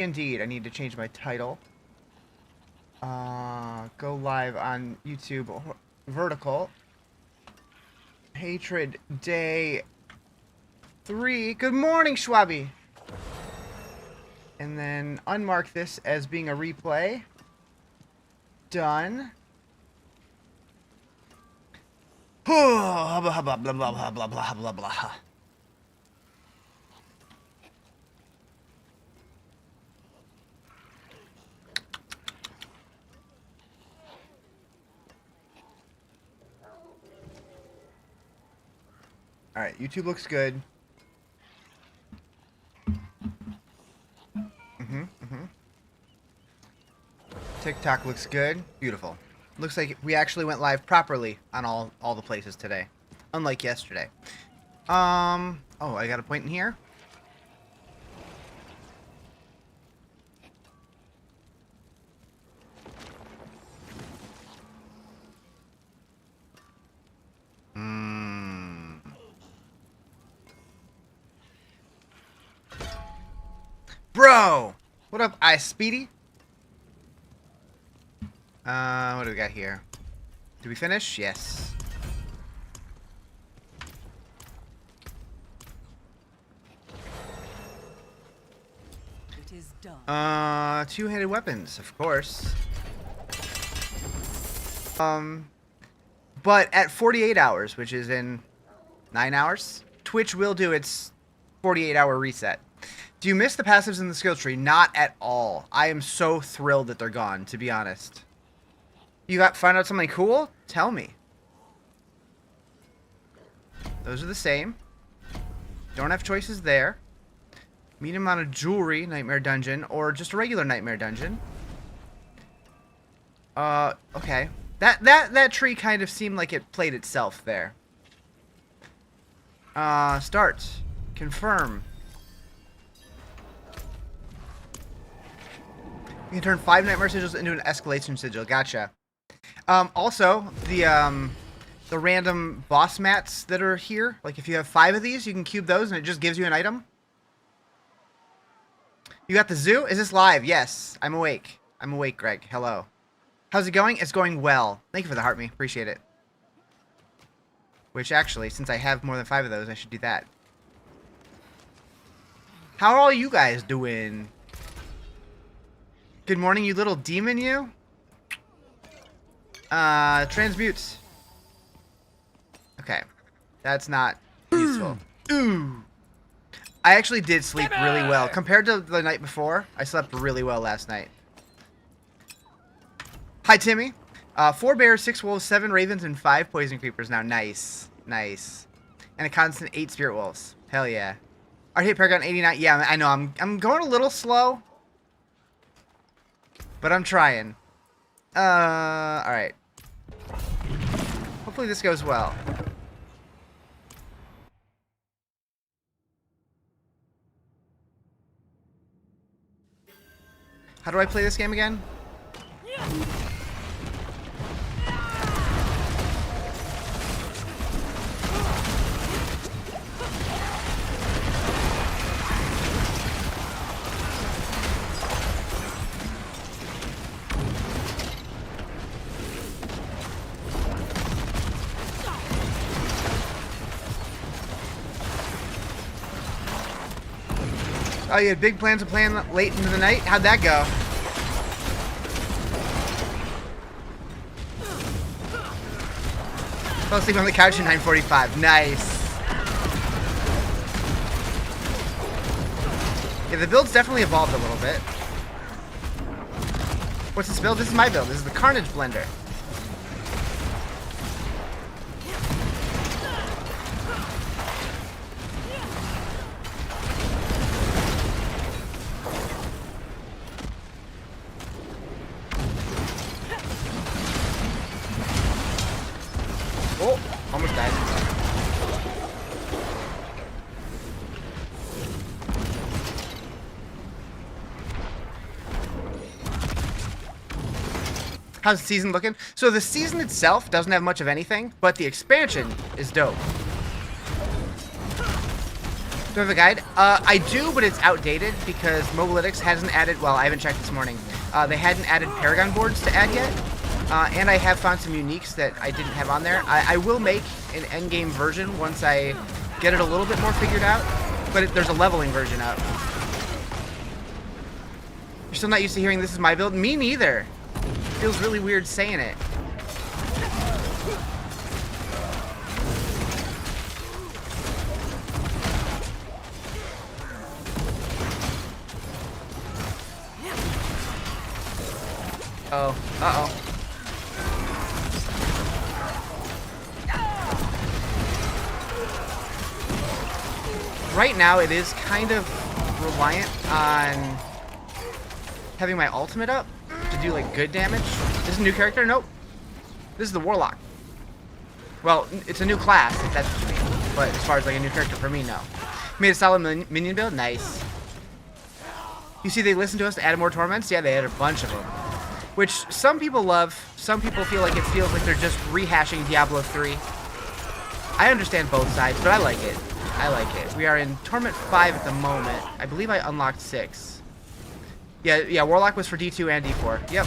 Indeed, I need to change my title. Go live on YouTube vertical. Hatred Day 3. Good morning, Schwabi. And then unmark this as being a replay. Done. Blah blah blah blah blah blah blah blah blah. All right, YouTube looks good. TikTok looks good. Beautiful. Looks like we actually went live properly on all the places today, unlike yesterday. Oh, I got a point in here. Bro! What up, Speedy? What do we got here? Did we finish? Yes. It is done. Two-handed weapons, of course. But at 48 hours, which is in 9 hours, Twitch will do its 48-hour reset. Do you miss the passives in the skill tree? Not at all. I am so thrilled that they're gone, to be honest. You find out something cool? Tell me. Those are the same. Don't have choices there. Medium amount of jewelry, nightmare dungeon, or just a regular nightmare dungeon. Okay. That tree kind of seemed like it played itself there. Start. Confirm. You can turn 5 nightmare sigils into an escalation sigil. Gotcha. Also, the random boss mats that are here, like if you have 5 of these, you can cube those and it just gives you an item. You got the zoo? Is this live? Yes. I'm awake. I'm awake, Greg. Hello. How's it going? It's going well. Thank you for the heart me. Appreciate it. Which actually, since I have more than 5 of those, I should do that. How are all you guys doing? Good morning, you little demon, you. Transmute. Okay. That's not useful. Ooh. I actually did sleep really well. Compared to the night before, I slept really well last night. Hi, Timmy. 4 bears, 6 wolves, 7 ravens, and 5 poison creepers now. Nice. Nice. And a constant 8 spirit wolves. Hell yeah. Art hit Paragon 89. Yeah, I know. I'm going a little slow. But I'm trying. Alright. Hopefully this goes well. How do I play this game again? Oh, you had big plans of playing late into the night? How'd that go? Fell asleep on the couch at 9:45. Nice. Yeah, the build's definitely evolved a little bit. What's this build? This is my build. This is the Carnage Blender. Oh, almost died. How's the season looking? So the season itself doesn't have much of anything, but the expansion is dope. Do I have a guide? I do, but it's outdated because Mobalytics hasn't added, well, I haven't checked this morning. They hadn't added Paragon boards to add yet. And I have found some uniques that I didn't have on there. I will make an endgame version once I get it a little bit more figured out. But there's a leveling version out. You're still not used to hearing this is my build? Me neither. Feels really weird saying it. Oh, uh-oh. Right now, it is kind of reliant on having my ultimate up to do, like, good damage. Is this a new character? Nope. This is the Warlock. Well, it's a new class, if that's what you mean. But as far as, like, a new character, for me, no. Made a solid minion build? Nice. You see they listened to us to add more torments? Yeah, they added a bunch of them. Which some people love. Some people feel like it feels like they're just rehashing Diablo 3. I understand both sides, but I like it. I like it. We are in Torment 5 at the moment. I believe I unlocked 6. Yeah, Warlock was for D2 and D4. Yep.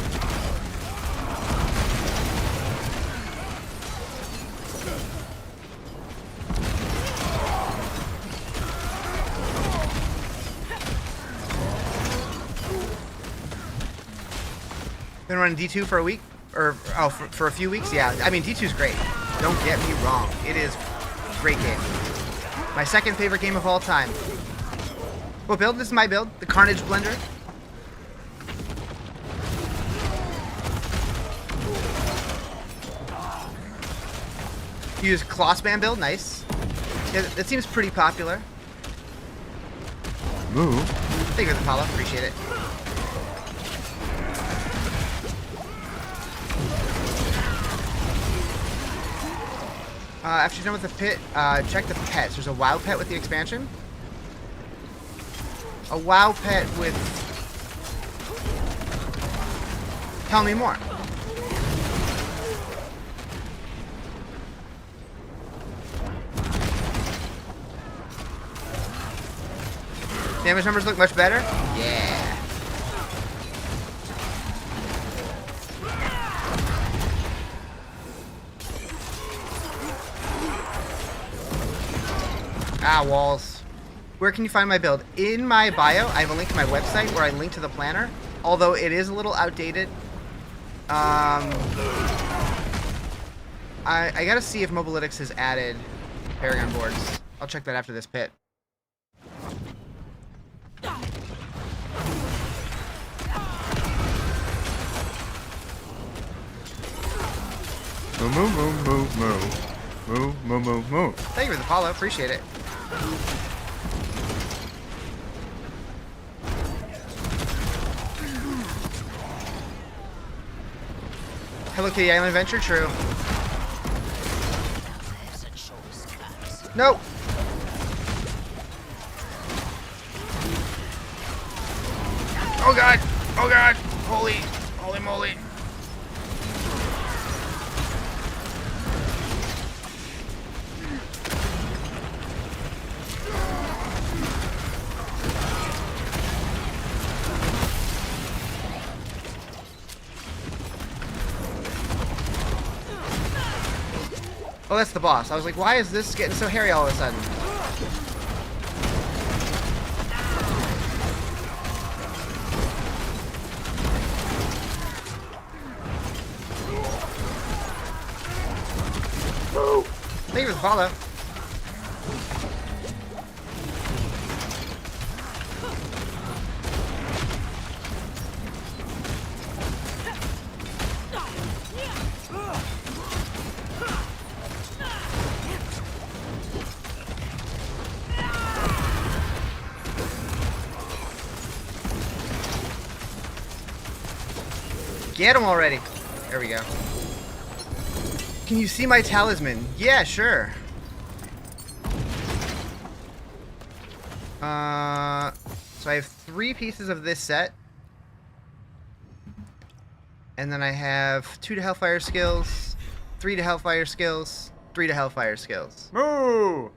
Been running D2 for a week? Or, oh, for a few weeks? Yeah, I mean, D2's great. Don't get me wrong. It is a great game. My second favorite game of all time. What build? This is my build. The Carnage Blender. You use Clothspan build? Nice. Yeah, that seems pretty popular. Move. Thank you for the follow. Appreciate it. After you're done with the pit, check the pets. There's a WoW pet with the expansion. A WoW pet with... Tell me more. Damage numbers look much better? Yeah. Ah, walls. Where can you find my build? In my bio, I have a link to my website where I link to the planner. Although it is a little outdated. I gotta see if Mobalytics has added Paragon boards. I'll check that after this pit. Move. Thank you for the follow. Appreciate it. Hello Kitty Island Adventure? True. Nope. Oh god! Oh god! Holy moly! Oh, that's the boss. I was like, why is this getting so hairy all of a sudden? Thank you for the follow. Get him already. There we go. Can you see my talisman? Yeah, sure. So I have 3 pieces of this set. And then I have 2 to Hellfire skills, 3 to Hellfire skills, 3 to Hellfire skills. Move.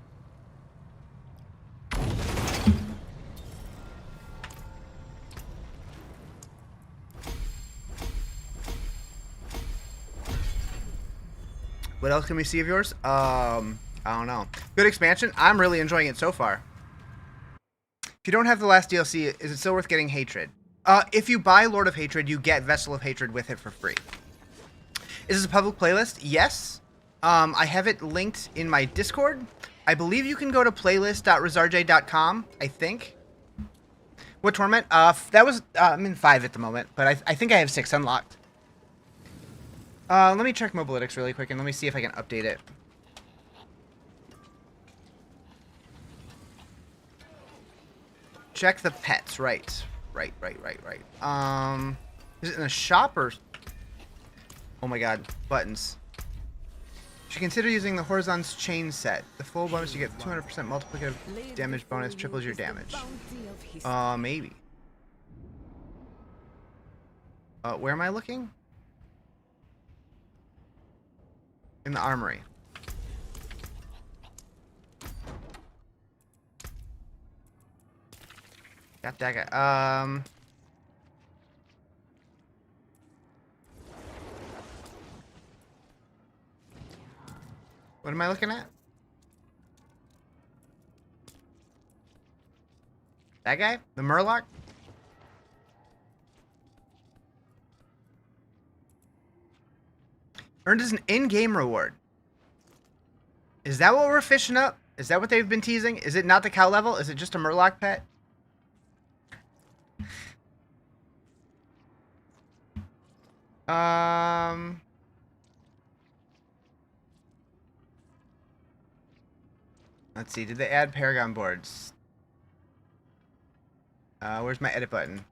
What else can we see of yours? I don't know. Good expansion. I'm really enjoying it so far. If you don't have the last DLC, is it still worth getting Hatred? If you buy Lord of Hatred, you get Vessel of Hatred with it for free. Is this a public playlist? Yes. I have it linked in my Discord. I believe you can go to playlist.rizarjay.com, I think. What tournament? That was, I'm in 5 at the moment, but I think I have 6 unlocked. Let me check Mobalytics really quick, and let me see if I can update it. Check the pets, right. Right. Is it in a shop, or... Oh my god, buttons. You should consider using the Horizon's chain set. The full bonus, you get 200% multiplicative damage bonus, triples your damage. Maybe. Where am I looking? In the armory. Got that guy. What am I looking at? That guy? The Murloc? Earned as an in-game reward. Is that what we're fishing up? Is that what they've been teasing? Is it not the cow level? Is it just a Murloc pet? Let's see. Did they add Paragon boards? Where's my edit button?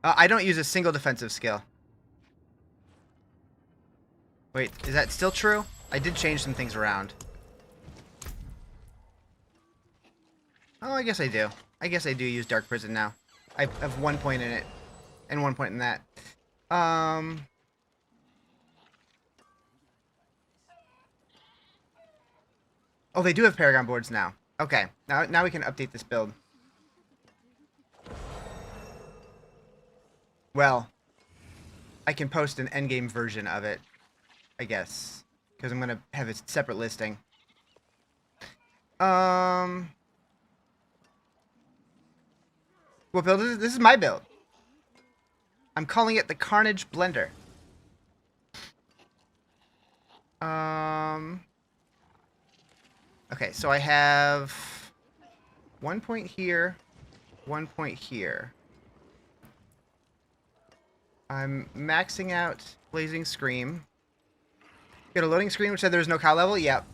I don't use a single defensive skill. Wait, is that still true? I did change some things around. Oh, I guess I do. I guess I do use Dark Prison now. I have 1 point in it. And 1 point in that. Oh, they do have Paragon boards now. Okay. Now we can update this build. Well, I can post an endgame version of it, I guess. Because I'm going to have a separate listing. What build is this? This is my build. I'm calling it the Carnage Blender. Okay, so I have 1 point here, 1 point here. I'm maxing out Blazing Scream. Get a loading screen which said there's no cow level? Yep.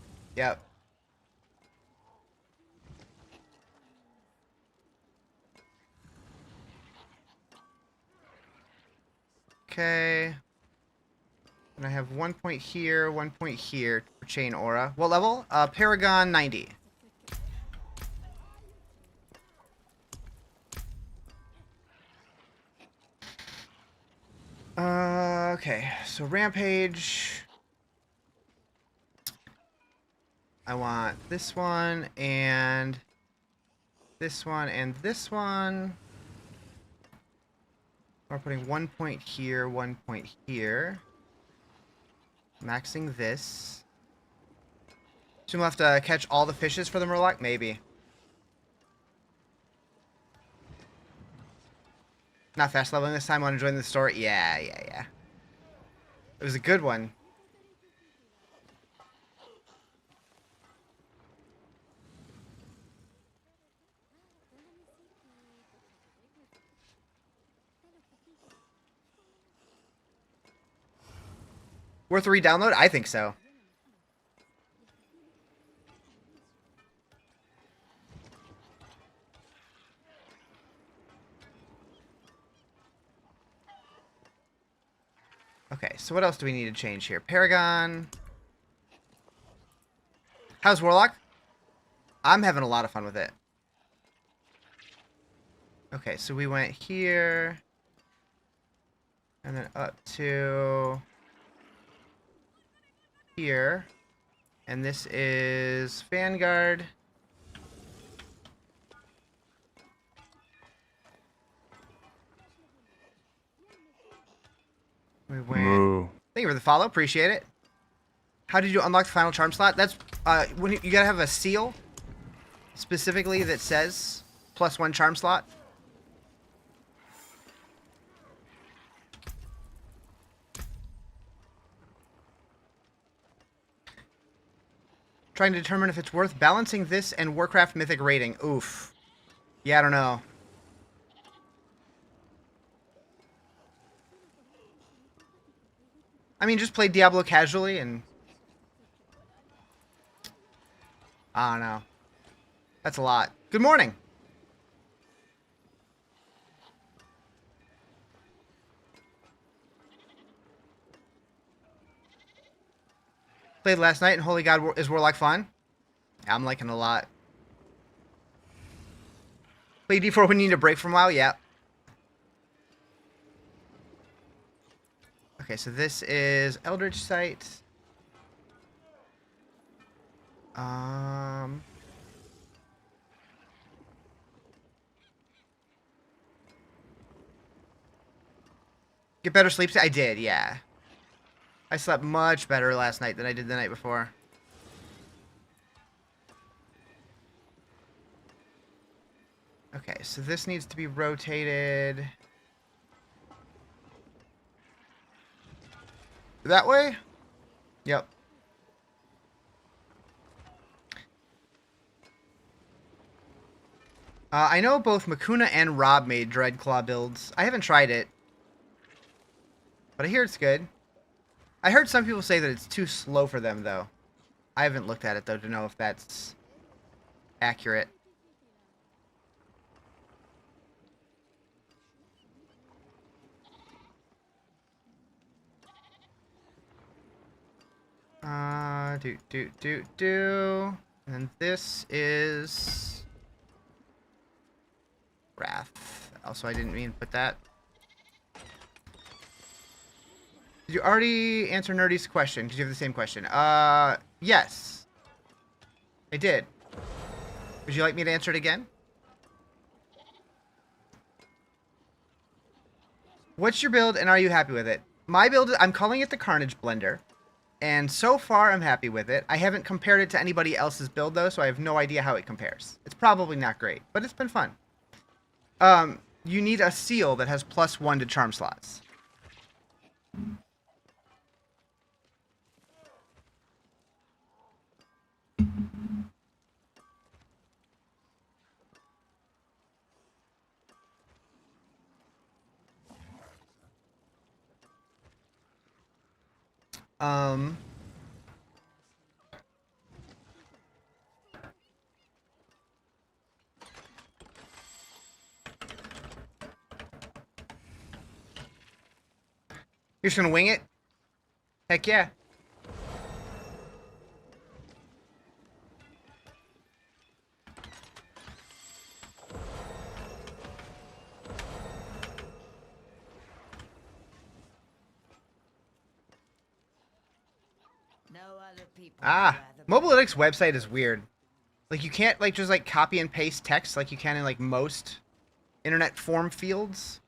Okay. And I have 1 point here, 1 point here for Chain Aura. What level? Paragon 90. Okay, so Rampage. I want this one, and this one, and this one. We're putting 1 point here, 1 point here. Maxing this. So we'll have to catch all the fishes for the Murloc? Maybe. Not fast leveling this time. Want to join the store? Yeah. It was a good one. Worth a re-download? I think so. Okay, so what else do we need to change here? Paragon. How's Warlock? I'm having a lot of fun with it. Okay, so we went here. And then up to here. And this is Vanguard. We went. Moo. Thank you for the follow. Appreciate it. How did you unlock the final charm slot? That's when you gotta have a seal specifically that says +1 charm slot. Trying to determine if it's worth balancing this and Warcraft Mythic rating. Oof. Yeah, I don't know. I mean, just play Diablo casually and... I don't know. That's a lot. Good morning. Played last night and holy god, is Warlock fun? Yeah, I'm liking it a lot. Play D4 when you need a break from WoW? Yeah. Okay, so this is Eldritch Sight. Get better sleep? I did, yeah. I slept much better last night than I did the night before. Okay, so this needs to be rotated that way? Yep. I know both Makuna and Rob made Dreadclaw builds. I haven't tried it, but I hear it's good. I heard some people say that it's too slow for them, though. I haven't looked at it, though, to know if that's accurate. And this is... Wrath. Also, I didn't mean to put that. Did you already answer Nerdy's question? Because you have the same question. Yes. I did. Would you like me to answer it again? What's your build and are you happy with it? My build, I'm calling it the Carnage Blender. And so far, I'm happy with it. I haven't compared it to anybody else's build, though, so I have no idea how it compares. It's probably not great, but it's been fun. You need a seal that has +1 to charm slots. You're just gonna wing it? Heck yeah. Mobalytics website is weird. Like, you can't, like, just, like, copy and paste text like you can in, like, most internet form fields.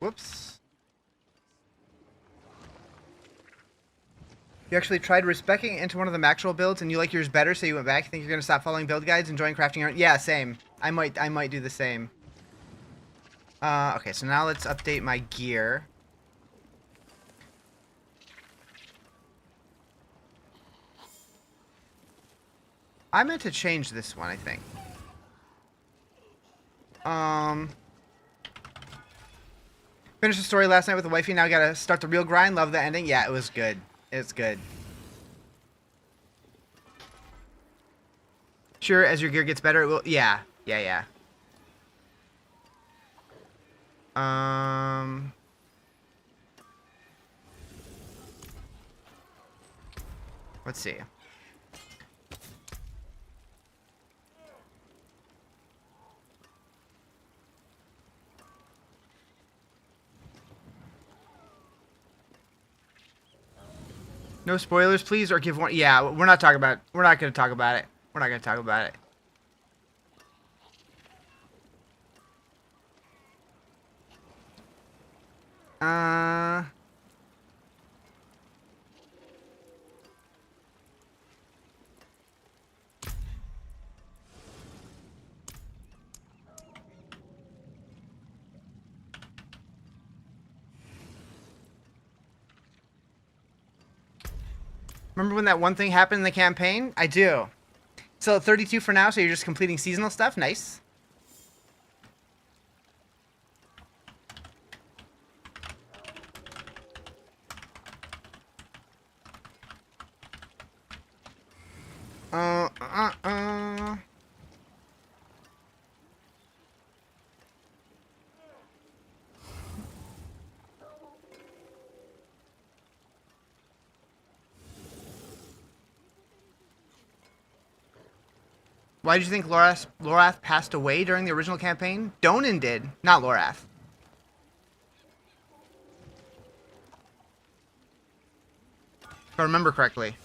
Whoops. You actually tried respecing into one of the Maxwell builds and you like yours better, so you went back. You think you're gonna stop following build guides and join crafting your own? Yeah, same. I might do the same. Okay, so now let's update my gear. I meant to change this one, I think. Finished the story last night with the wifey. Now gotta start the real grind. Love the ending. Yeah, it was good. It's good. Sure, as your gear gets better, it will. Yeah. Yeah. Let's see. No spoilers, please, or give one. Yeah, we're not talking about. We're not going to talk about it. We're not going to talk about it. Uh. Remember when that one thing happened in the campaign? I do. Still at 32 for now, so you're just completing seasonal stuff? Nice. Uh, uh, uh. Why did you think Lorath passed away during the original campaign? Donan did, not Lorath. If I remember correctly.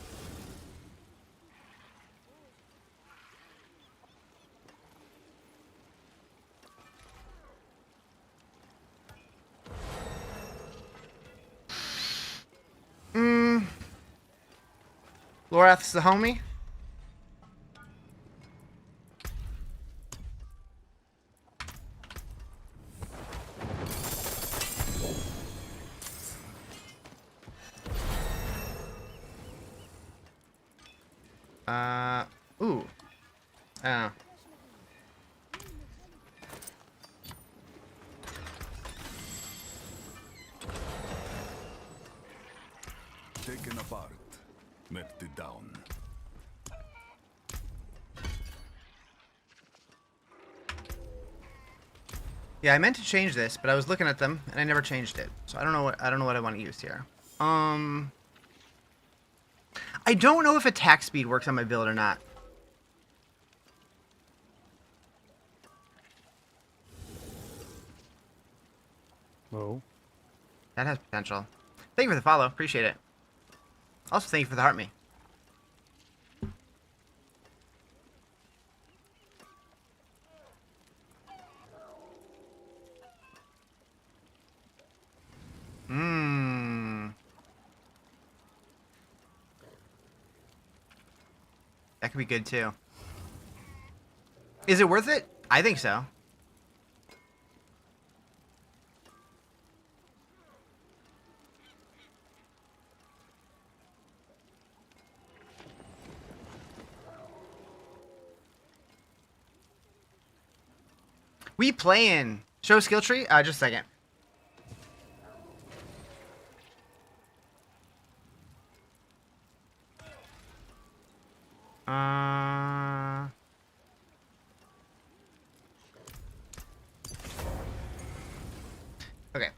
Lorath's the homie? Ooh. Oh. Taken apart, melted down. Yeah, I meant to change this, but I was looking at them and I never changed it. So I don't know what I want to use here. I don't know if attack speed works on my build or not. Oh. That has potential. Thank you for the follow. Appreciate it. Also, thank you for the heart me. That could be good too. Is it worth it? I think so. We playing. Show skill tree? Just a second. Okay.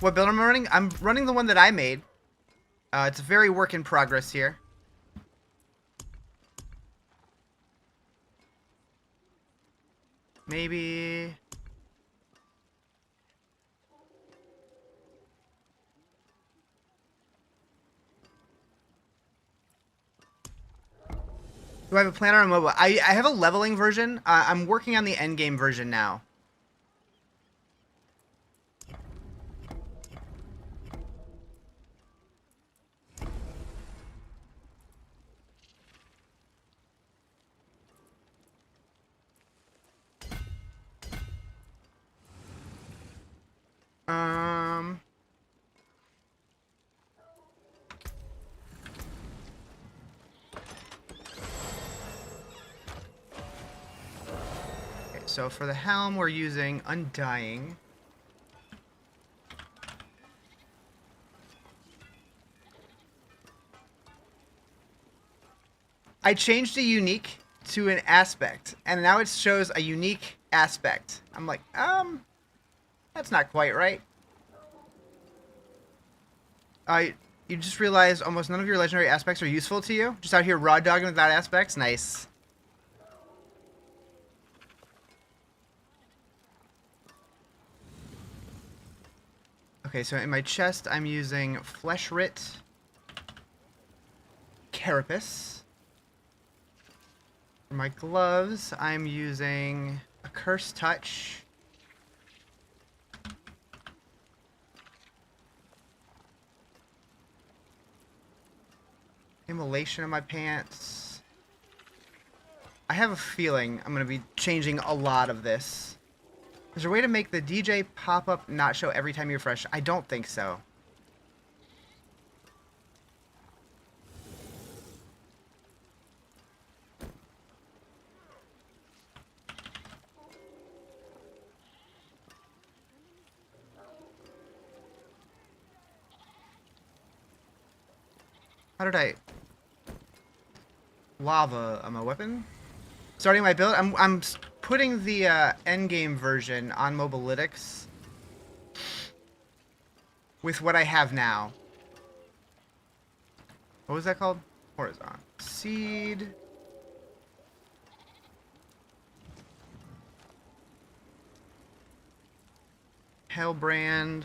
What build am I running? I'm running the one that I made. It's a very work in progress here. Maybe... Do I have a planner on mobile? I have a leveling version. I'm working on the endgame version now. Okay, so for the helm, we're using Undying. I changed a unique to an aspect, and now it shows a unique aspect. I'm like, that's not quite right. You just realized almost none of your legendary aspects are useful to you? Just out here raw dogging without aspects? Nice. Okay, so in my chest, I'm using Flesh Writ. carapace. For my gloves, I'm using a Curse Touch. Immolation in my pants. I have a feeling I'm going to be changing a lot of this. Is there a way to make the DJ pop-up not show every time you refresh? I don't think so. How did I... Lava on my weapon? Starting my build? I'm putting the Endgame version on Mobalytics with what I have now. What was that called? Horizon. Seed. Hellbrand.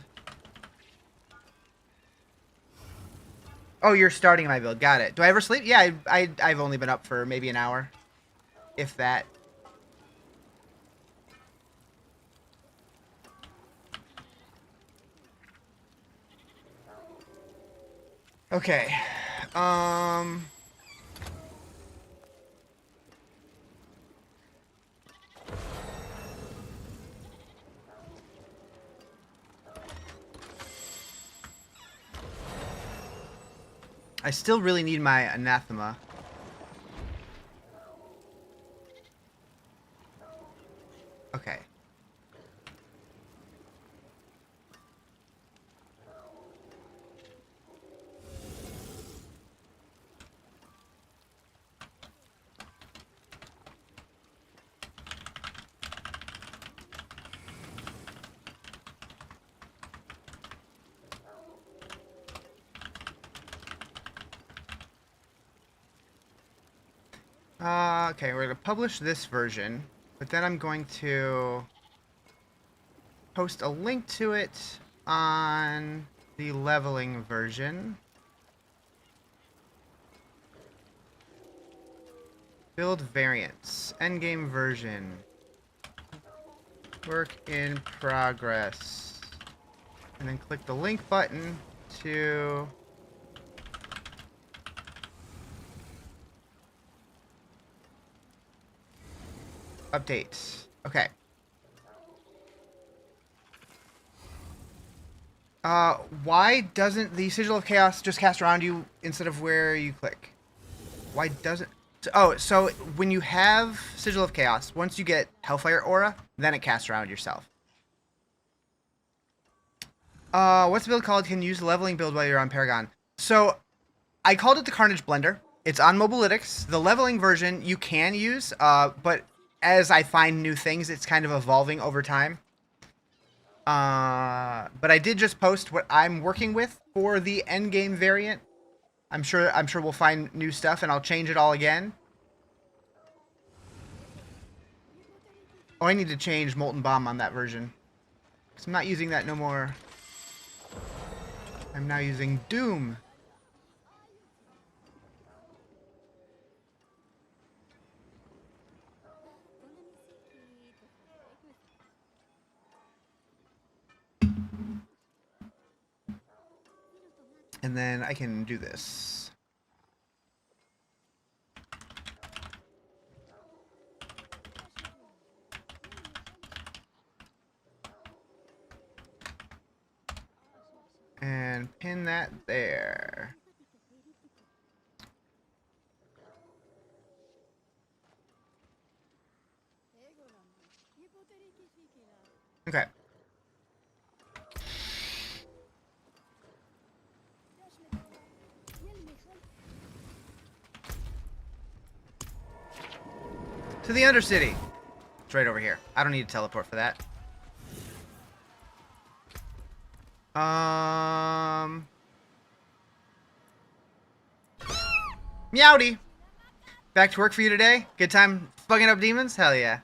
Oh, you're starting my build. Got it. Do I ever sleep? Yeah, I've only been up for maybe an hour. If that. Okay. I still really need my anathema. Okay. Okay, we're going to publish this version, but then I'm going to post a link to it on the leveling version. Build variants. Endgame version. Work in progress. And then click the link button to... update. Okay. Why doesn't the Sigil of Chaos just cast around you instead of where you click? Why doesn't... Oh, so when you have Sigil of Chaos, once you get Hellfire Aura, then it casts around yourself. What's the build called? Can use the leveling build while you're on Paragon. So, I called it the Carnage Blender. It's on Mobalytics. The leveling version you can use, but as I find new things, it's kind of evolving over time. But I did just post what I'm working with for the Endgame variant. I'm sure we'll find new stuff, and I'll change it all again. Oh, I need to change Molten Bomb on that version, because I'm not using that no more. I'm now using Doom. And then I can do this. And pin that there. Okay. To the Undercity. It's right over here. I don't need to teleport for that. Meowdy. Back to work for you today? Good time fucking up demons? Hell yeah.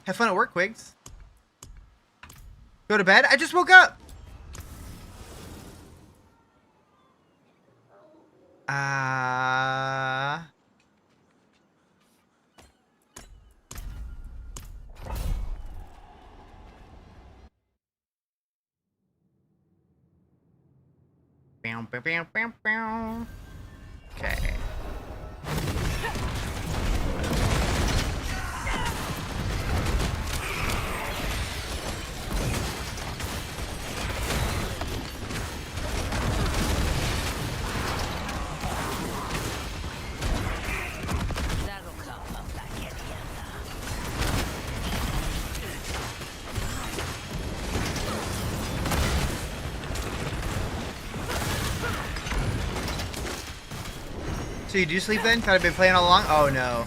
Have fun at work, Quigs. Go to bed? I just woke up. Okay. That'll come up back in here. So you do sleep then? Thought I've been playing all along? Oh no.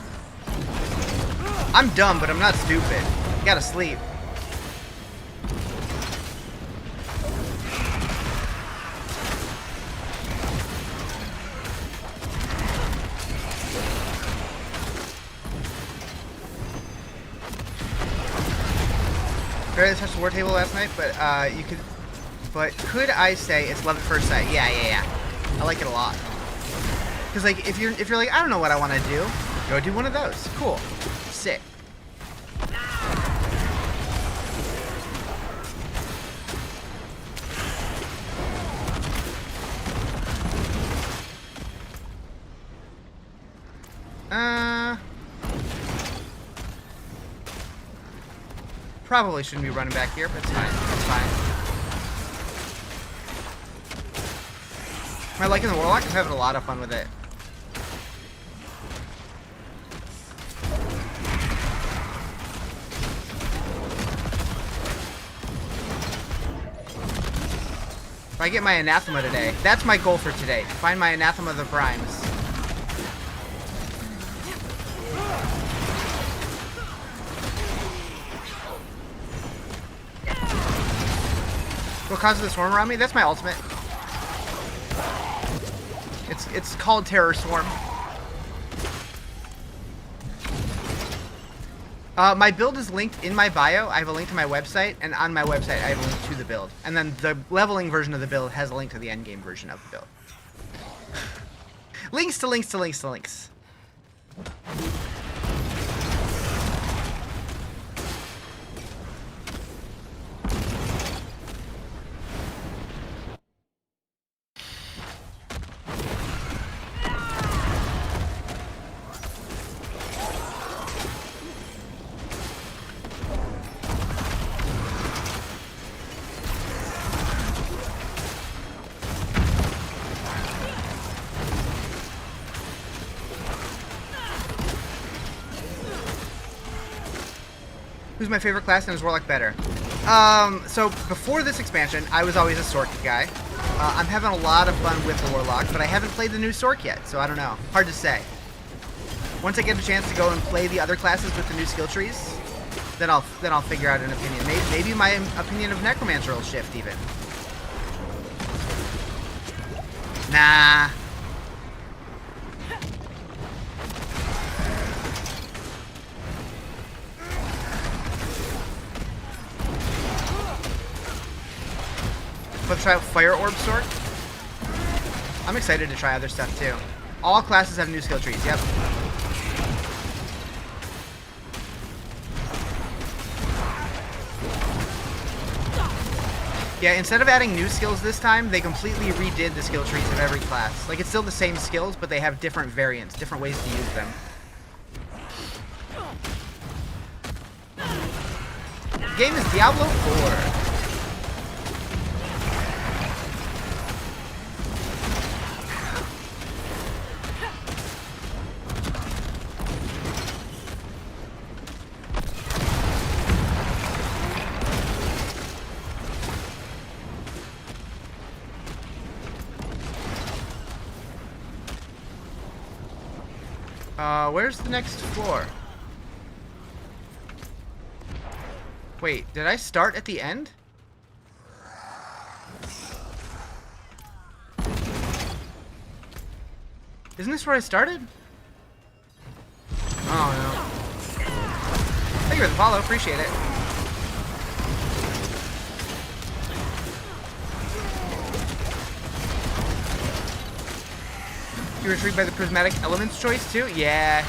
I'm dumb, but I'm not stupid. You gotta sleep. Barely touched the war table last night, but you could. But could I say it's love at first sight? Yeah. I like it a lot. Cause like if you're like I don't know what I want to do, go do one of those. Cool, sick. Probably shouldn't be running back here, but it's fine. It's fine. Am I liking the Warlock? I'm having a lot of fun with it. If I get my Anathema today, that's my goal for today. Find my Anathema of the Primes. What causes the swarm around me? That's my ultimate. It's called Terror Swarm. My build is linked in my bio. I have a link to my website, and on my website I have a link to the build. And then the leveling version of the build has a link to the endgame version of the build. Links to links to links to links. Who's my favorite class and is Warlock better? So before this expansion, I was always a Sork guy. I'm having a lot of fun with the Warlock, but I haven't played the new Sork yet, so I don't know. Hard to say. Once I get a chance to go and play the other classes with the new skill trees, then I'll figure out an opinion. Maybe my opinion of Necromancer will shift even. Nah. Let's try out Fire Orb Sword. I'm excited to try other stuff too. All classes have new skill trees, yep. Yeah, instead of adding new skills this time, they completely redid the skill trees of every class. Like, it's still the same skills, but they have different variants, different ways to use them. The game is Diablo 4. Where's the next floor? Wait, did I start at the end? Isn't this where I started? Oh no. Thank you for the follow, appreciate it. You were intrigued by the prismatic elements choice too? Yeah.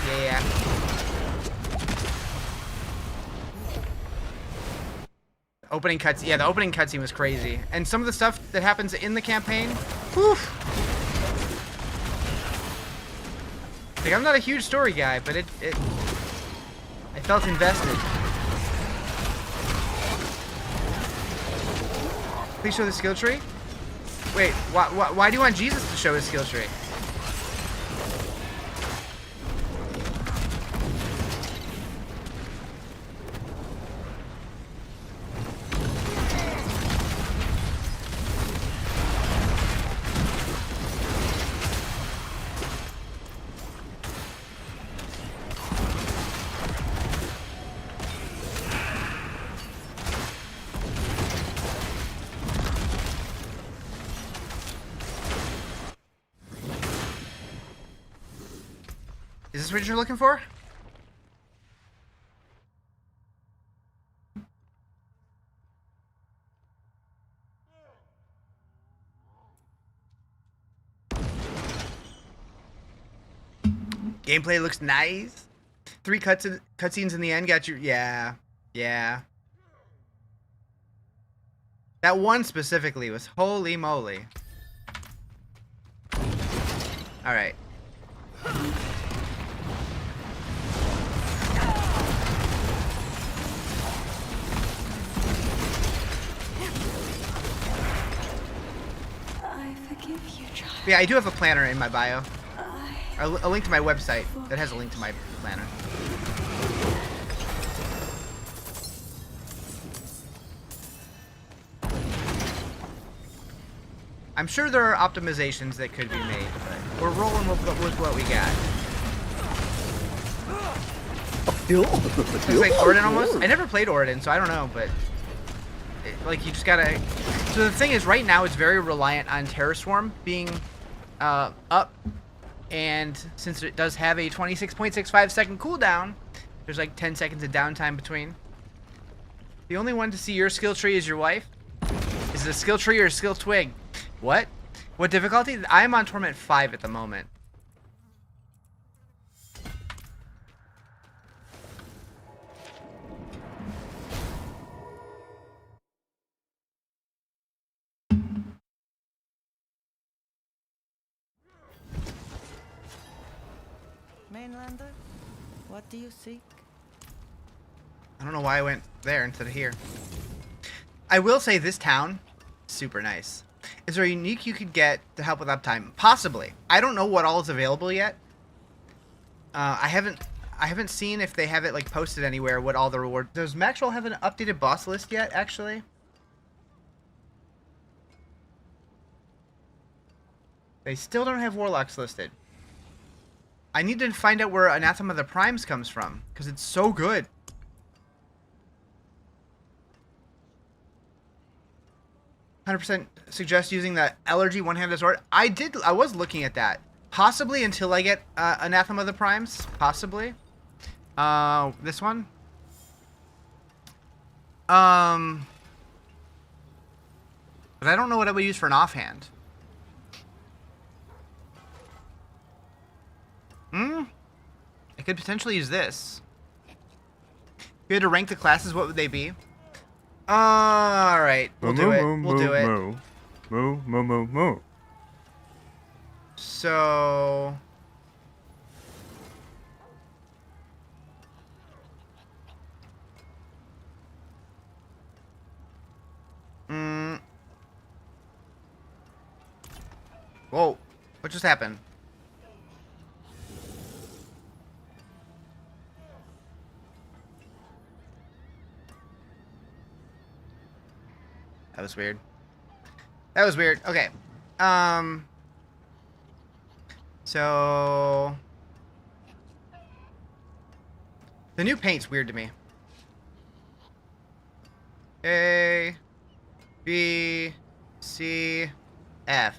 Opening cutscene, yeah, the opening cutscene was crazy. And some of the stuff that happens in the campaign Whew. Like, I'm not a huge story guy, but I felt invested. Please show the skill tree. Wait, why do you want Jesus to show his skill tree? Is this what you're looking for? Gameplay looks nice. 3 cutscenes in the end got you. Yeah. Yeah. That one specifically was holy moly. Alright. I forgive you, child. Yeah, I do have a planner in my bio. A link to my website that has a link to my planner. I'm sure there are optimizations that could be made, but we're rolling with what we got. It's like Orden almost. I never played Orden, so I don't know, but like you just gotta. So the thing is, right now it's very reliant on Terraswarm being up, and since it does have a 26.65 second cooldown, there's like 10 seconds of downtime between. The only one to see your skill tree is your wife. Is it a skill tree or a skill twig? What? What difficulty? I'm on Torment 5 at the moment. Mainlander, what do you seek? I don't know why I went there instead of here. I will say this town, super nice. Is there a unique you could get to help with uptime? Possibly. I don't know what all is available yet. I haven't seen if they have it like posted anywhere what all the rewards. Does Maxwell have an updated boss list yet, actually? They still don't have warlocks listed. I need to find out where Anathema of the Primes comes from, because it's so good. 100% suggest using the allergy one-handed sword. I was looking at that. Possibly until I get Anathema of the Primes. Possibly. This one. But I don't know what I would use for an offhand. I could potentially use this. If you had to rank the classes, what would they be? Alright, we'll do it. We'll do it. Moo. So... Whoa. What just happened? That was weird. That was weird. Okay. So... The new paint's weird to me. A, B, C, F.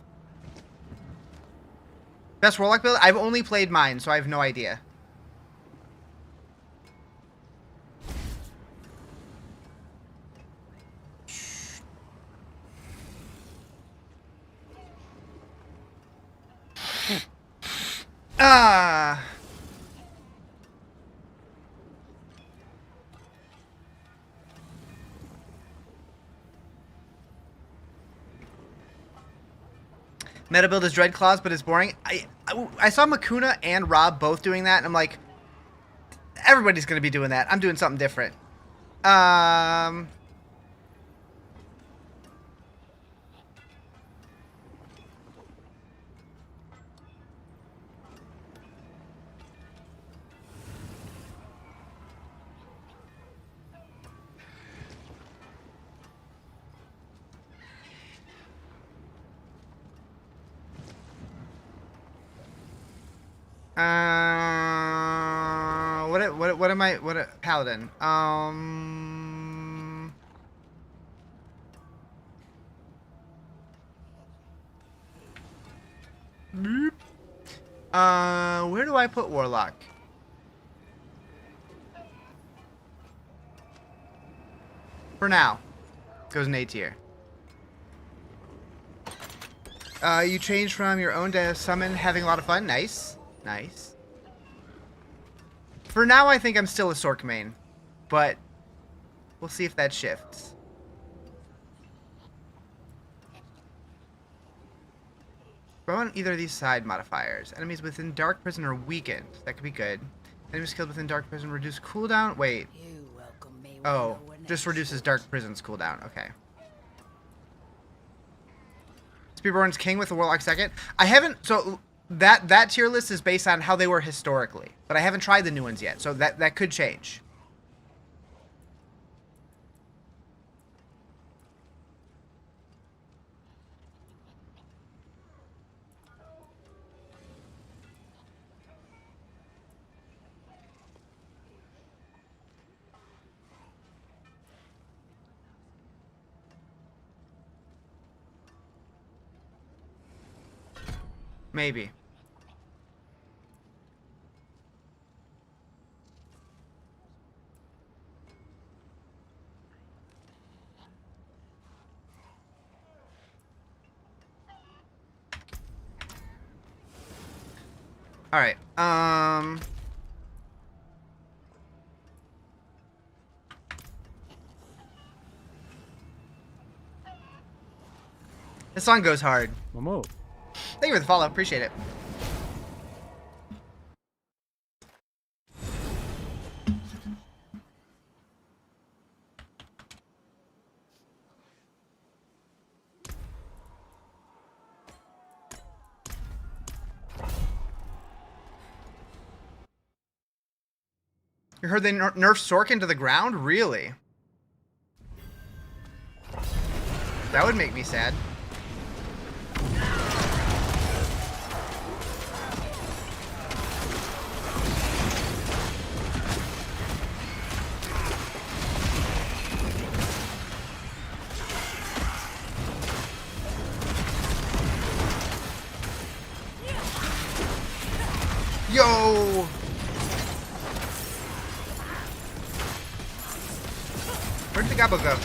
Best Warlock build? I've only played mine, so I have no idea. Ah. Meta build is Dread Claws, but it's boring. I saw Makuna and Rob both doing that, and I'm like, everybody's gonna be doing that. I'm doing something different. What am I? What a paladin? Where do I put Warlock? For now, goes in A tier. You changed from your own to summon, having a lot of fun. Nice. Nice. For now, I think I'm still a Sork main, but we'll see if that shifts. Throw on either of these side modifiers. Enemies within Dark Prison are weakened. That could be good. Enemies killed within Dark Prison reduce cooldown. Wait. You welcome me. Oh, just reduces Dark Prison's cooldown. Okay. Spearborn's king with the Warlock second. I haven't. So that tier list is based on how they were historically, but I haven't tried the new ones yet. So that could change. Maybe. All right. This song goes hard. Momo. Thank you for the follow. Appreciate it. You heard they nerfed Sorkin to the ground? Really? That would make me sad. Yo! Where'd the Diablo go?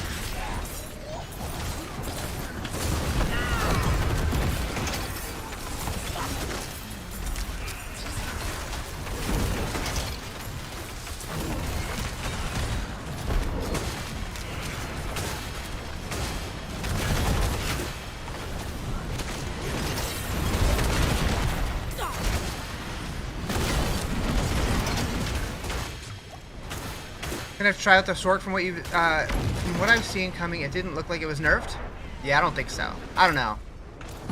Gonna have to try out the Sork from what you from what I've seen coming. It didn't look like it was nerfed. Yeah, I don't think so. I don't know.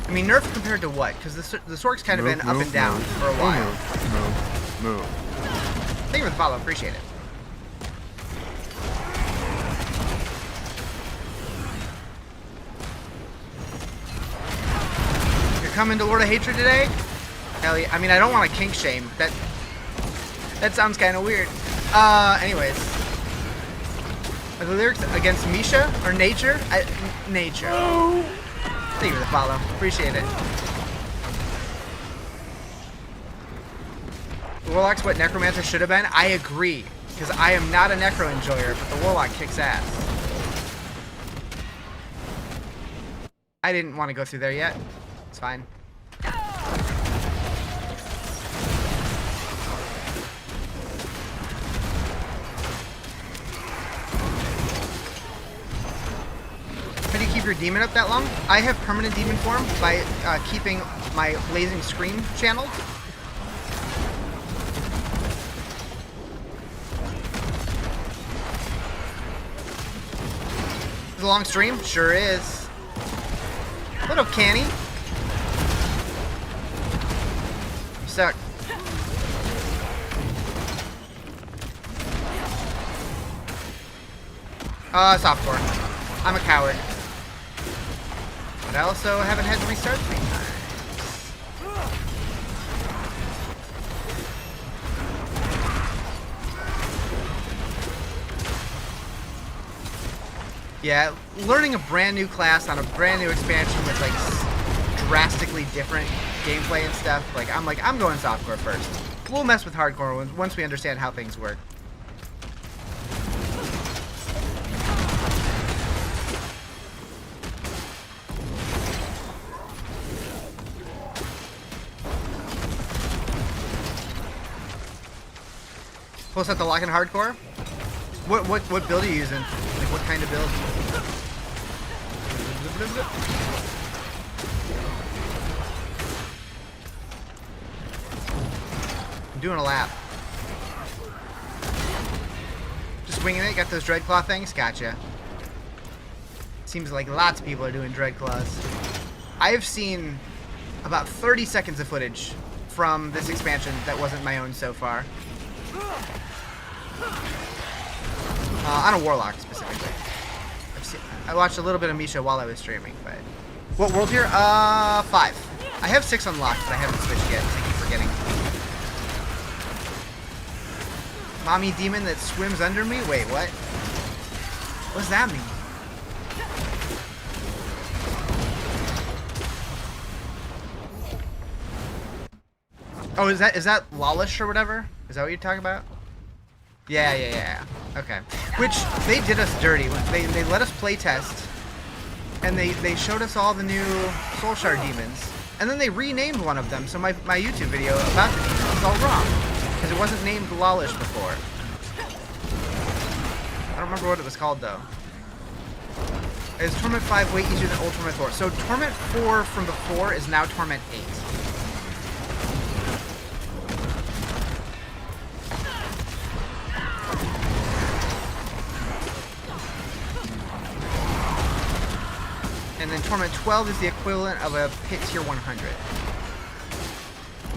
I mean, nerfed compared to what? Because the Sork's kind of been up and down for a while. Move. Thank you for the follow. Appreciate it. You're coming to Lord of Hatred today? Hell yeah. I mean, I don't want to kink shame. That sounds kind of weird. Anyways. Are the lyrics against Misha or nature? Nature. Thank you for the follow. Appreciate it. Warlock's what Necromancer should have been. I agree. Because I am not a Necro enjoyer, but the Warlock kicks ass. I didn't want to go through there yet. It's fine. your demon up that long. I have permanent demon form by keeping my blazing scream channeled. Is it a long stream? Sure is. What up, Canny? You suck. Softcore. I'm a coward. But I also haven't had to restart 3 times. Yeah, learning a brand new class on a brand new expansion with like drastically different gameplay and stuff. I'm going softcore first. We'll mess with hardcore once we understand how things work. Pull us up the lock in hardcore. What build are you using? Like what kind of build? I'm doing a lap. Just winging it. Got those Dreadclaw things. Gotcha. Seems like lots of people are doing Dreadclaws. I have seen about 30 seconds of footage from this expansion that wasn't my own so far. On a Warlock specifically. I watched a little bit of Misha while I was streaming, but... What world here? 5. I have 6 unlocked, but I haven't switched yet. I keep forgetting. Mommy demon that swims under me? Wait, what? What does that mean? Oh, is that Lawless or whatever? Is that what you're talking about? Yeah. Okay. Which, they did us dirty. They let us play test, and they showed us all the new Soul Shard demons, and then they renamed one of them, so my YouTube video about the demons is all wrong, because it wasn't named Lawless before. I don't remember what it was called, though. Is Torment 5 way easier than Old Torment 4? So Torment 4 from before is now Torment 8. And then Torment 12 is the equivalent of a Pit Tier 100.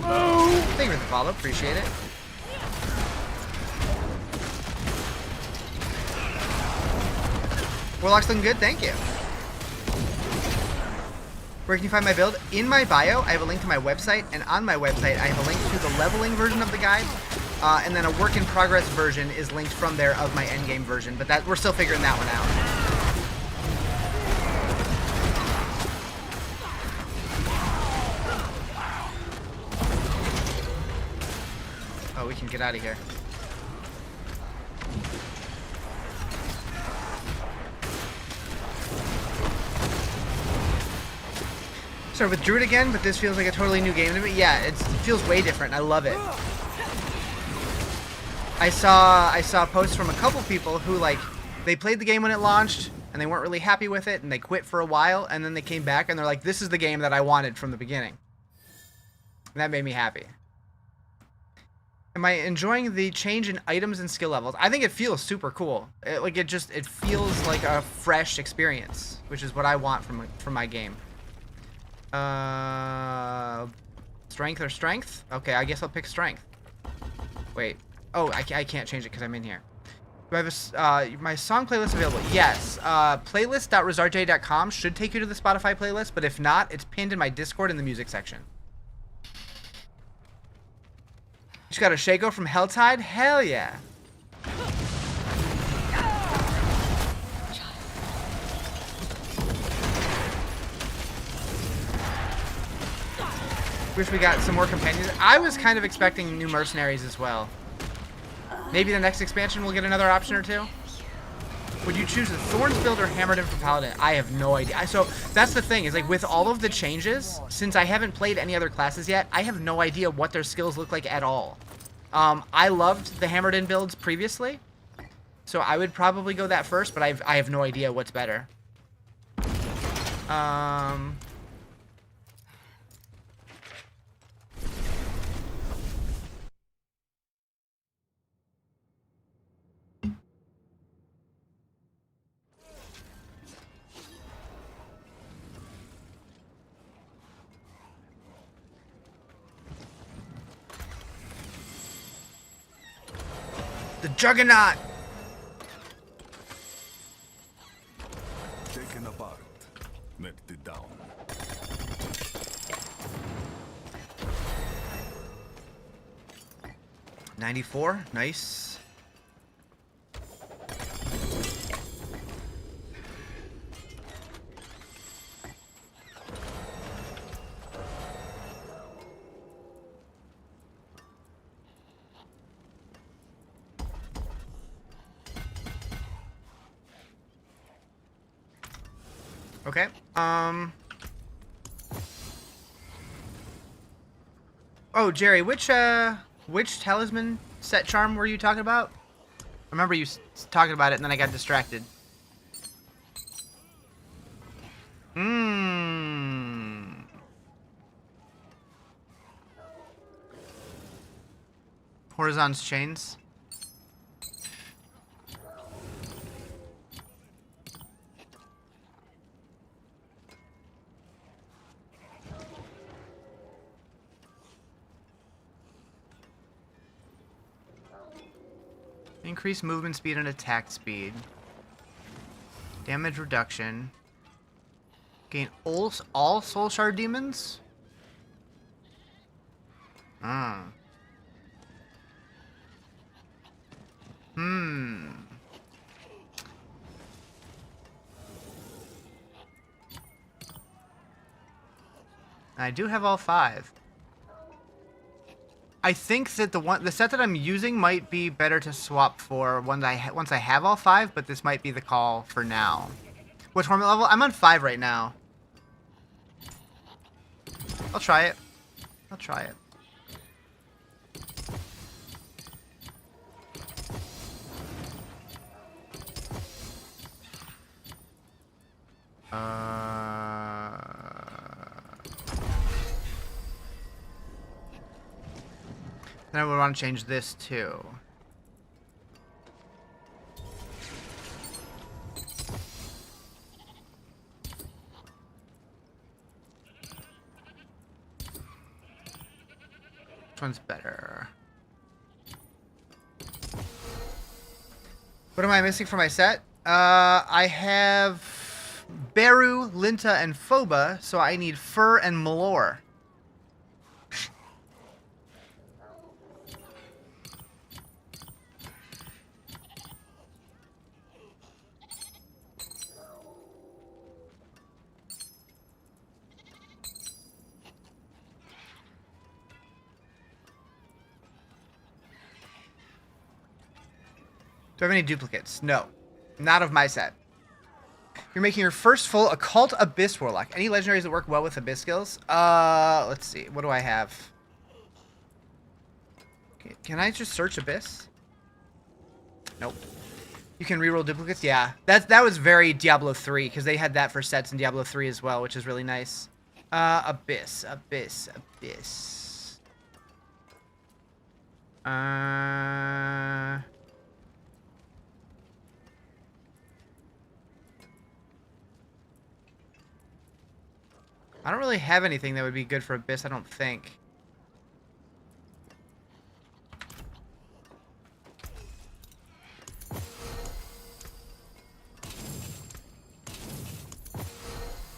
Oh! Thank you for the follow, appreciate it. Warlock's looking good, thank you. Where can you find my build? In my bio, I have a link to my website, and on my website, I have a link to the leveling version of the guide, and then a work-in-progress version is linked from there of my endgame version, but that we're still figuring that one out. Oh, we can get out of here. Sorry, with Druid again, but this feels like a totally new game to me. Yeah, it feels way different. I love it. I saw posts from a couple people who, like, they played the game when it launched, and they weren't really happy with it, and they quit for a while, and then they came back, and they're like, this is the game that I wanted from the beginning. And that made me happy. Am I enjoying the change in items and skill levels? I think it feels super cool. It feels like a fresh experience, which is what I want from my game. Strength or strength? Okay, I guess I'll pick strength. Wait. Oh, I can't change it because I'm in here. Do I have my song playlist available? Yes. Playlist.rizarjay.com should take you to the Spotify playlist, but if not, it's pinned in my Discord in the music section. Just got a Shaco from Helltide? Hell yeah. Wish we got some more companions. I was kind of expecting new mercenaries as well. Maybe the next expansion we'll get another option or two. Would you choose the Thorns build or Hammered in for Paladin? I have no idea. So that's the thing, is like with all of the changes, since I haven't played any other classes yet, I have no idea what their skills look like at all. I loved the Hammered in builds previously, so I would probably go that first, but I have no idea what's better. Um. The Juggernaut! Taken apart. Melted down. $94, nice. Okay. Oh, Jerry, which talisman set charm were you talking about? I remember you talking about it, and then I got distracted. Horizon's chains. Increase movement speed and attack speed. Damage reduction. Gain all soul shard demons? Ah. I do have all 5. I think that the set that I'm using might be better to swap for once I have all 5, but this might be the call for now. What torment level? I'm on 5 right now. I'll try it. I'll try it. Then I would want to change this too. Which one's better? What am I missing for my set? I have Beru, Linta, and Phoba, so I need Fur and Malor. Do I have any duplicates? No. Not of my set. You're making your first full Occult Abyss Warlock. Any legendaries that work well with Abyss skills? Let's see. What do I have? Okay, can I just search Abyss? Nope. You can reroll duplicates? Yeah. That was very Diablo 3, because they had that for sets in Diablo 3 as well, which is really nice. Abyss. I don't really have anything that would be good for Abyss, I don't think.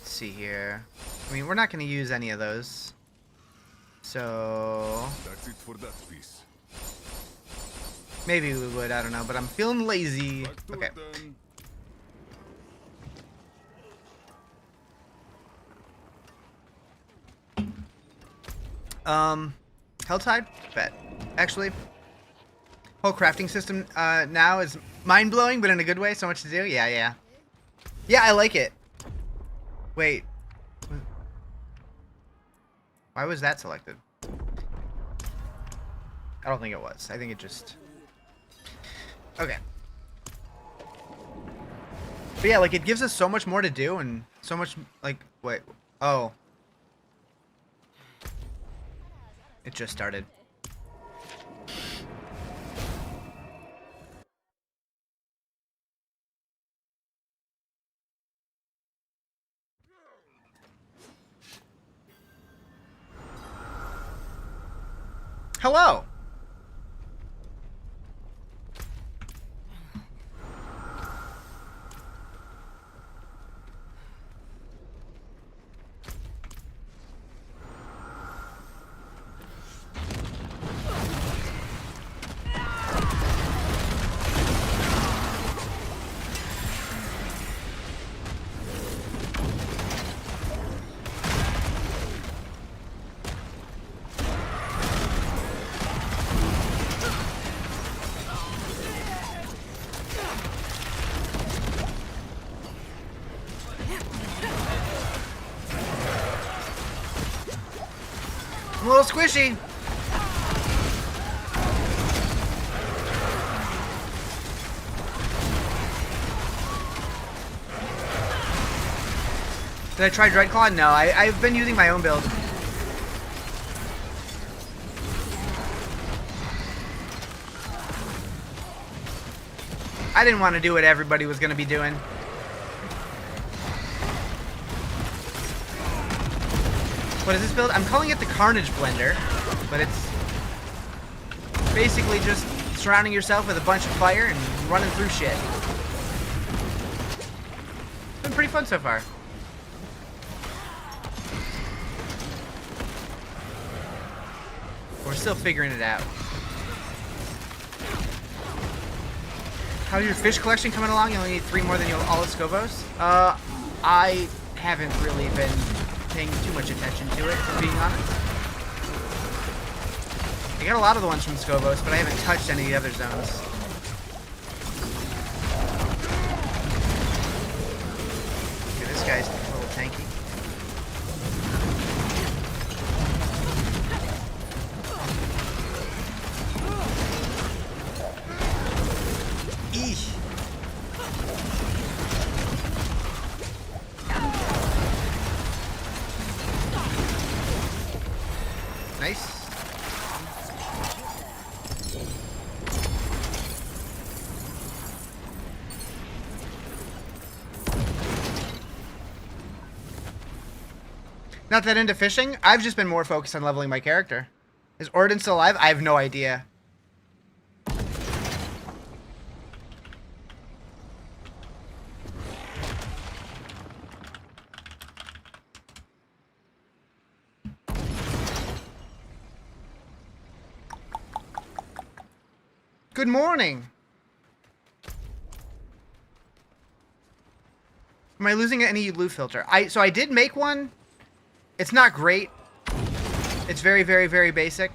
Let's see here. I mean, we're not going to use any of those. So... That's it for that piece. Maybe we would, I don't know, but I'm feeling lazy. Okay. Helltide? Bet. Actually, whole crafting system now is mind-blowing, but in a good way. So much to do. Yeah. Yeah, I like it. Wait. Why was that selected? I don't think it was. I think it just... Okay. But yeah, like, it gives us so much more to do and so much, like, wait. Oh. It just started. Hello. I'm a little squishy. Did I try Dreadclaw? No, I've been using my own build. I didn't want to do what everybody was going to be doing. What is this build? I'm calling it the Carnage Blender, but it's basically just surrounding yourself with a bunch of fire and running through shit. It's been pretty fun so far. We're still figuring it out. How's your fish collection coming along? You only need 3 more than you all of Scobos? I haven't really been paying too much attention to it, if being honest. I got a lot of the ones from Scobos, but I haven't touched any of the other zones. Okay, this guy's a little tanky. Eesh. Nice. Not that into fishing. I've just been more focused on leveling my character. Is Ordin still alive? I have no idea. Good morning. Am I losing any loot filter? So I did make one. It's not great. It's very, very, very basic.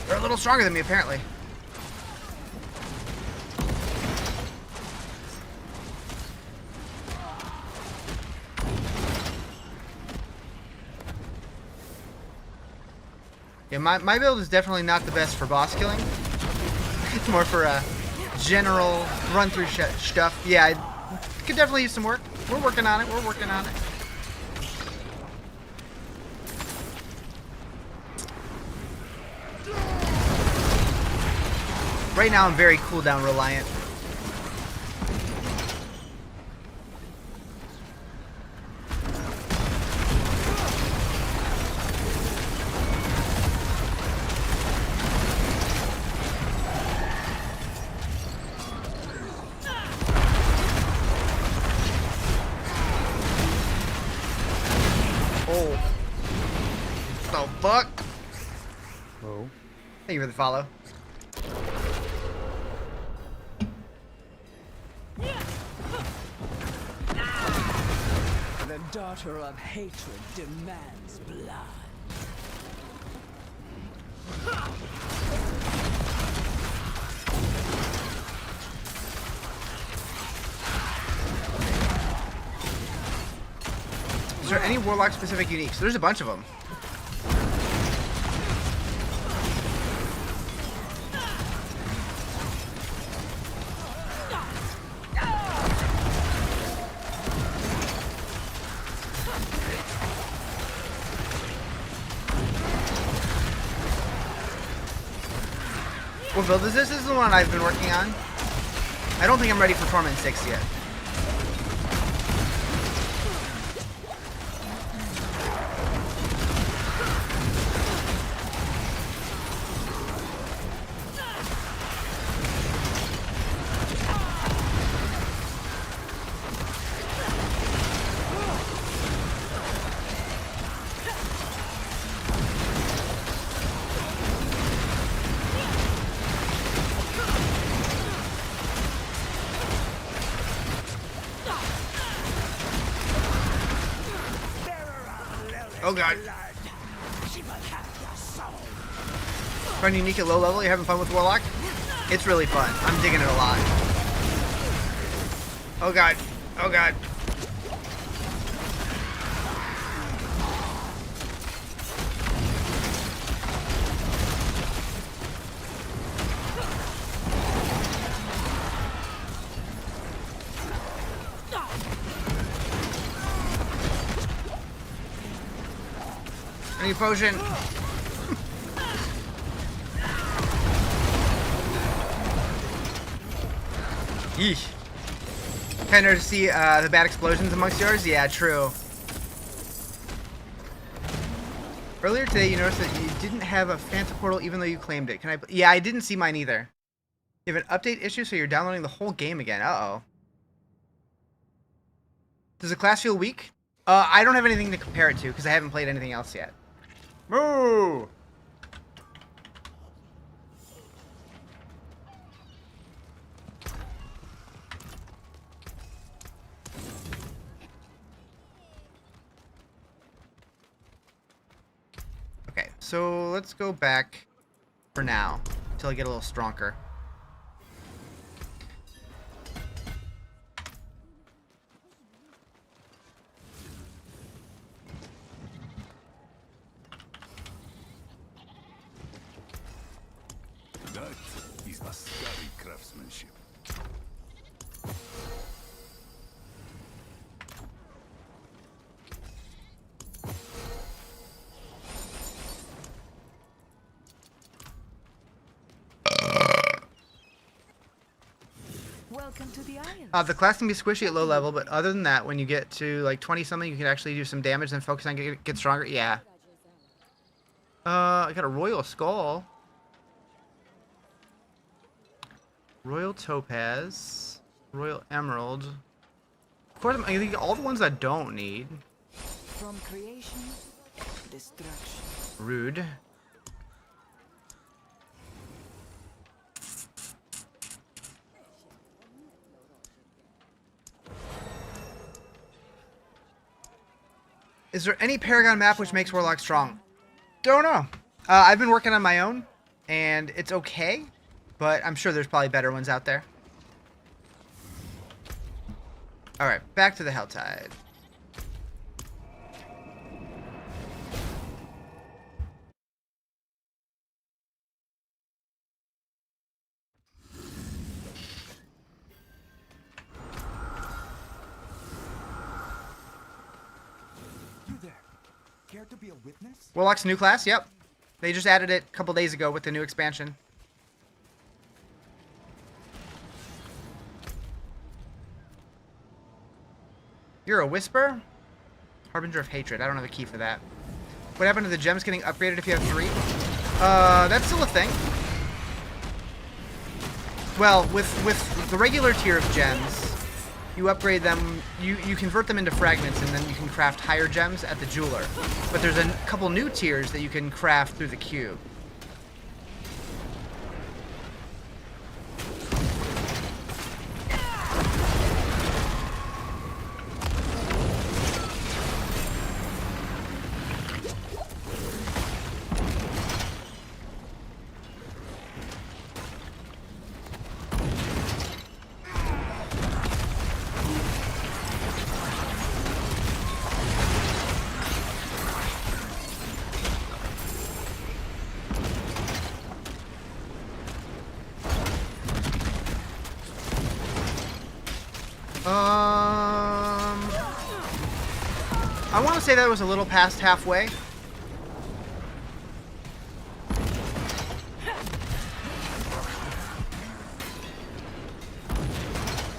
They're a little stronger than me, apparently. Yeah, my build is definitely not the best for boss killing. It's more for general run-through stuff. Yeah, I could definitely use some work. We're working on it. We're working on it. Right now, I'm very cooldown reliant. Oh. The fuck? Oh. Thank you for the follow. The daughter of hatred demands blood. Is there any Warlock specific uniques? There's a bunch of them. What build is this? This is the one I've been working on. I don't think I'm ready for Torment 6 yet. Oh god. Find unique at low level, you're having fun with Warlock? It's really fun. I'm digging it a lot. Oh god. Oh god. I need potion. Yeesh. Kind of to see the bad explosions amongst yours? Yeah, true. Earlier today, you noticed that you didn't have a Phantom Portal even though you claimed it. Can I? Yeah, I didn't see mine either. You have an update issue, so you're downloading the whole game again. Uh-oh. Does the class feel weak? I don't have anything to compare it to because I haven't played anything else yet. Moo! Okay, so let's go back for now until I get a little stronger. That is Ascari craftsmanship. Welcome to the Isles. The class can be squishy at low level, but other than that, when you get to like 20 something, you can actually do some damage and focus on get stronger. Yeah. I got a Royal Skull. Royal Topaz. Royal Emerald. Of course, I think all the ones I don't need. From creation, destruction. Rude. Is there any Paragon map which makes Warlock strong? Don't know. I've been working on my own, and it's okay, but I'm sure there's probably better ones out there. Alright, back to the Helltide. care to be a witness? Warlock's new class, yep. They just added it a couple days ago with the new expansion. You're a Whisper? Harbinger of Hatred. I don't have a key for that. What happened to the gems getting upgraded if you have 3? That's still a thing. Well, with the regular tier of gems, you upgrade them, you convert them into fragments, and then you can craft higher gems at the jeweler. But there's a couple new tiers that you can craft through the cube. I want to say that was a little past halfway.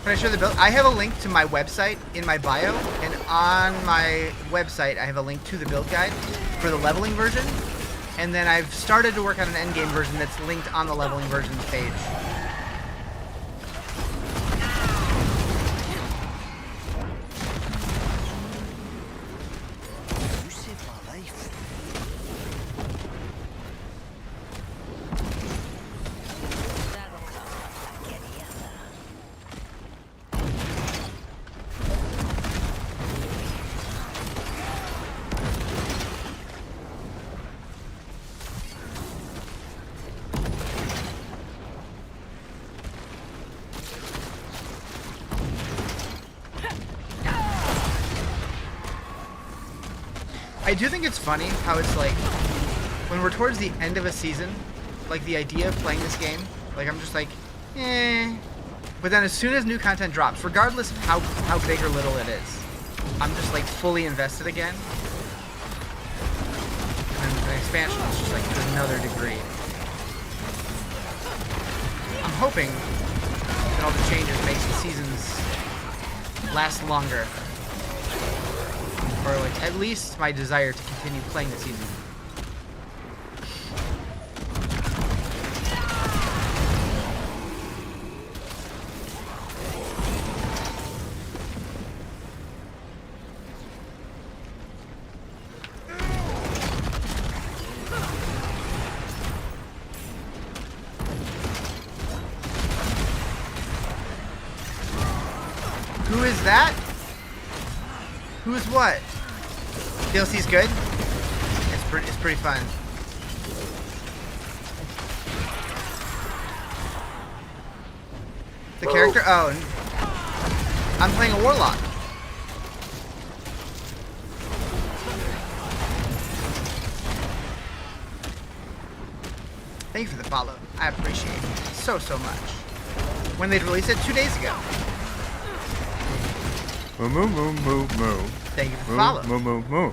Can I show the build? I have a link to my website in my bio, and on my website I have a link to the build guide for the leveling version, and then I've started to work on an endgame version that's linked on the leveling versions page. I do think it's funny how it's like, when we're towards the end of a season, like the idea of playing this game, like I'm just like, eh. But then as soon as new content drops, regardless of how big or little it is, I'm just like fully invested again. And then the expansion is just like to another degree. I'm hoping that all the changes makes the seasons last longer. Or like at least my desire to continue playing the season. Who is that? Who's what? DLC's good? It's pretty fun. The character? Oh. I'm playing a warlock. Thank you for the follow. I appreciate it so much. When they'd released it 2 days ago. Moo moo moo moo moo. Thank you for the follow. Moo moo moo.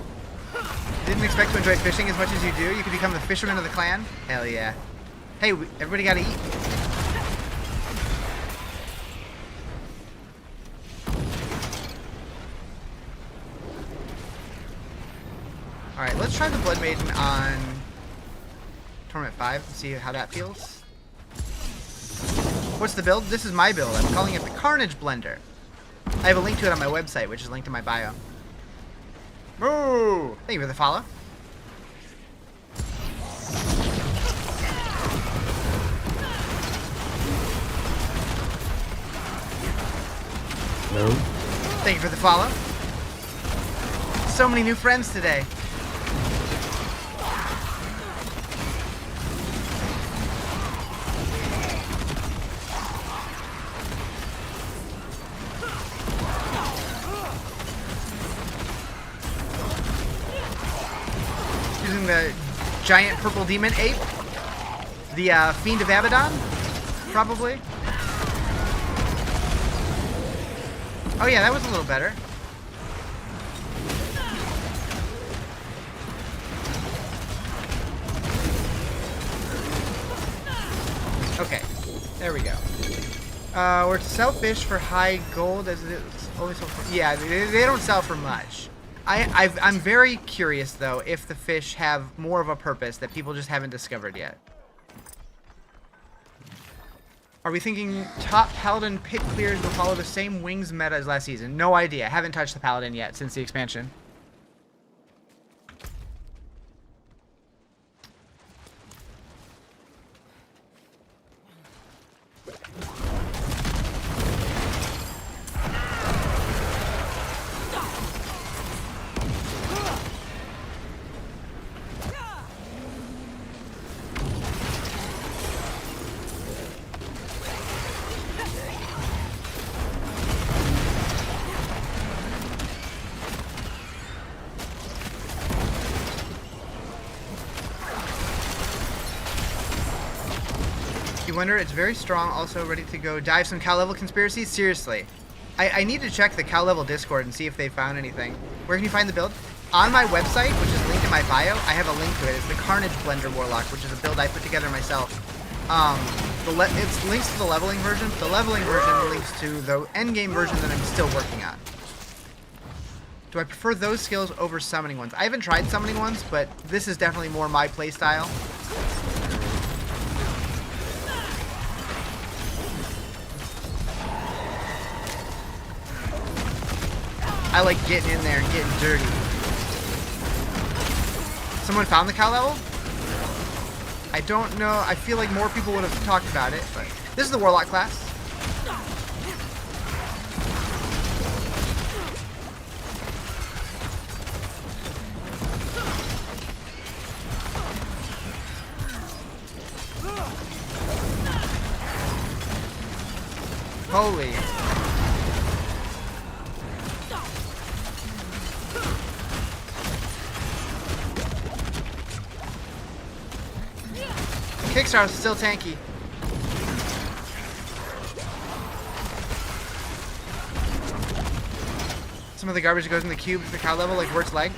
Didn't expect to enjoy fishing as much as you do. You could become the fisherman of the clan. Hell yeah. Hey, everybody gotta eat. Alright, let's try the Blood Maiden on Tournament 5 and see how that feels. What's the build? This is my build. I'm calling it the Carnage Blender. I have a link to it on my website, which is linked in my bio. Moo! Thank you for the follow. No. Thank you for the follow. So many new friends today. Using the giant purple demon ape. The Fiend of Abaddon, probably. Oh yeah, that was a little better. Okay, there we go. We're to sell fish for high gold as it's always sold for. Yeah, they don't sell for much. I'm very curious though if the fish have more of a purpose that people just haven't discovered yet. Are we thinking top paladin pit clears will follow the same wings meta as last season? No idea. Haven't touched the paladin yet since the expansion. You wonder, it's very strong, also ready to go dive some cow level conspiracies? Seriously. I need to check the cow level Discord and see if they found anything. Where can you find the build? On my website, which is linked in my bio, I have a link to it. It's the Carnage Blender Warlock, which is a build I put together myself. It's links to the leveling version. The leveling version links to the endgame version that I'm still working on. Do I prefer those skills over summoning ones? I haven't tried summoning ones, but this is definitely more my playstyle. I like getting in there and getting dirty. Someone found the cow level? I don't know. I feel like more people would have talked about it, but this is the Warlock class. Holy. Kickstar's still tanky. Some of the garbage that goes in the cube to the cow level, like Wirt's leg.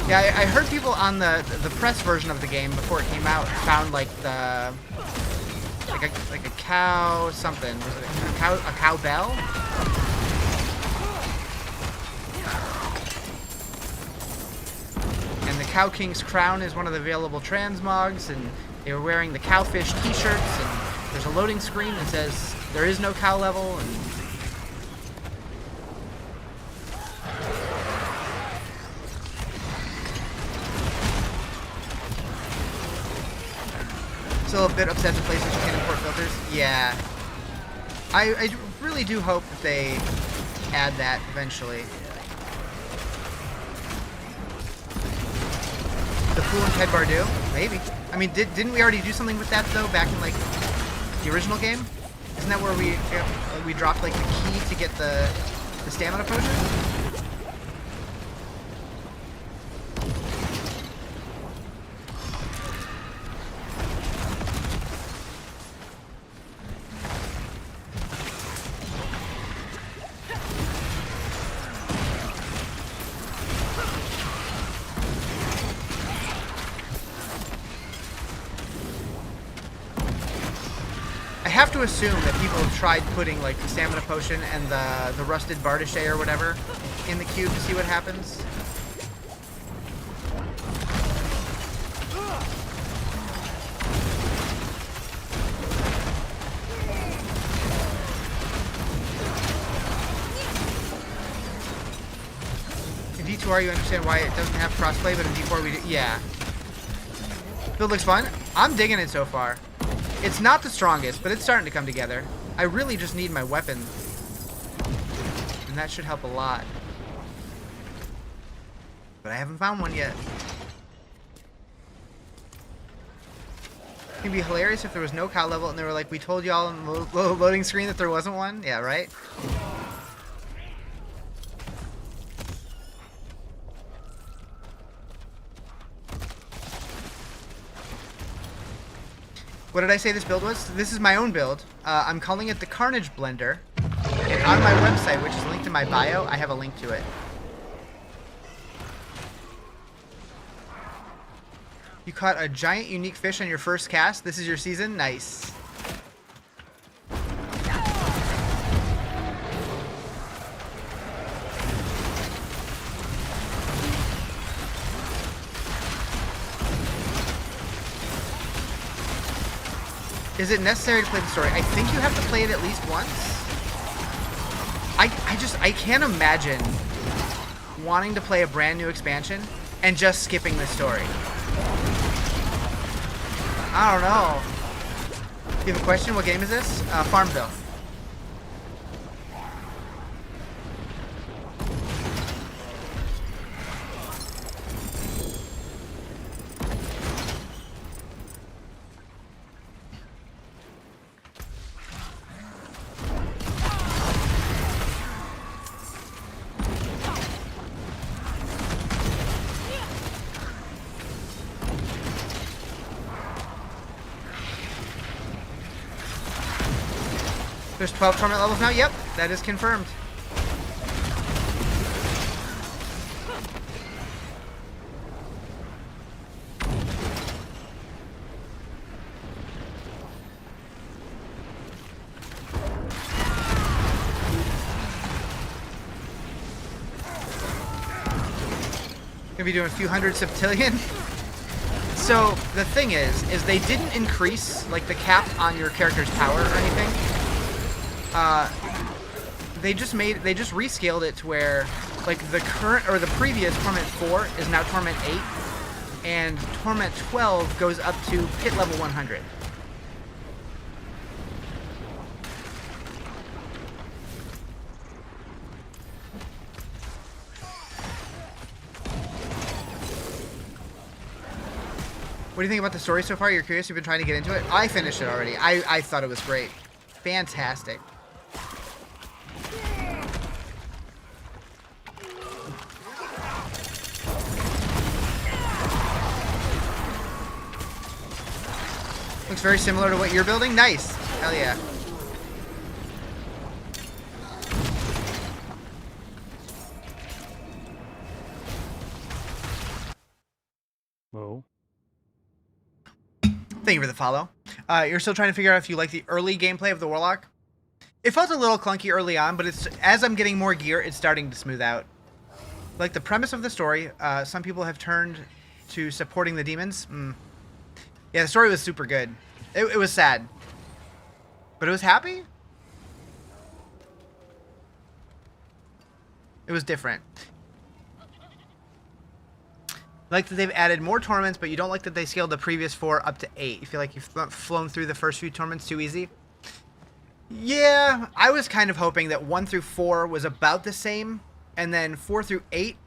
Yeah, I heard people on the press version of the game before it came out found like the like a cow something. Was it a cow bell? And the Cow King's crown is one of the available transmogs, and they were wearing the cowfish t-shirts, and there's a loading screen that says there is no cow level, and still a bit upset that PlayStation can't import filters. Yeah. I really do hope that they add that eventually. The Fool and Ted Bardu? Maybe. I mean, didn't we already do something with that, though, back in, like, the original game? Isn't that where we dropped, like, the key to get the stamina potion? I have to assume that people have tried putting like the stamina potion and the rusted Bardachet or whatever in the cube to see what happens. In D2R you understand why it doesn't have crossplay, but in D4 we do. Yeah. Build looks fun. I'm digging it so far. It's not the strongest, but it's starting to come together. I really just need my weapon. And that should help a lot. But I haven't found one yet. It'd be hilarious if there was no cow level and they were like, we told y'all on the loading screen that there wasn't one. Yeah, right? What did I say this build was? This is my own build. I'm calling it the Carnage Blender. And on my website, which is linked in my bio, I have a link to it. You caught a giant unique fish on your first cast. This is your season? Nice. Is it necessary to play the story? I think you have to play it at least once. I can't imagine wanting to play a brand new expansion and just skipping the story. I don't know. You have a question? What game is this? Farmville. There's 12 torment levels now? Yep, that is confirmed. Gonna be doing a few hundred septillion. So the thing is they didn't increase like the cap on your character's power or anything. They just rescaled it to where like the current or the previous Torment 4 is now Torment 8 and Torment 12 goes up to pit level 100. What do you think about the story so far? You're curious? You've been trying to get into it? I finished it already. I thought it was great. Fantastic. Looks very similar to what you're building. Nice. Hell yeah. Whoa. Thank you for the follow. You're still trying to figure out if you like the early gameplay of the Warlock? It felt a little clunky early on, but it's as I'm getting more gear, it's starting to smooth out. Like the premise of the story, some people have turned to supporting the demons. Yeah, the story was super good. It was sad. But it was happy? It was different. Like that they've added more torments, but you don't like that they scaled the previous 4 up to 8. You feel like you've flown through the first few torments too easy? Yeah, I was kind of hoping that 1 through 4 was about the same, and then 4 through 8...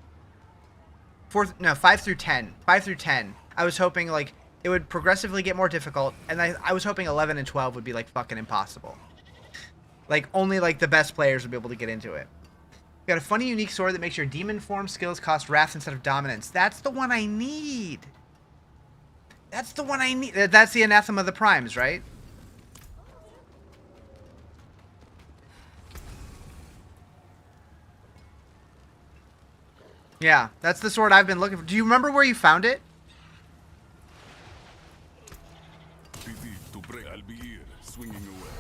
5 through 10. 5 through 10. I was hoping, like, it would progressively get more difficult, and I was hoping 11 and 12 would be, like, fucking impossible. Like, only, like, the best players would be able to get into it. Got a funny, unique sword that makes your demon form skills cost wrath instead of dominance. That's the one I need. That's the one I need. That's the Anathema of the Primes, right? Yeah, that's the sword I've been looking for. Do you remember where you found it? I'll be here, swinging away.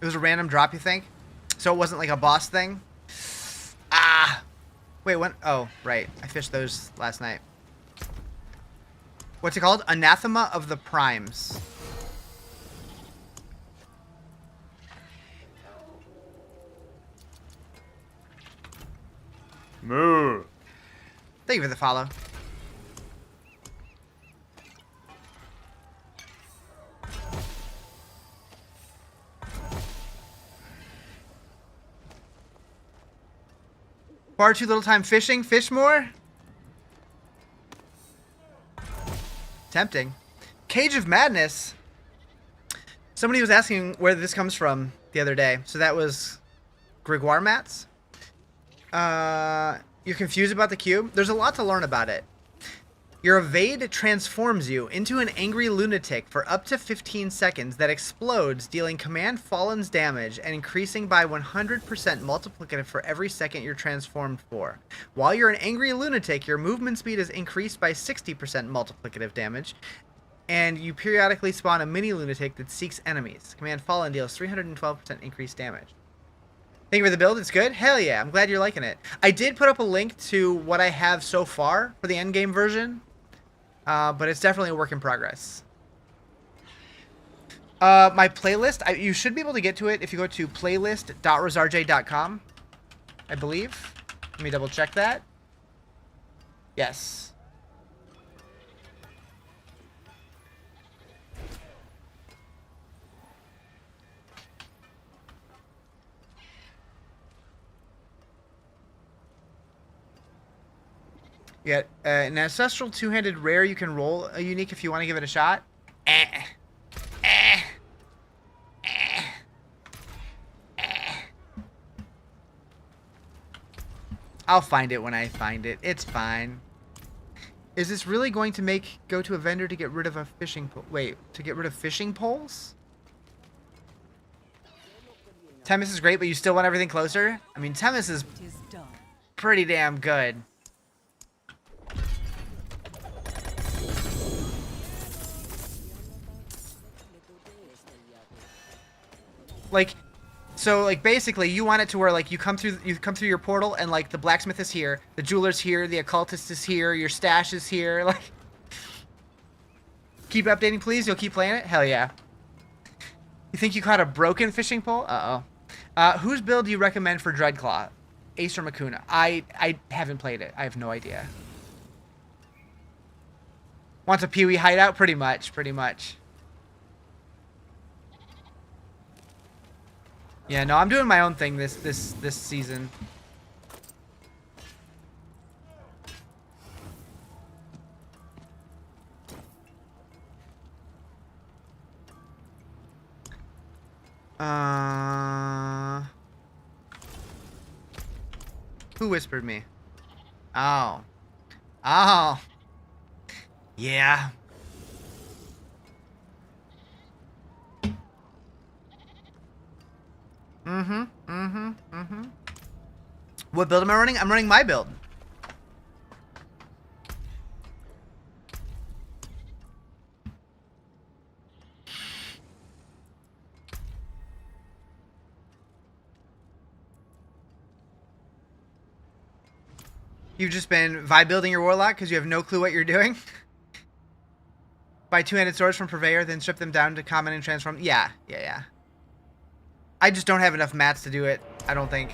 It was a random drop, you think? So it wasn't like a boss thing? Ah! Wait, when? Oh, right. I fished those last night. What's it called? Anathema of the Primes. Moo. Thank you for the follow. Far too little time fishing? Fish more? Tempting. Cage of Madness. Somebody was asking where this comes from the other day. So that was Gregoire mats. You're confused about the cube? There's a lot to learn about it. Your evade transforms you into an angry lunatic for up to 15 seconds that explodes, dealing Command Fallen's damage and increasing by 100% multiplicative for every second you're transformed for. While you're an angry lunatic, your movement speed is increased by 60% multiplicative damage, and you periodically spawn a mini lunatic that seeks enemies. Command Fallen deals 312% increased damage. Thank you for the build. It's good. Hell yeah. I'm glad you're liking it. I did put up a link to what I have so far for the endgame version. But it's definitely a work in progress. My playlist, you should be able to get to it if you go to playlist.rizarjay.com, I believe. Let me double check that. Yes. You got an ancestral two-handed rare. You can roll a unique if you want to give it a shot. I'll find it when I find it. It's fine. Is this really going to go to a vendor to get rid of a fishing pole? Wait, to get rid of fishing poles? Temis is great, but you still want everything closer? I mean, Temis is pretty damn good. Like, so like basically you want it to where like you come through your portal and like the blacksmith is here, the jeweler's here, the occultist is here, your stash is here. Like, keep updating, please. You'll keep playing it. Hell yeah. You think you caught a broken fishing pole? Whose build do you recommend for Dreadclaw? Ace or Makuna? I haven't played it. I have no idea. Wants a Pee-wee hideout? Pretty much. Yeah, no, I'm doing my own thing this season. Who whispered me? Oh. Oh. Yeah. What build am I running? I'm running my build. You've just been vibe building your warlock because you have no clue what you're doing? Buy two-handed swords from Purveyor, then strip them down to common and transform. Yeah. I just don't have enough mats to do it, I don't think.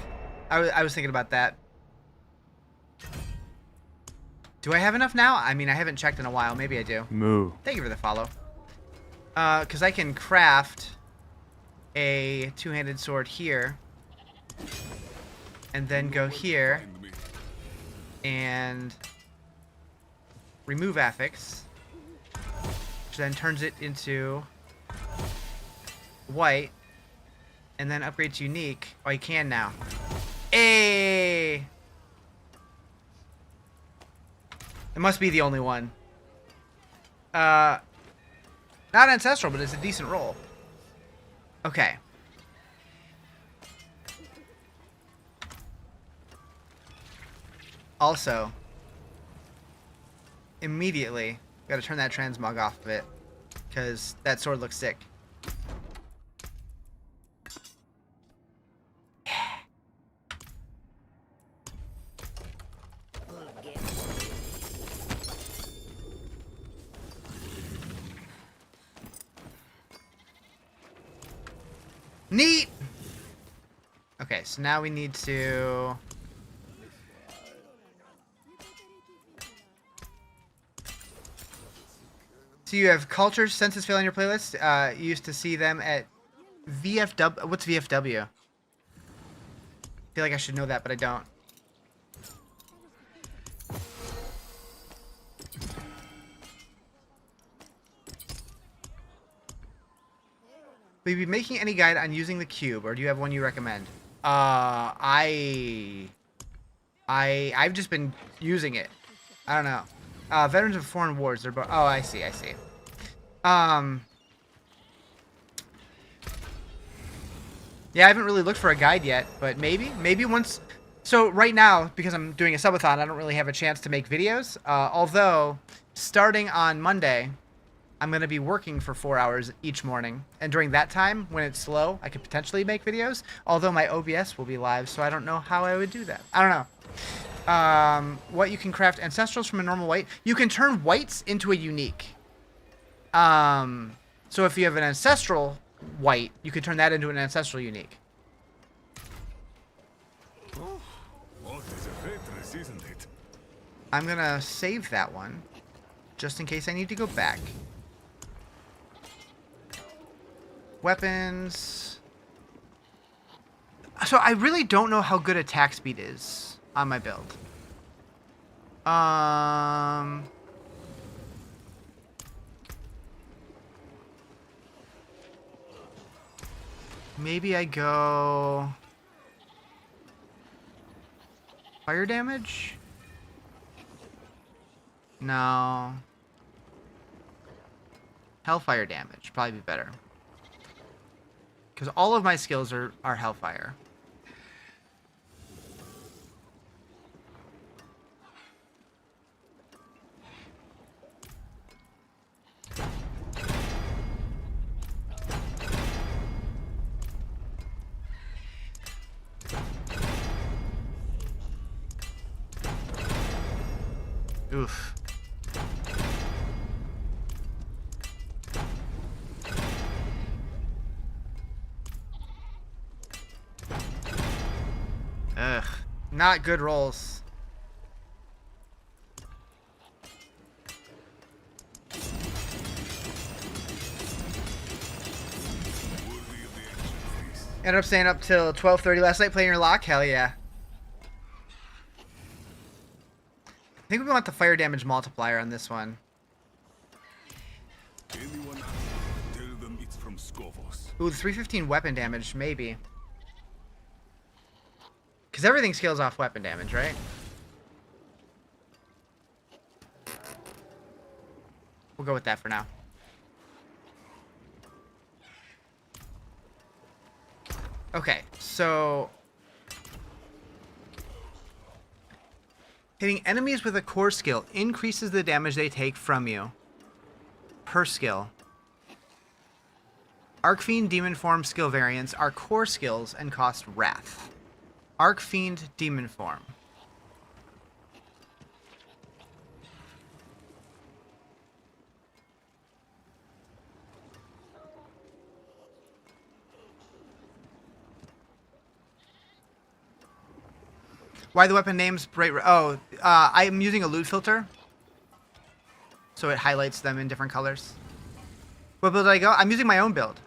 I was thinking about that. Do I have enough now? I mean, I haven't checked in a while. Maybe I do. Moo. Thank you for the follow. Because I can craft a two-handed sword here. And then go here. And remove affix. Which then turns it into white. And then upgrade to unique. Oh, you can now. Hey! It must be the only one. Not ancestral, but it's a decent roll. Okay. Also, immediately, gotta turn that transmog off of it, because that sword looks sick. Neat! Okay, so now we need to... So you have culture census fail on your playlist. You used to see them at VFW. What's VFW? I feel like I should know that, but I don't. Will you be making any guide on using the cube, or do you have one you recommend? I've just been using it. I don't know. Veterans of foreign wars. They're both. Oh, I see. I see. Yeah, I haven't really looked for a guide yet, but maybe once. So right now, because I'm doing a subathon, I don't really have a chance to make videos. Although, starting on Monday, I'm going to be working for 4 hours each morning. And during that time, when it's slow, I could potentially make videos. Although my OBS will be live, so I don't know how I would do that. I don't know. What you can craft ancestrals from a normal white. You can turn whites into a unique. So if you have an ancestral white, you could turn that into an ancestral unique. Oh, what is a Petrus, isn't it? I'm going to save that one, just in case I need to go back. Weapons. So I really don't know how good attack speed is on my build. Maybe I go fire damage? No. Hellfire damage, probably be better. Because all of my skills are Hellfire. Oof. Ugh. Not good rolls. Ended up staying up till 12:30 last night playing your lock? Hell yeah. I think we want the fire damage multiplier on this one. Anyone else? Tell them it's from Skovos. Ooh, the 315 weapon damage, maybe. Because everything scales off weapon damage, right? We'll go with that for now. Okay, so hitting enemies with a core skill increases the damage they take from you per skill. Arcfiend Demon Form skill variants are core skills and cost Wrath. Arcfiend Demon Form. Why the weapon names bright? Oh, I'm using a loot filter, so it highlights them in different colors. What build did I go? I'm using my own build.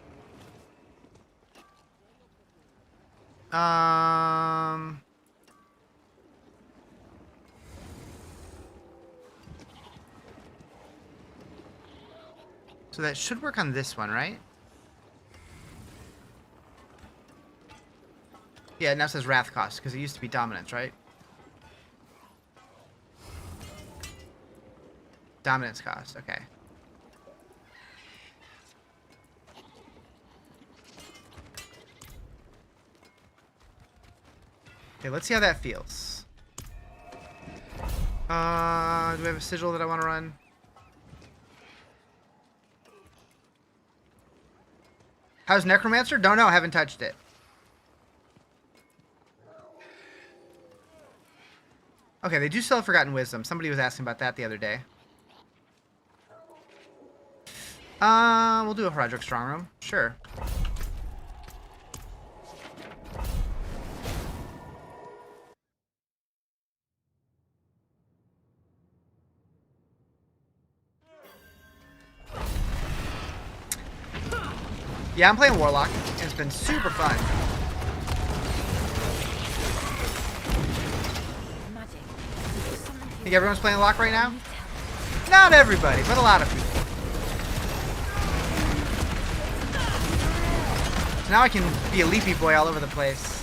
So that should work on this one, right? Yeah, it now says Wrath cost, because it used to be Dominance, right? Dominance cost, okay. Okay, let's see how that feels. Do we have a sigil that I want to run? How's Necromancer? Don't know, haven't touched it. Okay, they do still have Forgotten Wisdom. Somebody was asking about that the other day. We'll do a Roderick Strong Room. Sure. Yeah, I'm playing Warlock. It's been super fun. Think everyone's playing Lock right now? Not everybody, but a lot of people. So now I can be a leafy boy all over the place.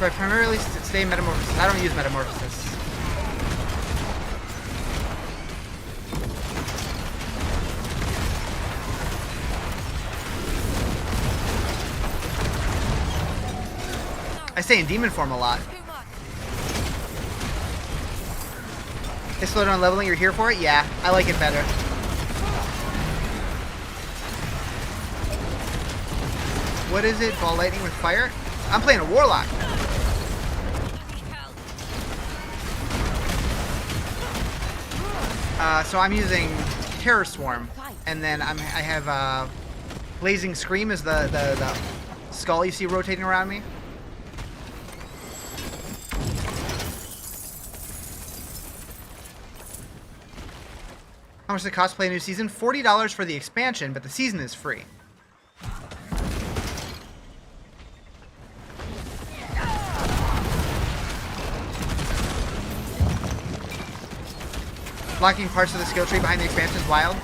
So I primarily stay in Metamorphosis. I don't use Metamorphosis. I stay in Demon form a lot. They slow down leveling, you're here for it? Yeah, I like it better. What is it? Ball lightning with fire? I'm playing a Warlock. So I'm using Terror Swarm, and then I have Blazing Scream is the skull you see rotating around me. How much does it cost to play a new season? $40 for the expansion, but the season is free. Blocking parts of the skill tree behind the expansion is wild.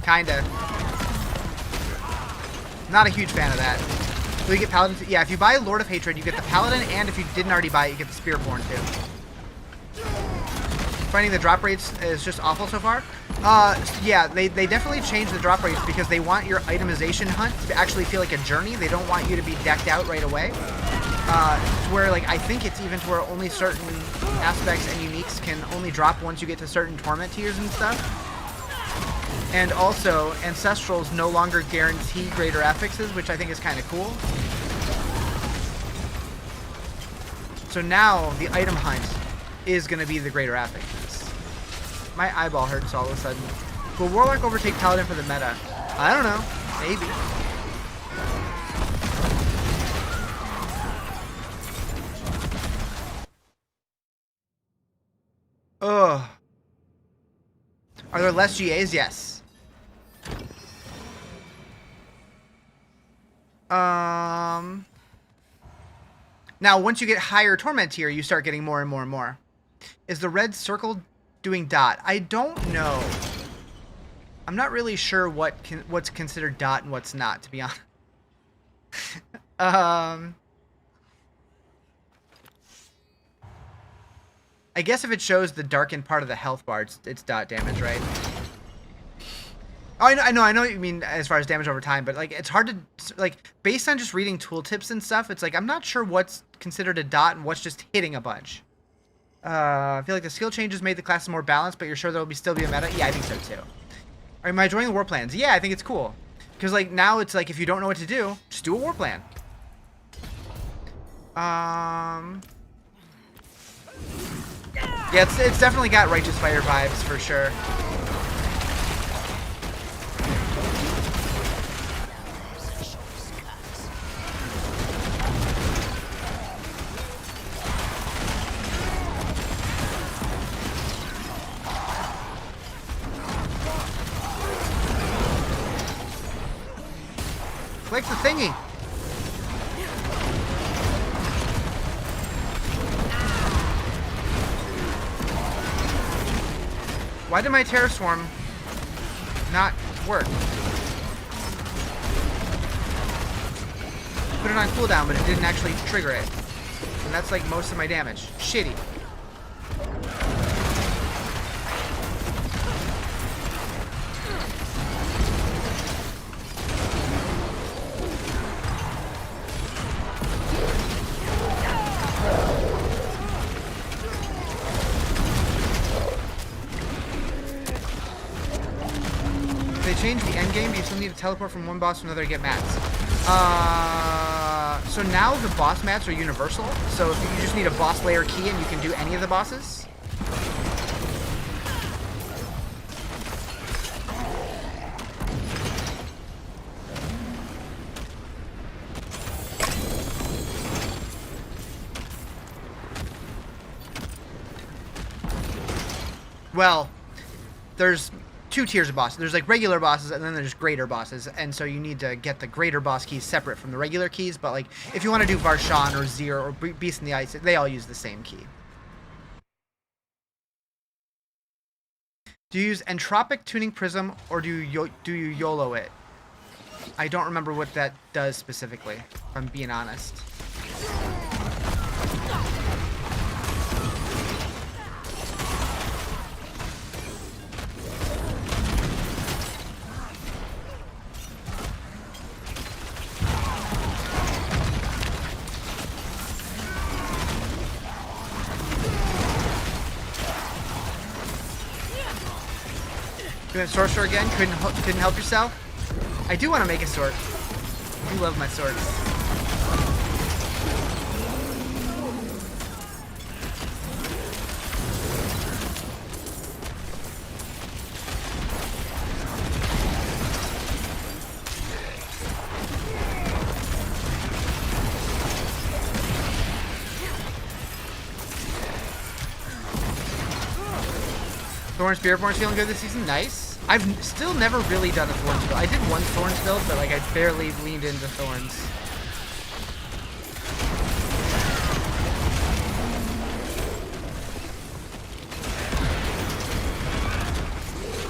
Kinda. Not a huge fan of that. Do we get Paladin? Yeah, if you buy Lord of Hatred, you get the Paladin, and if you didn't already buy it, you get the Spearborn too. Finding the drop rates is just awful so far. Yeah, they definitely changed the drop rates because they want your itemization hunt to actually feel like a journey. They don't want you to be decked out right away. To where, like, I think it's even to where only certain aspects and uniques can only drop once you get to certain torment tiers and stuff. And also, Ancestrals no longer guarantee greater affixes, which I think is kind of cool. So now, the item hunt is going to be the greater affixes. My eyeball hurts all of a sudden. Will Warlock overtake Paladin for the meta? I don't know. Maybe. Ugh. Are there less GAs? Yes. Now, once you get higher torment tier, you start getting more and more and more. Is the red circle doing dot? I don't know. I'm not really sure what's considered dot and what's not, to be honest. I guess if it shows the darkened part of the health bar, it's dot damage, right? Oh, I know what you mean as far as damage over time, but like it's hard to, like, based on just reading tooltips and stuff, it's like I'm not sure what's considered a dot and what's just hitting a bunch. I feel like the skill changes made the classes more balanced, but you're sure there will still be a meta? Yeah, I think so too. Am I enjoying the war plans? Yeah, I think it's cool. Because like now it's like if you don't know what to do, just do a war plan. Yeah, it's definitely got Righteous Fire vibes for sure. Click the thingy. Why did my Terror Swarm not work? Put it on cooldown, but it didn't actually trigger it. And that's like most of my damage. Shitty. Change the endgame, you still need to teleport from one boss to another to get mats. So now the boss mats are universal. So if you just need a boss layer key and you can do any of the bosses. Well, there's two tiers of bosses. There's like regular bosses and then there's greater bosses, and so you need to get the greater boss keys separate from the regular keys, but like if you want to do Varshan or Zir or Beast in the Ice, they all use the same key. Do you use Entropic Tuning Prism or do you YOLO it? I don't remember what that does specifically, if I'm being honest. You went sorcerer again? Couldn't help yourself? I do want to make a sword. I do love my swords. Thorn Spiritborn's feeling good this season. Nice. I've still never really done a Thorns build. I did one Thorns build, but like I barely leaned into Thorns.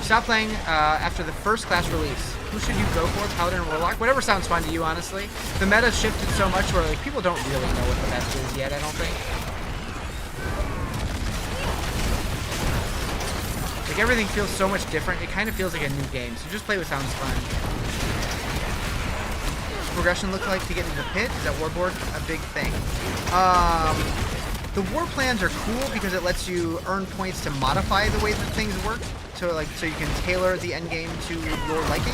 Stop playing after the first class release. Who should you go for? Paladin or Warlock? Whatever sounds fun to you, honestly. The meta shifted so much where like people don't really know what the best is yet, I don't think. Like everything feels so much different. It kind of feels like a new game. So just play what sounds fun. What's progression look like to get into the pit? Is that warboard a big thing? The war plans are cool because it lets you earn points to modify the way that things work. So like, so you can tailor the end game to your liking.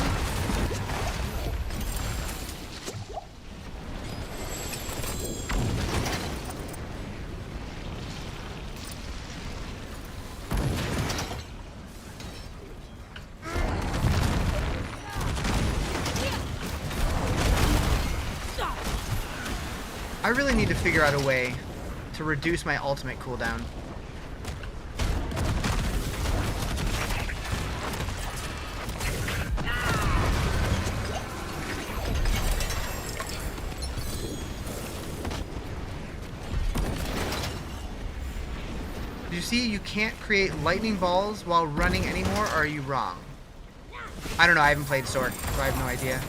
I really need to figure out a way to reduce my ultimate cooldown. Did you see you can't create lightning balls while running anymore, or are you wrong? I don't know, I haven't played Sword, so I have no idea.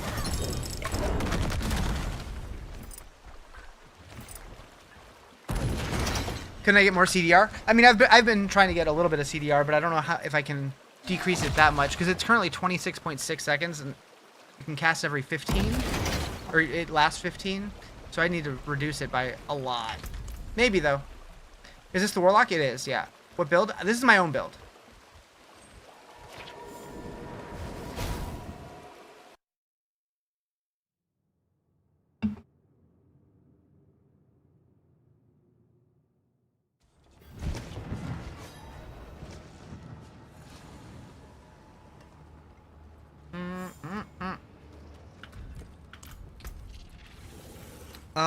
Couldn't I get more CDR? I mean, I've been trying to get a little bit of CDR, but I don't know how if I can decrease it that much, because it's currently 26.6 seconds, and you can cast every 15, or it lasts 15, so I need to reduce it by a lot. Maybe, though. Is this the Warlock? It is, yeah. What build? This is my own build.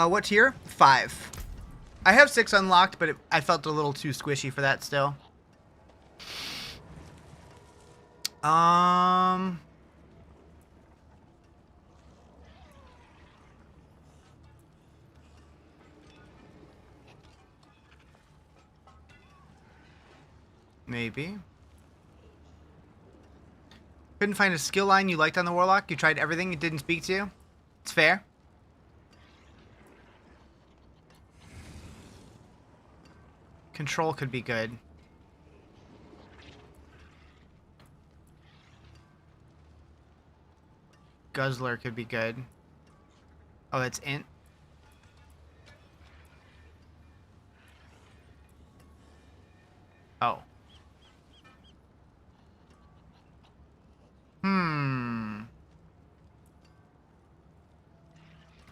What tier? 5. I have 6 unlocked, but I felt a little too squishy for that still. Maybe. Couldn't find a skill line you liked on the Warlock? You tried everything, it didn't speak to you? It's fair. Control could be good. Guzzler could be good. Oh, that's int. Oh.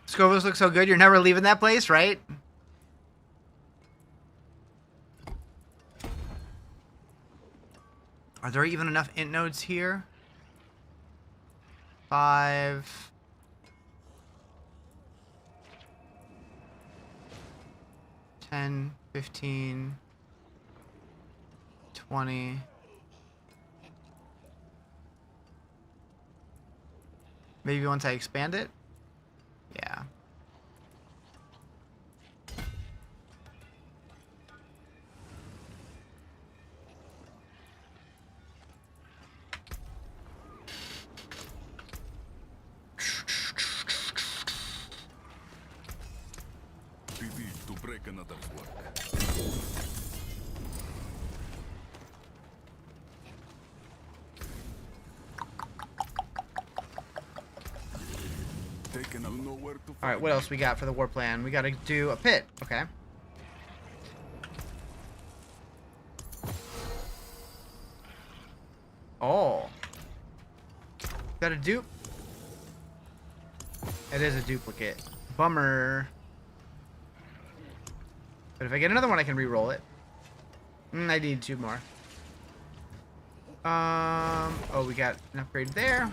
Scovos look so good, you're never leaving that place, right? Are there even enough int nodes here? 5. 10, 15, 20. Maybe once I expand it? Yeah. To break another's work. Alright, what else we got for the war plan? We gotta do a pit. Okay. Oh. that a dupe? It is a duplicate. Bummer. But if I get another one, I can re-roll it. I need 2 more. Oh, we got an upgrade there.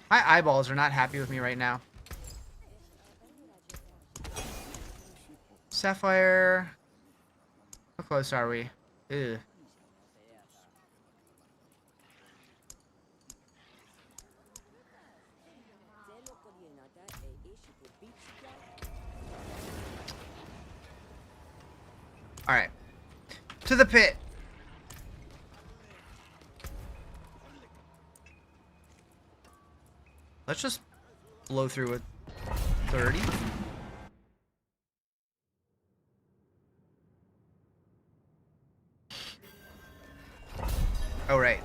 My eyeballs are not happy with me right now. Sapphire. How close are we? Ew. Alright. To the pit. Let's just blow through it. 30. Oh, right.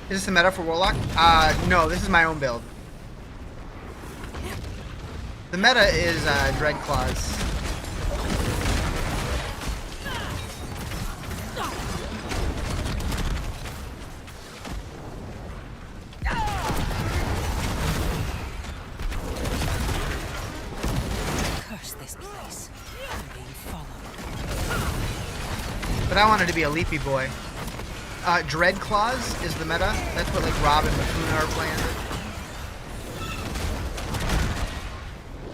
Is this a meta for Warlock? No, this is my own build. The meta is Dread Claws. Curse this place. I'm being followed. But I wanted to be a leafy boy. Dread Claws is the meta. That's what like Rob and Lacuna are playing.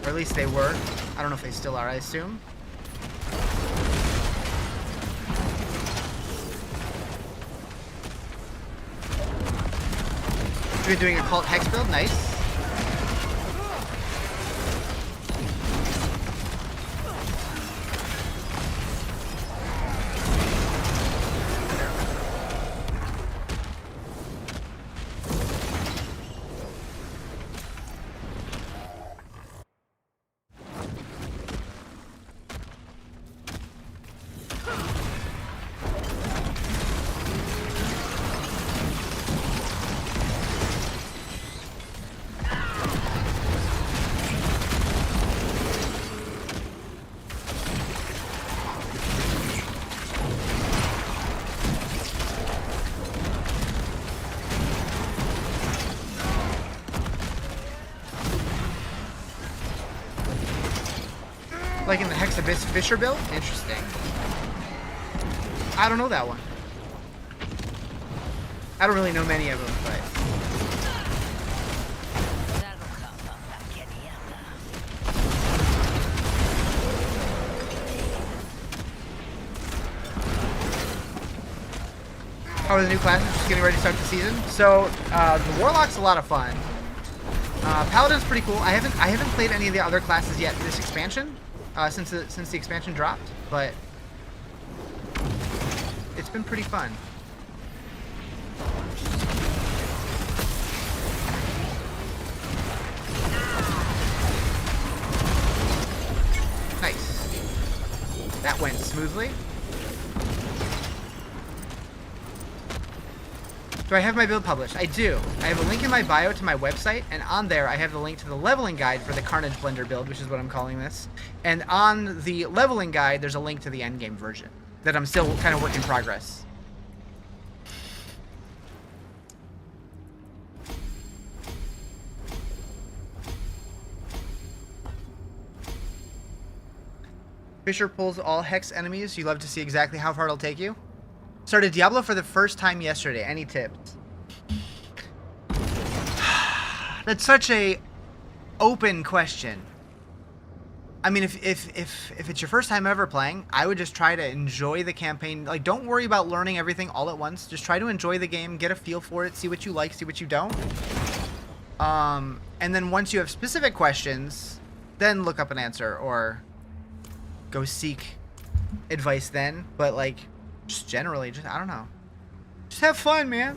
Or at least they were. I don't know if they still are, I assume. You're doing a cult hex build? Nice. Like in the Hex Abyss Fisher build? Interesting. I don't know that one. I don't really know many of them, but... How are the new classes? Just getting ready to start the season. So, the Warlock's a lot of fun. Paladin's pretty cool. I haven't played any of the other classes yet this expansion. Since the expansion dropped, but it's been pretty fun. Nice. That went smoothly. Do I have my build published? I do. I have a link in my bio to my website, and on there I have the link to the leveling guide for the Carnage Blender build, which is what I'm calling this. And on the leveling guide, there's a link to the endgame version that I'm still kind of work in progress. Fisher pulls all Hex enemies. You love to see exactly how far it'll take you. Started Diablo for the first time yesterday. Any tips? That's such a open question. I mean, if it's your first time ever playing, I would just try to enjoy the campaign. Like, don't worry about learning everything all at once. Just try to enjoy the game, get a feel for it, see what you like, see what you don't. And then once you have specific questions, then look up an answer or go seek advice then. But like, just generally, just, I don't know. Just have fun, man.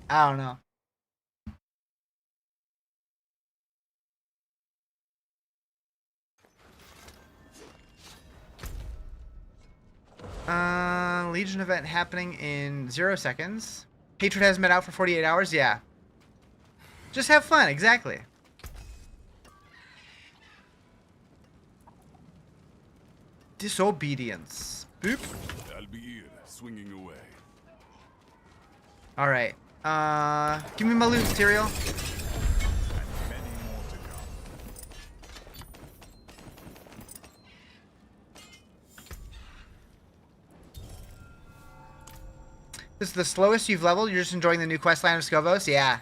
I don't know. a Legion event happening in 0 seconds. Hatred hasn't been out for 48 hours? Yeah. Just have fun, exactly. Disobedience. Boop. I'll be here, swinging away. Alright. Give me my loot, Tyrael. And many more to come. This is the slowest you've leveled? You're just enjoying the new questline of Scovos? Yeah.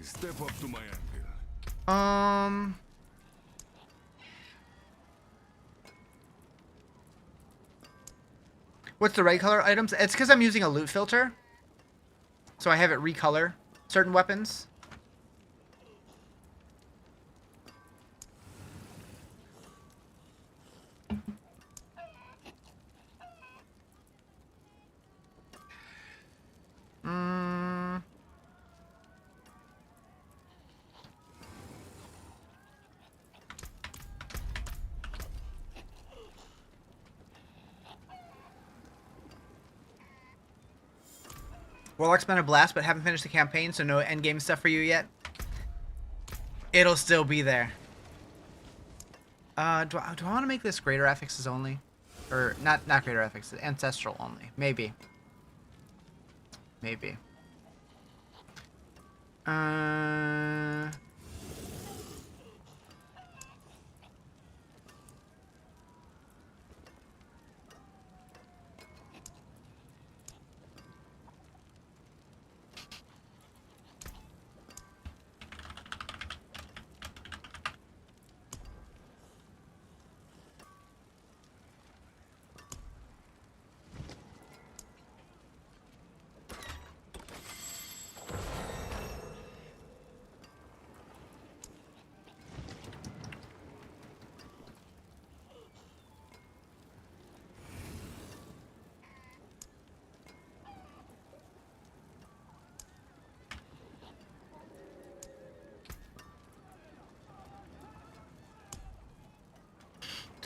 Step up to my anvil. What's the right color items? It's because I'm using a loot filter. So I have it recolor certain weapons. Warlock's been a blast, but haven't finished the campaign, so no endgame stuff for you yet. It'll still be there. Do I want to make this greater affixes only? Or, not greater affixes, ancestral only. Maybe. Maybe.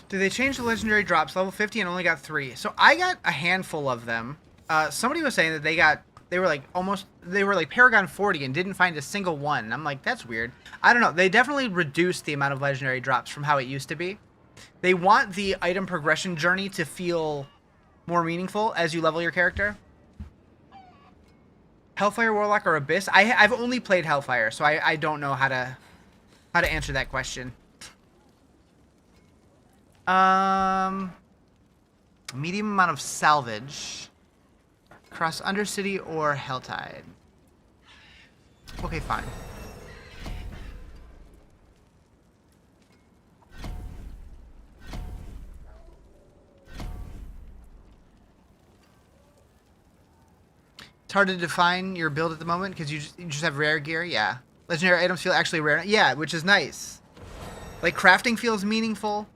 Did they change the legendary drops? Level 50 and only got 3. So I got a handful of them. Somebody was saying that they were like Paragon 40 and didn't find a single one. And I'm like, that's weird. I don't know. They definitely reduced the amount of legendary drops from how it used to be. They want the item progression journey to feel more meaningful as you level your character. Hellfire, Warlock, or Abyss? I've only played Hellfire, so I don't know how to answer that question. Medium amount of salvage. Cross Undercity or Helltide. Okay, fine. It's hard to define your build at the moment because you just have rare gear. Yeah. Legendary items feel actually rare. Yeah, which is nice. Like, crafting feels meaningful.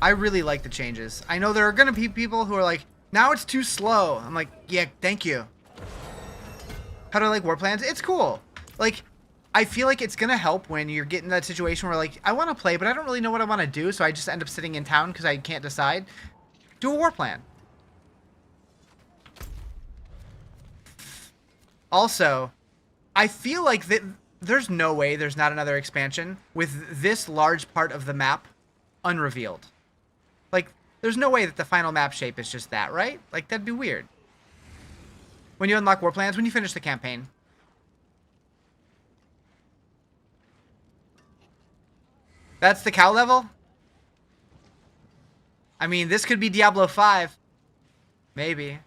I really like the changes. I know there are going to be people who are like, now it's too slow. I'm like, yeah, thank you. How do I like war plans? It's cool. Like, I feel like it's going to help when you're getting that situation where, like, I want to play, but I don't really know what I want to do, so I just end up sitting in town because I can't decide. Do a war plan. Also, I feel like there's no way there's not another expansion with this large part of the map unrevealed. Like, there's no way that the final map shape is just that, right? Like, that'd be weird. When you unlock war plans, when you finish the campaign. That's the cow level? I mean, this could be Diablo 5. Maybe.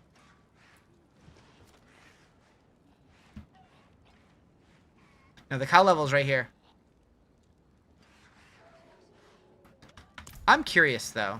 No, the cow level's right here. I'm curious, though.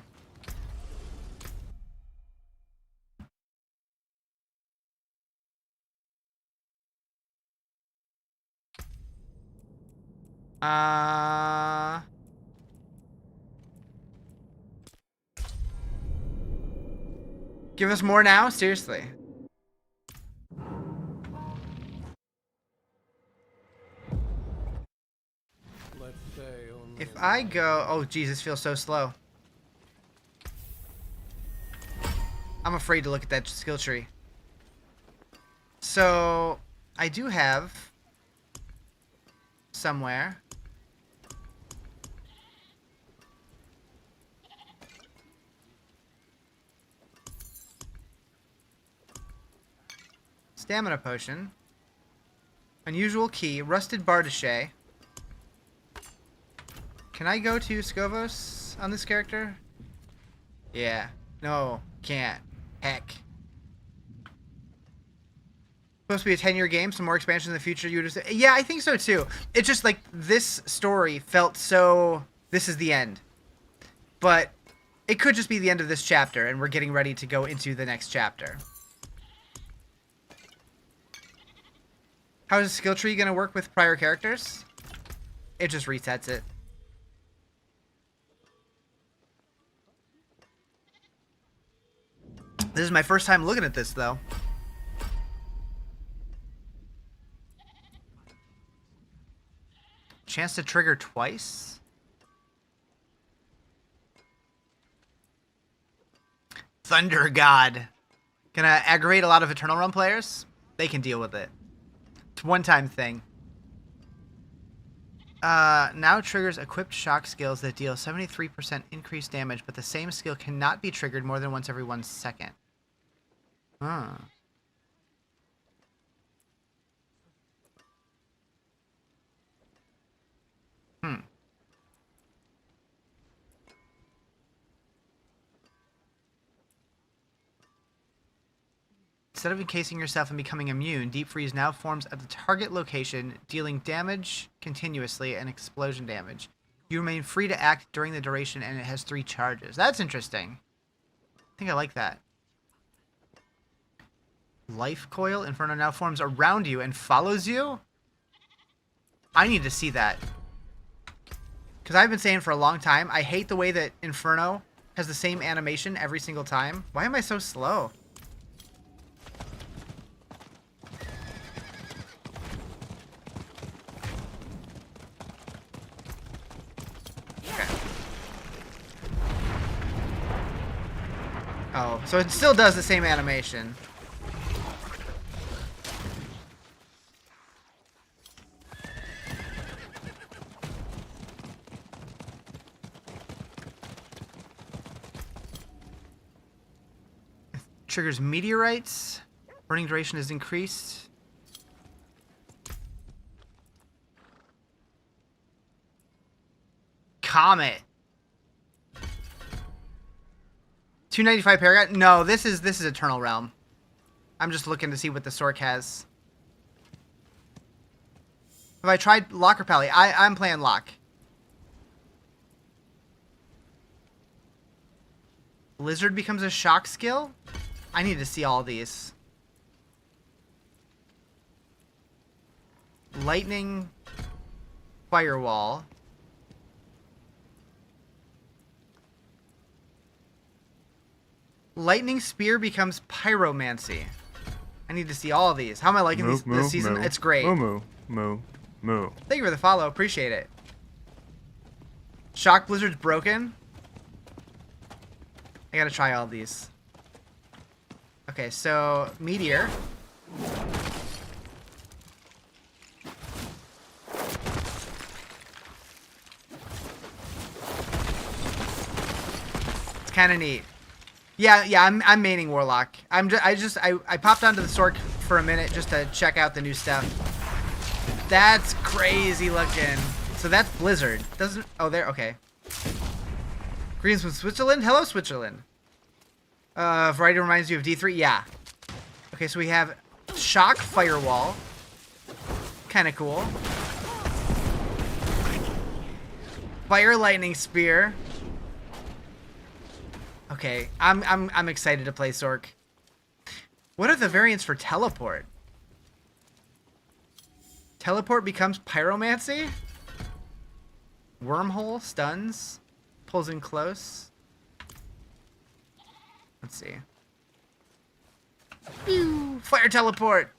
Give us more now? Seriously. I go... Oh, Jesus, feels so slow. I'm afraid to look at that skill tree. So, I do have... somewhere... Stamina potion. Unusual key. Rusted Bardachet. Can I go to Scovos on this character? Yeah. No, can't. Heck. Supposed to be a 10-year game, some more expansion in the future. You would just... Yeah, I think so too. It's just like this story felt so... This is the end. But it could just be the end of this chapter, and we're getting ready to go into the next chapter. How is the skill tree going to work with prior characters? It just resets it. This is my first time looking at this, though. Chance to trigger twice? Thunder God. Gonna aggravate a lot of Eternal Realm players? They can deal with it. It's a one-time thing. Now triggers equipped shock skills that deal 73% increased damage, but the same skill cannot be triggered more than once every 1 second. Huh. Instead of encasing yourself and becoming immune, Deep Freeze now forms at the target location, dealing damage continuously and explosion damage. You remain free to act during the duration, and it has 3 charges. That's interesting. I think I like that. Life Coil. Inferno now forms around you and follows you? I need to see that. Because I've been saying for a long time, I hate the way that Inferno has the same animation every single time. Why am I so slow? Oh, so it still does the same animation. Triggers meteorites. Burning duration is increased. Comet. 295 Paragon? No, this is Eternal Realm. I'm just looking to see what the Sork has. Have I tried Lock or Pally? I'm playing Lock. Blizzard becomes a shock skill? I need to see all these. Lightning Firewall. Lightning Spear becomes Pyromancy. I need to see all of these. How am I liking this season? It's great. Moo. Thank you for the follow. Appreciate it. Shock Blizzard's broken. I gotta try all of these. Okay, so Meteor. It's kind of neat. Yeah, I'm maining Warlock. I popped onto the Sork for a minute just to check out the new stuff. That's crazy looking. So that's Blizzard. Doesn't... Oh, there... Okay. Greetings from Switzerland? Hello, Switzerland. Variety reminds you of D3? Yeah. Okay, so we have Shock Firewall. Kind of cool. Fire Lightning Spear. Okay, I'm excited to play Sork. What are the variants for Teleport? Teleport becomes Pyromancy? Wormhole, stuns, pulls in close. Let's see. Pew! Fire teleport!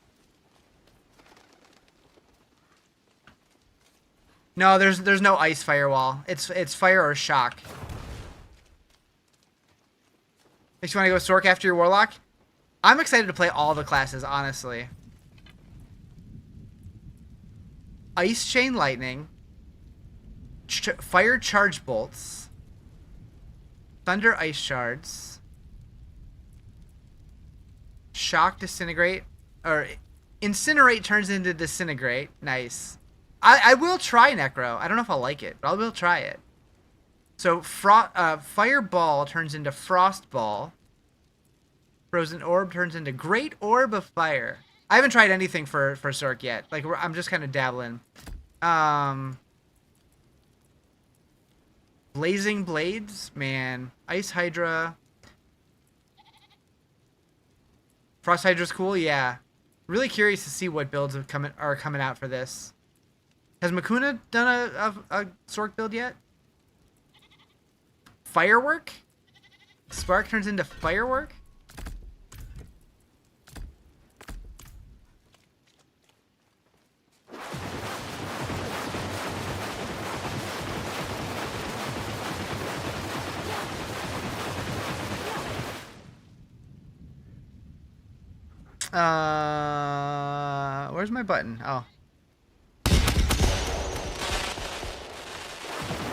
No, there's no ice firewall. It's fire or shock. Makes you want to go Sork after your Warlock? I'm excited to play all the classes, honestly. Ice Chain Lightning. Fire Charge Bolts. Thunder Ice Shards. Shock Disintegrate. Or Incinerate turns into Disintegrate. Nice. I will try Necro. I don't know if I'll like it, but I will try it. So Fireball turns into Frostball. Frozen Orb turns into Great Orb of Fire. I haven't tried anything for Sork yet. Like, I'm just kind of dabbling. Blazing Blades, man. Ice Hydra. Frost Hydra's cool, yeah. Really curious to see what builds are coming out for this. Has Makuna done a Sork build yet? Firework? Spark turns into Firework? Where's my button? Oh.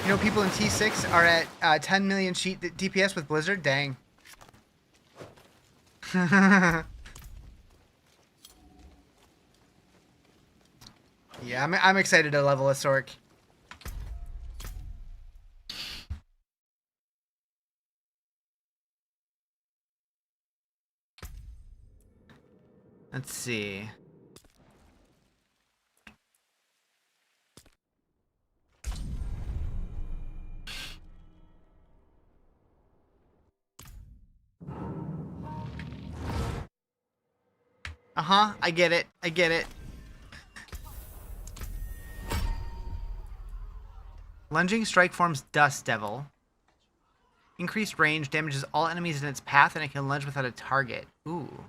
You know, people in T6 are at 10 million sheet DPS with Blizzard? Dang. Yeah, I'm excited to level a Sork. Let's see. Uh-huh, I get it. I get it. Lunging strike forms Dust Devil. Increased range damages all enemies in its path, and it can lunge without a target. Ooh.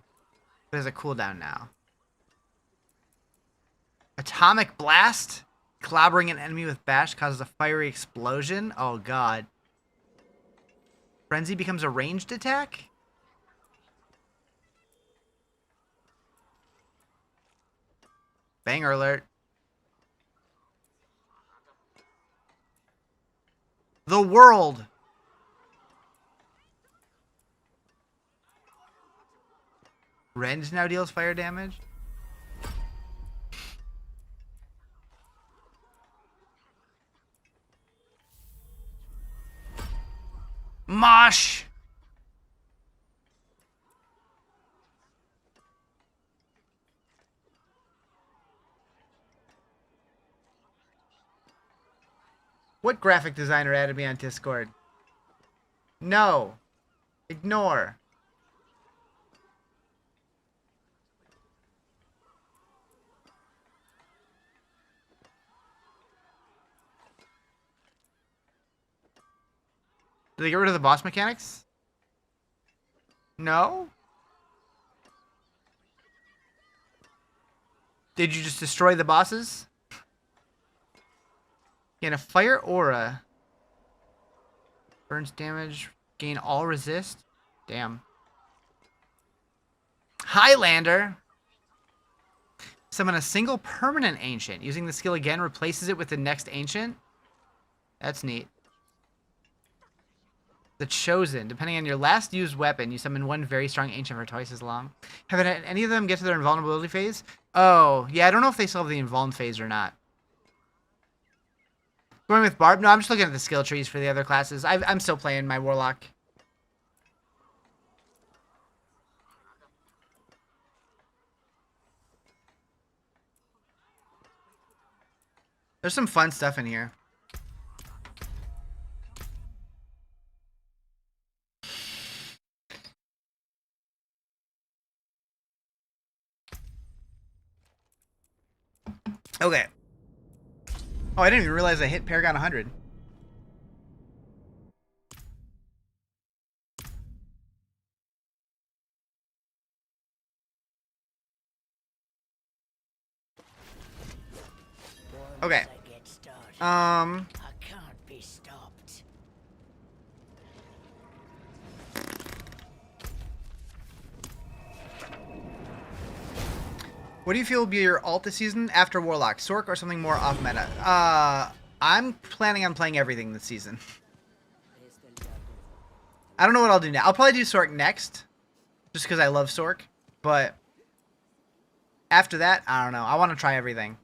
It has a cooldown now. Atomic Blast. Clobbering an enemy with bash causes a fiery explosion. Oh, God. Frenzy becomes a ranged attack? Banger alert. The world. Rend now deals fire damage. Mosh. What graphic designer added me on Discord? No. Ignore. Did they get rid of the boss mechanics? No? Did you just destroy the bosses? Gain a fire aura. Burns damage. Gain all resist. Damn. Highlander. Summon a single permanent ancient. Using the skill again replaces it with the next ancient. That's neat. The Chosen. Depending on your last used weapon, you summon one very strong ancient for twice as long. Have any of them get to their invulnerability phase? Oh, yeah, I don't know if they still have the invuln phase or not. Going with Barb? No, I'm just looking at the skill trees for the other classes. I'm still playing my Warlock. There's some fun stuff in here. Okay. Oh, I didn't even realize I hit Paragon 100. Okay. I can't be stopped. What do you feel will be your alt this season after Warlock? Sork or something more off meta? I'm planning on playing everything this season. I don't know what I'll do now. I'll probably do Sork next, just because I love Sork. But after that, I don't know. I want to try everything.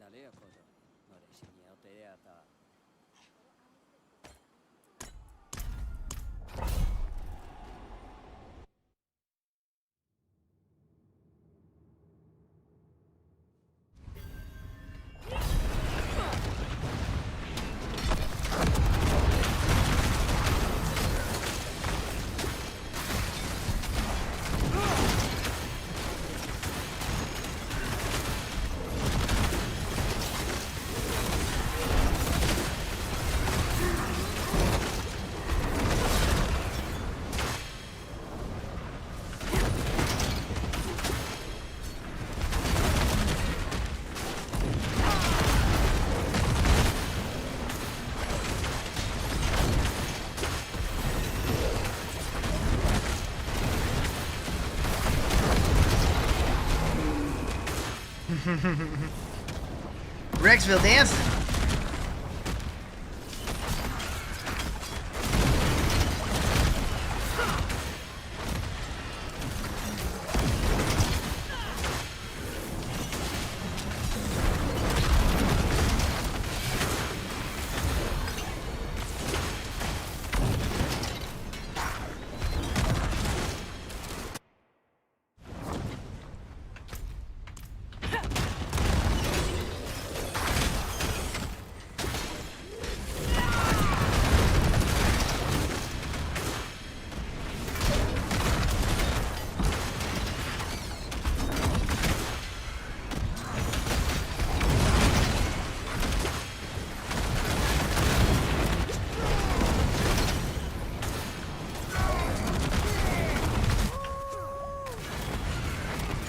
Rexville dancing.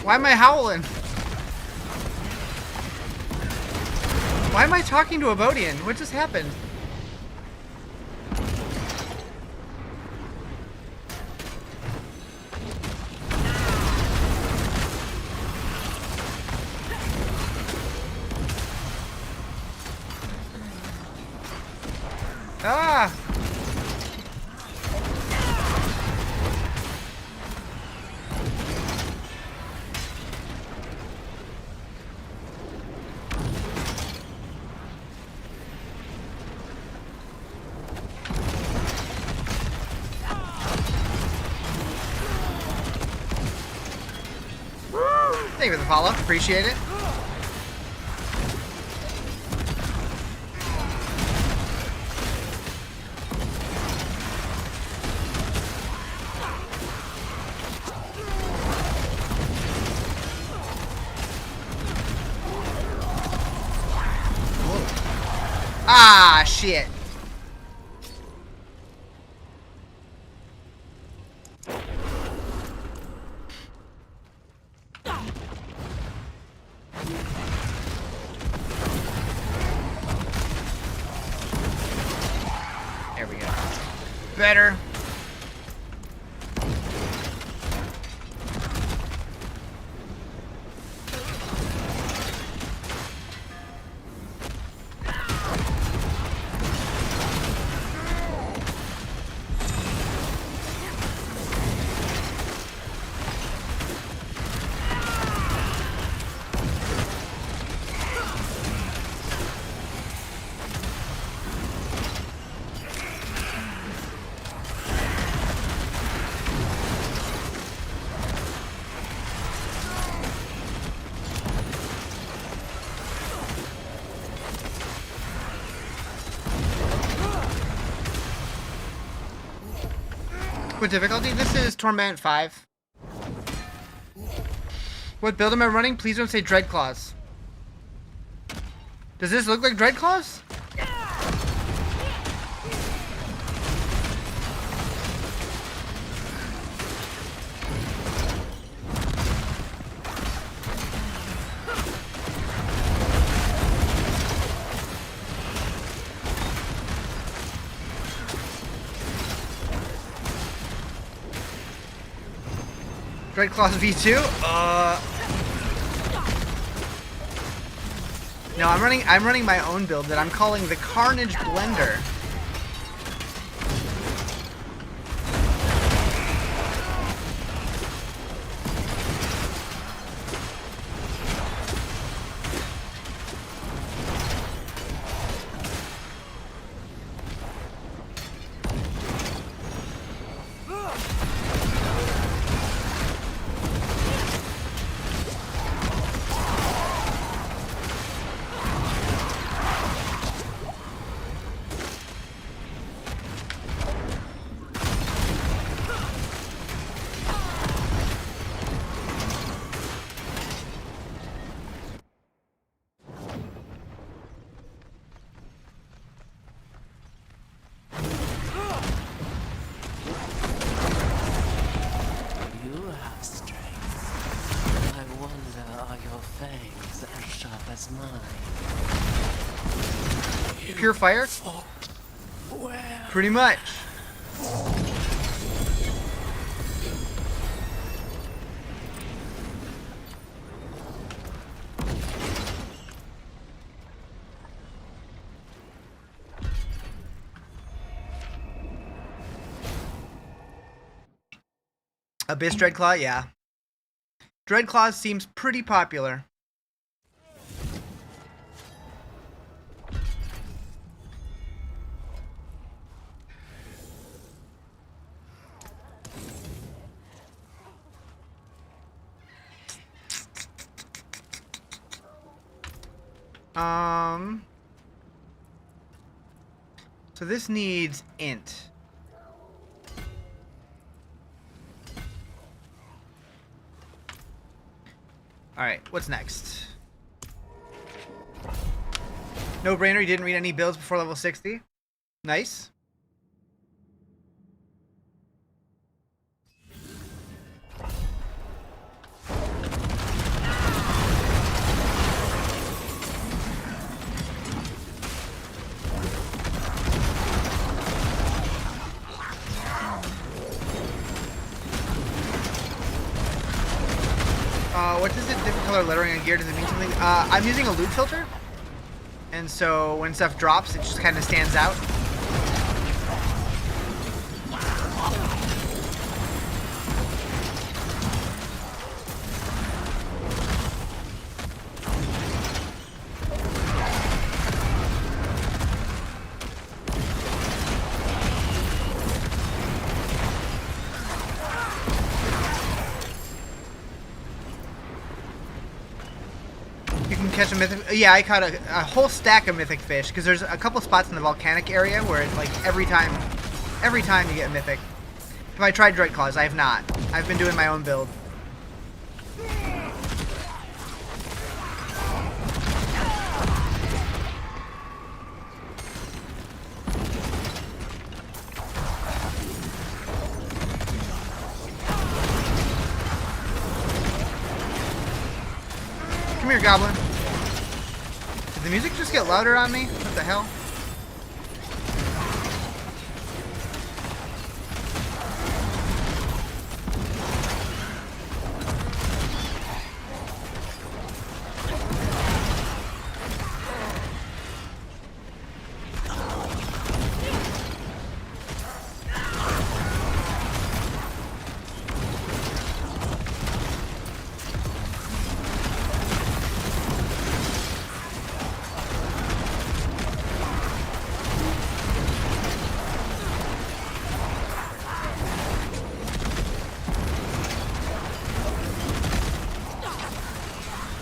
Why am I howling? Why am I talking to a Vodian? What just happened? Ah! Thank you for the follow. Appreciate it. Ah, shit. There we go. Better. What difficulty? This is Torment 5. What build am I running? Please don't say Dreadclaws. Does this look like Dreadclaws? Dreadclaws V2? No, I'm running my own build that I'm calling the Carnage Blender. You have strength. I wonder, are your fangs as sharp as mine? Pure fire? Fought well. Pretty much. Abyss Dreadclaw, yeah. Dreadclaw seems pretty popular. So this needs int. Alright, what's next? No brainer, you didn't read any builds before level 60. Nice. What does the different color lettering on gear? Does it mean something? I'm using a loot filter. And so when stuff drops, it just kind of stands out. Catch a mythic. Yeah, I caught a whole stack of mythic fish because there's a couple spots in the volcanic area where it's like every time you get a mythic. Have I tried Dreadclaws? I have not. I've been doing my own build. Come here, Goblin. Did the music just get louder on me? What the hell?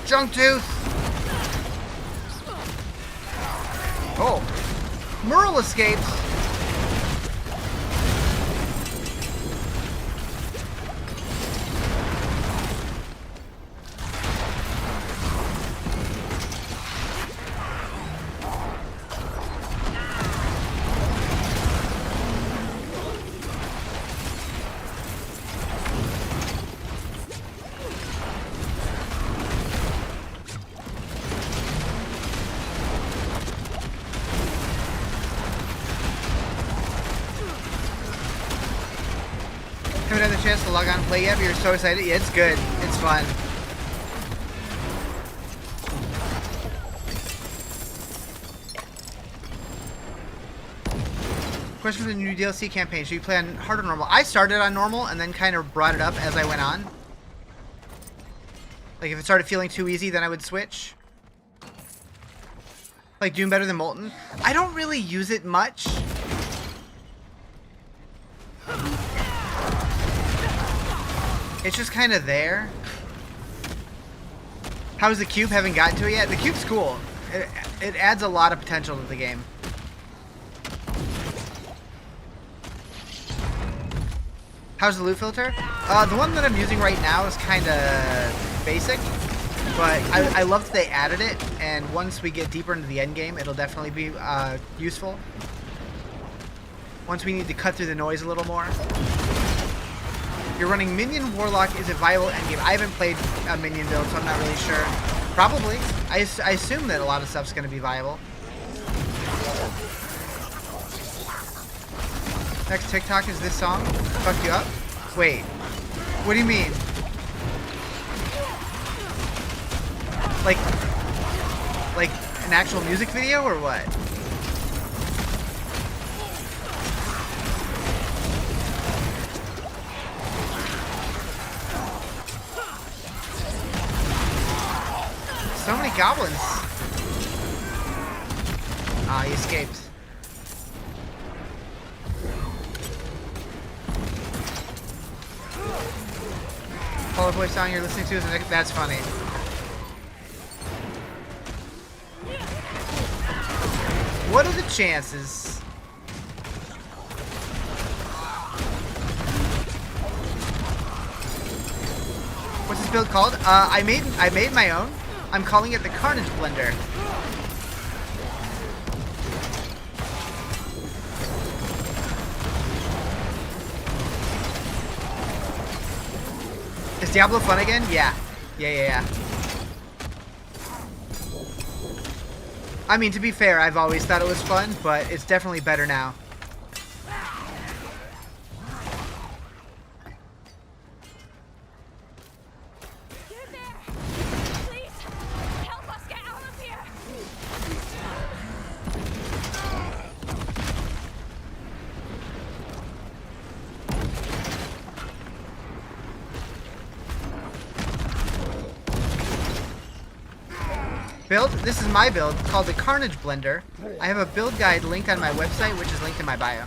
Junk Tooth! Oh. Merle escapes! Haven't had the chance to log on and play yet, but you're so excited. Yeah, it's good. It's fun. Question for the new DLC campaign. Should you play on hard or normal? I started on normal and then kind of brought it up as I went on. Like, if it started feeling too easy, then I would switch. Like, Doom better than Molten? I don't really use it much. It's just kind of there. How's the cube? Haven't gotten to it yet. The cube's cool. It adds a lot of potential to the game. How's the loot filter? The one that I'm using right now is kind of basic, but I love that they added it, and once we get deeper into the end game, it'll definitely be useful. Once we need to cut through the noise a little more. You're running Minion Warlock. Is it viable endgame? I haven't played a Minion build, so I'm not really sure. Probably. I assume that a lot of stuff's going to be viable. Next TikTok is this song. Fuck you up? Wait. What do you mean? Like an actual music video or what? So many goblins. Ah, he escaped. Fall Out Boy song you're listening to is that's funny. What are the chances? What's this build called? I made my own. I'm calling it the Carnage Blender. Is Diablo fun again? Yeah. Yeah. I mean, to be fair, I've always thought it was fun, but it's definitely better now. Build? This is my build, called the Carnage Blender. I have a build guide linked on my website, which is linked in my bio.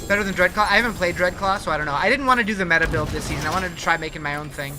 Better than Dreadclaw? I haven't played Dreadclaw, so I don't know. I didn't want to do the meta build this season. I wanted to try making my own thing.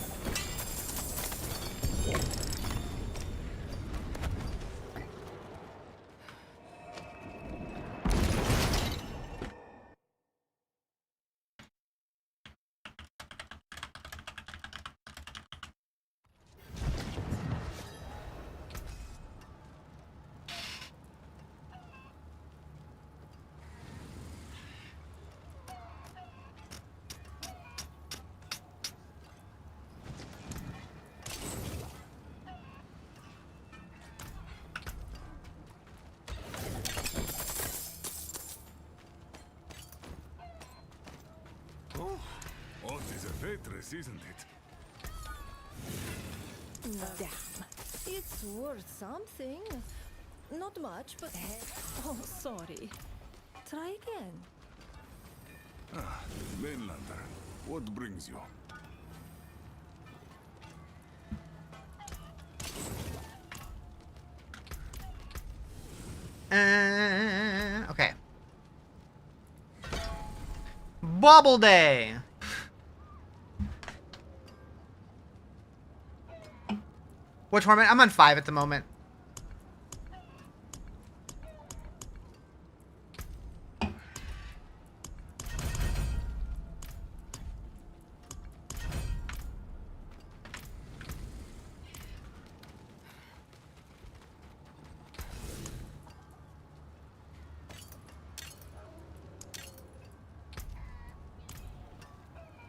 Isn't it? Damn. It's worth something. Not much, but... Oh, sorry. Try again. Ah, Mainlander. What brings you? Okay. Bobble Day! What tournament? I'm on 5 at the moment.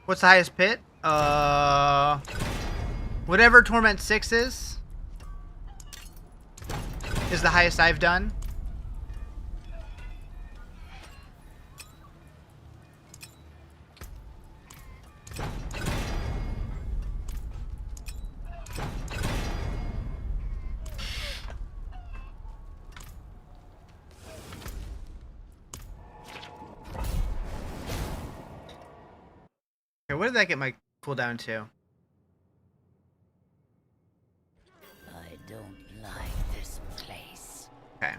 What's the highest pit? 5 Whatever Torment 6 is the highest I've done. Okay, what did that get my cooldown to? I don't like this place. Okay.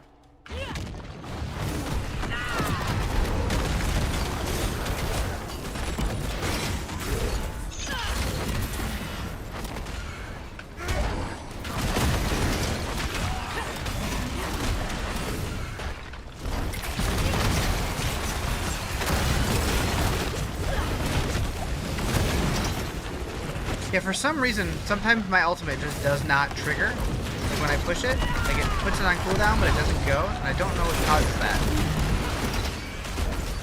Yeah, for some reason, sometimes my ultimate just does not trigger. Like when I push it, like it puts it on cooldown, but it doesn't go, and I don't know what causes that.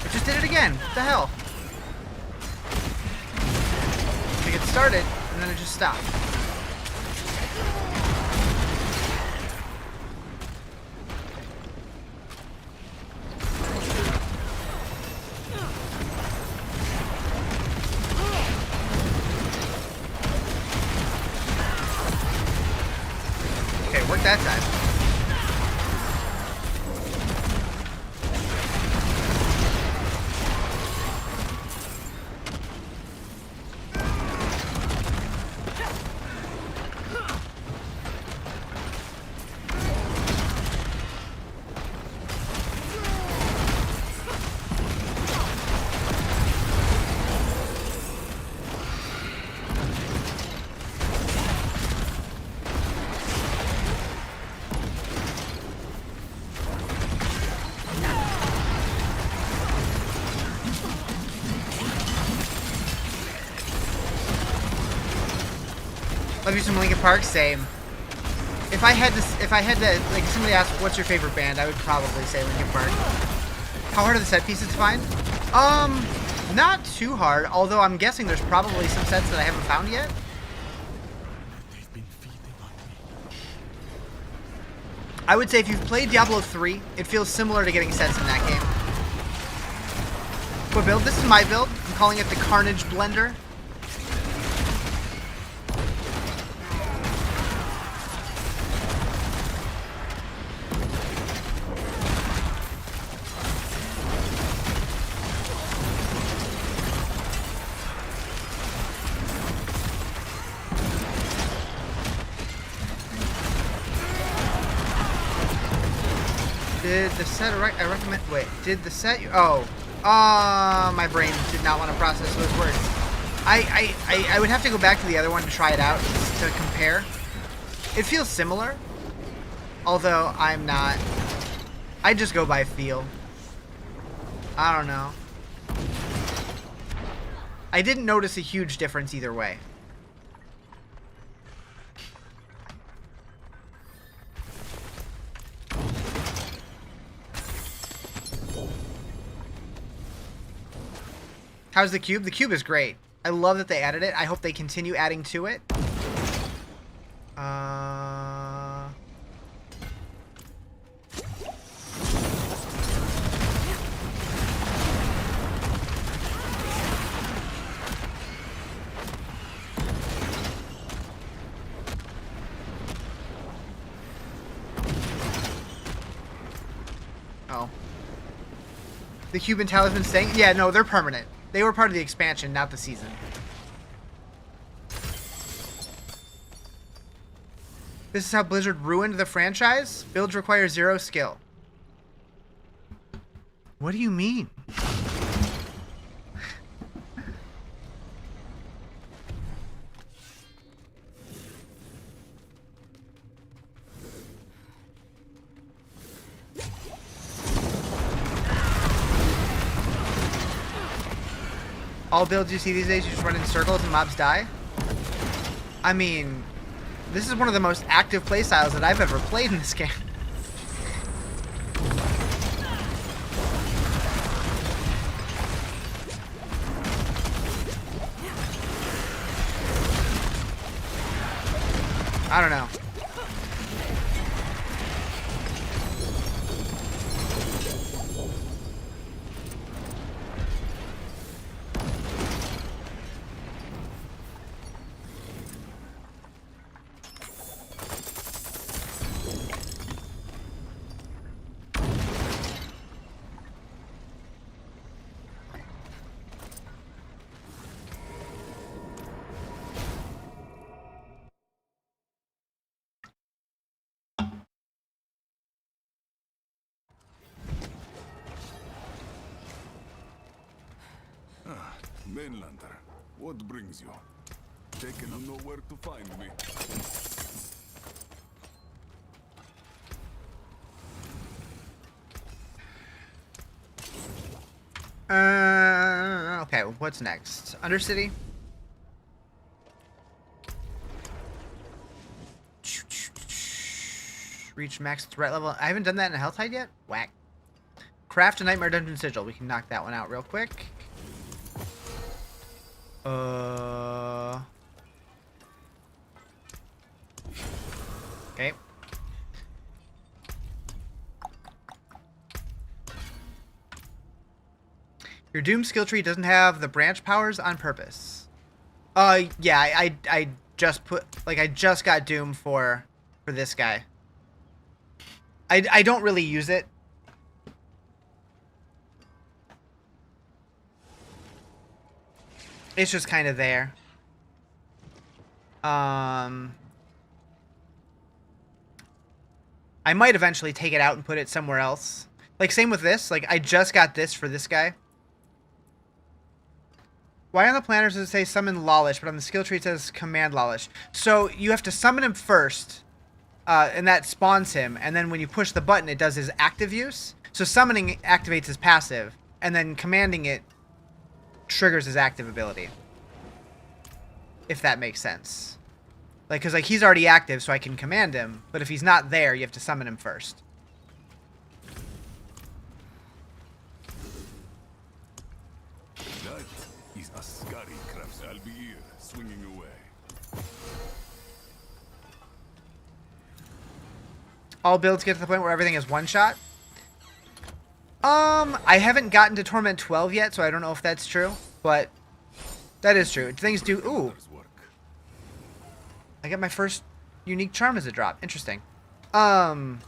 It just did it again. What the hell? Like it started, and then it just stopped. Worked that time. Love you some Linkin Park, same. If I had to, like, somebody asked, what's your favorite band, I would probably say Linkin Park. How hard are the set pieces to find? Not too hard, although I'm guessing there's probably some sets that I haven't found yet. They've been feeding on me. I would say if you've played Diablo 3, it feels similar to getting sets in that game. What build? This is my build. I'm calling it the Carnage Blender. Did the set I recommend? Wait, did the set? My brain did not want to process those words. I would have to go back to the other one to try it out to compare. It feels similar, although I'm not. I just go by feel. I don't know. I didn't notice a huge difference either way. How's the cube? The cube is great. I love that they added it. I hope they continue adding to it. Oh. The cube and talisman staying? Yeah, no, they're permanent. They were part of the expansion, not the season. This is how Blizzard ruined the franchise? Builds require 0 skill. What do you mean? All builds you see these days, you just run in circles and mobs die? I mean, this is one of the most active playstyles that I've ever played in this game. I don't know. Mainlander, what brings you? Taken nowhere to find me. Okay, what's next? Undercity? Reach max threat level. I haven't done that in a Health Tide yet? Whack. Craft a Nightmare Dungeon Sigil. We can knock that one out real quick. Okay. Your Doom skill tree doesn't have the branch powers on purpose. Yeah, I just put, like, I just got Doom for this guy. I don't really use it. It's just kind of there. I might eventually take it out and put it somewhere else. Like, same with this. Like, I just got this for this guy. Why on the planners does it say summon Lawlish, but on the skill tree it says command Lawlish? So you have to summon him first, and that spawns him, and then when you push the button, it does his active use. So summoning activates his passive, and then commanding it triggers his active ability. If that makes sense. Like, because like he's already active, so I can command him, but if he's not there, you have to summon him first. That is a scary craft. I'll be here, swinging away. All builds get to the point where everything is one shot. I haven't gotten to Torment 12 yet, so I don't know if that's true, but that is true. Things do. Ooh, I got my first unique charm as a drop. Interesting. The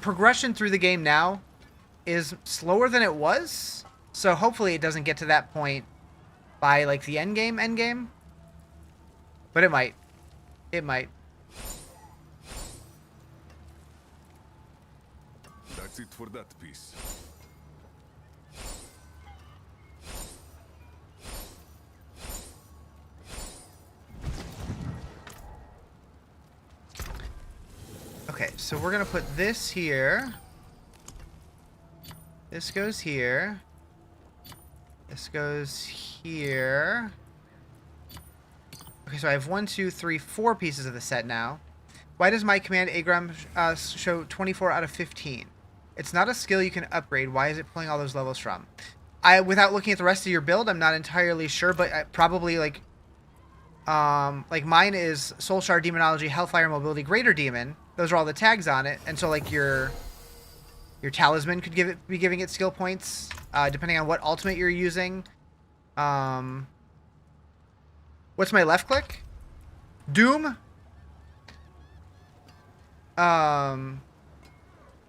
progression through the game now is slower than it was, so hopefully it doesn't get to that point by like the endgame. But it might. It might. That's it for that piece. Okay, so we're gonna put this here. This goes here. This goes here. Okay, so I have 1, 2, 3, 4 pieces of the set now. Why does my command Agram show 24 out of 15? It's not a skill you can upgrade. Why is it pulling all those levels from? Without looking at the rest of your build, I'm not entirely sure, but probably like mine is Soul Shard, Demonology, Hellfire, Mobility, Greater Demon. Those are all the tags on it, and so like your talisman could be giving it skill points, depending on what ultimate you're using. What's my left click? Doom.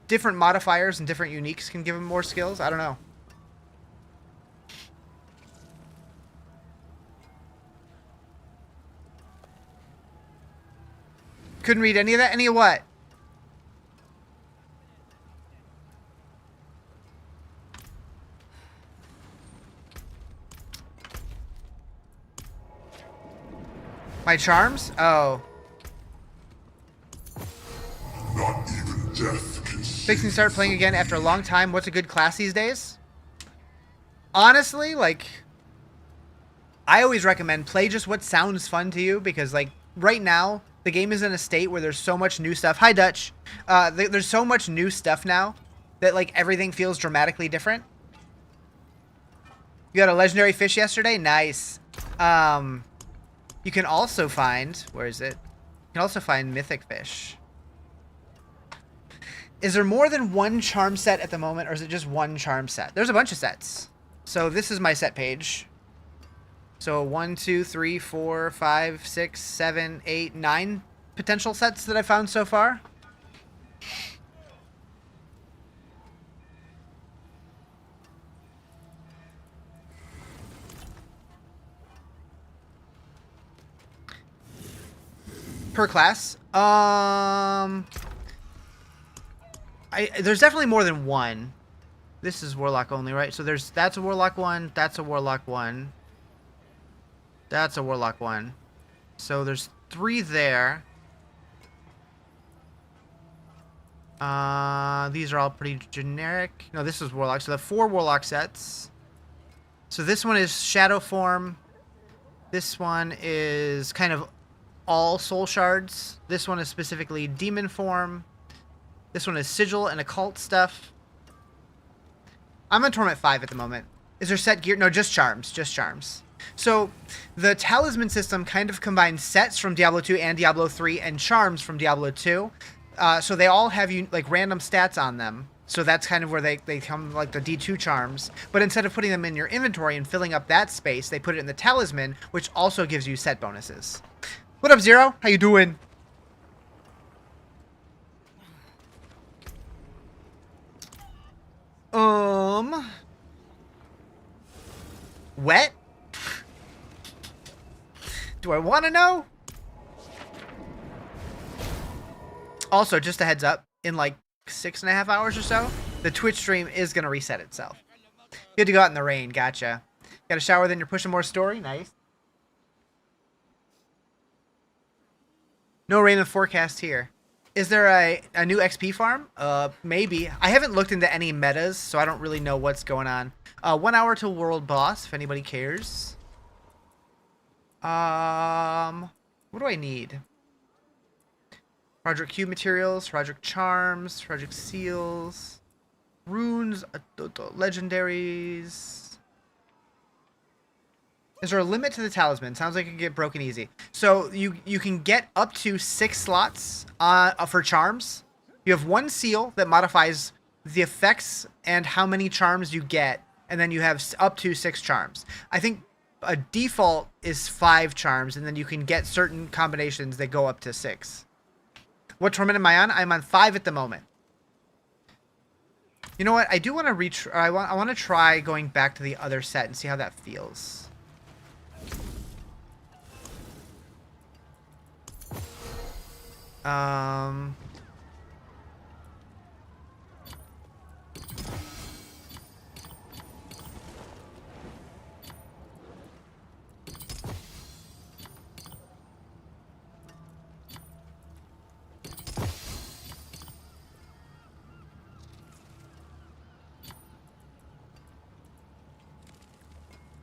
Different modifiers and different uniques can give him more skills. I don't know. Couldn't read any of that. Any of what? My charms? Oh. Not even death can Fixing to start playing again after a long time. What's a good class these days? Honestly, like, I always recommend play just what sounds fun to you, because like right now the game is in a state where there's so much new stuff. Hi, Dutch. There's so much new stuff now that like everything feels dramatically different. You got a legendary fish yesterday? Nice. You can also find, where is it? You can also find mythic fish. Is there more than one charm set at the moment, or is it just one charm set? There's a bunch of sets. So this is my set page. So 1, 2, 3, 4, 5, 6, 7, 8, 9 potential sets that I found so far. Per class? There's definitely more than one. This is Warlock only, right? So that's a Warlock one, that's a Warlock one. That's a Warlock one. So there's 3 there. These are all pretty generic. No, this is Warlock. So the 4 Warlock sets. So this one is Shadow Form. This one is kind of all Soul Shards. This one is specifically Demon Form. This one is Sigil and Occult stuff. I'm on Torment 5 at the moment. Is there set gear? No, just charms. Just charms. So the talisman system kind of combines sets from Diablo 2 and Diablo 3 and charms from Diablo 2. So they all have like random stats on them. So that's kind of where they come like the D2 charms. But instead of putting them in your inventory and filling up that space, they put it in the talisman, which also gives you set bonuses. What up, Zero? How you doing? Wet? Do I want to know? Also, just a heads up, in like 6.5 hours or so, the Twitch stream is going to reset itself. Good to go out in the rain. Gotcha. Got a shower, then you're pushing more story? Nice. No rain in forecast here. Is there a new XP farm? Maybe. I haven't looked into any metas, so I don't really know what's going on. 1 hour till world boss, if anybody cares. What do I need? Project Q materials, Project Charms, Project Seals, Runes, Legendaries. Is there a limit to the talisman? Sounds like it can get broken easy. So you can get up to 6 slots for charms. You have 1 seal that modifies the effects and how many charms you get, and then you have up to 6 charms. I think a default is 5 charms, and then you can get certain combinations that go up to 6. What torment am I on? I'm on 5 at the moment. You know what? I do want to I want to try going back to the other set and see how that feels.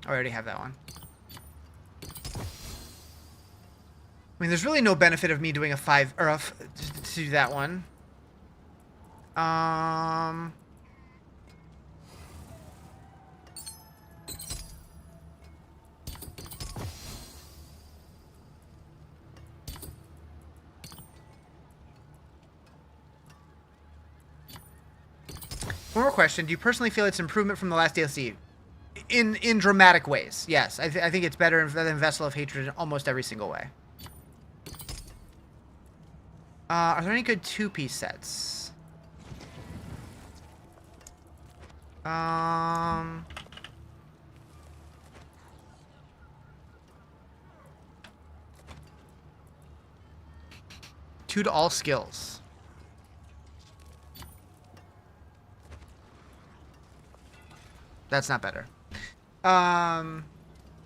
I already have that one. I mean, there's really no benefit of me doing a 5 or to do that one. One more question. Do you personally feel it's improvement from the last DLC? In dramatic ways, yes. I think it's better than Vessel of Hatred in almost every single way. Are there any good 2-piece sets? Two to all skills. That's not better.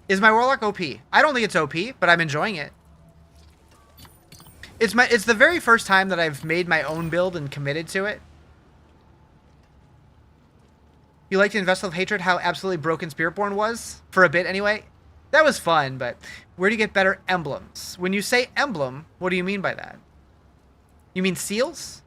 Is my Warlock OP? I don't think it's OP, but I'm enjoying it. It's the very first time that I've made my own build and committed to it. You liked in Vessel of Hatred how absolutely broken Spiritborn was? For a bit, anyway. That was fun, but where do you get better emblems? When you say emblem, what do you mean by that? You mean seals?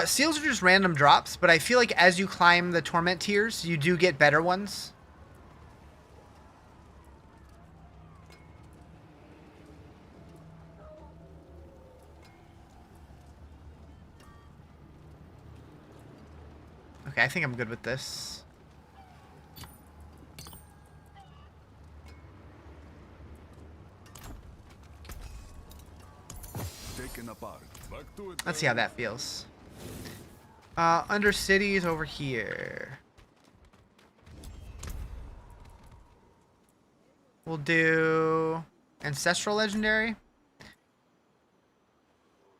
Seals are just random drops, but I feel like as you climb the torment tiers, you do get better ones. Okay, I think I'm good with this. Taken apart. Back to it. Let's see how that feels. Under cities over here. We'll do Ancestral Legendary.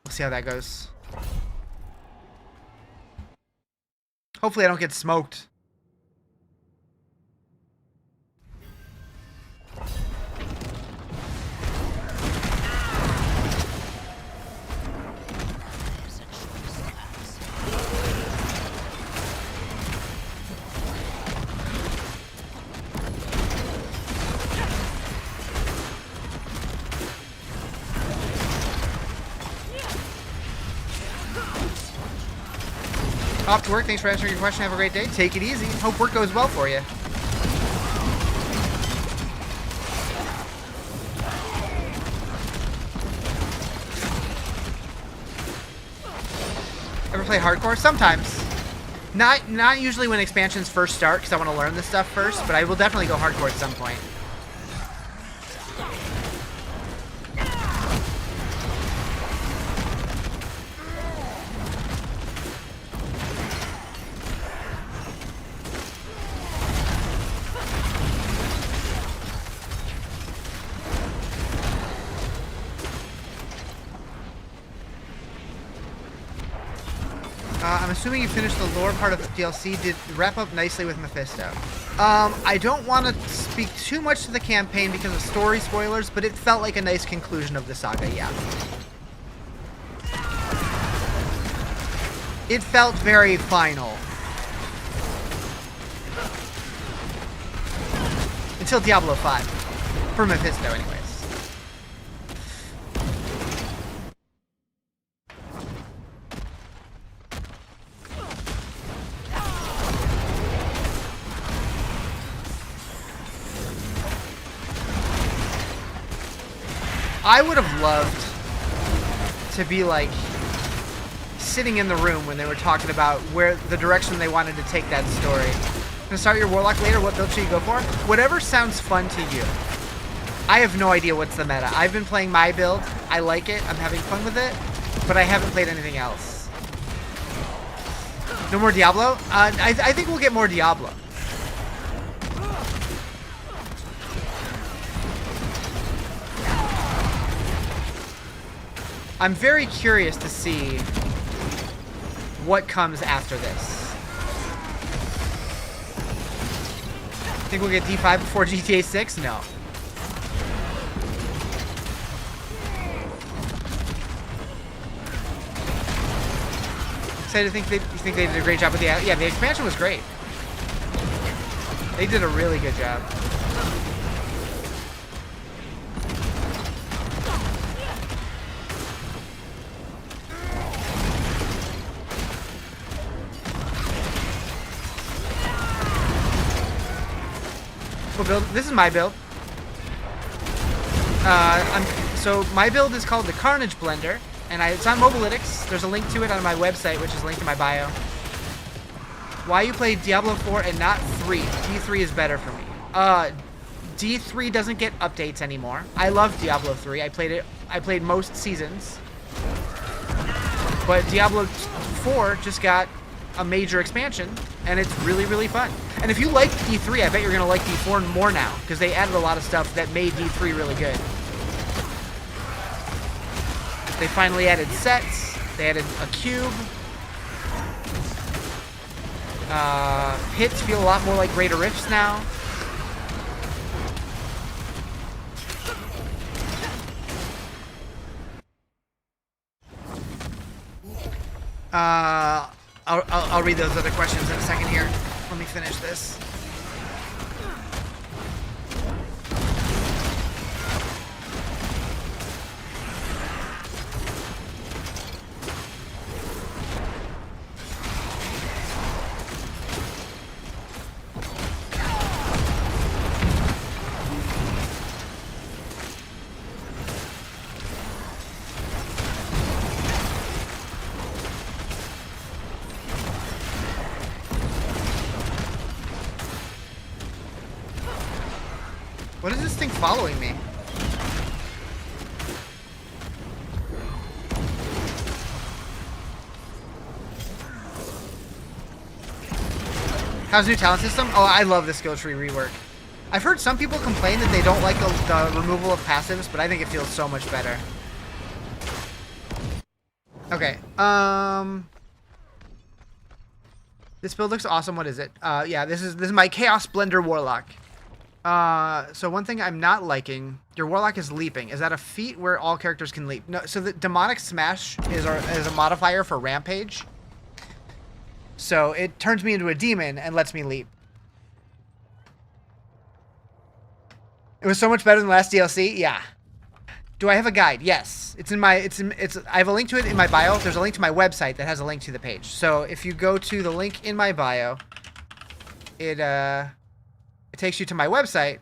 We'll see how that goes. Hopefully I don't get smoked. Off to work. Thanks for answering your question. Have a great day. Take it easy. Hope work goes well for you. Ever play hardcore? Sometimes. Not usually when expansions first start, because I want to learn this stuff first, but I will definitely go hardcore at some point. I'm assuming you finished the lore part of the DLC. Did wrap up nicely with Mephisto. I don't want to speak too much to the campaign because of story spoilers, but it felt like a nice conclusion of the saga, yeah. It felt very final. Until Diablo 5. For Mephisto, anyways. I would have loved to be like sitting in the room when they were talking about where the direction they wanted to take that story. Gonna start your warlock later. What build should you go for? Whatever sounds fun to you. I have no idea what's the meta. I've been playing my build. I like it. I'm having fun with it, but I haven't played anything else. No more Diablo? I think we'll get more Diablo. I'm very curious to see what comes after this. Think we'll get D5 before GTA 6? No. Excited to think you think they did a great job with the the expansion was great. They did a really good job. Build. This is my build. So my build is called the Carnage Blender, and it's on Mobalytics. There's a link to it on my website, which is linked in my bio. Why you play Diablo 4 and not 3? D3 is better for me. D3 doesn't get updates anymore. I love Diablo 3. I played most seasons. But Diablo 4 just got a major expansion, and it's really, really fun. And if you like D3, I bet you're going to like D4 more now, because they added a lot of stuff that made D3 really good. They finally added sets. They added a cube. Hits feel a lot more like Greater Rifts now. I'll read those other questions in a second here. Let me finish this. What is this thing following me? How's the new talent system? Oh, I love the skill tree rework. I've heard some people complain that they don't like the removal of passives, but I think it feels so much better. Okay. This build looks awesome. What is it? Yeah, this is my Chaos Blender Warlock. So one thing I'm not liking, your Warlock is leaping. Is that a feat where all characters can leap? No, so the Demonic Smash is a modifier for Rampage. So it turns me into a demon and lets me leap. It was so much better than the last DLC? Yeah. Do I have a guide? Yes. I have a link to it in my bio. There's a link to my website that has a link to the page. So if you go to the link in my bio, it takes you to my website,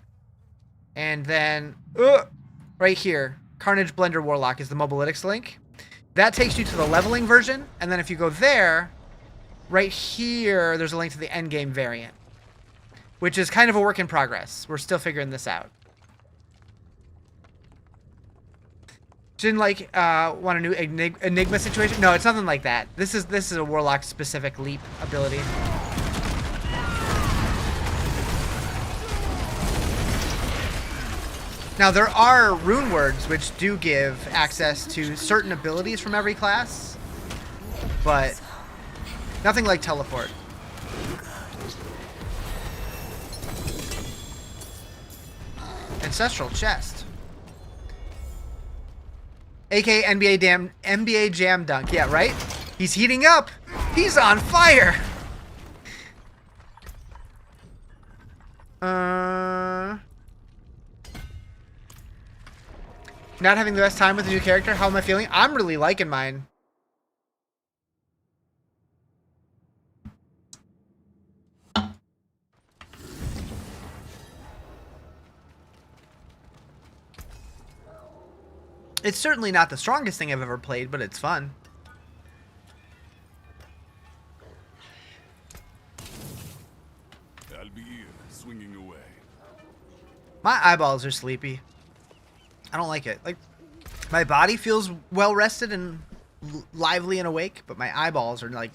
and then right here, Carnage Blender Warlock is the Mobalytics link. That takes you to the leveling version, and then if you go there, right here, there's a link to the Endgame variant, which is kind of a work in progress. We're still figuring this out. Didn't want a new Enigma situation? No, it's nothing like that. This is a Warlock specific leap ability. Now there are rune words which do give access to certain abilities from every class, but nothing like teleport. Ancestral chest. AK NBA Jam Dunk. Yeah, right? He's heating up. He's on fire. Not having the best time with a new character. How am I feeling? I'm really liking mine. It's certainly not the strongest thing I've ever played, but it's fun. I'll be here, swinging away. My eyeballs are sleepy. I don't like it. Like, my body feels well rested and lively and awake, but my eyeballs are like,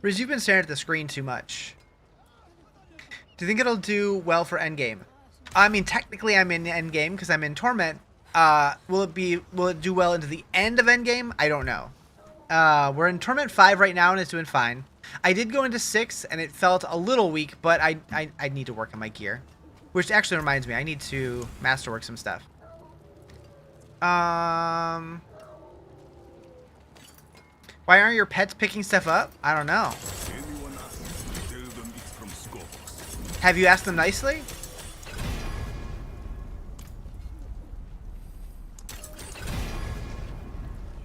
Riz, you've been staring at the screen too much. Do you think it'll do well for Endgame? I mean, technically I'm in Endgame because I'm in Torment. Will it do well into the end of Endgame? I don't know. We're in Torment 5 right now and it's doing fine. I did go into 6 and it felt a little weak, but I need to work on my gear. Which actually reminds me, I need to masterwork some stuff. Why aren't your pets picking stuff up? I don't know. Anyone asks, tell them it's from Scopus. Have you asked them nicely?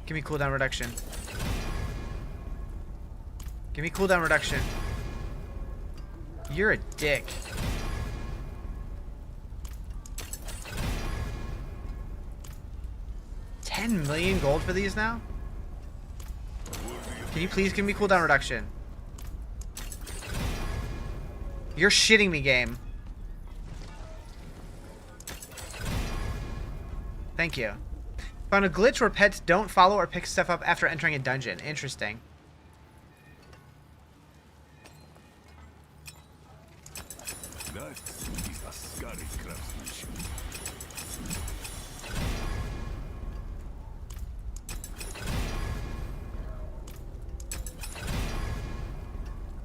Give me cooldown reduction. Give me cooldown reduction. You're a dick. $10 million gold for these now? Can you please give me cooldown reduction? You're shitting me, game. Thank you. Found a glitch where pets don't follow or pick stuff up after entering a dungeon. Interesting. That is Ascari craftsmanship.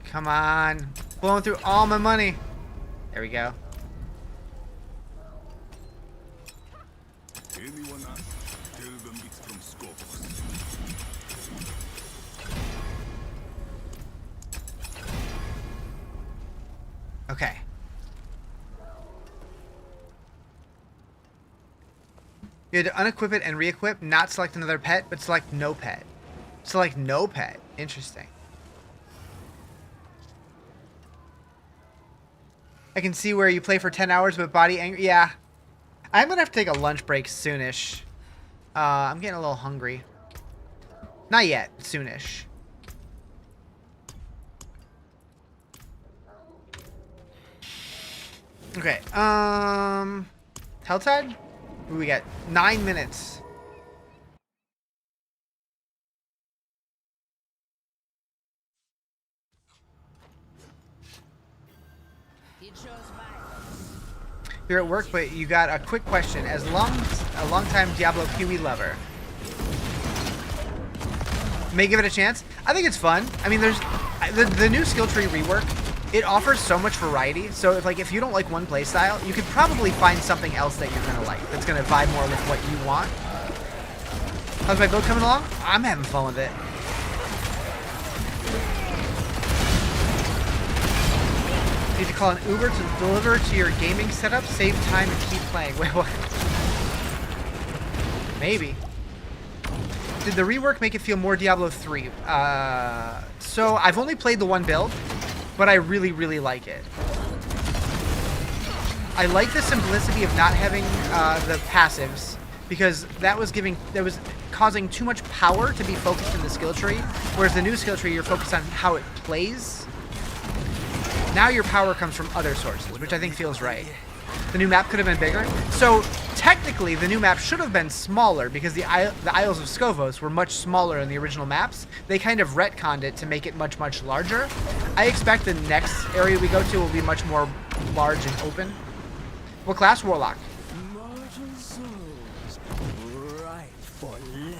Come on. Blowing through all my money. There we go. Anyone asks, tell them it's from Scopus. Okay. You had to unequip it and re-equip, not select another pet, but select no pet. Select no pet. Interesting. I can see where you play for 10 hours but body angry. Yeah. I'm going to have to take a lunch break soonish. I'm getting a little hungry. Not yet. Soonish. Okay. Helltide? Ooh, we got 9 minutes. You're at work, but you got a quick question. As a long-time Diablo Kiwi lover, may give it a chance. I think it's fun. I mean, there's the new skill tree rework. It offers so much variety. So if you don't like one playstyle, you could probably find something else that you're gonna like. That's gonna vibe more with what you want. How's my build coming along? I'm having fun with it. Need to call an Uber to deliver to your gaming setup, save time, and keep playing. Wait, what? Maybe. Did the rework make it feel more Diablo 3? So I've only played the one build, but I really, really like it. I like the simplicity of not having the passives, because that was causing too much power to be focused in the skill tree, whereas the new skill tree, you're focused on how it plays. Now your power comes from other sources, which I think feels right. The new map could have been bigger. So technically, the new map should have been smaller because the Isles of Skovos were much smaller in the original maps. They kind of retconned it to make it much, much larger. I expect the next area we go to will be much more large and open. What class? Warlock. Mortal souls, right for living.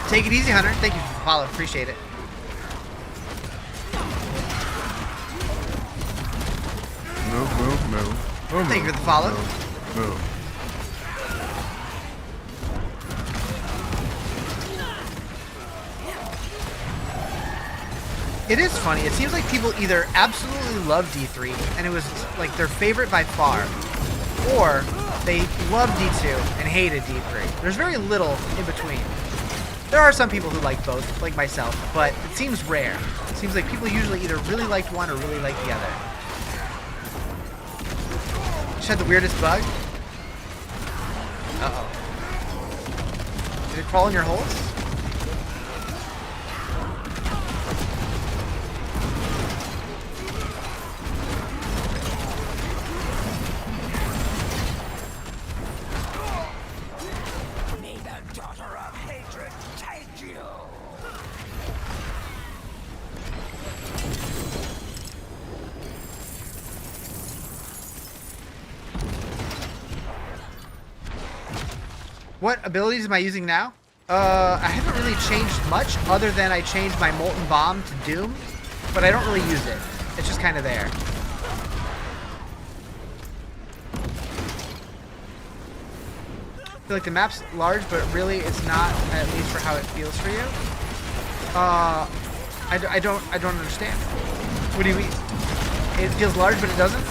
Take it easy, Hunter. Thank you for the follow. Appreciate it. No. Thank you for the follow. No. It is funny. It seems like people either absolutely love D3, and it was like their favorite by far, or they loved D2 and hated D3. There's very little in between. There are some people who like both, like myself, but it seems rare. It seems like people usually either really liked one or really liked the other. Just had the weirdest bug. Uh-oh. Did it crawl in your holes? May the daughter of hatred take you. What abilities am I using now? I haven't really changed much other than I changed my Molten Bomb to Doom, but I don't really use it. It's just kind of there. I feel like the map's large, but really it's not, at least for how it feels for you. I don't understand. What do you mean? It feels large, but it doesn't?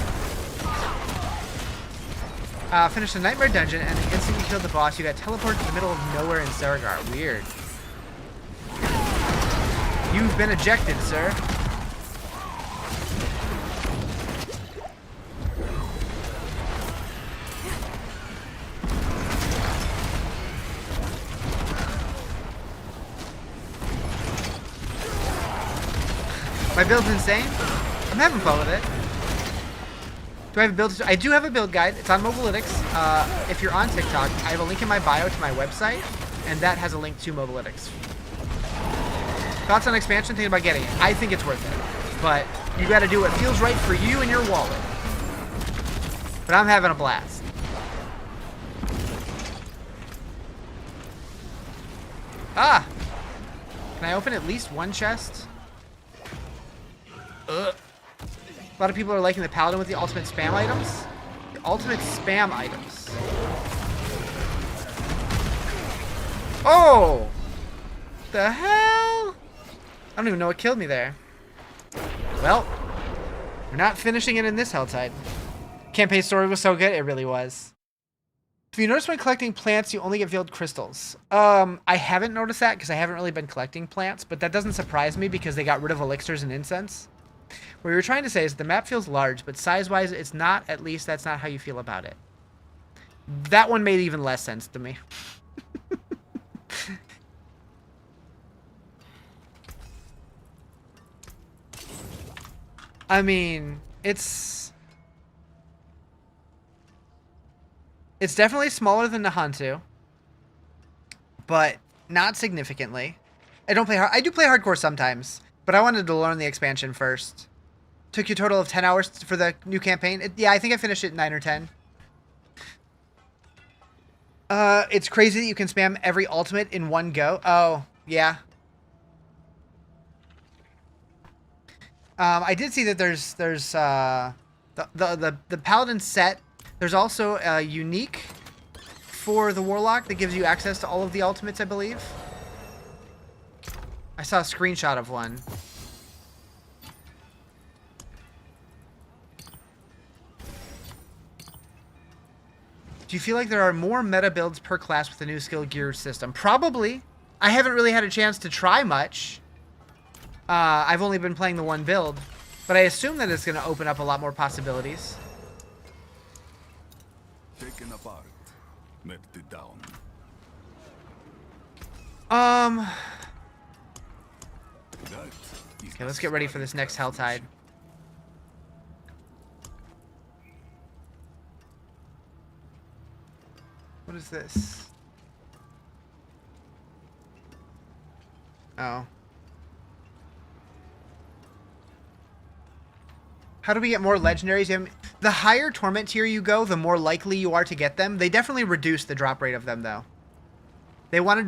Finished the Nightmare Dungeon, and the instant you killed the boss, you got teleported to the middle of nowhere in Saragar. Weird. You've been ejected, sir. My build's insane. I'm having fun with it. Do I have a build? I do have a build guide. It's on Mobalytics. If you're on TikTok, I have a link in my bio to my website, and that has a link to Mobalytics. Thoughts on expansion? Thinking about getting it. I think it's worth it, but you got to do what feels right for you and your wallet. But I'm having a blast. Ah! Can I open at least one chest? Ugh. A lot of people are liking the Paladin with the ultimate spam items. The ultimate spam items. Oh! The hell? I don't even know what killed me there. Well, we're not finishing it in this Helltide. Campaign story was so good, it really was. If you notice when collecting plants, you only get veiled crystals. I haven't noticed that because I haven't really been collecting plants, but that doesn't surprise me because they got rid of elixirs and incense. What you're trying to say is the map feels large, but size-wise, it's not. At least that's not how you feel about it. That one made even less sense to me. I mean, it's definitely smaller than the Hantu, but not significantly. I don't play hard. I do play hardcore sometimes, but I wanted to learn the expansion first. Took you a total of 10 hours for the new campaign. Yeah, I think I finished it in 9 or 10. It's crazy that you can spam every ultimate in one go. Oh, yeah. I did see that there's the Paladin set. There's also a unique for the Warlock that gives you access to all of the ultimates, I believe. I saw a screenshot of one. Do you feel like there are more meta builds per class with the new skill gear system? Probably. I haven't really had a chance to try much. I've only been playing the one build, but I assume that it's going to open up a lot more possibilities. Taken apart, melted down. Okay, let's get ready for this next Helltide. What is this? Oh. How do we get more legendaries? The higher torment tier you go, the more likely you are to get them. They definitely reduced the drop rate of them, though. They wanted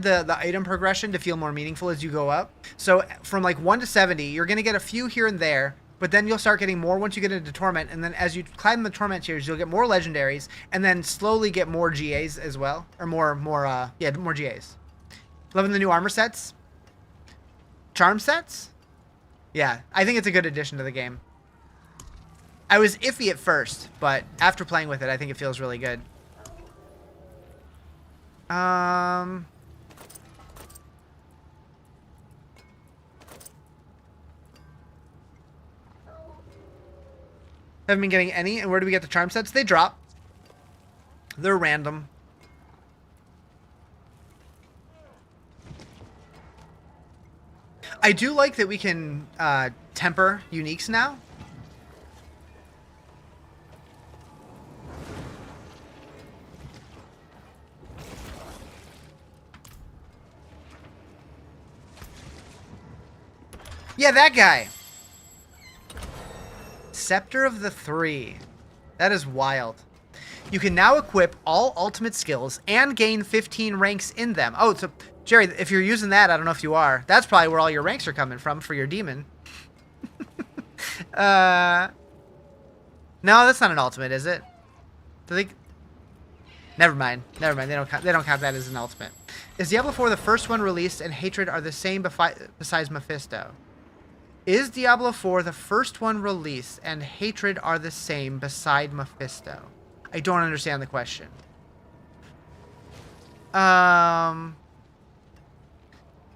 the item progression to feel more meaningful as you go up. So from like 1 to 70, you're going to get a few here and there, but then you'll start getting more once you get into Torment, and then as you climb the Torment tiers, you'll get more legendaries, and then slowly get more GAs as well, or more GAs. Loving the new armor sets, charm sets. Yeah, I think it's a good addition to the game. I was iffy at first, but after playing with it, I think it feels really good. Haven't been getting any. And where do we get the charm sets? They drop. They're random. I do like that we can temper uniques now. Yeah, that guy. Scepter of the Three. That is wild. You can now equip all ultimate skills and gain 15 ranks in them. Oh, so Jerry, if you're using that, I don't know if you are. That's probably where all your ranks are coming from for your demon. No, that's not an ultimate, is it? Do they? Never mind. Never mind. They don't count that as an ultimate. Is Diablo 4 the first one released and Hatred are the same besides Mephisto? Is Diablo 4 the first one released and Hatred are the same beside Mephisto? I don't understand the question.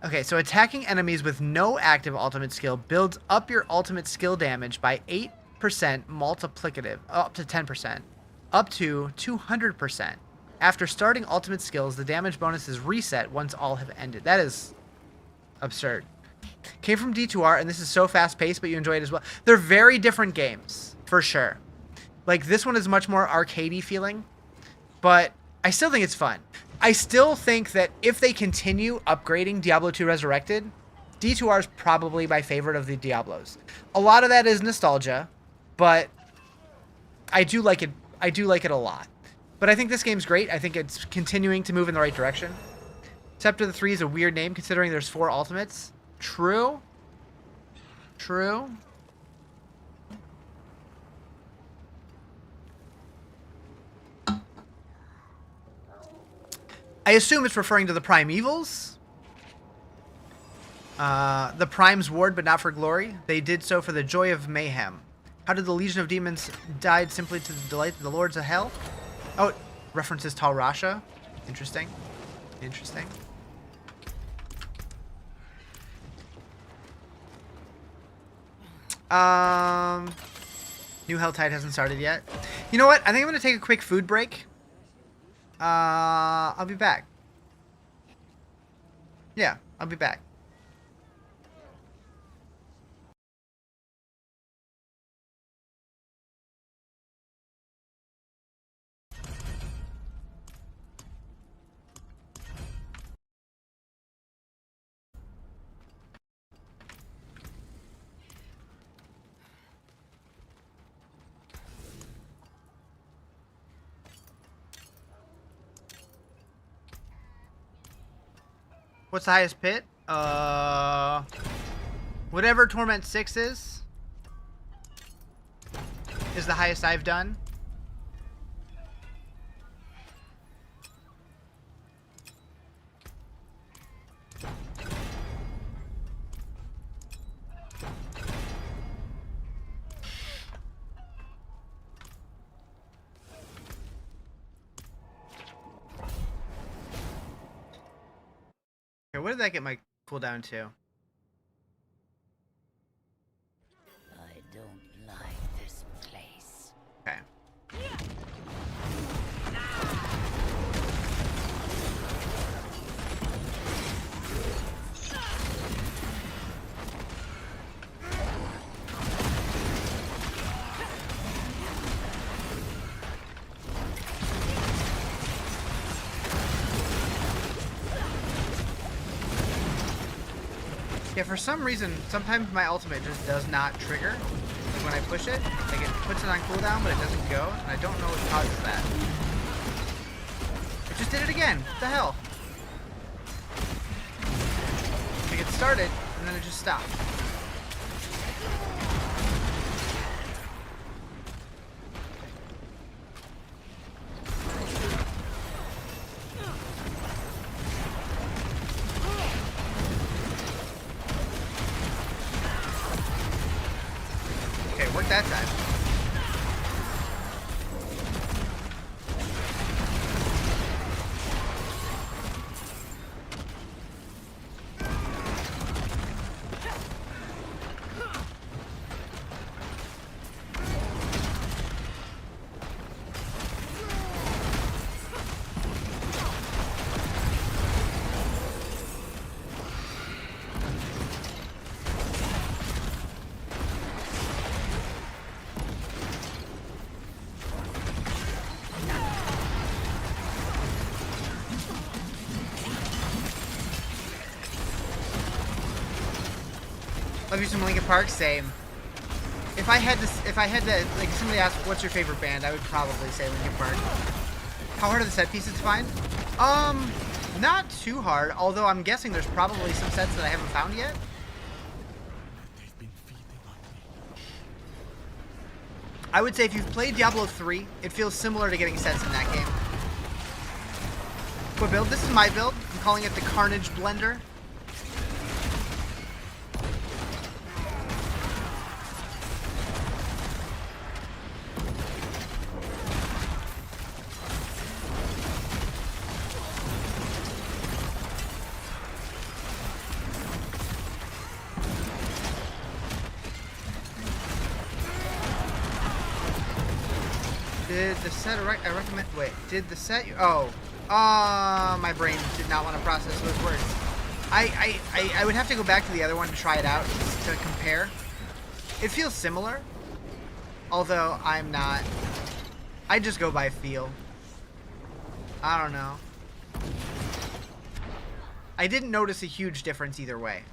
Okay, so attacking enemies with no active ultimate skill builds up your ultimate skill damage by 8% multiplicative, up to 10%, up to 200%. After starting ultimate skills, the damage bonus is reset once all have ended. That is absurd. Came from D2R, and this is so fast-paced, but you enjoy it as well. They're very different games, for sure. Like, this one is much more arcadey feeling, but I still think it's fun. I still think that if they continue upgrading Diablo 2 Resurrected, D2R is probably my favorite of the Diablos. A lot of that is nostalgia, but I do like it. I do like it a lot. But I think this game's great. I think it's continuing to move in the right direction. Scepter of the Three is a weird name considering there's 4 ultimates. True. True. I assume it's referring to the Primevals. The Primes warred, but not for glory. They did so for the joy of mayhem. How did the Legion of Demons died simply to delight the Lords of Hell? Oh, it references Tal Rasha. Interesting. Interesting. New Helltide hasn't started yet. You know what? I think I'm going to take a quick food break. I'll be back. Yeah, I'll be back. What's the highest pit? Whatever Torment 6 is the highest I've done. Okay, what did that get my cooldown to? I don't like this place. Okay. Yeah, for some reason, sometimes my ultimate just does not trigger. Like when I push it, like it puts it on cooldown, but it doesn't go, and I don't know what causes that. It just did it again. What the hell? Like it started, and then it just stopped. Okay, worked that time. Love you some Linkin Park, same. If I had to, like, if somebody asked, what's your favorite band, I would probably say Linkin Park. How hard are the set pieces to find? Not too hard, although I'm guessing there's probably some sets that I haven't found yet. I would say if you've played Diablo 3, it feels similar to getting sets in that game. What build? This is my build. I'm calling it the Carnage Blender. Did the set I recommend? Wait, did the set? My brain did not want to process those words. I would have to go back to the other one to try it out to compare. It feels similar, although I'm not. I just go by feel. I don't know. I didn't notice a huge difference either way.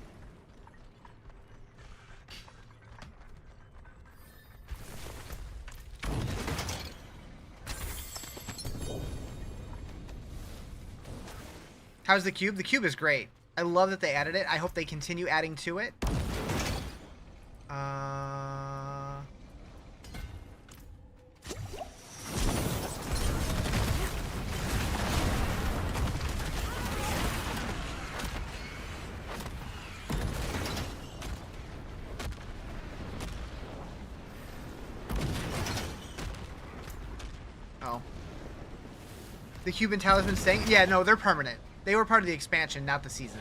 How's the cube? The cube is great. I love that they added it. I hope they continue adding to it. Oh. The Cuban talisman staying? Yeah, no, they're permanent. They were part of the expansion, not the season.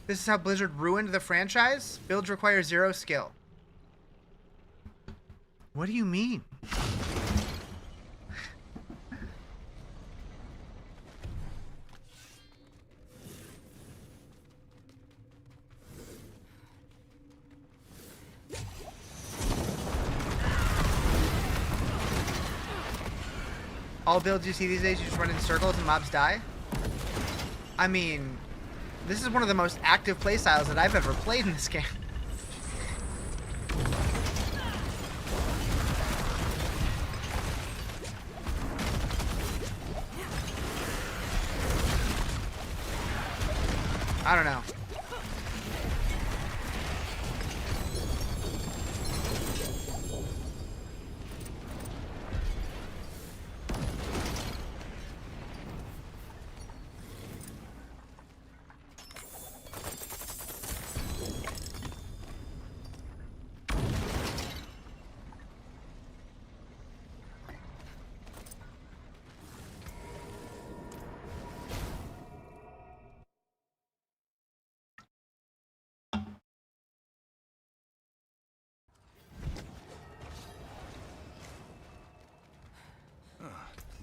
This is how Blizzard ruined the franchise? Builds require 0 skill. What do you mean? All builds you see these days, you just run in circles and mobs die? I mean, this is one of the most active playstyles that I've ever played in this game. I don't know.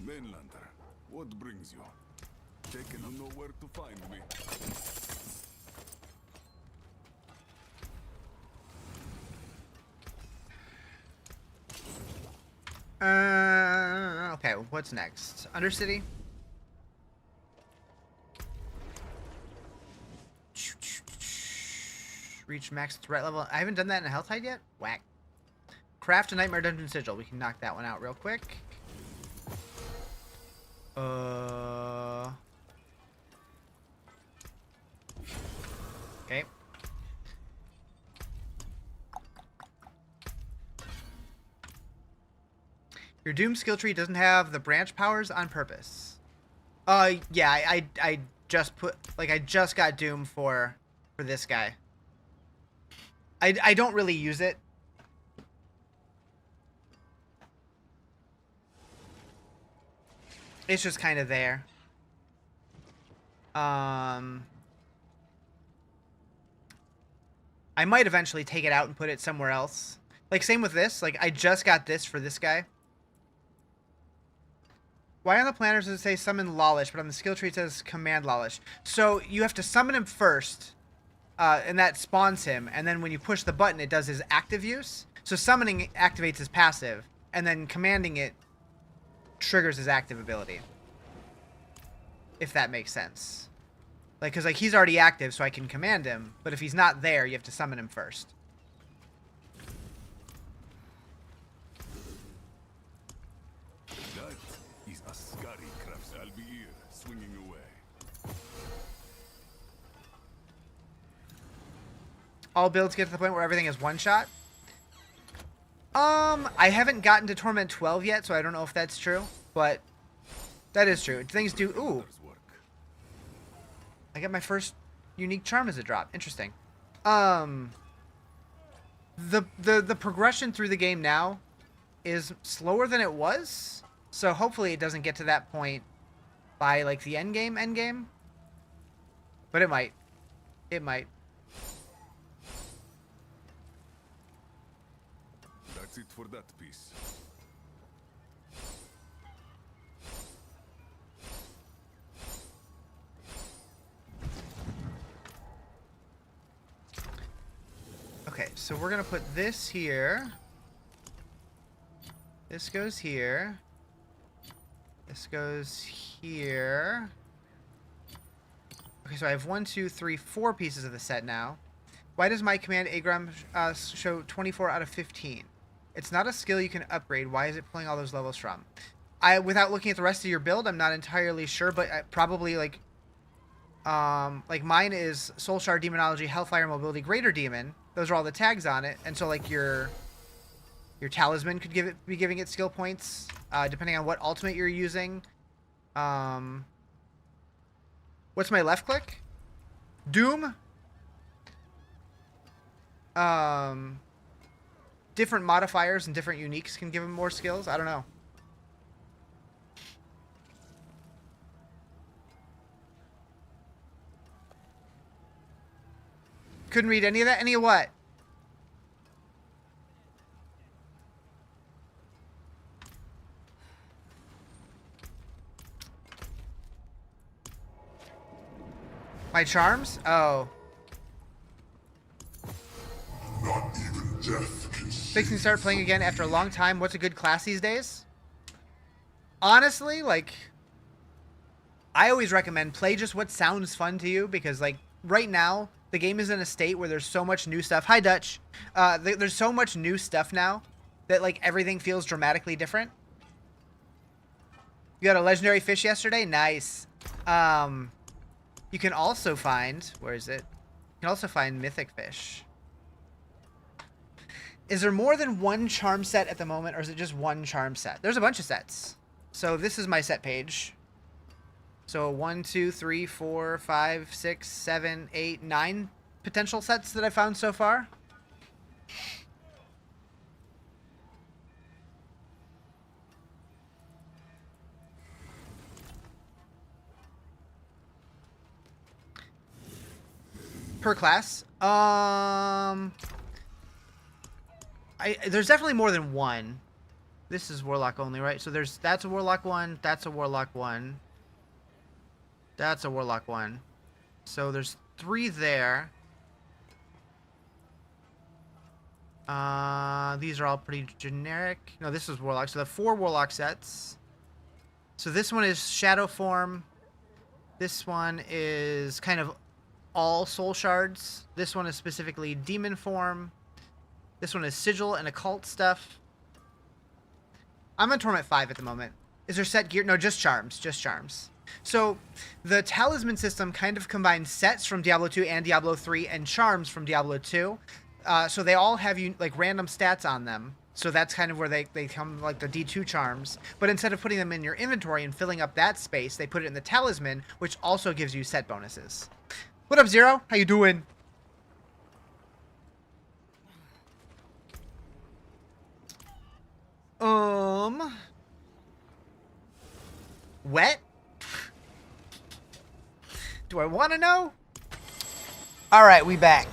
Mainlander, what brings you? Taken to know where to find me. Okay, what's next? Undercity? Reach max threat level. I haven't done that in a health hide yet? Whack. Craft a Nightmare Dungeon Sigil. We can knock that one out real quick. Okay. Your Doom skill tree doesn't have the branch powers on purpose. Yeah, I just put, like, I just got Doom for this guy. I don't really use it. It's just kind of there. I might eventually take it out and put it somewhere else. Like, same with this. Like, I just got this for this guy. Why on the planners does it say summon Lawlish, but on the skill tree it says command Lawlish? So, you have to summon him first, and that spawns him, and then when you push the button, it does his active use. So, summoning activates his passive, and then commanding it triggers his active ability. If that makes sense. Like, because, like, he's already active, so I can command him, but if he's not there, you have to summon him first. That is Ascari crafts Albiir swinging away. All builds get to the point where everything is one shot. I haven't gotten to Torment 12 yet, so I don't know if that's true, but that is true. Things do. Ooh, I got my first unique charm as a drop. Interesting. The progression through the game now is slower than it was, so hopefully it doesn't get to that point by, like, the endgame. But it might. It might. That's it for that piece. Okay, so we're gonna put this here. This goes here. This goes here. Okay, so I have 1, 2, 3, 4 pieces of the set now. Why does my command Agram show 24 out of 15? It's not a skill you can upgrade. Why is it pulling all those levels from? Without looking at the rest of your build, I'm not entirely sure, but probably like mine is Soul Shard, Demonology, Hellfire, Mobility, Greater Demon. Those are all the tags on it, and so like your talisman could be giving it skill points, depending on what ultimate you're using. What's my left click? Doom. Different modifiers and different uniques can give him more skills. I don't know. Couldn't read any of that. Any of what? My charms? Oh. Not even death can see. Fixing to start playing again after a long time. What's a good class these days? Honestly, like, I always recommend play just what sounds fun to you, because, like, right now, the game is in a state where there's so much new stuff. Hi, Dutch. There's so much new stuff now that, like, everything feels dramatically different. You got a legendary fish yesterday? Nice. You can also find... Where is it? You can also find mythic fish. Is there more than one charm set at the moment, or is it just one charm set? There's a bunch of sets. So this is my set page. So 1, 2, 3, 4, 5, 6, 7, 8, 9 potential sets that I found so far. Per class? There's definitely more than one. This is Warlock only, right? So that's a Warlock 1, that's a Warlock 1. That's a Warlock 1. So there's 3 there. These are all pretty generic. No, this is Warlock. So the 4 Warlock sets. So this one is Shadow Form. This one is kind of all Soul Shards. This one is specifically Demon Form. This one is Sigil and Occult stuff. I'm on Torment 5 at the moment. Is there set gear? No, just charms. Just charms. So the talisman system kind of combines sets from Diablo 2 and Diablo 3 and charms from Diablo 2. So they all have like random stats on them. So that's kind of where they come, like the D2 charms. But instead of putting them in your inventory and filling up that space, they put it in the talisman, which also gives you set bonuses. What up, Zero? How you doing? Wet? Do I want to know? All right, we back.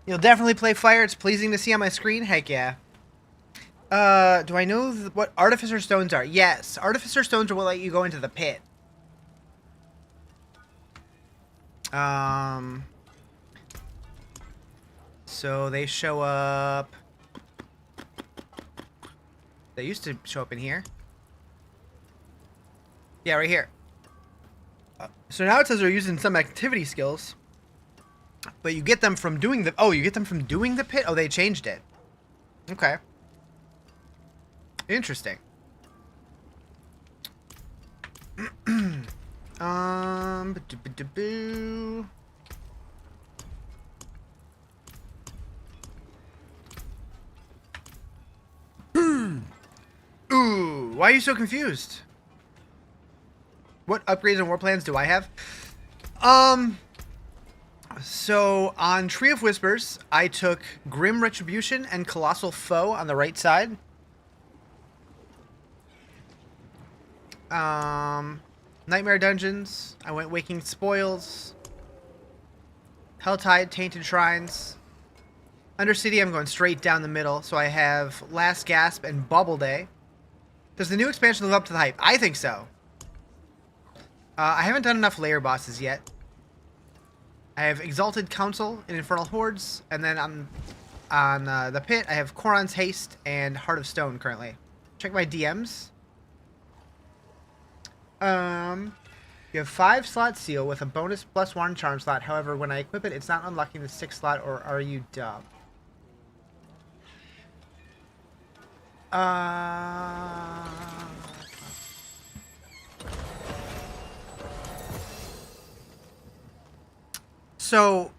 You'll definitely play fire. It's pleasing to see on my screen. Heck yeah. Do I know what Artificer Stones are? Yes, Artificer Stones will let you go into the pit. So they show up... They used to show up in here. Yeah, right here. So now it says they're using some activity skills. But you get them from doing the... Oh, you get them from doing the pit? Oh, they changed it. Okay. Interesting. Ooh, why are you so confused? What upgrades and war plans do I have? So on Tree of Whispers, I took Grim Retribution and Colossal Foe on the right side. Nightmare Dungeons, I went Waking Spoils. Helltide, Tainted Shrines. Undercity, I'm going straight down the middle, so I have Last Gasp and Bubble Day. Does the new expansion live up to the hype? I think so. I haven't done enough layer bosses yet. I have Exalted Council and Infernal Hordes, and then on the pit, I have Koron's Haste and Heart of Stone currently. Check my DMs. You have 5 slot seal with a bonus +1 charm slot. However, when I equip it, it's not unlocking the 6th slot, or are you dumb? So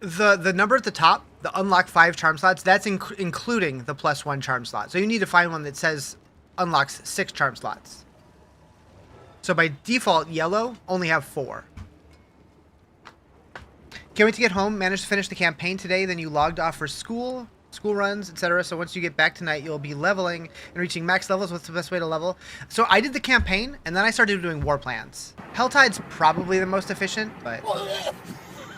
the number at the top, the unlock 5 charm slots, that's including the +1 charm slot. So you need to find one that says unlocks 6 charm slots. So by default, yellow only have 4. Can't wait to get home. Managed to finish the campaign today. Then you logged off for school runs, etc. So once you get back tonight, you'll be leveling and reaching max levels. What's the best way to level? So I did the campaign, and then I started doing war plans. Helltide's probably the most efficient, but...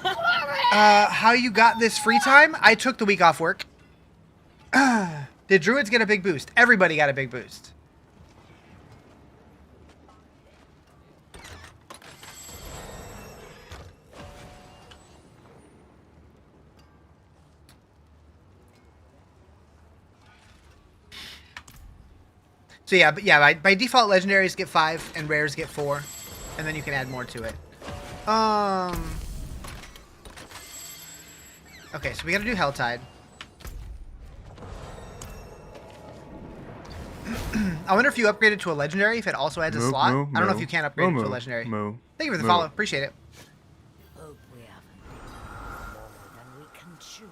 how you got this free time? I took the week off work. Did druids get a big boost? Everybody got a big boost. So yeah, but yeah, by default, legendaries get 5 and rares get 4, and then you can add more to it. Okay, so we gotta do Helltide. I wonder if you upgrade it to a legendary, if it also adds a slot. I don't know if you can upgrade it to a legendary. Thank you for the follow. Appreciate it. Hope we haven't more than we can chew.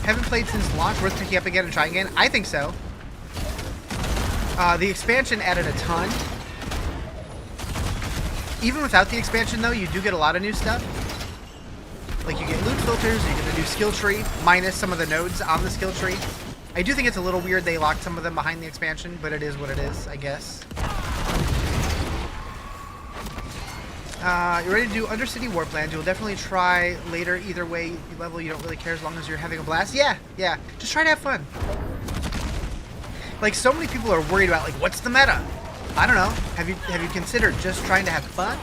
Haven't played since launch. Worth picking up again and trying again? I think so. The expansion added a ton. Even without the expansion, though, you do get a lot of new stuff. Like, you get loot filters, you get a new skill tree, minus some of the nodes on the skill tree. I do think it's a little weird they locked some of them behind the expansion, but it is what it is, I guess. You ready to do Undercity War Plans? You'll definitely try later. Either way you level, you don't really care as long as you're having a blast. Yeah. Just try to have fun. Like, so many people are worried about, like, what's the meta? I don't know. Have you considered just trying to have fun?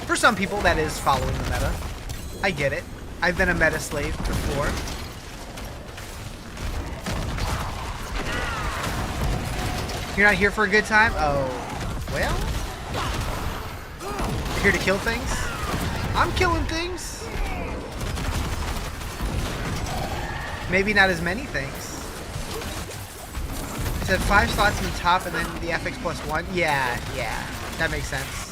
For some people, that is following the meta. I get it. I've been a meta slave before. You're not here for a good time? Oh, well. You're here to kill things? I'm killing things. Maybe not as many things. It said 5 slots in the top and then the FX +1. Yeah, that makes sense.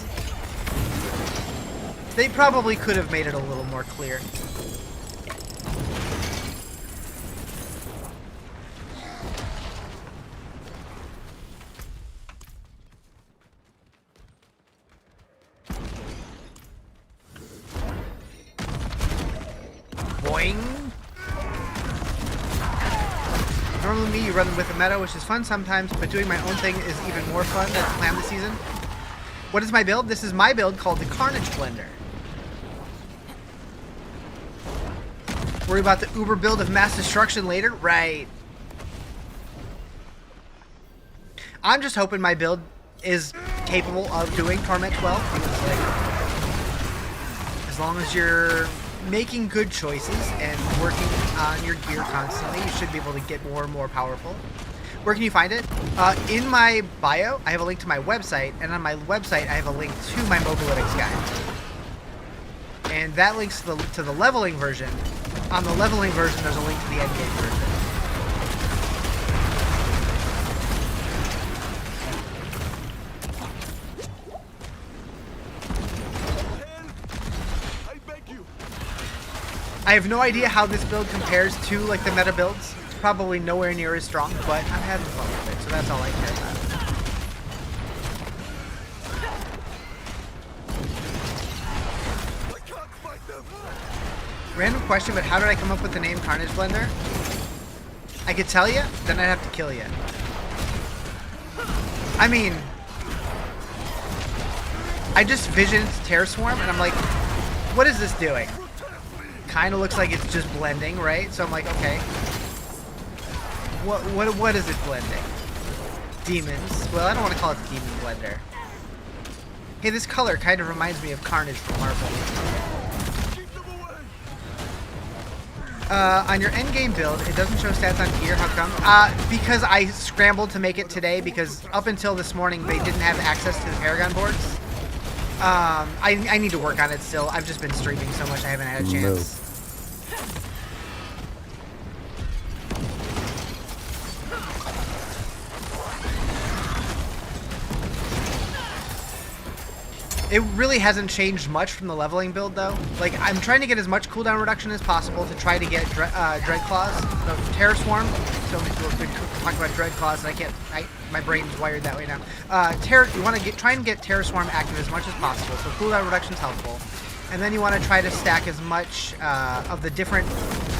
They probably could have made it a little more clear. Boing. Normally me, you run with a meta, which is fun sometimes, but doing my own thing is even more fun than planned this season. What is my build? This is my build called the Carnage Blender. Worry about the Uber build of mass destruction later? Right. I'm just hoping my build is capable of doing Torment 12. Because, like, as long as you're making good choices and working on your gear constantly, you should be able to get more and more powerful. Where can you find it? In my bio, I have a link to my website, and on my website, I have a link to my Mobalytics guide. And that links to the leveling version. On the leveling version, there's a link to the Endgame version. I have no idea how this build compares to, like, the meta builds. It's probably nowhere near as strong, but I'm having fun with it, so that's all I care about. Random question, but how did I come up with the name Carnage Blender? I could tell you, then I'd have to kill you. I mean, I just visioned Terror Swarm, and I'm like, what is this doing? Kind of looks like it's just blending, right? So I'm like, okay. What is it blending? Demons. Well, I don't want to call it the Demon Blender. Hey, this color kind of reminds me of Carnage from Marvel. On your endgame build, it doesn't show stats on gear. How come? Because I scrambled to make it today, because up until this morning, they didn't have access to the Paragon boards. I need to work on it still. I've just been streaming so much I haven't had a chance. It really hasn't changed much from the leveling build, though. Like, I'm trying to get as much cooldown reduction as possible to try to get Dread Claws, no, Terror Swarm. So many people have been talking about Dread Claws, and my brain's wired that way now. You want to try and get Terror Swarm active as much as possible, so cooldown reduction is helpful. And then you want to try to stack as much of the different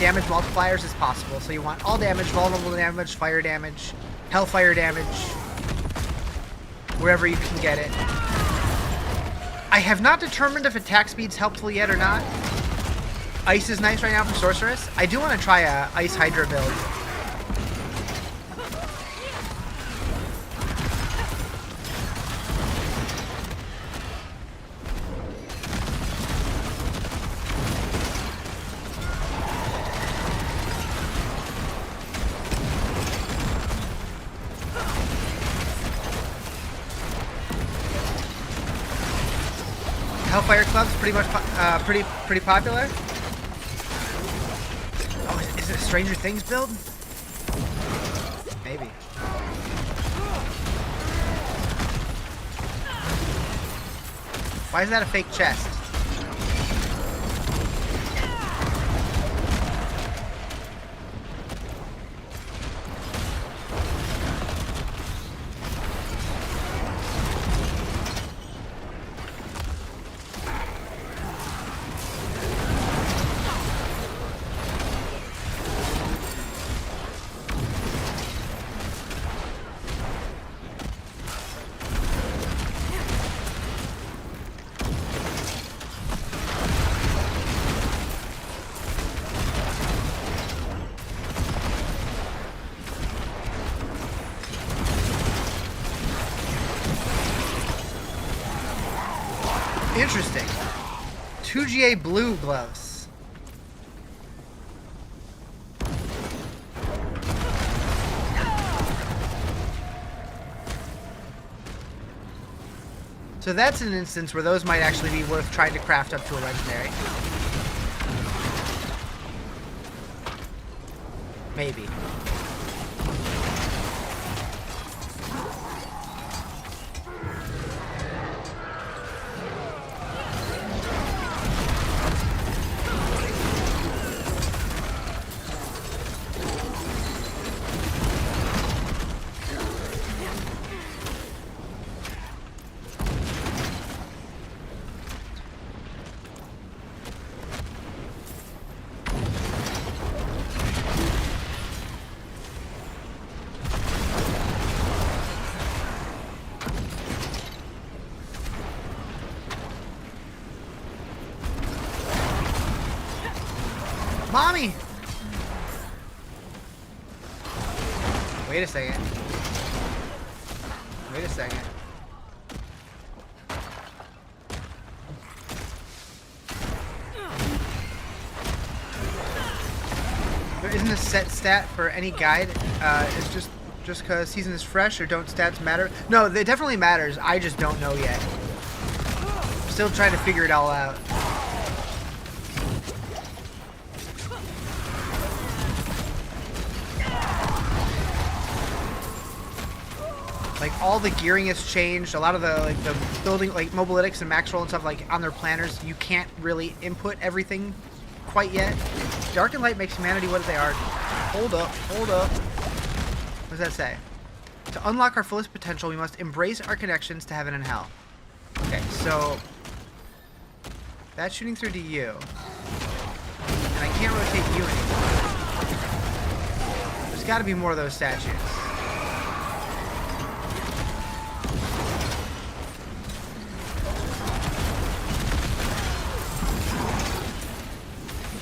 damage multipliers as possible. So you want all damage, vulnerable damage, fire damage, hellfire damage. wherever you can get it. I have not determined if attack speed's helpful yet or not. Ice is nice right now for Sorceress. I do want to try a Ice Hydra build. Hellfire Club's pretty much pretty popular. Oh, is it a Stranger Things build? Maybe. Why is that a fake chest? Interesting. 2GA blue gloves. So that's an instance where those might actually be worth trying to craft up to a legendary. Maybe. Mommy! Wait a second. Wait a second. There isn't a set stat for any guide. It's just because season is fresh, or don't stats matter? No, it definitely matters. I just don't know yet. I'm still trying to figure it all out. Like, all the gearing has changed. A lot of the building, like mobilytics and max roll and stuff, like on their planners, you can't really input everything quite yet. Dark and light makes humanity what they are. Hold up, hold up. What does that say? To unlock our fullest potential, we must embrace our connections to heaven and hell. Okay, so that's shooting through to you, and I can't rotate you anymore. There's got to be more of those statues.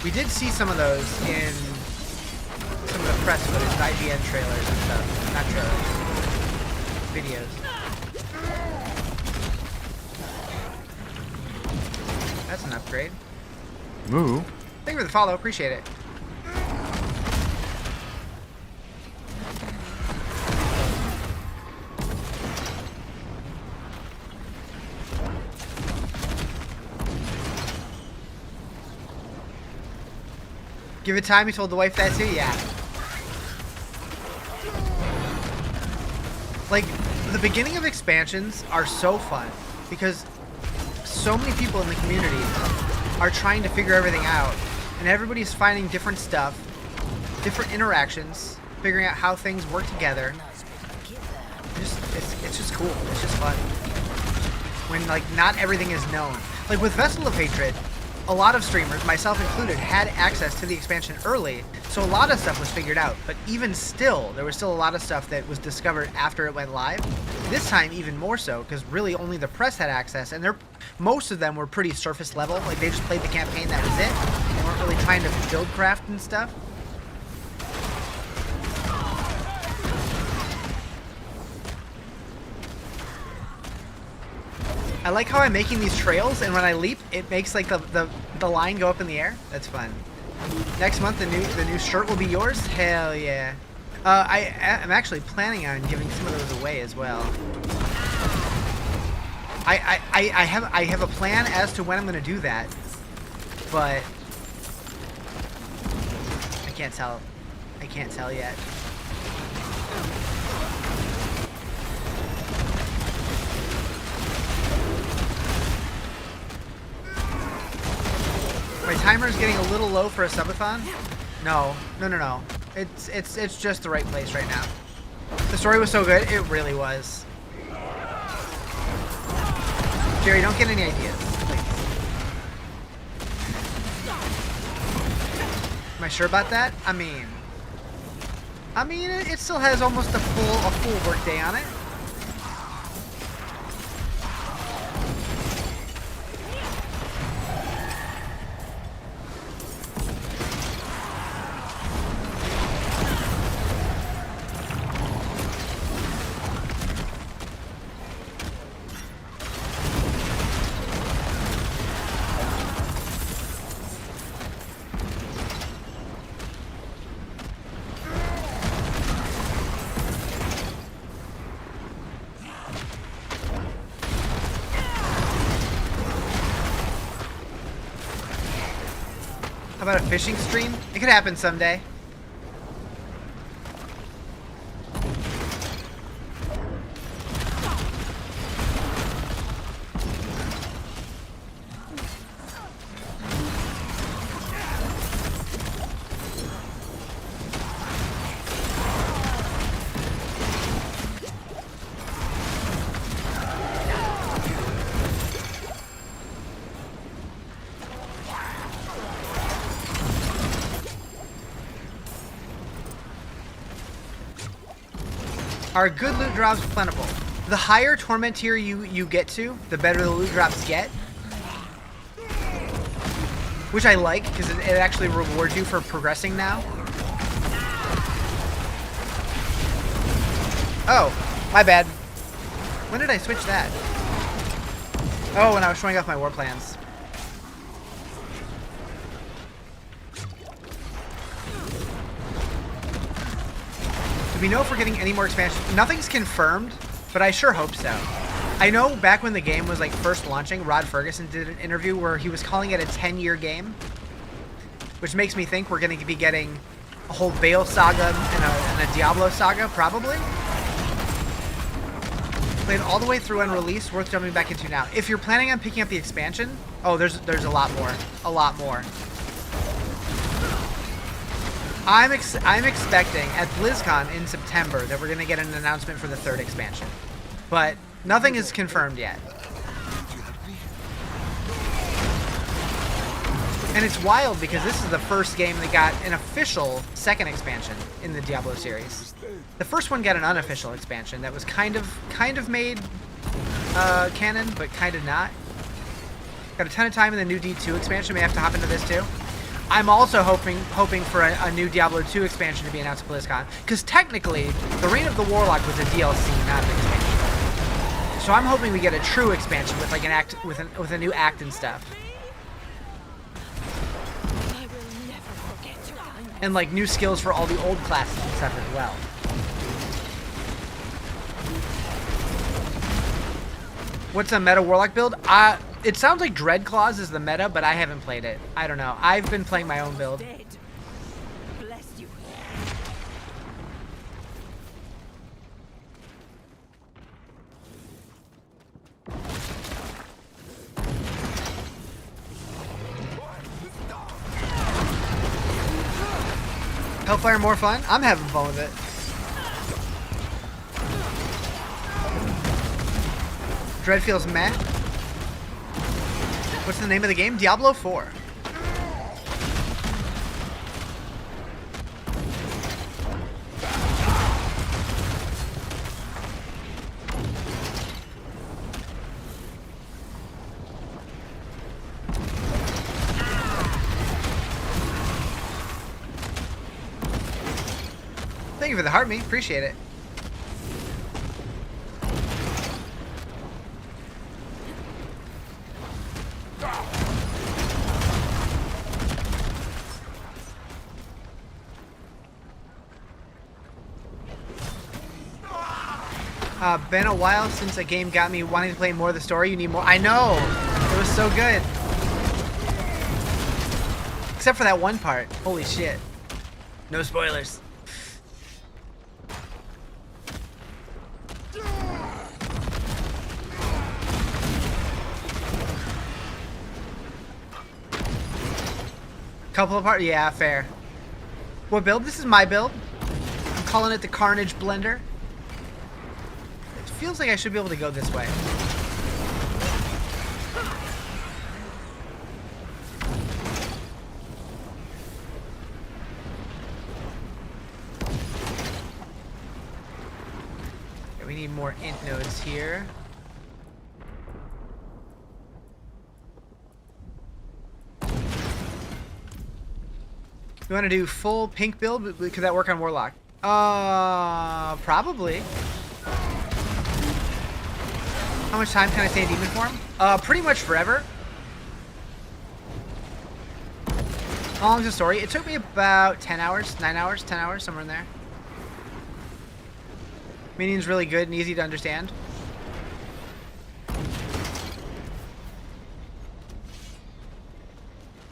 We did see some of those in some of the press footage, the IGN trailers and stuff. Not trailers. Videos. That's an upgrade. Moo. Thank you for the follow, appreciate it. Give it time, you told the wife that too? Yeah. Like, the beginning of expansions are so fun because so many people in the community are trying to figure everything out, and everybody's finding different stuff, different interactions, figuring out how things work together. It's just cool. It's just fun. When, like, not everything is known. Like, with Vessel of Hatred, a lot of streamers, myself included, had access to the expansion early, so a lot of stuff was figured out. But even still, there was still a lot of stuff that was discovered after it went live. This time, even more so, because really only the press had access, and most of them were pretty surface level. Like, they just played the campaign, that was it. They weren't really trying to build craft and stuff. I like how I'm making these trails, and when I leap, it makes like the line go up in the air. That's fun. Next month, the new shirt will be yours. Hell yeah! I'm actually planning on giving some of those away as well. I have a plan as to when I'm going to do that, but I can't tell. I can't tell yet. My timer is getting a little low for a subathon. No. It's just the right place right now. The story was so good, it really was. Jerry, don't get any ideas, please. Am I sure about that? I mean, it still has almost a full work day on it. How about a fishing stream? It could happen someday. Are good loot drops plentiful? The higher torment tier you get to, the better the loot drops get. Which I like, because it actually rewards you for progressing now. Oh, my bad. When did I switch that? Oh, when I was showing off my war plans. Do we know if we're getting any more expansion? Nothing's confirmed, but I sure hope so. I know back when the game was like first launching, Rod Ferguson did an interview where he was calling it a 10-year game, which makes me think we're going to be getting a whole Bale saga and a Diablo saga, probably. Played all the way through unreleased, worth jumping back into now. If you're planning on picking up the expansion, oh, there's a lot more. A lot more. I'm expecting at BlizzCon in September that we're going to get an announcement for the third expansion. But nothing is confirmed yet. And it's wild because this is the first game that got an official second expansion in the Diablo series. The first one got an unofficial expansion that was kind of made canon, but kind of not. Got a ton of time in the new D2 expansion. May have to hop into this too. I'm also hoping for a new Diablo 2 expansion to be announced at BlizzCon, because technically, the Reign of the Warlock was a DLC, not an expansion. So I'm hoping we get a true expansion with like an act with a new act and stuff, and like new skills for all the old classes and stuff as well. What's a meta Warlock build? It sounds like Dreadclaws is the meta, but I haven't played it. I don't know. I've been playing my own build. Bless you. Hellfire more fun? I'm having fun with it. Dread feels meh. What's the name of the game? Diablo 4. Thank you for the heart me. Appreciate it. Been a while since a game got me wanting to play more of the story. You need more. I know! It was so good. Except for that one part. Holy shit. No spoilers. Couple of parts? Yeah, fair. What build? This is my build. I'm calling it the Carnage Blender. It feels like I should be able to go this way. Okay, we need more int nodes here. You want to do full pink build? Could that work on Warlock? Probably. How much time can I stay in demon form? Pretty much forever. How long's the story? It took me about 10 hours, 9 hours, 10 hours, somewhere in there. Meaning's really good and easy to understand.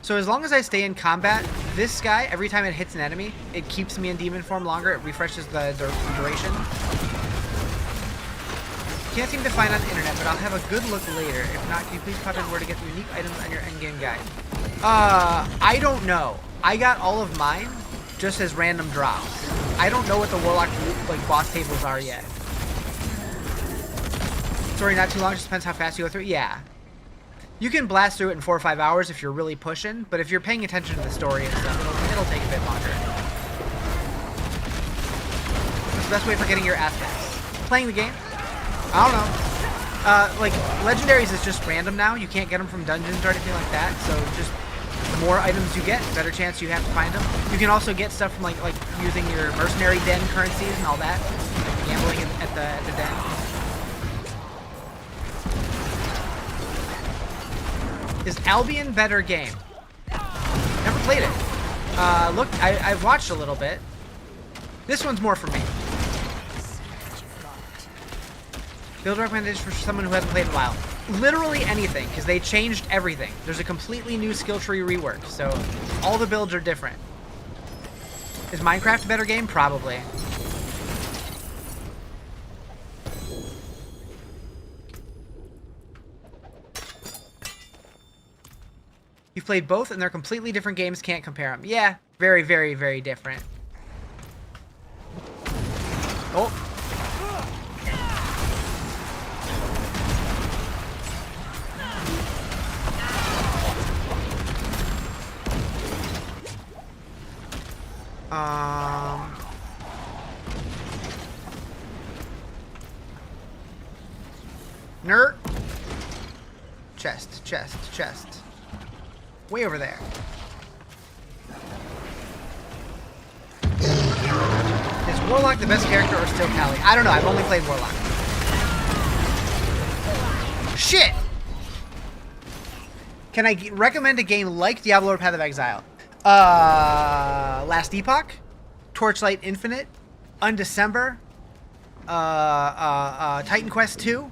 So as long as I stay in combat, this guy, every time it hits an enemy, it keeps me in demon form longer. It refreshes the duration. Can't seem to find on the internet, but I'll have a good look later. If not, can you please pop in where to get the unique items on your endgame guide? I don't know. I got all of mine just as random drops. I don't know what the Warlock like boss tables are yet. Story not too long, just depends how fast you go through. Yeah. You can blast through it in 4 or 5 hours if you're really pushing, but if you're paying attention to the story and stuff, it'll take a bit longer. What's the best way for getting your aspects? Playing the game? I don't know. Like, legendaries is just random now. You can't get them from dungeons or anything like that, so just the more items you get, the better chance you have to find them. You can also get stuff from like using your mercenary den currencies and all that, like gambling at the den. Is Albion better game? Never played it. Look, I've watched a little bit. This one's more for me. Build recommendation for someone who hasn't played in a while. Literally anything, because they changed everything. There's a completely new skill tree rework, so all the builds are different. Is Minecraft a better game? Probably. You've played both, and they're completely different games. Can't compare them. Yeah, very, very, very different. Oh. Nerd. Chest, chest, chest. Way over there. Is Warlock the best character or still Callie? I don't know. I've only played Warlock. Shit! Can I recommend a game like Diablo or Path of Exile? Last Epoch, Torchlight Infinite, Undecember, Titan Quest 2,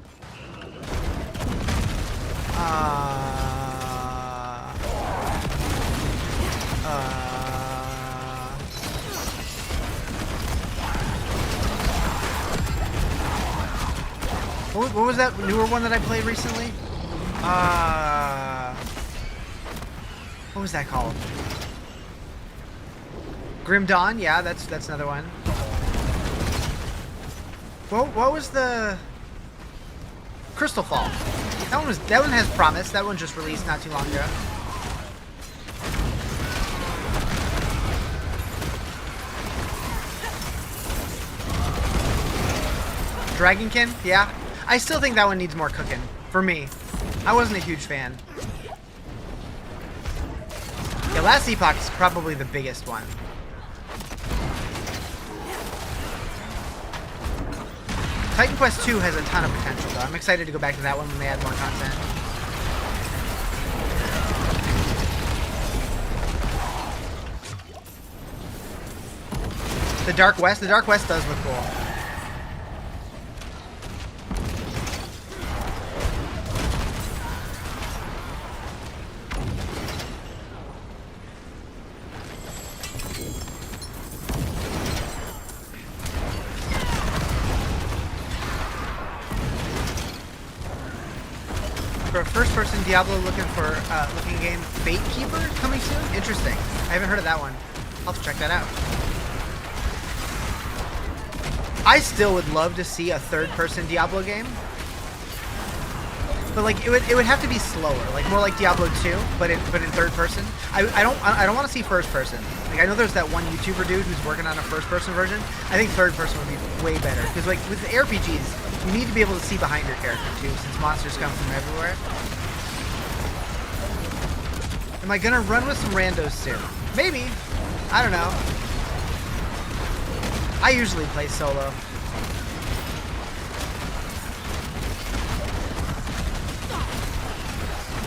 what was that newer one that I played recently? What was that called? Grim Dawn, yeah, that's another one. What was the Crystal Fall? That one has promise. That one just released not too long ago. Dragonkin? Yeah. I still think that one needs more cooking. For me. I wasn't a huge fan. Yeah, Last Epoch is probably the biggest one. Titan Quest 2 has a ton of potential, though. I'm excited to go back to that one when they add more content. The Dark West does look cool. For a first-person Diablo looking game, Fate Keeper coming soon? Interesting. I haven't heard of that one. I'll have to check that out. I still would love to see a third-person Diablo game. But like it would have to be slower, like more like Diablo 2, but in third person. I don't want to see first person. Like I know there's that one YouTuber dude who's working on a first person version. I think third person would be way better because like with the RPGs, you need to be able to see behind your character too, since monsters come from everywhere. Am I gonna run with some randos soon? Maybe. I don't know. I usually play solo.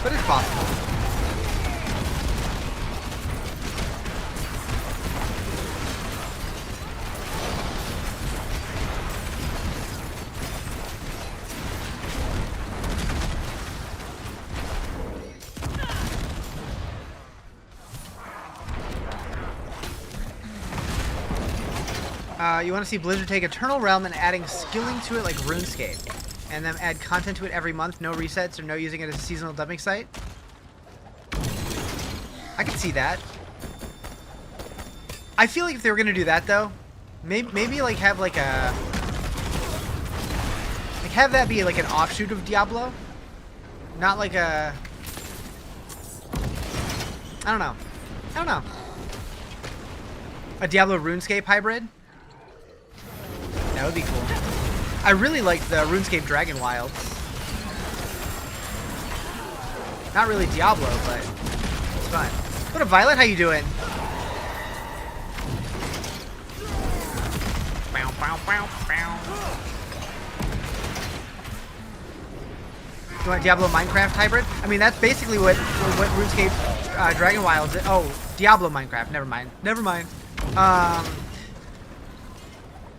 But it's possible. You want to see Blizzard take Eternal Realm and adding skilling to it like RuneScape, and then add content to it every month, no resets or no using it as a seasonal dumping site? I could see that. I feel like if they were gonna do that though, maybe like have like a have that be like an offshoot of Diablo, not like a I don't know a Diablo RuneScape hybrid. That would be cool. I really like the RuneScape Dragon Wilds. Not really Diablo, but it's fun. What up, Violet? How you doing? Bow, bow, bow, bow. You want Diablo Minecraft hybrid? I mean, that's basically what RuneScape Dragon Wilds is. Oh, Diablo Minecraft. Never mind.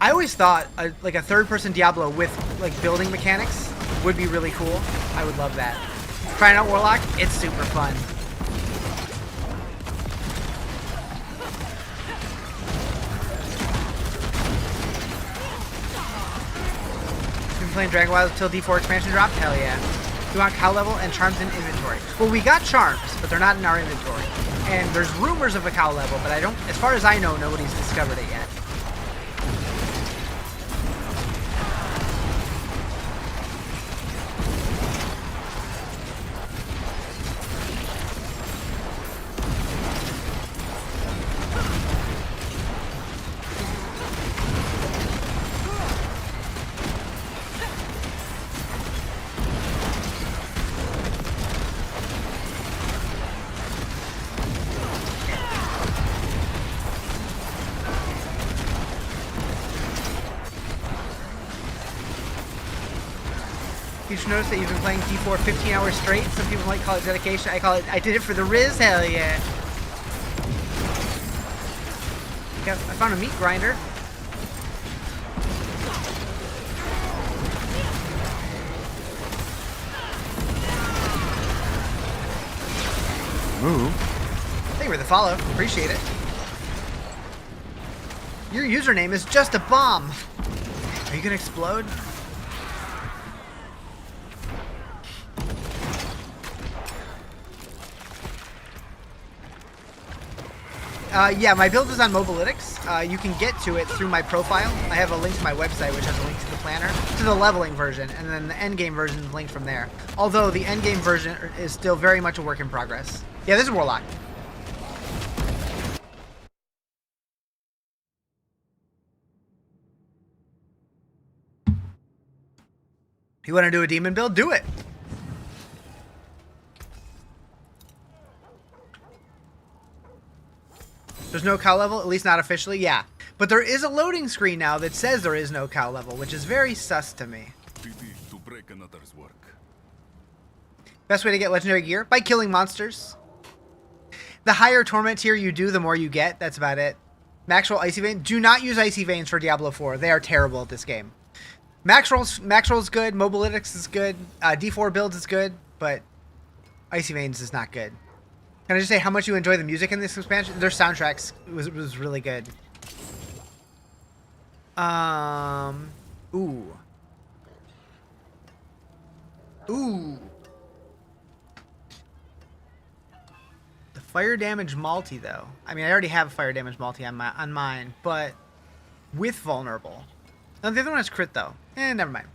I always thought like a third-person Diablo with like building mechanics would be really cool. I would love that. Trying out Warlock, it's super fun. Been playing Dragon Wild until D4 expansion drop? Hell yeah. You want cow level and charms in inventory? Well, we got charms, but they're not in our inventory. And there's rumors of a cow level, but as far as I know, nobody's discovered it yet. You should notice that you've been playing D4 15 hours straight. Some people might call it dedication. I did it for the Riz, hell yeah. I found a meat grinder. Ooh. Thank you for the follow. Appreciate it. Your username is just a bomb. Are you gonna explode? Yeah, my build is on Mobalytics. You can get to it through my profile. I have a link to my website, which has a link to the planner, to the leveling version, and then the endgame version is linked from there. Although the endgame version is still very much a work in progress. Yeah, this is Warlock. You want to do a demon build? Do it. There's no cow level, at least not officially. Yeah, but there is a loading screen now that says there is no cow level, which is very sus to me. Pity to break another's work. Best way to get legendary gear? By killing monsters. The higher torment tier you do, the more you get. That's about it. Max roll Icy Vein. Do not use Icy Veins for Diablo 4. They are terrible at this game. Max roll's good. Mobalytics is good. D4 builds is good, but Icy Veins is not good. Can I just say how much you enjoy the music in this expansion? Their soundtracks was really good. Ooh. Ooh. The fire damage multi though. I mean, I already have a fire damage multi on mine, but with vulnerable. No, the other one is crit though. Never mind.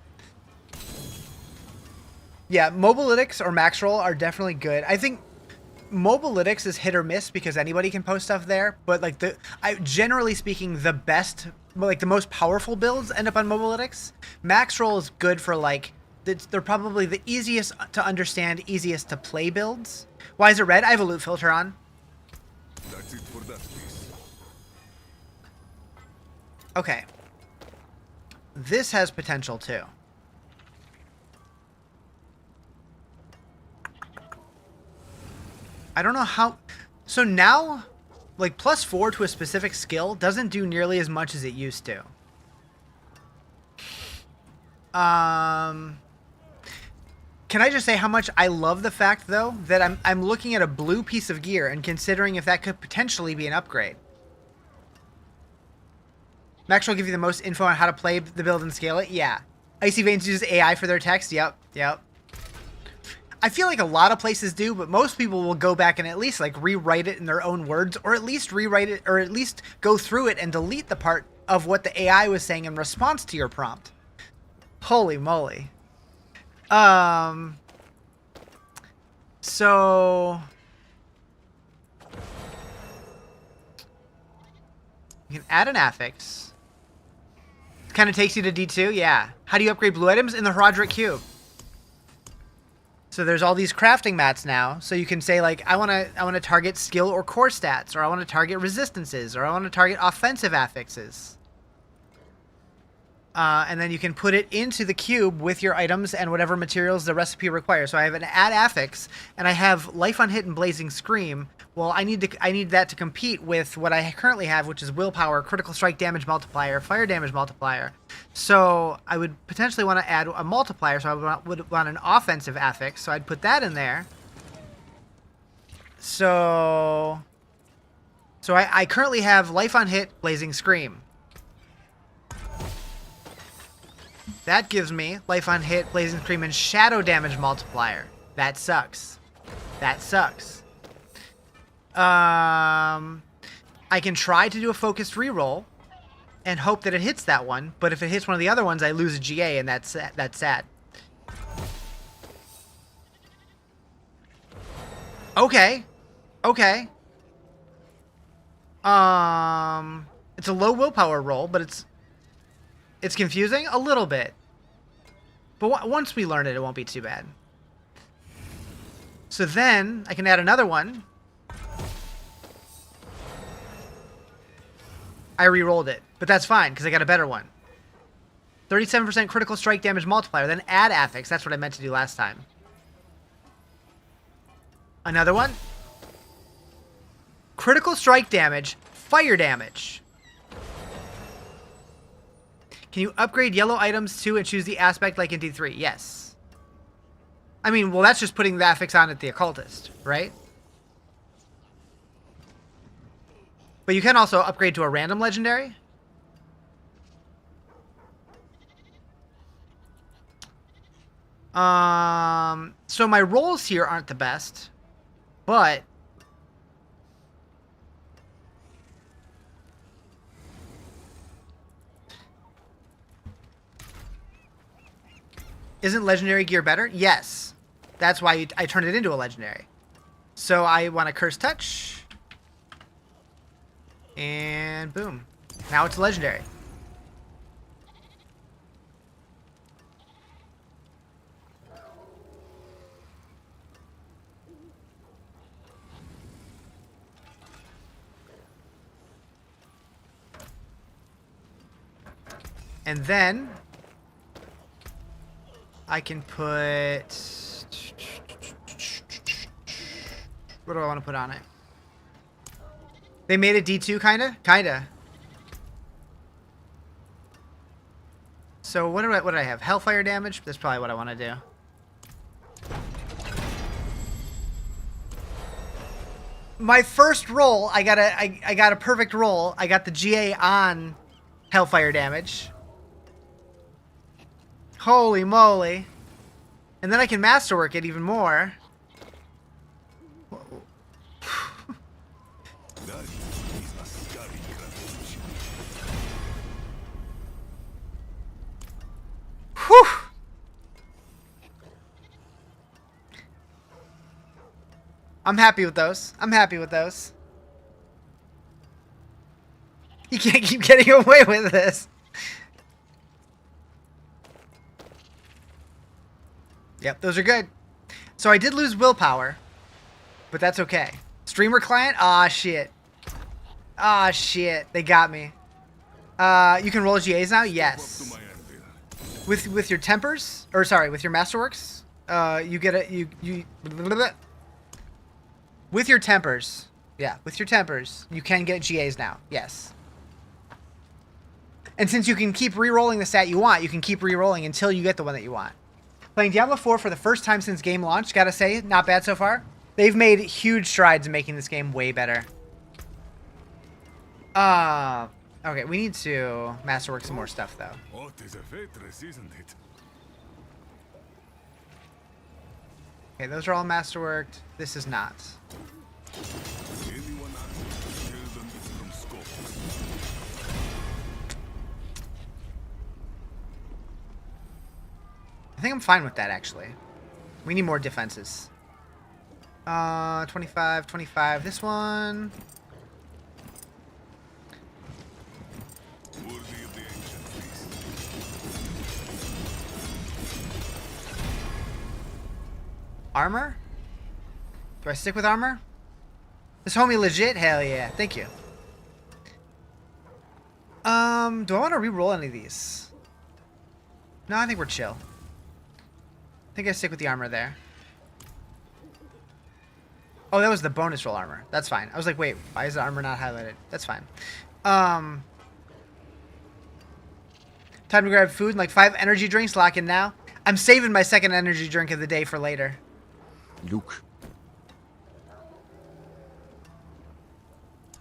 Yeah, Mobalytics or Max Roll are definitely good. I think Mobalytics is hit or miss because anybody can post stuff there, but like generally speaking, the best, like the most powerful builds end up on Mobalytics. Max Roll is good for like, they're probably the easiest to understand, easiest to play builds. Why is it red? I have a loot filter on. That's it for that piece. Okay. This has potential too. I don't know how... So now, like, +4 to a specific skill doesn't do nearly as much as it used to. Can I just say how much I love the fact, though, that I'm looking at a blue piece of gear and considering if that could potentially be an upgrade. Max will give you the most info on how to play the build and scale it. Yeah. Icy Veins uses AI for their text. Yep. I feel like a lot of places do, but most people will go back and at least like rewrite it in their own words, or at least rewrite it, or at least go through it and delete the part of what the AI was saying in response to your prompt. Holy moly. So you can add an affix. Kind of takes you to D2, yeah. How do you upgrade blue items? In the Herodric Cube. So there's all these crafting mats now. So you can say like, I want to target skill or core stats, or I want to target resistances, or I want to target offensive affixes. And then you can put it into the cube with your items and whatever materials the recipe requires. So I have an add affix, and I have life on hit and blazing scream. Well, I need that to compete with what I currently have, which is willpower, critical strike damage multiplier, fire damage multiplier. So I would potentially want to add a multiplier. So I would want an offensive affix. So I'd put that in there. So I currently have life on hit, blazing scream. That gives me life on hit, blazing scream, and shadow damage multiplier. That sucks. That sucks. I can try to do a focused reroll and hope that it hits that one, but if it hits one of the other ones, I lose a GA, and that's sad. Okay. Okay. It's a low willpower roll, but it's confusing a little bit. But once we learn it, it won't be too bad. So then I can add another one. I re-rolled it, but that's fine because I got a better one. 37% critical strike damage multiplier, then add affix. That's what I meant to do last time. Another one. Critical strike damage, fire damage. Can you upgrade yellow items too and choose the aspect like in D3? Yes. I mean, well, that's just putting the affix on at the occultist, right? But you can also upgrade to a random legendary. So my rolls here aren't the best, but Isn't legendary gear better? Yes. That's why I turned it into a legendary. So I want to curse touch. And boom. Now it's legendary. And then I can put... What do I want to put on it? They made it D2, kinda? Kinda. So what do I have? Hellfire damage? That's probably what I want to do. My first roll, I got a perfect roll. I got the GA on Hellfire damage. Holy moly. And then I can masterwork it even more. That is a scary craftsmanship. Whew. I'm happy with those. I'm happy with those. You can't keep getting away with this. Yep, those are good. So I did lose willpower, but that's okay. Streamer client? Ah, shit. Ah, shit. They got me. You can roll GAs now? Yes. With your tempers, or sorry, with your masterworks, you get a you with your tempers. Yeah, with your tempers, you can get GAs now. Yes. And since you can keep re-rolling the stat you want, you can keep re-rolling until you get the one that you want. Playing Diablo 4 for the first time since game launch, gotta say, not bad so far. They've made huge strides in making this game way better. Okay, we need to masterwork some more stuff, though. Oh, it is a waitress, isn't it? Okay, those are all masterworked. This is not. Anyone else? Tell them it's from scope. I think I'm fine with that, actually. We need more defenses. 25, 25. This one. Worthy of the ancient feast. Armor? Do I stick with armor? This homie legit? Hell yeah. Thank you. Do I want to re-roll any of these? No, I think we're chill. I think I stick with the armor there. Oh, that was the bonus roll armor. That's fine. I was like, wait, why is the armor not highlighted? That's fine. Time to grab food and like 5 energy drinks. Lock in now. I'm saving my second energy drink of the day for later. Luke.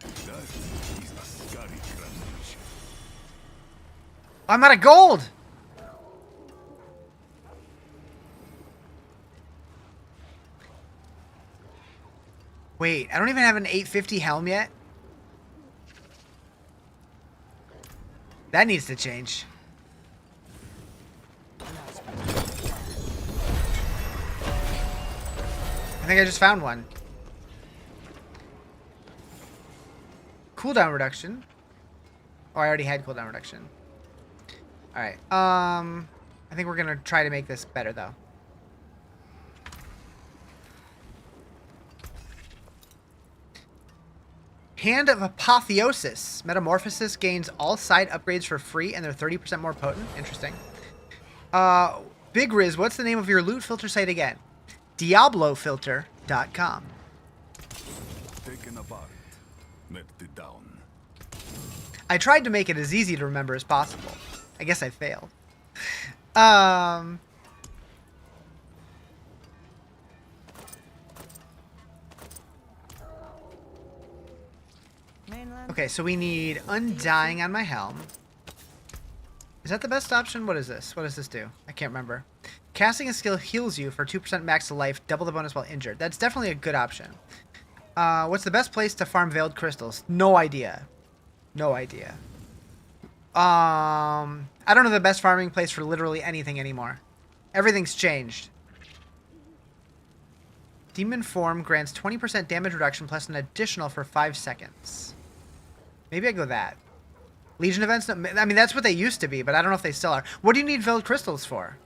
That is a scary craftsmanship. I'm out of gold. Wait, I don't even have an 850 helm yet. That needs to change. I think I just found one. Cooldown reduction. Oh, I already had cooldown reduction. Alright, I think we're gonna try to make this better, though. Hand of Apotheosis. Metamorphosis gains all side upgrades for free, and they're 30% more potent. Interesting. Big Riz, what's the name of your loot filter site again? DiabloFilter.com. Taken apart. Melted down. I tried to make it as easy to remember as possible. I guess I failed. Mainland. Okay, so we need Undying on my helm. Is that the best option? What is this? What does this do? I can't remember. Casting a skill heals you for 2% max to life, double the bonus while injured. That's definitely a good option. What's the best place to farm veiled crystals? No idea. No idea. I don't know the best farming place for literally anything anymore. Everything's changed. Demon form grants 20% damage reduction plus an additional for 5 seconds. Maybe I go that. Legion events? No, I mean, that's what they used to be, but I don't know if they still are. What do you need veiled crystals for?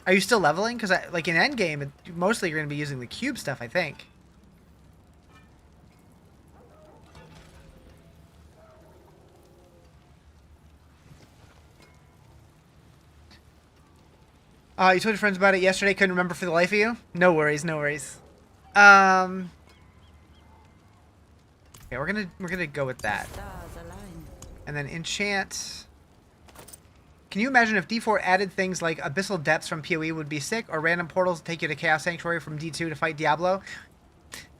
Are you still leveling? Because like in Endgame, mostly you're going to be using the cube stuff, I think. You told your friends about it yesterday. Couldn't remember for the life of you. No worries, no worries. Okay, we're gonna go with that. Stars align. And then enchant. Can you imagine if D4 added things like abyssal depths from PoE would be sick, or random portals to take you to Chaos Sanctuary from D2 to fight Diablo?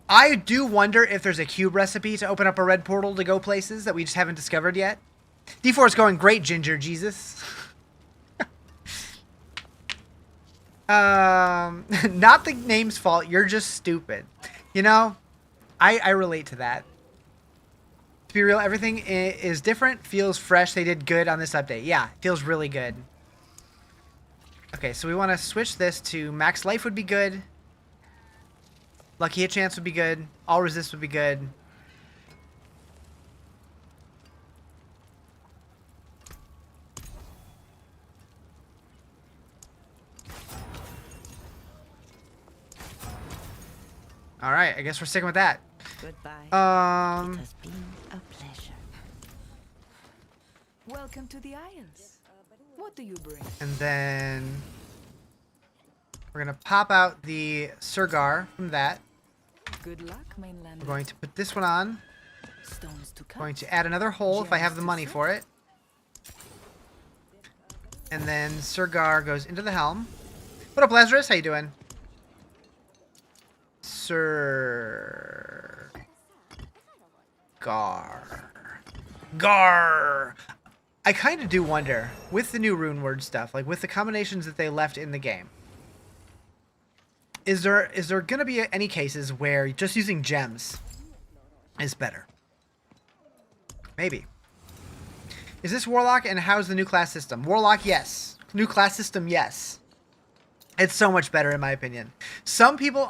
I do wonder if there's a cube recipe to open up a red portal to go places that we just haven't discovered yet. D4 is going great, Ginger Jesus. Not the name's fault. You're just stupid. You know, I relate to that. To be real, everything is different. Feels fresh. They did good on this update. Yeah, feels really good. Okay, so we want to switch this to max life would be good. Lucky hit chance would be good. All resist would be good. All right, I guess we're sticking with that. Goodbye. It Um, has been a pleasure. Welcome to the Isles. What do you bring? and then we're gonna pop out the Surgar from that. Good luck, mainland. We're going to put this one on. Stones to cut. Going to add another hole if I have the money for it. And then Surgar goes into the helm. What up, Lazarus? How you doing? Surgar. Gar. I kind of do wonder, with the new rune word stuff, like with the combinations that they left in the game, is there going to be any cases where just using gems is better? Maybe. Is this Warlock, and how's the new class system? Warlock, yes. New class system, yes. It's so much better in my opinion. Some people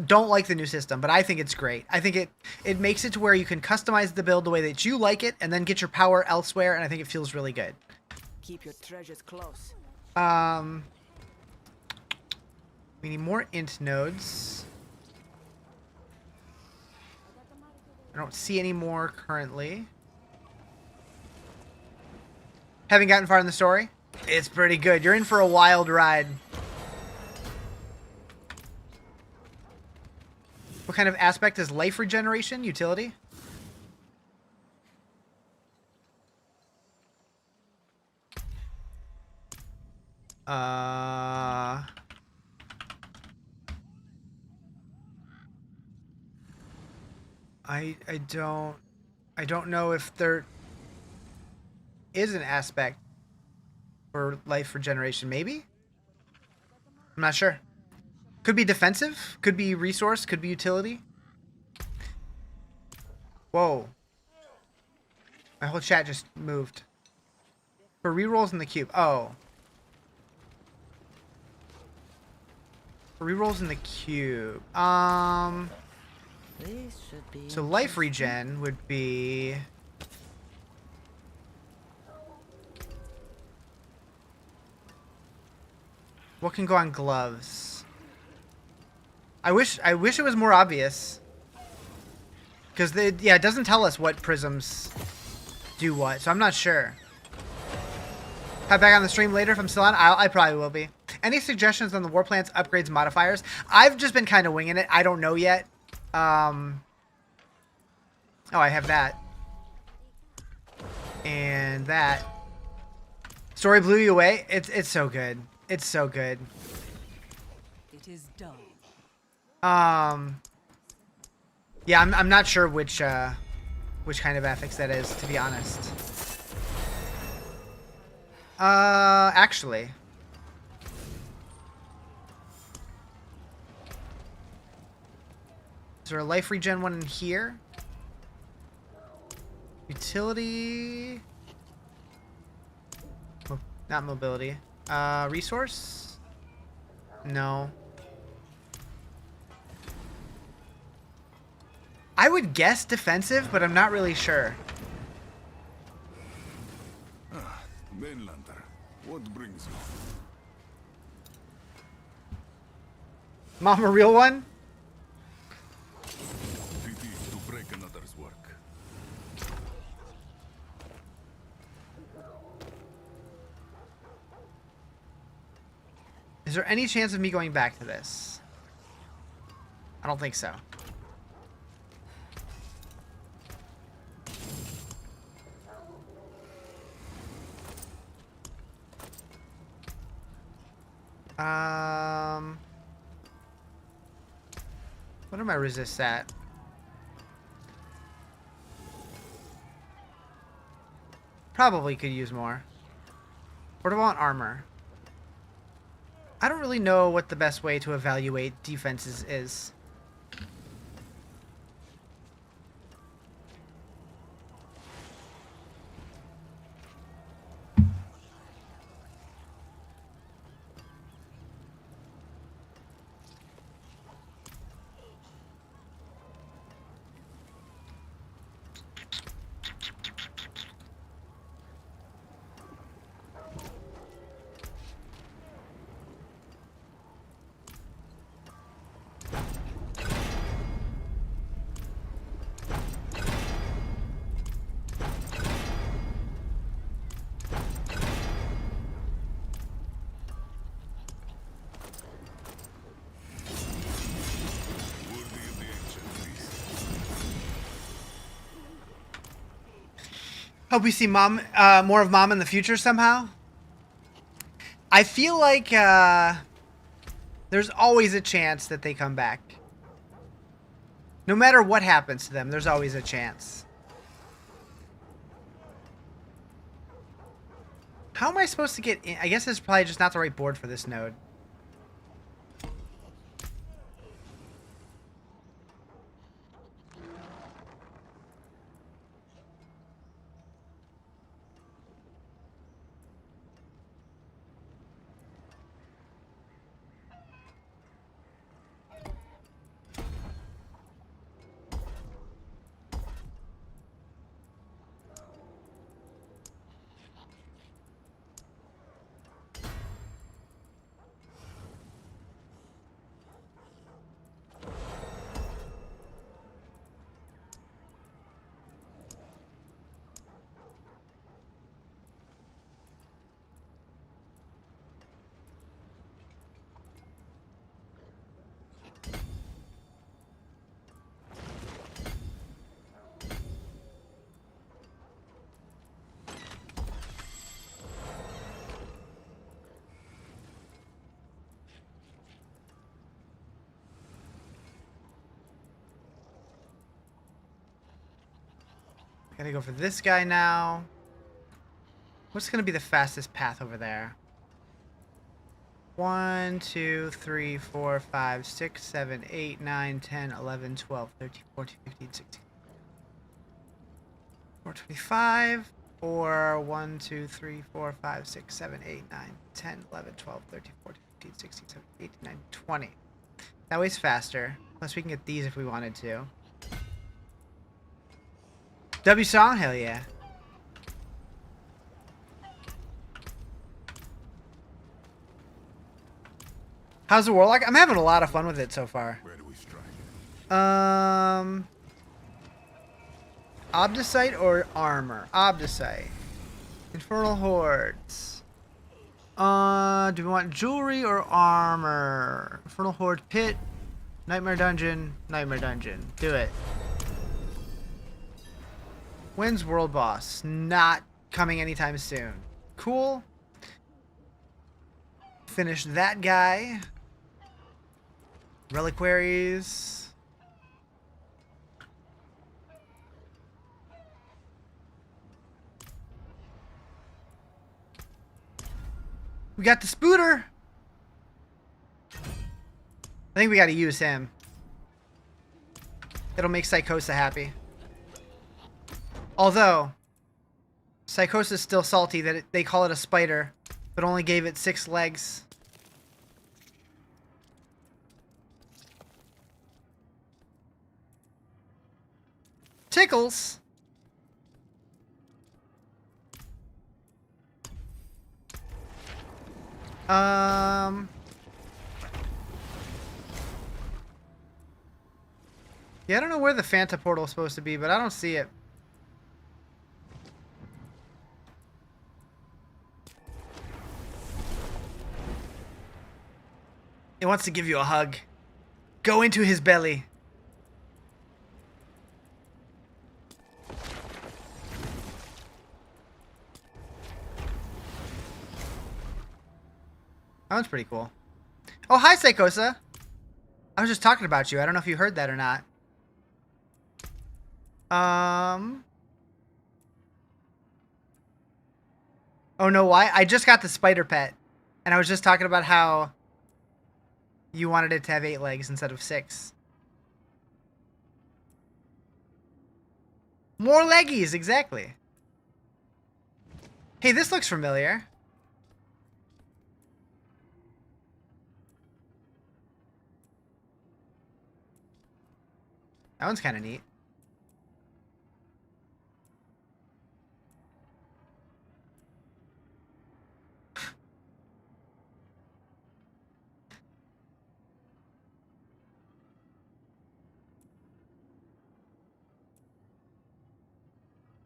don't like the new system, but I think it's great. I think it makes it to where you can customize the build the way that you like it and then get your power elsewhere, and I think it feels really good. Keep your treasures close. We need more int nodes. I don't see any more currently. Haven't gotten far in the story? It's pretty good. You're in for a wild ride. What kind of aspect is life regeneration? Utility? I don't know if there is an aspect for life regeneration. Maybe? I'm not sure. Could be defensive, could be resource, could be utility. Whoa. My whole chat just moved. For rerolls in the cube. Oh. For rerolls in the cube. This should be So life regen would be... What can go on gloves? I wish it was more obvious. Because yeah, it doesn't tell us what prisms do what, so I'm not sure. Hop back on the stream later if I'm still on. I probably will be. Any suggestions on the war plants, upgrades, modifiers? I've just been kind of winging it. I don't know yet. Oh, I have that. And that. Story blew you away? It's so good. It's so good. It is done. Yeah, I'm not sure which kind of affix that is, to be honest. Actually. Is there a life regen one in here? Utility. Not mobility. Resource? No. I would guess defensive, but I'm not really sure. Mainlander, what brings you? Mom, a real one? Pity to break another's work. Is there any chance of me going back to this? I don't think so. What are my resists at? Probably could use more. What do I want armor? I don't really know what the best way to evaluate defenses is. Worthy of the ancient beast. Hope we see mom, more of mom in the future somehow. I feel like there's always a chance that they come back. No matter what happens to them, there's always a chance. How am I supposed to get in? I guess it's probably just not the right board for this node. Gotta go for this guy now. What's gonna be the fastest path over there? 1, 2, 3, 4, 5, 6, 7, 8, 9, 10, 11, 12, 13, 14, 15, 16. 425 or 1, 2, 3, 4, 5, 6, 7, 8, 9, 10, 11, 12, 13, 14, 15, 16, 17, 18, 19, 20. That way's faster. Plus we can get these if we wanted to. W song? Hell yeah. How's the Warlock? I'm having a lot of fun with it so far. Where do we strike? Obdicite or armor? Obdicite. Infernal Hordes. Do we want jewelry or armor? Infernal Horde Pit. Nightmare Dungeon. Nightmare Dungeon. Do it. When's World Boss? Not coming anytime soon. Cool. Finish that guy. Reliquaries. We got the Spooter. I think we got to use him. It'll make Psychosa happy. Although, Psychosa's still salty that they call it a spider, but only gave it 6 legs. Tickles. Yeah, I don't know where the Fanta portal is supposed to be, but I don't see it. It wants to give you a hug. Go into his belly. That one's pretty cool. Oh, hi, Seikosa. I was just talking about you. I don't know if you heard that or not. Oh, no, why? I just got the spider pet. And I was just talking about how you wanted it to have 8 legs instead of 6. More leggies, exactly. Hey, this looks familiar. That one's kind of neat.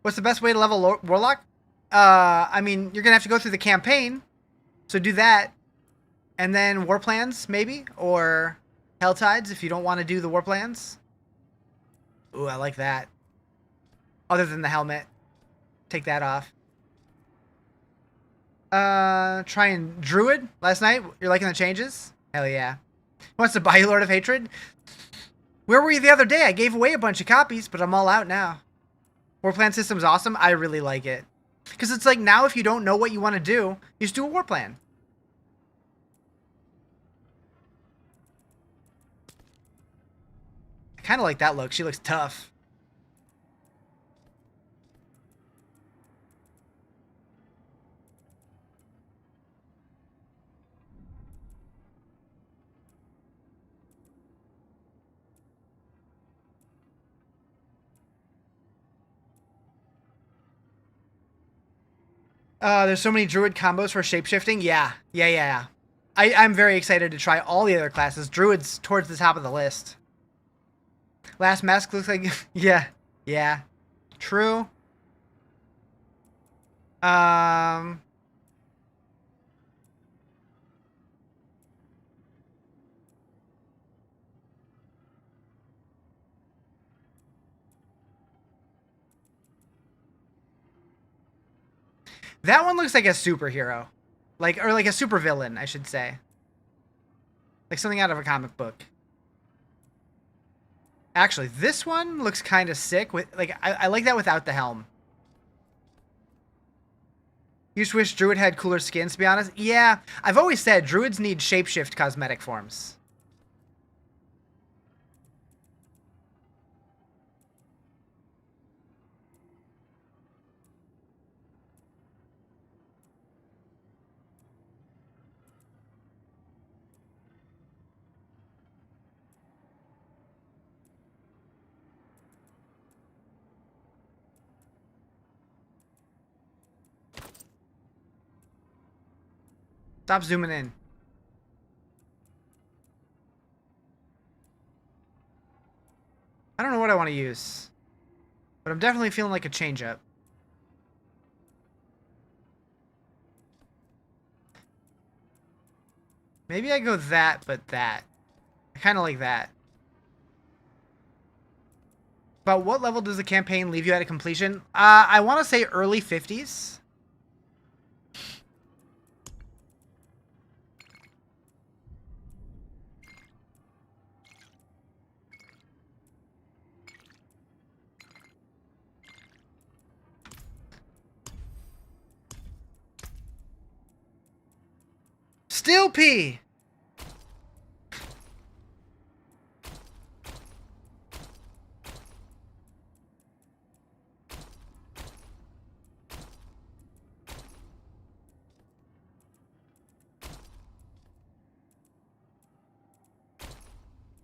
What's the best way to level Warlock? I mean, you're going to have to go through the campaign. So do that. And then War Plans, maybe? Or Helltides, if you don't want to do the War Plans. Ooh, I like that. Other than the helmet. Take that off. Trying Druid last night. You're liking the changes? Hell yeah. Wants to buy you Lord of Hatred? Where were you the other day? I gave away a bunch of copies, but I'm all out now. War plan system's awesome. I really like it. Because it's like now if you don't know what you want to do, you just do a war plan. I kind of like that look. She looks tough. There's so many druid combos for shapeshifting. Yeah. I'm very excited to try all the other classes. Druid's towards the top of the list. Last mask looks like... Yeah. True. That one looks like a superhero. Or like a supervillain, I should say. Like something out of a comic book. Actually, this one looks kind of sick. I like that without the helm. You just wish Druid had cooler skins, to be honest. Yeah, I've always said Druids need shapeshift cosmetic forms. Stop zooming in. I don't know what I want to use. But I'm definitely feeling like a change-up. Maybe I go that, but that. I kind of like that. But what level does the campaign leave you at a completion? I want to say early 50s. Still pee.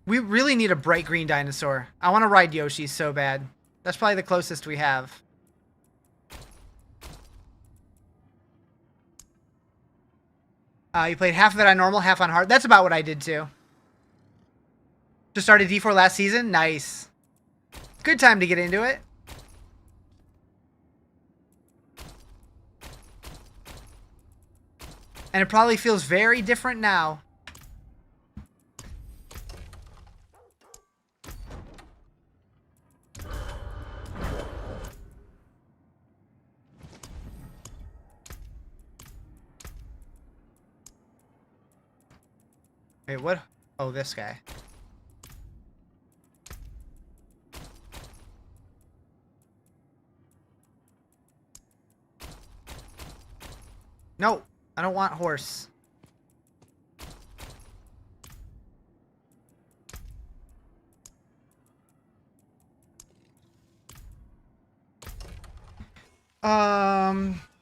We really need a bright green dinosaur. I want to ride Yoshi so bad. That's probably the closest we have. You played half of it on normal, half on hard. That's about what I did too. Just started D4 last season. Nice. Good time to get into it. And it probably feels very different now. Wait, what? Oh, this guy. No, I don't want horse.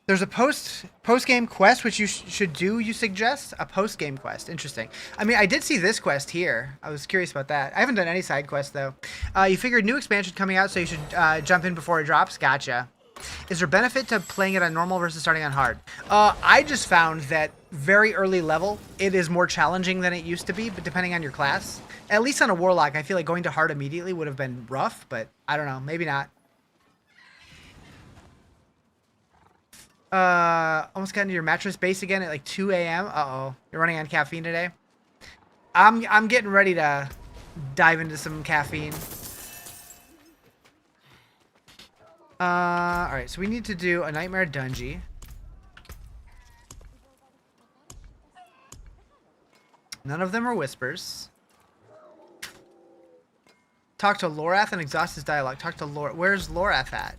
There's a post game quest which you should do. You suggest a post game quest. Interesting. I mean, I did see this quest here. I was curious about that. I haven't done any side quests though. You figured new expansion coming out, so you should jump in before it drops. Gotcha. Is there benefit to playing it on normal versus starting on hard? I just found that very early level, it is more challenging than it used to be, but depending on your class. At least on a warlock, I feel like going to hard immediately would have been rough, but I don't know, maybe not. Almost got into your mattress base again at like 2 a.m. Uh-oh. You're running on caffeine today? I'm getting ready to dive into some caffeine. Alright, so we need to do a Nightmare Dungeon. None of them are whispers. Talk to Lorath and exhaust his dialogue. Talk to Lorath. Where's Lorath at?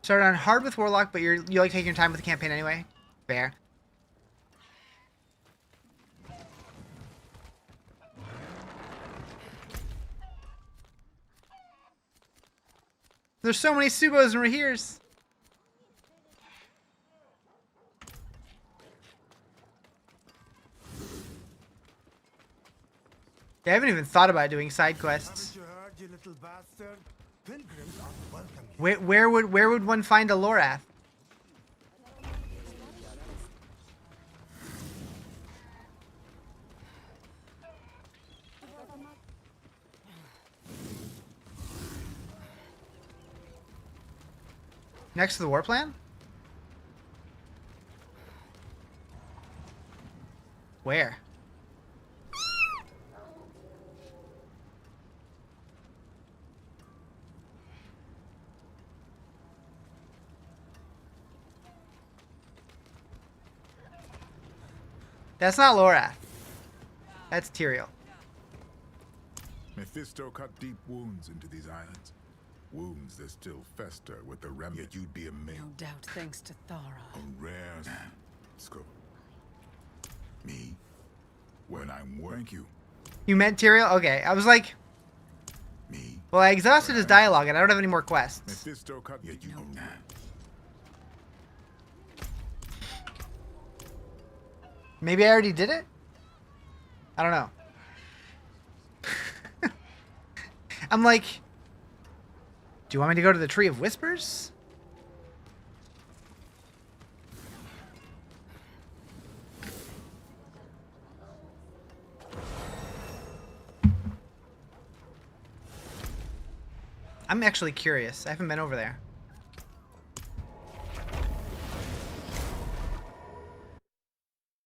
Started on hard with Warlock, but you like taking your time with the campaign anyway? Fair. There's so many Subos and Rahirs. Yeah, I haven't even thought about doing side quests. Where would one find a Lorath? Next to the war plan? Where? That's not Lorath. That's Tyrael. Mephisto cut deep wounds into these islands. Wounds that still fester with the remnant. Yet you'd be amazed. No doubt thanks to Thara. A rare scope. Me? When I'm thank you. You meant Tyrael? Okay, I was like... Me? Well, I exhausted his dialogue and I don't have any more quests. Mephisto cut yet you don't. Maybe I already did it? I don't know. I'm like... Do you want me to go to the Tree of Whispers? I'm actually curious. I haven't been over there.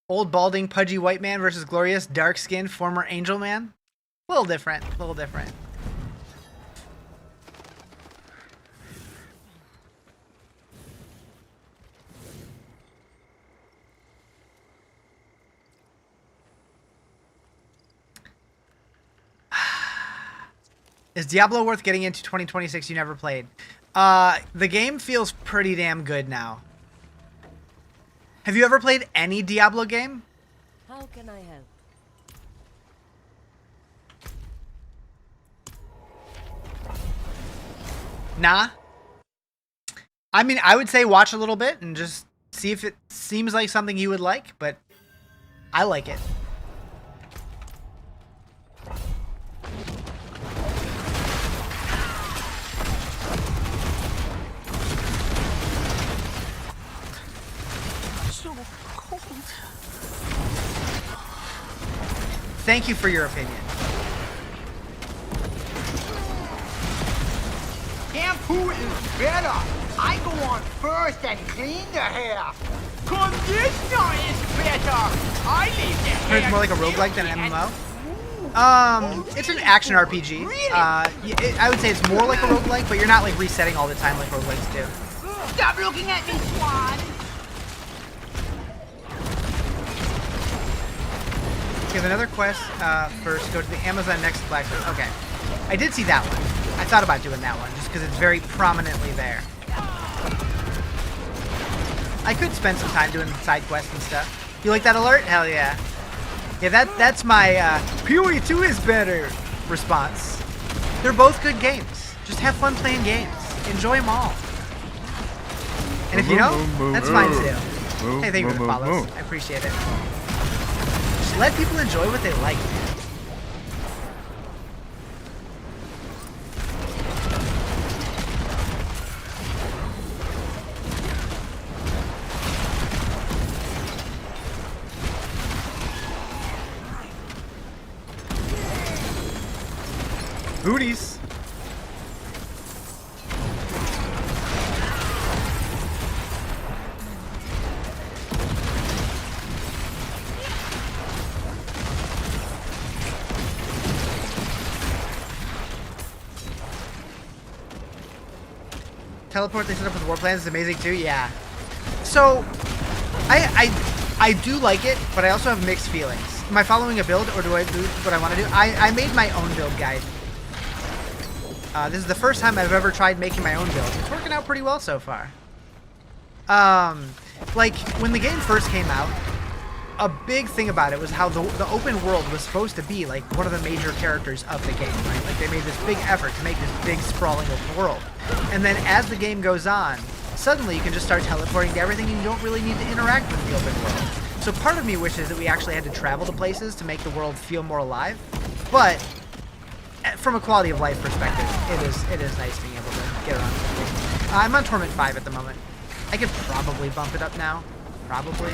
Old balding pudgy white man versus glorious dark skinned former angel man. A little different. A little different. Is Diablo worth getting into 2026 you never played? The game feels pretty damn good now. Have you ever played any Diablo game? How can I help? Nah. I mean, I would say watch a little bit and just see if it seems like something you would like, but I like it. So cold. Thank you for your opinion. Shampoo is better. I go on first and clean the hair. Conditioner is better. I leave the hair. It's more like a roguelike than an MMO. It's an action RPG. I would say it's more like a roguelike, but you're not like resetting all the time like roguelikes do. Stop looking at me, Swan. We have another quest. First, go to the Amazon Next Black. Okay, I did see that one. I thought about doing that one just because it's very prominently there. I could spend some time doing side quests and stuff. You like that alert? Hell yeah. Yeah, that's my PoE 2 is better response. They're both good games. Just have fun playing games. Enjoy them all. And if you don't, that's fine too. Hey, thank you for the follows. I appreciate it. Just let people enjoy what they like, man. Booties. Teleport they set up with war plans is amazing too. Yeah. So, I do like it, but I also have mixed feelings. Am I following a build, or do I do what I want to do? I made my own build guide. This is the first time I've ever tried making my own build. It's working out pretty well so far. Like, when the game first came out, a big thing about it was how the open world was supposed to be, like, one of the major characters of the game, right? Like, they made this big effort to make this big, sprawling open world. And then as the game goes on, suddenly you can just start teleporting to everything and you don't really need to interact with the open world. So part of me wishes that we actually had to travel to places to make the world feel more alive. But from a quality of life perspective, it is nice being able to get around. I'm on Torment 5 at the moment. I could probably bump it up now. Probably.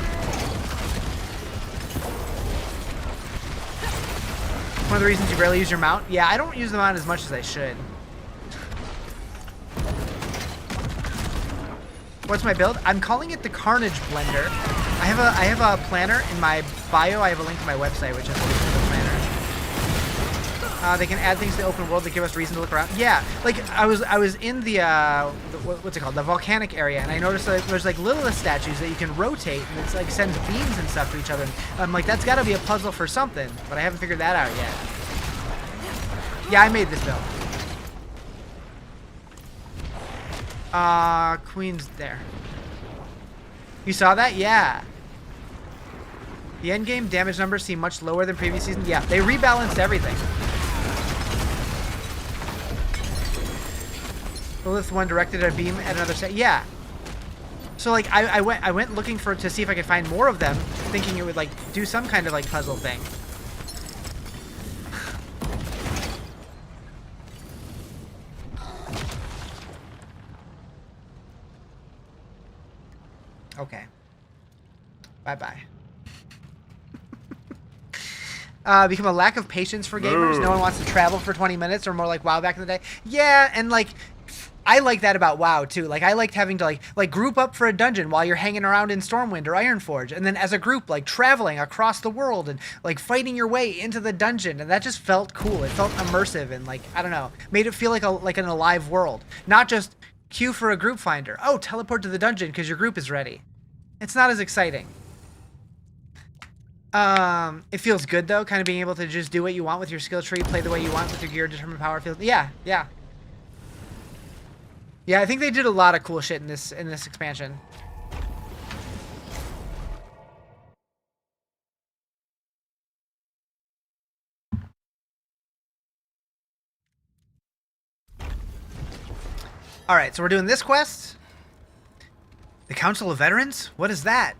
One of the reasons you rarely use your mount? Yeah, I don't use the mount as much as I should. What's my build? I'm calling it the Carnage Blender. I have a planner in my bio. I have a link to my website, which is a link to the planner. They can add things to the open world that give us reason to look around. Yeah, like I was in the what's it called, the volcanic area, and I noticed that there's like Lilith statues that you can rotate, and it's like sends beams and stuff to each other. And I'm like, that's got to be a puzzle for something, but I haven't figured that out yet. Yeah, I made this build. Queen's there. You saw that? Yeah. The endgame damage numbers seem much lower than previous seasons. Yeah, they rebalanced everything. Lilith one directed a beam at another set. Yeah. So like I went looking to see if I could find more of them, thinking it would like do some kind of like puzzle thing. Okay. Bye-bye. Become a lack of patience for gamers. No one wants to travel for 20 minutes or more like WoW back in the day. Yeah, and like I like that about WoW too. Like I liked having to like group up for a dungeon while you're hanging around in Stormwind or Ironforge, and then as a group like traveling across the world and like fighting your way into the dungeon, and that just felt cool. It felt immersive and like I don't know, made it feel like an alive world, not just queue for a group finder. Oh, teleport to the dungeon because your group is ready. It's not as exciting. It feels good though, kind of being able to just do what you want with your skill tree, play the way you want with your gear, determine power field. Yeah. I think they did a lot of cool shit in this expansion. All right, so we're doing this quest. The Council of Veterans? What is that?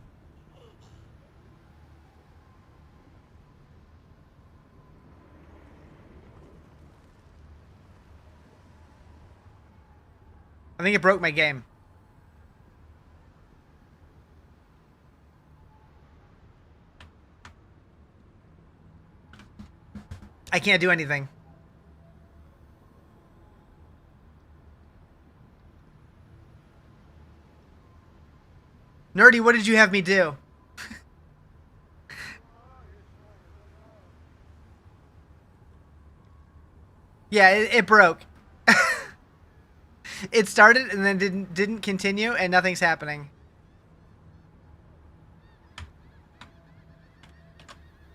I think it broke my game. I can't do anything. Nerdy, what did you have me do? Yeah, it broke. It started and then didn't continue, and nothing's happening.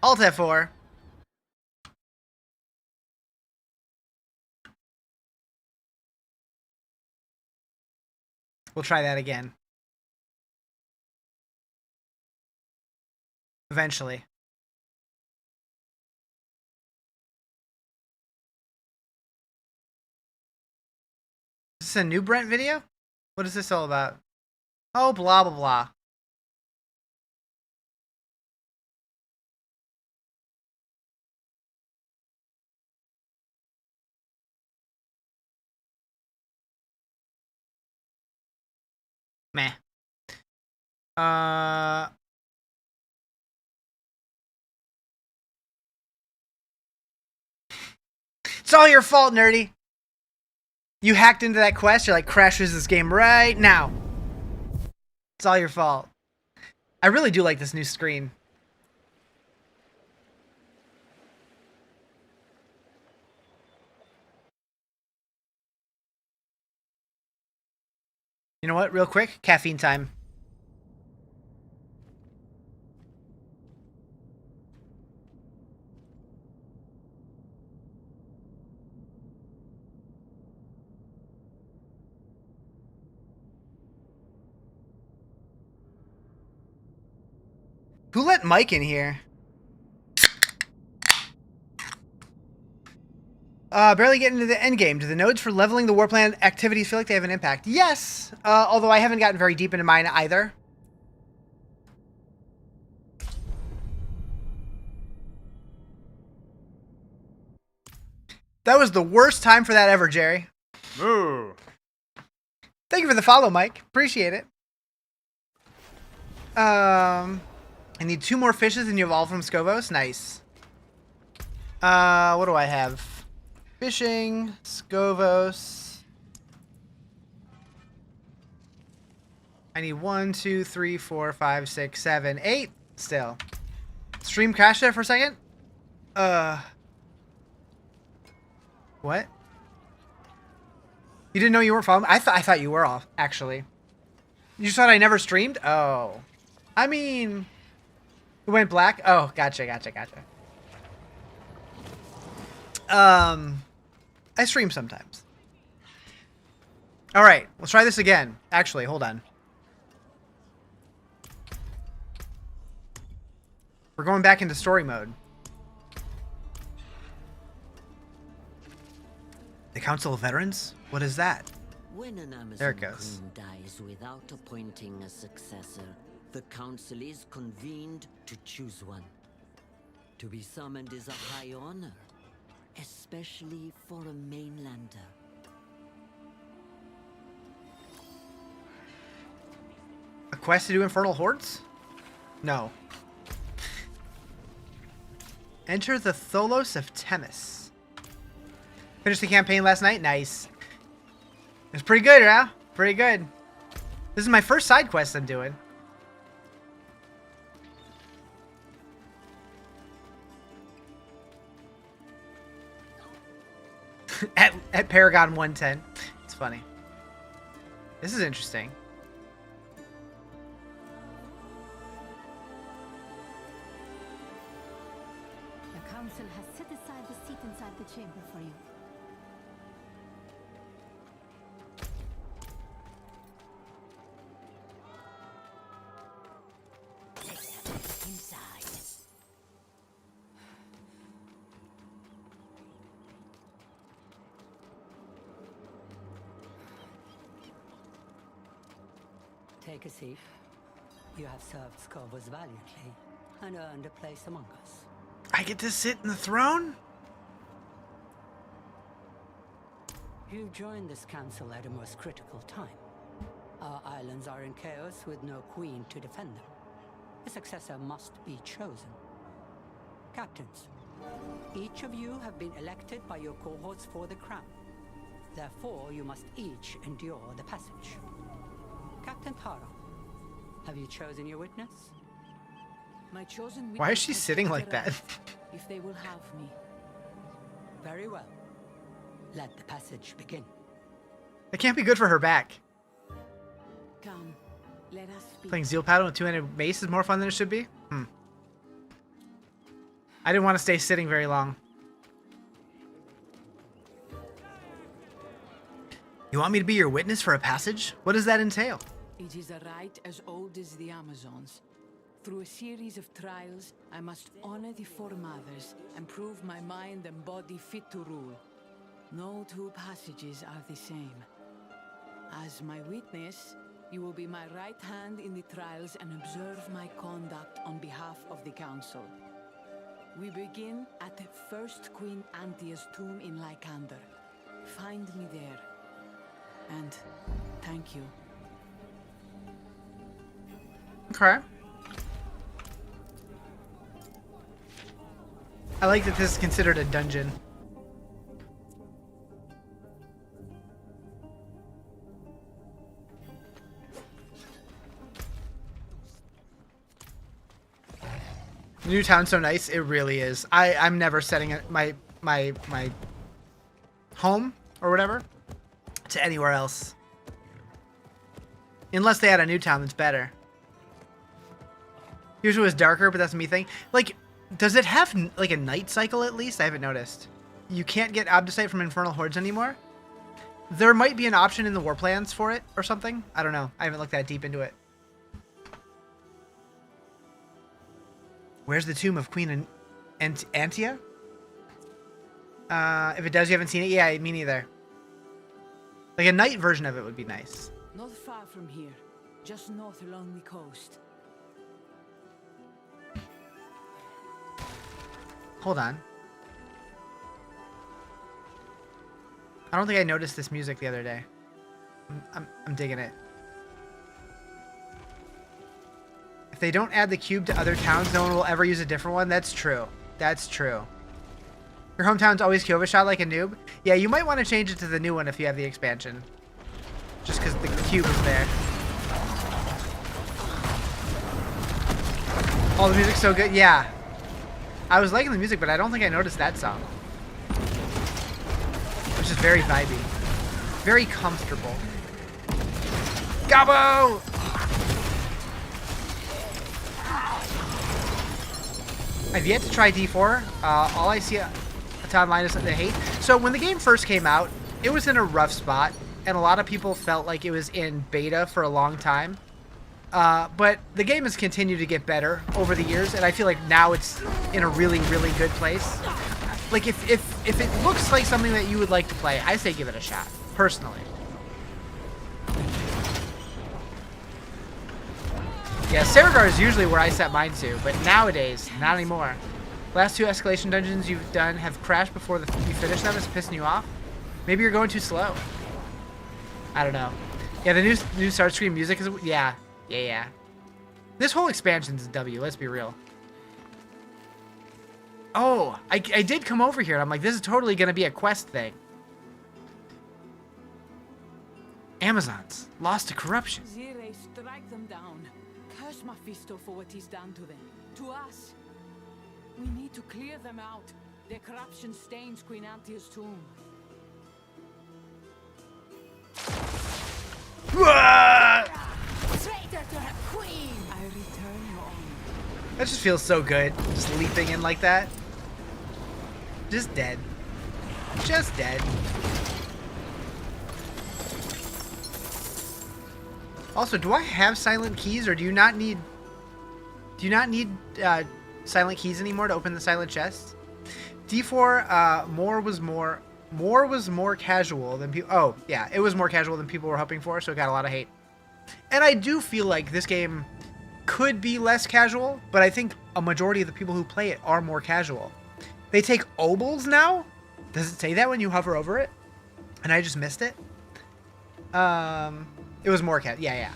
Alt F4. We'll try that again. Eventually. Is this a new Brent video? What is this all about? Oh, blah, blah, blah. Meh. It's all your fault, Nerdy. You hacked into that quest. You're like, crashes this game right now. It's all your fault. I really do like this new screen. You know what? Real quick, caffeine time. Who let Mike in here? Barely getting into the endgame. Do the nodes for leveling the war plan activities feel like they have an impact? Yes, although I haven't gotten very deep into mine either. That was the worst time for that ever, Jerry. Moo. Thank you for the follow, Mike. Appreciate it. I need 2 more fishes and you have all from Scovos. Nice. What do I have? Fishing, Scovos. I need 1, 2, 3, 4, 5, 6, 7, 8 still. Stream crashed there for a second? What? You didn't know you weren't following me? I thought you were off, actually. You thought I never streamed? Oh. I mean... It went black? Oh, gotcha. I stream sometimes. Alright, let's try this again. Actually, hold on. We're going back into story mode. The Council of Veterans? What is that? When an Amazon There it goes. queen dies without appointing a successor, the council is convened to choose one. To be summoned is a high honor, especially for a mainlander. A quest to do Infernal Hordes? No. Enter the Tholos of Temis. Finished the campaign last night? Nice. It's pretty good, yeah? Pretty good. This is my first side quest I'm doing. at Paragon 110. It's funny. This is interesting. The council has set aside the seat inside the chamber for you. Inside. Take a seat. You have served Scorvus valiantly and earned a place among us. I get to sit in the throne? You joined this council at a most critical time. Our islands are in chaos with no queen to defend them. A successor must be chosen. Captains, each of you have been elected by your cohorts for the crown. Therefore, you must each endure the passage. Captain Tara, have you chosen your witness? My chosen Why is witness she has sitting like that? arrived, if they will have me. Very well. Let the passage begin. It can't be good for her back. Come, let us speak. Playing Zeal Paddle with two-handed mace is more fun than it should be? I didn't want to stay sitting very long. You want me to be your witness for a passage? What does that entail? It is a rite as old as the Amazons. Through a series of trials, I must honor the foremothers and prove my mind and body fit to rule. No two passages are the same. As my witness, you will be my right hand in the trials and observe my conduct on behalf of the council. We begin at the first Queen Antia's tomb in Lycander. Find me there. And thank you. Okay. I like that this is considered a dungeon. The new town's so nice, it really is. I'm never setting my home or whatever to anywhere else. Unless they had a new town that's better. Usually it was darker, but that's a me thing. Like, does it have like a night cycle at least? I haven't noticed. You can't get Obdicite from Infernal Hordes anymore? There might be an option in the war plans for it or something. I don't know. I haven't looked that deep into it. Where's the tomb of Queen Antia? If it does, you haven't seen it? Yeah, me neither. Like a night version of it would be nice. Not far from here, just north along the coast. Hold on. I don't think I noticed this music the other day. I'm digging it. If they don't add the cube to other towns, no one will ever use a different one. That's true. That's true. Your hometown's always Kyoba shot like a noob? Yeah, you might want to change it to the new one if you have the expansion. Just because the cube is there. Oh, the music's so good. Yeah. I was liking the music, but I don't think I noticed that song. Which is very vibey. Very comfortable. Gabo! I've yet to try D4. All I see online is something I hate. So when the game first came out, it was in a rough spot, and a lot of people felt like it was in beta for a long time. But the game has continued to get better over the years, and I feel like now it's in a really, really good place. Like, if it looks like something that you would like to play, I say give it a shot, personally. Yeah, Saragar is usually where I set mine to, but nowadays, not anymore. Last two escalation dungeons you've done have crashed before you finish them. It's pissing you off? Maybe you're going too slow. I don't know. Yeah, the new start screen music is... Yeah. This whole expansion's a W, let's be real. Oh, I did come over here, and I'm like, this is totally going to be a quest thing. Amazons, lost to corruption. Zire, strike them down. Curse Mephisto for what he's done to them. To us. We need to clear them out. Their corruption stains Queen Antia's tomb. Traitor to her queen! I return your honor. That just feels so good, just leaping in like that. Just dead. Just dead. Also, do I have silent keys, or do you not need... Do you not need silent keys anymore to open the silent chest? D4, more was more casual than people... Oh, yeah, it was more casual than people were hoping for, so it got a lot of hate. And I do feel like this game could be less casual, but I think a majority of the people who play it are more casual. They take obols now? Does it say that when you hover over it? And I just missed it? It was more yeah.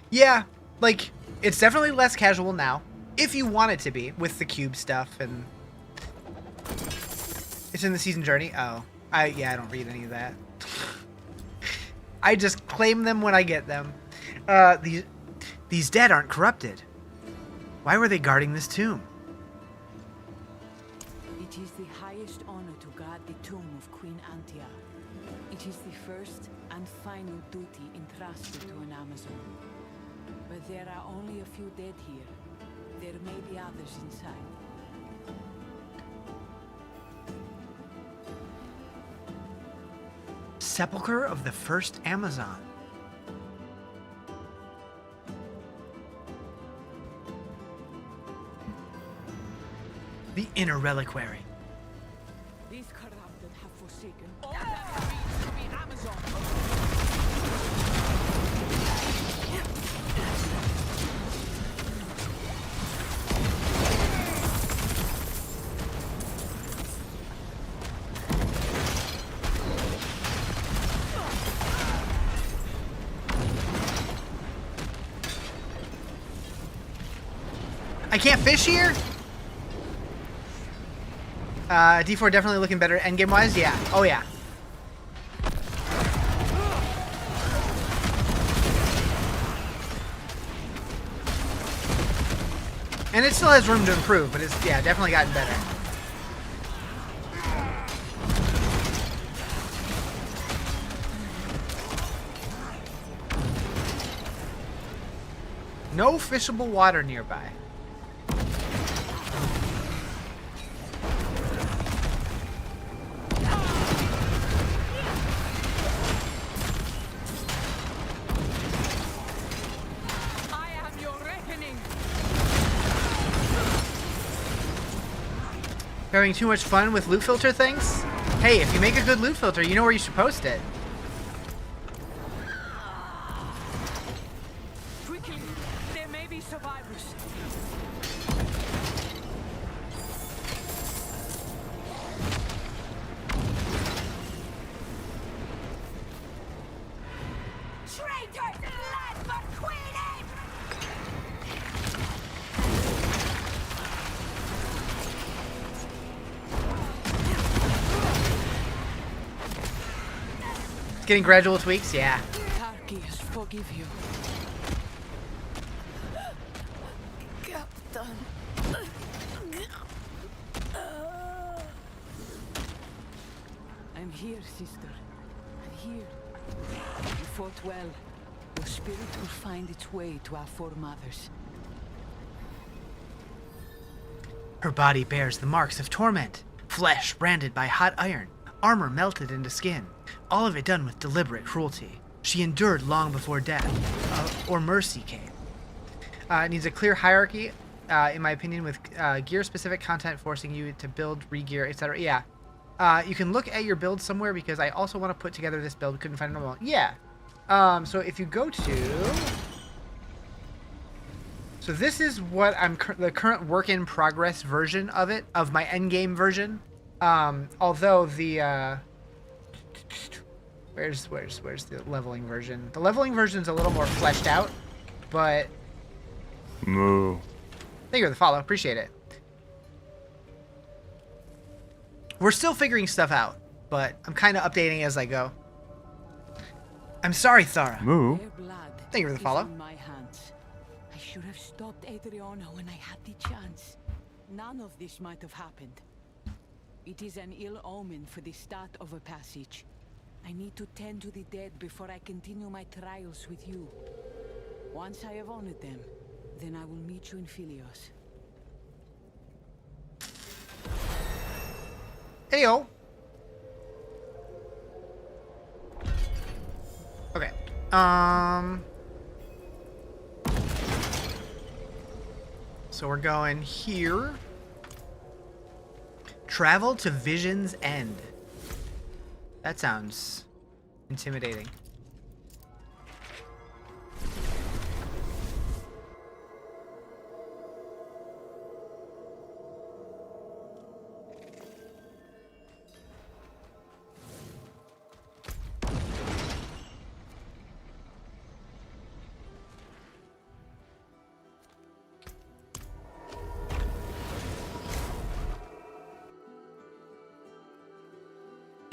Yeah, like, it's definitely less casual now. If you want it to be, with the cube stuff and... It's in the season journey? Oh. I don't read any of that. I just claim them when I get them. These dead aren't corrupted. Why were they guarding this tomb? It is the highest honor to guard the tomb of Queen Antia. It is the first and final duty entrusted to an Amazon. But there are only a few dead here. There may be others inside. Sepulchre of the first Amazon. The inner reliquary. These corrupted have forsaken all that means to be Amazon. I can't fish here? D4 definitely looking better endgame wise. Yeah. Oh yeah. And it still has room to improve, but it's, yeah, definitely gotten better. No fishable water nearby. Having too much fun with loot filter things? Hey, if you make a good loot filter, you know where you should post it. Quickly, there may be survivors. Traitors led for Queen! Getting gradual tweaks, yeah. Tarkius, forgive you. Captain. I'm here, sister. I'm here. You fought well. Your spirit will find its way to our foremothers. Her body bears the marks of torment. Flesh branded by hot iron. Armor melted into skin. All of it done with deliberate cruelty. She endured long before death, or mercy came. It needs a clear hierarchy, in my opinion, with gear-specific content forcing you to build, re-gear, etc. Yeah. You can look at your build somewhere because I also want to put together this build. Couldn't find a normal one. Yeah. So if you go to... So this is what I'm the current work-in-progress version of it, of my endgame version. Although the... Where's the leveling version? The leveling version's a little more fleshed out, but... Moo. Thank you for the follow. Appreciate it. We're still figuring stuff out, but I'm kind of updating as I go. I'm sorry, Thara. Moo. Their blood Thank you for the is follow. in my hands. I should have stopped Adriana when I had the chance. None of this might have happened. It is an ill omen for the start of a passage. I need to tend to the dead before I continue my trials with you. Once I have honored them, then I will meet you in Philios. Heyo. Okay. So we're going here. Travel to Vision's End. That sounds intimidating.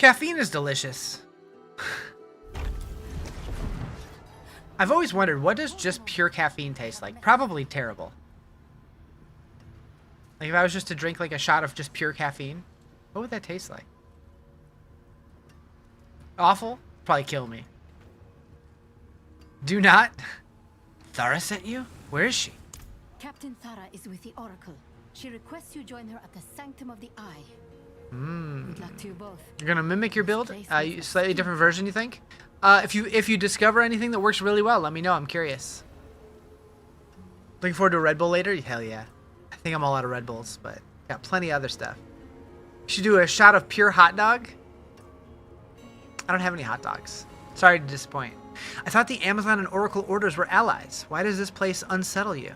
Caffeine is delicious. I've always wondered, what does just pure caffeine taste like? Probably terrible. Like if I was just to drink like a shot of just pure caffeine, what would that taste like? Awful? Probably kill me. Do not? Thara sent you? Where is she? Captain Thara is with the Oracle. She requests you join her at the Sanctum of the Eye. Good luck to you both. You're gonna mimic your build? Slightly different version, you think? If you discover anything that works really well, let me know. I'm curious. Looking forward to a Red Bull later? Hell yeah. I think I'm all out of Red Bulls, but got plenty of other stuff. You should do a shot of pure hot dog. I don't have any hot dogs. Sorry to disappoint. I thought the Amazon and Oracle orders were allies. Why does this place unsettle you?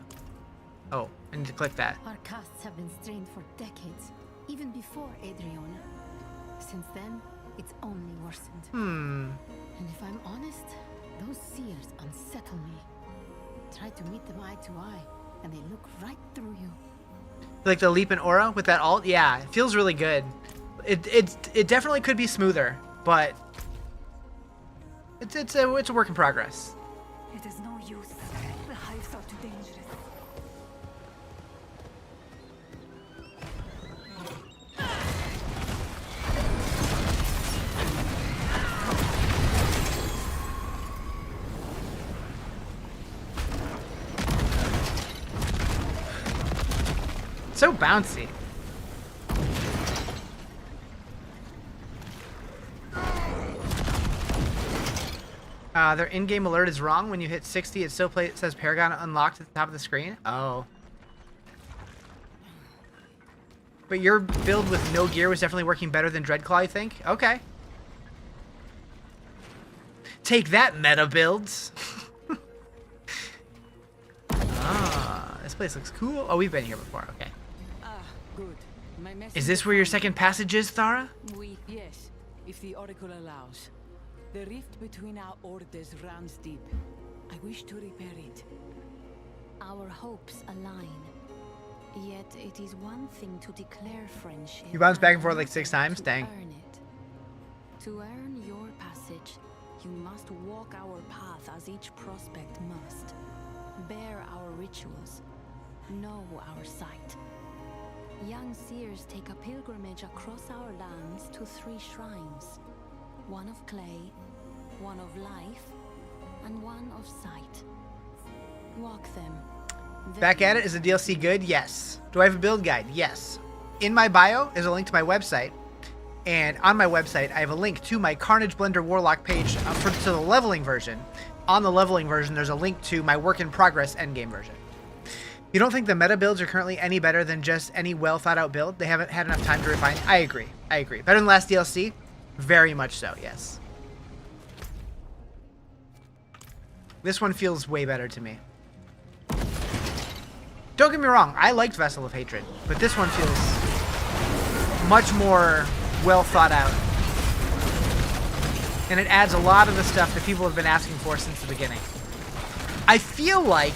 Oh, I need to click that. Our castes have been strained for decades, even before Adriona. Since then, it's only worsened. And if I'm honest, those seers unsettle me. Try to meet them eye to eye, and they look right through you. Like the leap in aura with that alt? Yeah, it feels really good. It definitely could be smoother, but it's a work in progress. It is no use. The hives are too dangerous. So bouncy. Their in-game alert is wrong. When you hit 60, it still says Paragon unlocked at the top of the screen. Oh. But your build with no gear was definitely working better than Dreadclaw, I think? Okay. Take that, meta builds. This place looks cool. Oh, we've been here before. Okay. Good. My Is this where your second passage is, Thara? Yes, if the Oracle allows. The rift between our orders runs deep. I wish to repair it. Our hopes align. Yet it is one thing to declare friendship. You bounced back and forth like 6 times? Dang. Earn it. To earn your passage, you must walk our path as each prospect must. Bear our rituals. Know our sight. Young seers take a pilgrimage across our lands to 3 shrines. One of clay, one of life, and one of sight. Walk them. Back at it. Is the DLC good? Yes. Do I have a build guide? Yes. In my bio is a link to my website. And on my website, I have a link to my Carnage Blender Warlock page to the leveling version. On the leveling version, there's a link to my work in progress endgame version. You don't think the meta builds are currently any better than just any well thought out build? They haven't had enough time to refine. I agree. Better than the last DLC? Very much so, yes. This one feels way better to me. Don't get me wrong, I liked Vessel of Hatred, but this one feels much more well thought out. And it adds a lot of the stuff that people have been asking for since the beginning. I feel like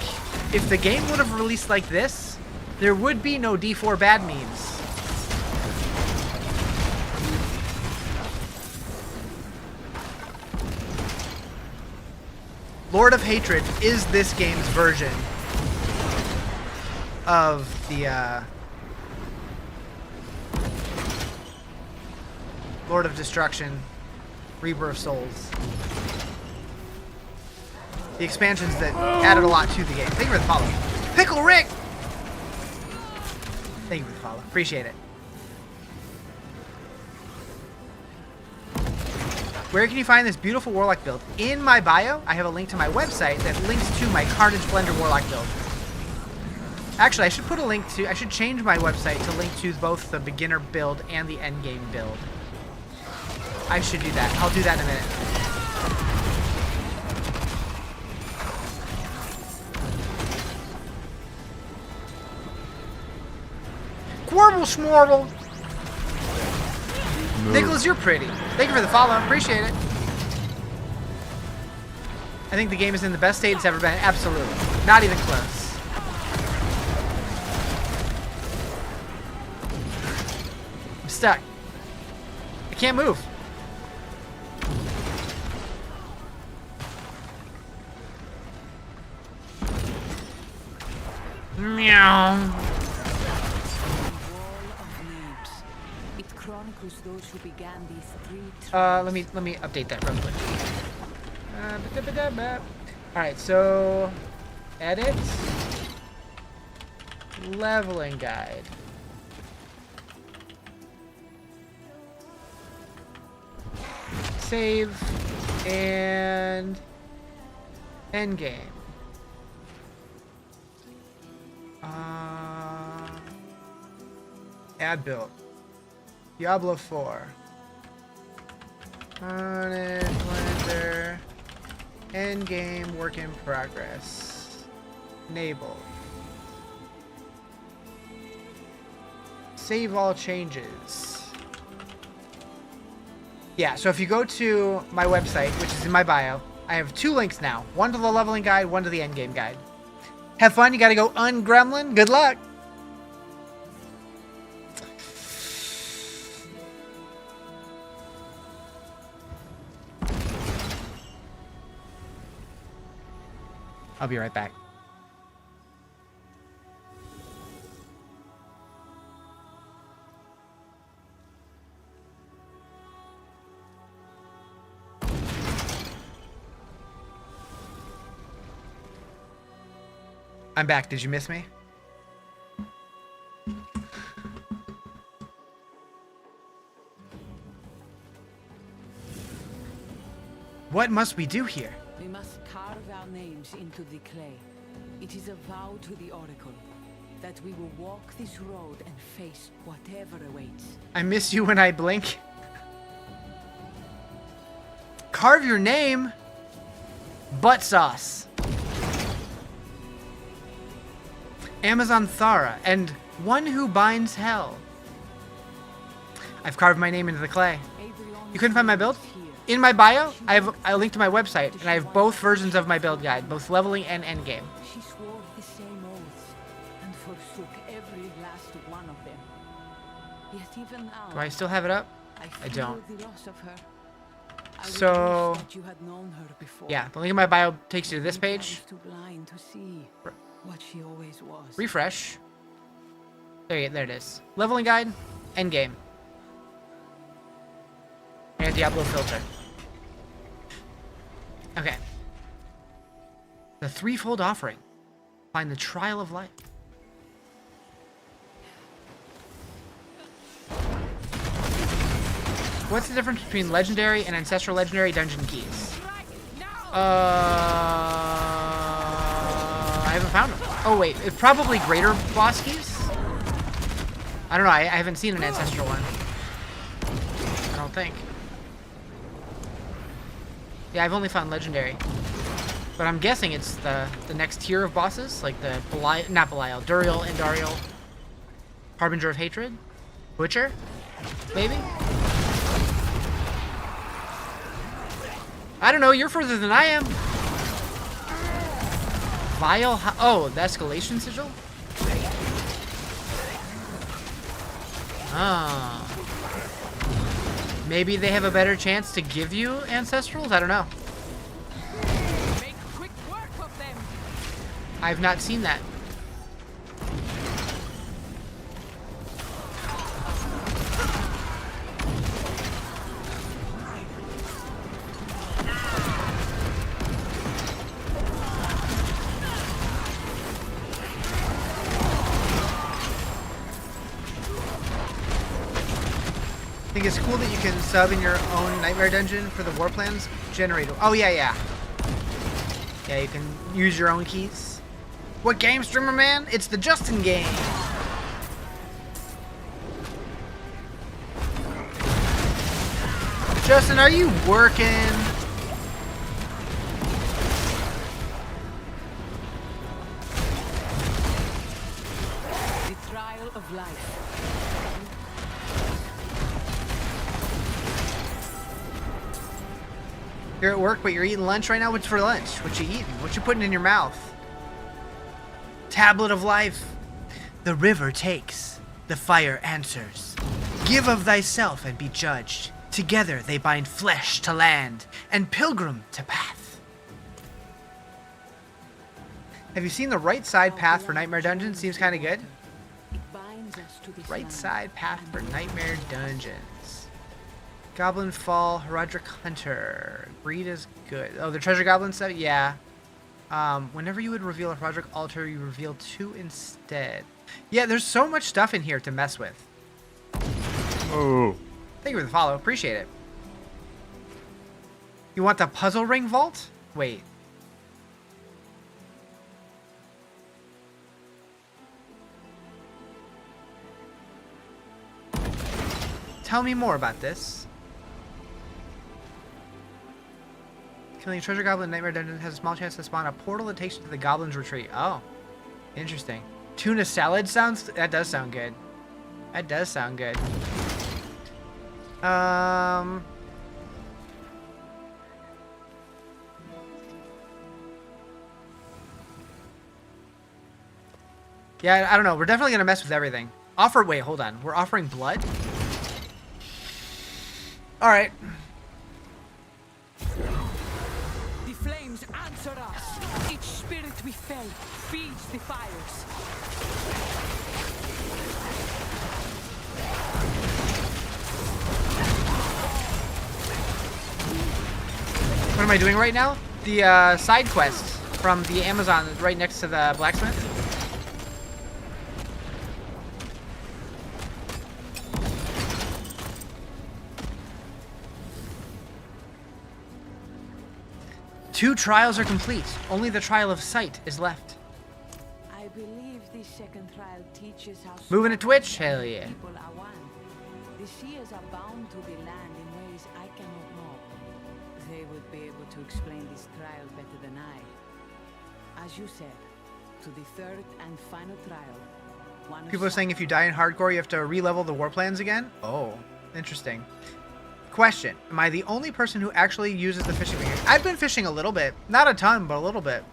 if the game would have released like this, there would be no D4 bad memes. Lord of Hatred is this game's version of the Lord of Destruction, Reaper of Souls. The expansions that added a lot to the game. Thank you for the follow. Pickle Rick! Thank you for the follow. Appreciate it. Where can you find this beautiful Warlock build? In my bio, I have a link to my website that links to my Carnage Blender Warlock build. Actually, I should put a link to... I should change my website to link to both the beginner build and the endgame build. I should do that. I'll do that in a minute. Quarble Schmorble! Nicholas, you're pretty. Thank you for the follow. Appreciate it. I think the game is in the best state it's ever been. Absolutely. Not even close. I'm stuck. I can't move. Meow. Wall of Names. It chronicles those who began these 3 trials. Let me update that real quick. All right, so edit leveling guide. Save and Endgame. Add build. Diablo 4. On it, Blender. Endgame work in progress. Enable. Save all changes. Yeah, so if you go to my website, which is in my bio, I have 2 links now. One to the leveling guide, one to the endgame guide. Have fun, you gotta go ungremlin. Good luck! I'll be right back. I'm back. Did you miss me? What must we do here? We must carve our names into the clay. It is a vow to the Oracle that we will walk this road and face whatever awaits. I miss you when I blink. Carve your name. Butt sauce. Amazon Thara and one who binds hell. I've carved my name into the clay. You couldn't find my build? In my bio, I have a link to my website, and I have both versions of my build guide, both leveling and endgame. She swore the same oaths and forsook every last one of them. Yet even now, Do I still have it up? I don't. feel the loss of her. I would So, wish that you had known her before. yeah, the link in my bio takes you to this Maybe I page. was too blind to see what she always was. Refresh. There it is. Leveling guide, endgame. And Diablo filter. Okay. The threefold offering. Find the trial of life. What's the difference between legendary and ancestral legendary dungeon keys? I haven't found them. Oh wait, it's probably greater boss keys? I don't know, I haven't seen an ancestral one. I don't think. Yeah, I've only found legendary. But I'm guessing it's the next tier of bosses, like the Belial, not Belial, Duriel and Dariel. Harbinger of Hatred? Butcher? Maybe? I don't know, you're further than I am. Vile, oh, the escalation sigil? Ah. Maybe they have a better chance to give you ancestrals? I don't know. Make quick work of them. I've not seen that. I think it's cool that you can sub in your own Nightmare Dungeon for the war plans generator. Oh, yeah, yeah. Yeah, you can use your own keys. What game, streamer man? It's the Justin game. Justin, are you working? The trial of life. You're at work, but you're eating lunch right now? What's for lunch? What you eating? What you putting in your mouth? Tablet of life. The river takes, the fire answers. Give of thyself and be judged. Together they bind flesh to land and pilgrim to path. Have you seen the right side path for Nightmare Dungeons? Seems kind of good. It binds us to this Right land. side path for Nightmare Dungeons. Goblin Fall, Roderick Hunter. Greed is good. Oh, the Treasure Goblin stuff? Yeah. Whenever you would reveal a Roderick altar, you reveal 2 instead. Yeah, there's so much stuff in here to mess with. Oh. Thank you for the follow. Appreciate it. You want the puzzle ring vault? Wait. Tell me more about this. Killing a treasure goblin in Nightmare Dungeon has a small chance to spawn a portal that takes you to the goblin's retreat. Oh. Interesting. Tuna salad sounds... That does sound good. That does sound good. Yeah, I don't know. We're definitely going to mess with everything. Wait, hold on. We're offering blood? Alright. The flames answer us. Each spirit we fell feeds the fires. What am I doing right now? The side quest from the Amazon right next to the blacksmith. Two trials are complete. Only the trial of sight is left. I believe this second trial teaches how Moving to strong Twitch? Hell yeah. people are one. The seers are bound to the land in ways I cannot know. They would be able to explain this trial better than I. As you said, to the third and final trial. One of People are saying if you die in hardcore, you have to re-level the war plans again? Oh, interesting. Question. Am I the only person who actually uses the fishing ring? I've been fishing a little bit. Not a ton, but a little bit.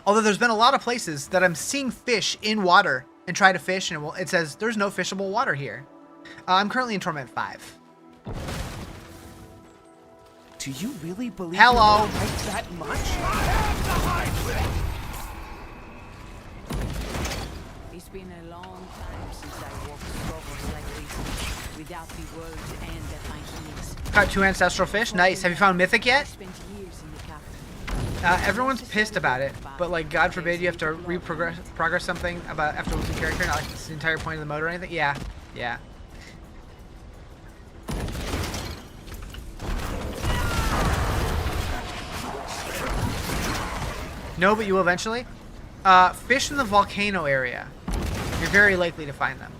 Although there's been a lot of places that I'm seeing fish in water and try to fish, and it says there's no fishable water here. I'm currently in Torment 5. Do you really believe Hello. you're right that much? It's been a long time since I walked struggles like this, without the world's end at my heels. Caught 2 ancestral fish. Nice. Have you found Mythic I yet? spent years in the capital. Everyone's pissed about it, but like, God forbid you have to progress something about after losing character, not like it's the entire point of the mode or anything. Yeah, yeah. No, but you will eventually. Fish in the volcano area. You're very likely to find them.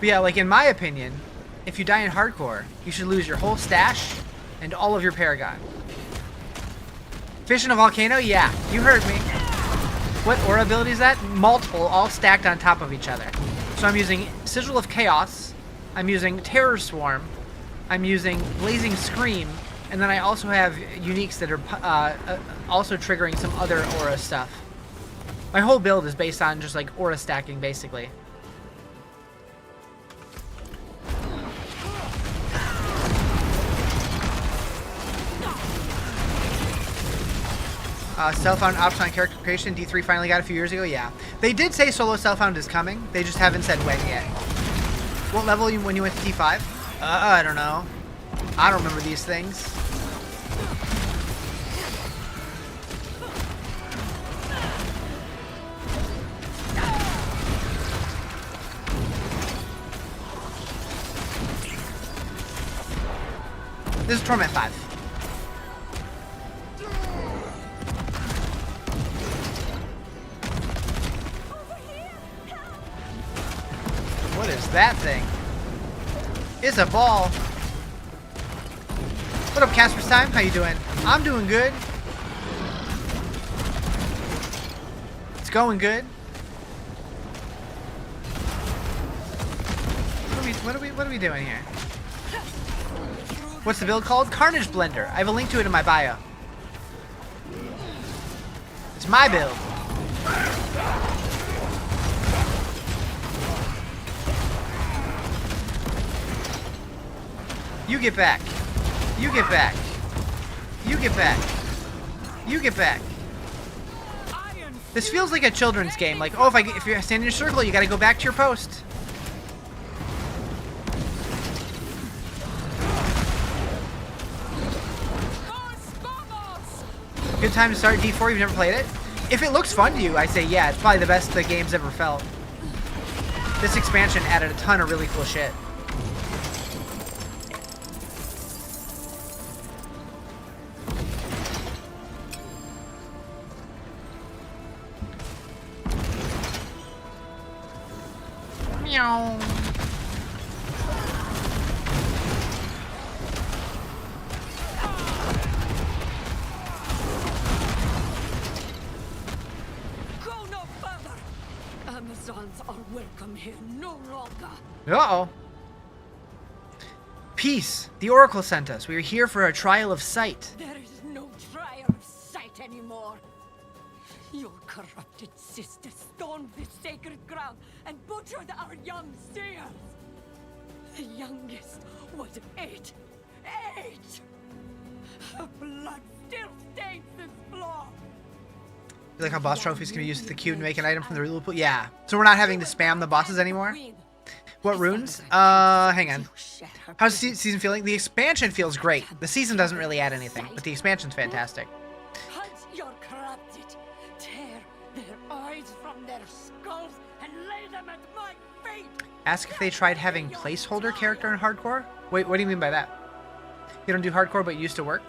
But yeah, like in my opinion, if you die in hardcore, you should lose your whole stash and all of your Paragon. Fish in a volcano? Yeah, you heard me. What aura ability is that? Multiple, all stacked on top of each other. So I'm using Sigil of Chaos, I'm using Terror Swarm, I'm using Blazing Scream, and then I also have uniques that are also triggering some other aura stuff. My whole build is based on just like aura stacking, basically. Self-found option on character creation, D3 finally got a few years ago. Yeah, they did say solo self-found is coming. They just haven't said when yet. What level when you went to T5? I don't know. I don't remember these things. This is Torment 5. What is that thing? It's a ball. What up, Casper's Time? How you doing? I'm doing good. It's going good. What are we doing here? What's the build called? Carnage Blender. I have a link to it in my bio. It's my build. You get back. You get back. You get back. You get back. This feels like a children's game. Like, oh, if you stand in your circle, you gotta go back to your post. Good time to start D4. You've never played it? If it looks fun to you, I say yeah. It's probably the best the game's ever felt. This expansion added a ton of really cool shit. Meow. Go no further! Amazons are welcome here no longer. Uh-oh. Peace. The Oracle sent us. We are here for a trial of sight. There is no trial of sight anymore. Your corrupted sister stormed this sacred ground and butchered our young seers. The youngest was 8. 8! Her blood still stains this floor. You like how boss trophies can be used with the cube to make an item from the rule pool? Yeah. So we're not having to spam the bosses anymore? What runes? Hang on. How's the season feeling? The expansion feels great. The season doesn't really add anything, but the expansion's fantastic. Hunt your corrupted. Tear their eyes from their skulls and lay them at my feet. Ask if they tried having placeholder character in hardcore? Wait, what do you mean by that? You don't do hardcore but used to work?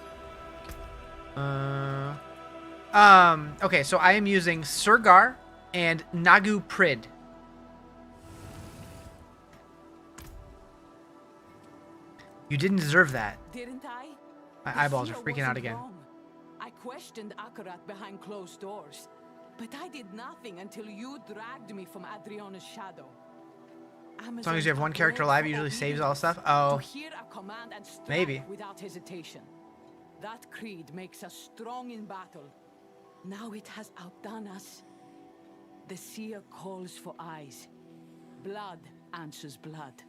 Okay, so I am using Surgar and Nagu Prid. You didn't deserve that. Didn't I? My eyeballs are freaking out again. I questioned Akarat behind closed doors, but I did nothing until you dragged me from Adriana's shadow. As long as you have one character alive, it usually saves all stuff. Oh, maybe. Without hesitation. That creed makes us strong in battle. Now it has outdone us. The seer calls for eyes. Blood answers blood.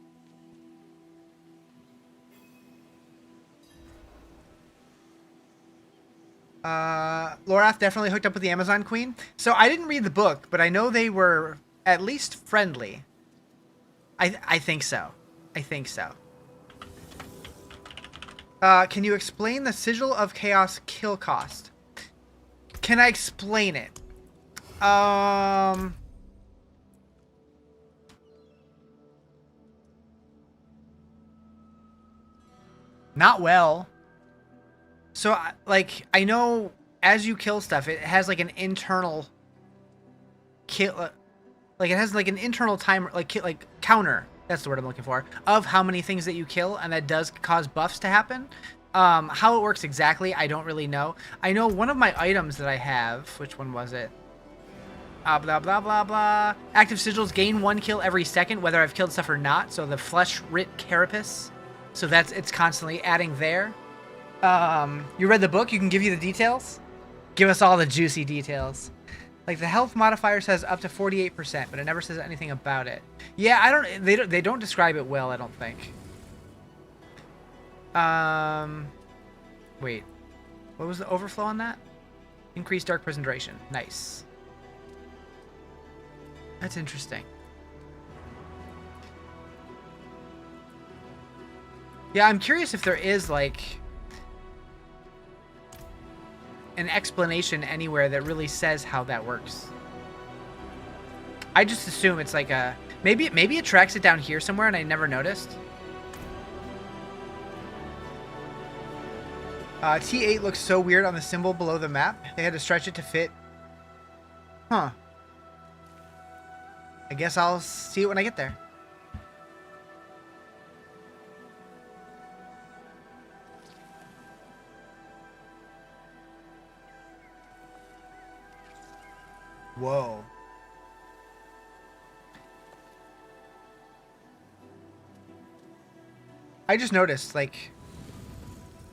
Lorath definitely hooked up with the Amazon Queen. So I didn't read the book, but I know they were at least friendly. I think so. I think so. Can you explain the Sigil of Chaos kill cost? Can I explain it? Not well. So, like, I know as you kill stuff, it has, like, an internal kill... Like, it has, like, an internal timer, like counter, that's the word I'm looking for, of how many things that you kill, and that does cause buffs to happen. How it works exactly, I don't really know. I know one of my items that I have, which one was it? Blah, blah, blah, blah. Active sigils gain 1 kill every second, whether I've killed stuff or not. So the Flesh-Writ Carapace. So it's constantly adding there. You read the book? You can give you the details? Give us all the juicy details. Like, the health modifier says up to 48%, but it never says anything about it. Yeah, they don't describe it well, I don't think. Wait. What was the overflow on that? Increased dark prison duration. Nice. That's interesting. Yeah, I'm curious if there is, like, an explanation anywhere that really says how that works. I just assume it's like a... Maybe it tracks it down here somewhere and I never noticed. T8 looks so weird on the symbol below the map. They had to stretch it to fit. Huh. I guess I'll see it when I get there. Whoa. I just noticed, like,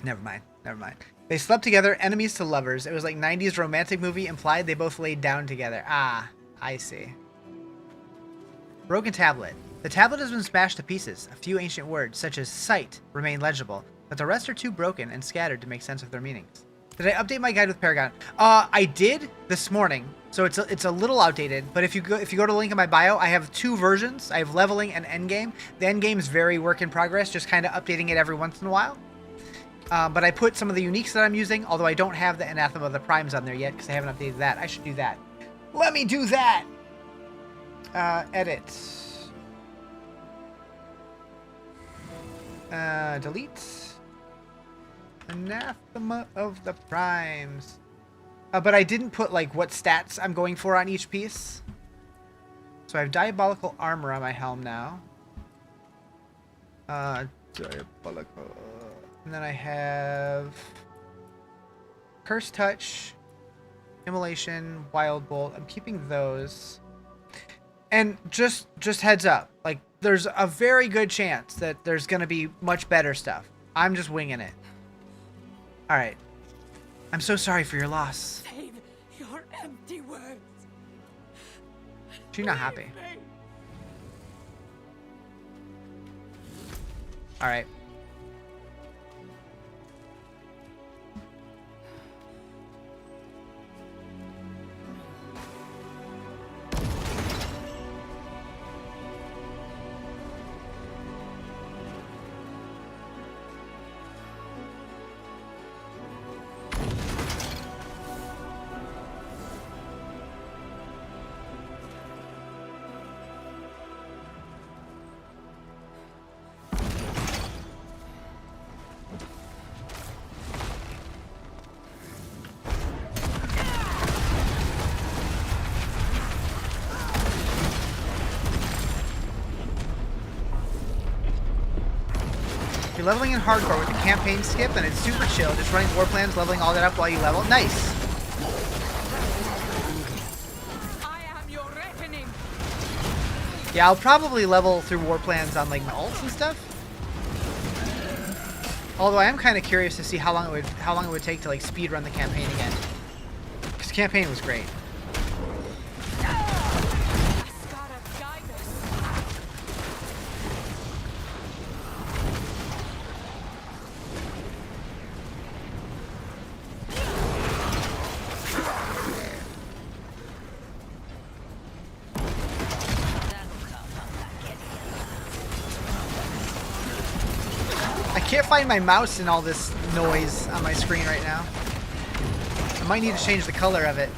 Never mind. Never mind. They slept together, enemies to lovers. It was like 90s romantic movie implied they both laid down together. Ah, I see. Broken tablet. The tablet has been smashed to pieces. A few ancient words, such as sight, remain legible, but the rest are too broken and scattered to make sense of their meanings. Did I update my guide with Paragon? I did this morning, so it's a little outdated. But if you go to the link in my bio, I have 2 versions. I have leveling and endgame. The endgame is very work in progress, just kind of updating it every once in a while. But I put some of the uniques that I'm using, although I don't have the Anathema of the Primes on there yet because I haven't updated that. I should do that. Let me do that. Edit. Delete. Anathema of the Primes. But I didn't put like what stats I'm going for on each piece. So I have Diabolical Armor on my helm now. Diabolical. And then I have Curse Touch, Immolation, Wild Bolt. I'm keeping those. And just heads up, like there's a very good chance that there's going to be much better stuff. I'm just winging it. All right. I'm so sorry for your loss. Save your empty words. She's not happy. All right. Leveling in hardcore with the campaign skip, and it's super chill. Just running war plans, leveling all that up while you level. Nice. I am your reckoning. Yeah, I'll probably level through war plans on like my ults and stuff. Although I am kind of curious to see how long it would take to like speed run the campaign again. Because campaign was great. I can't find my mouse in all this noise on my screen right now. I might need to change the color of it.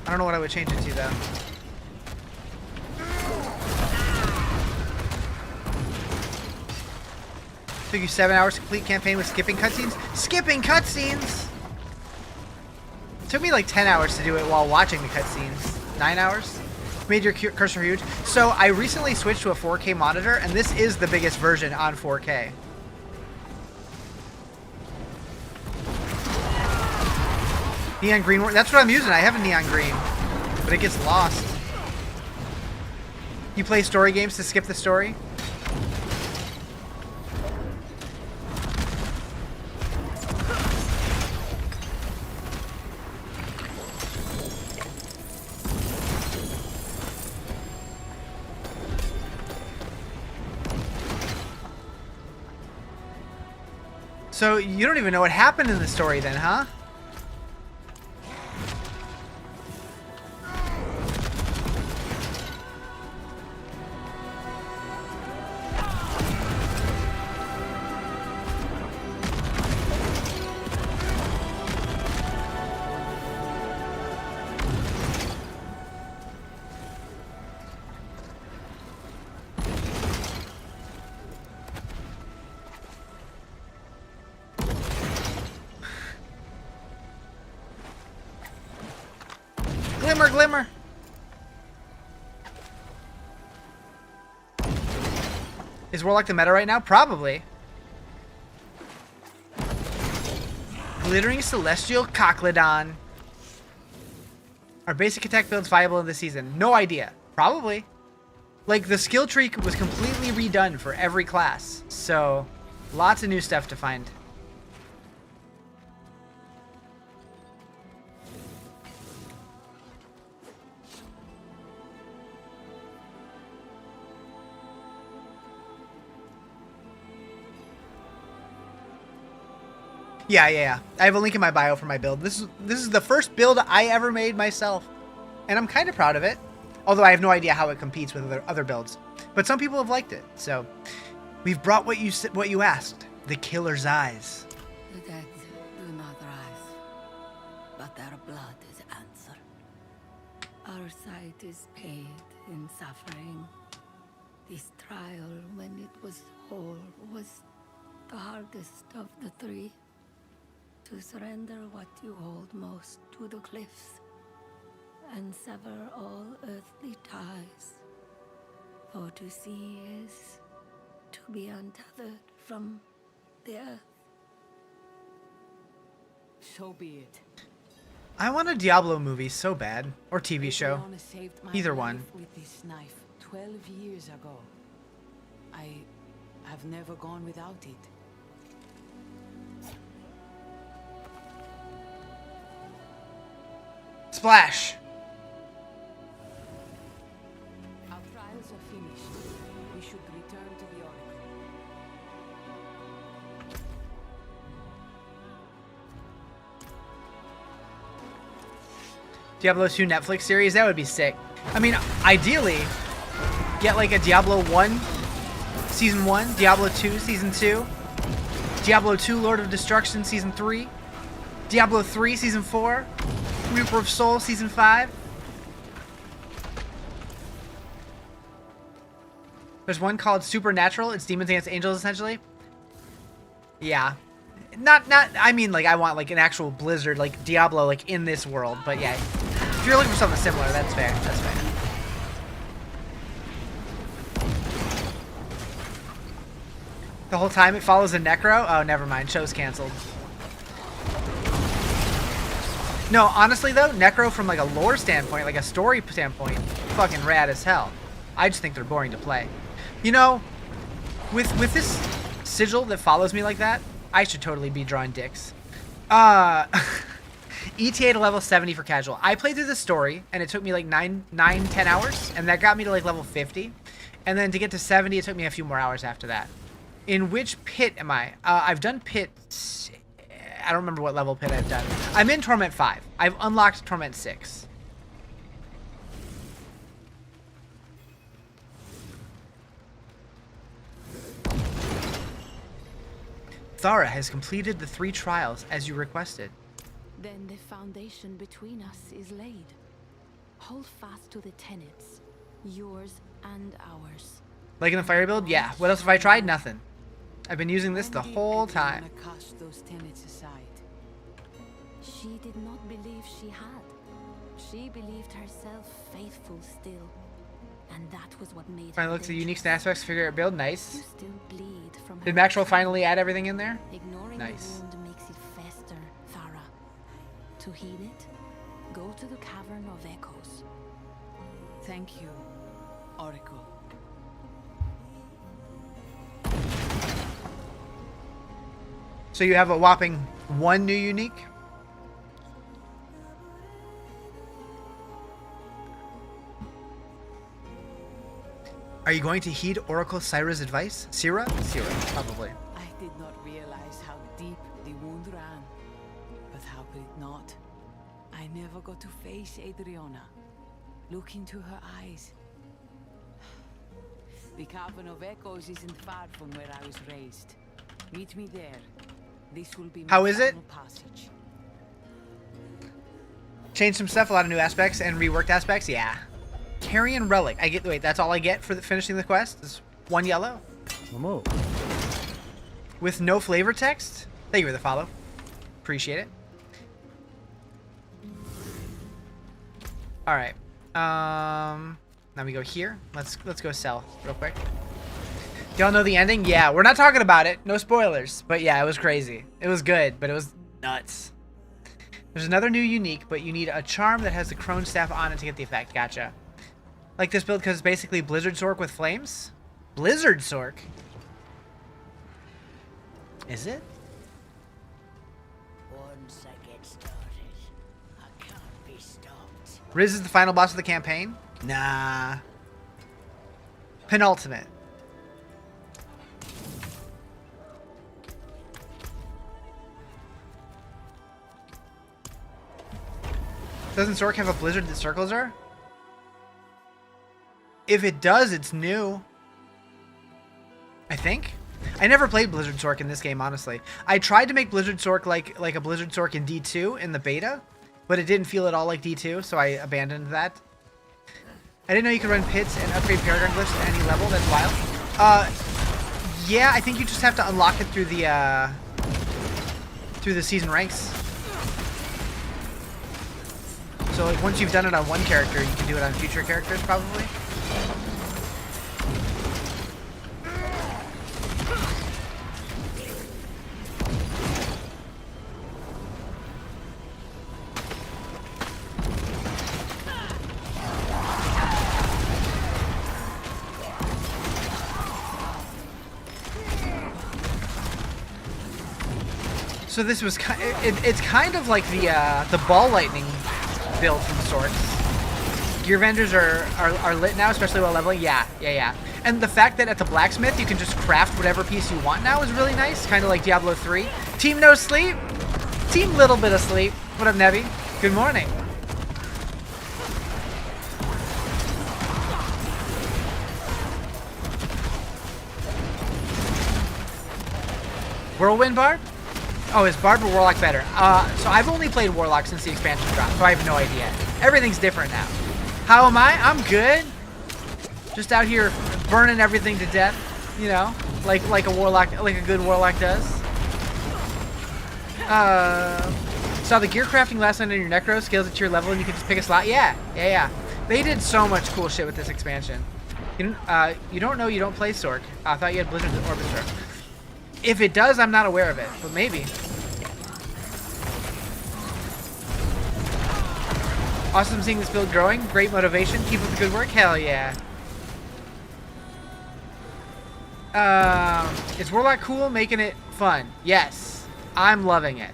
I don't know what I would change it to though. Took you 7 hours to complete campaign with skipping cutscenes? Skipping cutscenes! It took me like 10 hours to do it while watching the cutscenes. 9 hours? Made your cursor huge. So I recently switched to a 4K monitor, and this is the biggest version on 4K. Neon green, that's what I'm using. I have a neon green, but it gets lost. You play story games to skip the story? So you don't even know what happened in the story then, huh? Glimmer, glimmer. Is Warlock the meta right now? Probably. Glittering Celestial Cochlodon. Are basic attack builds viable in this season? No idea. Probably. Like, the skill tree was completely redone for every class. So, Lots of new stuff to find. Yeah. I have a link in my bio for my build. This is the first build I ever made myself, and I'm kind of proud of it. Although I have no idea how it competes with other builds, but some people have liked it. So we've brought what you asked: the killer's eyes. The dead do not rise, but their blood is answer. Our sight is paid in suffering. This trial, when it was whole, was the hardest of the three. To surrender what you hold most to the cliffs, and sever all earthly ties. For to see is to be untethered from the earth. So be it. I want a Diablo movie so bad, or TV show. Adriana saved my Either life one. with this knife 12 years ago. I have never gone without it. Splash. Our trials are finished. We should return to the Oracle. Diablo 2 Netflix series, that would be sick. I mean, ideally, get like a Diablo 1 Season 1, Diablo 2 Season 2, Diablo 2 Lord of Destruction Season 3, Diablo 3 Season 4, Reaper of Soul Season 5. There's one called Supernatural. It's demons against angels, essentially. Yeah. Not, I mean, like, I want, like, an actual Blizzard, like, Diablo, like, in this world. But, yeah. If you're looking for something similar, that's fair. That's fair. The whole time it follows a Necro? Oh, never mind. Show's canceled. No, honestly, though, Necro from, like, a lore standpoint, like, a story standpoint, fucking rad as hell. I just think they're boring to play. You know, with this sigil that follows me like that, I should totally be drawing dicks. ETA to level 70 for casual. I played through the story, and it took me like 10 hours, and that got me to like level 50. And then to get to 70, it took me a few more hours after that. In which pit am I? I've done pit... I don't remember what level pit I've done. I'm in Torment 5. I've unlocked Torment 6. Thara has completed the 3 trials as you requested. Then the foundation between us is laid. Hold fast to the tenets, yours and ours. Like in the fire build? Yeah. What else have I tried? Nothing. I've been using this the whole time. Cast those tenets aside. She did not believe she had. She believed herself faithful still. And that was what made Finally her look at the dangerous. unique aspects, figure out build. Nice. You still bleed from Did her Maxwell trauma. finally add everything in there? Ignoring Nice. the wound makes it fester, Thara. To heal it, go to the Cavern of Echoes. Thank you, Oracle. So you have a whopping 1 new unique? Are you going to heed Oracle Syra's advice? Syra? Syra, probably. I did not realize how deep the wound ran. But how could it not? I never got to face Adriana. Look into her eyes. The Cavern of Echoes isn't far from where I was raised. Meet me there. This will be my How is it? final passage. Changed some stuff, a lot of new aspects and reworked aspects. Yeah. Carrion Relic. I get. Wait, that's all I get for finishing the quest? Is 1 yellow? Momo. With no flavor text? Thank you for the follow. Appreciate it. Alright. Now we go here. Let's go sell real quick. Y'all know the ending? Yeah, we're not talking about it. No spoilers. But yeah, it was crazy. It was good, but it was nuts. There's another new unique, but you need a charm that has the crone staff on it to get the effect. Gotcha. Like this build because it's basically Blizzard Sork with flames? Blizzard Sork? Is it? Once I get started, I can't be stopped. Riz is the final boss of the campaign? Nah. Penultimate. Doesn't Sork have a blizzard that circles her? If it does, it's new. I think. I never played Blizzard Sork in this game, honestly. I tried to make Blizzard Sork like a Blizzard Sork in D2 in the beta, but it didn't feel at all like D2, so I abandoned that. I didn't know you could run pits and upgrade Paragon glyphs at any level. That's wild. Yeah, I think you just have to unlock it through the season ranks. So like once you've done it on one character, you can do it on future characters probably. So this was it's kind of like the ball lightning build from sorts. Gear vendors are lit now, especially while leveling. Yeah. And the fact that at the blacksmith you can just craft whatever piece you want now is really nice. Kind of like Diablo 3. Team no sleep. Team little bit of sleep. What up, Nevi? Good morning. Whirlwind Barb? Oh, is Barb or Warlock better? So I've only played Warlock since the expansion dropped, so I have no idea. Everything's different now. How am I? I'm good. Just out here burning everything to death, you know, like a warlock, like a good warlock does. Saw the gear crafting last night on your Necro, scales at your level, and you can just pick a slot. Yeah. They did so much cool shit with this expansion. You don't know you don't play Sork. I thought you had Blizzard and Orbiter. If it does, I'm not aware of it, but maybe. Awesome seeing this build growing. Great motivation. Keep up the good work. Hell yeah. Is Warlock cool? Making it fun. Yes. I'm loving it.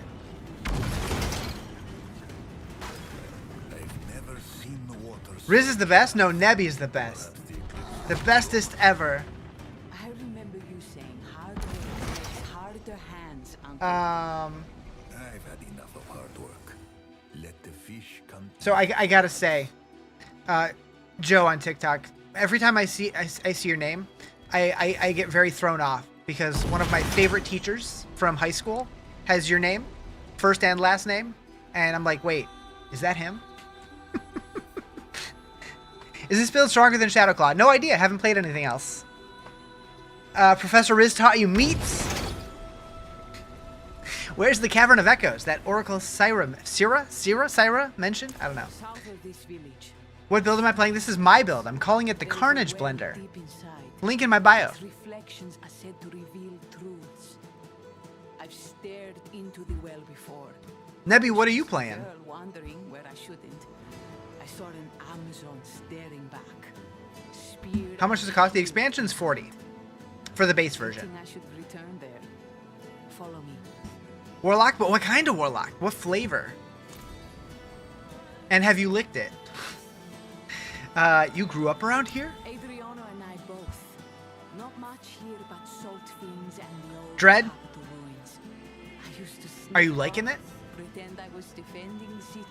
I've never seen the water. Riz is the best? No, Nebby is the best. The bestest ever. I remember you saying harder hands, Uncle. I've had enough of hard work. Let the fish come. So I gotta say, Joe on TikTok, every time I see your name, I get very thrown off because one of my favorite teachers from high school has your name, first and last name, and I'm like, wait, is that him? Is this build stronger than Shadowclaw? No idea. Haven't played anything else. Professor Riz taught you meats. Where's the Cavern of Echoes? That Oracle Syra mentioned? I don't know. South of this village, What build am I playing? This is my build. I'm calling it the there is a Carnage well Blender. deep inside. Link in my bio. Its reflections are said to reveal truths. I've stared into the well before. Nebby, what are you playing? Girl wandering where I shouldn't. I saw an Amazon staring back. Speared. How much does it cost? The expansion's 40 for the base version. I should return there. Follow me. Warlock, but what kind of Warlock? What flavor? And have you licked it? You grew up around here? Adriano and I both. Not much here but salt fins and the old Dread? capital ruins. I used to sneak Are you liking off, it? Pretend I was defending the city.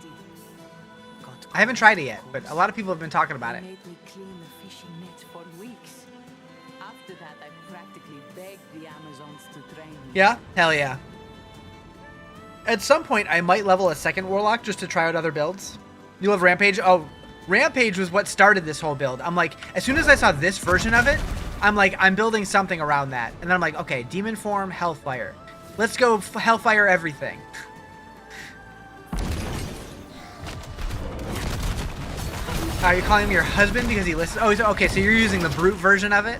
Got I haven't tried it yet, but a lot of people have been talking about it. They made me clean the fishing nets for weeks. After that, I practically begged the Amazons to train me. Yeah? Hell yeah. At some point, I might level a second Warlock just to try out other builds. You love Rampage? Oh, Rampage was what started this whole build. I'm like, as soon as I saw this version of it, I'm like, I'm building something around that. And then I'm like, okay, Demon Form, Hellfire. Let's go Hellfire everything. You're calling him your husband because he listens? Oh, okay, so you're using the brute version of it?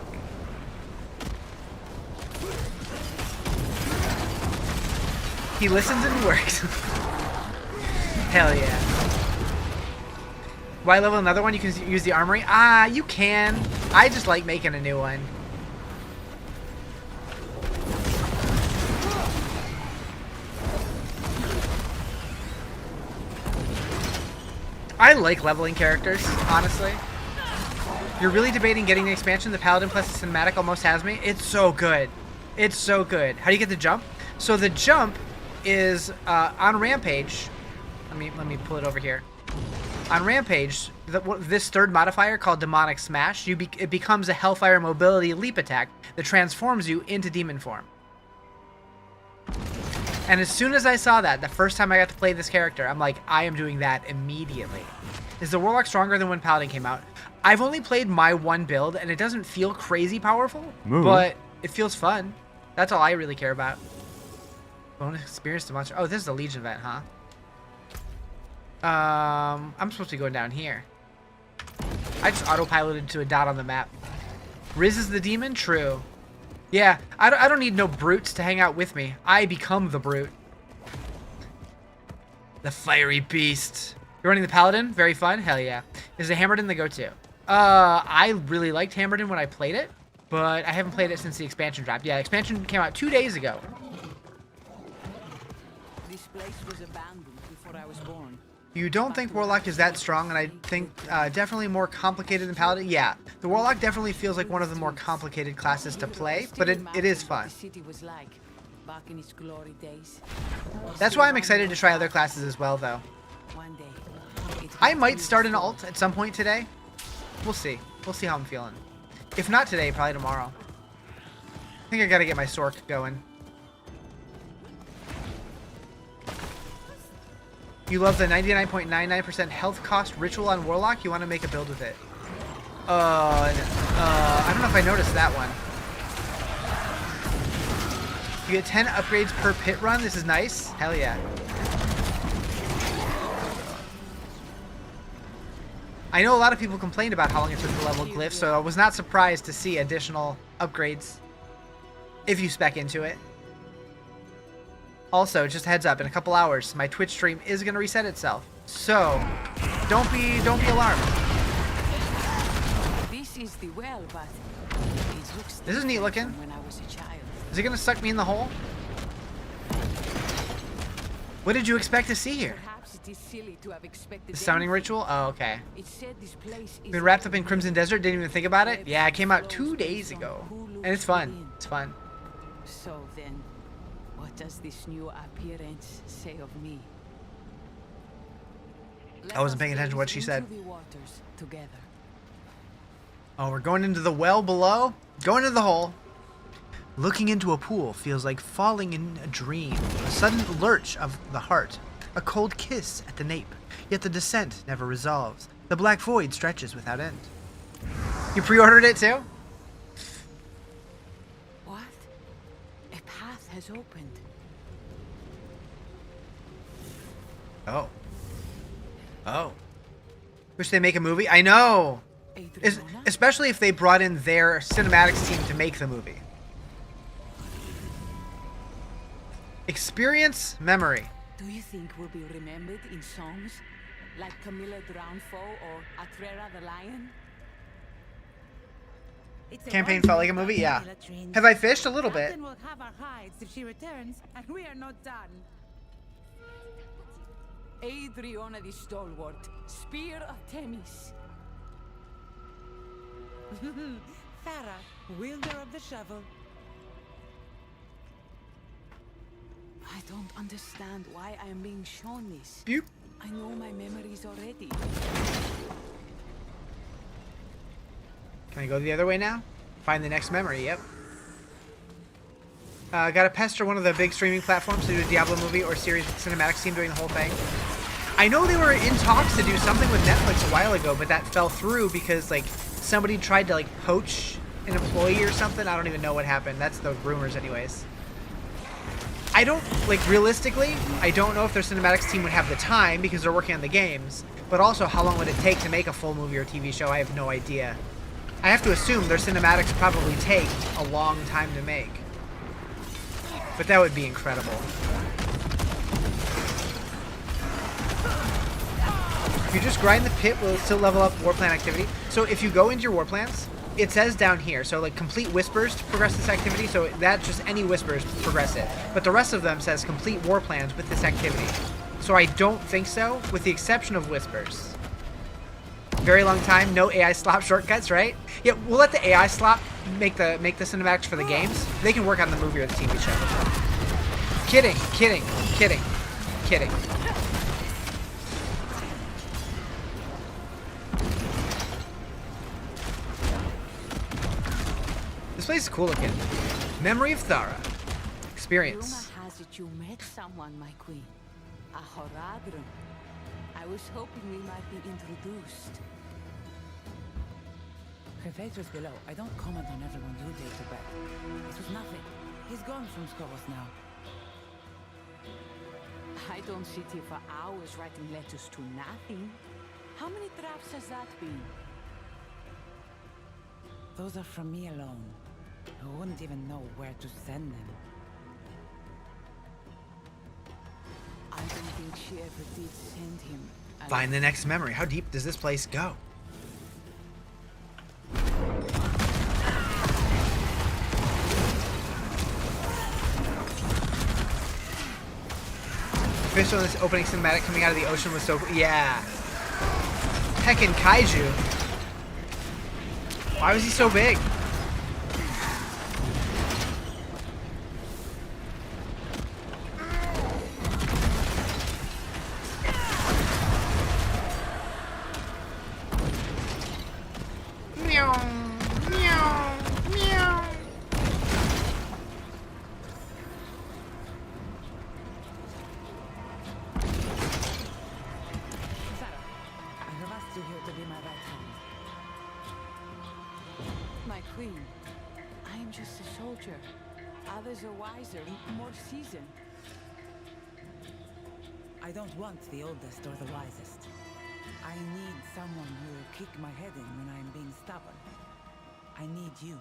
He listens and works. Hell yeah. Why level another one? You can use the armory? You can. I just like making a new one. I like leveling characters, honestly. You're really debating getting the expansion. The Paladin plus the cinematic almost has me. It's so good. It's so good. How do you get the jump? So the jump is on Rampage. Let me pull it over here. On Rampage, this third modifier called Demonic Smash, it becomes a Hellfire Mobility leap attack that transforms you into demon form. And as soon as I saw that, the first time I got to play this character, I'm like, I am doing that immediately. Is the Warlock stronger than when Paladin came out? I've only played my one build, and it doesn't feel crazy powerful, but it feels fun. That's all I really care about. Bonus experience to monster. Oh, this is the Legion event, huh? I'm supposed to be going down here. I just autopiloted to a dot on the map. Riz is the demon? True. Yeah, I don't need no brutes to hang out with me. I become the brute. The fiery beast. You're running the Paladin? Very fun? Hell yeah. Is the Hammerden the go-to? I really liked Hammerden when I played it, but I haven't played it since the expansion dropped. Yeah, expansion came out 2 days ago. This place was abandoned before I was born. You don't think Warlock is that strong, and I think definitely more complicated than Paladin? Yeah, the Warlock definitely feels like one of the more complicated classes to play, but it is fun. The city was like back in its glory days. That's why I'm excited to try other classes as well, though. One day, I might start an alt at some point today. We'll see. We'll see how I'm feeling. If not today, probably tomorrow. I think I gotta get my Sork going. You love the 99.99% health cost ritual on Warlock? You want to make a build with it? I don't know if I noticed that one. You get 10 upgrades per pit run? This is nice. Hell yeah. I know a lot of people complained about how long it took to level Glyph, so I was not surprised to see additional upgrades if you spec into it. Also, just a heads up, in a couple hours, my Twitch stream is going to reset itself. So, don't be alarmed. This is the well, but it looks This is neat looking. when I was a child. Is it going to suck me in the hole? What did you expect to see here? Perhaps it is silly to have expected The summoning anything. ritual? Oh, okay. It said this place is Been wrapped up in Crimson Desert, didn't even think about it? Yeah, it came out 2 days ago. And it's fun. It's fun. So then, what does this new appearance say of me? I wasn't paying attention to what she said. Into the waters together. Oh, we're going into the well below? Going into the hole. Looking into a pool feels like falling in a dream. A sudden lurch of the heart. A cold kiss at the nape. Yet the descent never resolves. The black void stretches without end. You pre-ordered it too? What? A path has opened. Oh. Oh. Wish they make a movie? I know! Especially if they brought in their cinematics team to make the movie. Experience memory. Do you think we'll be remembered in songs? Like Camilla Drownfoe or Atrera the Lion? Campaign felt like a movie? Yeah. Have I fished? A little bit. Will have our hides if she returns, and we are not done. Adriana the Stalwart, Spear of Themis. Farah, wielder of the shovel. I don't understand why I am being shown this. Boop. I know my memories already. Can I go the other way now? Find the next memory, yep. Gotta pester one of the big streaming platforms to do a Diablo movie or series with the cinematics team doing the whole thing. I know they were in talks to do something with Netflix a while ago, but that fell through because, like, somebody tried to, like, poach an employee or something. I don't even know what happened. That's the rumors anyways. I don't, like, realistically, I don't know if their cinematics team would have the time because they're working on the games, but also how long would it take to make a full movie or TV show? I have no idea. I have to assume their cinematics probably take a long time to make. But that would be incredible. If you just grind the pit, will it still level up war plan activity? So if you go into your war plans, it says down here, so like complete whispers to progress this activity, so that's just any whispers progress it. But the rest of them says complete war plans with this activity. So I don't think so, with the exception of whispers. Very long time. No AI slop shortcuts, right? Yeah, we'll let the AI slop make the cinematics for the games. They can work on the movie or the TV show. Kidding, kidding, kidding, kidding. This place is cool looking. Memory of Thara. Experience. Rumor has it you met someone, my queen. A Horadrim. I was hoping we might be introduced. Reflectors below. I don't comment on everyone you date to bed. It was nothing. He's gone from Skovos now. I don't sit here for hours writing letters to nothing. How many drafts has that been? Those are from me alone. I wouldn't even know where to send them. I don't think she ever did send him. Find the next memory. How deep does this place go? Fish on this opening cinematic coming out of the ocean was so... Yeah. Heckin' kaiju. Why was he so big? Meow, meow, meow. Sarah, I have asked you here to be my right hand. My queen, I am just a soldier. Others are wiser, more seasoned. I don't want the oldest or the wisest. I need someone who will kick my head in when I'm being stubborn. I need you.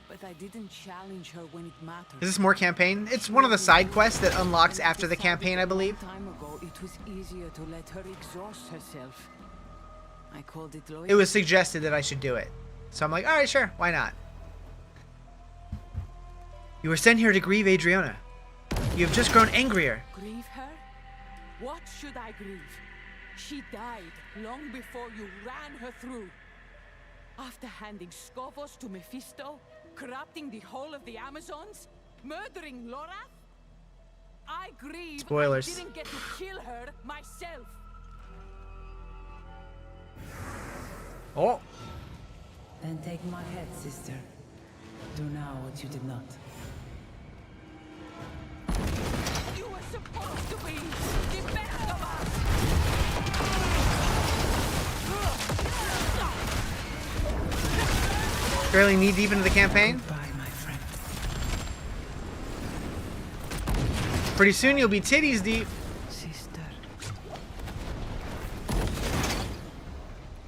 But I didn't challenge her when it mattered. Is this more campaign? It's one of the side quests that unlocks after the campaign, I believe. A long time ago, it was easier to let her exhaust herself. I called it loyalty. It was suggested that I should do it. So I'm like, alright, sure, why not? You were sent here to grieve Adriana. You have just grown angrier. Grieve her? What should I grieve? She died long before you ran her through. After handing Skovos to Mephisto, corrupting the whole of the Amazons, murdering Lorath? I grieve Spoilers. I didn't get to kill her myself. Oh. Then take my head, sister. Do now what you did not. You were supposed to be the best of us! Fairly knee deep into the campaign. Bye, my friend. Pretty soon you'll be titties deep. Sister,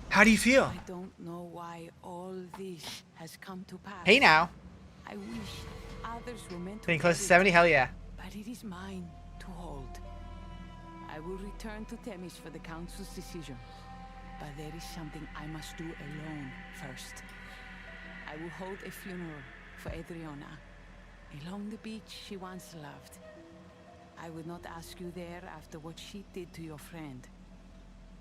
How do you feel? I don't know why all this has come to pass. Hey now. I wish others were meant to Getting close to get 70, it, hell yeah. but it is mine to hold. I will return to Themis for the Council's decision, but there is something I must do alone first. I will hold a funeral for Adriana, along the beach she once loved. I would not ask you there after what she did to your friend.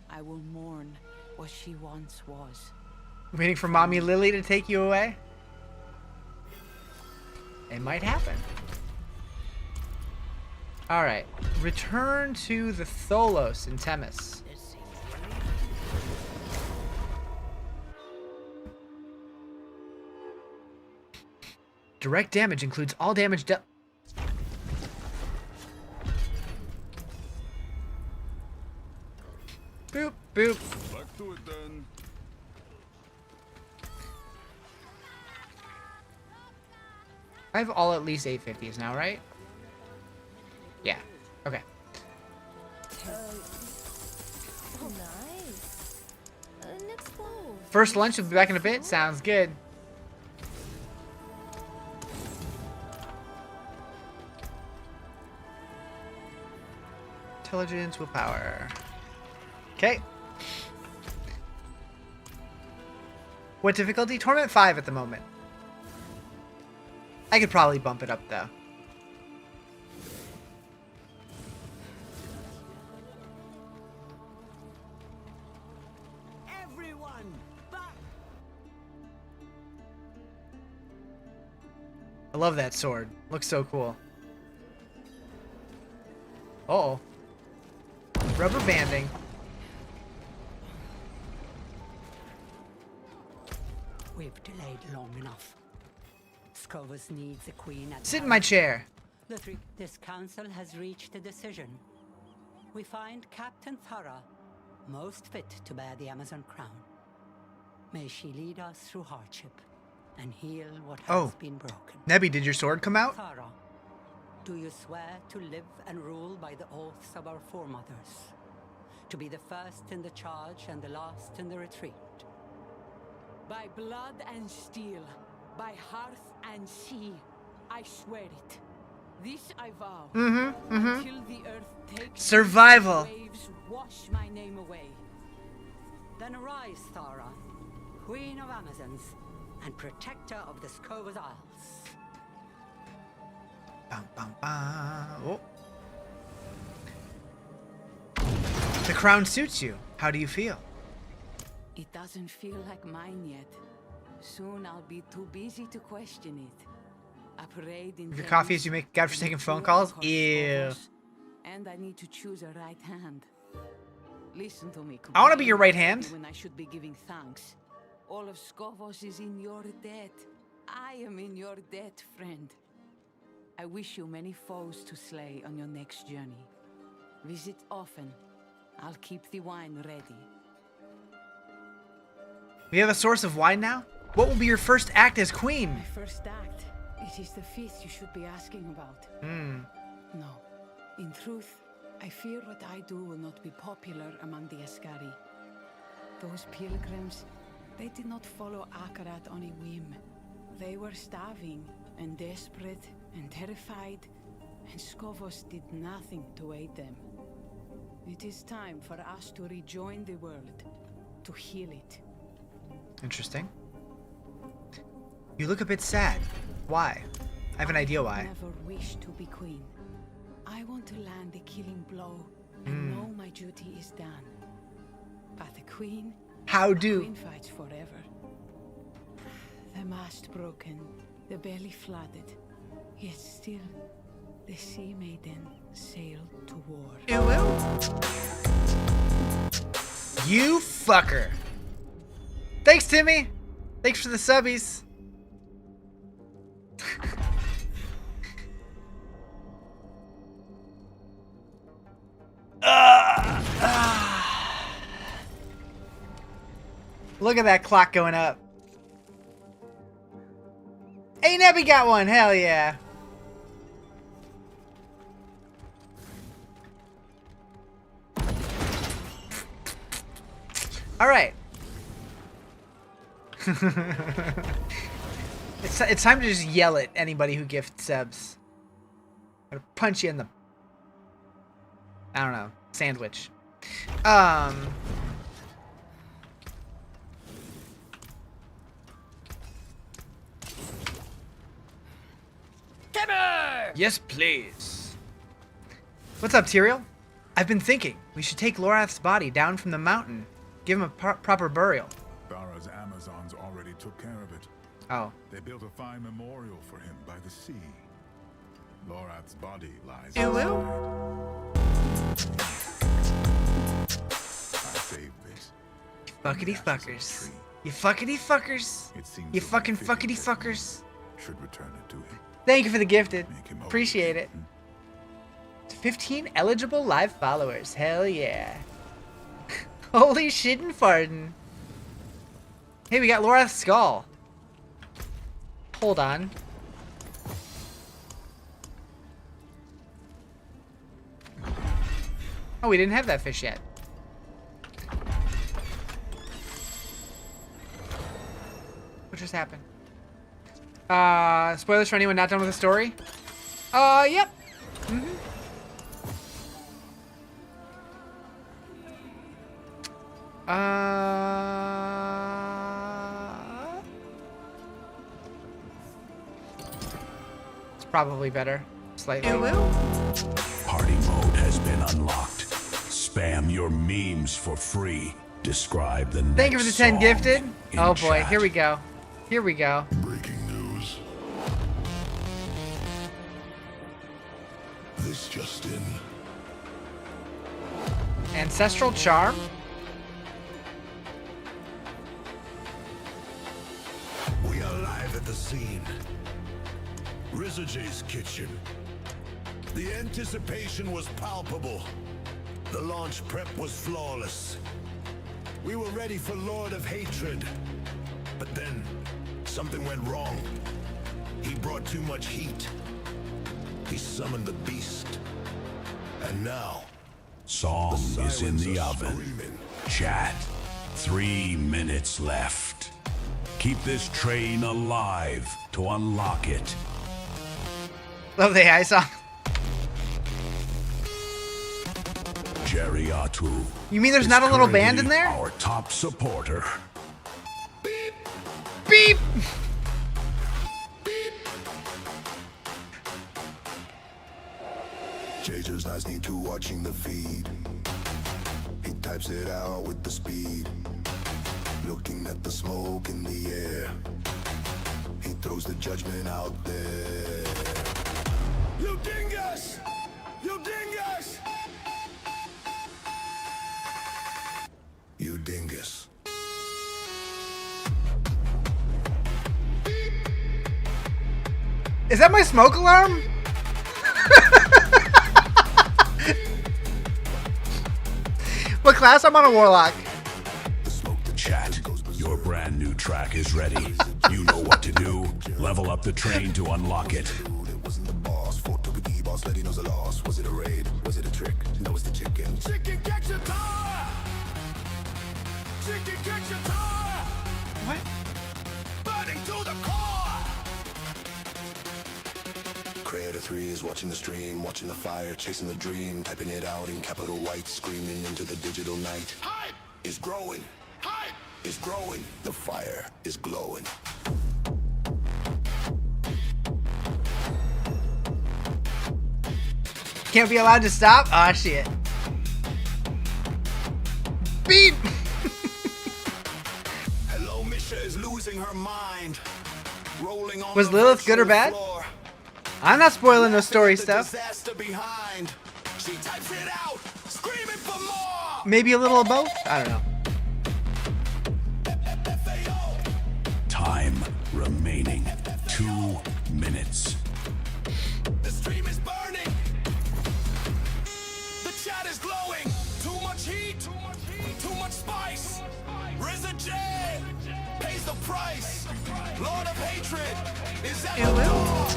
I will mourn what she once was. Waiting for Mommy Lily to take you away? It might happen. Alright. Return to the Tholos in Themis. Direct damage includes all damage dealt. Boop, boop. Back to it then. I have all at least 850s now, right? Yeah. Okay. Oh, nice. Next flow. First lunch will be back in a bit. Sounds good. Intelligence, willpower. Okay. What difficulty? Torment 5 at the moment. I could probably bump it up though. I love that sword. Looks so cool. Uh-oh. Rubber banding. We've delayed long enough. Scovus needs a queen at Sit in my chair. This council has reached a decision. We find Captain Thara most fit to bear the Amazon crown. May she lead us through hardship and heal what has been broken. Nebby, did your sword come out? Thara, do you swear to live and rule by the oaths of our foremothers? To be the first in the charge and the last in the retreat? By blood and steel, by hearth and sea, I swear it. This I vow. Until the earth takes Survival. the waves wash my name away. Then arise, Thara, Queen of Amazons and protector of the Scovus Isles. Bum, bum, bum. Oh. The crown suits you. How do you feel? It doesn't feel like mine yet. Soon I'll be too busy to question it. A parade in Your coffee as you make godforsaken phone calls? Ew. And I need to choose a right hand. Listen to me. I want to be your right hand. When I should be giving thanks. All of Scovus is in your debt. I am in your debt, friend. I wish you many foes to slay on your next journey. Visit often. I'll keep the wine ready. We have a source of wine now? What will be your first act as queen? My first act. It is the feast you should be asking about. No. In truth, I fear what I do will not be popular among the Ascari. Those pilgrims, they did not follow Akarat on a whim. They were starving and desperate and terrified, and Scovus did nothing to aid them. It is time for us to rejoin the world, to heal it. Interesting. You look a bit sad. Why? I have an idea why. I never wished to be queen. I want to land the killing blow and know my duty is done. But the queen... How The do? queen fights forever. The mast broken, the belly flooded. Yet still, the sea maiden sailed to war. You fucker. Thanks, Timmy. Thanks for the subbies. Look at that clock going up. Hey, Nebby got one. Hell yeah. All right. It's time to just yell at anybody who gifts subs. I'm gonna punch you in the, I don't know, sandwich. Yes, please. What's up, Tyrael? I've been thinking we should take Lorath's body down from the mountain, give him a proper burial. Thara's Amazons already took care of it. Oh. They built a fine memorial for him by the sea. Lorath's body lies Ew. inside. I saved this. Fuckity fuckers. You fuckity fuckers. It seems You only fucking fitting fuckity that fuckers. should return it to him. Thank you for the gifted. Make him whole. Appreciate it. 15 eligible live followers. Hell yeah. Holy shit and farting. Hey, we got Lorath's skull. Hold on. Oh, we didn't have that fish yet. What just happened? Spoilers for anyone not done with the story? Yep. It's probably better. Slightly. Party mode has been unlocked. Spam your memes for free. Describe the next Thank you for the 10 song gifted. in Oh boy, chat. here we go. Here we go. Breaking news. voice just in. Ancestral charm? We are live at the scene. Rizarjay's kitchen. The anticipation was palpable. The launch prep was flawless. We were ready for Lord of Hatred. But then, something went wrong. He brought too much heat. He summoned the beast. And now... Song is in the oven. Screaming. Chat. 3 minutes left. Keep this train alive to unlock it. Love the AI song. Jeriatu. You mean there's not a little band in there? Our top supporter. Beep! Beep! JJ's nice need to watching the feed. He types it out with the speed. Looking at the smoke in the air. He throws the judgment out there. You dingus! You dingus! You dingus. Is that my smoke alarm? What class? I'm on a warlock. Chat, your brand new track is ready. You know what to do. Level up the train to unlock it. It wasn't the boss, fought to the boss, let he knows the loss. Was it a raid? Was it a trick? No, it's the chicken. Chicken catch a tire! Chicken catch a tire! What? Burning to the core! Creator 3 is watching the stream, watching the fire, chasing the dream, typing it out in capital white, screaming into the digital night. Hype is growing. Hype is growing. The fire is glowing. Can't be allowed to stop? Aw, shit. Beep! Hello, Misha is losing her mind. Rolling on Was Lilith good or bad? Floor. I'm not spoiling no story stuff. Disaster behind. She types it out, screaming for more. Maybe a little of both? I don't know. Time remaining 2 minutes. The stream is burning. The chat is glowing. Too much heat. Too much spice. Rizarjay pays the price. Lord of Hatred is at the door.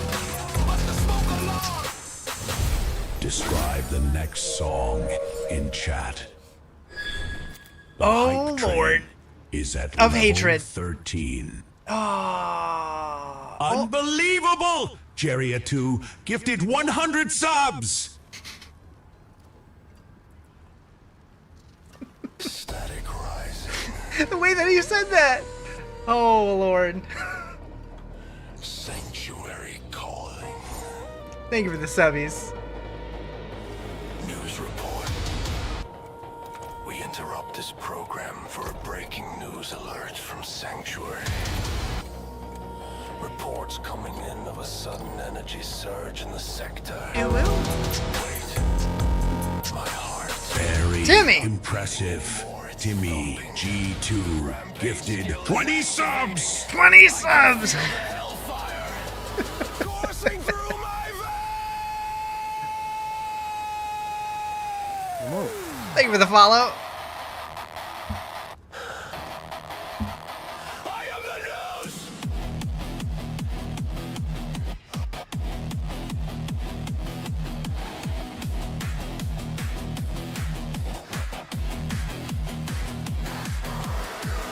But the smoke alarm. Describe the next song in chat. The Oh, hype train Lord. Is at Of level hatred. 13. Oh. Unbelievable! Jeriatu gifted 100 subs! Static rising. The way that he said that. Oh, Lord. Sanctuary calling. Thank you for the subbies. News report. We interrupt this program for a breaking news alert from Sanctuary. Reports coming in of a sudden energy surge in the sector. Wait. My heart. Very Timmy. impressive. Timmy G2 gifted 20 subs! 20 subs! Hellfire coursing through my veins! Thank you for the follow. I am the news!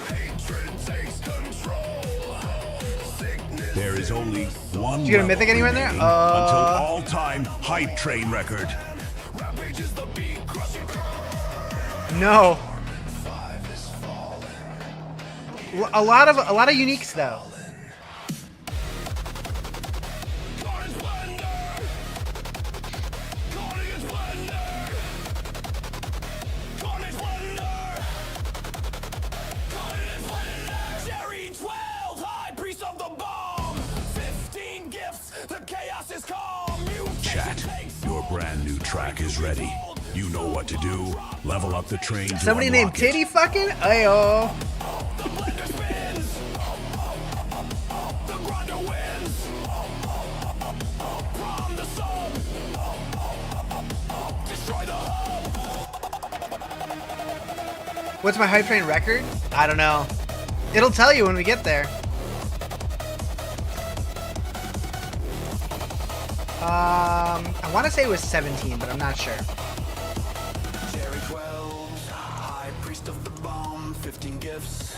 Hatred takes control. There is only one. Did you get a level mythic anywhere in there? remaining until all-time hype train record. No. A lot of uniques though. Jerry 12, high priest of the bomb. 15 gifts, the chaos is calm. Chat, your brand brand new track is ready. You know what to do. Level up the train to Somebody named unlock it. Titty fucking? Ayo. What's my hype train record? I don't know. It'll tell you when we get there. I want to say it was 17, but I'm not sure. Jerry 12, High Priest of the Bomb, 15 gifts.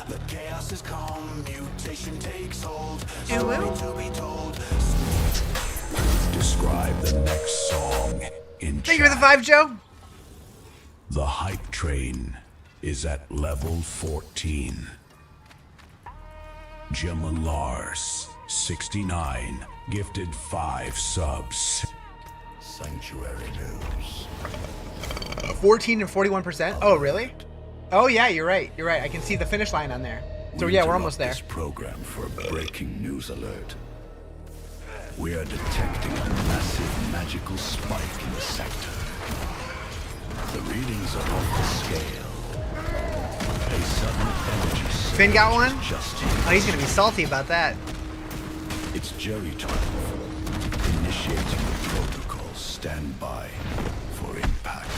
The chaos is calm, mutation takes hold. Story to be told. Describe the next song in Thank you for the 5, Joe. The hype train is at level 14. Gemma Lars, 69, gifted 5 subs. Sanctuary news. 14 and 41%. Oh, really? Oh, yeah, you're right. You're right. I can see the finish line on there. So, yeah, we're almost there. This program for a breaking news alert. We are detecting a massive magical spike in the sector. The readings are off the scale. A sudden energy surge. Finn got one? Just Oh, he's going to be salty about that. It's Jerry 12. Initiating the protocol. Stand by for impact.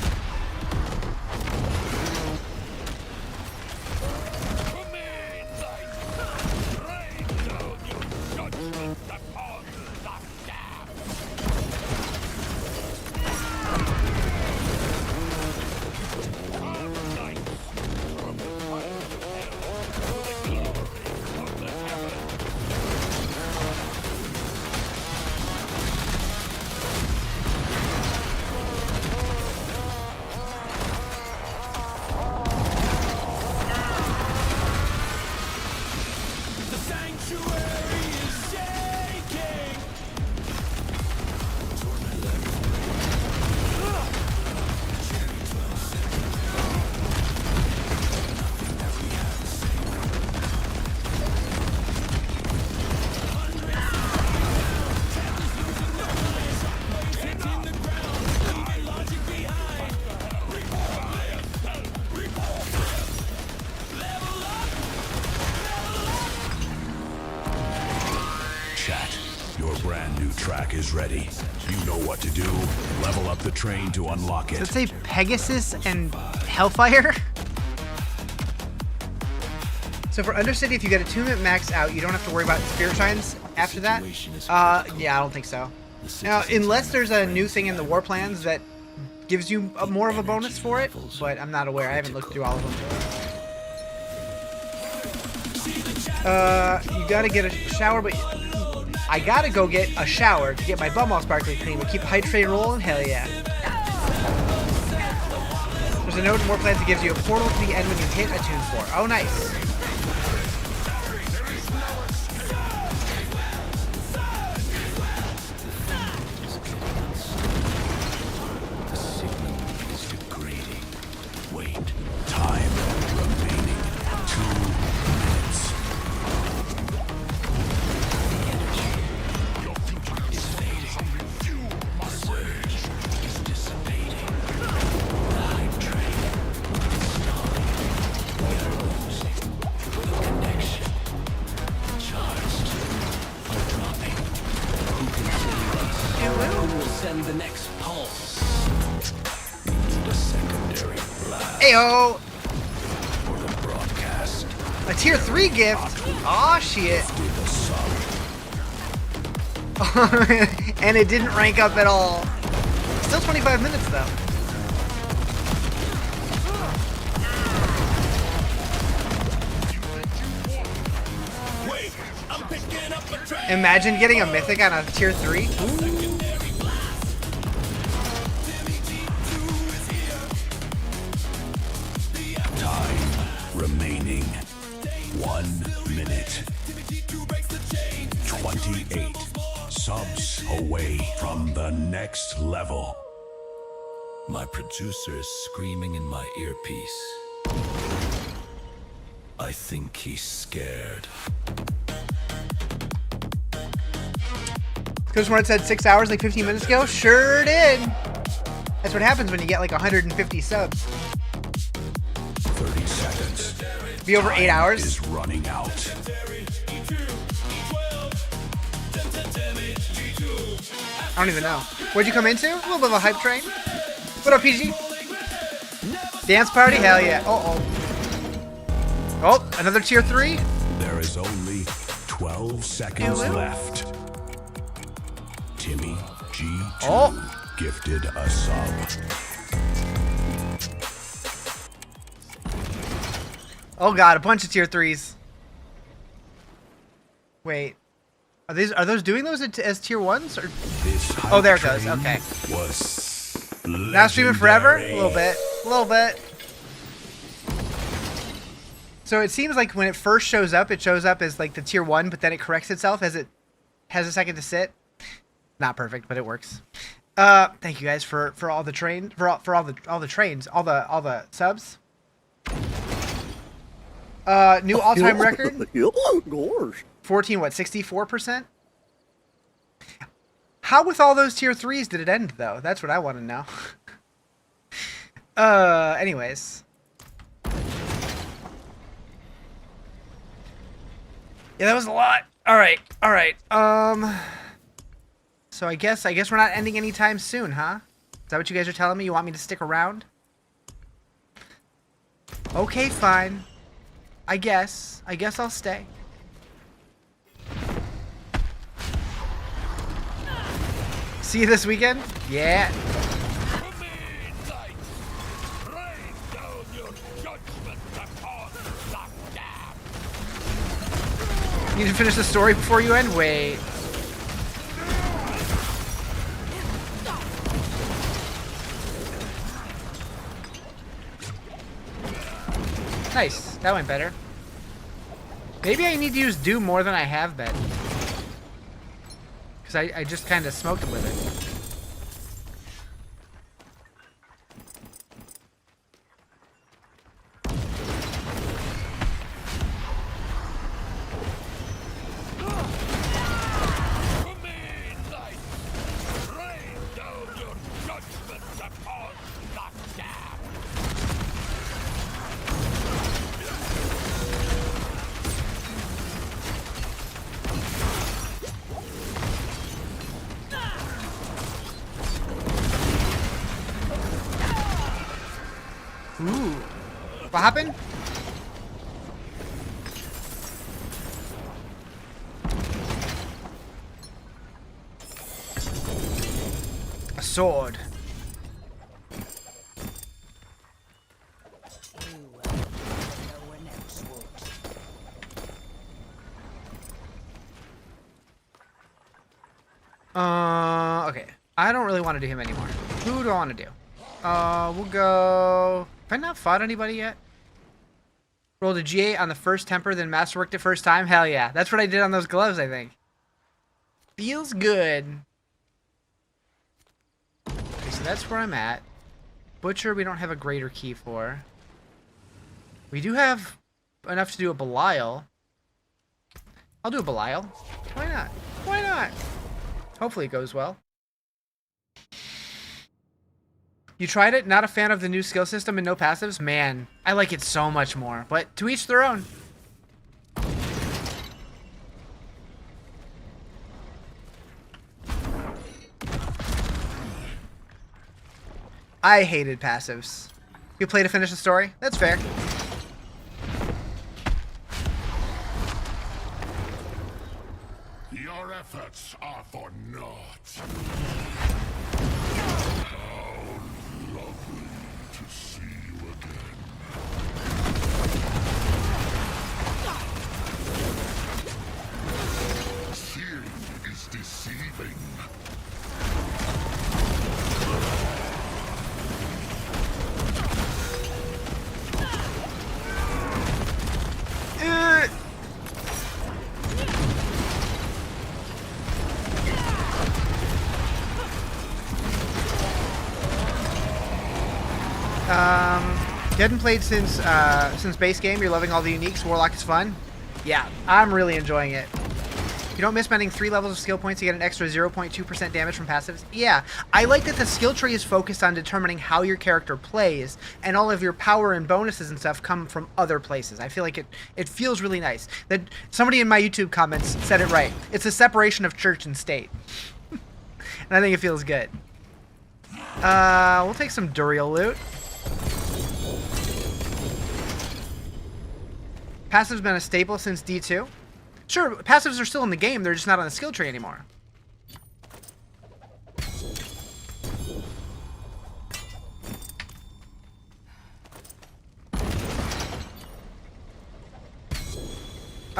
Track is ready. You know what to do. Level up the train to unlock it. Does it say Pegasus and Hellfire? So for Undercity, if you get a 2-minute max out, you don't have to worry about Spirit Shines after that? Yeah, I don't think so. Now, unless there's a new thing in the War Plans that gives you more of a bonus for it, but I'm not aware. I haven't looked through all of them. You gotta get a shower, but I gotta go get a shower to get my bum all sparkly clean, but keep the hype train rolling, hell yeah. There's a note in War Plans that gives you a portal to the end when you hit a Tune 4. Oh, nice. The signal is degrading. Wait. Time remaining 2 minutes. Send the next pulse. The secondary blast Ayo! for the broadcast. A tier 3 gift? Aw, shit. And it didn't rank up at all. Still 25 minutes though. Imagine getting a mythic on a tier 3. Ooh. Time remaining 1 minute. 28 subs away from the next level. My producer is screaming in my earpiece. I think he's scared. Coach Martin said 6 hours like 15 minutes ago. Sure did. That's what happens when you get like 150 subs. 30 seconds. Be over 8 hours. Is running out. I don't even know. What'd you come into? A little bit of a hype train. What up, PG? Dance party? Hell yeah. Uh-oh. Oh, another tier 3? There is only 12 seconds left. Timmy G2 gifted a sub. Oh god, a bunch of tier 3s. Wait. Are those doing those as tier 1s? Or? Oh, there it goes. Okay. Now streaming forever? A little bit. A little bit. So it seems like when it first shows up, it shows up as like the tier 1, but then it corrects itself as it has a second to sit. Not perfect, but it works. Thank you guys for all the train for all the trains, all the subs. New all-time record. 14 what? 64%. How with all those tier 3s did it end though? That's what I want to know. Anyways. Yeah, that was a lot. All right. So I guess we're not ending anytime soon, huh? Is that what you guys are telling me? You want me to stick around? Okay, fine. I guess I'll stay. See you this weekend? Yeah. You need to finish the story before you end? Wait. Nice. That went better. Maybe I need to use Doom more than I have been. Because I just kind of smoked with it. Ooh. What happened? A sword. Okay. I don't really want to do him anymore. Who do I want to do? We'll go... Have I not fought anybody yet? Rolled a G8 on the first temper, then masterworked it first time? Hell yeah. That's what I did on those gloves, I think. Feels good. Okay, so that's where I'm at. Butcher, we don't have a greater key for. We do have enough to do a Belial. I'll do a Belial. Why not? Why not? Hopefully it goes well. You tried it? Not a fan of the new skill system and no passives? Man, I like it so much more. But to each their own. I hated passives. You play to finish the story? That's fair. Your efforts are for naught. Deceiving. Hadn't played since base game. You're loving all the uniques. Warlock is fun. Yeah, I'm really enjoying it. You don't miss spending 3 levels of skill points to get an extra 0.2% damage from passives. Yeah, I like that the skill tree is focused on determining how your character plays, and all of your power and bonuses and stuff come from other places. I feel like it feels really nice. That somebody in my YouTube comments said it right. It's a separation of church and state. And I think it feels good. We'll take some Duriel loot. Passive's been a staple since D2. Sure, passives are still in the game, they're just not on the skill tree anymore.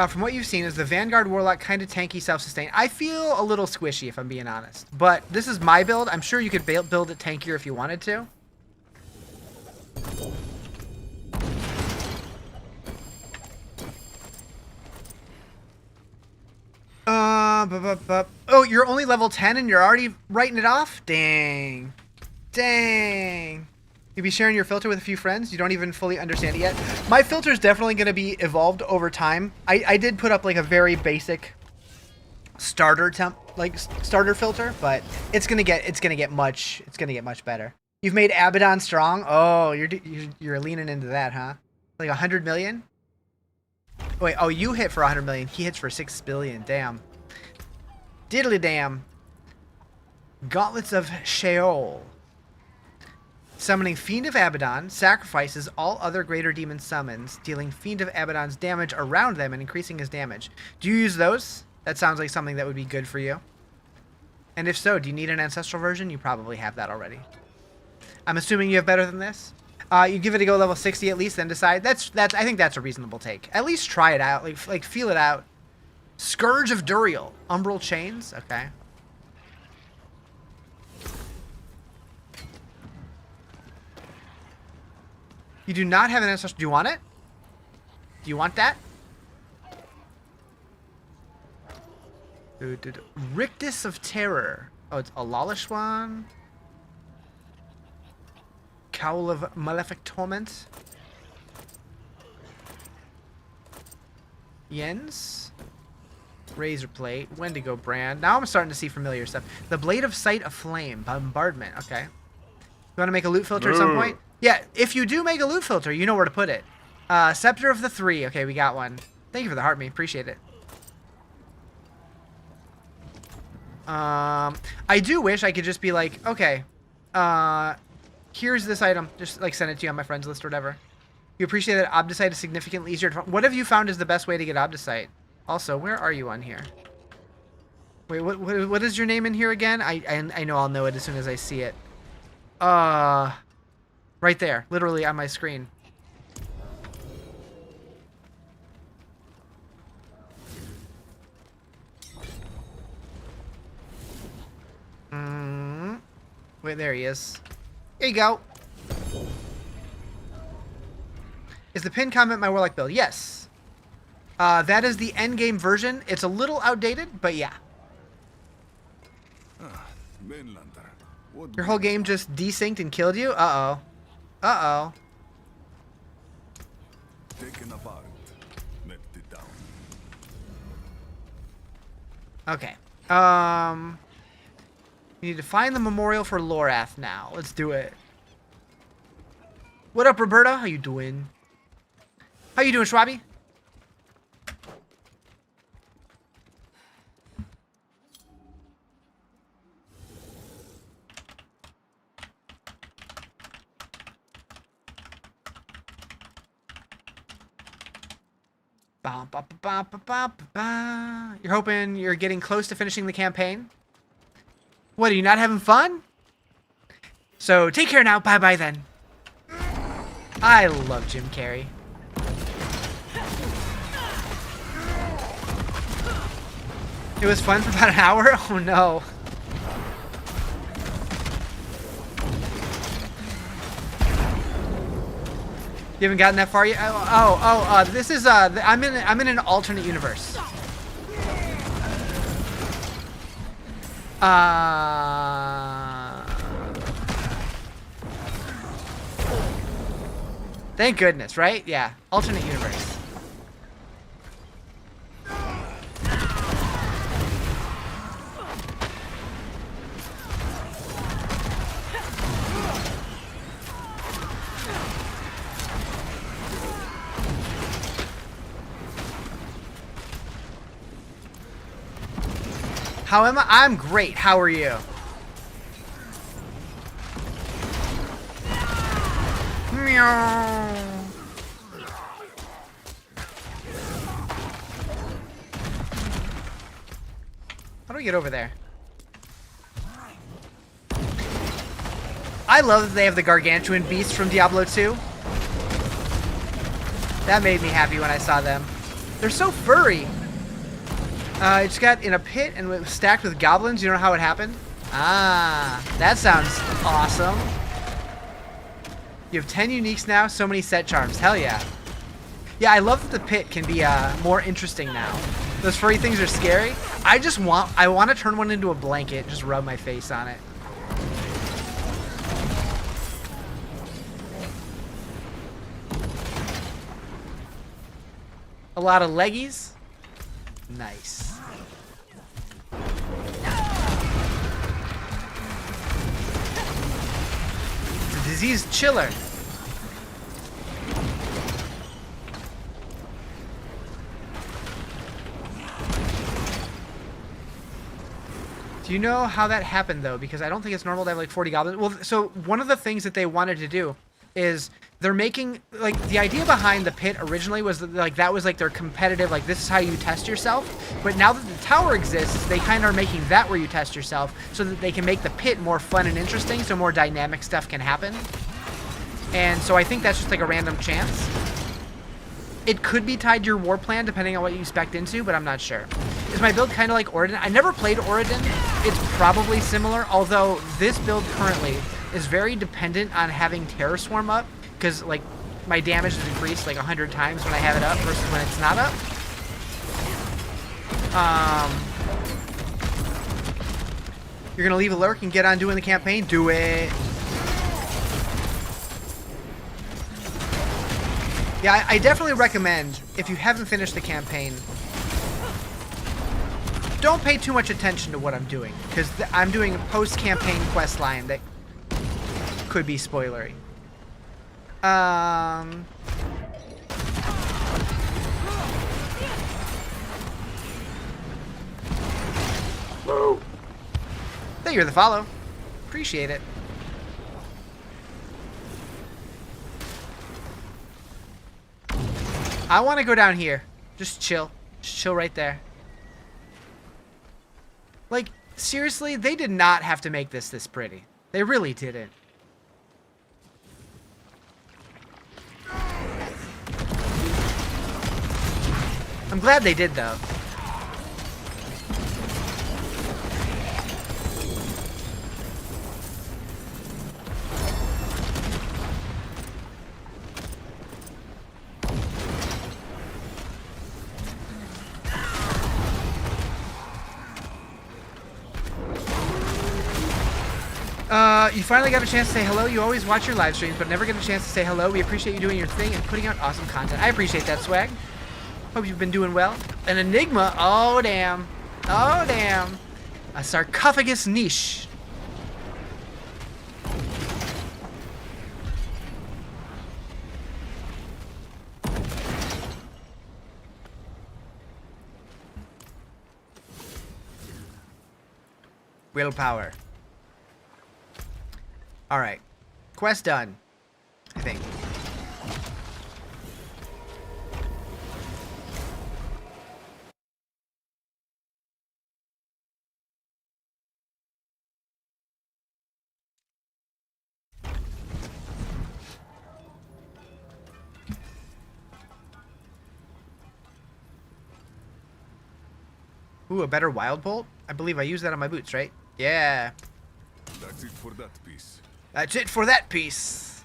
From what you've seen, is the Vanguard Warlock kind of tanky, self-sustained? I feel a little squishy, if I'm being honest. But this is my build. I'm sure you could build it tankier if you wanted to. Oh, you're only level 10 and you're already writing it off? Dang. Dang. You'll be sharing your filter with a few friends. You don't even fully understand it yet. My filter is definitely going to be evolved over time. I did put up like a very basic starter starter filter, but it's gonna get much better. You've made Abaddon strong. Oh, you're leaning into that, huh? Like 100 million? Wait, oh, you hit for 100 million. He hits for 6 billion. Damn. Diddly damn. Gauntlets of Sheol. Summoning Fiend of Abaddon sacrifices all other greater demon summons, dealing Fiend of Abaddon's damage around them and increasing his damage. Do you use those? That sounds like something that would be good for you. And if so, do you need an ancestral version? You probably have that already. I'm assuming you have better than this. You give it a go level 60 at least, then decide. I think that's a reasonable take. At least try it out, like feel it out. Scourge of Duriel, Umbral Chains. Okay. You do not have an ancestral. Do you want it? Do you want that? Rictus of Terror. Oh, it's a Lawlish one. Cowl of Malefic Torment. Jens. Razor Plate. Wendigo Brand. Now I'm starting to see familiar stuff. The Blade of Sight of Flame. Bombardment. Okay. You want to make a loot filter at some point? Yeah, if you do make a loot filter, you know where to put it. Scepter of the Three. Okay, we got one. Thank you for the heart, me. Appreciate it. I do wish I could just be like, okay, here's this item. Just like send it to you on my friends list or whatever. You appreciate that Obdicite is significantly easier to find. What have you found is the best way to get Obdicite? Also, where are you on here? Wait, what is your name in here again? I know I'll know it as soon as I see it. Right there, literally on my screen. Wait, there he is. Here you go. Is the pin comment my Warlock build? Yes. That is the endgame version. It's a little outdated, but yeah. Your whole game just desynced and killed you? Uh-oh. Uh-oh. Taken apart, melted down. Okay. We need to find the memorial for Lorath now. Let's do it. What up, Roberta? How you doing? How you doing, Schwabby? You're hoping you're getting close to finishing the campaign? What, are you not having fun? So, take care now. Bye-bye then. I love Jim Carrey. It was fun for about an hour? Oh, no. You haven't gotten that far yet? This is I'm in an alternate universe. Thank goodness, right? Yeah, alternate universe. How am I? I'm great. How are you? Meow. How do we get over there? I love that they have the gargantuan beasts from Diablo 2. That made me happy when I saw them. They're so furry. I just got in a pit and it was stacked with goblins. You know how it happened? Ah, that sounds awesome. You have 10 uniques now, so many set charms. Hell yeah. Yeah, I love that the pit can be more interesting now. Those furry things are scary. I want to turn one into a blanket, just rub my face on it. A lot of leggies. Nice. It's a disease chiller. Do you know how that happened, though? Because I don't think it's normal to have like 40 goblins. Well, so one of the things that they wanted to do is they're making, like, the idea behind the pit originally was that, like, that was like their competitive, like, this is how you test yourself. But now that the tower exists, they kind of are making that where you test yourself so that they can make the pit more fun and interesting, so more dynamic stuff can happen. And so I think that's just like a random chance. It could be tied to your war plan depending on what you spec'd into, but I'm not sure. Is my build kind of like Oridon? I never played Oridon. It's probably similar, although this build currently is very dependent on having Terror Swarm up, because like my damage is increased like 100 times when I have it up versus when it's not up. You're gonna leave a lurk and get on doing the campaign? Do it. Yeah, I definitely recommend, if you haven't finished the campaign, don't pay too much attention to what I'm doing, because I'm doing a post-campaign quest line that could be spoilery. Thank you for the follow. Appreciate it. I want to go down here. Just chill. Just chill right there. Like, seriously, they did not have to make this pretty. They really didn't. I'm glad they did, though. You finally got a chance to say hello. You always watch your live streams, but never get a chance to say hello. We appreciate you doing your thing and putting out awesome content. I appreciate that, Swag. Hope you've been doing well. An enigma. Oh, damn. Oh, damn. A sarcophagus niche. Willpower. Alright. Quest done. I think. Ooh, a better wild bolt? I believe I used that on my boots, right? Yeah. That's it for that piece. That's it for that piece.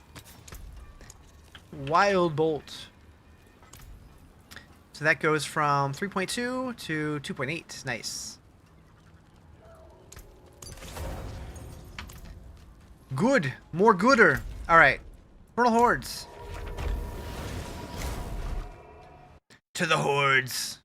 Wild bolt. So that goes from 3.2 to 2.8. Nice. Good. More gooder. All right. Portal hordes. To the hordes.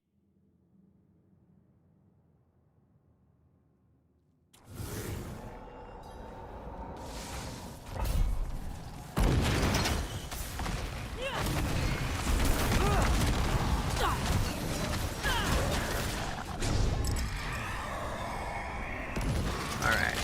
Alright.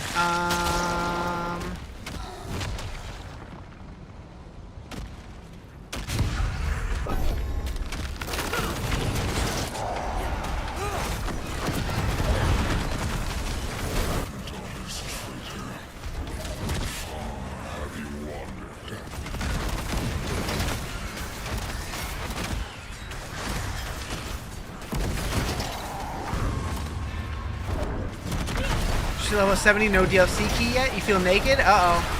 She's level 70, no DLC key yet? You feel naked? Uh-oh.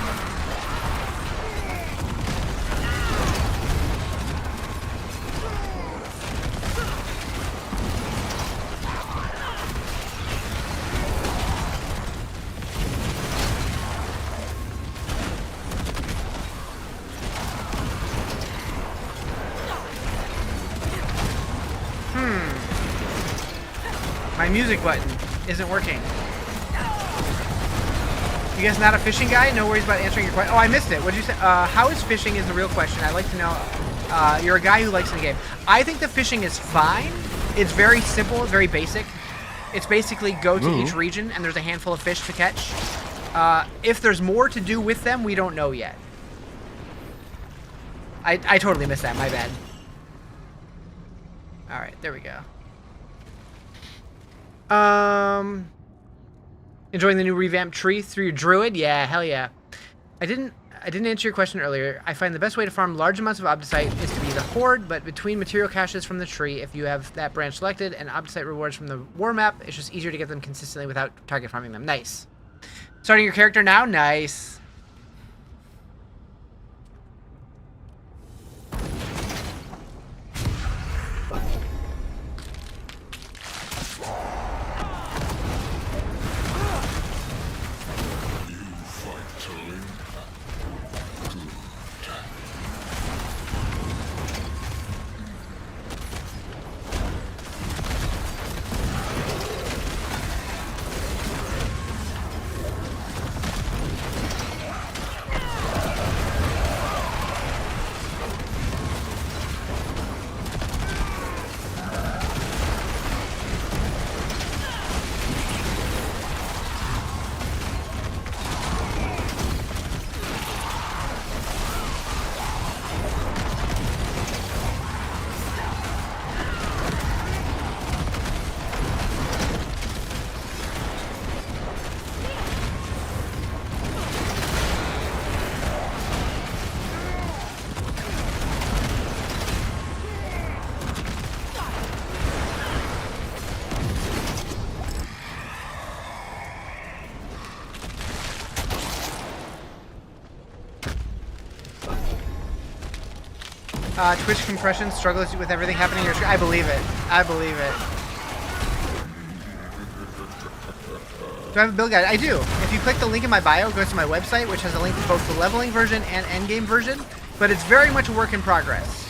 My music button isn't working. You guys not a fishing guy? No worries about answering your question. Oh, I missed it. What'd you say? How is fishing is the real question. I'd like to know. You're a guy who likes the game. I think the fishing is fine. It's very simple, very basic. It's basically go to each region and there's a handful of fish to catch. If there's more to do with them, we don't know yet. I totally missed that. My bad. All right, there we go. Enjoying the new revamped tree through your druid? Yeah, hell yeah. I didn't answer your question earlier. I find the best way to farm large amounts of Obdicite is to be the Horde, but between material caches from the tree, if you have that branch selected, and Obdicite rewards from the war map, it's just easier to get them consistently without target farming them. Nice. Starting your character now? Nice. Twitch compression struggles with everything happening on your screen. I believe it. I believe it. Do I have a build guide? I do. If you click the link in my bio, it goes to my website, which has a link to both the leveling version and endgame version, but it's very much a work in progress.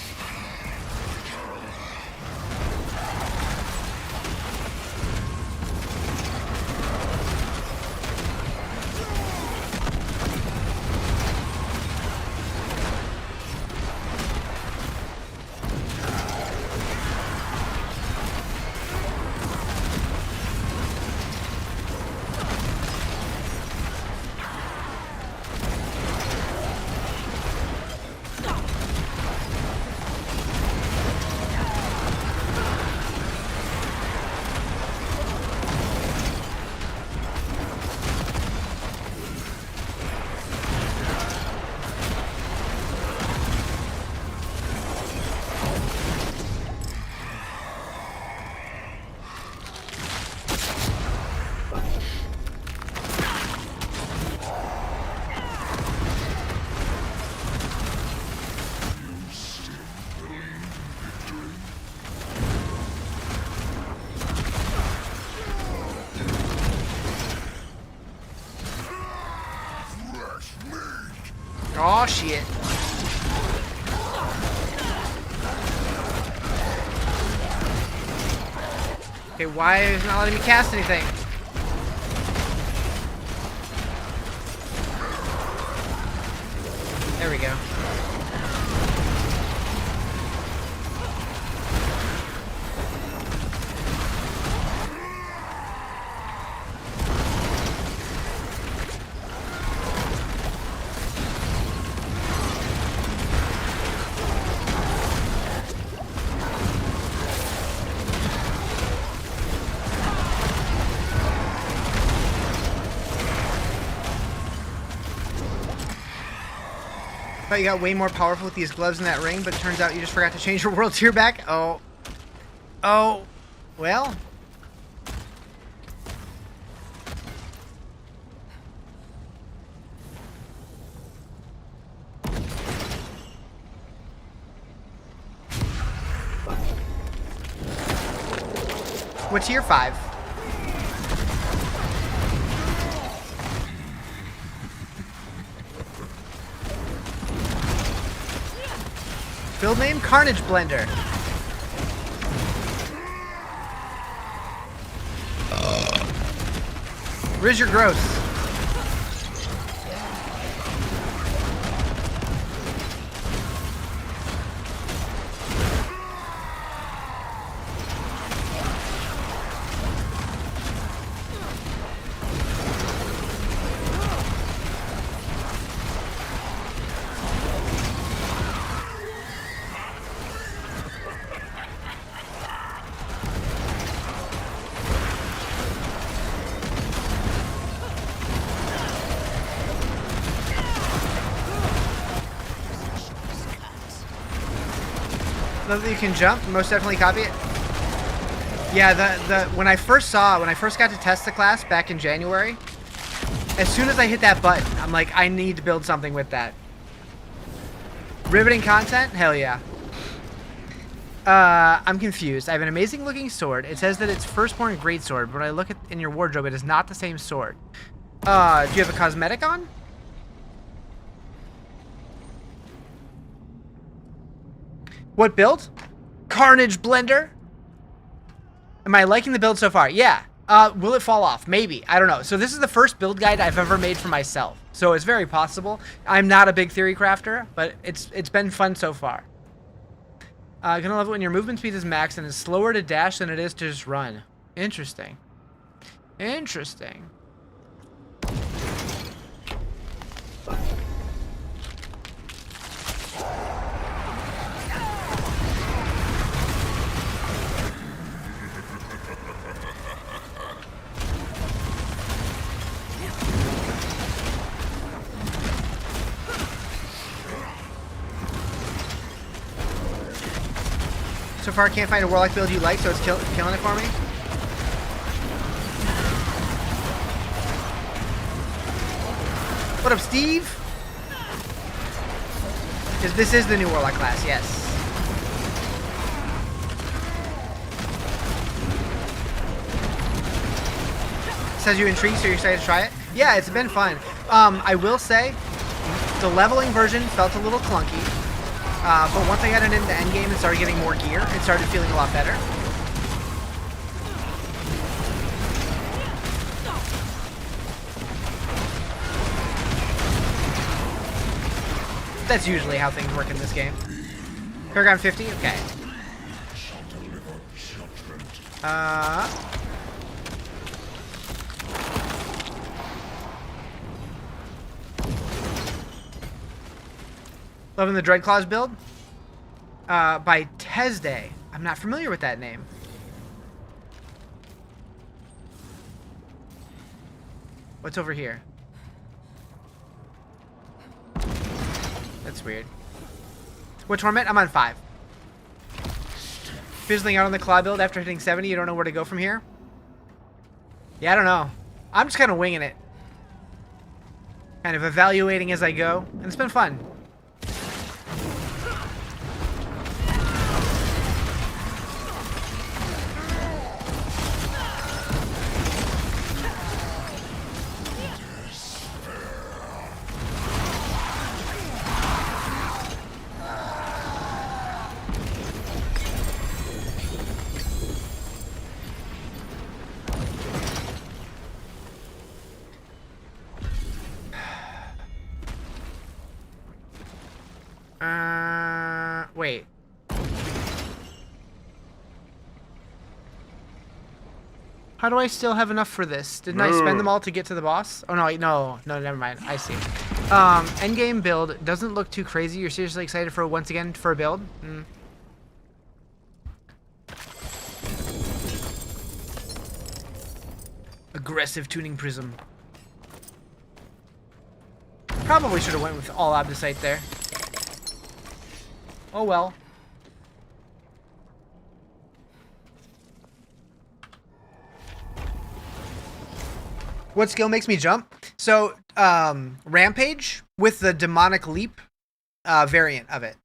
Oh shit. Okay, why is it not letting me cast anything? There we go. Thought you got way more powerful with these gloves and that ring, but turns out you just forgot to change your world tier back. Oh. Oh. Well. What's tier 5? Build name Carnage Blender. Riz, you're gross. Love that you can jump. Most definitely copy it. Yeah, when I first got to test the class back in January, as soon as I hit that button, I'm like, I need to build something with that. Riveting content? Hell yeah. I'm confused. I have an amazing looking sword. It says that it's Firstborn Greatsword, but when I look in your wardrobe, it is not the same sword. Do you have a cosmetic on? What build? Carnage Blender? Am I liking the build so far? Yeah. Will it fall off? Maybe. I don't know. So this is the first build guide I've ever made for myself. So it's very possible. I'm not a big theory crafter, but it's been fun so far. Gonna love it when your movement speed is max and it's slower to dash than it is to just run. Interesting. Interesting. So far, I can't find a warlock build you like, so it's killing it for me. What up, Steve? This is the new warlock class, yes. Says you intrigued, so you're excited to try it? Yeah, it's been fun. I will say, the leveling version felt a little clunky. But once I got it into Endgame and started getting more gear, it started feeling a lot better. That's usually how things work in this game. Paragon 50? Okay. Loving the Dreadclaws build? By Tesday. I'm not familiar with that name. What's over here? That's weird. What torment? I'm on 5. Fizzling out on the claw build after hitting 70. You don't know where to go from here? Yeah, I don't know. I'm just kind of winging it. Kind of evaluating as I go. And it's been fun. Wait. How do I still have enough for this? Didn't I spend them all to get to the boss? Oh, no, never mind. I see. Endgame build doesn't look too crazy. You're seriously excited for once again for a build? Aggressive tuning prism. Probably should have went with all Abdicite there. Oh well. What skill makes me jump? So, Rampage with the demonic leap variant of it.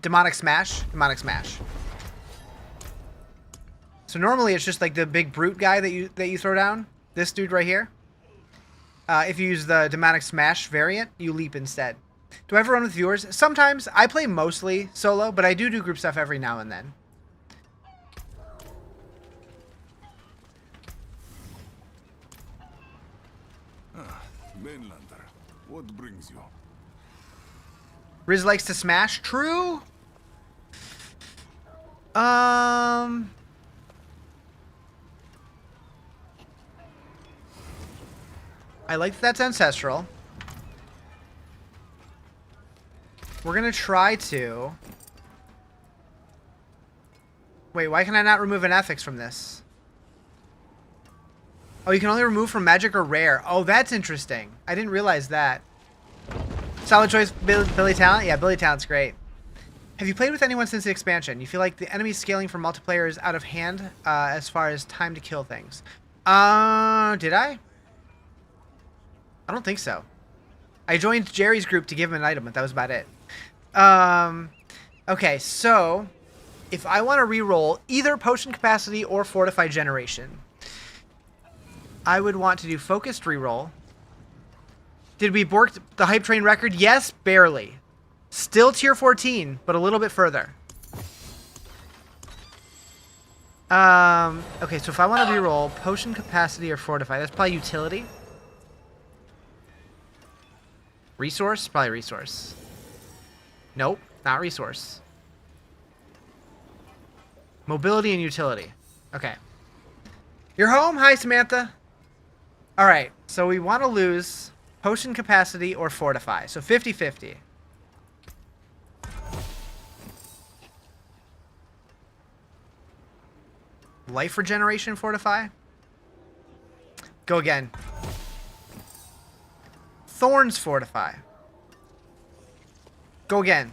Demonic smash. Demonic smash. So normally it's just like the big brute guy that you throw down. This dude right here. If you use the demonic smash variant, you leap instead. Do I ever run with viewers? Sometimes. I play mostly solo, but I do group stuff every now and then. Mainlander, what brings you? Riz likes to smash. True. I like that that's ancestral. We're gonna try to... Wait, why can I not remove an ethics from this? Oh, you can only remove from magic or rare. Oh, that's interesting. I didn't realize that. Solid choice, Billy Talent? Yeah, Billy Talent's great. Have you played with anyone since the expansion? You feel like the enemy scaling for multiplayer is out of hand as far as time to kill things. Did I? I don't think so. I joined Jerry's group to give him an item, but that was about it. Okay, so if I want to reroll either potion capacity or fortify generation, I would want to do focused reroll. Did we bork the hype train record? Yes, barely. Still tier 14, but a little bit further. Okay, so if I want to reroll potion capacity or fortify, that's probably utility. Resource? Probably resource. Nope, not resource. Mobility and utility. Okay. You're home? Hi, Samantha. Alright, so we want to lose potion capacity or fortify. So 50-50. Life regeneration fortify? Go again. Thorns fortify. Go again.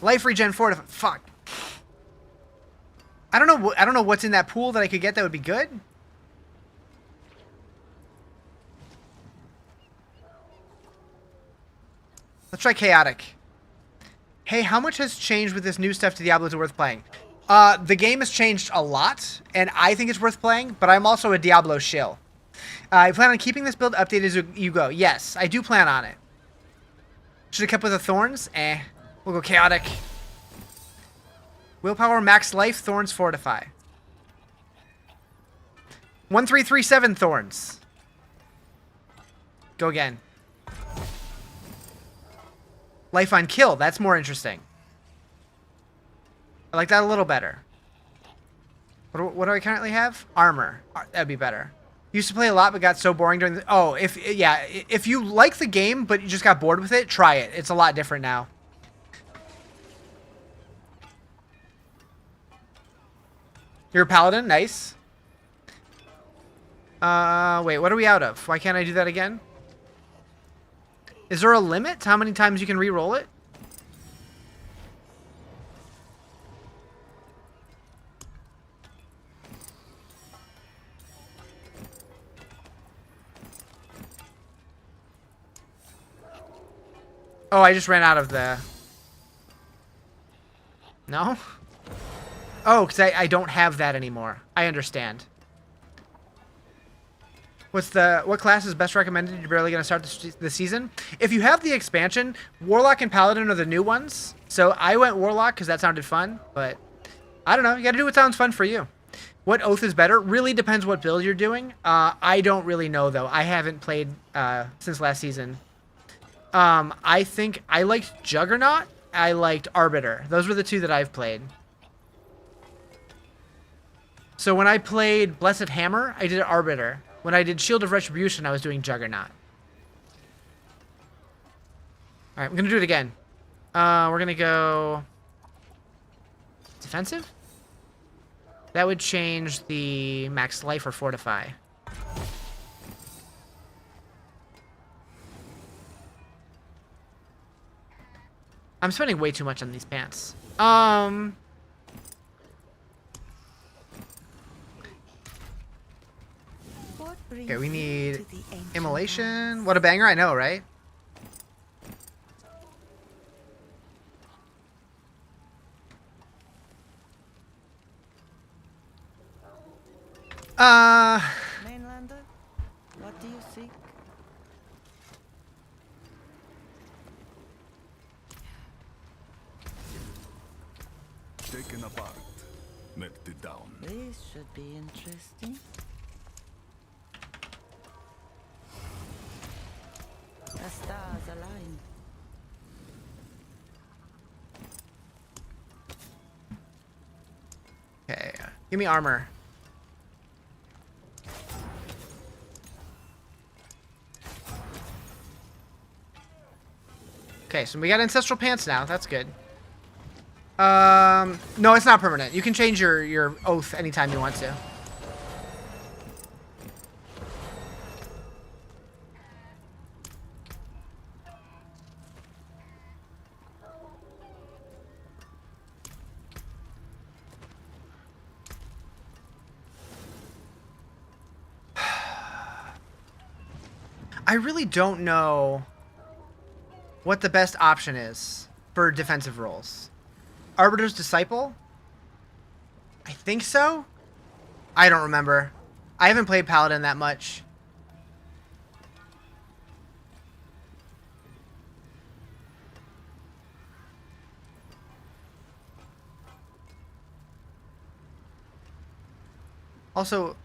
Life regen fortify. Fuck. I don't know what's in that pool that I could get that would be good. Let's try chaotic. Hey, how much has changed with this new stuff to Diablo is worth playing? The game has changed a lot, and I think it's worth playing, but I'm also a Diablo shill. I plan on keeping this build updated as you go. Yes, I do plan on it. Should have kept with the thorns? We'll go chaotic. Willpower, max life, thorns fortify. 1337 thorns. Go again. Life on kill, that's more interesting. I like that a little better. What do I currently have? Armor. That'd be better. Used to play a lot, but got so boring during the... Oh, if you like the game, but you just got bored with it, try it. It's a lot different now. You're a paladin? Nice. Wait, what are we out of? Why can't I do that again? Is there a limit to how many times you can re-roll it? Oh, I just ran out of the... No? Oh, because I don't have that anymore. I understand. What class is best recommended? You're barely going to start the season. If you have the expansion, Warlock and Paladin are the new ones. So I went Warlock because that sounded fun. But I don't know. You got to do what sounds fun for you. What oath is better? Really depends what build you're doing. I don't really know, though. I haven't played since last season. I think I liked Juggernaut. I liked Arbiter. Those were the two that I've played. So when I played Blessed Hammer, I did Arbiter. When I did Shield of Retribution, I was doing Juggernaut. Alright, I'm going to do it again. We're going to go... Defensive? That would change the max life or fortify. I'm spending way too much on these pants. Okay, we need immolation. What a banger, I know, right? Mainlander, what do you seek? Taken apart, melted down. This should be interesting. The stars align. Okay, give me armor. Okay, so we got ancestral pants now. That's good. No, it's not permanent. You can change your oath anytime you want to. I really don't know what the best option is for defensive roles. Arbiter's Disciple? I think so? I don't remember. I haven't played Paladin that much. Also,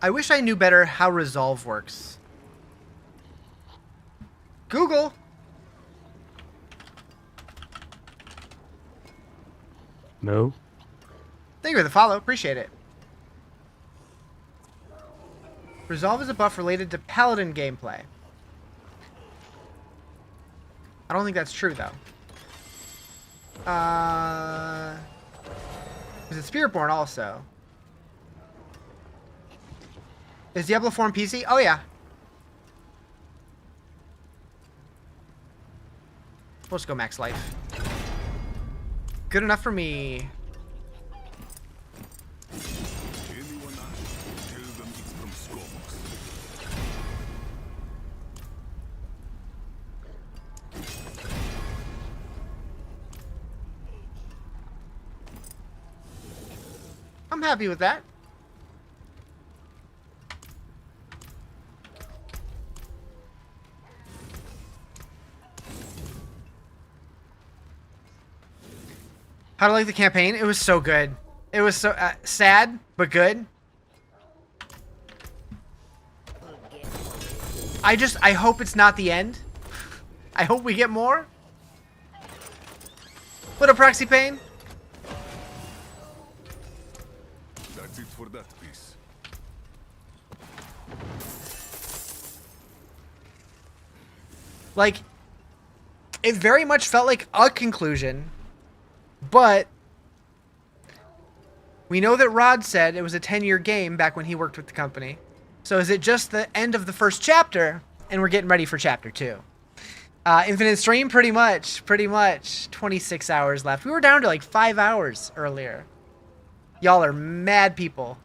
I wish I knew better how resolve works. Google! No. Thank you for the follow. Appreciate it. Resolve is a buff related to Paladin gameplay. I don't think that's true, though. Is it Spiritborn also? Is Diablo 4 on PC? Oh, yeah. We'll just go max life. Good enough for me. Anyone ask, tell them it's from Scogs. I'm happy with that. How to like the campaign? It was so good. It was so sad, but good. I hope it's not the end. I hope we get more. What a proxy pain. That's it for that piece. Like, it very much felt like a conclusion, but we know that Rod said it was a 10-year game back when he worked with the company. So is it just the end of the first chapter and we're getting ready for chapter 2? Infinite stream? Pretty much. 26 hours left. We were down to like 5 hours earlier. Y'all are mad people.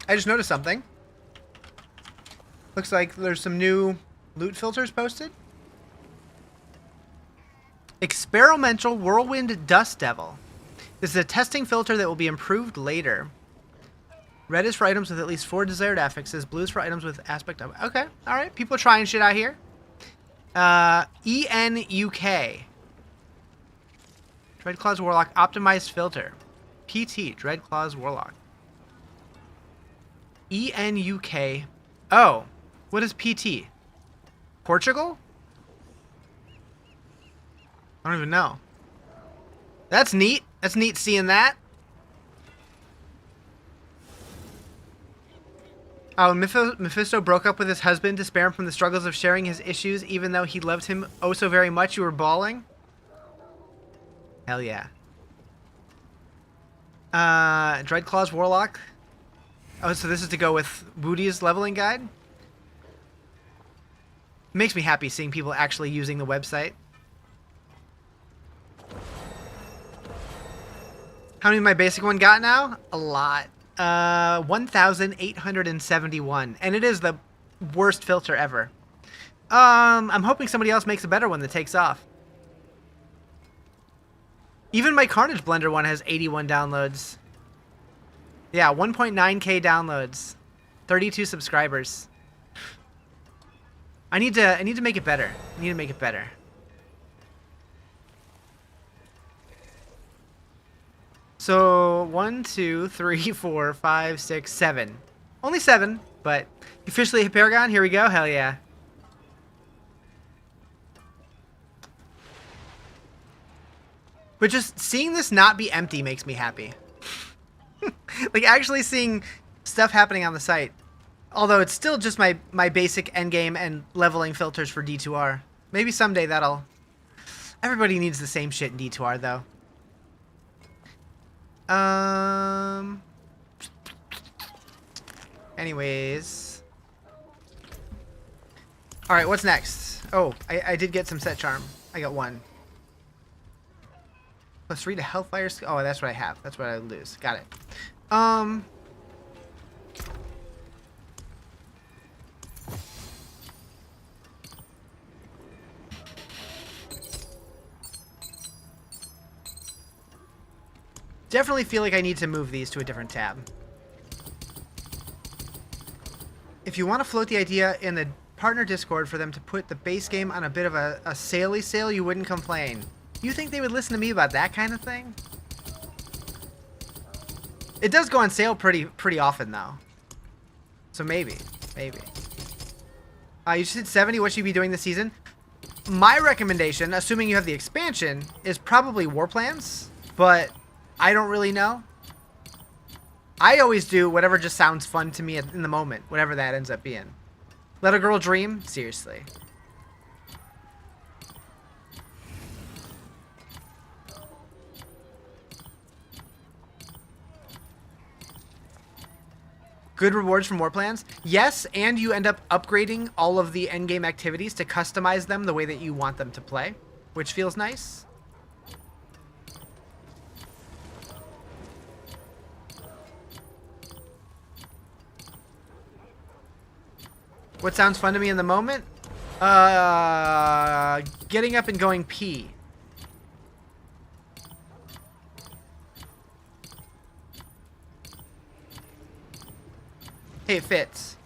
I just noticed something. Looks like there's some new loot filters posted. Experimental Whirlwind Dust Devil. This is a testing filter that will be improved later. Red is for items with at least 4 desired affixes. Blue is for items with aspect of... Okay, alright. People trying shit out here. ENUK. Dreadclaw's Warlock Optimized Filter. PT. Dreadclaw's Warlock. ENUK. Oh. What is PT? Portugal? I don't even know. That's neat. That's neat seeing that. Oh, Mephisto broke up with his husband to spare him from the struggles of sharing his issues, even though he loved him oh so very much. You were bawling? Hell yeah. Dreadclaw's Warlock. Oh, so this is to go with Woody's leveling guide? Makes me happy seeing people actually using the website. How many of my basic one got now? A lot. 1,871. And it is the worst filter ever. I'm hoping somebody else makes a better one that takes off. Even my Carnage Blender one has 81 downloads. Yeah, 1.9k downloads. 32 subscribers. I need to make it better. I need to make it better. So 1, 2, 3, 4, 5, 6, 7. Only 7, but officially hit Paragon. Here we go. Hell yeah. But just seeing this not be empty makes me happy. Like actually seeing stuff happening on the site. Although it's still just my basic endgame and leveling filters for D2R. Maybe someday that'll... Everybody needs the same shit in D2R though. Anyways. Alright, what's next? Oh, I did get some set charm. I got 1. +3 to Hellfire skill. Oh, that's what I have. That's what I lose. Got it. Definitely feel like I need to move these to a different tab. If you want to float the idea in the partner Discord for them to put the base game on a bit of a saley sale, you wouldn't complain. You think they would listen to me about that kind of thing? It does go on sale pretty often though. So maybe. You just hit 70. What should you be doing this season? My recommendation, assuming you have the expansion, is probably War Plans, but I don't really know. I always do whatever just sounds fun to me in the moment, whatever that ends up being. Let a girl dream? Seriously. Good rewards from War Plans? Yes, and you end up upgrading all of the endgame activities to customize them the way that you want them to play, which feels nice. What sounds fun to me in the moment? Getting up and going pee. Hey, it fits.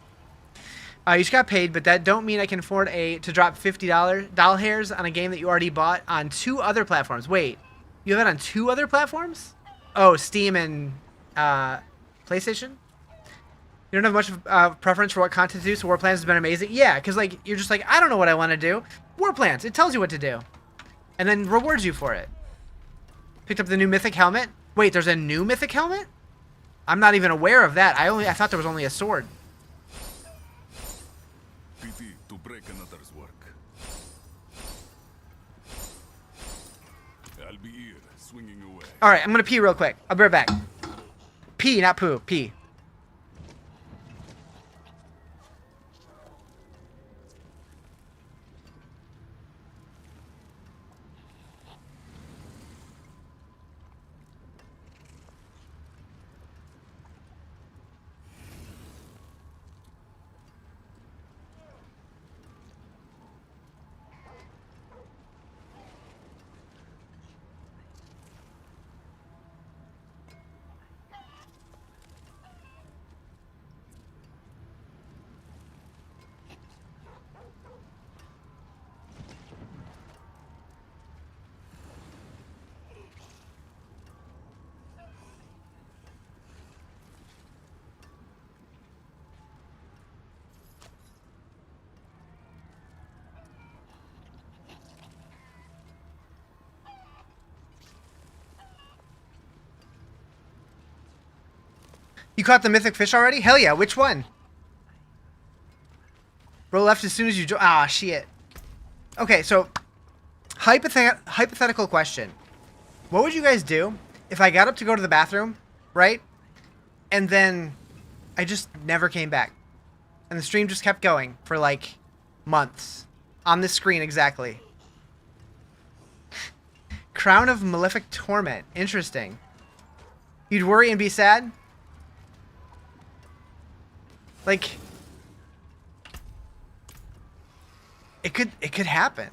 You just got paid, but that don't mean I can afford to drop $50 doll hairs on a game that you already bought on 2 other platforms. Wait, you have it on 2 other platforms? Oh, Steam and PlayStation? You don't have much preference for what content to do, so War Plans has been amazing? Yeah, because like you're just like, I don't know what I want to do. War Plans, it tells you what to do. And then rewards you for it. Picked up the new Mythic Helmet. Wait, there's a new Mythic Helmet? I'm not even aware of that. I thought there was only a sword. Pity to break another's work. I'll be here, swinging away. Alright, I'm gonna pee real quick. I'll be right back. Pee, not poo. Pee. You caught the mythic fish already? Hell yeah, which one? Roll left as soon as you join. Ah, shit. Okay, so hypothetical question. What would you guys do if I got up to go to the bathroom right? And then I just never came back. And the stream just kept going for like months. On this screen exactly. Crown of Malefic Torment. Interesting. You'd worry and be sad? Like, it could happen.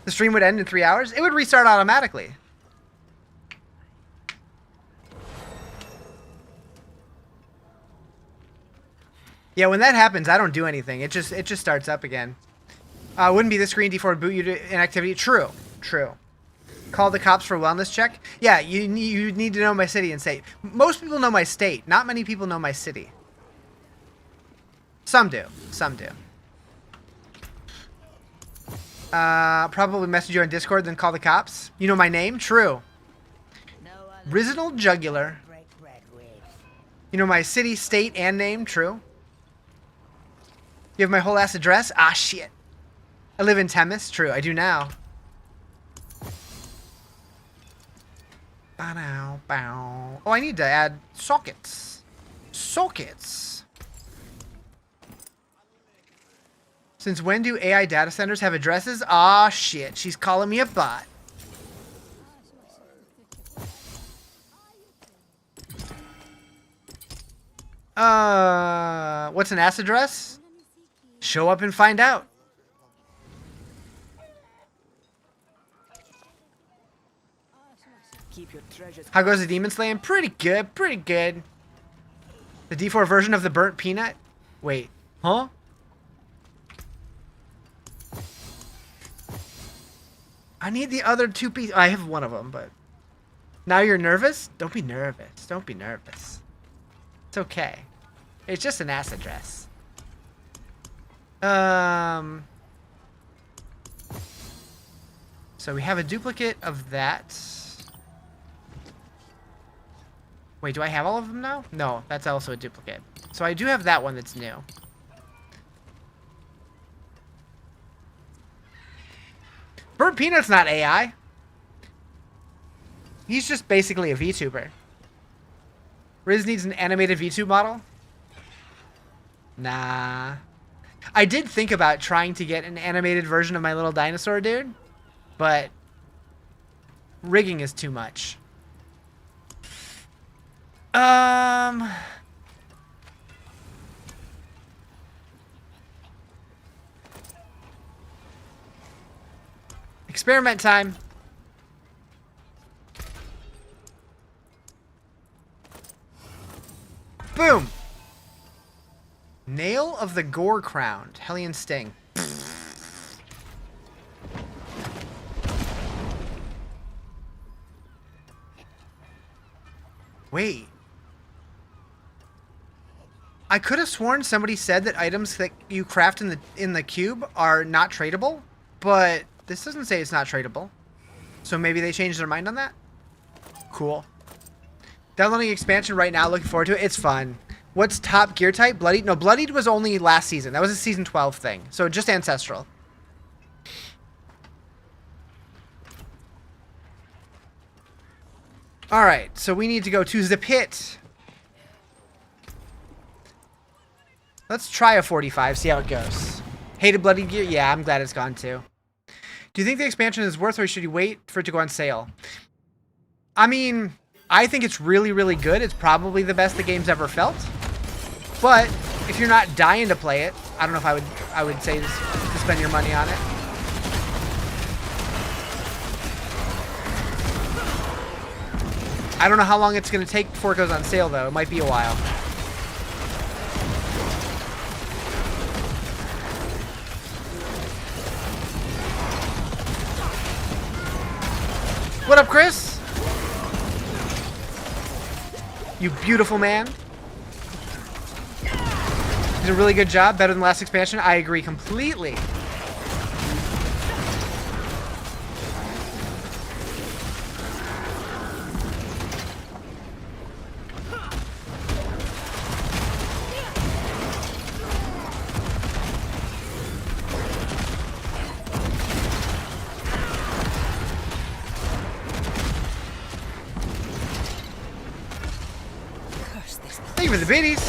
The stream would end in 3 hours. It would restart automatically. Yeah, when that happens, I don't do anything. It just starts up again. Wouldn't be the screen D4 boot you to inactivity. True. Call the cops for wellness check. Yeah, you need to know my city and state. Most people know my state. Not many people know my city. Some do. Probably message you on Discord, then call the cops. You know my name? True. Rizarjay Jugular. You know my city, state, and name? True. You have my whole ass address? Ah, shit. I live in Temis? True, I do now. Bow. Oh, I need to add sockets. Since when do AI data centers have addresses? Ah, shit. She's calling me a bot. What's an ass address? Show up and find out. How goes the demon slaying? Pretty good. The D4 version of the burnt peanut? Wait, huh? I need the other two pieces. I have one of them, but now you're nervous? Don't be nervous. It's okay. It's just an ass address. So we have a duplicate of that. Wait, do I have all of them now? No, that's also a duplicate. So I do have that one that's new. Burnt Peanut's not AI. He's just basically a VTuber. Riz needs an animated VTube model? Nah. I did think about trying to get an animated version of my little dinosaur dude, but rigging is too much. Experiment time. Boom. Nail of the Gore Crowned. Hellion Sting. Wait. I could have sworn somebody said that items that you craft in the cube are not tradable, but this doesn't say it's not tradable. So maybe they changed their mind on that? Cool. Downloading expansion right now, looking forward to it. It's fun. What's top gear type? Bloodied? No, Bloodied was only last season. That was a season 12 thing. So just Ancestral. Alright, so we need to go to the pit. Let's try a 45, see how it goes. Hated Bloodied gear? Yeah, I'm glad it's gone too. Do you think the expansion is worth, or should you wait for it to go on sale? I mean, I think it's really, really good. It's probably the best the game's ever felt. But if you're not dying to play it, I don't know if I would say to spend your money on it. I don't know how long it's going to take before it goes on sale, though. It might be a while. What up, Chris? You beautiful man. Did a really good job. Better than the last expansion. I agree completely. for the biddies.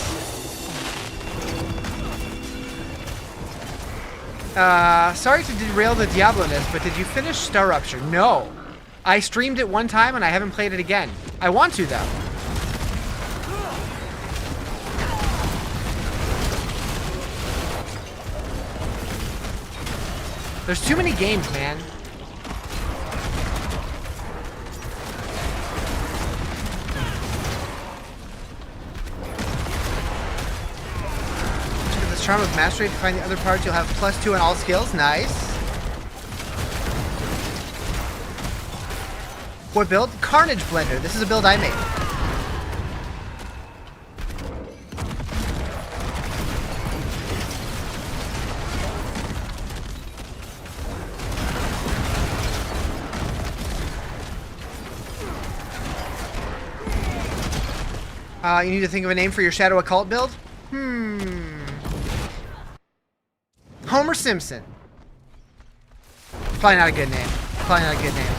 Sorry to derail the Diablo-ness, but did you finish Star Rupture? No. I streamed it one time and I haven't played it again. I want to, though. There's too many games, man. Check out this charm of mastery to find the other parts. You'll have +2 on all skills. Nice. What build? Carnage Blender. This is a build I made. You need to think of a name for your Shadow Occult build? Homer Simpson. Probably not a good name. Probably not a good name.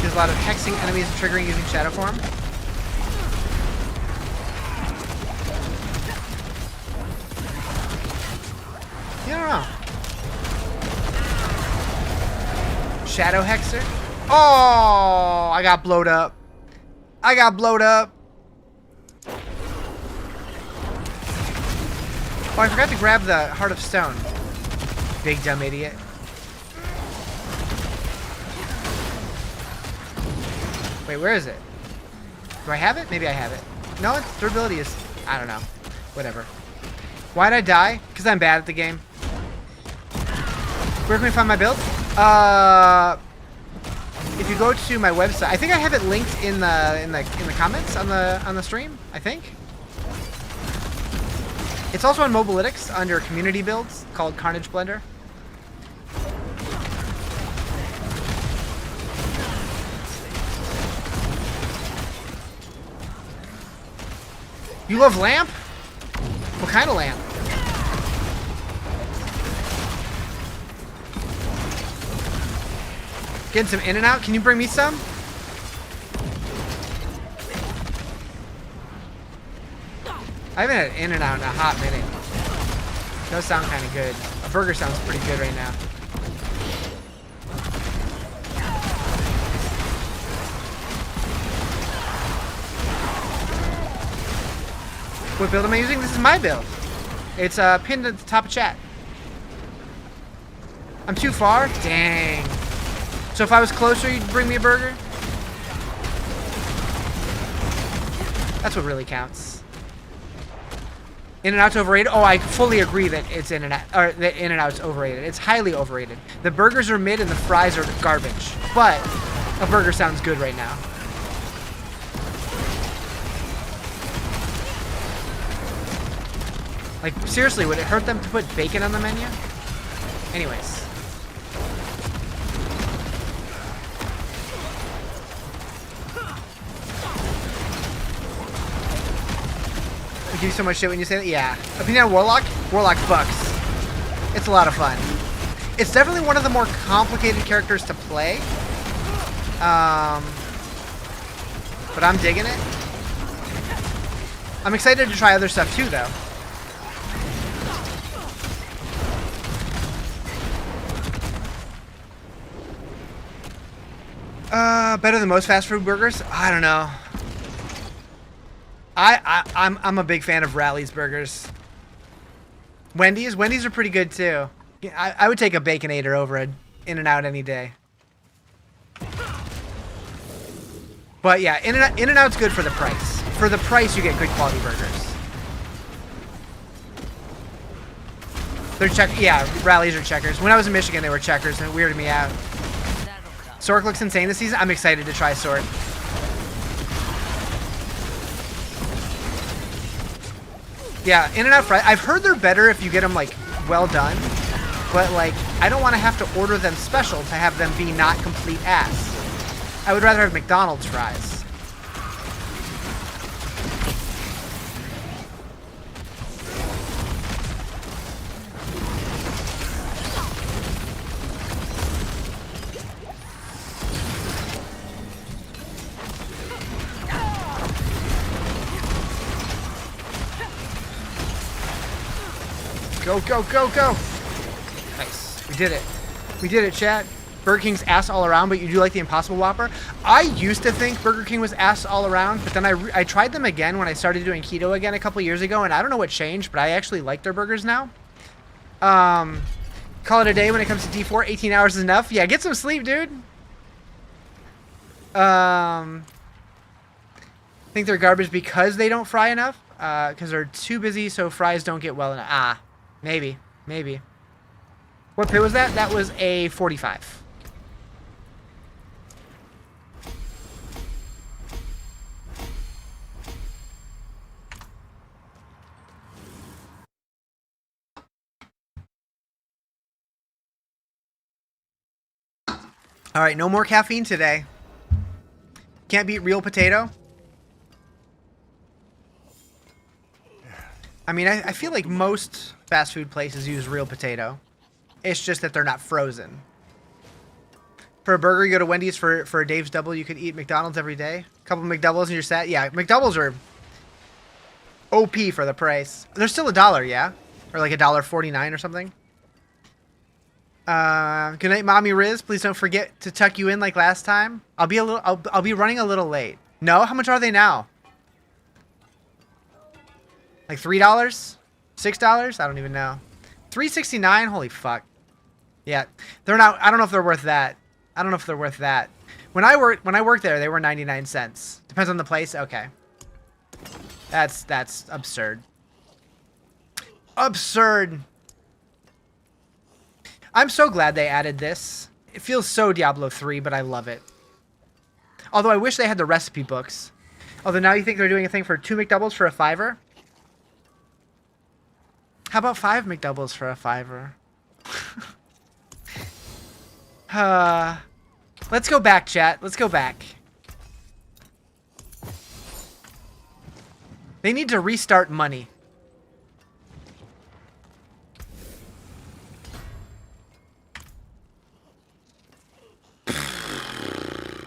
There's a lot of hexing enemies and triggering using Shadow Form. I don't know. Shadow Hexer? Oh, I got blowed up. I got blowed up. Oh, I forgot to grab the Heart of Stone. Big dumb idiot. Wait, where is it? Do I have it? Maybe I have it. No, its durability is... I don't know. Whatever. Why'd I die? Because I'm bad at the game. Where can we find my build? If you go to my website, I think I have it linked in the comments on the stream. I think it's also on Mobalytics under community builds called Carnage Blender. You love lamp? What kind of lamp? Getting some in and out. Can you bring me some? I haven't had in and out in a hot minute. Those sound kind of good. A burger sounds pretty good right now. What build am I using? This is my build. It's pinned at the top of chat. I'm too far? Dang. So if I was closer, you'd bring me a burger? That's what really counts. In-N-Out's overrated? Oh, I fully agree that it's In-N-Out, or that In-N-Out's overrated. It's highly overrated. The burgers are mid and the fries are garbage. But a burger sounds good right now. Like, seriously, would it hurt them to put bacon on the menu? Anyways. You do so much shit when you say that? Yeah. Opinion on Warlock? Warlock bucks. It's a lot of fun. It's definitely one of the more complicated characters to play. But I'm digging it. I'm excited to try other stuff too, though. Better than most fast food burgers? I don't know. I'm a big fan of Rally's burgers. Wendy's are pretty good too. I would take a Baconator over an In-N-Out any day. But yeah, In-N-Out's good for the price. For the price, you get good quality burgers. Yeah, Rallies are Checkers. When I was in Michigan, they were Checkers, and it weirded me out. Sork looks insane this season. I'm excited to try Sork. Yeah, In-N-Out fries. I've heard they're better if you get them, like, well done. But, like, I don't want to have to order them special to have them be not complete ass. I would rather have McDonald's fries. Go, go, go, go. Nice. We did it. We did it, chat. Burger King's ass all around, but you do like the Impossible Whopper. I used to think Burger King was ass all around, but then I tried them again when I started doing keto again a couple years ago, and I don't know what changed, but I actually like their burgers now. Call it a day when it comes to D4. 18 hours is enough. Yeah, get some sleep, dude. Think they're garbage because they don't fry enough? Because they're too busy, so fries don't get well enough. Ah, maybe. Maybe. What pit was that? That was a 45. All right, no more caffeine today. Can't beat real potato. I mean, I feel like most fast food places use real potato. It's just that they're not frozen. For a burger, you go to Wendy's. For a Dave's Double, you could eat McDonald's every day. A couple McDoubles and you're set. Yeah, McDoubles are OP for the price. They're still $1, yeah? Or like $1.49 or something. Good night, Mommy Riz. Please don't forget to tuck you in like last time. I'll be running a little late. No? How much are they now? Like $3? $6? I don't even know. $3.69? Holy fuck. Yeah. They're not, I don't know if they're worth that. I don't know if they're worth that. When I worked there, they were 99 cents. Depends on the place. Okay. That's absurd. Absurd. I'm so glad they added this. It feels so Diablo 3, but I love it. Although I wish they had the recipe books. Although now you think they're doing a thing for 2 McDoubles for a $5? How about 5 McDoubles for a $5? Let's go back, chat. Let's go back. They need to restart money.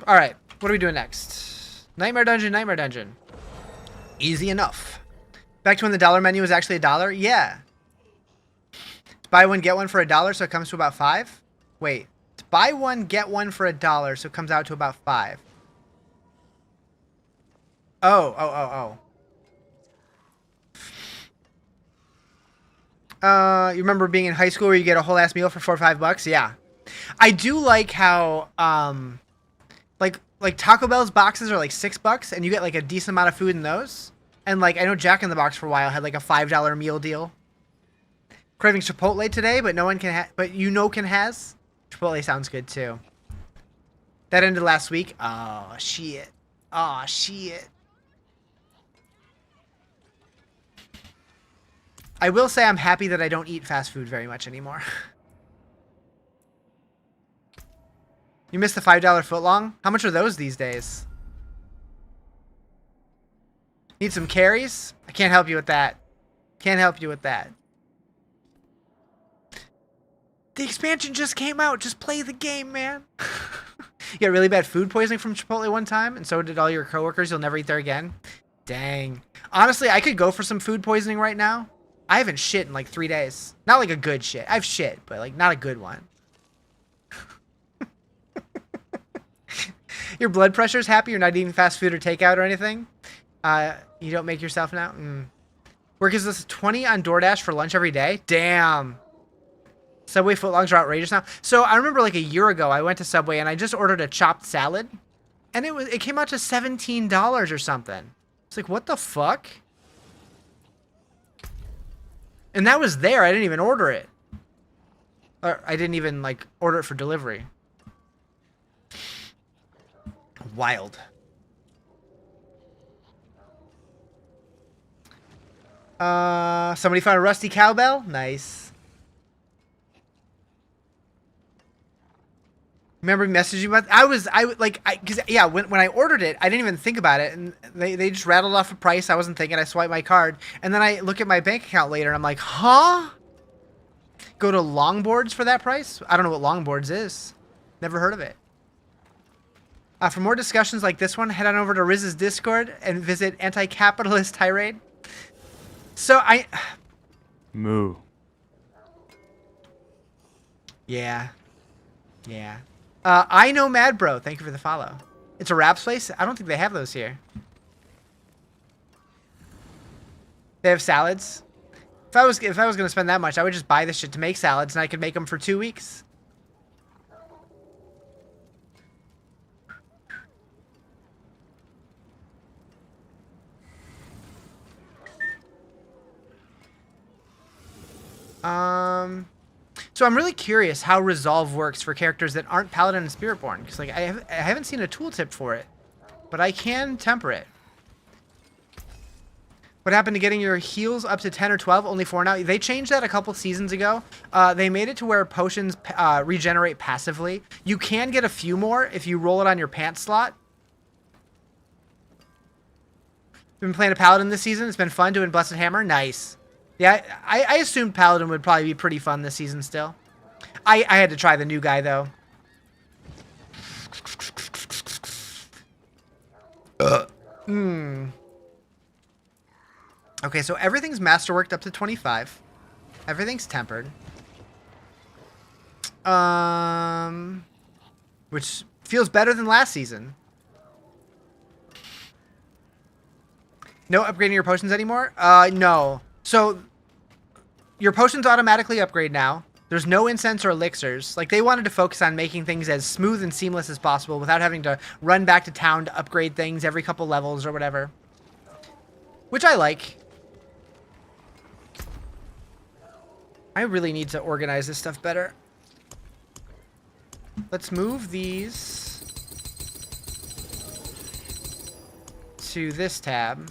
All right, what are we doing next? Nightmare Dungeon, Nightmare Dungeon. Easy enough. Back to when the dollar menu was actually $1? Yeah. Buy one, get one for $1, so it comes to about 5? Wait. Buy one, get one for $1, so it comes out to about 5. Oh. You remember being in high school where you get a whole ass meal for $4 or $5? Yeah. I do like how, like Taco Bell's boxes are like $6, and you get like a decent amount of food in those. And like, I know Jack in the Box for a while had like a $5 meal deal. Craving Chipotle today, but no one can but you know can has. Chipotle sounds good too. That ended last week. Oh shit. Oh shit. I will say I'm happy that I don't eat fast food very much anymore. You missed the $5 footlong? How much are those these days? Need some carries? I can't help you with that. Can't help you with that. The expansion just came out. Just play the game, man. You got really bad food poisoning from Chipotle one time, and so did all your coworkers. You'll never eat there again. Dang. Honestly, I could go for some food poisoning right now. I haven't shit in like 3 days. Not like a good shit. I've shit, but like not a good one. Your blood pressure's happy. You're not eating fast food or takeout or anything. You don't make yourself now. Work is this 20 on DoorDash for lunch every day? Damn. Subway footlongs are outrageous now. So I remember like a year ago, I went to Subway and I just ordered a chopped salad, and it came out to $17 or something. It's like, what the fuck? And that was there. I didn't even order it. Or I didn't even like order it for delivery. Wild. Somebody found a rusty cowbell? Nice. Remember messaging about yeah, when I ordered it, I didn't even think about it, and they just rattled off a price. I wasn't thinking. I swiped my card, and then I look at my bank account later, and I'm like, huh? Go to Longboards for that price? I don't know what Longboards is. Never heard of it. For more discussions like this one, head on over to Riz's Discord and visit Anti-Capitalist Tirade. So Moo. Yeah. Yeah. I know Mad Bro. Thank you for the follow. It's a wraps place? I don't think they have those here. They have salads? If I was going to spend that much, I would just buy this shit to make salads, and I could make them for 2 weeks. So I'm really curious how Resolve works for characters that aren't Paladin and Spiritborn, because like I haven't seen a tooltip for it, but I can temper it. What happened to getting your heals up to 10 or 12? Only 4 now. They changed that a couple seasons ago. They made it to where potions regenerate passively. You can get a few more if you roll it on your pants slot. Been playing a Paladin this season. It's been fun doing Blessed Hammer. Nice. Yeah, I assumed Paladin would probably be pretty fun this season still. I had to try the new guy, though. Okay, so everything's masterworked up to 25. Everything's tempered. Which feels better than last season. No upgrading your potions anymore? No. So, your potions automatically upgrade now. There's no incense or elixirs. Like, they wanted to focus on making things as smooth and seamless as possible without having to run back to town to upgrade things every couple levels or whatever. Which I like. I really need to organize this stuff better. Let's move these to this tab.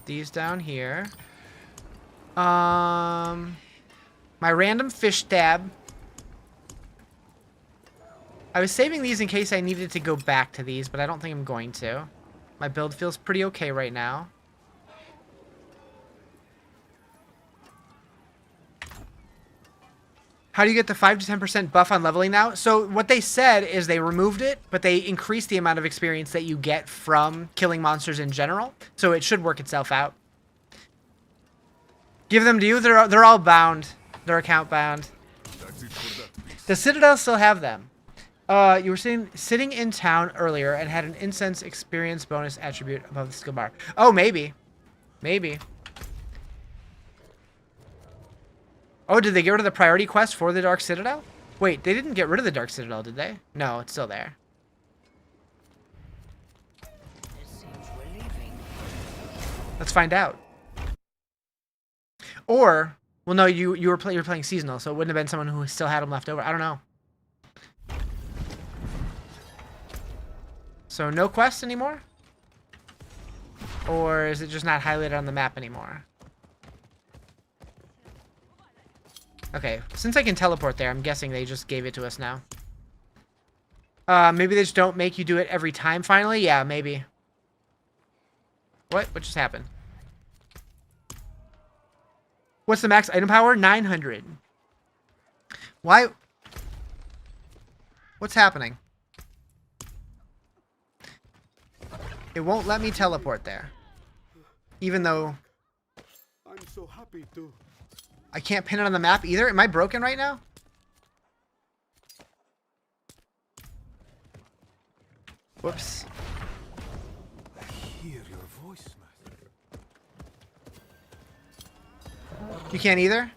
These down here. My random fish tab. I was saving these in case I needed to go back to these, but I don't think I'm going to. My build feels pretty okay right now. How do you get the 5 to 10% buff on leveling now? So what they said is they removed it, but they increased the amount of experience that you get from killing monsters in general. So it should work itself out. Give them to you. They're all bound. They're account bound. Does Citadel still have them? You were sitting in town earlier and had an incense experience bonus attribute above the skill bar. Oh, maybe. Maybe. Oh, did they get rid of the priority quest for the Dark Citadel? Wait, they didn't get rid of the Dark Citadel, did they? No, it's still there. It seems we're leaving. Let's find out. Or, well, no, you were playing seasonal, so it wouldn't have been someone who still had them left over. I don't know. So no quest anymore? Or is it just not highlighted on the map anymore? Okay, since I can teleport there, I'm guessing they just gave it to us now. Maybe they just don't make you do it every time finally? Yeah, maybe. What? What just happened? What's the max item power? 900. Why? What's happening? It won't let me teleport there. Even though I'm so happy to. I can't pin it on the map either. Am I broken right now? Whoops. I hear your voice, Master. You can't either?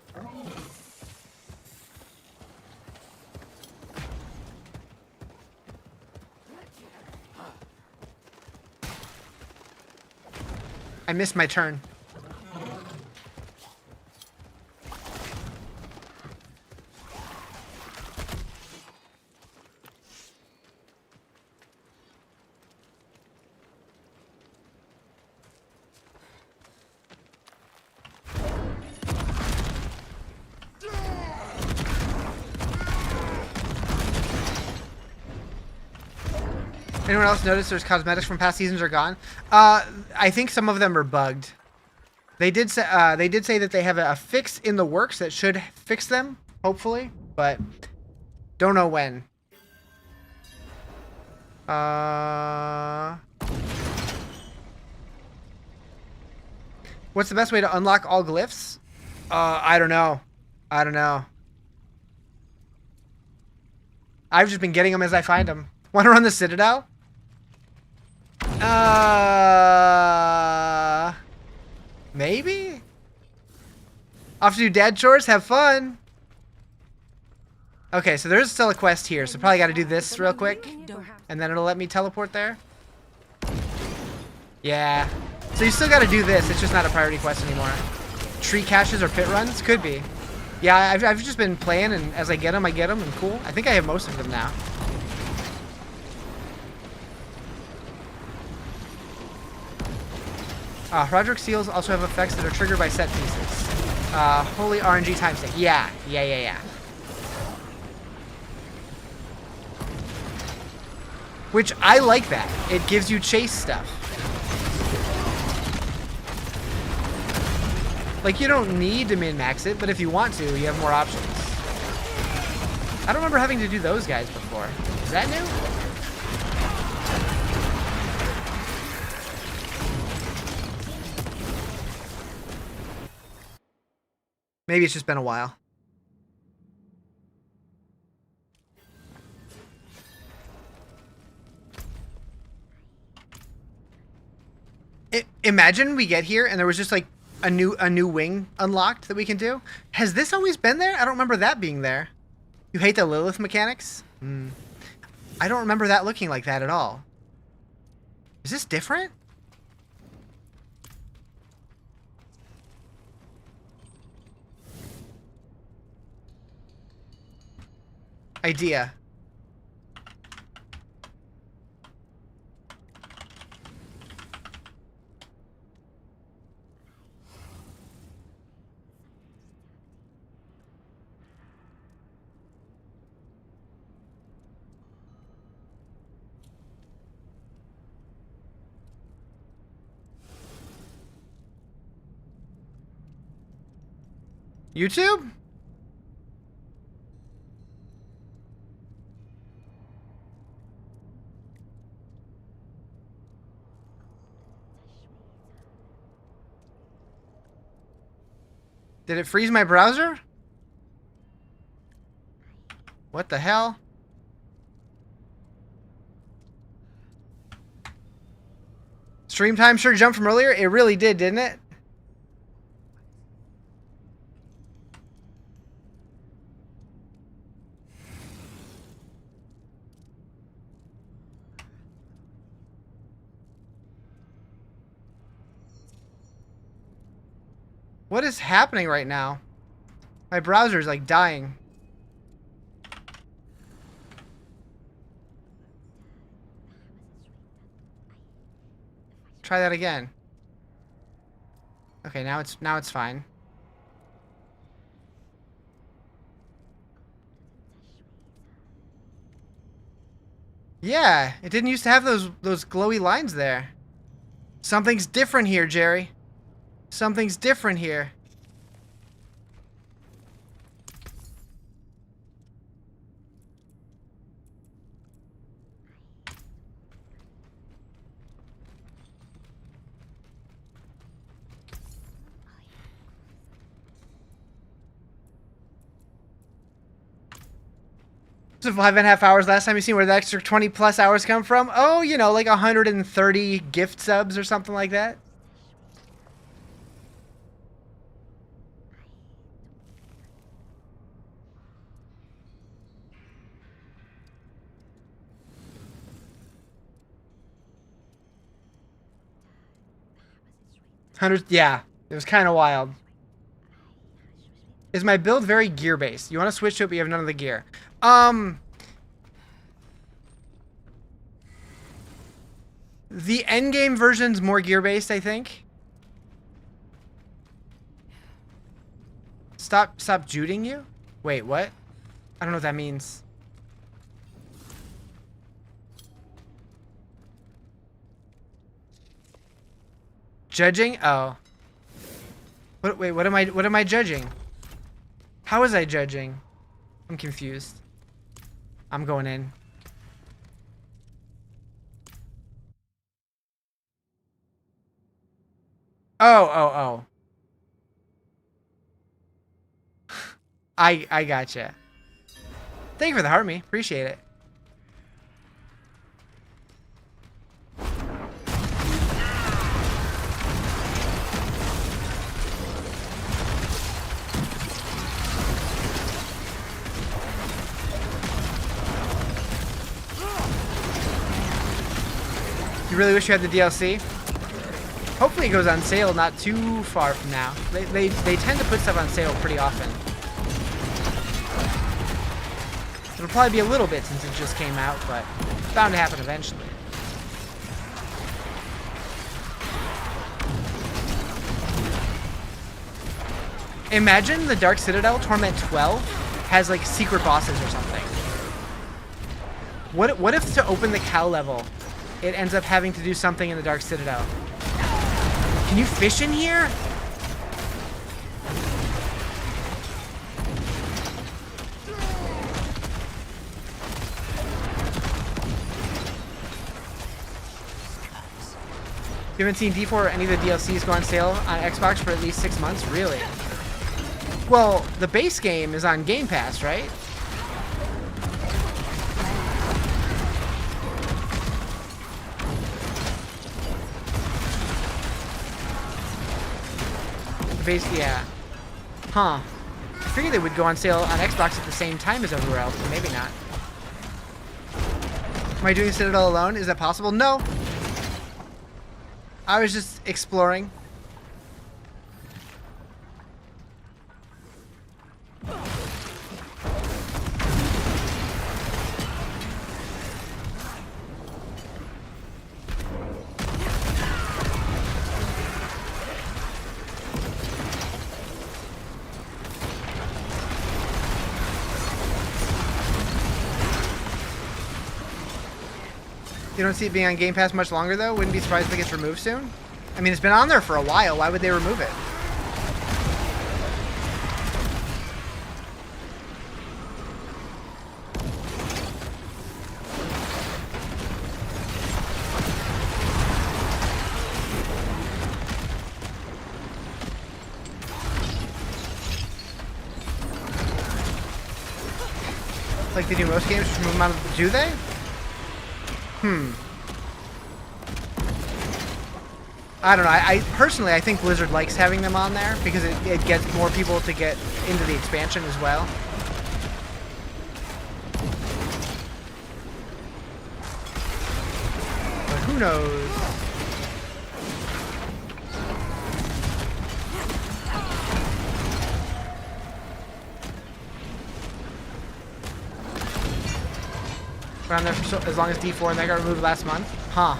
I missed my turn. Anyone else notice there's cosmetics from past seasons are gone? I think some of them are bugged. They did say that they have a fix in the works that should fix them, hopefully, but don't know when. What's the best way to unlock all glyphs? I don't know. I don't know. I've just been getting them as I find them. Want to run the Citadel? Maybe? Off to do dad chores? Have fun! Okay, so there's still a quest here, so probably got to do this real quick. And then it'll let me teleport there. Yeah. So you still got to do this, it's just not a priority quest anymore. Tree caches or pit runs? Could be. Yeah, I've just been playing, and as I get them, and cool. I think I have most of them now. Roderick seals also have effects that are triggered by set pieces. Holy RNG time sink. Yeah. Which, I like that. It gives you chase stuff. Like, you don't need to min-max it, but if you want to, you have more options. I don't remember having to do those guys before. Is that new? Maybe it's just been a while. Imagine we get here and there was just like a new wing unlocked that we can do. Has this always been there? I don't remember that being there. You hate the Lilith mechanics? I don't remember that looking like that at all. Is this different? Idea. YouTube? Did it freeze my browser? What the hell? Stream time sure jumped from earlier. It really did, didn't it? What is happening right now? My browser is like dying. Try that again. Okay, now it's fine. Yeah, it didn't used to have those glowy lines there. Something's different here, Jerry. Something's different here. So 5.5 hours last time. You seen where the extra 20 plus hours come from? Oh, you know, like 130 gift subs or something like that. Hundreds, yeah. It was kind of wild. Is my build very gear-based? You want to switch to it, but you have none of the gear. The endgame version's more gear-based, I think. Stop juding you? Wait, what? I don't know what that means. Judging? Oh. Wait, what am I judging? How was I judging? I'm confused. I'm going in. Oh. I gotcha. Thank you for the heart me. Appreciate it. You really wish you had the DLC? Hopefully it goes on sale not too far from now. They tend to put stuff on sale pretty often. It'll probably be a little bit since it just came out, but it's bound to happen eventually. Imagine the Dark Citadel Torment 12 has like secret bosses or something. What if to open the cow level, it ends up having to do something in the Dark Citadel? Can you fish in here? You haven't seen D4 or any of the DLCs go on sale on Xbox for at least 6 months? Really? Well, the base game is on Game Pass, right? Yeah. Huh. I figured they would go on sale on Xbox at the same time as everywhere else, but maybe not. Am I doing Citadel alone? Is that possible? No. I was just exploring. You don't see it being on Game Pass much longer, though? Wouldn't be surprised if it gets removed soon? I mean, it's been on there for a while. Why would they remove it? Like they do most games, just remove them out of... Do they? I don't know. I personally, I think Blizzard likes having them on there because it gets more people to get into the expansion as well. But who knows? Around there for as long as D4 and that got removed last month? Huh.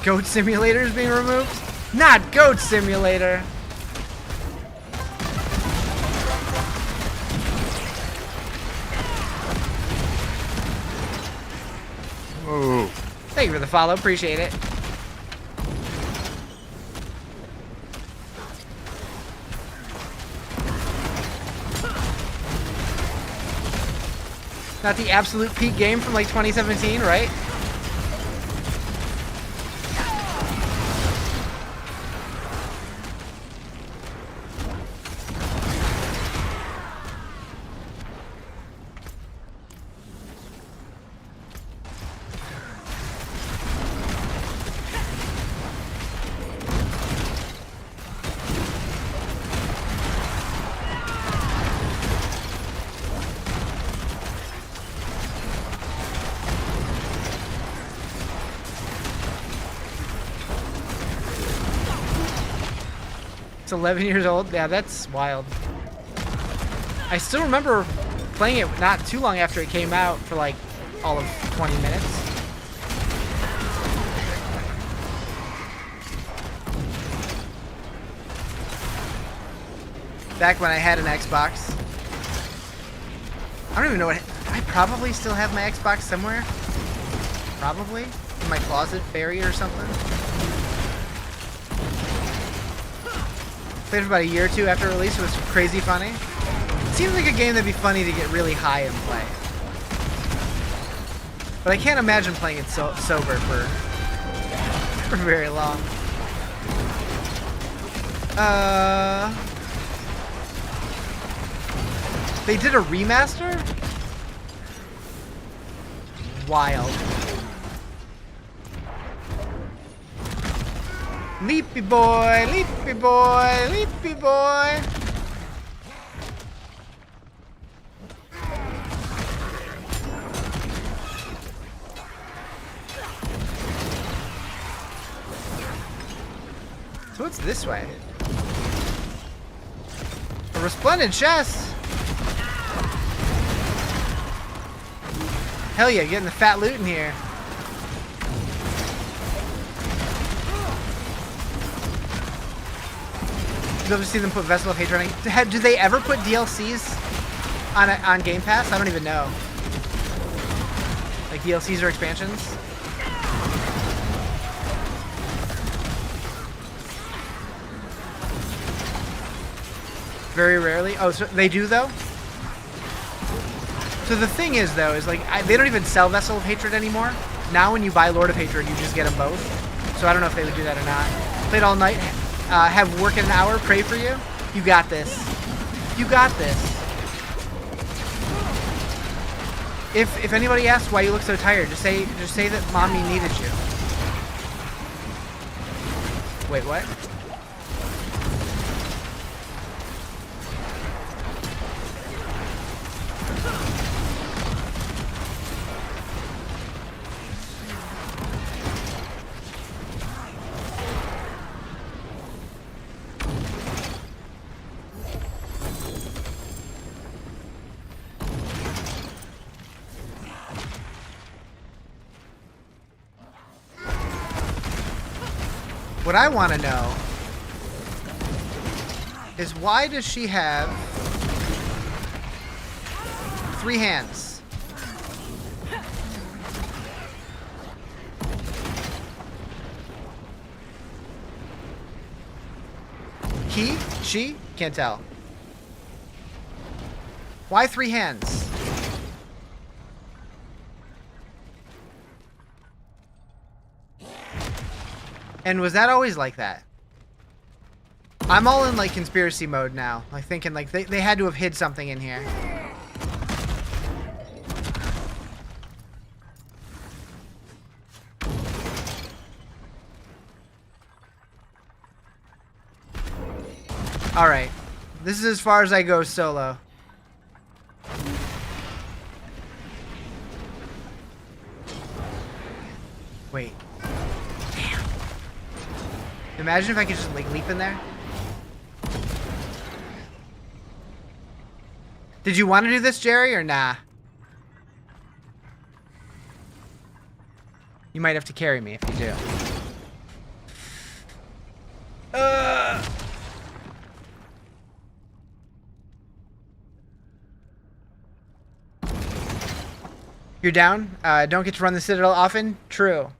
Goat Simulator is being removed? Not Goat Simulator! Oh. Thank you for the follow, appreciate it. Not the absolute peak game from like 2017, right? It's 11 years old? Yeah, that's wild. I still remember playing it not too long after it came out for like all of 20 minutes. Back when I had an Xbox. I don't even know what... I probably still have my Xbox somewhere. Probably. In my closet, buried or something. Played for about a year or two after release. It was crazy funny. It seems like a game that'd be funny to get really high and play. But I can't imagine playing it sober for very long. They did a remaster? Wild. Leapy boy, leapy boy, leapy boy. So what's this way? A resplendent chest. Hell yeah, getting the fat loot in here. You've ever seen them put Vessel of Hatred on? Do they ever put DLCs on Game Pass? I don't even know. Like DLCs or expansions? Very rarely. Oh, so they do though? So the thing is though, is like, they don't even sell Vessel of Hatred anymore. Now when you buy Lord of Hatred, you just get them both. So I don't know if they would do that or not. Played all night. Have work in an hour. Pray for you. You got this. You got this. If anybody asks why you look so tired, just say that mommy needed you. Wait, what? What I want to know is why does she have 3 hands? He? She? Can't tell. Why 3 hands? And was that always like that? I'm all in like conspiracy mode now. Like thinking like they had to have hid something in here. Alright. This is as far as I go solo. Wait. Imagine if I could just like leap in there. Did you want to do this, Jerry, or nah? You might have to carry me if you do. You're down? Don't get to run the Citadel often? True.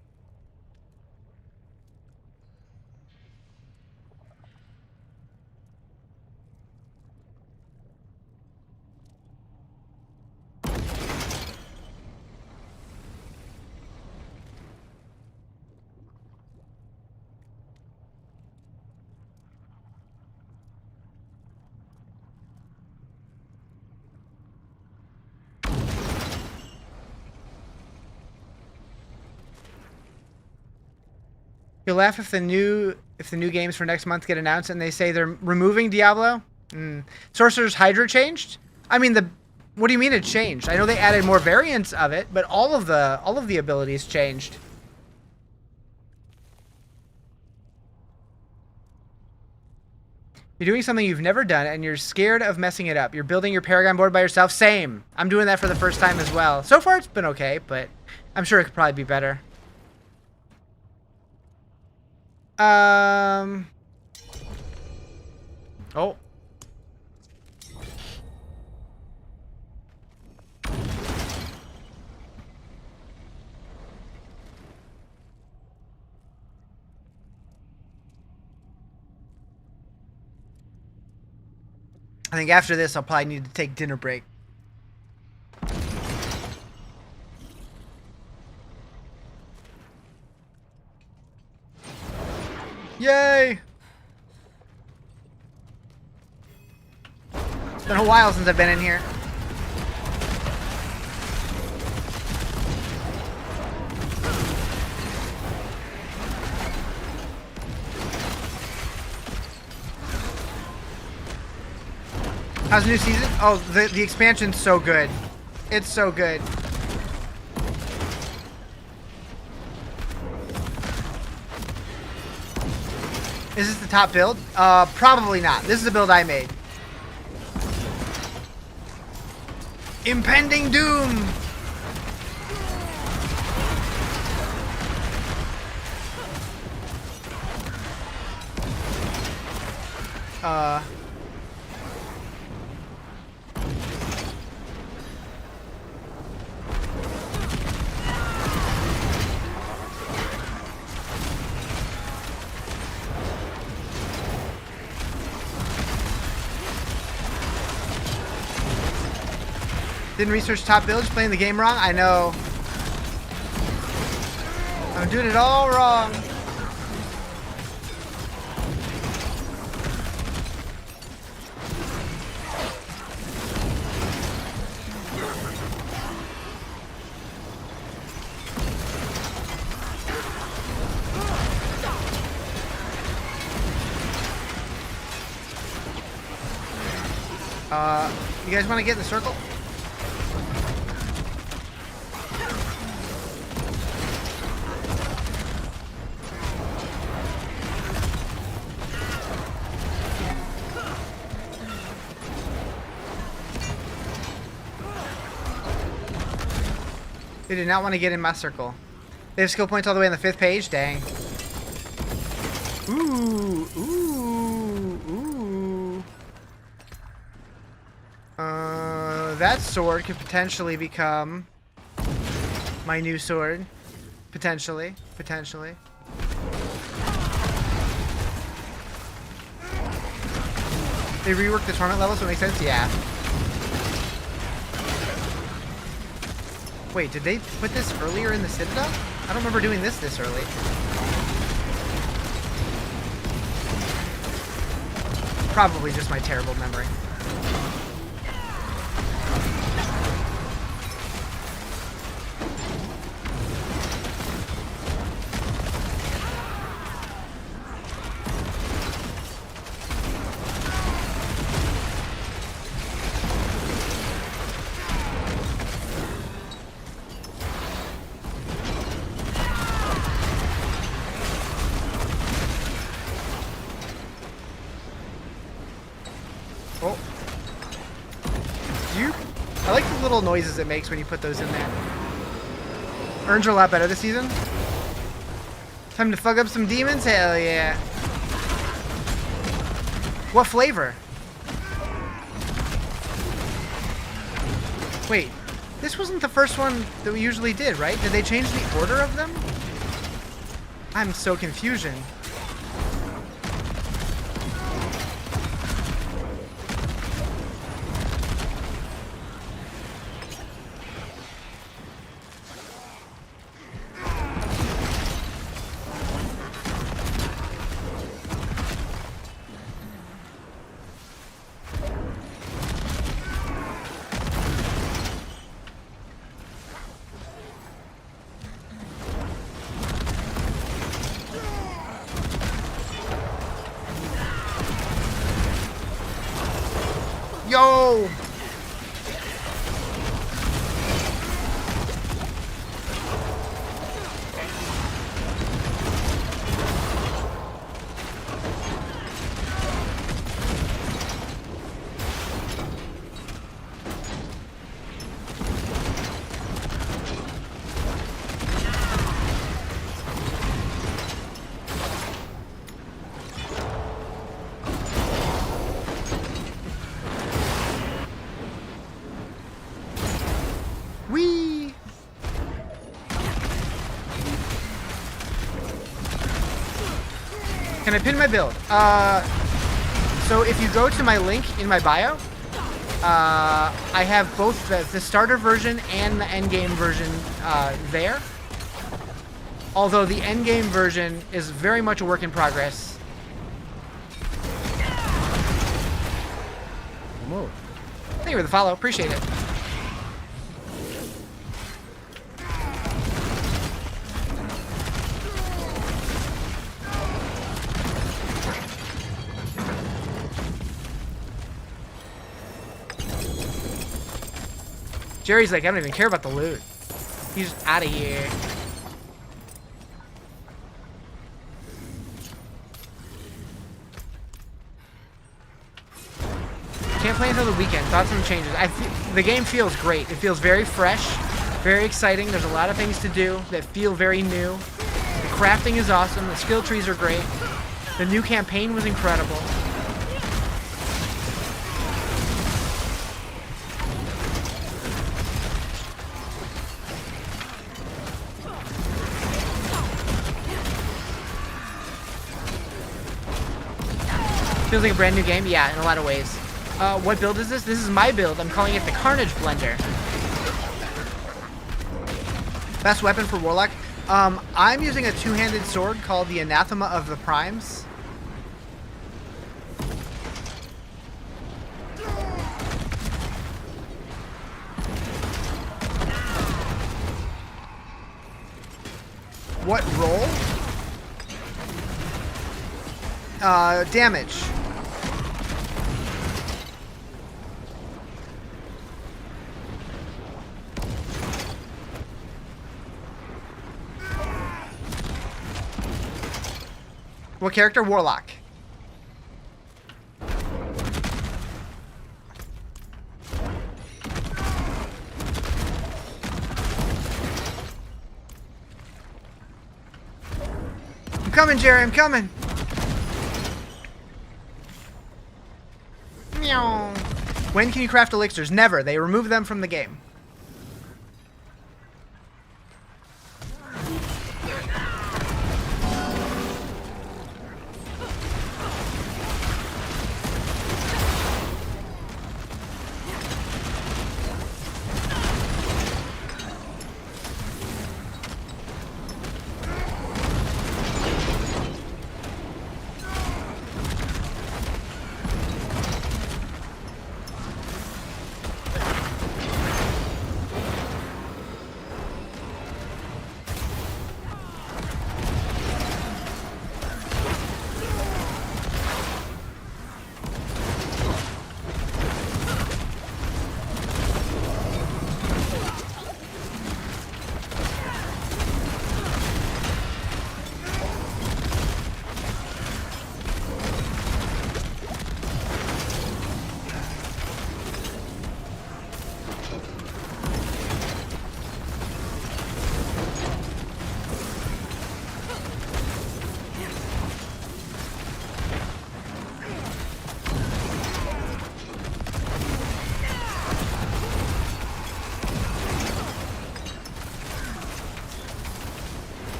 You'll laugh if the new games for next month get announced and they say they're removing Diablo. Sorcerer's Hydra changed? I mean, what do you mean it changed? I know they added more variants of it, but all of the abilities changed. You're doing something you've never done and you're scared of messing it up. You're building your Paragon board by yourself. Same. I'm doing that for the first time as well. So far it's been okay, but I'm sure it could probably be better. Oh. I think after this, I'll probably need to take dinner break. Yay! It's been a while since I've been in here. How's the new season? Oh, the expansion's so good. It's so good. Is this the top build? Probably not. This is the build I made. Impending doom! Didn't research top builds, playing the game wrong? I know. I'm doing it all wrong. You guys want to get in the circle? They did not want to get in my circle. They have skill points all the way on the 5th page? Dang. Ooh, ooh, ooh. That sword could potentially become my new sword. Potentially. Potentially. They reworked the tournament level, so it makes sense? Yeah. Wait, did they put this earlier in the Citadel? I don't remember doing this early. Probably just my terrible memory. Oh. I like the little noises it makes when you put those in there. Urns are a lot better this season. Time to fuck up some demons? Hell yeah. What flavor? Wait, this wasn't the first one that we usually did, right? Did they change the order of them? I'm so confused. Yo! Whee! Can I pin my build? So if you go to my link in my bio, I have both the starter version and the endgame version there. Although the endgame version is very much a work in progress. Whoa. Thank you for the follow. Appreciate it. Jerry's like, I don't even care about the loot. He's just out of here. Can't play until the weekend. Thoughts on the changes. The game feels great. It feels very fresh, very exciting. There's a lot of things to do that feel very new. The crafting is awesome. The skill trees are great. The new campaign was incredible. Feels like a brand new game? Yeah, in a lot of ways. What build is this? This is my build. I'm calling it the Carnage Blender. Best weapon for Warlock? I'm using a two-handed sword called the Anathema of the Primes. What roll? Damage. What character? Warlock. I'm coming, Jerry. I'm coming. Meow. When can you craft elixirs? Never. They remove them from the game.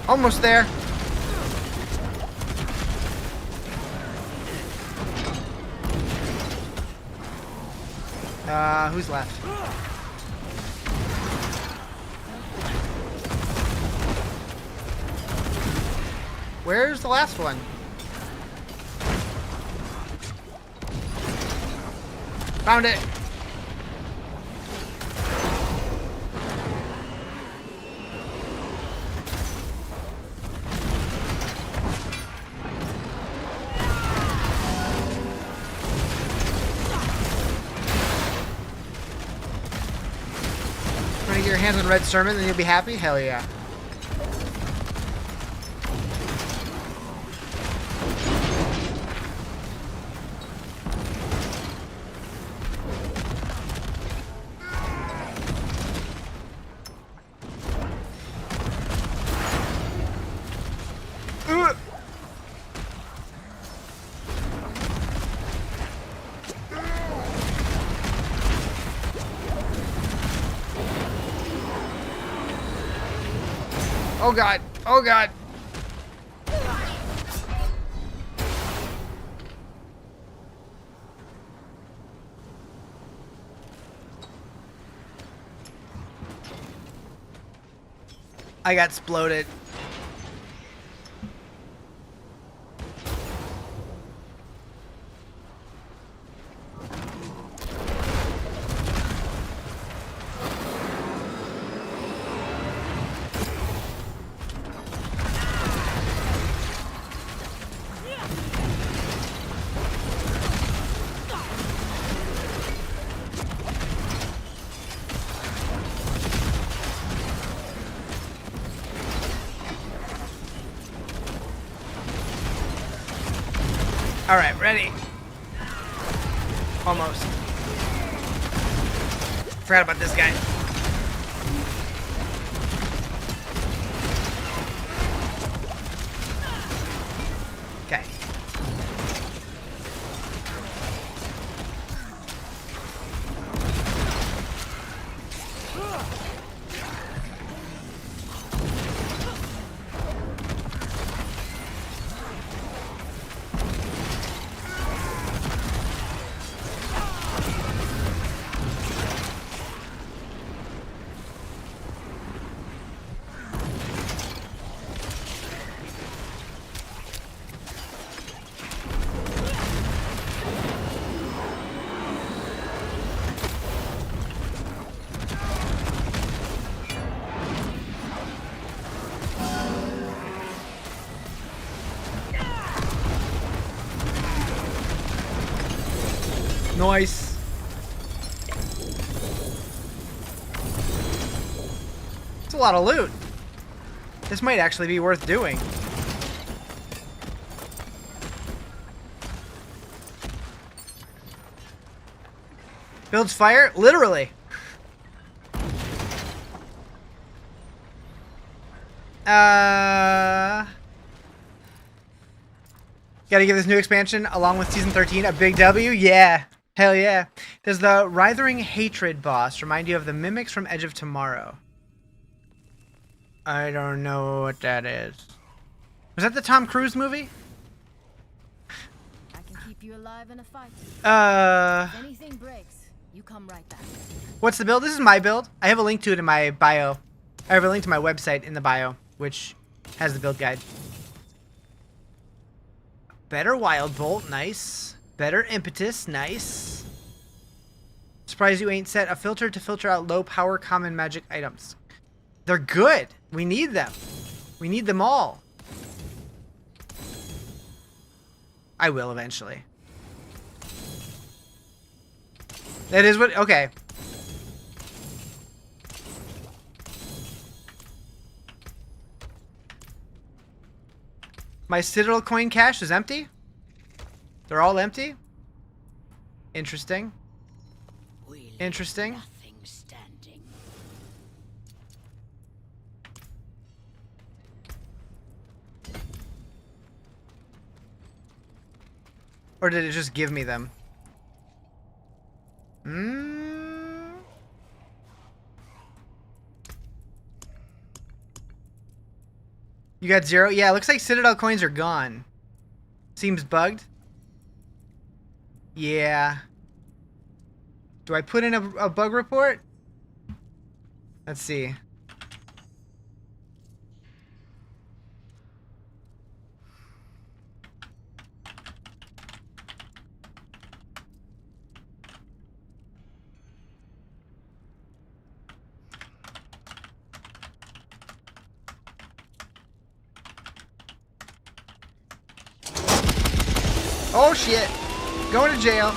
Almost there. Who's left? Where's the last one? Found it. Get your hands on Red Sermon, then you'll be happy? Hell yeah. Oh god. Oh god. I got exploded. Alright, ready. Almost. Forgot about this guy. Okay. Nice. It's a lot of loot. This might actually be worth doing. Builds fire? Literally. Gotta give this new expansion, along with Season 13, a big W? Yeah. Hell yeah. Does the Writhing Hatred boss remind you of the mimics from Edge of Tomorrow? I don't know what that is. Was that the Tom Cruise movie? I can keep you alive in a fight. If anything breaks, you come right back. What's the build? This is my build. I have a link to it in my bio. I have a link to my website in the bio, which has the build guide. Better Wild Bolt, nice. Better Impetus, nice. Surprised you ain't set a filter to filter out low power common magic items. They're good. We need them. We need them all. I will eventually. That is what... Okay. My Citadel coin cache is empty? They're all empty? Interesting. Interesting. Or did it just give me them? You got 0? Yeah, it looks like Citadel coins are gone. Seems bugged. Yeah. Do I put in a bug report? Let's see. Oh shit! Going to jail.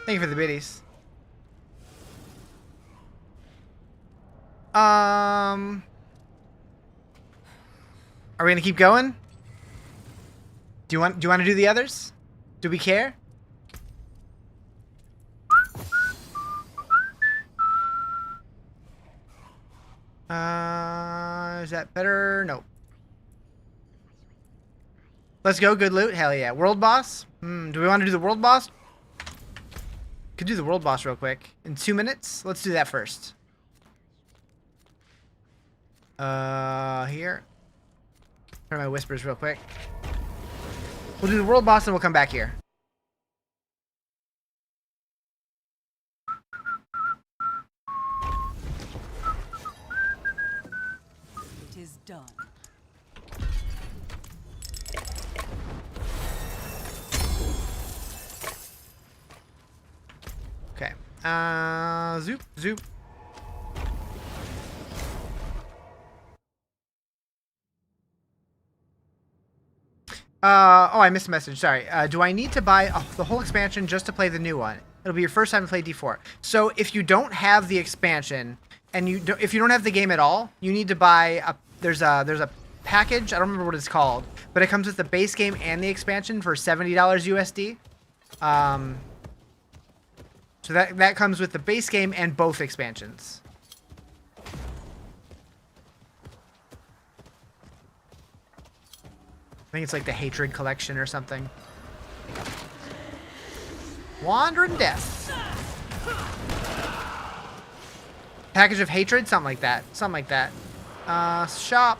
Thank you for the biddies. Are we gonna keep going? Do you want to do the others? Do we care? Is that better? Nope. Let's go. Good loot. Hell yeah. World boss? Do we want to do the world boss? Could do the world boss real quick. In 2 minutes? Let's do that first. Here. Turn my whispers real quick. We'll do the world boss and we'll come back here. It is done. Okay. Zoop, zoop. Oh, I missed a message. Sorry. Do I need to buy the whole expansion just to play the new one? It'll be your first time to play D4. So if you don't have the expansion and if you don't have the game at all, you need to buy there's a package. I don't remember what it's called, but it comes with the base game and the expansion for $70 USD. So that comes with the base game and both expansions. I think it's like the Hatred Collection or something. Wandering Death. Package of Hatred? Something like that. Something like that. Shop.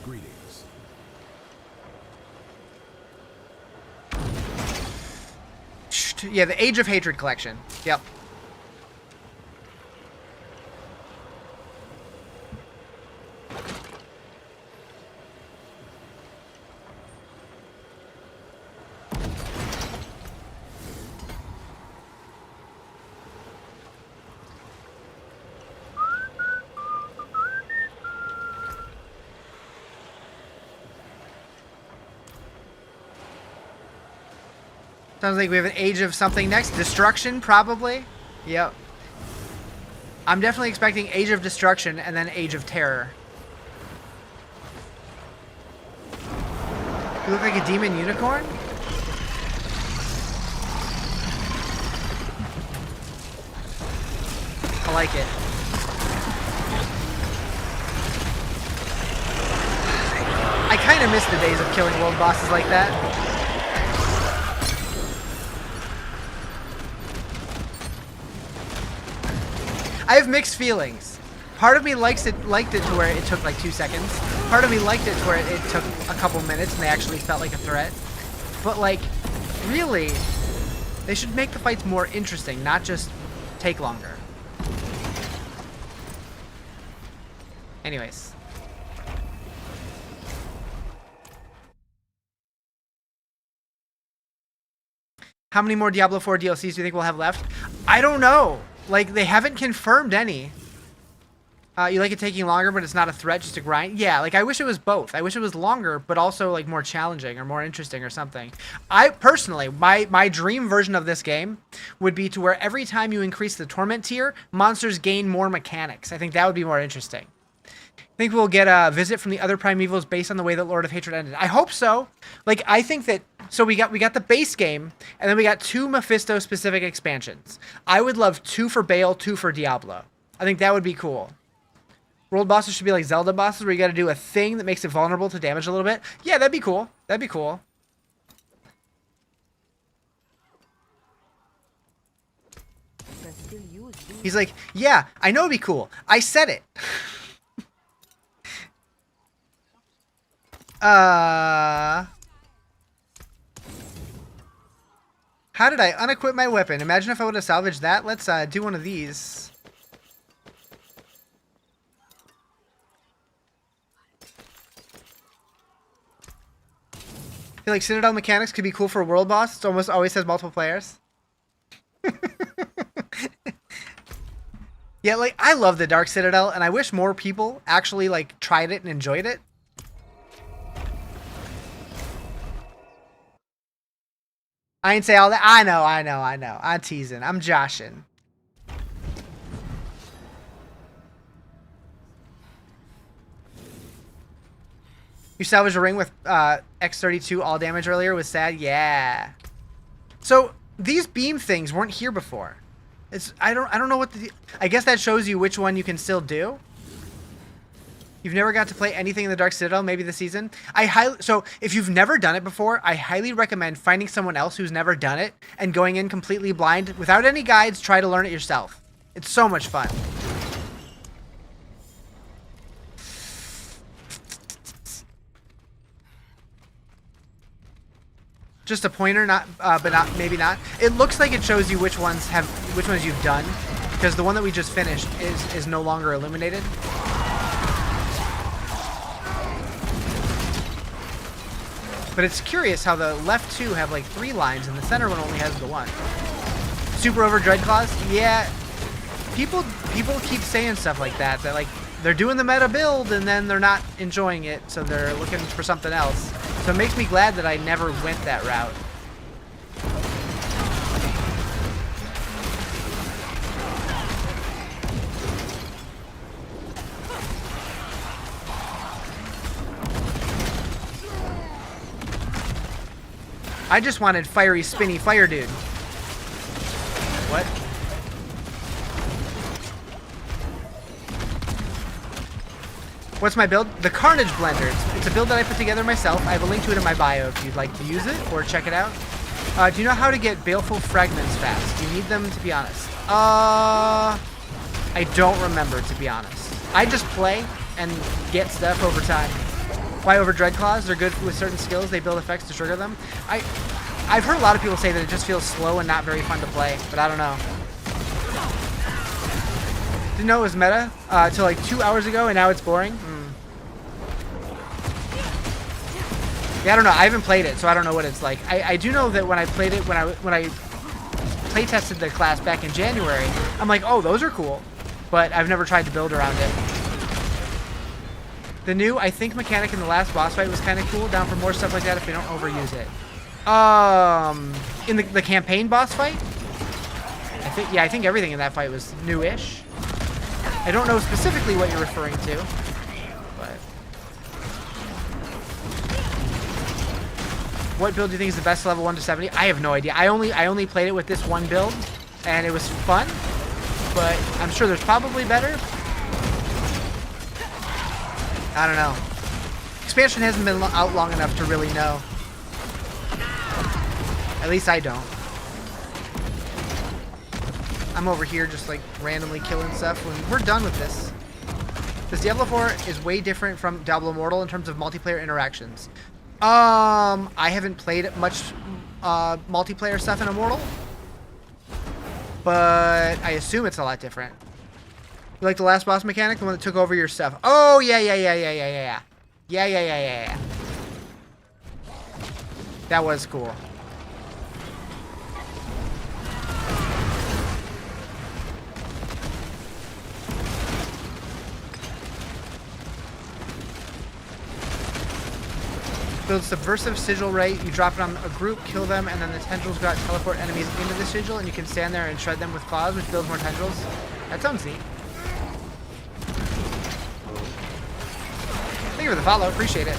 Greetings. Yeah, the Age of Hatred collection. Yep. Sounds like we have an Age of something next. Destruction, probably. Yep. I'm definitely expecting Age of Destruction and then Age of Terror. You look like a demon unicorn? I like it. I kind of miss the days of killing world bosses like that. I have mixed feelings. Part of me liked it to where it took like 2 seconds. Part of me liked it to where it took a couple minutes and they actually felt like a threat. But like, really, they should make the fights more interesting, not just take longer. Anyways. How many more Diablo 4 DLCs do you think we'll have left? I don't know. Like, they haven't confirmed any. You like it taking longer, but it's not a threat, just a grind? Yeah, like, I wish it was both. I wish it was longer, but also, like, more challenging or more interesting or something. I, personally, my dream version of this game would be to where every time you increase the Torment tier, monsters gain more mechanics. I think that would be more interesting. I think we'll get a visit from the other primevals based on the way that Lord of Hatred ended. I hope so. Like, I think that... So we got the base game, and then we got 2 Mephisto-specific expansions. I would love 2 for Baal, 2 for Diablo. I think that would be cool. World bosses should be like Zelda bosses, where you got to do a thing that makes it vulnerable to damage a little bit. Yeah, that'd be cool. That'd be cool. He's like, yeah, I know it'd be cool. I said it. How did I unequip my weapon? Imagine if I would have salvaged that. Let's do one of these. I feel like Citadel mechanics could be cool for a world boss. It almost always has multiple players. Yeah, like, I love the Dark Citadel, and I wish more people actually, like, tried it and enjoyed it. I ain't say all that. I know. I'm teasing. I'm joshing. You salvaged a ring with X32 all damage earlier. Was sad. Yeah. So these beam things weren't here before. I don't know what I guess that shows you which one you can still do. You've never got to play anything in the Dark Citadel, maybe this season? So if you've never done it before, I highly recommend finding someone else who's never done it and going in completely blind without any guides. Try to learn it yourself. It's so much fun. Just a pointer, but maybe not. It looks like it shows you which ones you've done, because the one that we just finished is no longer illuminated. But it's curious how the left 2 have like 3 lines and the center one only has the 1. super over Dreadclaws? Yeah. People keep saying stuff like that. That like they're doing the meta build and then they're not enjoying it, so they're looking for something else. So it makes me glad that I never went that route. I just wanted fiery, spinny fire dude. What? What's my build? The Carnage Blender. It's a build that I put together myself. I have a link to it in my bio if you'd like to use it or check it out. Do you know how to get baleful fragments fast? Do you need them, to be honest? I don't remember, to be honest. I just play and get stuff over time. Why over Dreadclaws? They're good with certain skills. They build effects to trigger them. I've heard a lot of people say that it just feels slow and not very fun to play, but I don't know. Didn't know it was meta until like 2 hours ago, and now it's boring. Yeah, I don't know. I haven't played it, so I don't know what it's like. I do know that when I played it, when I play tested the class back in January, I'm like, oh, those are cool, but I've never tried to build around it. The new, I think, mechanic in the last boss fight was kind of cool. Down for more stuff like that if we don't overuse it. In the campaign boss fight, I think everything in that fight was new-ish. I don't know specifically what you're referring to, but what build do you think is the best level 1 to 70? I have no idea. I only played it with this one build, and it was fun, but I'm sure there's probably better. I don't know. Expansion hasn't been out long enough to really know. At least I don't. I'm over here just like randomly killing stuff when we're done with this. This Diablo 4 is way different from Diablo Immortal in terms of multiplayer interactions. I haven't played much multiplayer stuff in Immortal, but I assume it's a lot different. You like the last boss mechanic, the one that took over your stuff? Oh yeah. That was cool. Build subversive sigil rate. You drop it on a group, kill them, and then the tendrils go out, teleport enemies into the sigil, and you can stand there and shred them with claws, which builds more tendrils. That sounds neat. Thank you for the follow. Appreciate it.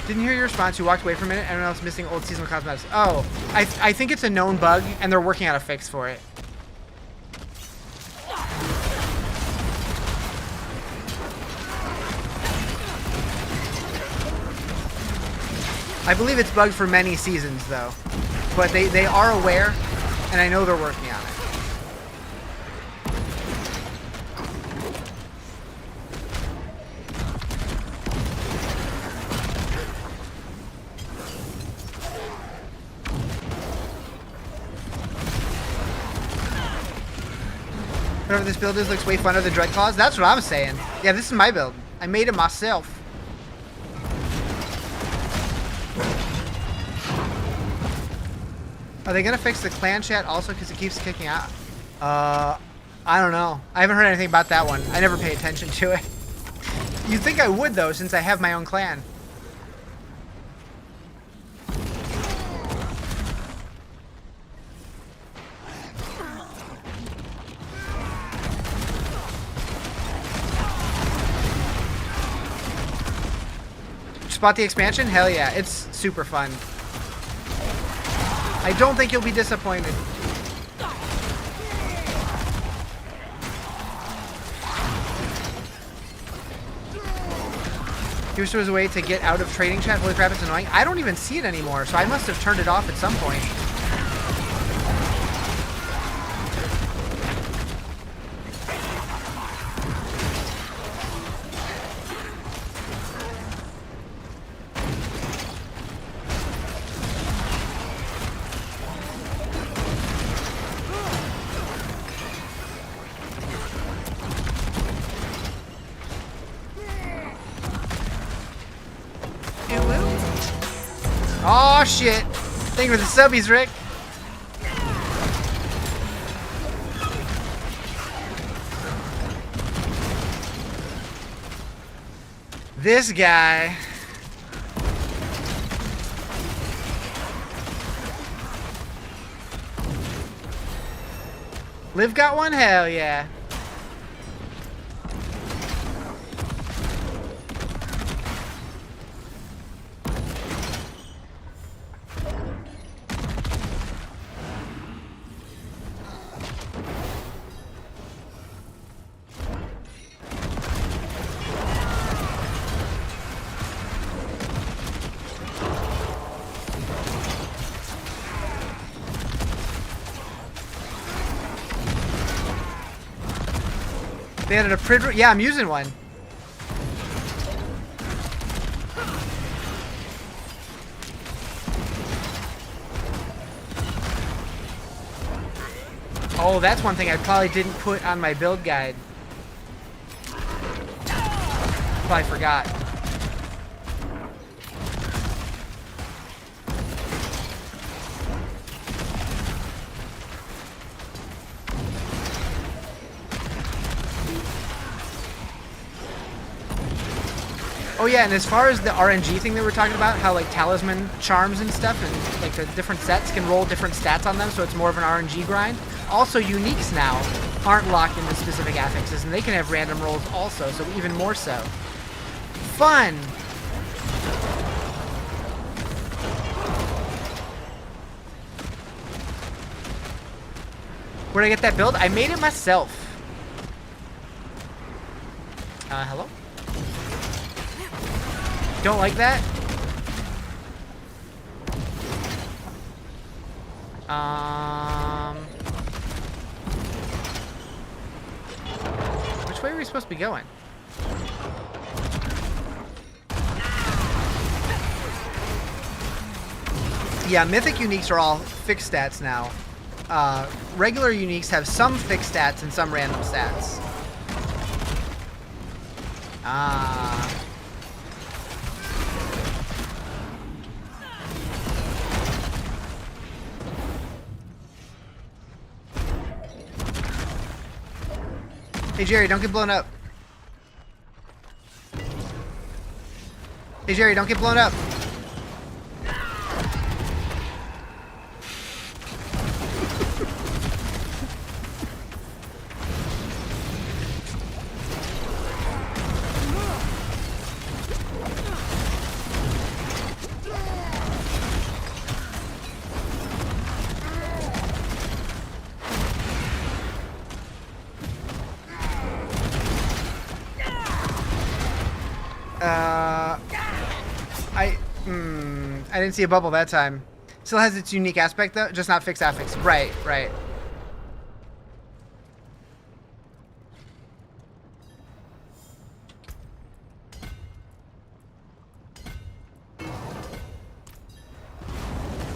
Didn't hear your response. You walked away for a minute. Everyone else missing old seasonal cosmetics. Oh, I think it's a known bug, and they're working out a fix for it. I believe it's bugged for many seasons, though. But they are aware, and I know they're working on it. Whatever this build is looks way funner than Dreadclaws. That's what I'm saying. Yeah, this is my build. I made it myself. Are they gonna fix the clan chat also because it keeps kicking out? I don't know. I haven't heard anything about that one. I never pay attention to it. You'd think I would, though, since I have my own clan. Spot the expansion? Hell yeah, it's super fun. I don't think you'll be disappointed. Here's was a way to get out of trading chat. Holy crap, it's annoying. I don't even see it anymore, so I must have turned it off at some point. Oh shit! Thank you for the subbies, Rick. This guy. Liv got one? Hell yeah. They added a prid. Yeah, I'm using one. Oh, that's one thing I probably didn't put on my build guide. Probably forgot. Oh yeah, and as far as the RNG thing that we're talking about, how like talisman charms and stuff and like the different sets can roll different stats on them, so it's more of an RNG grind. Also, uniques now aren't locked into specific affixes, and they can have random rolls also, so even more so. Fun! Where'd I get that build? I made it myself. Hello? Don't like that? Which way are we supposed to be going? Yeah, mythic uniques are all fixed stats now. Regular uniques have some fixed stats and some random stats. Hey Jerry, don't get blown up. Hey Jerry, don't get blown up. I didn't see a bubble that time. Still has its unique aspect though, just not fixed affix. Right, right.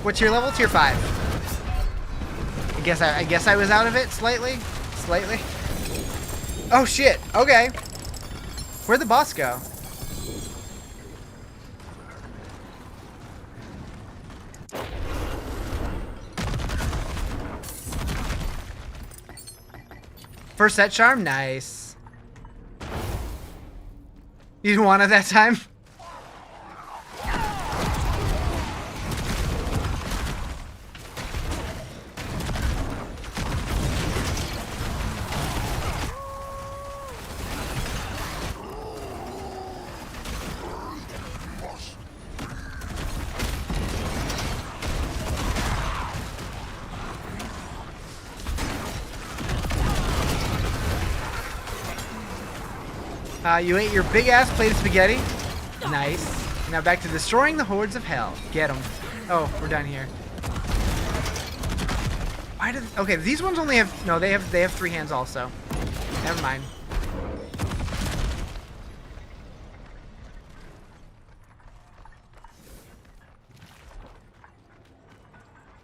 What tier level? Tier 5. I guess I was out of it slightly. Slightly. Oh shit. Okay. Where'd the boss go? First set charm, nice. You didn't want it that time? You ate your big ass plate of spaghetti. Nice. Now back to destroying the hordes of hell. Get them. Oh, we're done here. Why did? Okay, these ones only have no. They have 3 hands also. Never mind.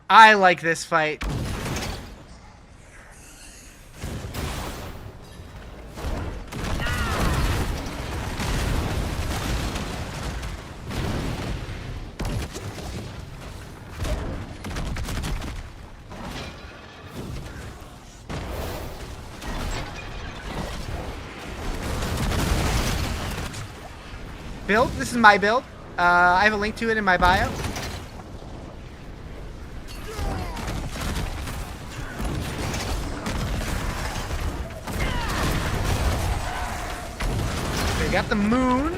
I like this fight. Build. This is my build. I have a link to it in my bio. Okay, got the moon.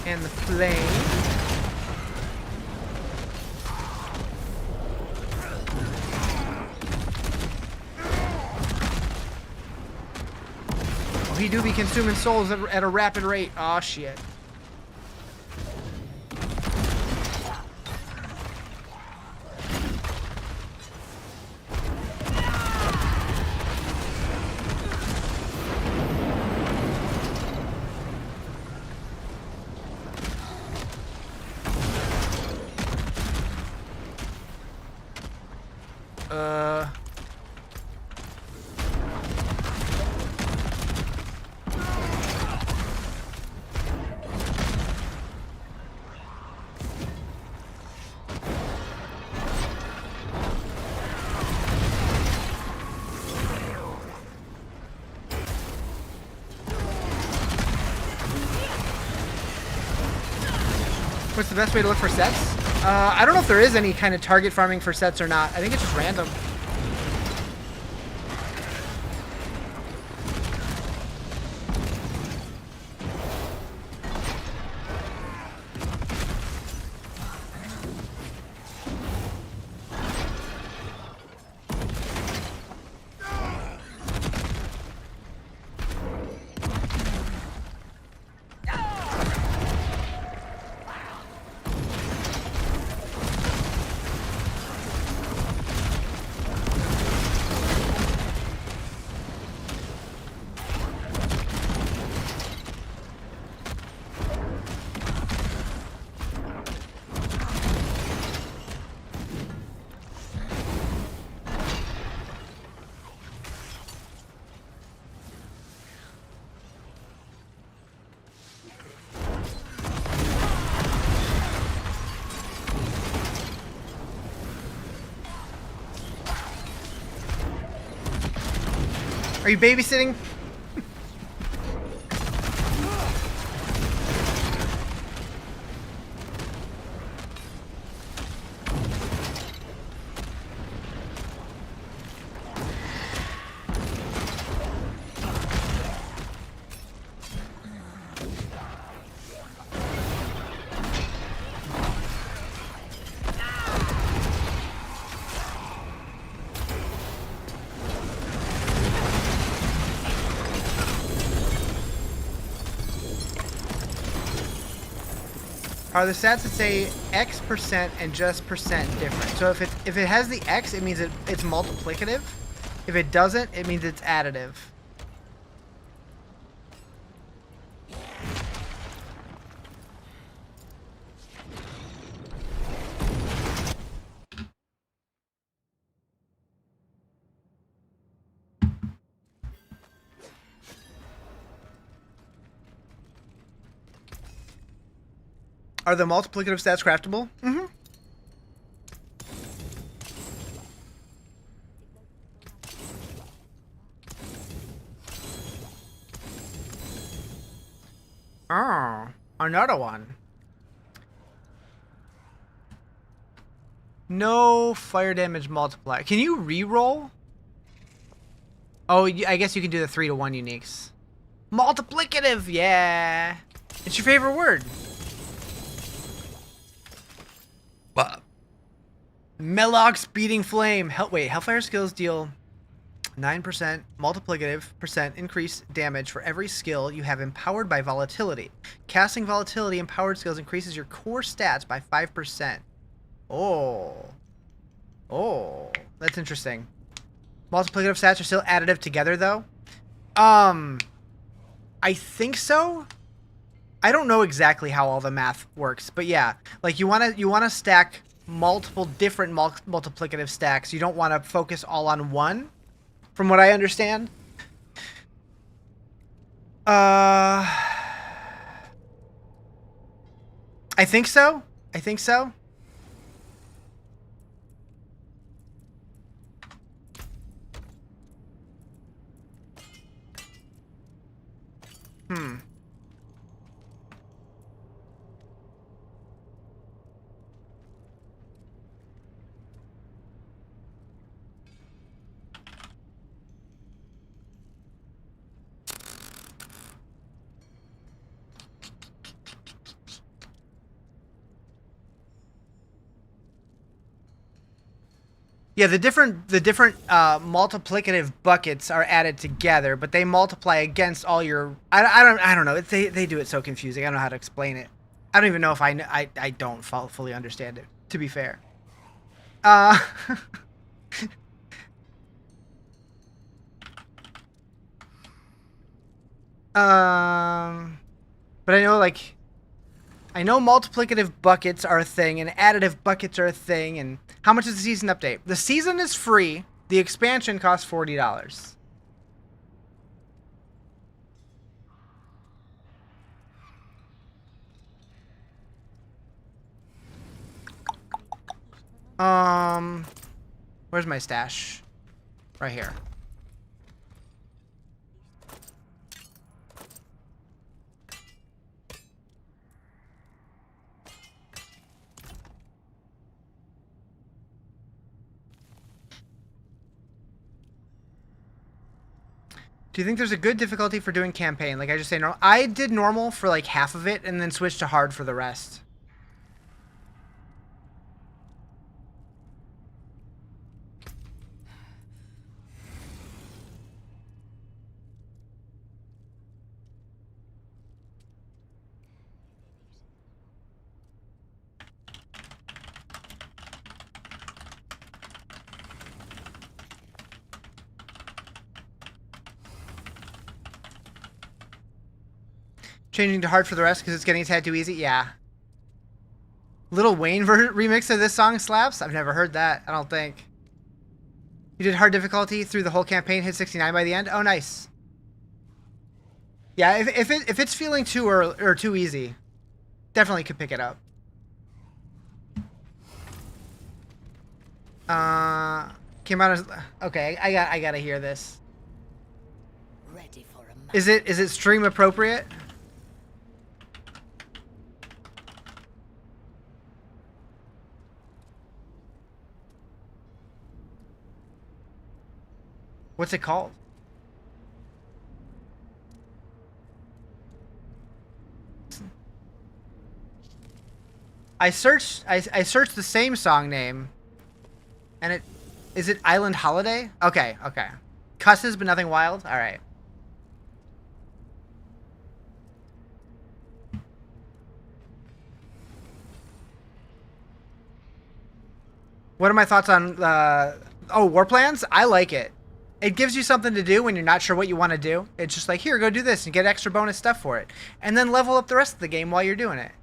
And the flame. He do be consuming souls at a rapid rate. Aw, shit. What's the best way to look for sets? I don't know if there is any kind of target farming for sets or not. I think it's just random. Are you babysitting? Are the stats that say X percent and just percent different? So if it has the X, it means it's multiplicative. If it doesn't, it means it's additive. Are the multiplicative stats craftable? Mm-hmm. Oh, another one. No fire damage multiplier. Can you re-roll? Oh, I guess you can do the 3-to-1 uniques. Multiplicative, yeah. It's your favorite word. Mellox Beating Flame. Hellfire skills deal 9% multiplicative % increase damage for every skill you have empowered by volatility. Casting volatility empowered skills increases your core stats by 5%. Oh, that's interesting. Multiplicative stats are still additive together, though. I think so. I don't know exactly how all the math works, but yeah, like you wanna stack multiple different multiplicative stacks. You don't want to focus all on one, from what I understand. I think so. Yeah, the different multiplicative buckets are added together, but they multiply against all your. I don't know. They do it so confusing. I don't know how to explain it. I don't even know if I don't fully understand it. To be fair. But I know multiplicative buckets are a thing, and additive buckets are a thing, and how much is the season update? The season is free. The expansion costs $40. Where's my stash? Right here. Do you think there's a good difficulty for doing campaign? Like I just say normal. I did normal for like half of it and then switched to hard for the rest. Changing to hard for the rest because it's getting a tad too easy? Yeah. Lil Wayne remix of this song slaps? I've never heard that, I don't think. You did hard difficulty through the whole campaign, hit 69 by the end? Oh, nice. Yeah, if it's feeling too easy, definitely could pick it up. Came out as... Okay, I gotta hear this. Ready for a Is it stream appropriate? What's it called? I searched the same song name, and is it Island Holiday? Okay. Cusses but nothing wild. All right. What are my thoughts on War Plans? I like it. It gives you something to do when you're not sure what you want to do. It's just like, here, go do this and get extra bonus stuff for it. And then level up the rest of the game while you're doing it.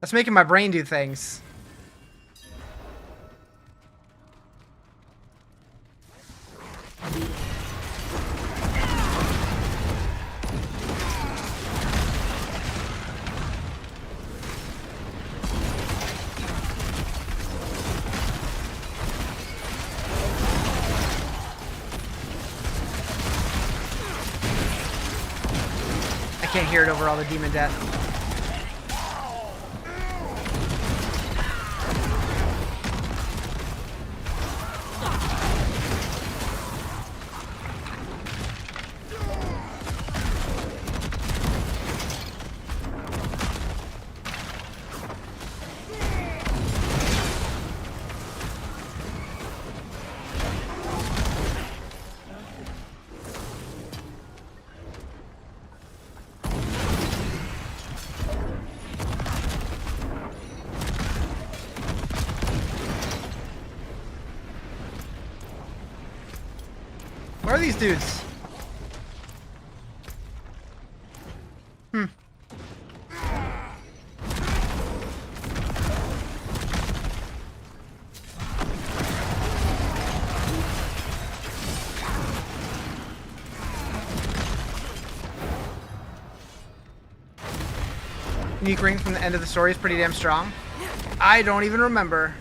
That's making my brain do things. can't hear it over all the demon death. Where are these dudes? Unique ring from the end of the story is pretty damn strong. I don't even remember.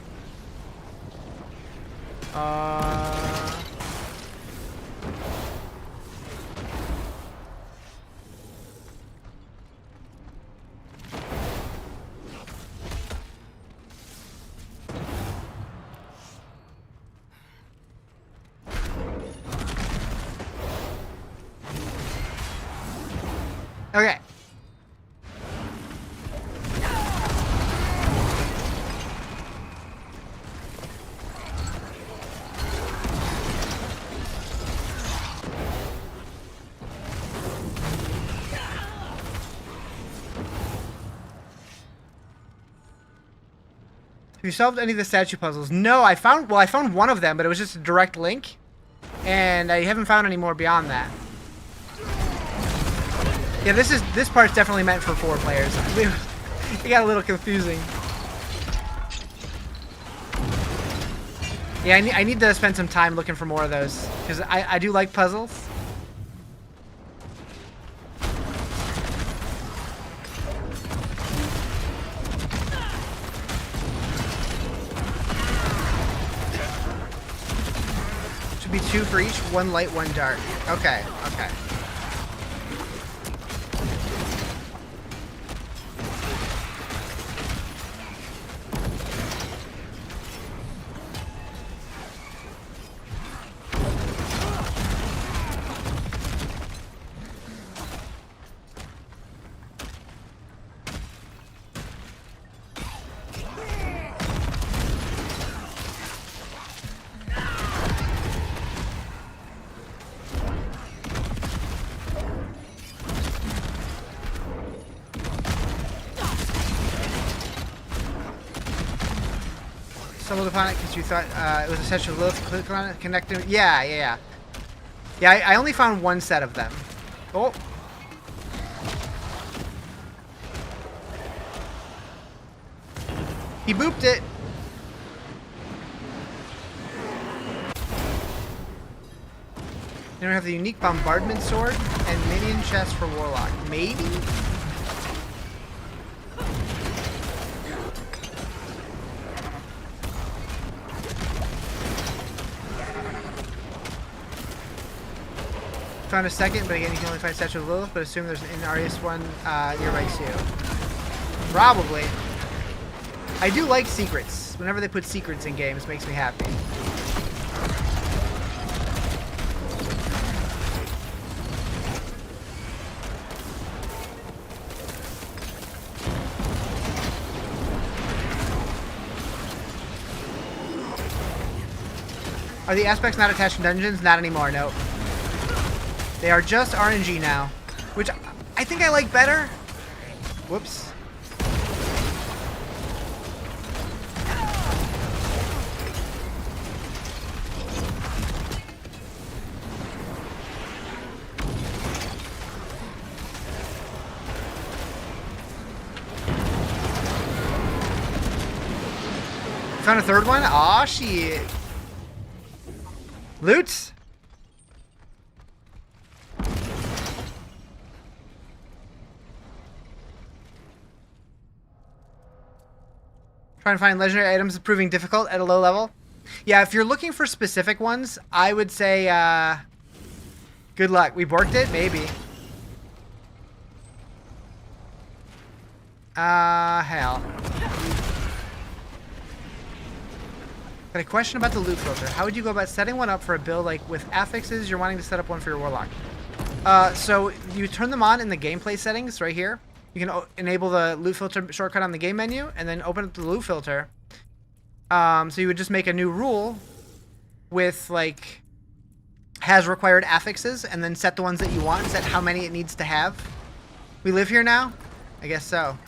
Okay. Have you solved any of the statue puzzles? No, I found one of them, but it was just a direct link. And I haven't found any more beyond that. Yeah, this part's definitely meant for 4 players. It got a little confusing. Yeah, I need to spend some time looking for more of those, because I do like puzzles. Should be 2 for each, 1 light, 1 dark. Okay, okay. Stumbled upon it because you thought it was a set of Lilith. Click on it, connect it. Yeah. I only found 1 set of them. Oh. He booped it. Then we have the unique bombardment sword and minion chest for Warlock. Maybe? Found a second, but again, you can only find Statue of Lilith, but assume there's an Inarius one nearby too. Probably. I do like secrets. Whenever they put secrets in games, it makes me happy. Are the aspects not attached to dungeons? Not anymore, nope. They are just RNG now, which I think I like better. Whoops. Found a 3rd one? Aw, shit. Loot? Trying to find legendary items is proving difficult at a low level. Yeah, if you're looking for specific ones, I would say good luck. We borked it? Maybe. Hell. Got a question about the loot filter. How would you go about setting one up for a build like with affixes? You're wanting to set up one for your warlock. So you turn them on in the gameplay settings right here. You can enable the loot filter shortcut on the game menu and then open up the loot filter. So you would just make a new rule with like has required affixes and then set the ones that you want and set how many it needs to have. We live here now? I guess so.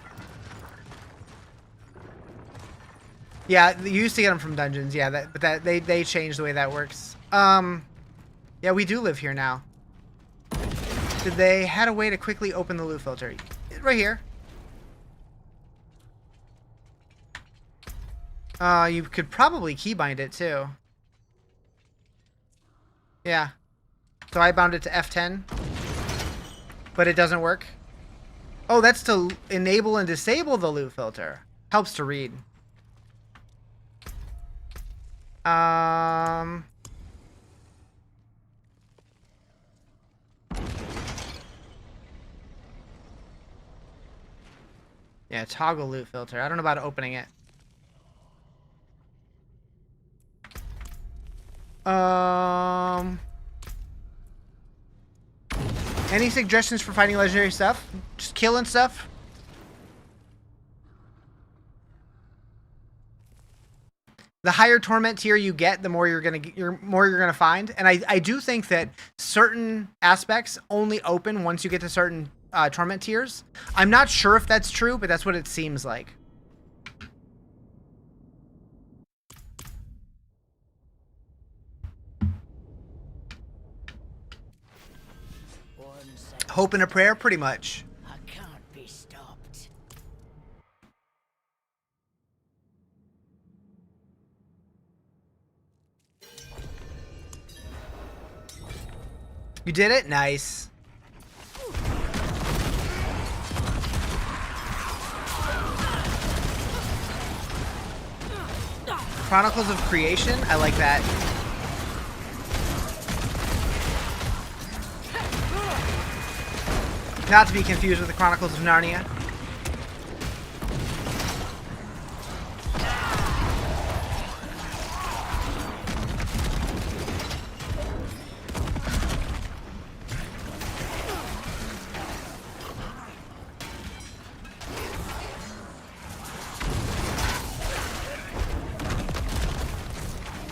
Yeah, you used to get them from dungeons. Yeah, but they changed the way that works. Yeah, we do live here now. Did they had a way to quickly open the loot filter? Right here. You could probably keybind it too. Yeah. So I bound it to F10. But it doesn't work. Oh, that's to enable and disable the loot filter. Helps to read. Yeah, toggle loot filter. I don't know about opening it. Any suggestions for finding legendary stuff? Just killing stuff? The higher torment tier you get, the more you're gonna find. And I do think that certain aspects only open once you get to certain torment tiers. I'm not sure if that's true, but that's what it seems like. Hope and a prayer, pretty much. I can't be stopped. You did it? Nice. Chronicles of Creation? I like that. Not to be confused with the Chronicles of Narnia.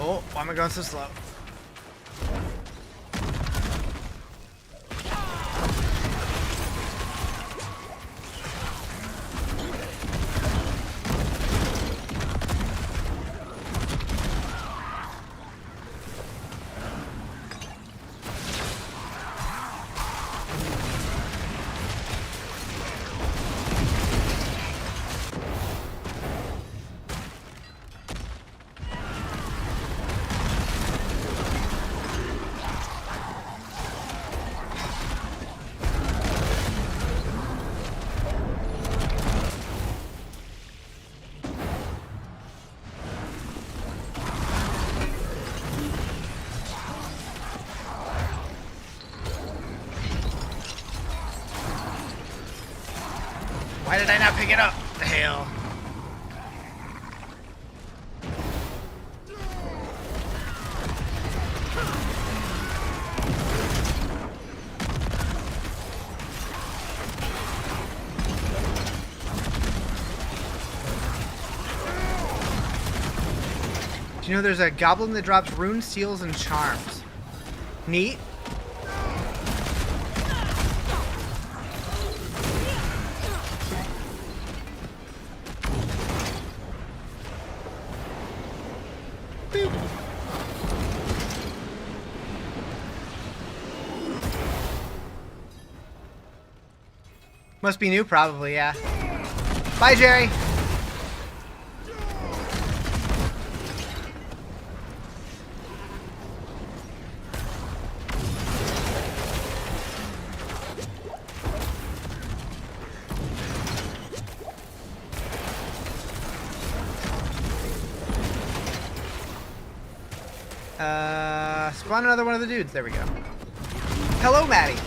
Oh, why am I going so slow? Why did I not pick it up? The hell. Do you know there's a goblin that drops runes, seals, and charms? Neat. Must be new, probably, yeah. Bye, Jerry. Spawn another one of the dudes. There we go. Hello, Maddie.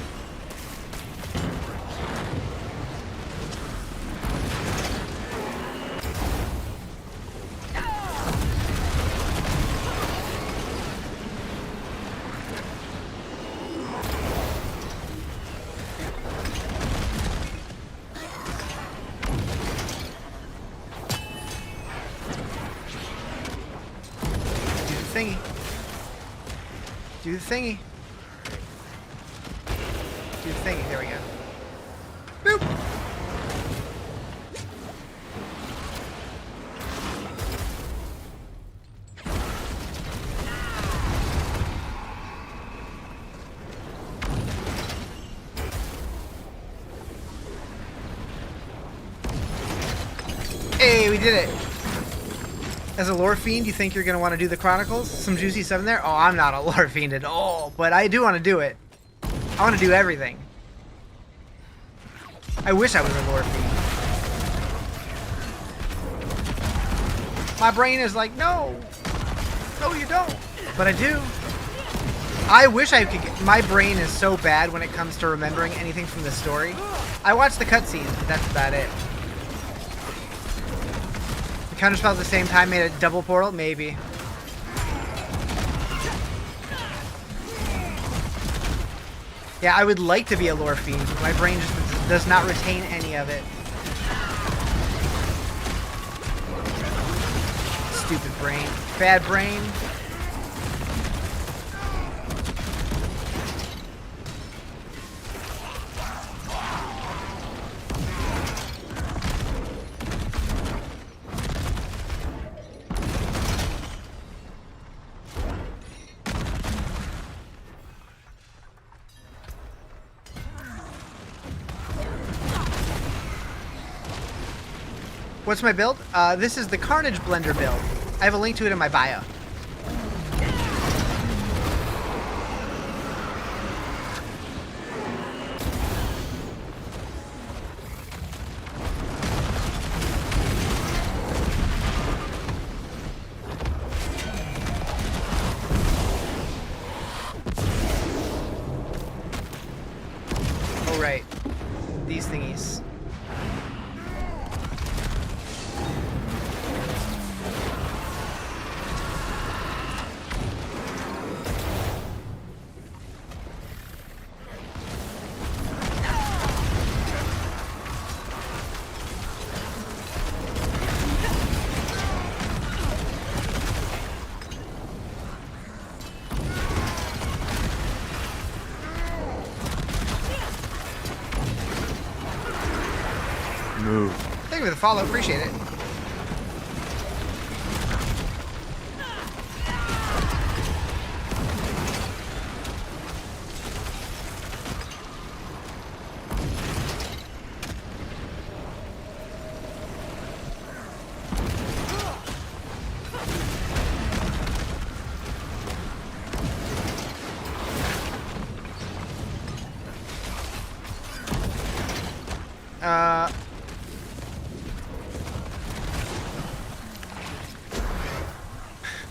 Do the thingy. Do the thingy. There we go. Boop. Hey, we did it. As a lore fiend, you think you're going to want to do the Chronicles? Some juicy stuff in there? Oh, I'm not a lore fiend at all, but I do want to do it. I want to do everything. I wish I was a lore fiend. My brain is like, no. No, you don't. But I do. I wish I could get... My brain is so bad when it comes to remembering anything from the story. I watch the cutscenes, but that's about it. The counterspell at the same time made a double portal? Maybe. Yeah, I would like to be a lore fiend, but my brain just does not retain any of it. Stupid brain. Bad brain. What's my build? This is the Carnage Blender build. I have a link to it in my bio. Oh, right. These thingies. Move. Thank you for the follow, appreciate it.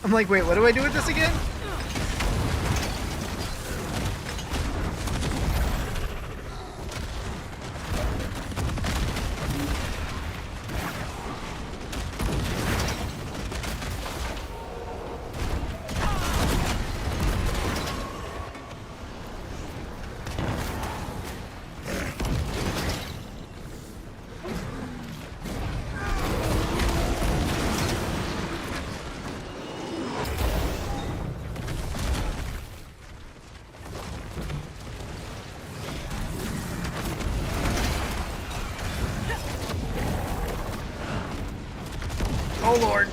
I'm like, wait, what do I do with this again? Oh, Lord.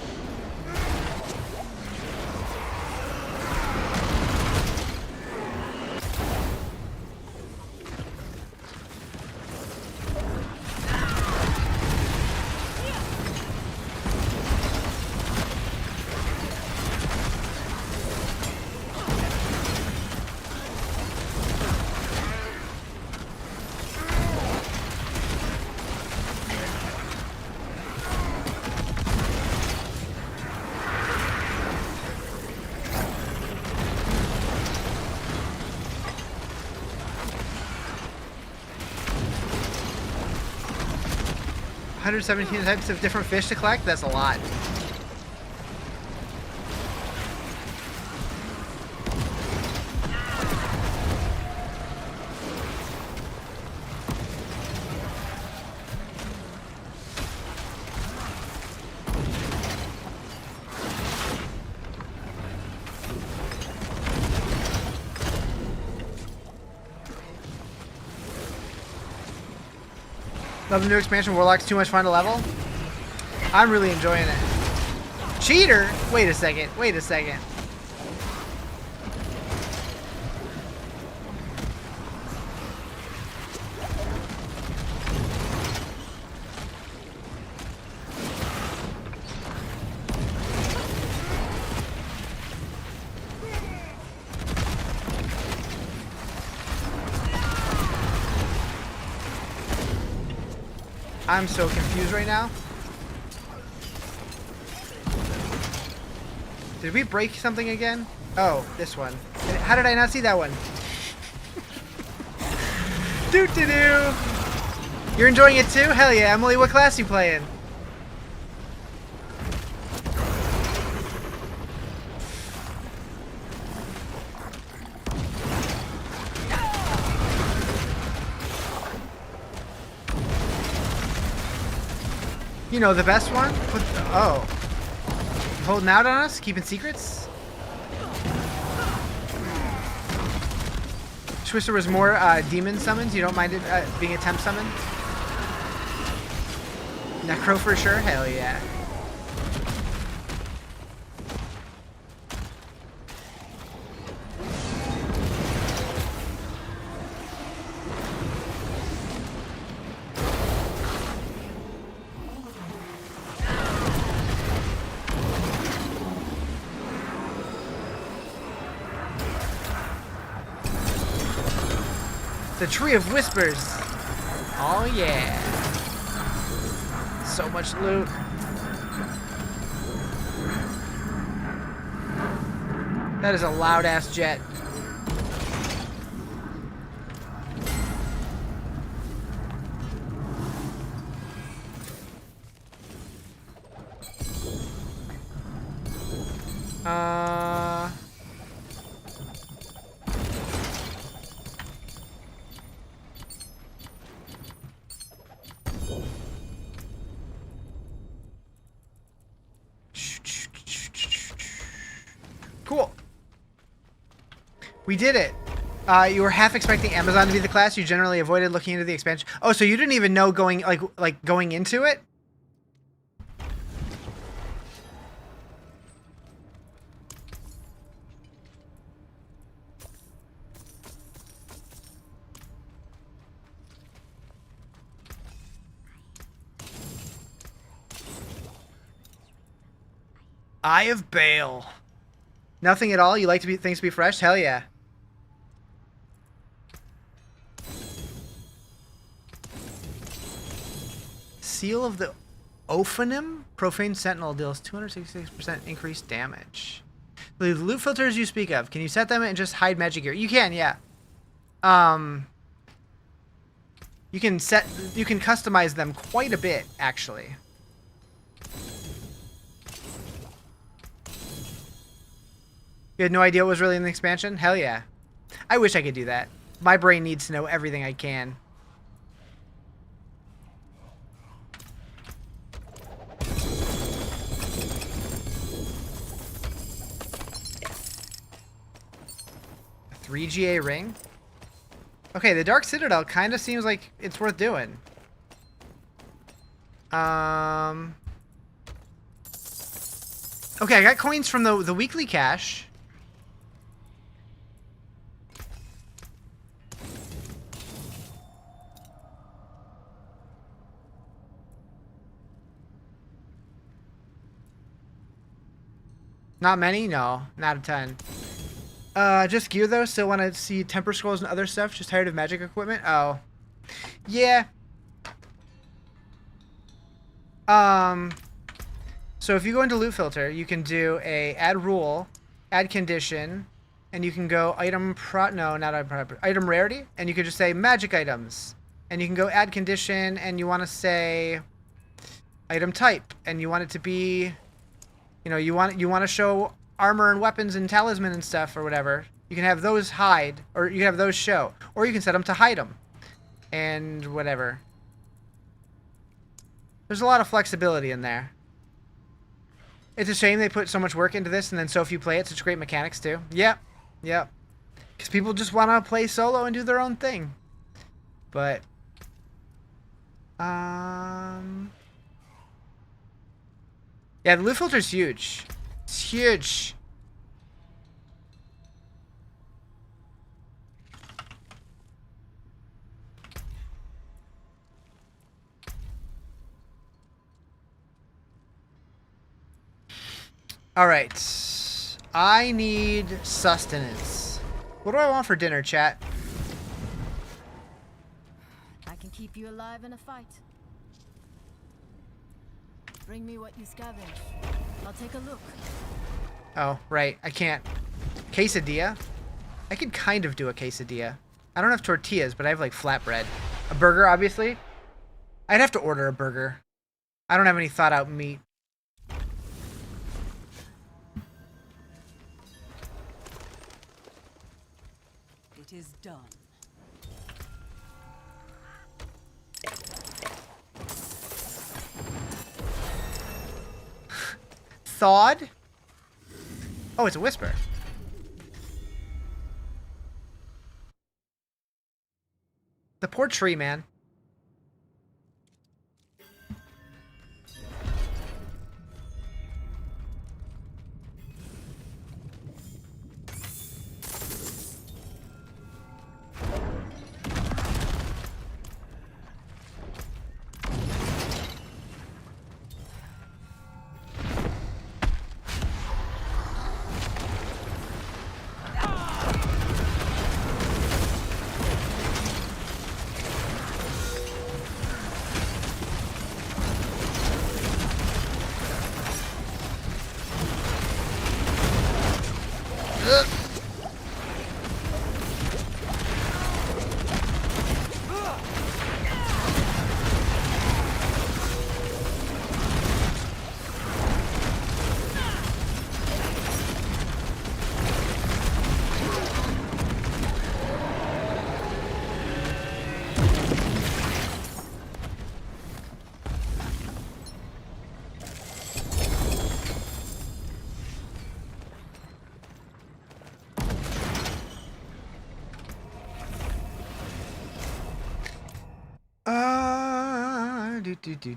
$117 types of different fish to collect? That's a lot. Love the new expansion. Warlock's too much fun to level. I'm really enjoying it. Cheater? Wait a second. Wait a second. I'm so confused right now. Did we break something again? Oh, this one. How did I not see that one? Doo-doo-doo! You're enjoying it too? Hell yeah, Emily, what class you playing? You know, the best one? Oh. Holding out on us? Keeping secrets? Twister was more demon summons. You don't mind it being a temp summon? Necro for sure? Hell yeah. The Tree of Whispers. Oh yeah. So much loot. That is a loud ass jet. Cool. We did it. You were half expecting Amazon to be the class. You generally avoided looking into the expansion. Oh, so you didn't even know going going into it? Eye of Bale. Nothing at all? You like things to be fresh? Hell yeah. Seal of the Ophanim? Profane Sentinel deals 266% increased damage. The loot filters you speak of, can you set them and just hide magic gear? You can, yeah. You can customize them quite a bit, actually. You had no idea what was really in the expansion? Hell yeah. I wish I could do that. My brain needs to know everything I can. A 3 GA ring? Okay, the Dark Citadel kind of seems like it's worth doing. Okay, I got coins from the weekly cache. Not many? No, not a ton. Just gear though. Still want to see temper scrolls and other stuff. Just tired of magic equipment. Oh, yeah. So if you go into loot filter, you can do a add rule, add condition, and you can go item item rarity, and you can just say magic items, and you can go add condition, and you want to say item type, and you want it to be, you know, you want to show armor and weapons and talisman and stuff or whatever. You can have those hide, or you can have those show, or you can set them to hide them, and whatever. There's a lot of flexibility in there. It's a shame they put so much work into this, and then so few play it. Such great mechanics too. Yep, yep. Because people just want to play solo and do their own thing. But Yeah, the loot filter's huge. It's huge. Alright. I need sustenance. What do I want for dinner, chat? I can keep you alive in a fight. Bring me what you scavenge. I'll take a look. Oh, right. I can't. Quesadilla? I could kind of do a quesadilla. I don't have tortillas, but I have like flatbread. A burger, obviously. I'd have to order a burger. I don't have any thought out meat. It is done. Thawed? Oh, it's a whisper. The poor tree, man.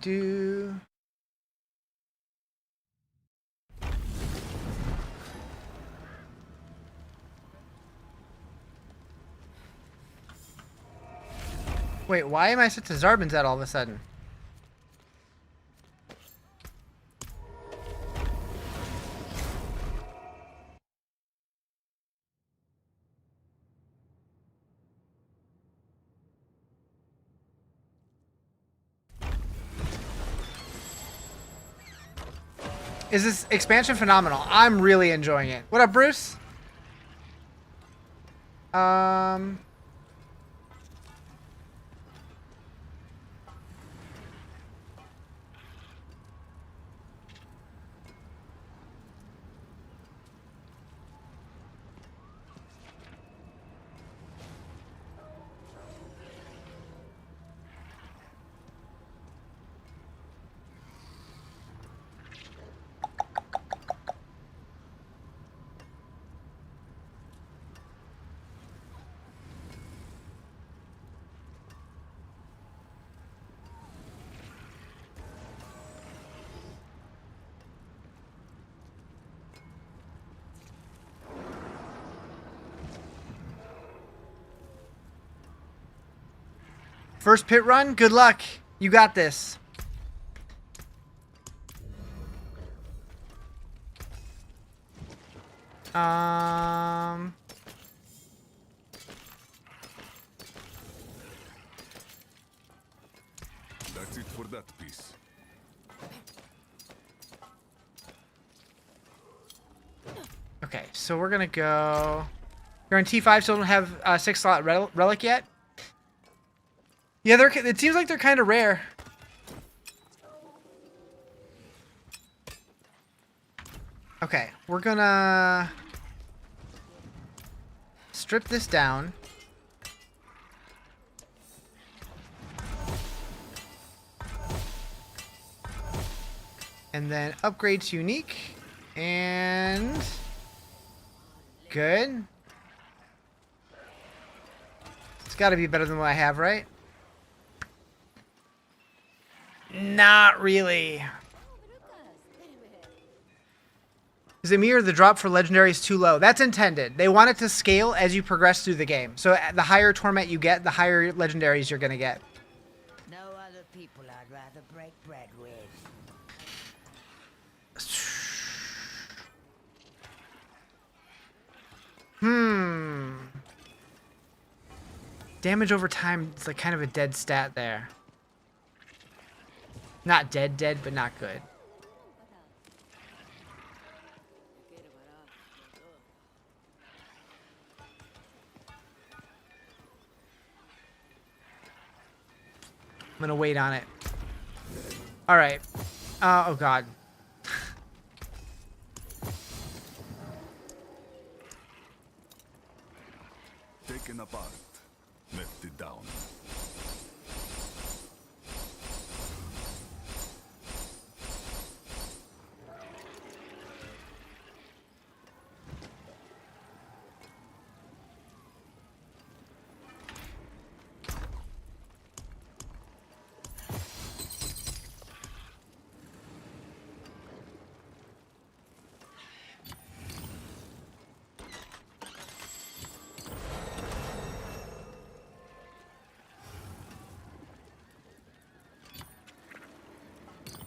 Do. Wait, why am I set to Zarbin's at all of a sudden? Is this expansion phenomenal? I'm really enjoying it. What up, Bruce? First pit run? Good luck. You got this. That's it for that piece. Okay, so we're gonna go. You're on T5, still don't have a 6-slot relic yet. Yeah, it seems like they're kind of rare. Okay, we're gonna strip this down. And then upgrade to unique. And good. It's got to be better than what I have, right? Not really. Zamir, the drop for legendary is too low. That's intended. They want it to scale as you progress through the game. So the higher torment you get, the higher legendaries you're going to get. No other people I'd rather break bread with. Damage over time is like kind of a dead stat there. Not dead, but not good. I'm gonna wait on it. All right. Oh God. Taken apart, left it down.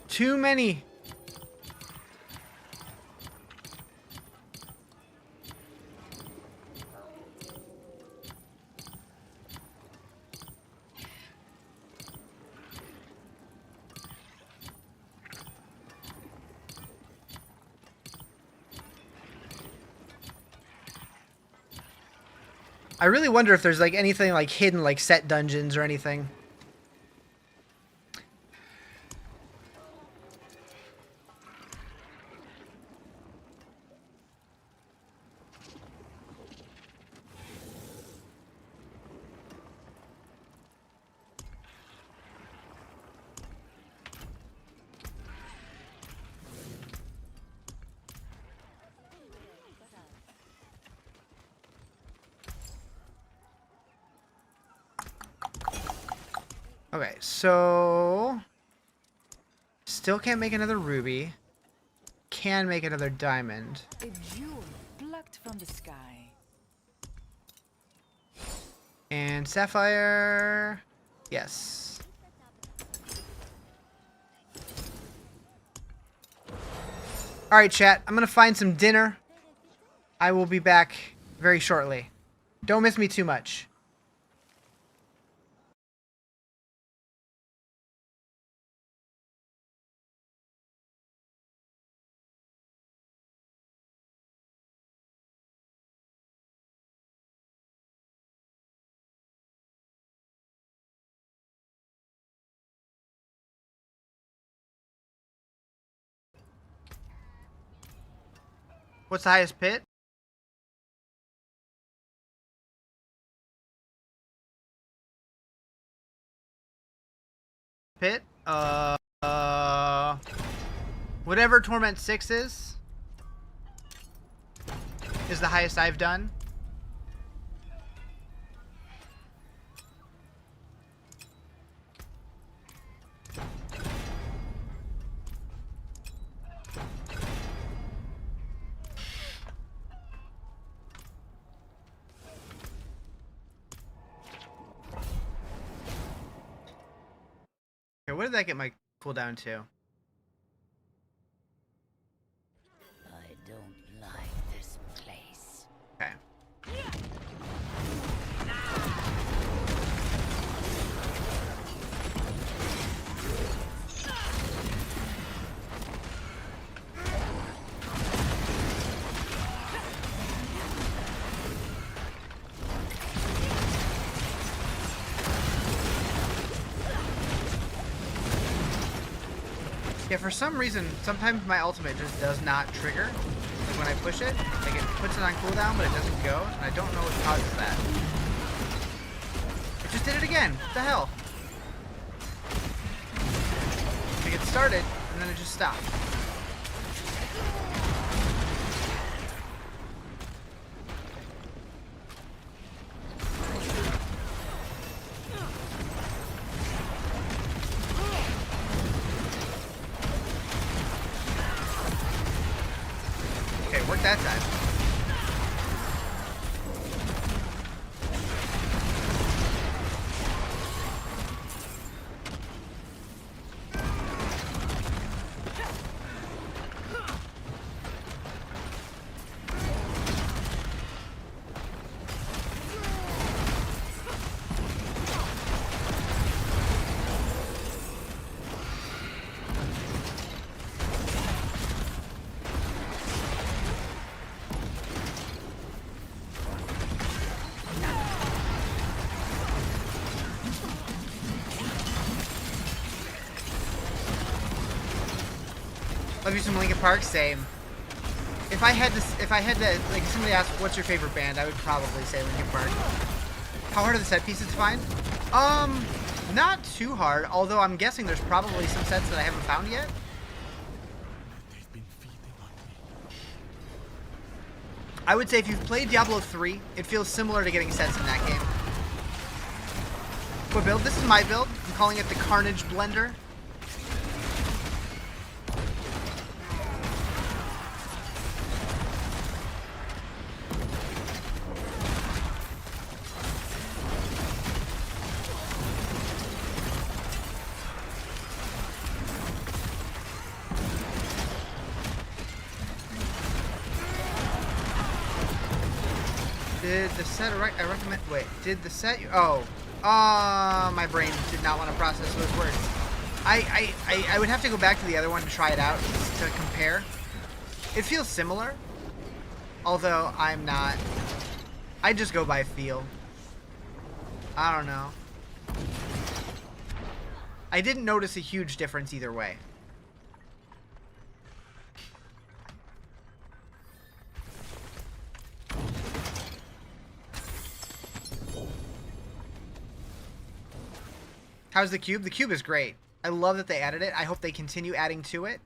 Too many. I really wonder if there's like anything like hidden, like set dungeons or anything. Okay, so still can't make another ruby. Can make another diamond. A jewel plucked from the sky. And sapphire. Yes. All right, chat. I'm gonna find some dinner. I will be back very shortly. Don't miss me too much. What's the highest pit? Pit? Whatever Torment 6 is the highest I've done. Okay, what did that get my cooldown to? I don't like this place. Okay. Yeah, for some reason, sometimes my ultimate just does not trigger. Like when I push it, like it puts it on cooldown, but it doesn't go, and I don't know what causes that. It just did it again. What the hell? Like it started, and then it just stopped. that time. Love you some Linkin Park, same. If I had to, like, if somebody asked, what's your favorite band, I would probably say Linkin Park. How hard are the set pieces to find? Not too hard, although I'm guessing there's probably some sets that I haven't found yet. I would say if you've played Diablo 3, it feels similar to getting sets in that game. What build? This is my build. I'm calling it the Carnage Blender. Did the set I recommend? Wait, did the set? My brain did not want to process those words. I would have to go back to the other one to try it out to compare. It feels similar, although I'm not. I just go by feel. I don't know. I didn't notice a huge difference either way. How's the cube? The cube is great. I love that they added it. I hope they continue adding to it.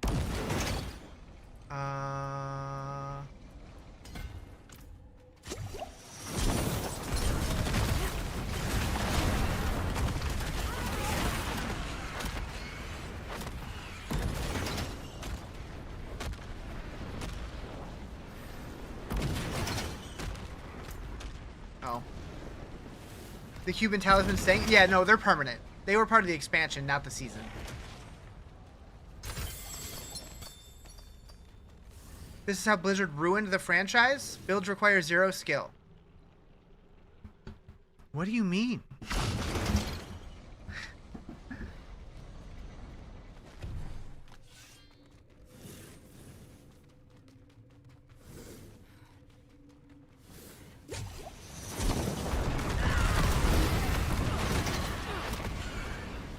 Oh. The cube and talisman staying? Yeah, no, they're permanent. They were part of the expansion, not the season. This is how Blizzard ruined the franchise? Builds require 0 skill. What do you mean?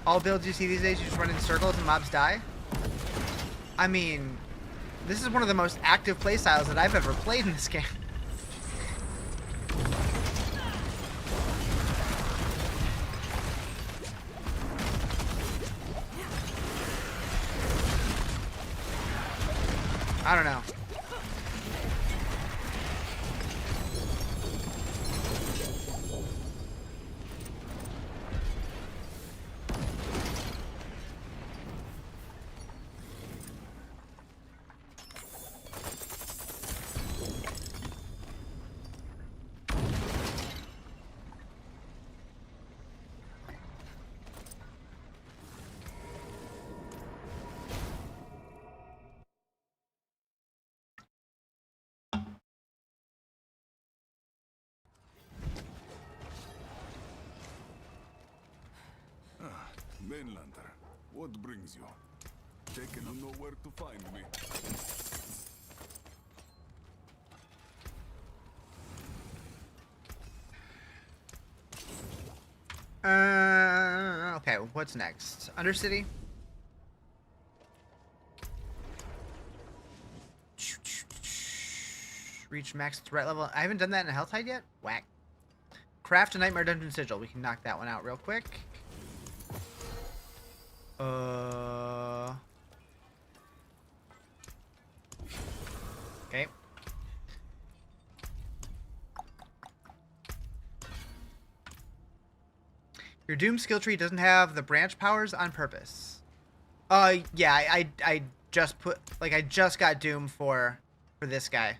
All builds you see these days, you just run in circles and mobs die? I mean, this is one of the most active playstyles that I've ever played in this game. I don't know. Mainlander, what brings you? Taken to know where to find me. Okay, what's next? Undercity? Reach max threat level. I haven't done that in a health hide yet? Whack. Craft a Nightmare Dungeon Sigil. We can knock that one out real quick. Okay. Your Doom skill tree doesn't have the branch powers on purpose. Yeah, I just put, like, I just got Doom for this guy.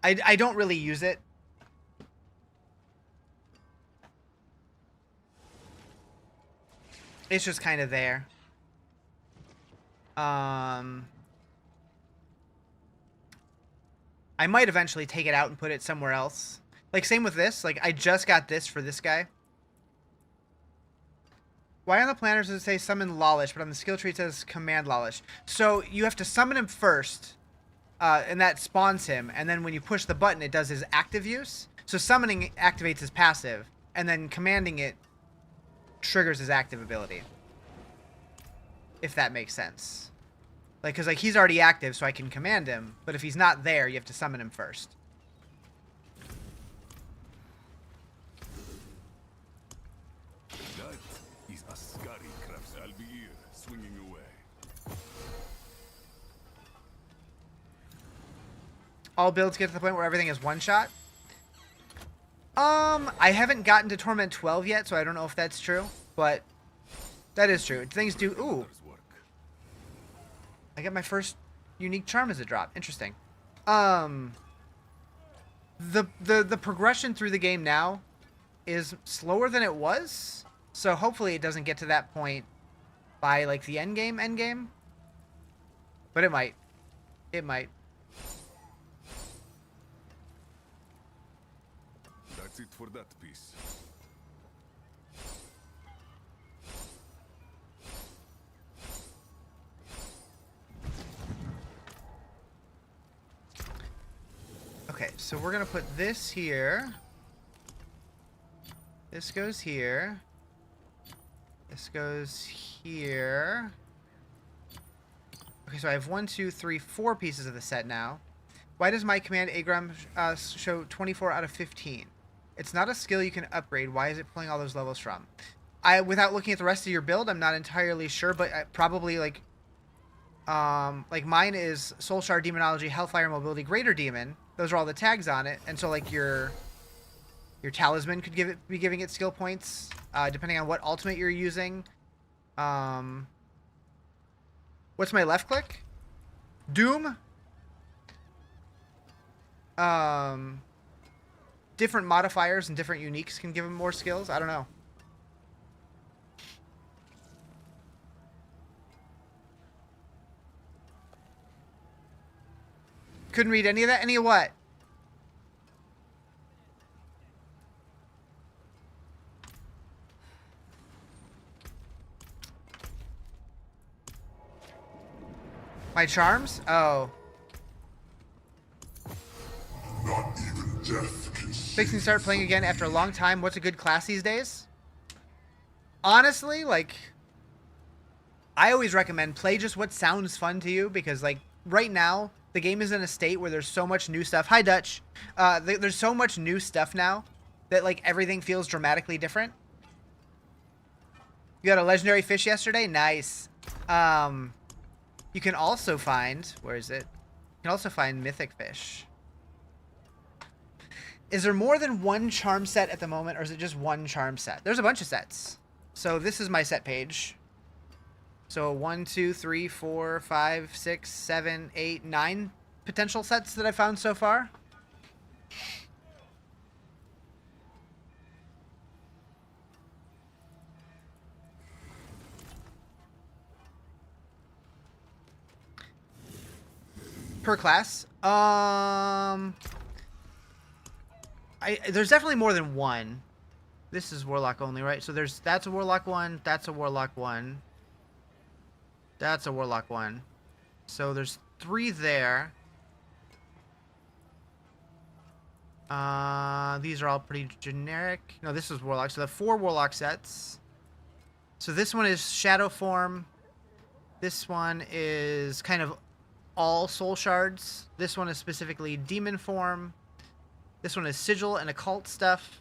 I don't really use it. It's just kind of there. I might eventually take it out and put it somewhere else. Like, same with this. Like, I just got this for this guy. Why on the planners does it say summon Lawlish, but on the skill tree it says command Lawlish? So, you have to summon him first, and that spawns him, and then when you push the button, it does his active use. So, summoning activates his passive, and then commanding it triggers his active ability. If that makes sense. Like, because, like, he's already active, so I can command him, but if he's not there, you have to summon him first. That is Ascari Crafts Albier swinging away. All builds get to the point where everything is one shot. I haven't gotten to Torment 12 yet, so I don't know if that's true, but that is true. Things do. Ooh, I get my first unique charm as a drop. Interesting. The progression through the game now is slower than it was, so hopefully it doesn't get to that point by like the endgame. But it might. It might. That's it for that piece. Okay, so we're gonna put this here. This goes here. This goes here. Okay, so I have 1, 2, 3, 4 pieces of the set now. Why does my command Agram show 24 out of 15? It's not a skill you can upgrade. Why is it pulling all those levels from? Without looking at the rest of your build, I'm not entirely sure, but probably like mine is Soul Shard, Demonology, Hellfire, Mobility, Greater Demon. Those are all the tags on it, and so like your talisman could be giving it skill points, depending on what ultimate you're using. What's my left click? Doom. Different modifiers and different uniques can give him more skills. I don't know. Couldn't read any of that. Any of what? My charms? Oh. Not even death can Fixing to start playing again after a long time. What's a good class these days? Honestly, like, I always recommend play just what sounds fun to you, because like right now the game is in a state where there's so much new stuff. Hi, Dutch. There's so much new stuff now that like everything feels dramatically different. You got a legendary fish yesterday? Nice. You can also find, where is it? You can also find mythic fish. Is there more than one charm set at the moment, or is it just one charm set? There's a bunch of sets. So this is my set page. So 1, 2, 3, 4, 5, 6, 7, 8, 9 potential sets that I found so far. Per class? There's definitely more than one. This is Warlock only, right? So that's a Warlock 1, that's a Warlock 1. That's a Warlock 1. So there's 3 there. These are all pretty generic. No, this is Warlock. So the 4 Warlock sets. So this one is Shadow Form. This one is kind of all Soul Shards. This one is specifically Demon Form. This one is Sigil and Occult stuff.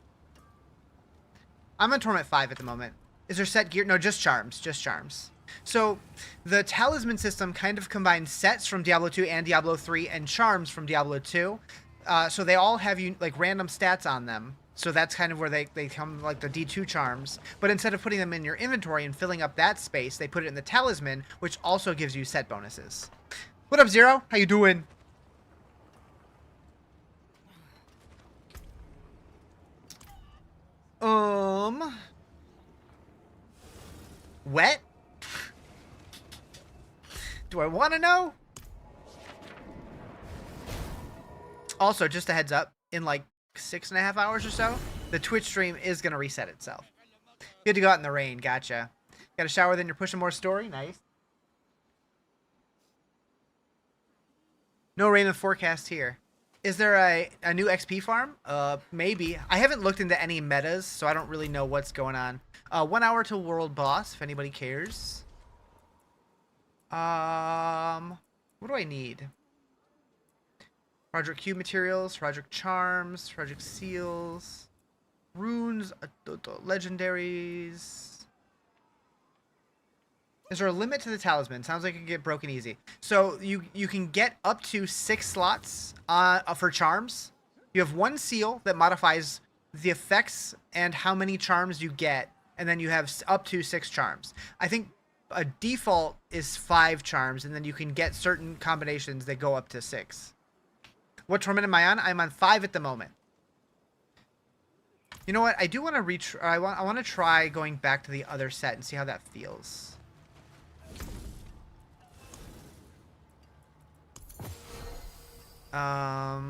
I'm on Torment 5 at the moment. Is there set gear? No, just charms. Just charms. So the talisman system kind of combines sets from Diablo 2 and Diablo 3 and charms from Diablo 2. So they all have like random stats on them. So that's kind of where they come, like the D2 charms. But instead of putting them in your inventory and filling up that space, they put it in the talisman, which also gives you set bonuses. What up, Zero? How you doing? Wet? Do I want to know? Also, just a heads up, in like 6.5 hours or so, the Twitch stream is going to reset itself. You had to go out in the rain. Gotcha. Got a shower, then you're pushing more story? Nice. No rain in the forecast here. Is there a new XP farm? Maybe. I haven't looked into any metas, so I don't really know what's going on. 1 hour to world boss, if anybody cares. What do I need? Project Q materials, Project Charms, Project Seals, Runes, Legendaries. Is there a limit to the talisman? Sounds like it can get broken easy. So you can get up to 6 slots for charms. You have 1 seal that modifies the effects and how many charms you get, and then you have up to 6 charms. I think a default is 5 charms, and then you can get certain combinations that go up to 6. What tournament am I on? I'm on 5 at the moment. You know what? I do want to I want to try going back to the other set and see how that feels. I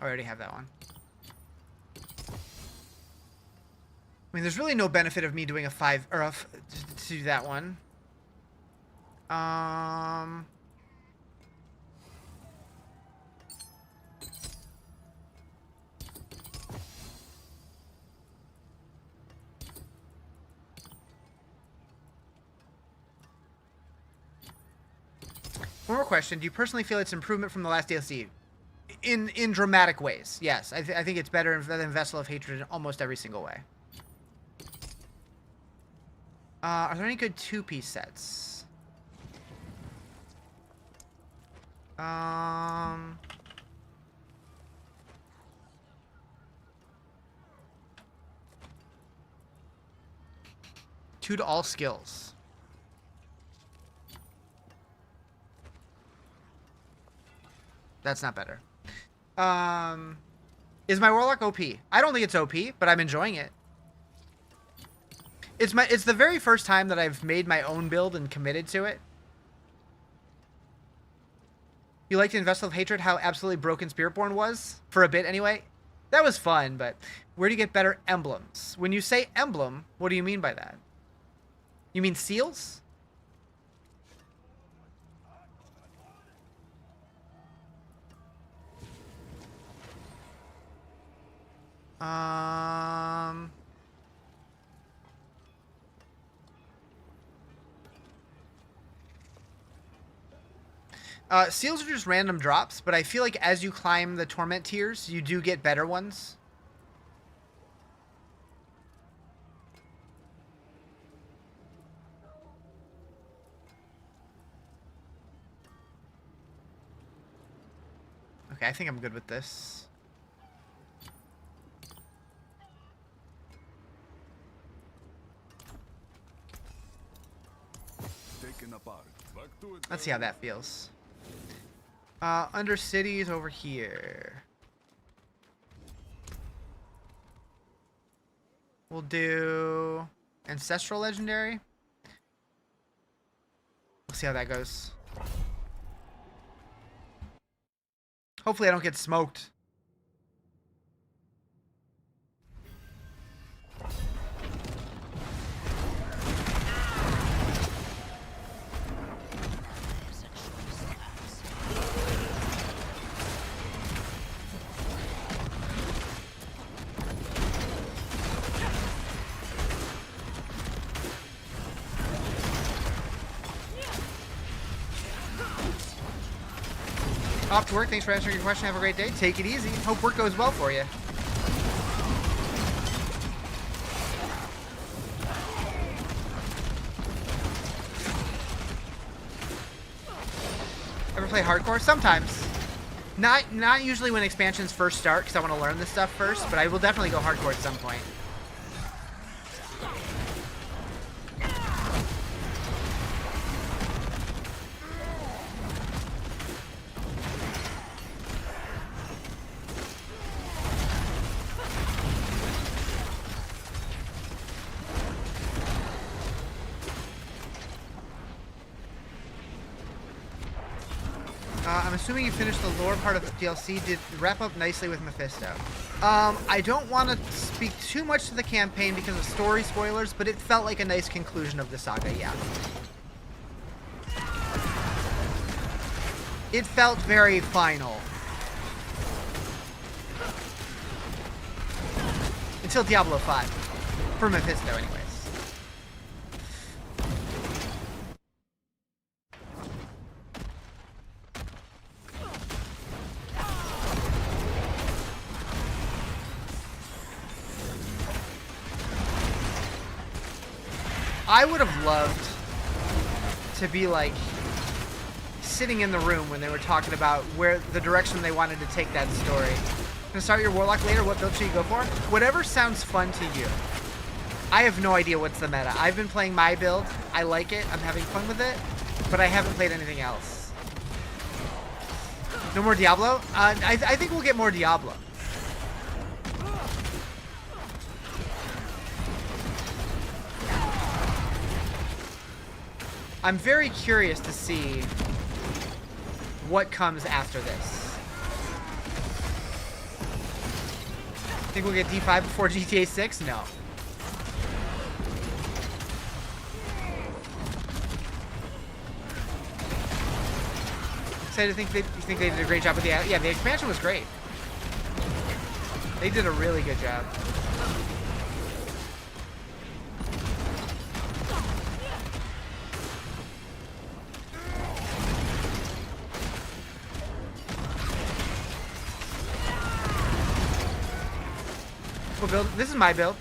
already have that one. I mean, there's really no benefit of me doing a 5 or to do that one. One more question. Do you personally feel it's improvement from the last DLC? In dramatic ways, yes. I think it's better than Vessel of Hatred in almost every single way. Are there any good 2-piece sets? Two to all skills. That's not better. Is my Warlock OP? I don't think it's OP, but I'm enjoying it. It's the very first time that I've made my own build and committed to it. You liked in Vessel of Hatred how absolutely broken Spiritborn was? For a bit, anyway. That was fun, but where do you get better emblems? When you say emblem, what do you mean by that? You mean seals? Seals are just random drops, but I feel like as you climb the torment tiers, you do get better ones. Okay, I think I'm good with this. Let's see how that feels. Under cities over here. We'll do Ancestral Legendary. We'll see how that goes. Hopefully I don't get smoked. Off to work. Thanks for answering your question. Have a great day. Take it easy. Hope work goes well for you. Ever play hardcore? Sometimes. Not usually when expansions first start, because I want to learn this stuff first, but I will definitely go hardcore at some point. I'm assuming you finished the lore part of the DLC. Did wrap up nicely with Mephisto. I don't want to speak too much to the campaign because of story spoilers, but it felt like a nice conclusion of the saga, yeah. It felt very final. Until Diablo 5. For Mephisto, anyways. I would have loved to be like sitting in the room when they were talking about where the direction they wanted to take that story. Gonna start your warlock later. What build should you go for? Whatever sounds fun to you. I have no idea what's the meta. I've been playing my build. I like it. I'm having fun with it, but I haven't played anything else. No more Diablo? I think we'll get more Diablo. I'm very curious to see what comes after this. Think we'll get D5 before GTA 6? No. Excited to think you think they did a great job with the the expansion was great. They did a really good job. Build. This is my build.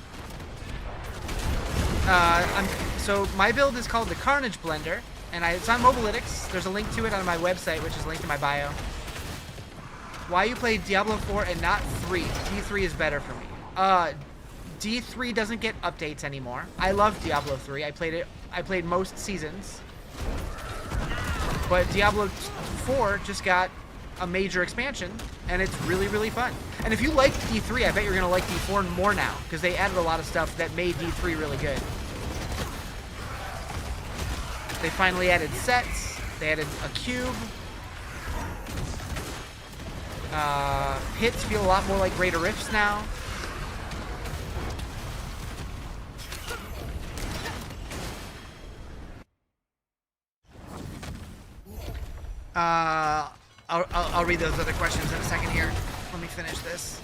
So my build is called the Carnage Blender, and it's on Mobalytics. There's a link to it on my website, which is linked in my bio. Why you play Diablo 4 and not 3? D3 is better for me. D3 doesn't get updates anymore. I love Diablo 3. I played it. I played most seasons, but Diablo 4 just got a major expansion, and it's really, really fun. And if you like D3, I bet you're going to like D4 more now, because they added a lot of stuff that made D3 really good. They finally added sets. They added a cube. Pits feel a lot more like Greater Rifts now. I'll read those other questions in a second here. Let me finish this.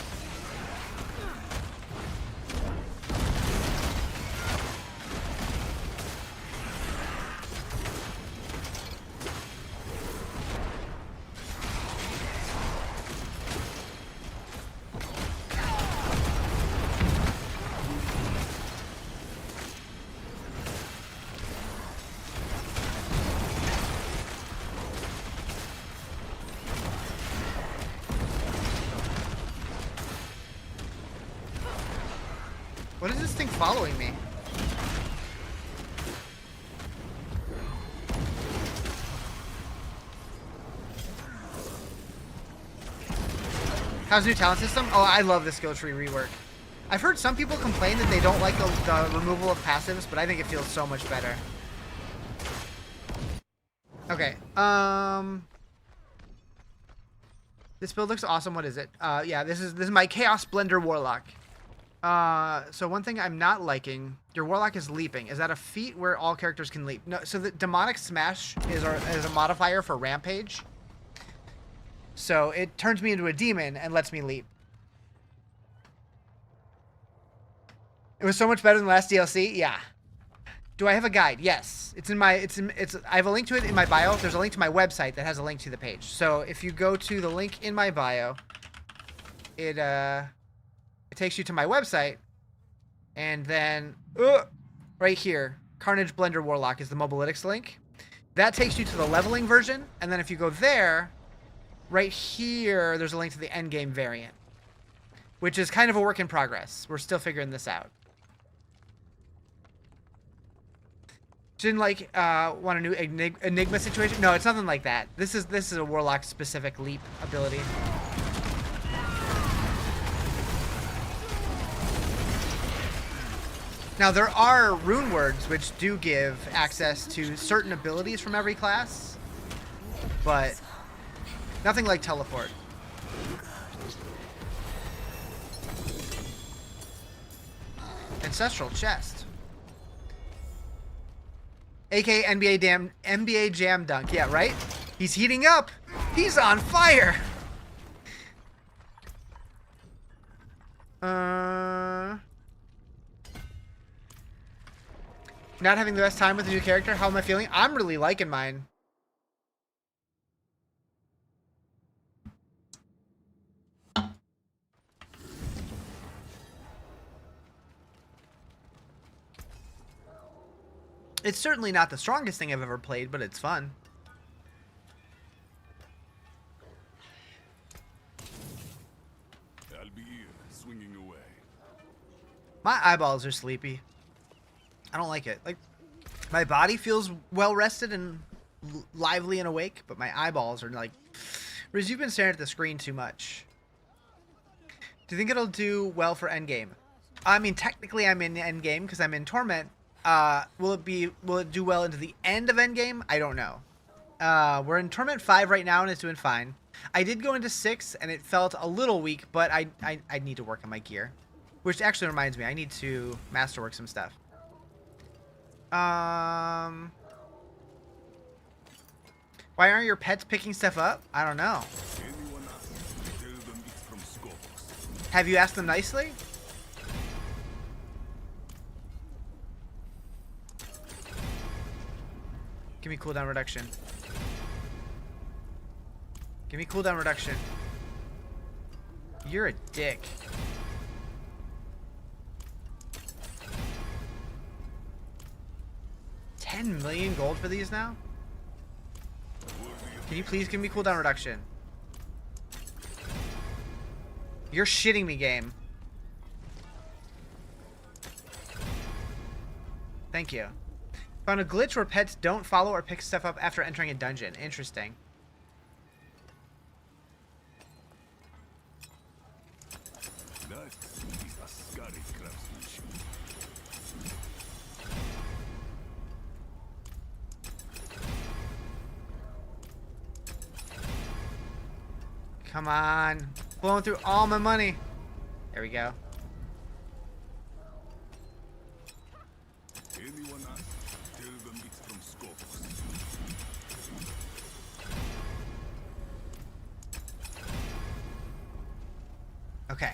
What is this thing following me? How's the new talent system? Oh, I love the skill tree rework. I've heard some people complain that they don't like the removal of passives, but I think it feels so much better. Okay. This build looks awesome. What is it? Yeah, this is my Chaos Blender Warlock. So one thing I'm not liking, your Warlock is leaping. Is that a feat where all characters can leap? No, so the Demonic Smash is a modifier for Rampage. So it turns me into a demon and lets me leap. It was so much better than the last DLC? Yeah. Do I have a guide? Yes. I have a link to it in my bio. There's a link to my website that has a link to the page. So if you go to the link in my bio, it takes you to my website, and then right here, Carnage Blender Warlock is the Mobalytics link. That takes you to the leveling version, and then if you go there, right here, there's a link to the Endgame variant, which is kind of a work in progress. We're still figuring this out. Didn't like want a new Enigma situation? No, it's nothing like that. This is a Warlock specific leap ability. Now there are rune words which do give access to certain abilities from every class, but nothing like teleport. Ancestral chest. AK NBA Jam Dunk. Yeah, right? He's heating up. He's on fire. Not having the best time with the new character. How am I feeling? I'm really liking mine. It's certainly not the strongest thing I've ever played, but it's fun. I'll be here, swinging away. My eyeballs are sleepy. I don't like it. Like, my body feels well rested and lively and awake, but my eyeballs are like, Riz, you've been staring at the screen too much. Do you think it'll do well for Endgame? I mean, technically I'm in Endgame because I'm in Torment. Will it do well into the end of Endgame? I don't know. We're in Torment 5 right now and it's doing fine. I did go into 6 and it felt a little weak, but I need to work on my gear. Which actually reminds me, I need to masterwork some stuff. Why aren't your pets picking stuff up? I don't know. Have you asked them nicely? Give me cooldown reduction. Give me cooldown reduction. You're a dick. $10 million gold for these now? Can you please give me cooldown reduction? You're shitting me, game. Thank you. Found a glitch where pets don't follow or pick stuff up after entering a dungeon. Interesting. Come on. Blowing through all my money. There we go. Okay.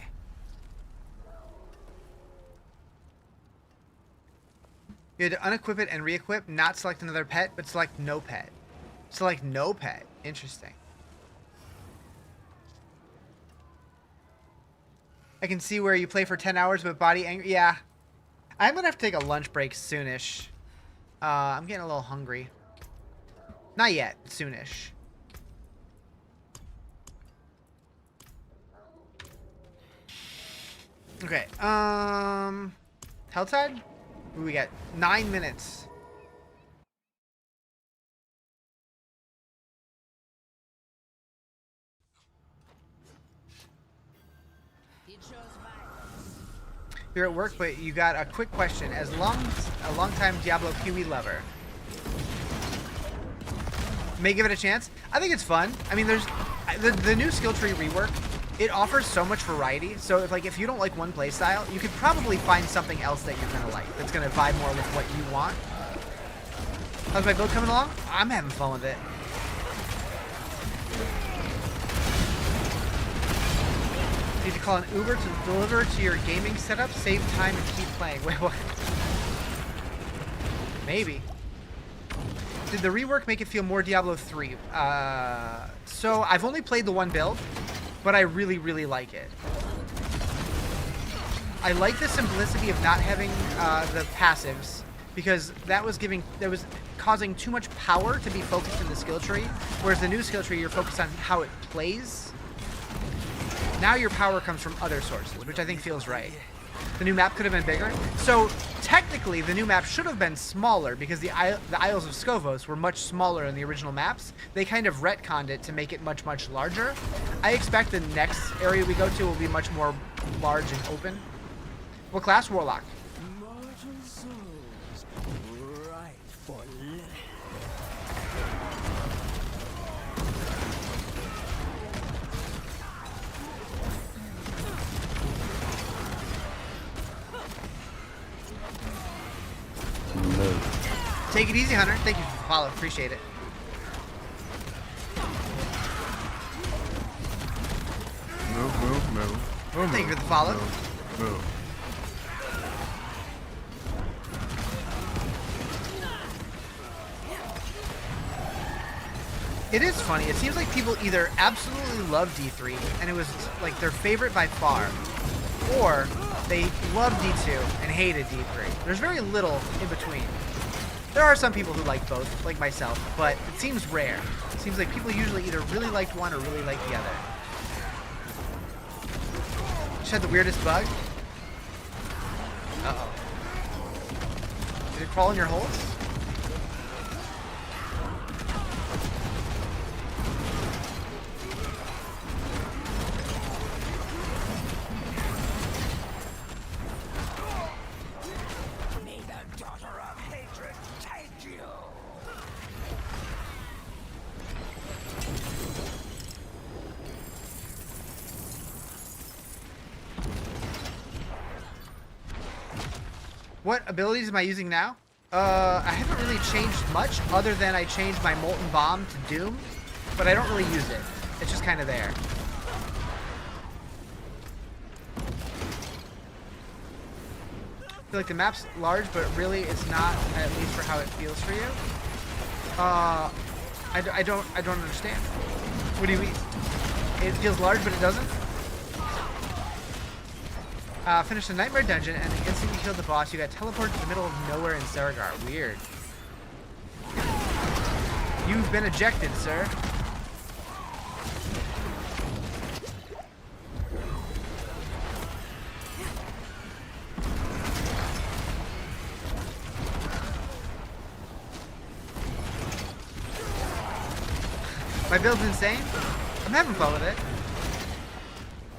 You had to unequip it and re-equip, not select another pet, but select no pet. Select no pet. Interesting. I can see where you play for 10 hours but body angry. Yeah. I'm going to have to take a lunch break soonish. I'm getting a little hungry. Not yet. Soonish. Okay. Helltide? Ooh, we got 9 minutes. You're at work, but you got a quick question. As a long-time Diablo QE lover, may give it a chance. I think it's fun. I mean, there's the new skill tree rework. It offers so much variety. So if you don't like one playstyle, you could probably find something else that you're gonna like. That's gonna vibe more with what you want. How's my build coming along? I'm having fun with it. Need to call an Uber to deliver to your gaming setup, save time, and keep playing. Wait, what? Maybe. Did the rework make it feel more Diablo 3? So I've only played the one build, but I really, really like it. I like the simplicity of not having the passives, because that was causing too much power to be focused in the skill tree, whereas the new skill tree, you're focused on how it plays. Now your power comes from other sources, which I think feels right. The new map could have been bigger. So technically, the new map should have been smaller because the Isles of Skovos were much smaller in the original maps. They kind of retconned it to make it much, much larger. I expect the next area we go to will be much more large and open. What class? Warlock. Right for Take it easy, Hunter. Thank you for the follow. Appreciate it. Move. Thank you for the follow. Move. It is funny. It seems like people either absolutely love D3, and it was like their favorite by far, or they loved D2 and hated D3. There's very little in between. There are some people who like both, like myself, but it seems rare. It seems like people usually either really liked one or really liked the other. Just had the weirdest bug. Uh-oh. Did it crawl in your holes? What abilities am I using now? I haven't really changed much other than I changed my Molten Bomb to Doom, but I don't really use it. It's just kind of there. I feel like the map's large, but really it's not, at least for how it feels for you. I don't understand. What do you mean? It feels large, but it doesn't? Finished the Nightmare Dungeon, and the instant you killed the boss, you got teleported to the middle of nowhere in Saragar. Weird. You've been ejected, sir. My build's insane. I'm having fun with it.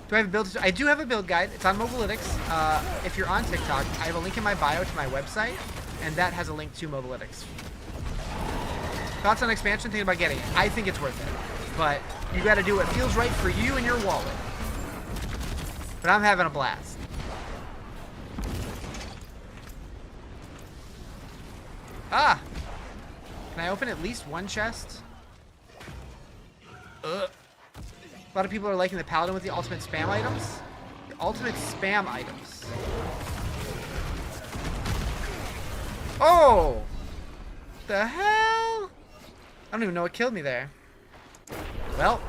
Do I have a build? I do have a build guide. It's on Mobalytics. If you're on TikTok, I have a link in my bio to my website, and that has a link to Mobalytics. Thoughts on expansion? Thinking about getting it. I think it's worth it, but you got to do what feels right for you and your wallet. But I'm having a blast. Ah! Can I open at least one chest? Ugh. A lot of people are liking the Paladin with the ultimate spam items. The ultimate spam items. Oh! The hell? I don't even know what killed me there. Well,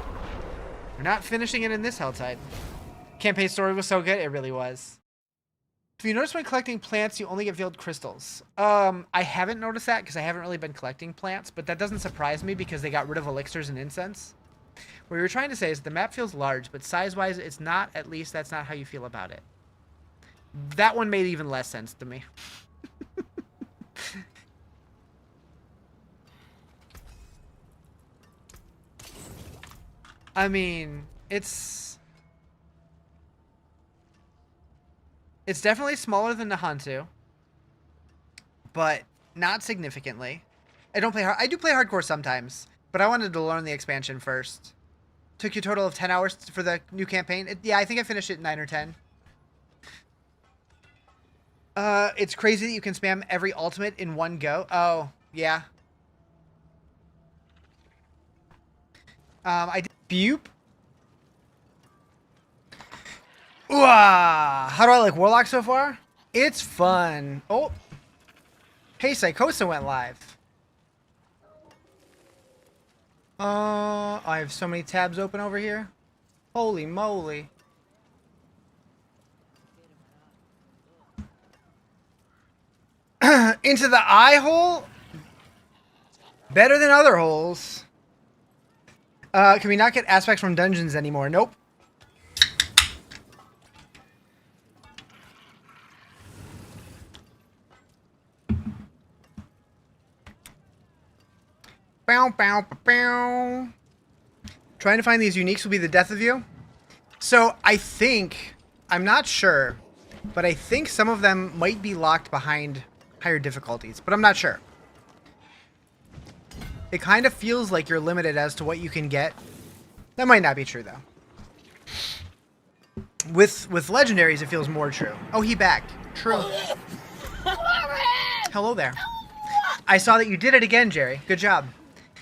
we're not finishing it in this Helltide. Campaign story was so good, it really was. Have you noticed when collecting plants, you only get veiled crystals? I haven't noticed that because I haven't really been collecting plants, but that doesn't surprise me because they got rid of elixirs and incense. What you're trying to say is the map feels large, but size-wise, it's not. At least that's not how you feel about it. That one made even less sense to me. I mean, it's definitely smaller than the Hantu, but not significantly. I do play hardcore sometimes, but I wanted to learn the expansion first. Took you a total of 10 hours for the new campaign. Yeah, I think I finished it in 9 or 10. It's crazy that you can spam every ultimate in one go. Oh, yeah. I did Bupe. Ooh, how do I like Warlock so far? It's fun. Oh. Hey, Psychosa went live. I have so many tabs open over here. Holy moly. Into the eye hole? Better than other holes. Can we not get aspects from dungeons anymore? Nope. Bow, bow, bow, bow. Trying to find these uniques will be the death of you. So I think, I'm not sure, but I think some of them might be locked behind higher difficulties, but I'm not sure. It kind of feels like you're limited as to what you can get. That might not be true though. With legendaries, it feels more true. Oh, he backed. True. Hello there. I saw that you did it again, Jerry. Good job.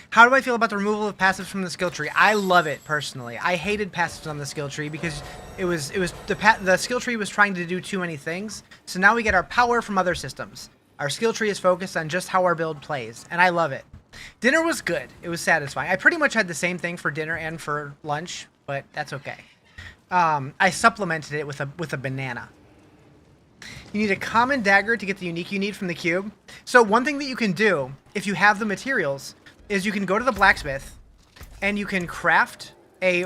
How do I feel about the removal of passives from the skill tree? I love it personally. I hated passives on the skill tree because the skill tree was trying to do too many things. So now we get our power from other systems. Our skill tree is focused on just how our build plays, and I love it. Dinner was good. It was satisfying. I pretty much had the same thing for dinner and for lunch, but that's okay. I supplemented it with a banana. You need a common dagger to get the unique you need from the cube. So one thing that you can do, if you have the materials, is you can go to the blacksmith and you can craft a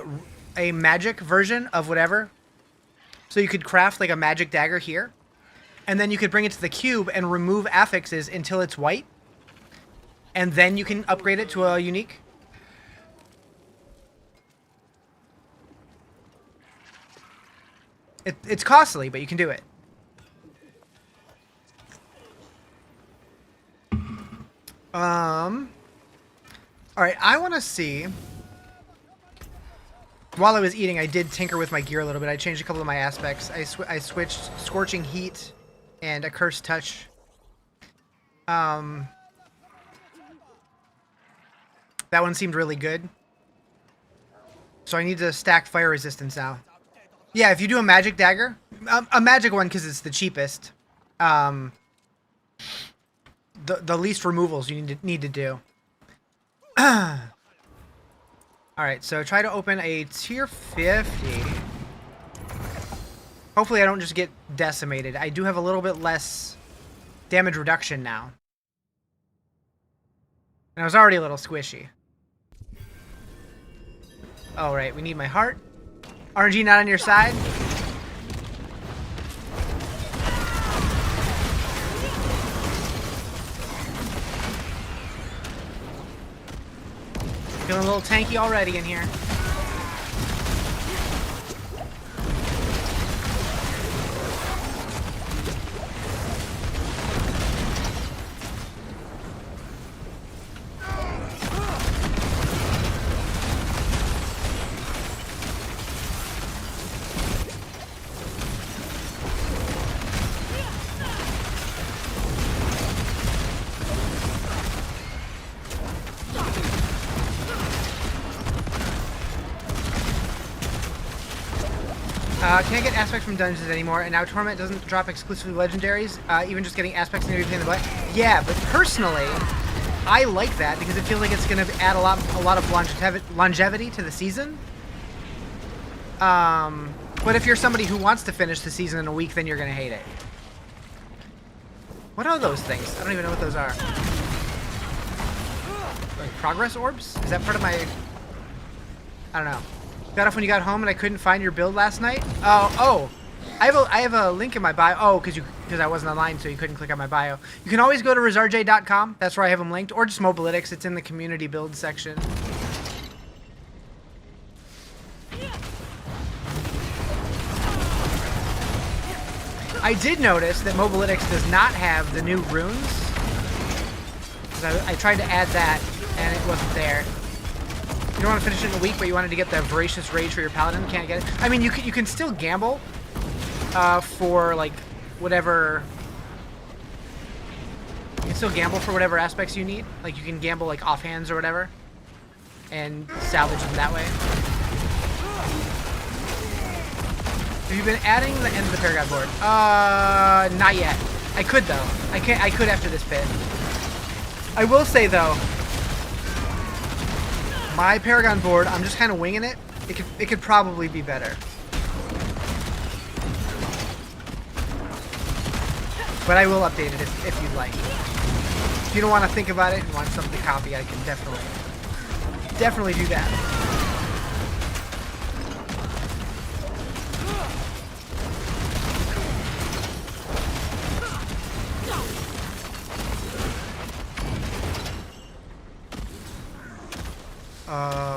magic version of whatever. So you could craft like a magic dagger here, and then you could bring it to the cube and remove affixes until it's white, and then you can upgrade it to a unique. It's costly, but you can do it. Alright, I want to see... While I was eating, I did tinker with my gear a little bit. I changed a couple of my aspects. I switched Scorching Heat and a Cursed Touch. That one seemed really good. So I need to stack Fire Resistance now. Yeah, if you do a Magic Dagger, a Magic one because it's the cheapest. The least removals you need to do. Alright, so try to open a tier 50. Hopefully I don't just get decimated. I do have a little bit less damage reduction now. And I was already a little squishy. Alright, we need my heart. RNG not on your side. Feeling a little tanky already in here. Can't get aspects from dungeons anymore, and now Torment doesn't drop exclusively legendaries, even just getting aspects and everything in the butt. Yeah, but personally, I like that because it feels like it's going to add a lot of longevity to the season. But if you're somebody who wants to finish the season in a week, then you're going to hate it. What are those things? I don't even know what those are. Like progress orbs? Is that part of my... I don't know. Got off when you got home and I couldn't find your build last night? Oh. I have a link in my bio. Oh, because I wasn't online, so you couldn't click on my bio. You can always go to Rizarjay.com. That's where I have them linked. Or just Mobalytics. It's in the community build section. I did notice that Mobalytics does not have the new runes. I tried to add that, and it wasn't there. You don't want to finish it in a week, but you wanted to get the Voracious Rage for your Paladin. Can't get it. I mean, you can still gamble for, like, whatever... You can still gamble for whatever aspects you need. Like, you can gamble, like, offhands or whatever. And salvage them that way. Have you been adding the end of the Paragon board? Not yet. I could, though. I could after this bit. I will say, though... My Paragon board, I'm just kind of winging it. It could probably be better. But I will update it if you'd like. If you don't want to think about it and want something to copy, I can definitely do that.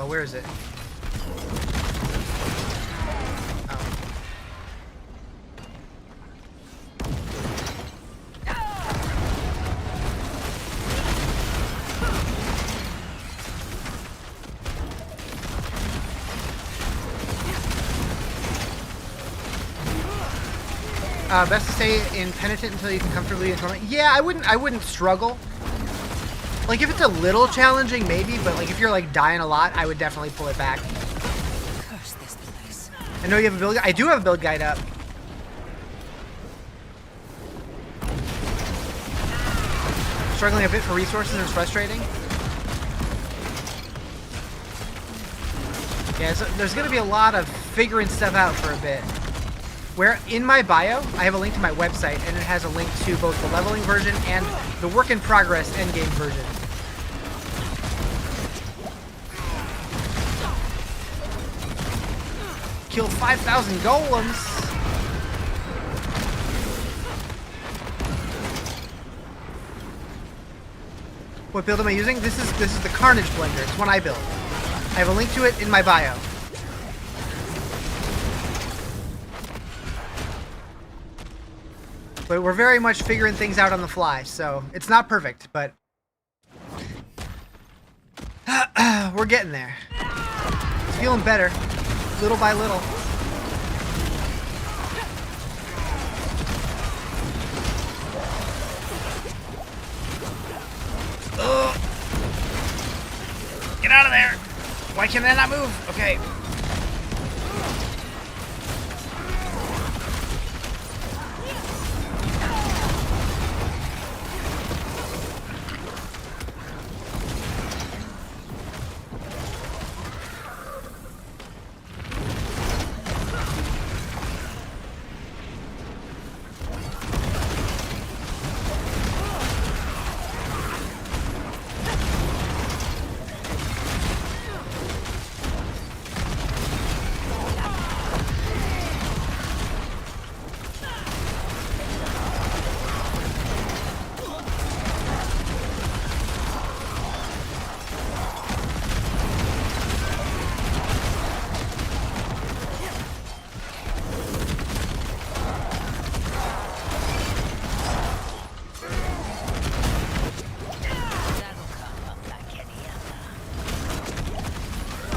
Where is it? Best to stay in penitent until you can comfortably in torment. Yeah, I wouldn't struggle. Like if it's a little challenging, maybe, but like if you're like dying a lot, I would definitely pull it back. Curse this place. I know you have a build guide. I do have a build guide up. Struggling a bit for resources is frustrating. Yeah, so there's gonna be a lot of figuring stuff out for a bit. Where in my bio, I have a link to my website, and it has a link to both the leveling version and the work in progress endgame version. Killed 5,000 golems. What build am I using? This is the Carnage Blender. It's one I built. I have a link to it in my bio. But we're very much figuring things out on the fly, so it's not perfect, but we're getting there. It's feeling better, little by little. Ugh. Get out of there! Why can I not move? Okay.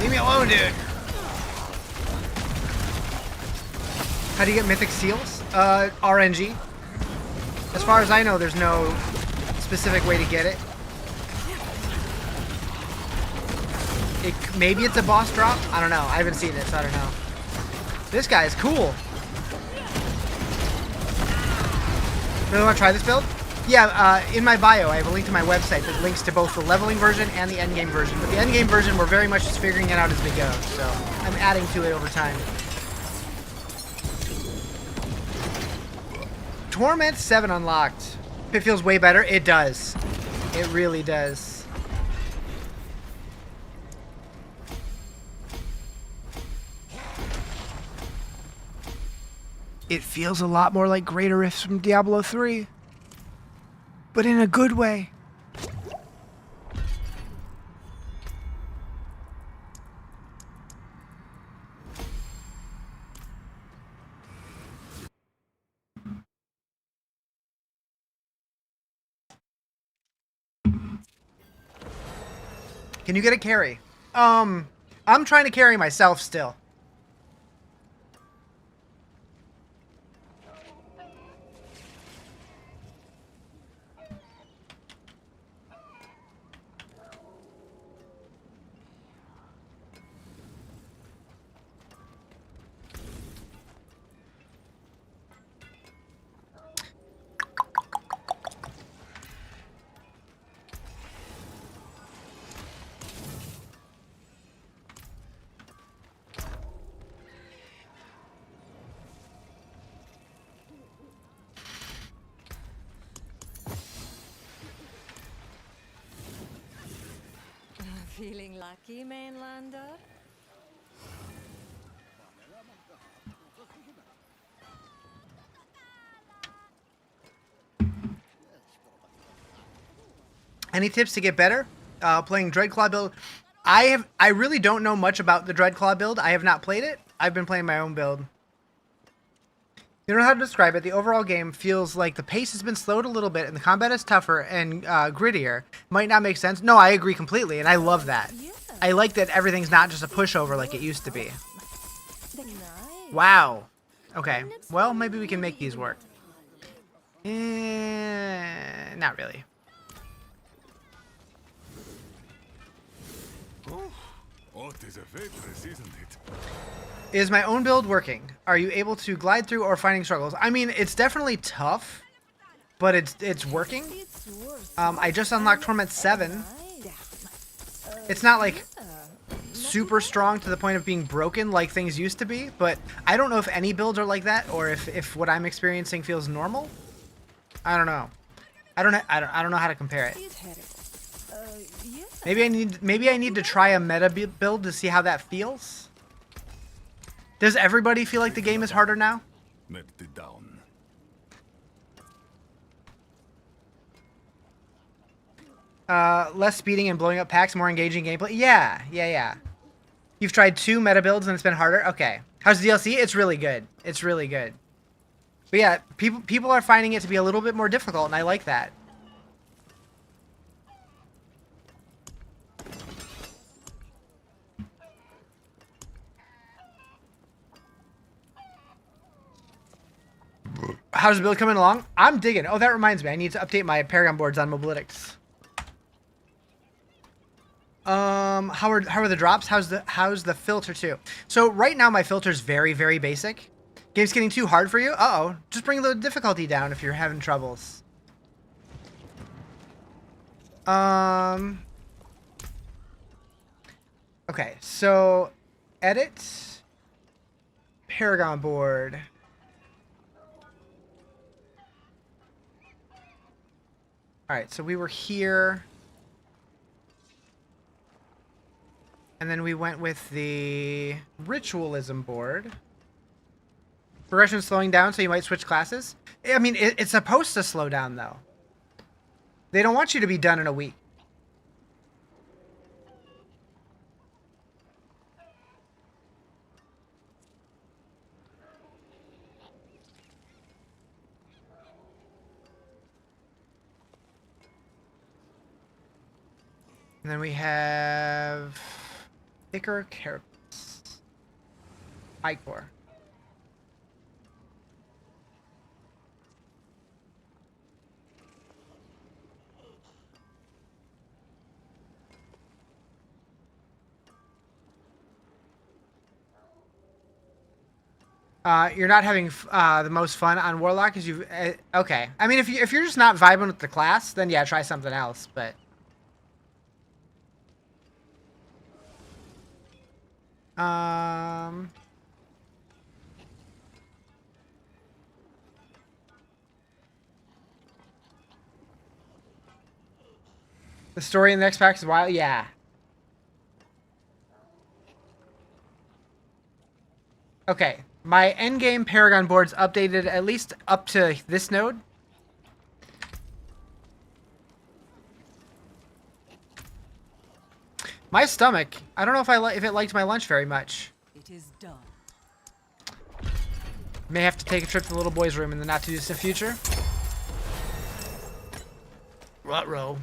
Leave me alone, dude. How do you get mythic seals? RNG. As far as I know, there's no specific way to get it. Maybe it's a boss drop? I don't know. I haven't seen it, so I don't know. This guy is cool. Really want to try this build? Yeah, in my bio, I have a link to my website that links to both the leveling version and the endgame version. But the endgame version, we're very much just figuring it out as we go. So I'm adding to it over time. Torment 7 unlocked. It feels way better. It does. It really does. It feels a lot more like Greater Rifts from Diablo 3. But in a good way. Can you get a carry? I'm trying to carry myself still. Feeling lucky, mainlander? Any tips to get better? Playing Dreadclaw build. I really don't know much about the Dreadclaw build. I have not played it. I've been playing my own build. You don't know how to describe it. The overall game feels like the pace has been slowed a little bit and the combat is tougher and grittier. Might not make sense. No, I agree completely, and I love that. I like that everything's not just a pushover like it used to be. Wow. Okay. Well, maybe we can make these work. Not really. What is a Ventress, isn't it? Is my own build working? Are you able to glide through or finding struggles? I mean, it's definitely tough, but it's working. I just unlocked Torment 7. It's not like super strong to the point of being broken like things used to be, but I don't know if any builds are like that or if what I'm experiencing feels normal. I don't know. I don't know how to compare it. Maybe I need to try a meta build to see how that feels. Does everybody feel like the game is harder now? Met it down. Less speeding and blowing up packs, more engaging gameplay. Yeah. You've tried 2 meta builds and it's been harder? Okay. How's the DLC? It's really good. It's really good. But yeah, people are finding it to be a little bit more difficult, and I like that. How's the build coming along? I'm digging. Oh, that reminds me. I need to update my Paragon boards on Mobalytics. How are the drops? How's the filter too? So right now my filter's very, very basic. Game's getting too hard for you? Uh-oh. Just bring the difficulty down if you're having troubles. Okay, so edit Paragon board. Alright, so we were here. And then we went with the ritualism board. Progression slowing down, so you might switch classes. I mean, it's supposed to slow down, though. They don't want you to be done in a week. And then we have thicker carapace. High core. You're not having the most fun on Warlock because you've... okay. I mean, if you're just not vibing with the class, then yeah, try something else, but... The story in the next pack is wild? Yeah. Okay. My endgame Paragon board's updated at least up to this node. My stomach. I don't know if it liked my lunch very much. It is done. May have to take a trip to the little boy's room in the not-too-distant future. Ruh-roh.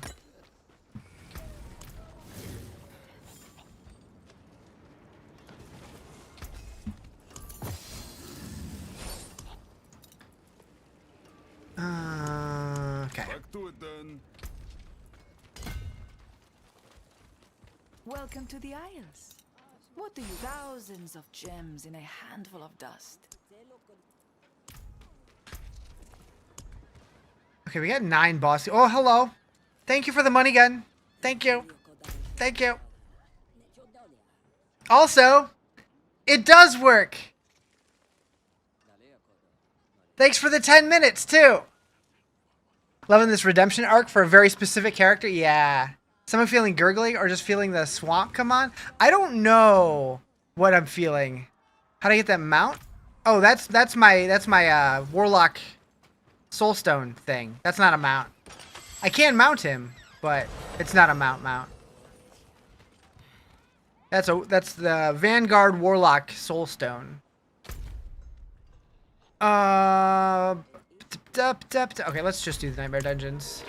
Okay. Back to it then. Welcome to the Isles. What do you... Thousands of gems in a handful of dust. Okay, we got 9 bosses. Oh, hello. Thank you for the money gun. Thank you. Thank you. Also, it does work. Thanks for the 10 minutes, too. Loving this redemption arc for a very specific character. Yeah. Someone feeling gurgly or just feeling the swamp come on? I don't know what I'm feeling. How do I get that mount? Oh, that's my warlock soulstone thing. That's not a mount. I can mount him, but it's not a mount. That's the Vanguard Warlock Soulstone. Okay, let's just do the Nightmare Dungeons.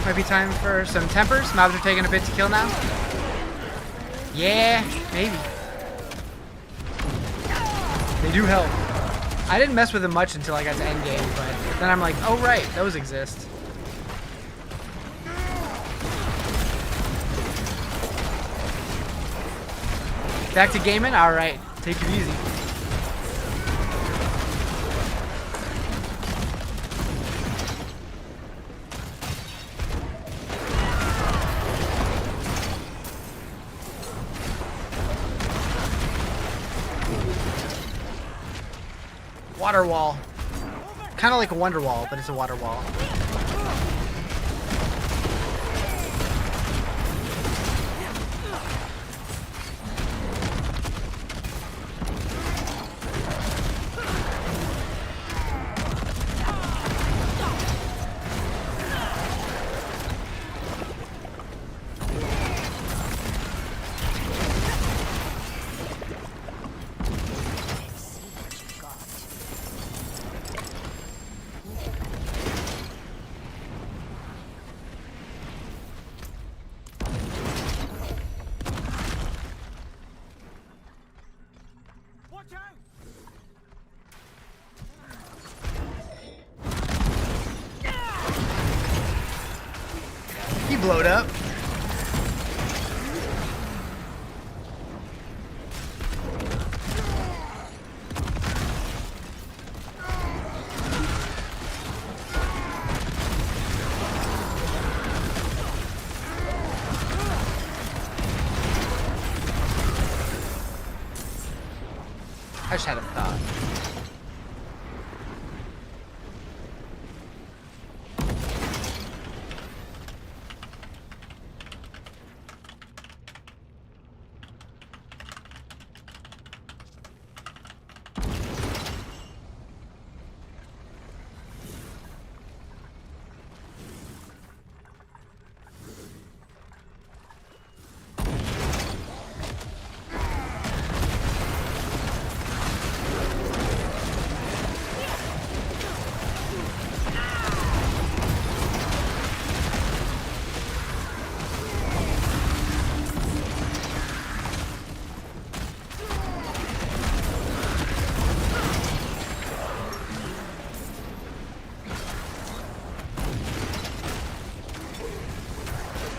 Might be time for some tempers. Mobs are taking a bit to kill now. Yeah, maybe. They do help. I didn't mess with them much until I got to Endgame, but then I'm like, oh right, those exist. Back to gaming? Alright, take it easy. Water wall. Kind of like a wonder wall, but it's a water wall. He blowed up. I just had a thought.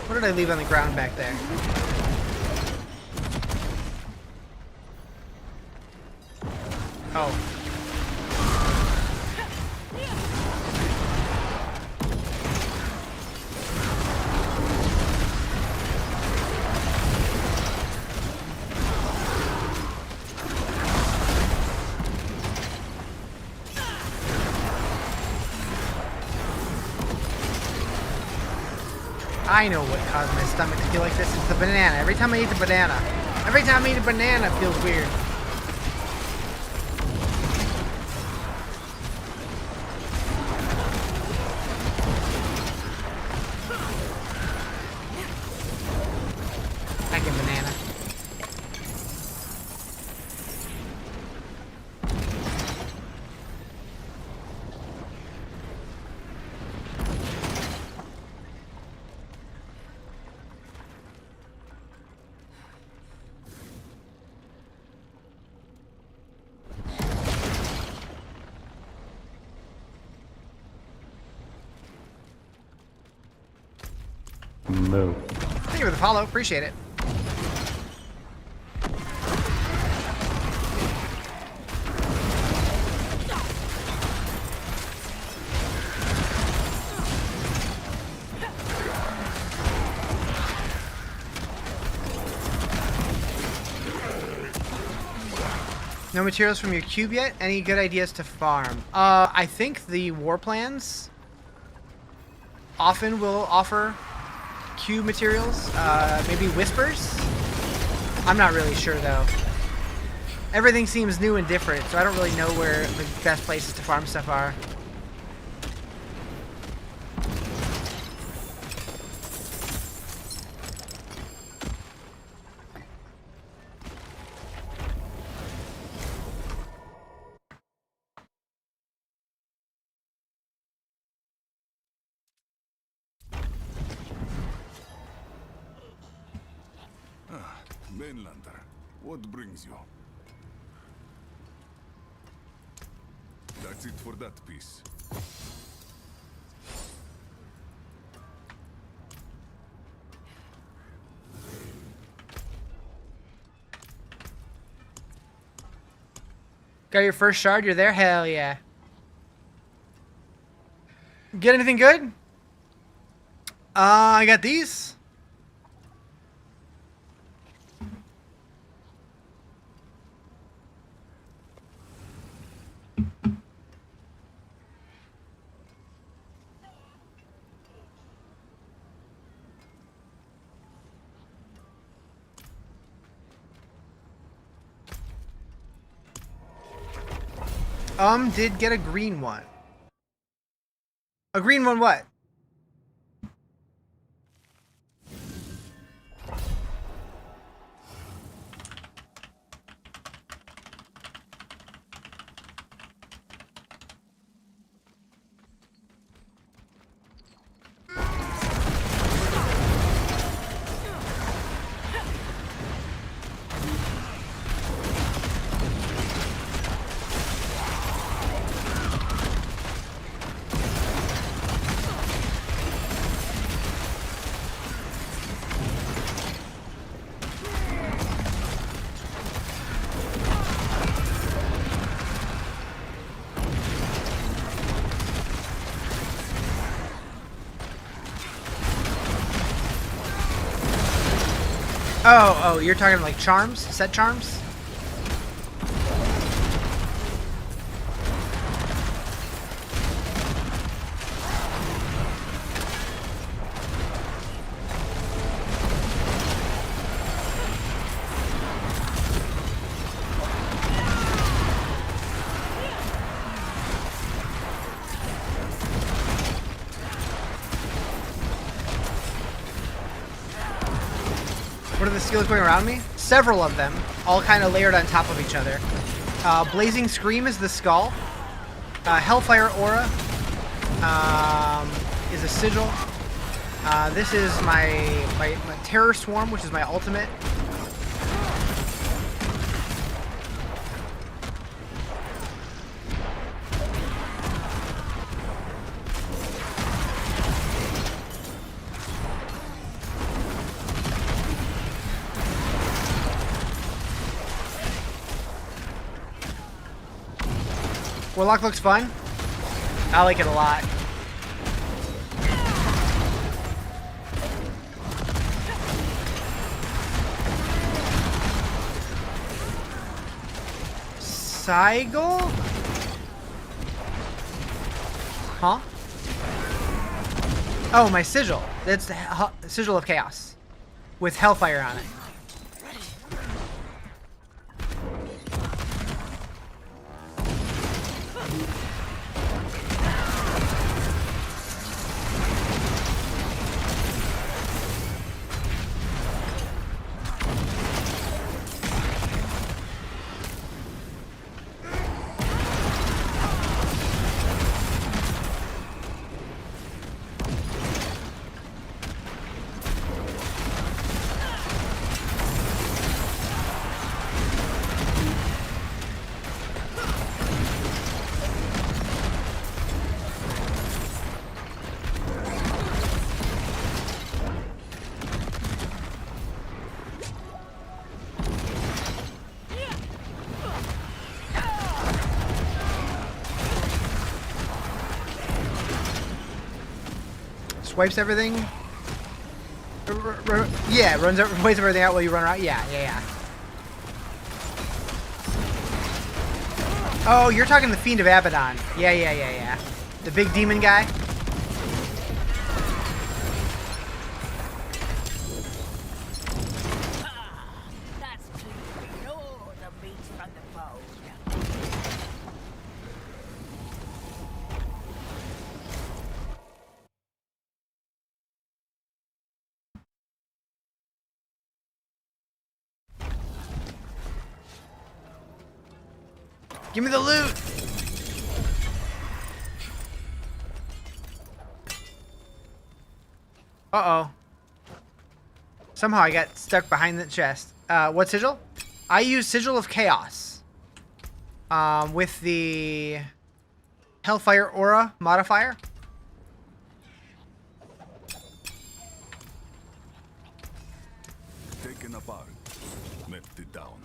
What did I leave on the ground back there? Oh. I know what caused my stomach to feel like this. It's the banana. Every time I eat the banana. Every time I eat a banana, it feels weird. Second banana. move. Thank you for the follow. Appreciate it. No materials from your cube yet? Any good ideas to farm? I think the war plans often will offer cube materials. Maybe whispers? I'm not really sure though. Everything seems new and different, so I don't really know where the best places to farm stuff are. Mainlander, what brings you? That's it for that piece. Got your first shard? You're there? Hell yeah. Get anything good? I got these. Did get a green one. A green one what? Oh, you're talking like charms? Set charms? What are the skills going around me? Several of them, all kind of layered on top of each other. Blazing Scream is the skull. Hellfire Aura is a sigil. This is my Terror Swarm, which is my ultimate. Warlock looks fun. I like it a lot. Sigil? Huh? Oh, my sigil. That's the Sigil of Chaos. With Hellfire on it. Swipes everything. Yeah, wipes everything out while you run around. Yeah. Oh, you're talking the Fiend of Abaddon. Yeah. The big demon guy. That's clean. Oh, the meat from the bone. Give me the loot. Uh-oh. Somehow I got stuck behind the chest. What sigil? I use Sigil of Chaos. With the Hellfire Aura modifier. Taken apart, melted down.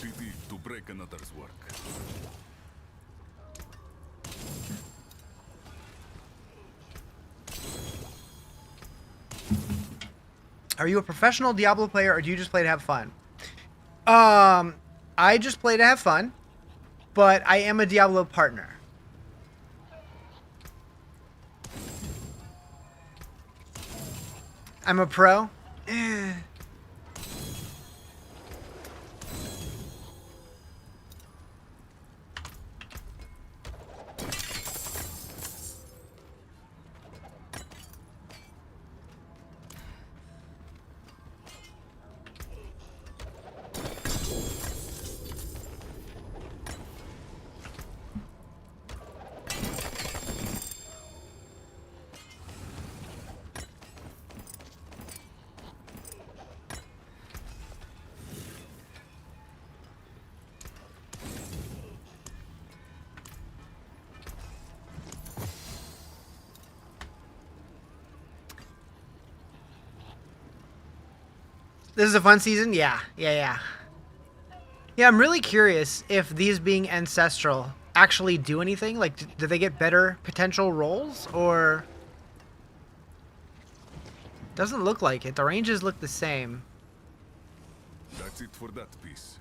Pity to break another's work. Are you a professional Diablo player or do you just play to have fun? I just play to have fun, but I am a Diablo partner. I'm a pro? Eh. This is a fun season? Yeah. Yeah, I'm really curious if these being ancestral actually do anything. Like, do they get better potential rolls, or... Doesn't look like it. The ranges look the same. That's it for that piece.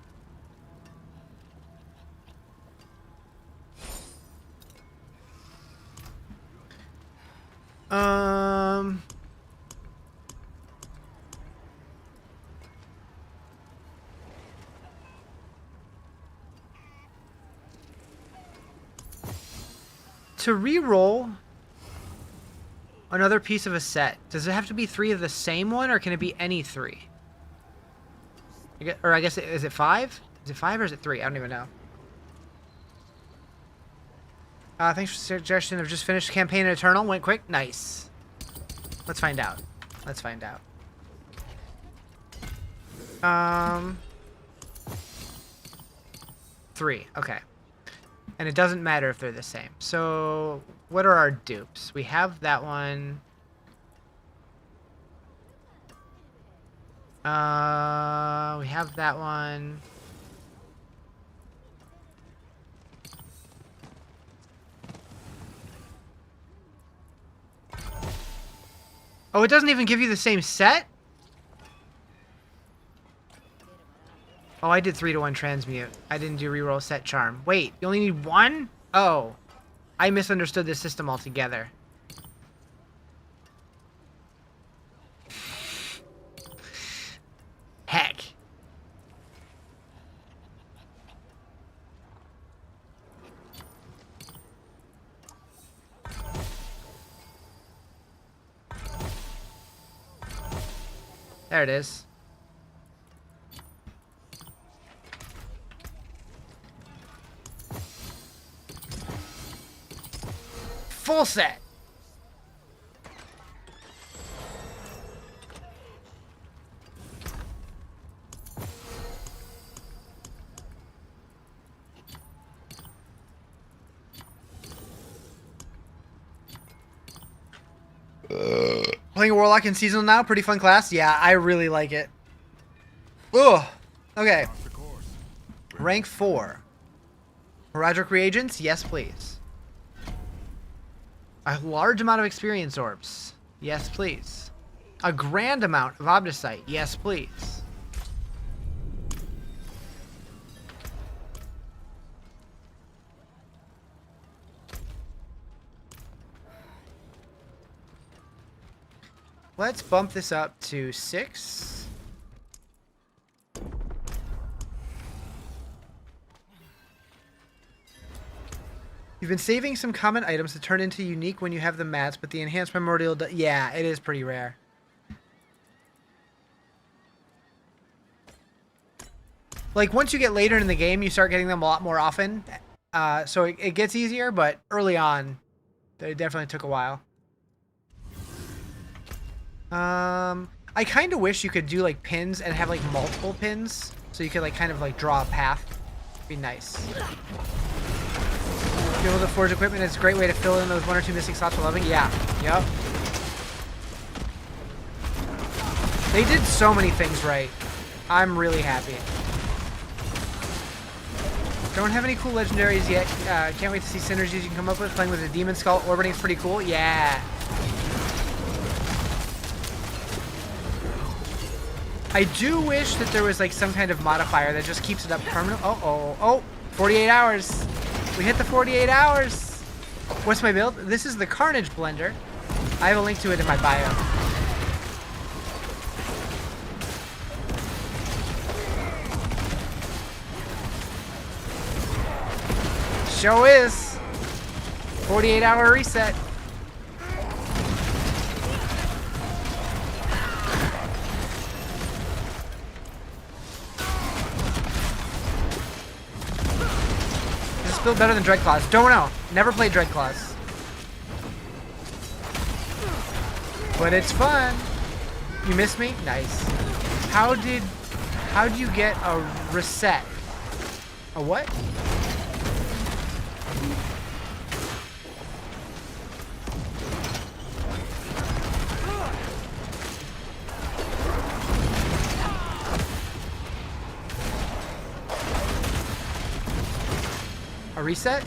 To re-roll another piece of a set, does it have to be 3 of the same one, or can it be any 3? I guess, is it 5? Is it 5 or is it 3? I don't even know. Thanks for the suggestion. I've just finished campaign in Eternal. Went quick. Nice. Let's find out. 3. Okay. And it doesn't matter if they're the same. So, what are our dupes? We have that one. We have that one. Oh, it doesn't even give you the same set? Oh, I did 3-to-1 transmute. I didn't do reroll set charm. Wait, you only need 1? Oh. I misunderstood the system altogether. Heck. There it is. Full set. Playing a Warlock in Seasonal now, pretty fun class. Yeah, I really like it. Ugh. Okay. Rank 4. Heraldic reagents? Yes, please. A large amount of experience orbs? Yes, please. A grand amount of Omnisite? Yes, please. Let's bump this up to 6. You've been saving some common items to turn into unique when you have the mats, but the enhanced primordial... yeah, it is pretty rare. Like, once you get later in the game, you start getting them a lot more often. So it gets easier, but early on, it definitely took a while. I kind of wish you could do, like, pins and have, like, multiple pins. So you could, like, kind of, like, draw a path. Be nice. Be able to forge equipment is a great way to fill in those 1 or 2 missing slots for loving. Yeah. Yep. They did so many things right. I'm really happy. Don't have any cool legendaries yet. Can't wait to see synergies you can come up with. Playing with a demon skull orbiting is pretty cool. Yeah. I do wish that there was like some kind of modifier that just keeps it up permanent. Oh, 48 hours. We hit the 48 hours. What's my build? This is the Carnage Blender. I have a link to it in my bio. Show is 48-hour reset. Is this build better than Dreadclaws? Don't know. Never played Dreadclaws. But it's fun. You miss me? Nice. How do you get a reset? A what? A reset?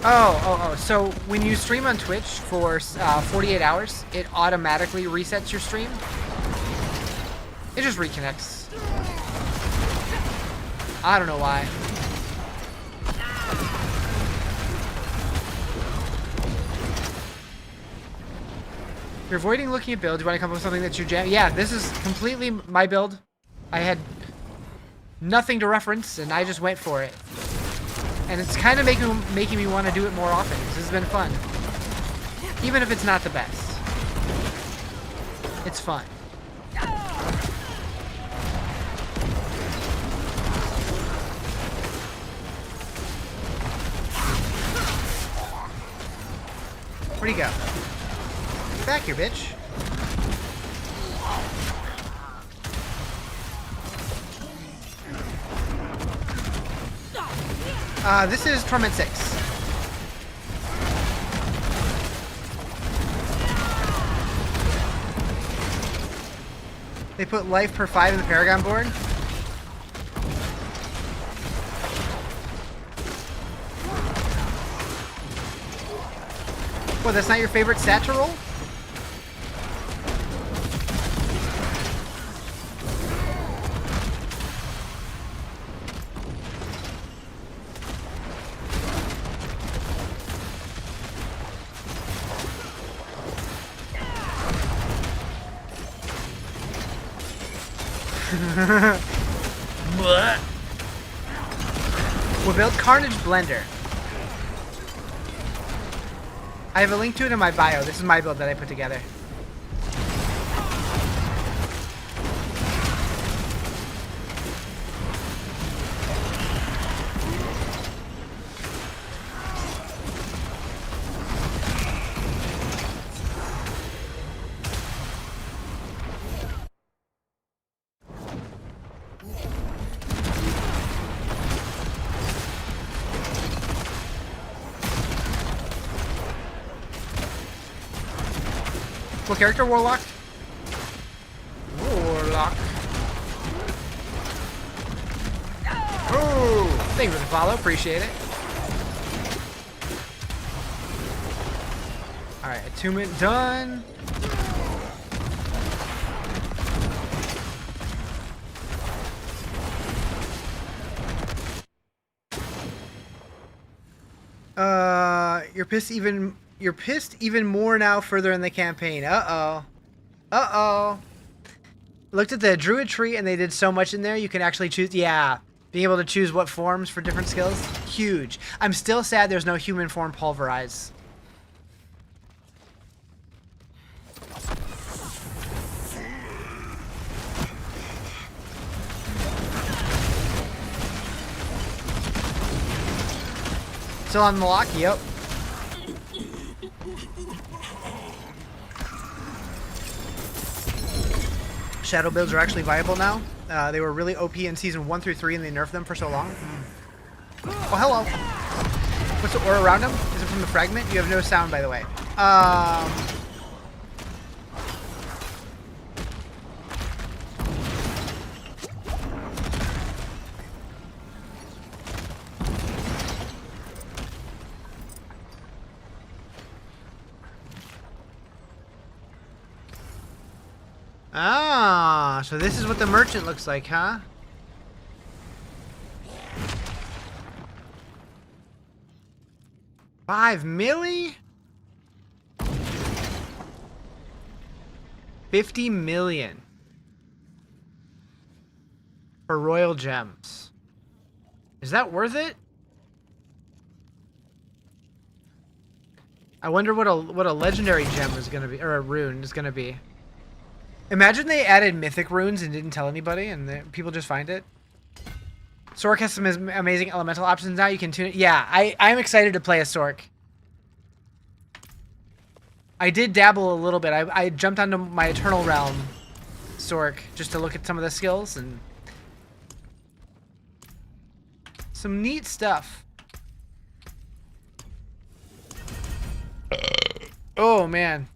Oh. So when you stream on Twitch for 48 hours, it automatically resets your stream. It just reconnects. I don't know why. You're avoiding looking at builds. You want to come up with something that's your jam? Yeah, this is completely my build. I had nothing to reference, and I just went for it. And it's kind of making me want to do it more often, because this has been fun. Even if it's not the best. It's fun. Where'd he go? Get back here, bitch. This is Torment 6. They put life per 5 in the Paragon board. What, that's not your favorite stat to roll? We'll build Carnage Blender. I have a link to it in my bio. This is my build that I put together. What character? Warlock? Warlock. Ooh! Thank you for the follow. Appreciate it. Alright, attunement done. You're pissed even more now further in the campaign. Uh-oh. Uh-oh. Looked at the druid tree and they did so much in there. You can actually choose, yeah. Being able to choose what forms for different skills, huge. I'm still sad there's no human form pulverize. Still on the lock? Yep. Shadow builds are actually viable now. They were really OP in season 1 through 3 and they nerfed them for so long. Oh, hello. What's the aura around him? Is it from the fragment? You have no sound, by the way. Ah, so this is what the merchant looks like, huh? $5 million? 50 million for royal gems. Is that worth it? I wonder what a legendary gem is gonna be, or a rune is gonna be. Imagine they added mythic runes and didn't tell anybody, and people just find it. Sork has some amazing elemental options now. You can tune it. Yeah, I'm excited to play a Sork. I did dabble a little bit. I jumped onto my Eternal Realm Sork just to look at some of the skills and some neat stuff. Oh man.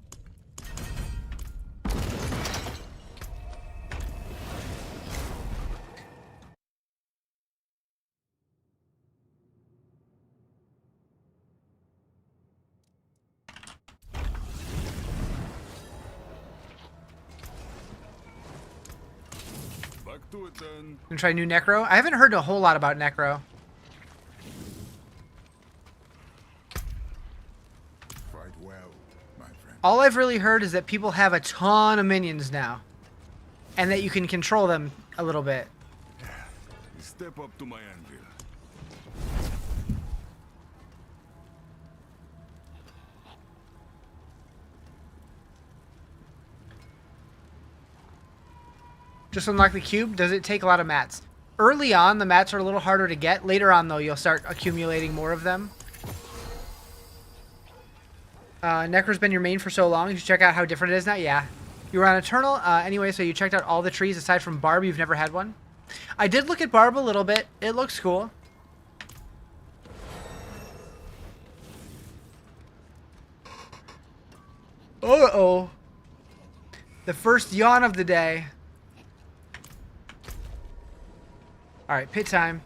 Gonna try new Necro. I haven't heard a whole lot about Necro. Fight well, my friend. All I've really heard is that people have a ton of minions now, and that you can control them a little bit. Step up to my anvil. Just unlock the cube. Does it take a lot of mats? Early on, the mats are a little harder to get. Later on, though, you'll start accumulating more of them. Necro's been your main for so long. You should check out how different it is now. Yeah. You were on Eternal. Anyway, so you checked out all the trees aside from Barb. You've never had one. I did look at Barb a little bit. It looks cool. Uh-oh. The first yawn of the day. Alright, pit time.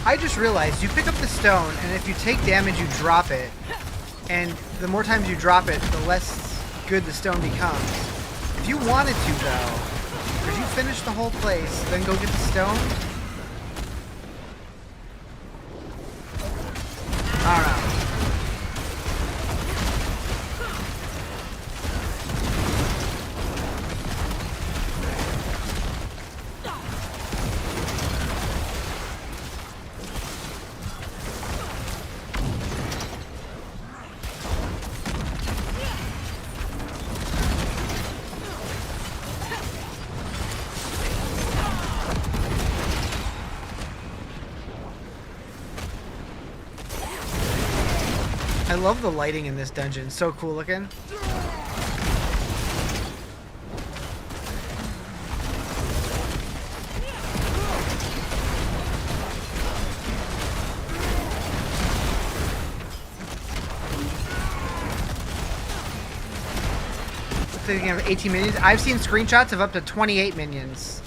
I just realized you pick up the stone, and if you take damage, you drop it. And the more times you drop it, the less good the stone becomes. If you wanted to, though, could you finish the whole place, then go get the stone? I don't know. I love the lighting in this dungeon. So cool looking. Looks like you have 18 minions. I've seen screenshots of up to 28 minions.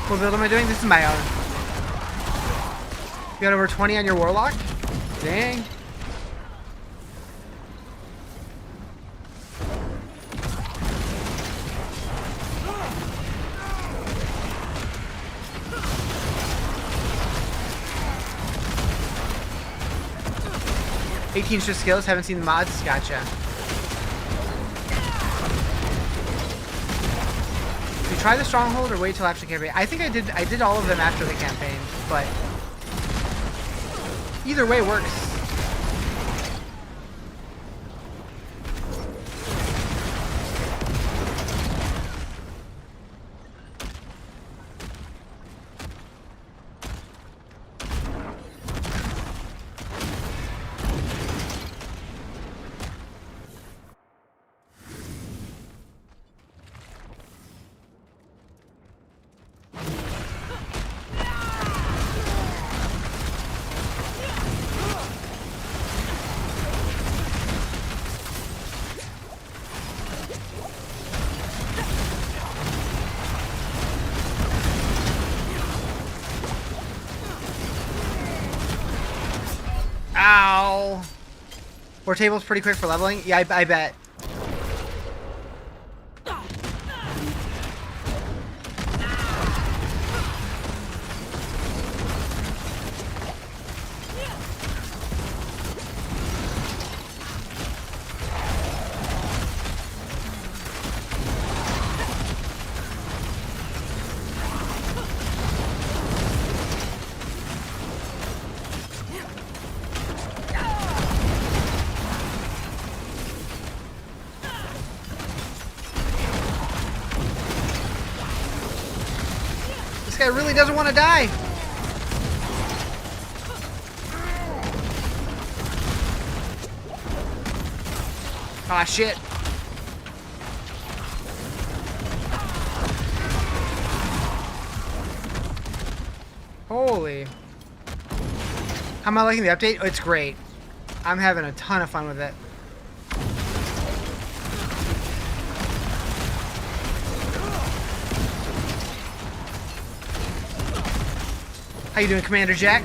What build am I doing? This is my own. You got over 20 on your warlock? Dang. just skills, haven't seen the mods? Gotcha. You try the stronghold or wait till after the campaign? I think I did all of them after the campaign, but either way works. Ow! War table's pretty quick for leveling? Yeah, I bet. This guy really doesn't want to die. Ah, shit. Holy. How am I liking the update? Oh, it's great. I'm having a ton of fun with it. How you doing, Commander Jack?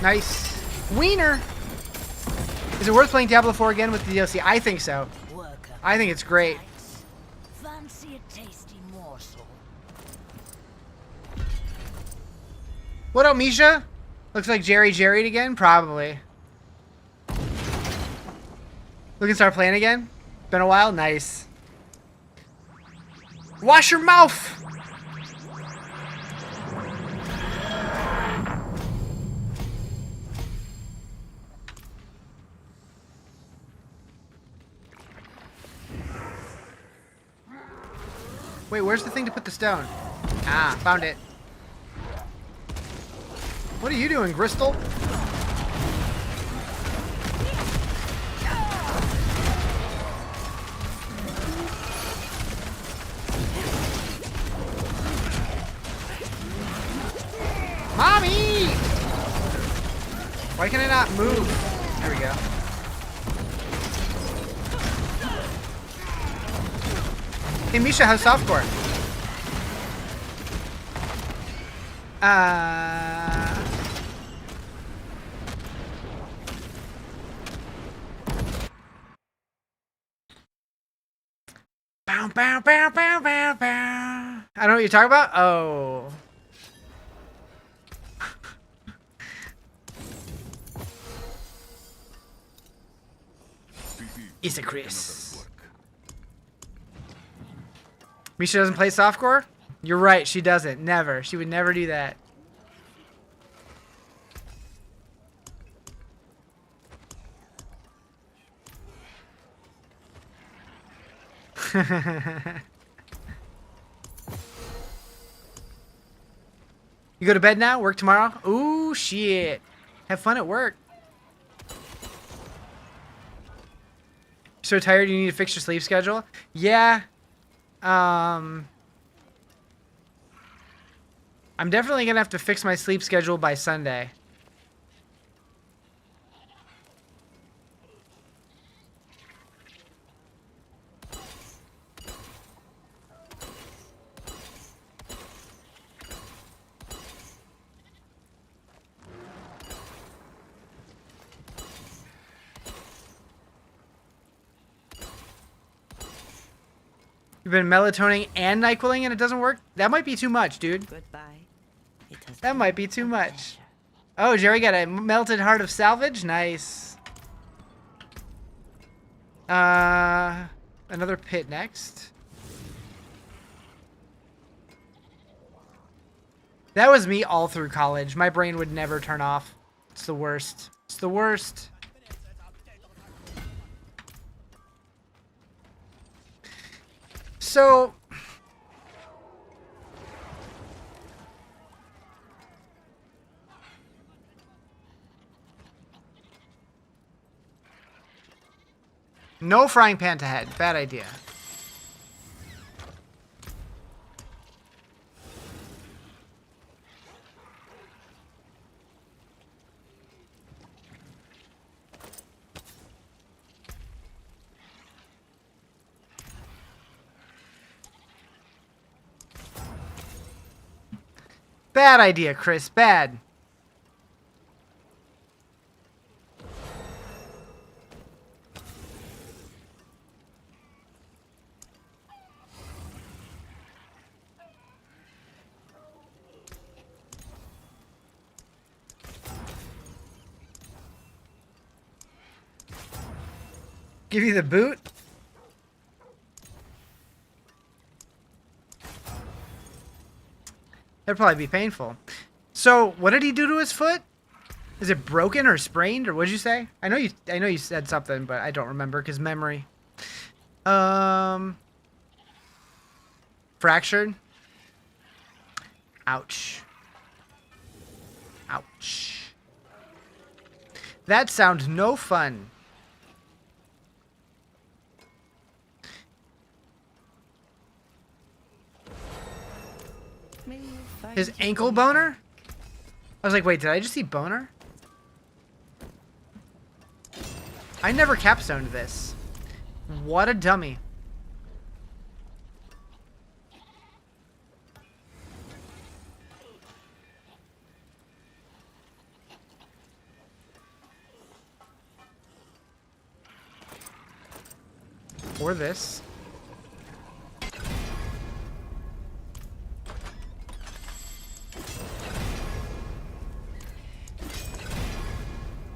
Nice. Wiener! Is it worth playing Diablo 4 again with the DLC? I think so. I think it's great. Fancy a tasty morsel. What up, Misha? Looks like Jerry'd again? Probably. We can start playing again? Been a while? Nice. Wash your mouth! Wait, where's the thing to put the stone? Ah, found it. What are you doing, Gristle? Mommy! Why can I not move? There we go. Hey, Misha, how's softcore? Bow, bow, bow, bow, bow, bow. I don't know what you're talking about. Oh. It's a Chris. Misha doesn't play softcore? You're right, she doesn't. Never. She would never do that. You go to bed now? Work tomorrow? Ooh, shit. Have fun at work. So tired you need to fix your sleep schedule? Yeah. I'm definitely gonna have to fix my sleep schedule by Sunday. You've been melatonin and NyQuiling and it doesn't work? That might be too much, dude. Goodbye. That might be too much. Oh, Jerry got a melted heart of salvage? Nice. Another pit next. That was me all through college. My brain would never turn off. It's the worst. It's the worst. So... No frying pan to head. Bad idea. Bad idea, Chris. Bad. Give you the boot? That'd probably be painful. So, what did he do to his foot? Is it broken or sprained, or what'd you say? I know you said something, but I don't remember because memory. Fractured. Ouch. Ouch. That sounds no fun. His ankle boner? I was like, wait, did I just see boner? I never capstoned this. What a dummy. Or this.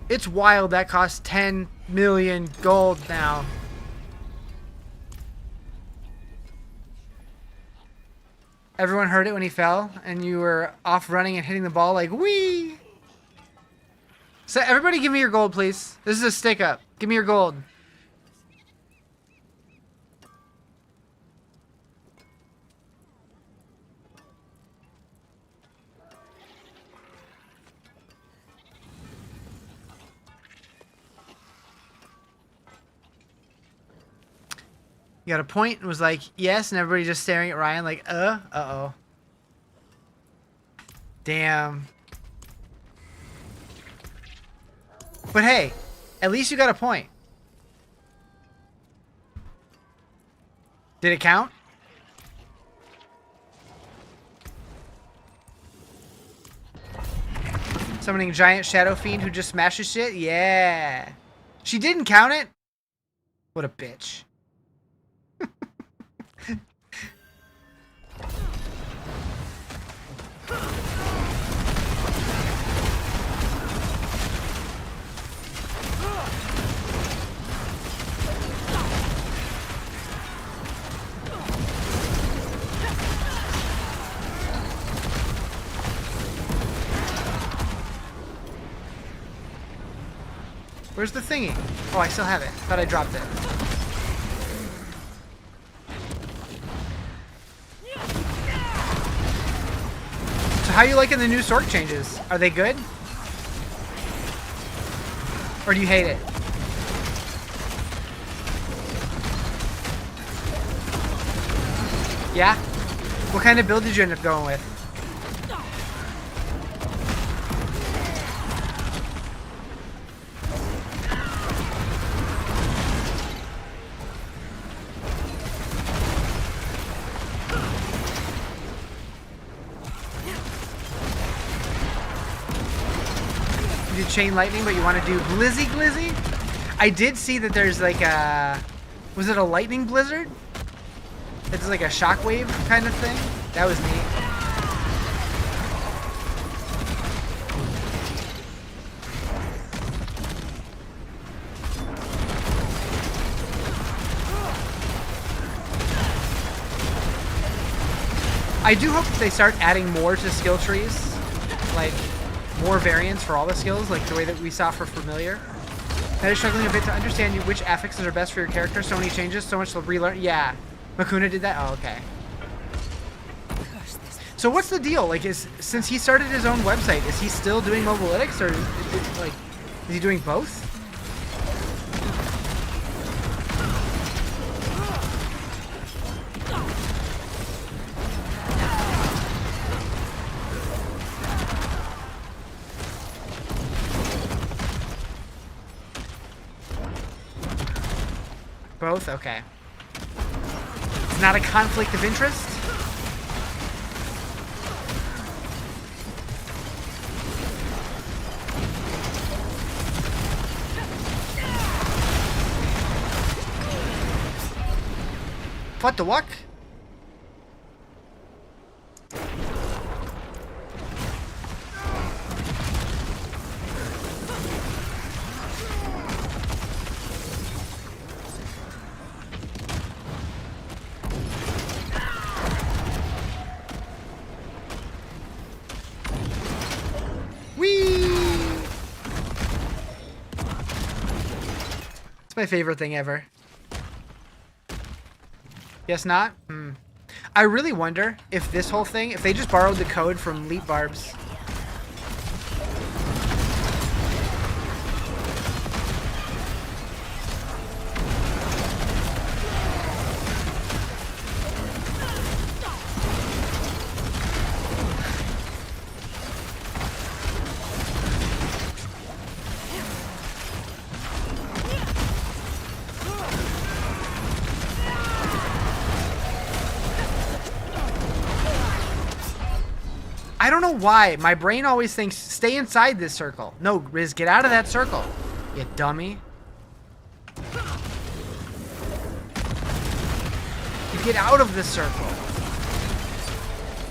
It's wild that costs 10 million gold now. Everyone heard it when he fell, and you were off running and hitting the ball like, wee! So everybody give me your gold, please. This is a stick up. Give me your gold. You got a point and was like, yes, and everybody just staring at Ryan like, uh-oh. Damn. But hey, at least you got a point. Did it count? Summoning giant shadow fiend who just smashes shit? Yeah. She didn't count it? What a bitch. Where's the thingy? Oh, I still have it. Thought I dropped it. So how you liking the new sword changes? Are they good? Or do you hate it? Yeah? What kind of build did you end up going with? You did chain lightning, but you want to do glizzy glizzy? I did see that there's like a... Was it a lightning blizzard? It's like a shockwave kind of thing. That was neat. I do hope that they start adding more to skill trees, like more variants for all the skills, like the way that we saw for Familiar. I was struggling a bit to understand which affixes are best for your character. So many changes, so much to relearn. Yeah, Makuna did that. Oh, okay. So what's the deal? Like, since he started his own website, is he still doing mobilytics, or is he doing both? Both? Okay. It's not a conflict of interest? What the fuck? My favorite thing ever. Guess not? I really wonder if this whole thing, if they just borrowed the code from Leap Barbs. I don't know why. My brain always thinks, stay inside this circle. No, Riz, get out of that circle. You dummy. You get out of this circle.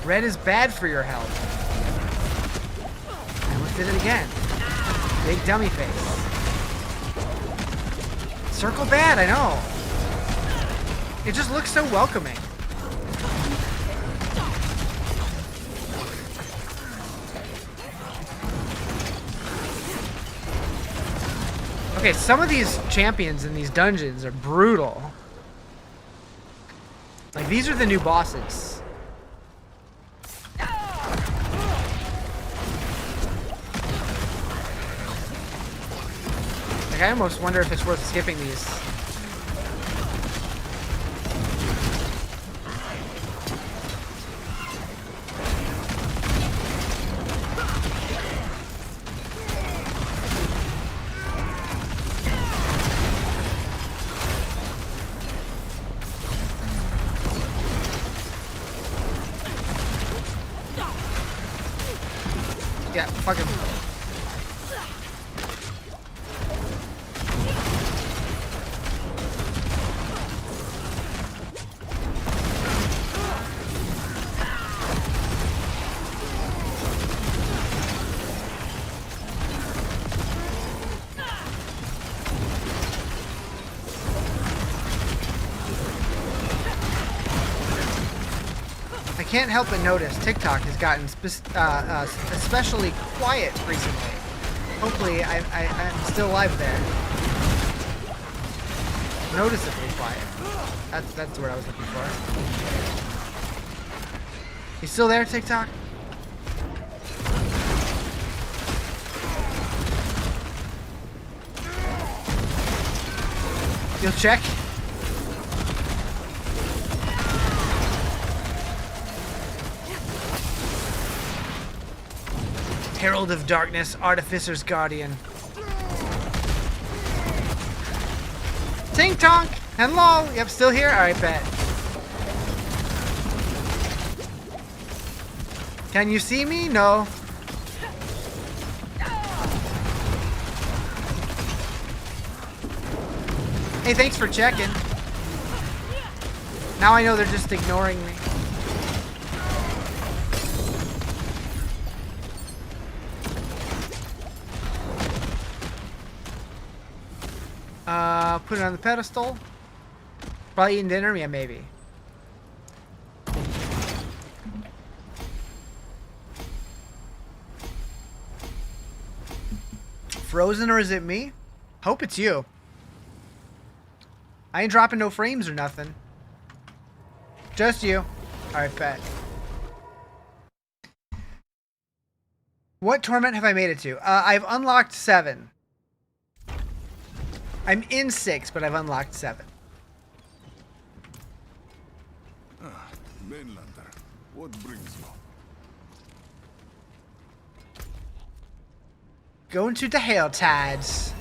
Red is bad for your health. I looked at it again. Big dummy face. Circle bad, I know. It just looks so welcoming. Okay, some of these champions in these dungeons are brutal. Like, these are the new bosses. Like, I almost wonder if it's worth skipping these. Yeah, fuck him. I can't help but notice TikTok has gotten especially quiet recently. Hopefully, I'm still live there. Noticeably quiet. That's what I was looking for. You still there, TikTok? You'll check? Herald of Darkness, Artificer's Guardian. Tink Tonk! Hello! Yep, still here? Alright, bet. Can you see me? No. Hey, thanks for checking. Now I know they're just ignoring me. Put it on the pedestal. Probably eating dinner? Yeah, maybe. Frozen, or is it me? Hope it's you. I ain't dropping no frames or nothing. Just you. Alright, bet. What torment have I made it to? I've unlocked 7. I'm in 6, but I've unlocked 7. Mainlander, what brings you? Going to the Hail Tides.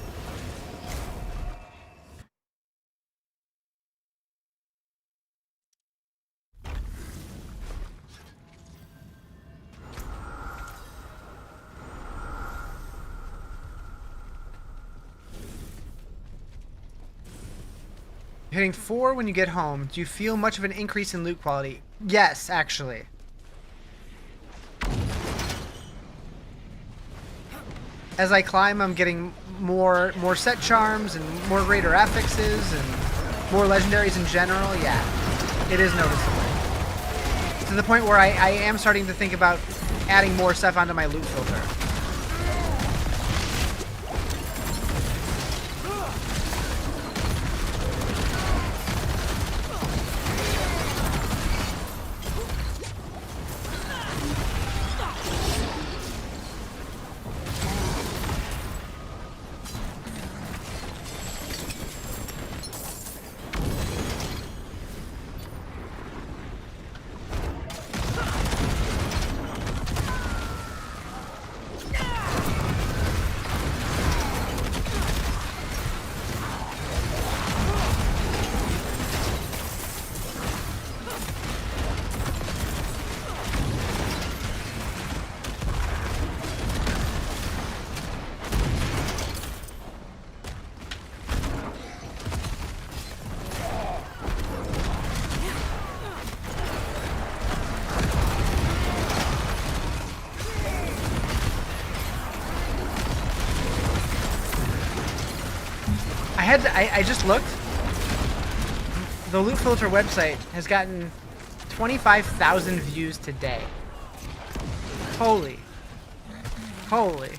Hitting 4 when you get home. Do you feel much of an increase in loot quality? Yes, actually. As I climb, I'm getting more set charms and more greater affixes and more legendaries in general. Yeah, it is noticeable. To the point where I am starting to think about adding more stuff onto my loot filter. I just looked. The Loot Filter website has gotten 25,000 views today. Holy. Holy.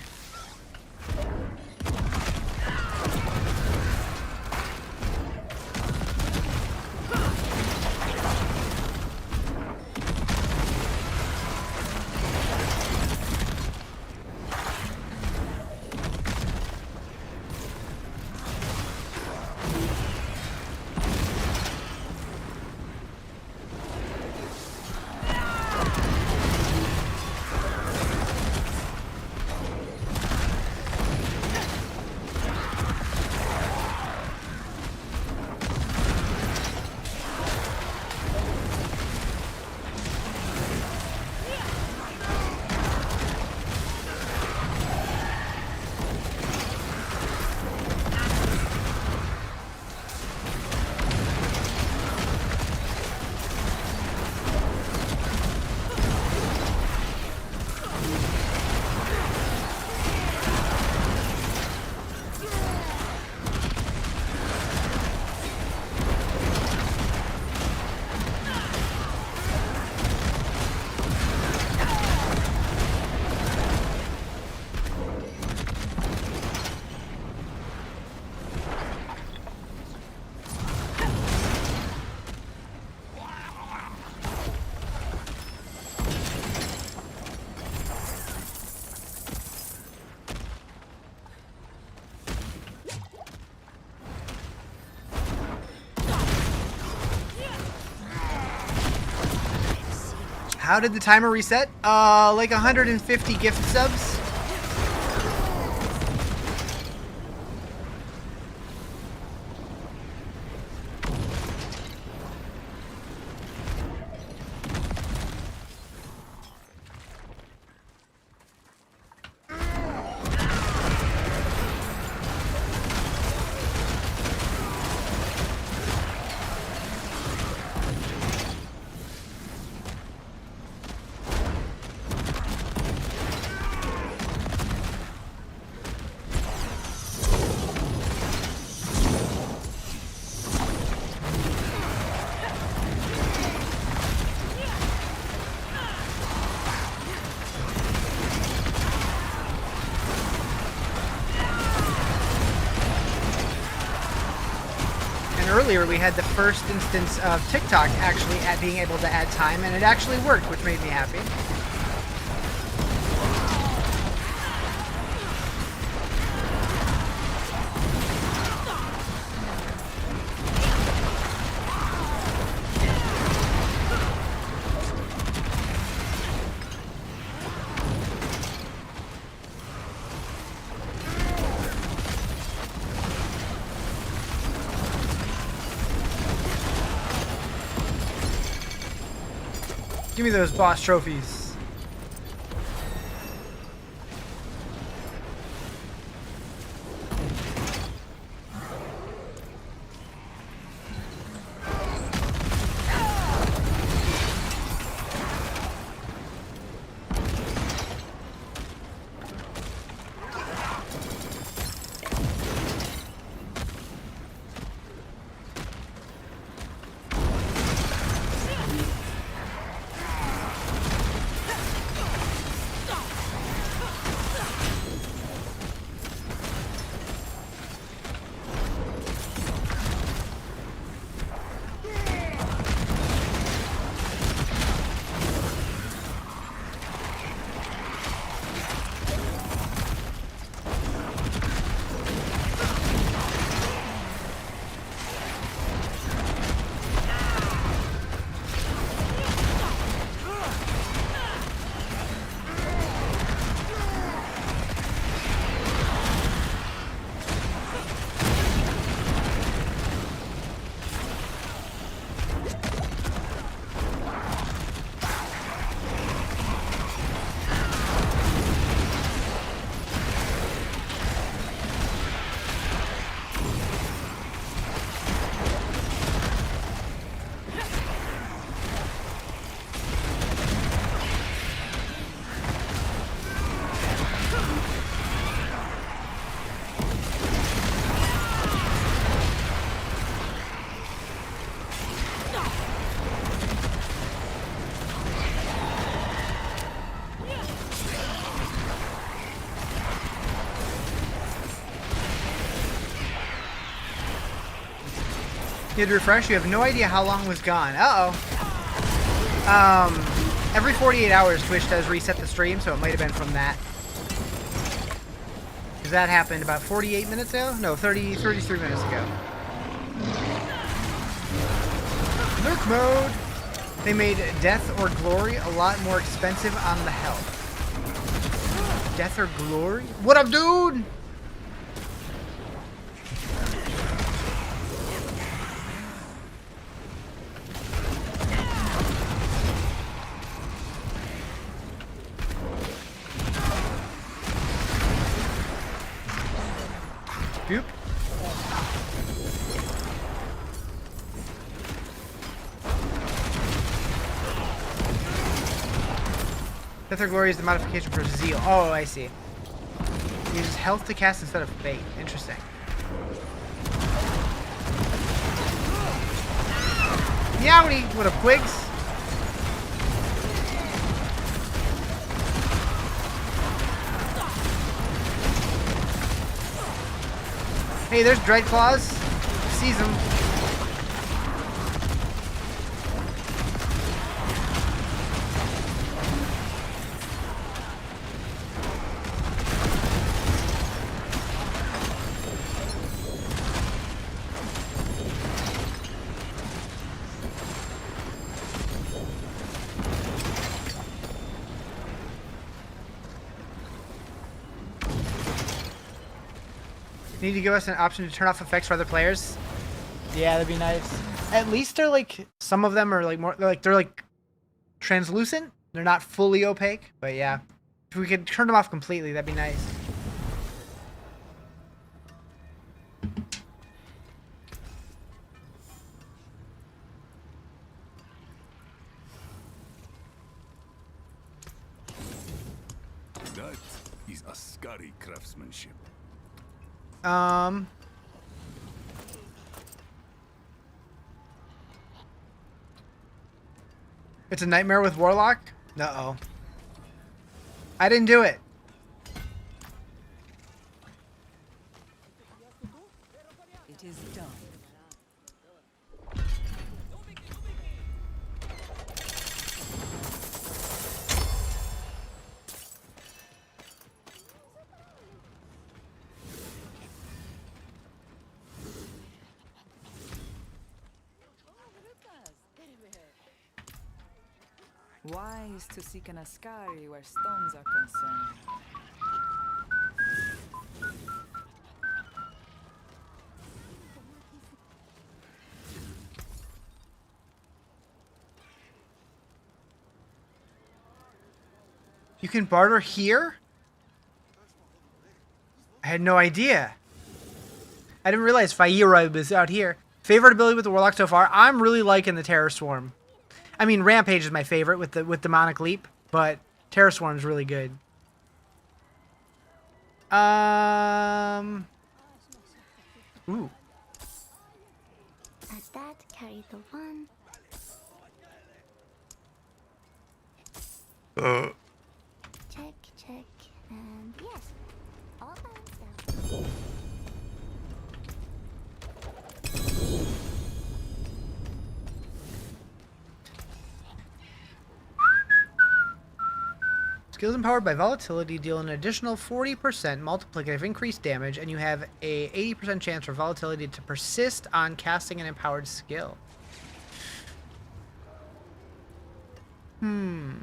How did the timer reset? Like 150 gift subs. Earlier we had the first instance of TikTok actually at being able to add time, and it actually worked, which made me happy. Give me those boss trophies. You had to refresh, you have no idea how long was gone. Every 48 hours Twitch does reset the stream, so it might have been from that. Because that happened about 48 minutes ago? No, 33 minutes ago. Nuke mode! They made Death or Glory a lot more expensive on the health. Death or Glory? What up, dude? Boop. Death or Glory is the modification for Zeal. Oh, I see. Uses health to cast instead of fate. Interesting. Meowdy! What up, Quigs? Hey, there's Dreadclaws. Sees him. Need to give us an option to turn off effects for other players. Yeah, that'd be nice. At least they're like, some of them are like more, they're like translucent. They're not fully opaque, but yeah. If we could turn them off completely, that'd be nice. That is Askari craftsmanship. It's a nightmare with Warlock? Uh-oh. I didn't do it. It is done. Wise to seek an Askari where stones are concerned. You can barter here? I had no idea. I didn't realize Fayira was out here. Favorite ability with the Warlock so far? I'm really liking the Terror Swarm. I mean, Rampage is my favorite with Demonic Leap, but Terror Swarm's really good. Ooh. Add that, carry the one. Check, check, and yes. All balanced out. Skills empowered by volatility deal an additional 40% multiplicative increased damage, and you have a 80% chance for volatility to persist on casting an empowered skill. I'll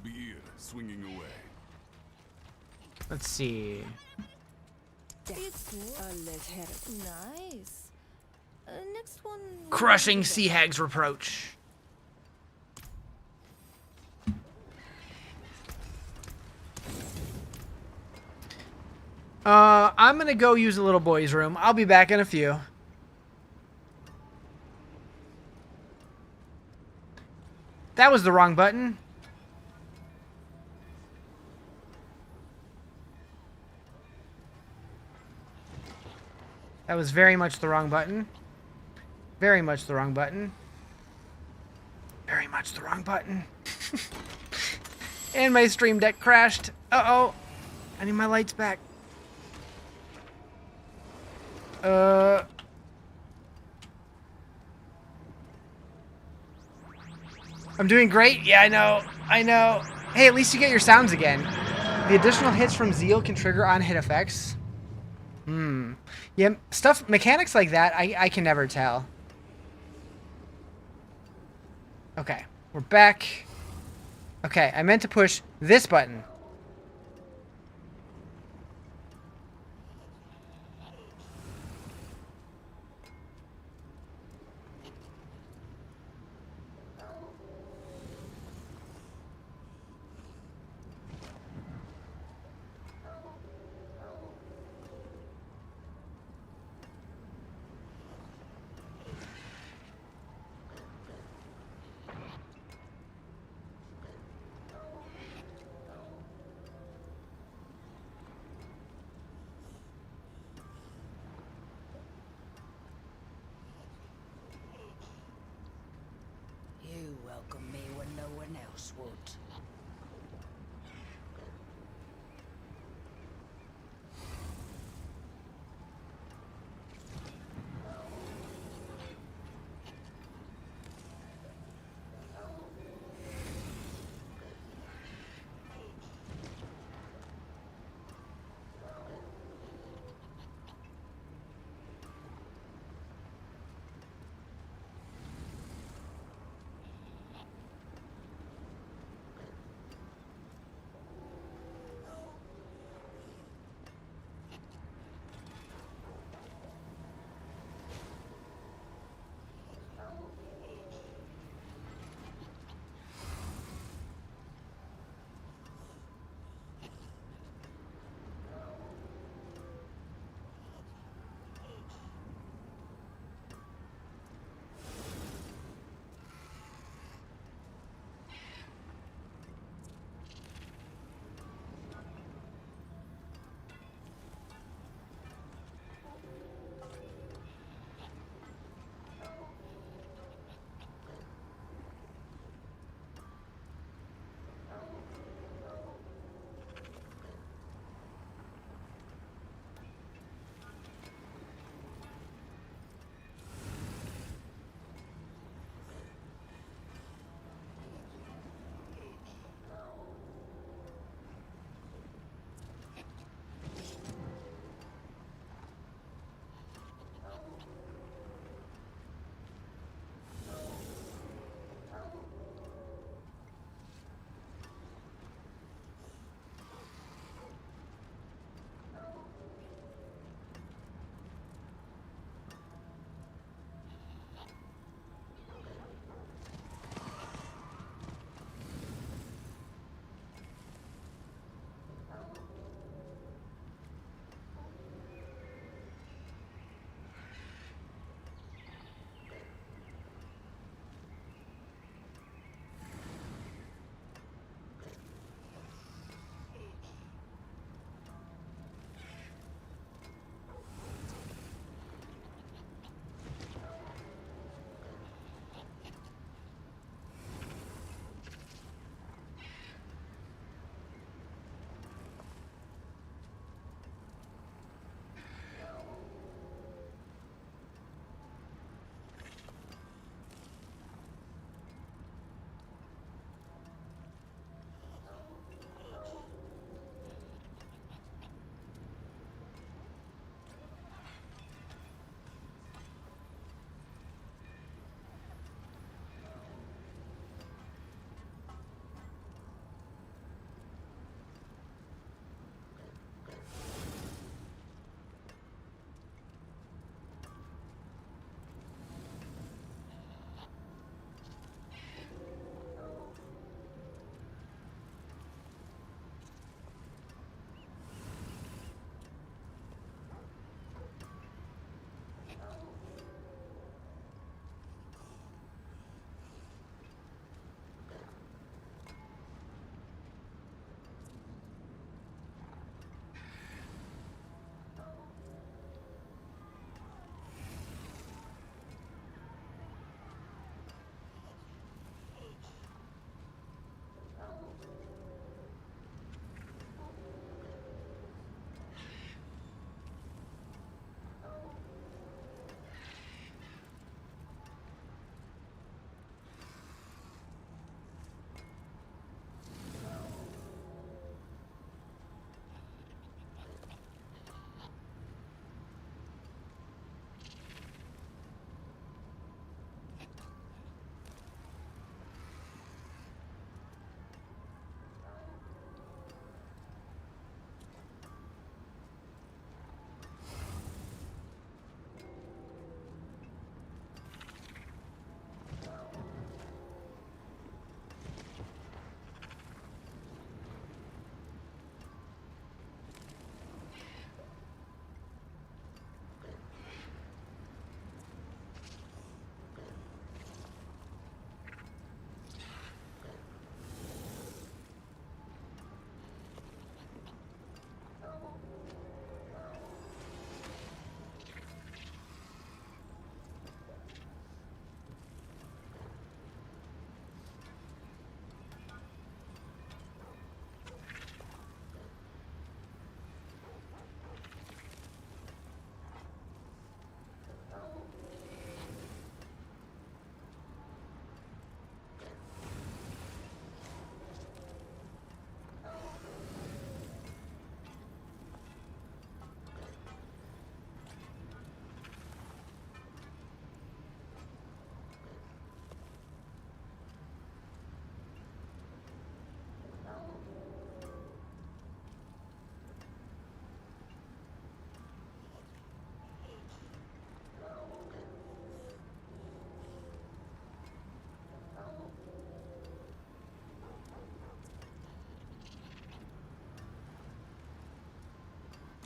be here, swinging away. Let's see. It's nice. Next one. Crushing Sea Hag's Reproach. I'm gonna go use the little boy's room. I'll be back in a few. That was the wrong button. That was very much the wrong button. Very much the wrong button. Very much the wrong button. And my stream deck crashed. Uh-oh. I need my lights back. I'm doing great. Yeah, I know. I know. Hey, at least you get your sounds again. The additional hits from Zeal can trigger on-hit effects. Yeah, stuff, mechanics like that, I can never tell. Okay, we're back. Okay, I meant to push this button. You welcome me when no one else would.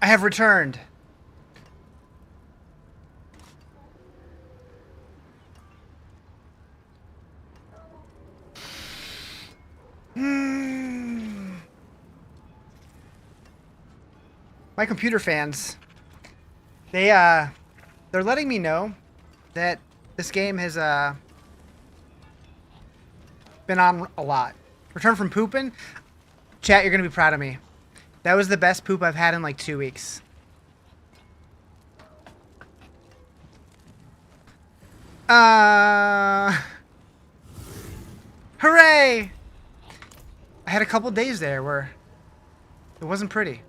I have returned. My computer fans, they're letting me know that this game has been on a lot. Return from pooping. Chat, you're gonna be proud of me. That was the best poop I've had in like 2 weeks. Hooray! I had a couple days there where it wasn't pretty.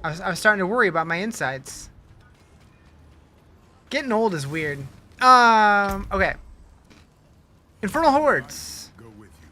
I was starting to worry about my insides. Getting old is weird. Okay. Infernal Hordes. Go with you.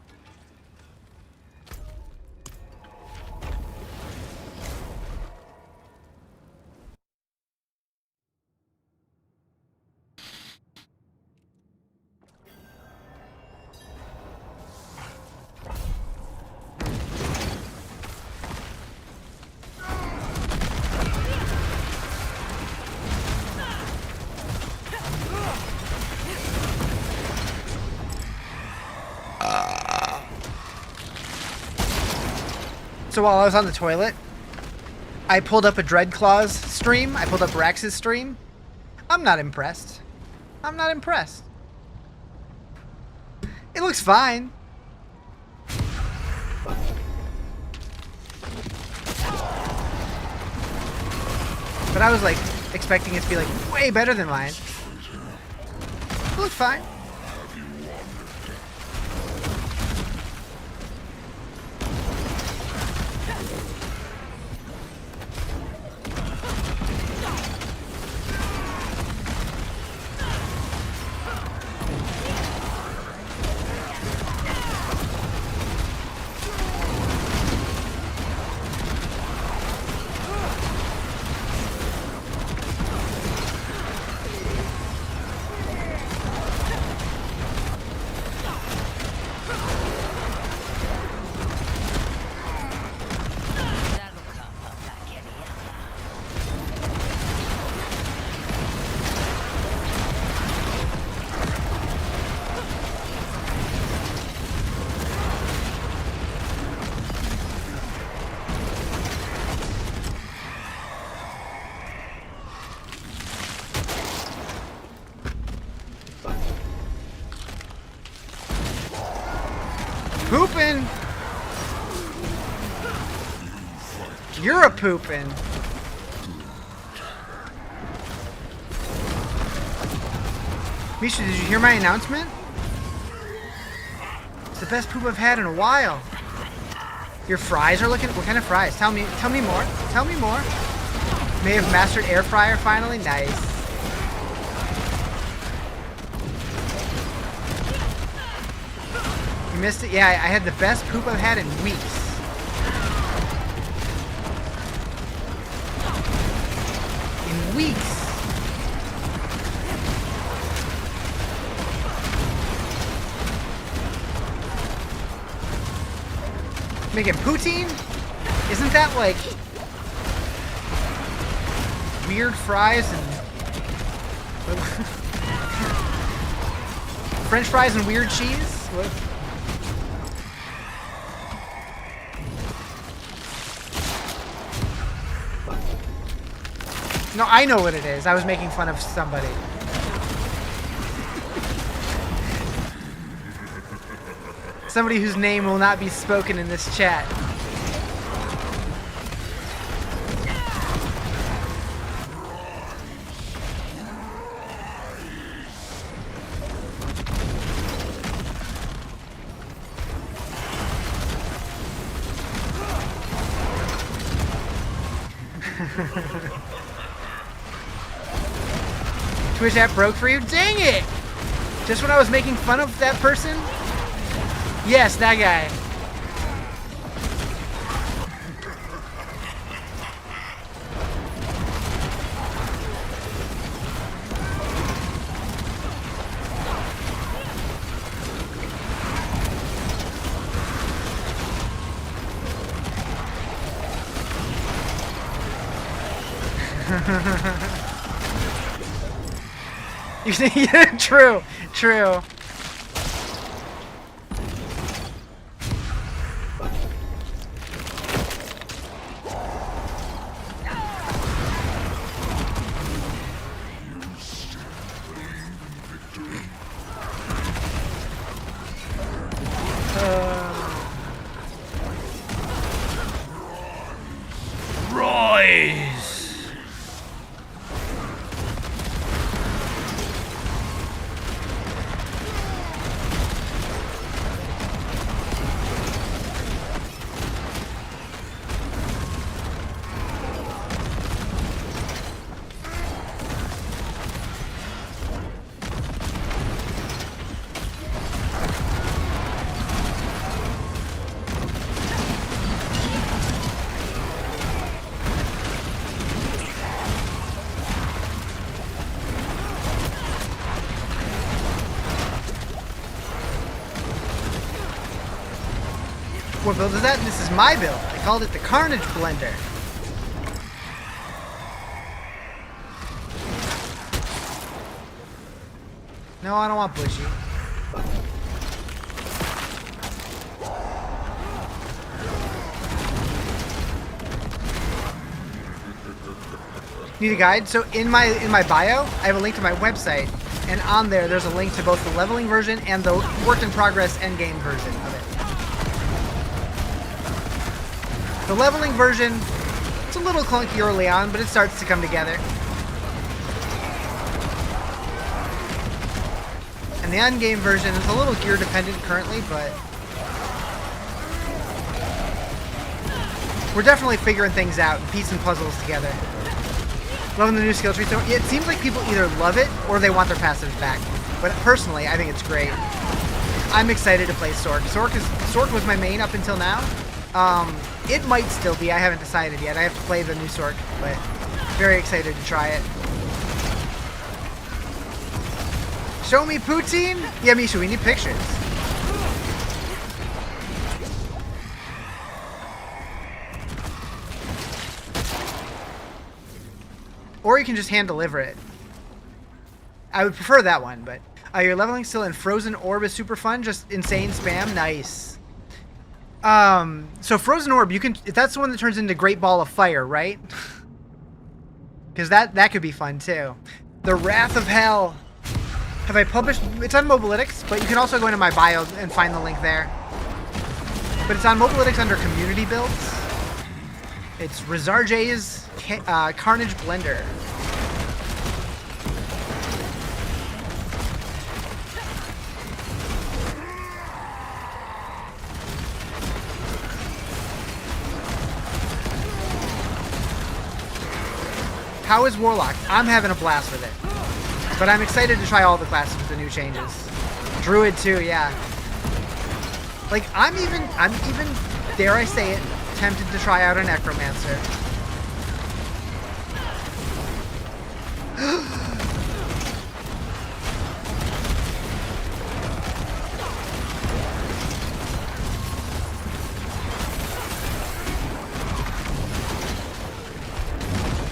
So while I was on the toilet, I pulled up a Dreadclaws stream. I pulled up Rax's stream. I'm not impressed. I'm not impressed. It looks fine. But I was like expecting it to be like way better than mine. It looks fine. Poopin'! You're a poopin'. Misha, did you hear my announcement? It's the best poop I've had in a while. Your fries are looking... What kind of fries? Tell me more. Tell me more. May have mastered air fryer finally? Nice. You missed it? Yeah, I had the best poop I've had in weeks. In weeks. Making poutine? Isn't that like weird fries and French fries and weird cheese? What? No, I know what it is. I was making fun of somebody. Somebody whose name will not be spoken in this chat. Twitch app broke for you? Dang it! Just when I was making fun of that person? Yes, that guy. True, true. Rise! What build is that? This is my build. I called it the Carnage Blender. No, I don't want Bushy. Need a guide? So in my bio, I have a link to my website, and on there there's a link to both the leveling version and the work in progress endgame version of it. The leveling version, it's a little clunky early on, but it starts to come together. And the endgame version is a little gear dependent currently, but we're definitely figuring things out and piecing puzzles together. Loving the new skill tree. So it seems like people either love it or they want their passives back. But personally, I think it's great. I'm excited to play Sork. Sork was my main up until now. It might still be. I haven't decided yet. I have to play the new Sork, but very excited to try it. Show me poutine? Yeah, Misha, we need pictures. Or you can just hand deliver it. I would prefer that one, but your leveling still in Frozen Orb is super fun. Just insane spam. Nice. So Frozen Orb, you can. That's the one that turns into Great Ball of Fire, right? Because that could be fun too. The Wrath of Hell. Have I published? It's on Mobalytics, but you can also go into my bio and find the link there. But it's on Mobalytics under Community Builds. It's Rizarjay's Carnage Blender. How is Warlock? I'm having a blast with it. But I'm excited to try all the classes with the new changes. Druid too, yeah. Like, I'm even, dare I say it, tempted to try out a Necromancer.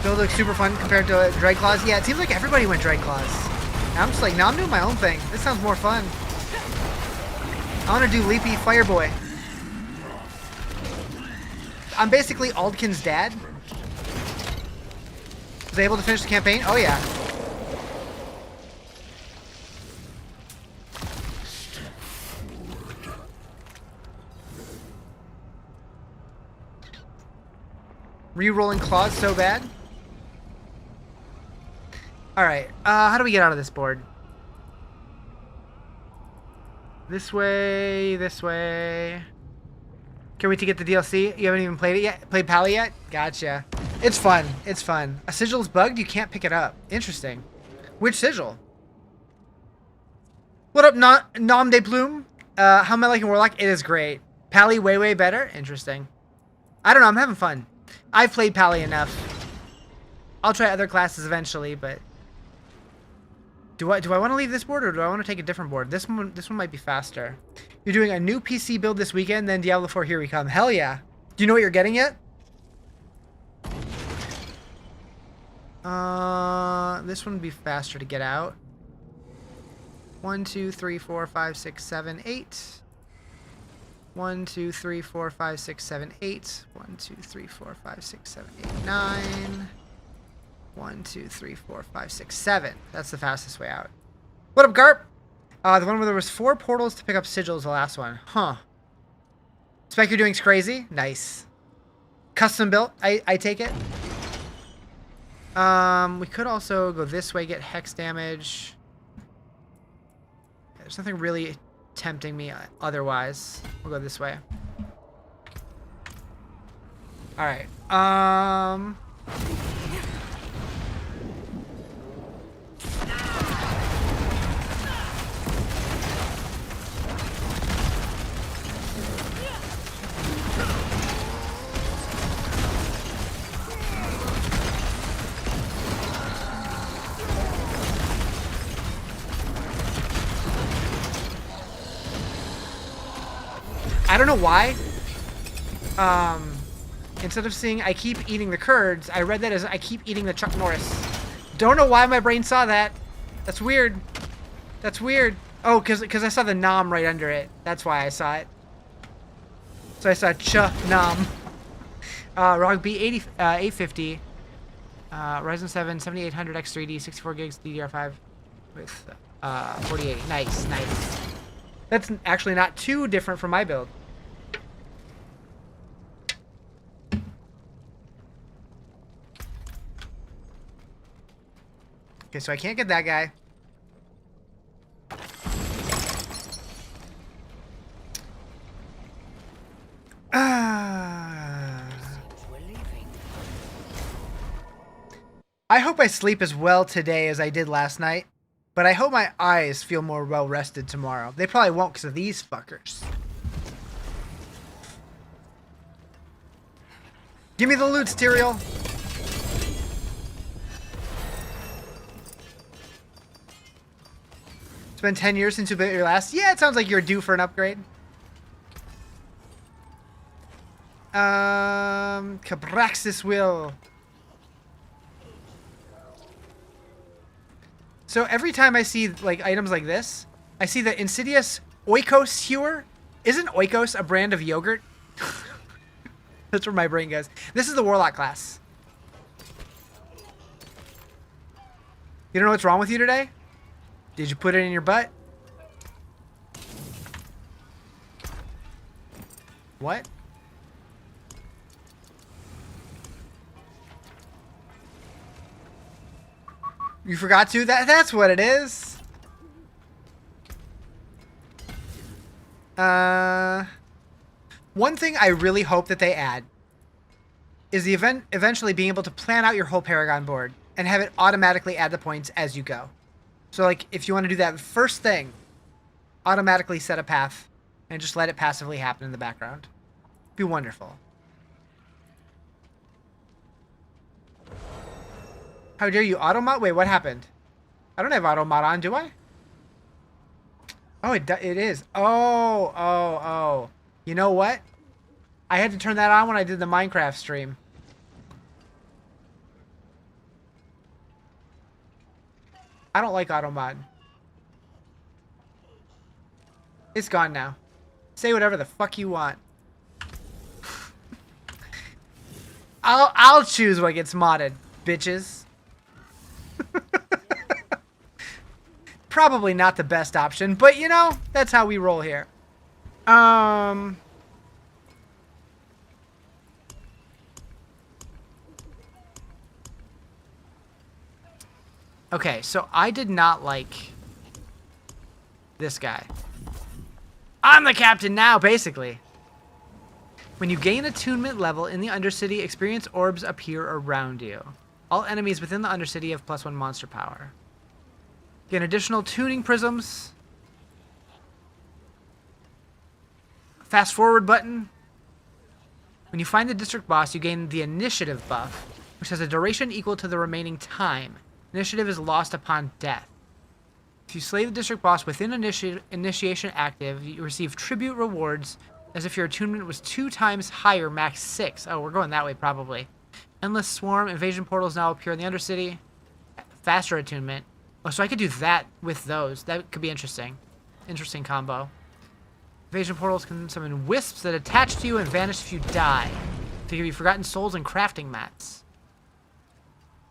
Build looks super fun compared to Dreadclaws. Yeah, it seems like everybody went Dreadclaws. And I'm just like, no, I'm doing my own thing. This sounds more fun. I want to do Leapy Fireboy. I'm basically Aldkin's dad. Was I able to finish the campaign? Oh yeah. Re-rolling claws so bad. Alright, how do we get out of this board? This way, this way. Can't wait to get the DLC. You haven't even played it yet? Played Pally yet? Gotcha. It's fun. It's fun. A sigil's bugged? You can't pick it up. Interesting. Which sigil? What up, Nom de Plume? How am I liking Warlock? It is great. Pally way, way better? Interesting. I don't know. I'm having fun. I've played Pally enough. I'll try other classes eventually, but do I want to leave this board or do I want to take a different board? This one might be faster. You're doing a new PC build this weekend, then Diablo 4 Here We Come. Hell yeah. Do you know what you're getting yet? This one would be faster to get out. 1, 2, 3, 4, 5, 6, 7, 8. 1, 2, 3, 4, 5, 6, 7, 8. 1, 2, 3, 4, 5, 6, 7, 8, 9. 1, 2, 3, 4, 5, 6, 7. That's the fastest way out. What up, Garp? The one where there was 4 portals to pick up sigils, the last one. Huh. Spec, you're doing's crazy. Nice. Custom built. I take it. We could also go this way, get hex damage. There's nothing really tempting me otherwise. We'll go this way. Alright. I don't know why. Instead of seeing I keep eating the curds, I read that as I keep eating the Chuck Norris. Don't know why my brain saw that. That's weird. That's weird. Oh, because I saw the nom right under it. That's why I saw it. So I saw Ch-nom. ROG B 850. Ryzen 7 7800 X3D 64 gigs DDR5 with 48. Nice, nice. That's actually not too different from my build. Okay, so I can't get that guy. I hope I sleep as well today as I did last night, but I hope my eyes feel more well rested tomorrow. They probably won't because of these fuckers. Give me the loot, Tyrael. It's been 10 years since you built your last. Yeah, it sounds like you're due for an upgrade. Cabraxis will. So every time I see like items like this, I see the Insidious Oikos Hewer. Isn't Oikos a brand of yogurt? That's where my brain goes. This is the Warlock class. You don't know what's wrong with you today? Did you put it in your butt? What? You forgot to? That's what it is. One thing I really hope that they add is the event eventually being able to plan out your whole Paragon board and have it automatically add the points as you go. So like if you want to do that first thing, automatically set a path and just let it passively happen in the background. Be wonderful. How dare you auto mod? Wait, what happened? I don't have auto mod on, do I? Oh, it is. Oh. You know what? I had to turn that on when I did the Minecraft stream. I don't like auto mod. It's gone now. Say whatever the fuck you want. I'll choose what gets modded, bitches. Probably not the best option, but you know, that's how we roll here. Okay, so I did not like this guy. I'm the captain now, basically. When you gain attunement level in the Undercity, experience orbs appear around you. All enemies within the Undercity have +1 monster power. Gain additional tuning prisms. Fast forward button. When you find the district boss, you gain the initiative buff, which has a duration equal to the remaining time. Initiative is lost upon death. If you slay the district boss within initiation active, you receive tribute rewards as if your attunement was 2 times higher, max 6. Oh, we're going that way probably. Endless Swarm, invasion portals now appear in the Undercity. Faster attunement. Oh, so I could do that with those. That could be interesting. Interesting combo. Evasion portals can summon wisps that attach to you and vanish if you die. To give you forgotten souls and crafting mats.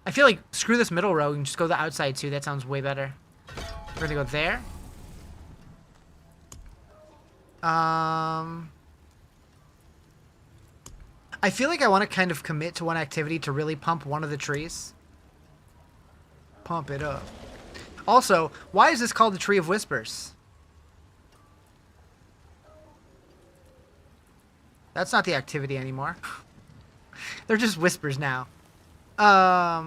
I feel like screw this middle row and just go the outside too. That sounds way better. We're gonna go there. I feel like I want to kind of commit to one activity to really pump one of the trees. Pump it up. Also, why is this called the Tree of Whispers? That's not the activity anymore. They're just whispers now. I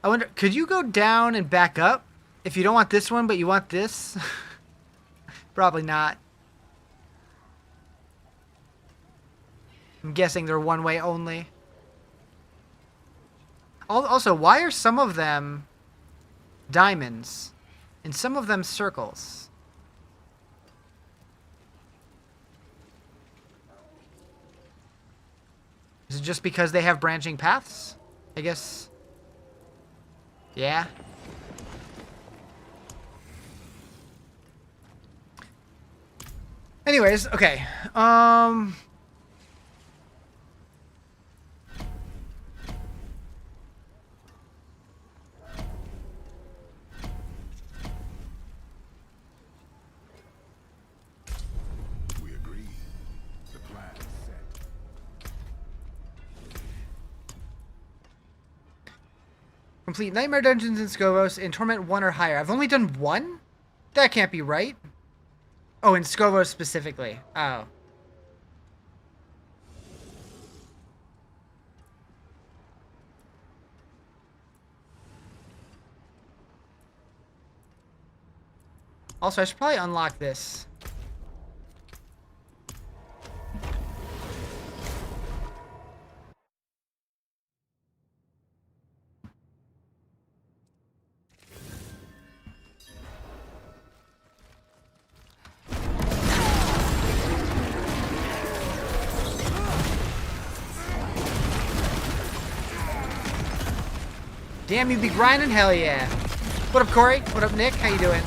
wonder, could you go down and back up? If you don't want this one, but you want this? Probably not. I'm guessing they're one way only. Also, why are some of them diamonds and some of them circles? Is it just because they have branching paths? I guess. Yeah. Anyways, okay. We agree. The plan is set. Complete Nightmare Dungeons in Scovos in Torment 1 or higher. I've only done 1? That can't be right. Oh, in Scovos specifically. Oh. Also, I should probably unlock this. Damn, you be grinding? Hell yeah. What up, Corey? What up, Nick? How you doing?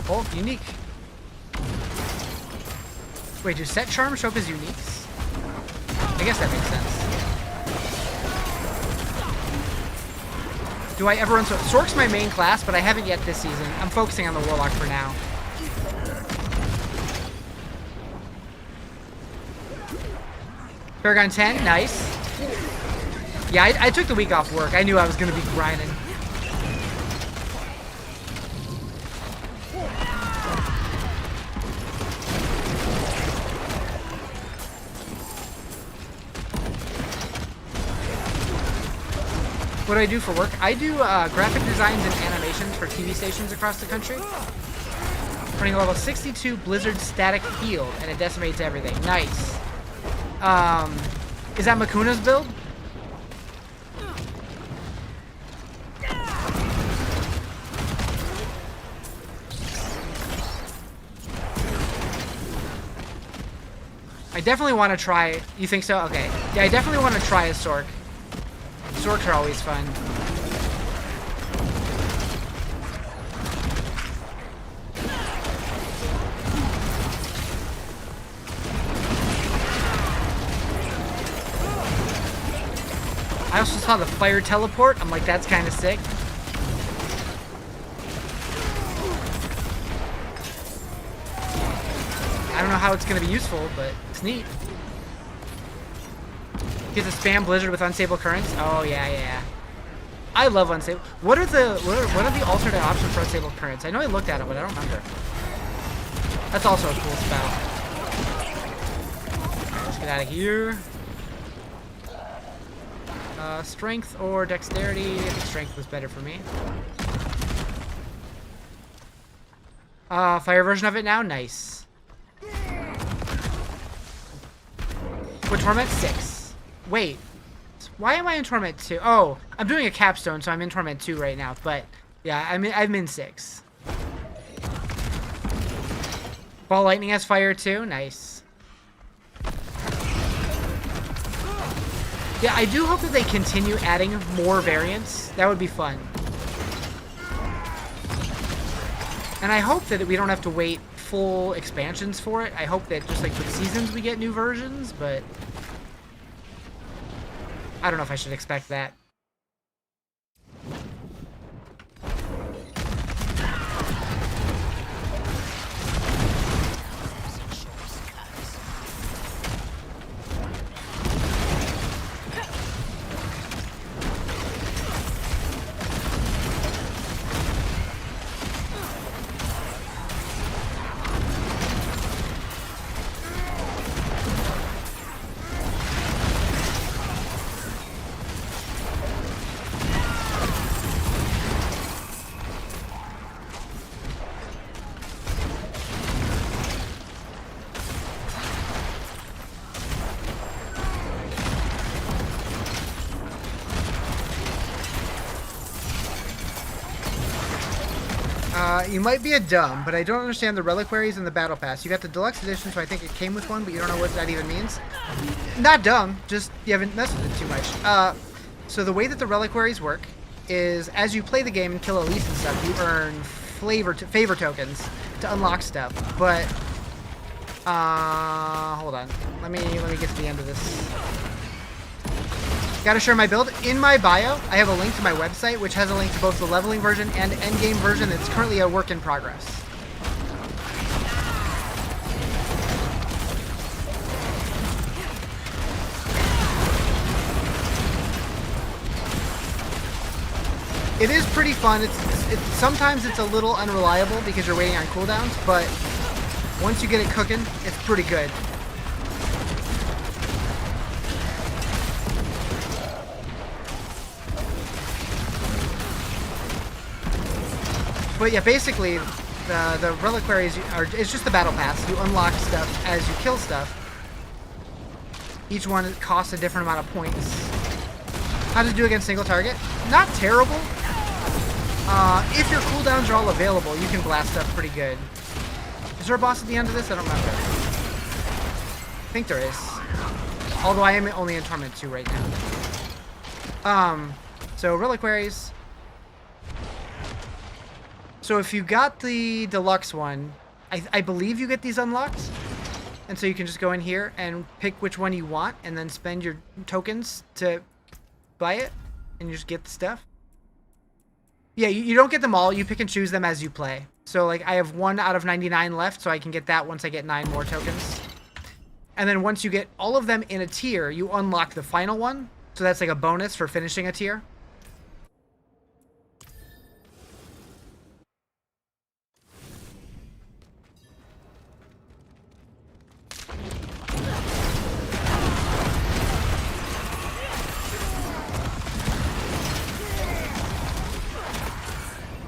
Oh, unique. Wait, do set charms show up as uniques? I guess that makes sense. Do I ever run Sork's my main class, but I haven't yet this season. I'm focusing on the Warlock for now. Paragon 10, nice. Yeah, I took the week off work. I knew I was going to be grinding. What do I do for work? I do graphic designs and animations for TV stations across the country. Running level 62 Blizzard Static Field, and it decimates everything. Nice. Is that Makuna's build? I definitely want to try. You think so? Okay. Yeah, I definitely want to try a Sork. Sorks are always fun. I also saw the fire teleport. I'm like, that's kind of sick. I don't know how it's going to be useful, but it's neat. Get to spam Blizzard with unstable currents. Oh yeah. I love unstable. What are the alternate options for unstable currents? I know I looked at them, but I don't remember. That's also a cool spell. Let's get out of here. Strength or dexterity? I think strength was better for me. Fire version of it now? Nice. What Torment? 6. Wait. Why am I in Torment 2? Oh, I'm doing a capstone, so I'm in Torment 2 right now. But, yeah, I'm in 6. Ball Lightning has fire too? Nice. Yeah, I do hope that they continue adding more variants. That would be fun. And I hope that we don't have to wait full expansions for it. I hope that just like with seasons we get new versions, but I don't know if I should expect that. You might be a dumb, but I don't understand the reliquaries and the battle pass. You got the deluxe edition, so I think it came with one, but you don't know what that even means. Not dumb, just you haven't messed with it too much. So the way that the reliquaries work is as you play the game and kill elites and stuff, you earn favor tokens to unlock stuff. But hold on, let me get to the end of this. Gotta share my build. In my bio, I have a link to my website, which has a link to both the leveling version and endgame version that's currently a work in progress. It is pretty fun. Sometimes it's a little unreliable because you're waiting on cooldowns, but once you get it cooking, it's pretty good. But yeah, basically, the reliquaries it's just the battle pass. You unlock stuff as you kill stuff. Each one costs a different amount of points. How to do against single target? Not terrible. If your cooldowns are all available, you can blast stuff pretty good. Is there a boss at the end of this? I don't remember. I think there is. Although I am only in Torment 2 right now. So reliquaries. So if you got the deluxe one, I believe you get these unlocked. And so you can just go in here and pick which one you want and then spend your tokens to buy it. And you just get the stuff. Yeah, you don't get them all. You pick and choose them as you play. So like I have 1 out of 99 left, so I can get that once I get 9 more tokens. And then once you get all of them in a tier, you unlock the final one. So that's like a bonus for finishing a tier.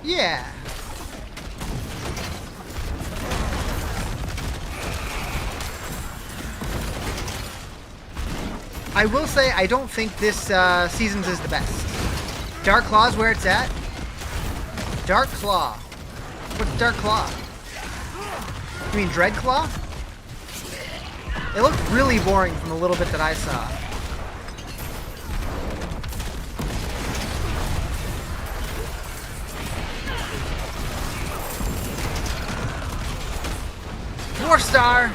Yeah. I will say I don't think this season's is the best. Dark Claw's where it's at. Dark Claw. What's Dark Claw? You mean Dread Claw? It looked really boring from the little bit that I saw. War Star!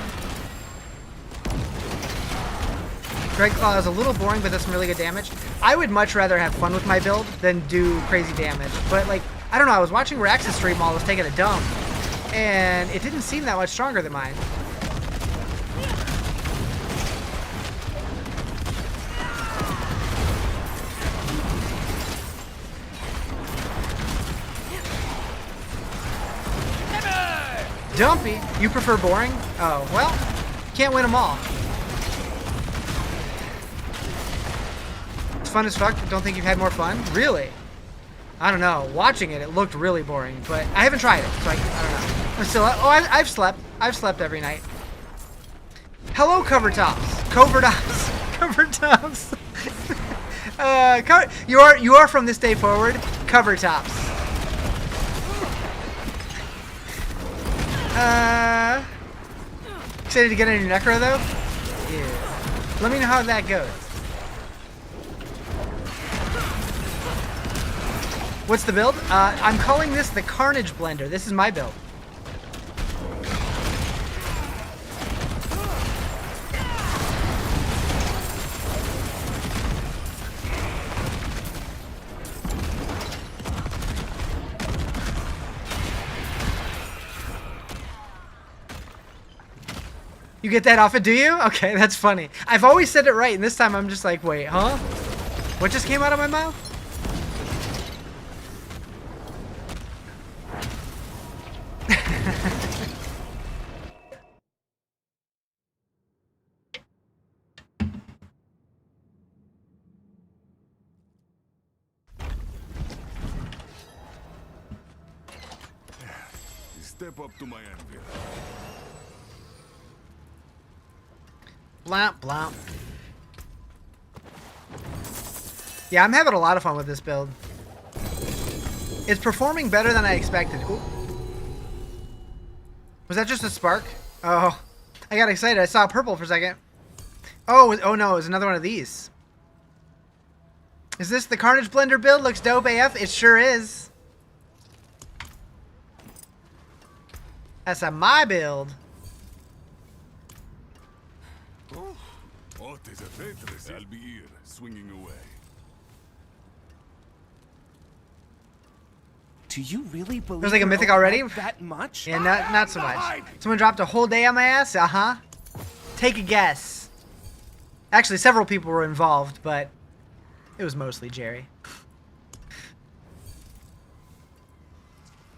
Dread Claw is a little boring, but does some really good damage. I would much rather have fun with my build than do crazy damage. But, like, I don't know, I was watching Rax's stream while I was taking a dump, and it didn't seem that much stronger than mine. Dumpy? You prefer boring? Oh, well, can't win them all. It's fun as fuck, but don't think you've had more fun? Really? I don't know. Watching it, it looked really boring, but I haven't tried it, so I don't know. I'm still. Oh, I've slept. I've slept every night. Hello, cover tops. Cover tops. Cover tops. You are from this day forward. Cover tops. Excited to get a new Necro though. Yeah. Let me know how that goes. What's the build? I'm calling this the Carnage Blender. This is my build. You get that off it, do you? Okay, that's funny. I've always said it right, and this time I'm just like, wait, huh? What just came out of my mouth? Step up to my anvil. Blamp, blamp. Yeah, I'm having a lot of fun with this build. It's performing better than I expected. Ooh. Was that just a spark? Oh, I got excited. I saw purple for a second. Oh no, it was another one of these. Is this the Carnage Blender build? Looks dope AF. It sure is. That's a my build. What is a traitress? I'll be here, swinging away. Do you really believe There's like a you're mythic all already? that much? Yeah, not so much. Someone dropped a whole day on my ass? Uh-huh. Take a guess. Actually, several people were involved, but it was mostly Jerry.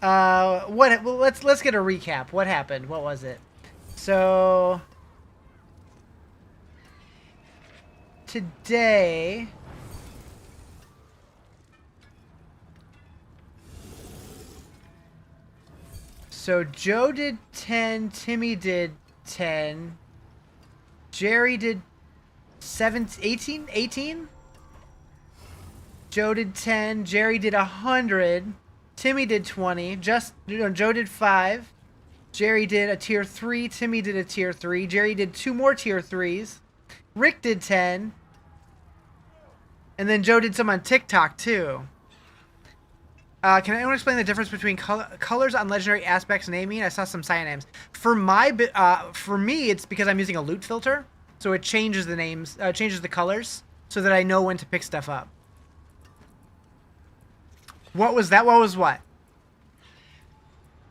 Well, let's get a recap. What happened? What was it? So today Joe did 10, Timmy did 10, Jerry did 18? Joe did 10, Jerry did 100, Timmy did 20, Joe did 5, Jerry did a tier 3, Timmy did a tier 3, Jerry did 2 more tier 3s, Rick did 10, and then Joe did some on TikTok too. Can anyone explain the difference between colors on legendary aspects and naming? I saw some cyanames. For me, it's because I'm using a loot filter, so it changes the names, changes the colors, so that I know when to pick stuff up. What was that? What was what?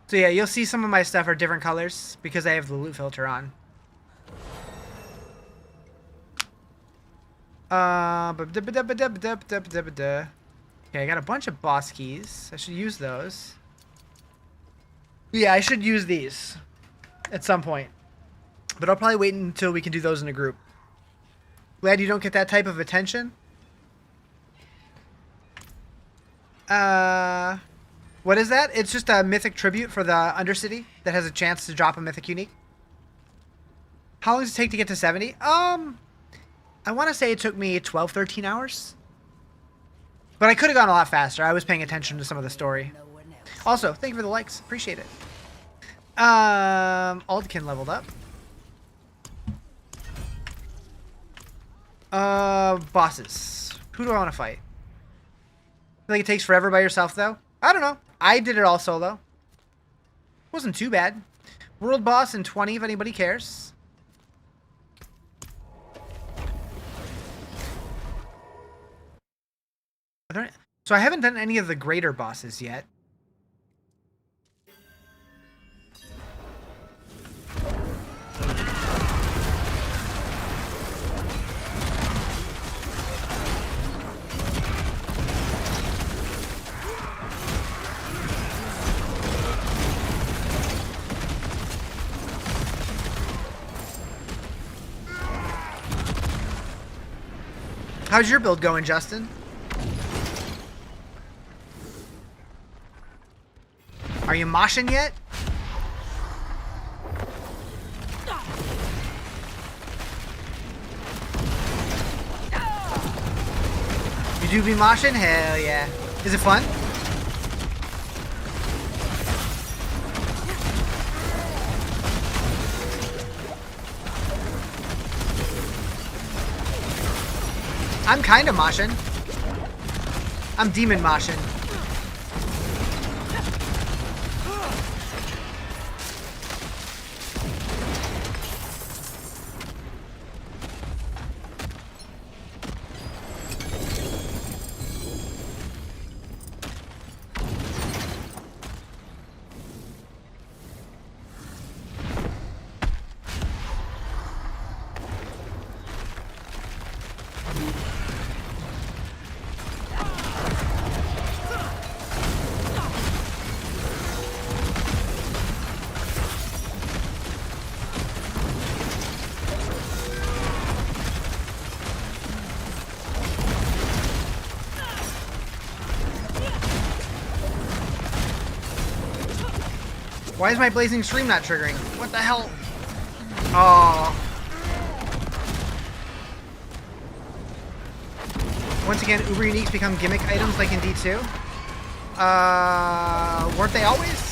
So yeah, you'll see some of my stuff are different colors because I have the loot filter on. Okay, I got a bunch of boss keys. I should use those. Yeah, I should use these at some point. But I'll probably wait until we can do those in a group. Glad you don't get that type of attention. What is that? It's just a mythic tribute for the Undercity that has a chance to drop a mythic unique. How long does it take to get to 70? I want to say it took me 12, 13 hours. But I could have gone a lot faster. I was paying attention to some of the story. Also, thank you for the likes. Appreciate it. Aldkin leveled up. Bosses. Who do I want to fight? I feel like it takes forever by yourself, though. I don't know. I did it all solo. Wasn't too bad. World boss in 20, if anybody cares. So I haven't done any of the greater bosses yet. How's your build going, Justin? you moshing yet? You do be moshing? Hell yeah. Is it fun? I'm kind of moshing. I'm demon moshing. Why is my blazing stream not triggering? What the hell? Oh. Once again, Uber Uniques become gimmick items like in D2. Weren't they always?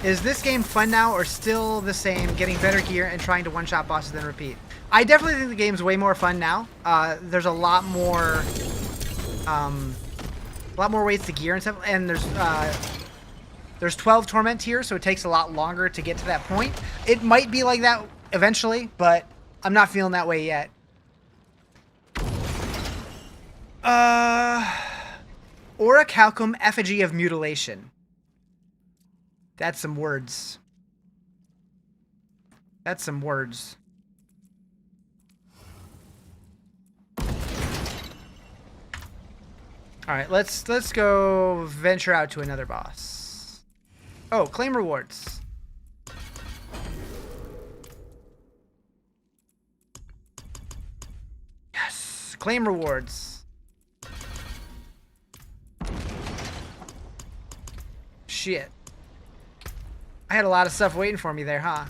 Is this game fun now or still the same, getting better gear and trying to one-shot bosses then repeat? I definitely think the game's way more fun now. There's a lot more ways to gear and stuff, and there's 12 torment tiers, so it takes a lot longer to get to that point. It might be like that eventually, but I'm not feeling that way yet. Orichalcum Effigy of Mutilation. That's some words. That's some words. All right, let's go venture out to another boss. Oh, claim rewards. Yes, claim rewards. Shit. I had a lot of stuff waiting for me there, huh?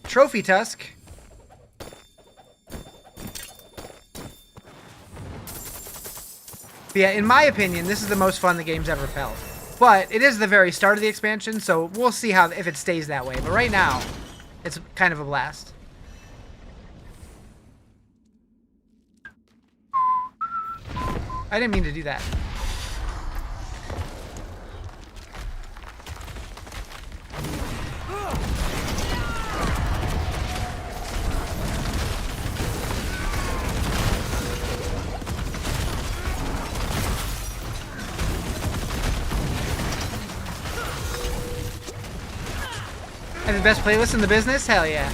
Trophy Tusk. But yeah, in my opinion, this is the most fun the game's ever felt. But it is the very start of the expansion, so we'll see how if it stays that way. But right now, it's kind of a blast. I didn't mean to do that. Have the best playlist in the business? Hell yeah.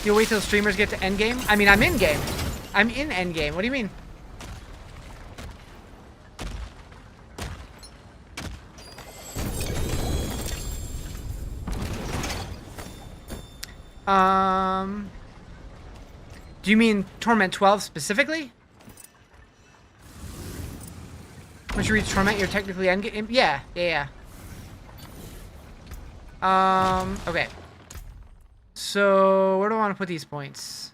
You'll wait till streamers get to Endgame? I mean, I'm in game. I'm in Endgame. What do you mean? Do you mean Torment 12 specifically? Once you reach Torment, you're technically Endgame? Yeah. Okay. So, where do I want to put these points?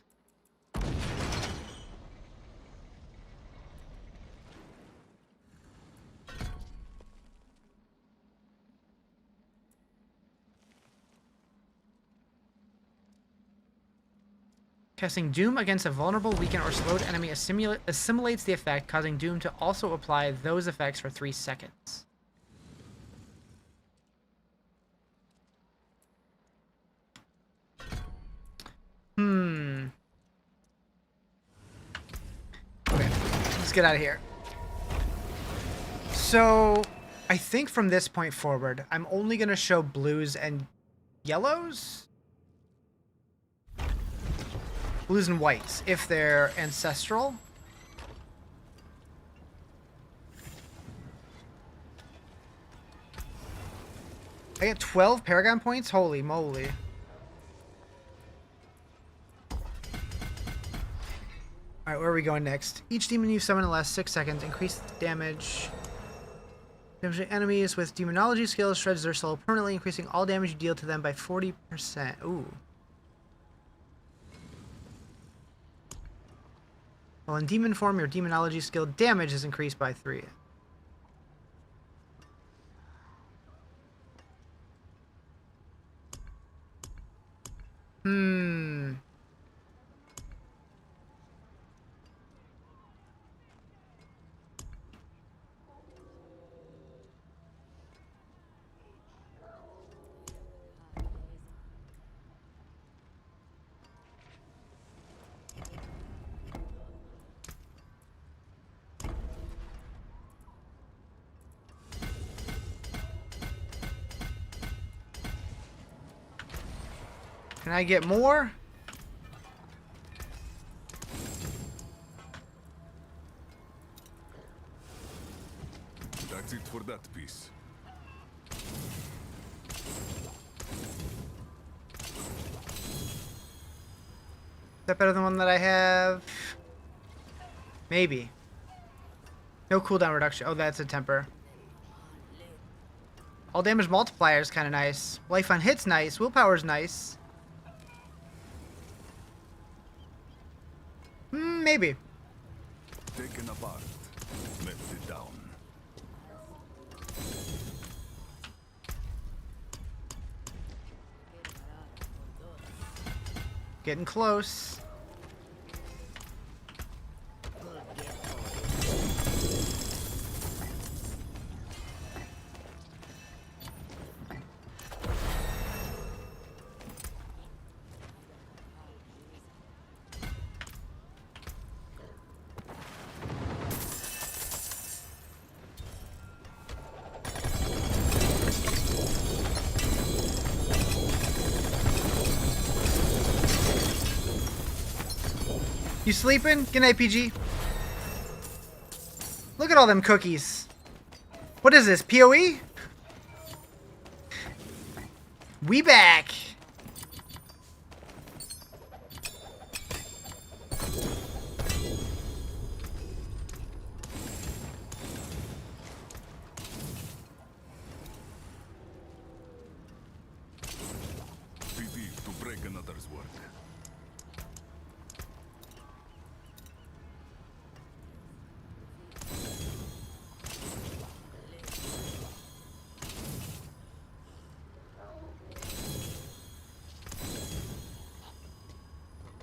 Casting Doom against a vulnerable, weakened, or slowed enemy assimilates the effect, causing Doom to also apply those effects for 3 seconds. Okay, let's get out of here. So, I think from this point forward, I'm only going to show blues and yellows? Blues and whites, if they're ancestral. I get 12 Paragon points? Holy moly. Alright, where are we going next? Each demon you summon in the last 6 seconds increase damage. Damage to enemies with demonology skills shreds their soul permanently, increasing all damage you deal to them by 40%. Ooh. While in demon form, your demonology skill damage is increased by 3. Can I get more? That's it for that piece. Is that better than one that I have? Maybe. No cooldown reduction. Oh, that's a temper. All damage multiplier is kind of nice. Life on hit's nice. Willpower's nice. Maybe. Taken apart, melted down. Getting close. You sleeping? Good night, PG. Look at all them cookies. What is this, PoE? We back. Pity to break another's work.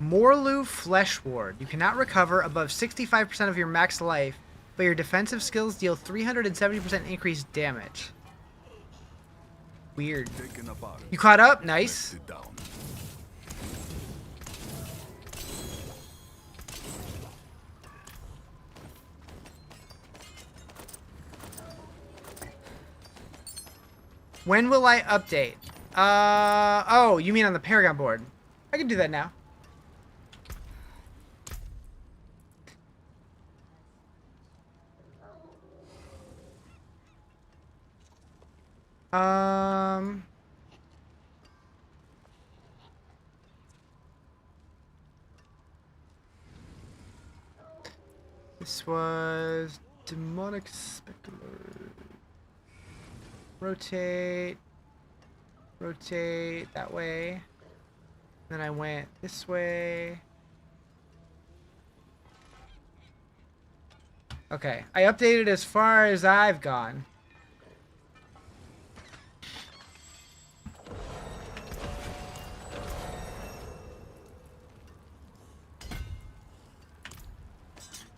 Morlu Flesh Ward. You cannot recover above 65% of your max life, but your defensive skills deal 370% increased damage. Weird. Taken apart, You caught up? Nice. melted down. When will I update? Oh, you mean on the Paragon board. I can do that now. This was Demonic Specular. Rotate. Rotate that way. Then I went this way. Okay, I updated as far as I've gone.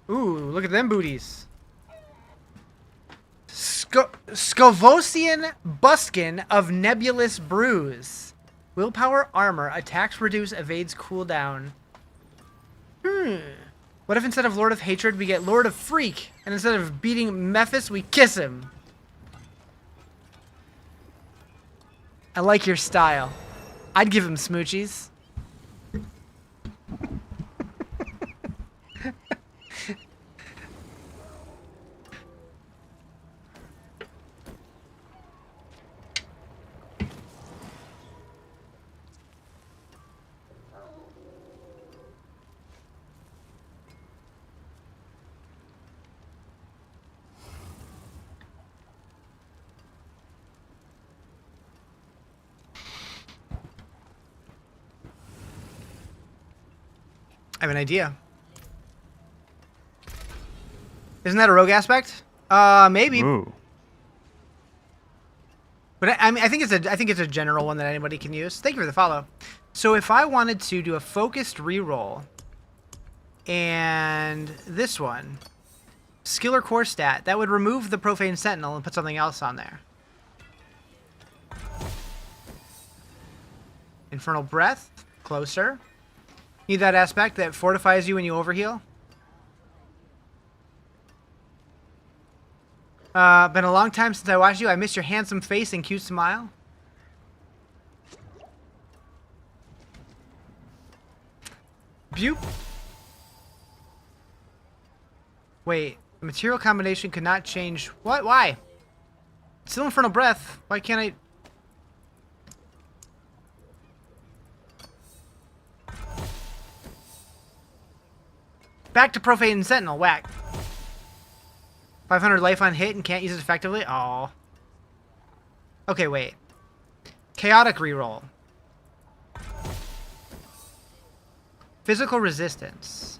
Ooh, look at them booties. Scovosian Buskin of Nebulous Bruise. Willpower, armor, attacks reduce, evades cooldown. What if instead of Lord of Hatred we get Lord of Freak, and instead of beating Mephis we kiss him? I like your style. I'd give him smoochies. I have an idea. Isn't that a rogue aspect? Maybe. Ooh. But I mean, I think it's a general one that anybody can use. Thank you for the follow. So if I wanted to do a focused reroll, and this one, skill or core stat, that would remove the Profane Sentinel and put something else on there. Infernal Breath, closer. Need that aspect that fortifies you when you overheal. Been a long time since I watched you. I miss your handsome face and cute smile. Bupe. Wait, the material combination could not change. What? Why? Still Infernal Breath. Why can't I? Back to Profane Sentinel. Whack. 500 life on hit and can't use it effectively? Aw. Okay, wait. Chaotic reroll. Physical resistance.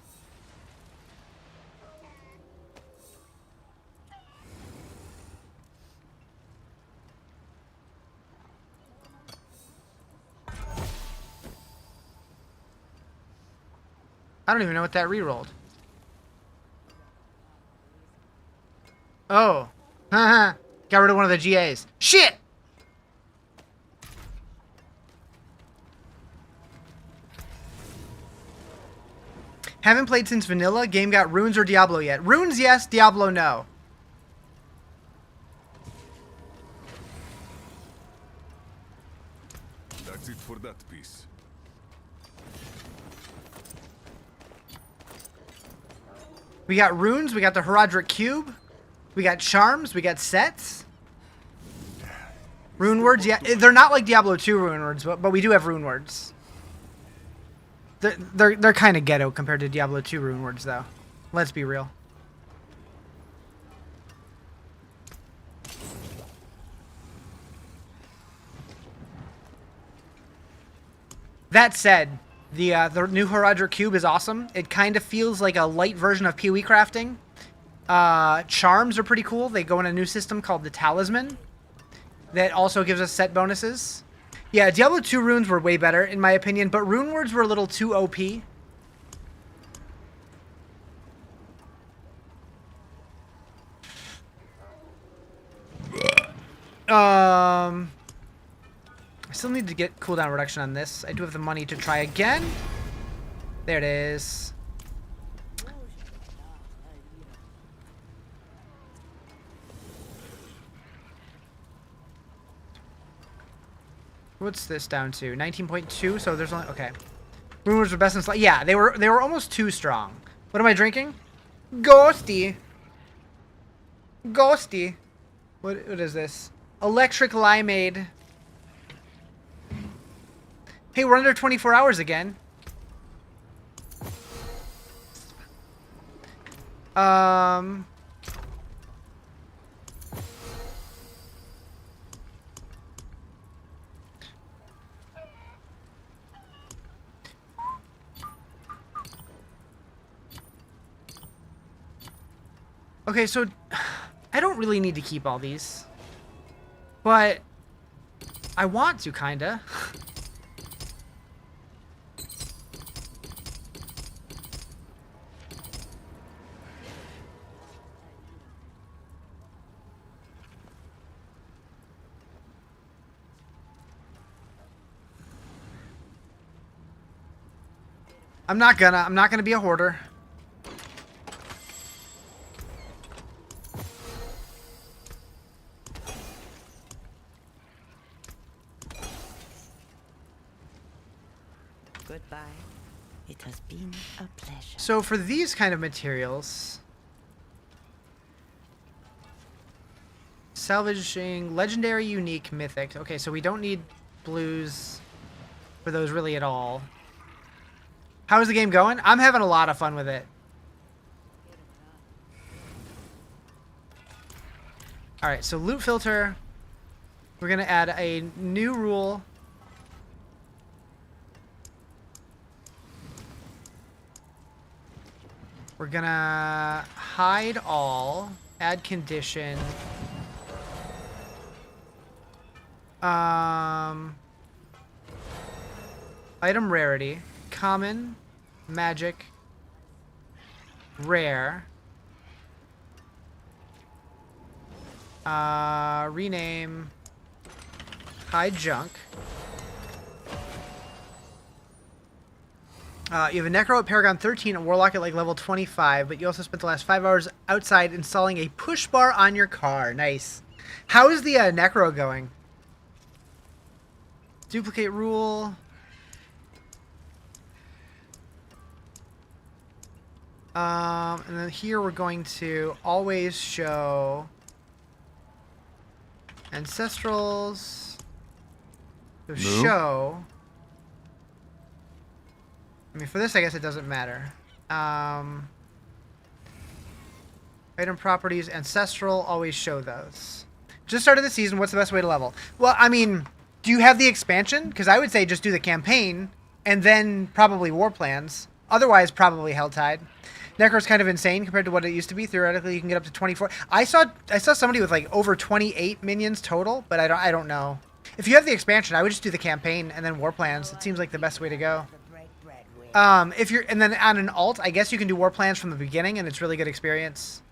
I don't even know what that rerolled. Oh. Haha. Got rid of one of the GAs. Shit! Haven't played since vanilla. Game got runes or Diablo yet. Runes, yes. Diablo, no. That's it for that piece. We got runes. We got the Herodric Cube. We got charms. We got sets. Rune words, yeah. They're not like Diablo 2 rune words, but we do have rune words. They're kind of ghetto compared to Diablo 2 rune words, though. Let's be real. That said, the new Herodric Cube is awesome. It kind of feels like a light version of PoE crafting. Charms are pretty cool. They go in a new system called the Talisman that also gives us set bonuses. Yeah, Diablo 2 runes were way better, in my opinion, but rune words were a little too OP. I still need to get cooldown reduction on this. I do have the money to try again. There it is. What's this down to? 19.2. So there's only okay. Rumors are best in slot. Yeah, they were almost too strong. What am I drinking? Ghosty. Ghosty. What is this? Electric limeade. Hey, we're under 24 hours again. Okay, so I don't really need to keep all these, but I want to, kinda. I'm not gonna be a hoarder. Goodbye. It has been a pleasure. So for these kind of materials, salvaging legendary, unique, mythic. Okay, so we don't need blues for those really at all. How is the game going? I'm having a lot of fun with it. Alright, so loot filter. We're going to add a new rule. We're gonna hide all, add condition. Item rarity, common, magic, rare. Rename, hide junk. You have a Necro at Paragon 13, a Warlock at like level 25, but you also spent the last 5 hours outside installing a push bar on your car. Nice. How is the Necro going? Duplicate rule. And then here we're going to always show ancestrals. So show. I mean, for this, I guess it doesn't matter. Item properties, ancestral, always show those. Just started the season, what's the best way to level? Well, I mean, do you have the expansion? Because I would say just do the campaign, and then probably war plans. Otherwise, probably Helltide. Necro's kind of insane compared to what it used to be. Theoretically, you can get up to 24. I saw somebody with like over 28 minions total, but I don't know. If you have the expansion, I would just do the campaign and then war plans. It seems like the best way to go. If you're, and then on an alt, I guess you can do war plans from the beginning, and it's really good experience.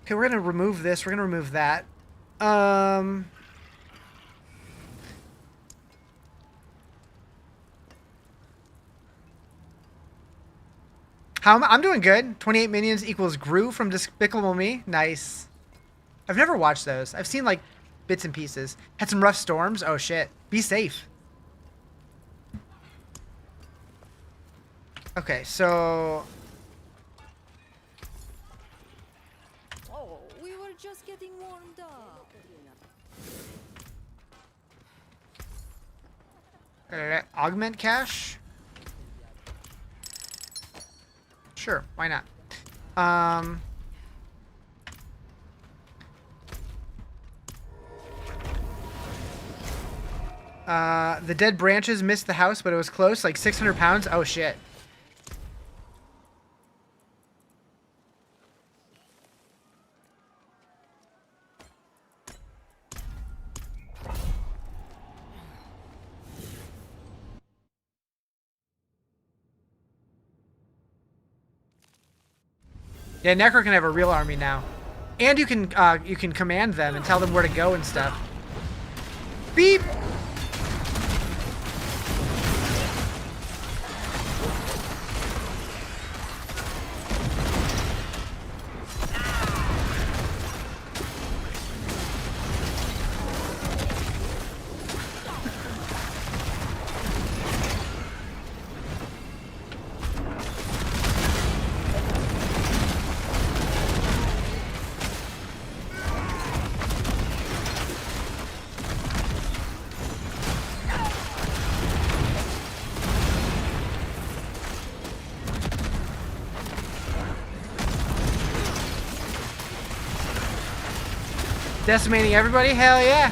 Okay, we're gonna remove this. We're gonna remove that. I'm doing good. 28 minions equals Gru from Despicable Me. Nice. I've never watched those. I've seen like bits and pieces. Had some rough storms. Oh shit. Be safe. Okay, so Oh, we were just getting warmed up. augment cache. Sure, why not? The dead branches missed the house, but it was close, like 600 pounds. Oh shit. Yeah, Necro can have a real army now. And you can command them and tell them where to go and stuff. Beep! Decimating everybody? Hell yeah!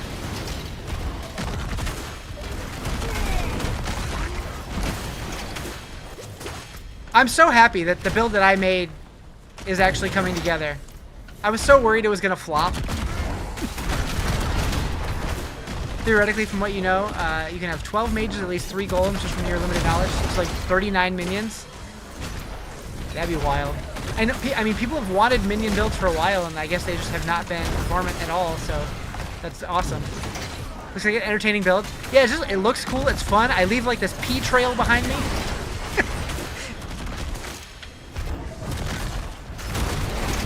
I'm so happy that the build that I made is actually coming together. I was so worried it was gonna flop. Theoretically, from what you know, you can have 12 mages, at least 3 golems, just from your limited knowledge. It's like 39 minions. That'd be wild. I mean, people have wanted minion builds for a while, and I guess they just have not been performant at all, so that's awesome. Looks like an entertaining build. Yeah, it looks cool, it's fun. I leave like this pea trail behind me.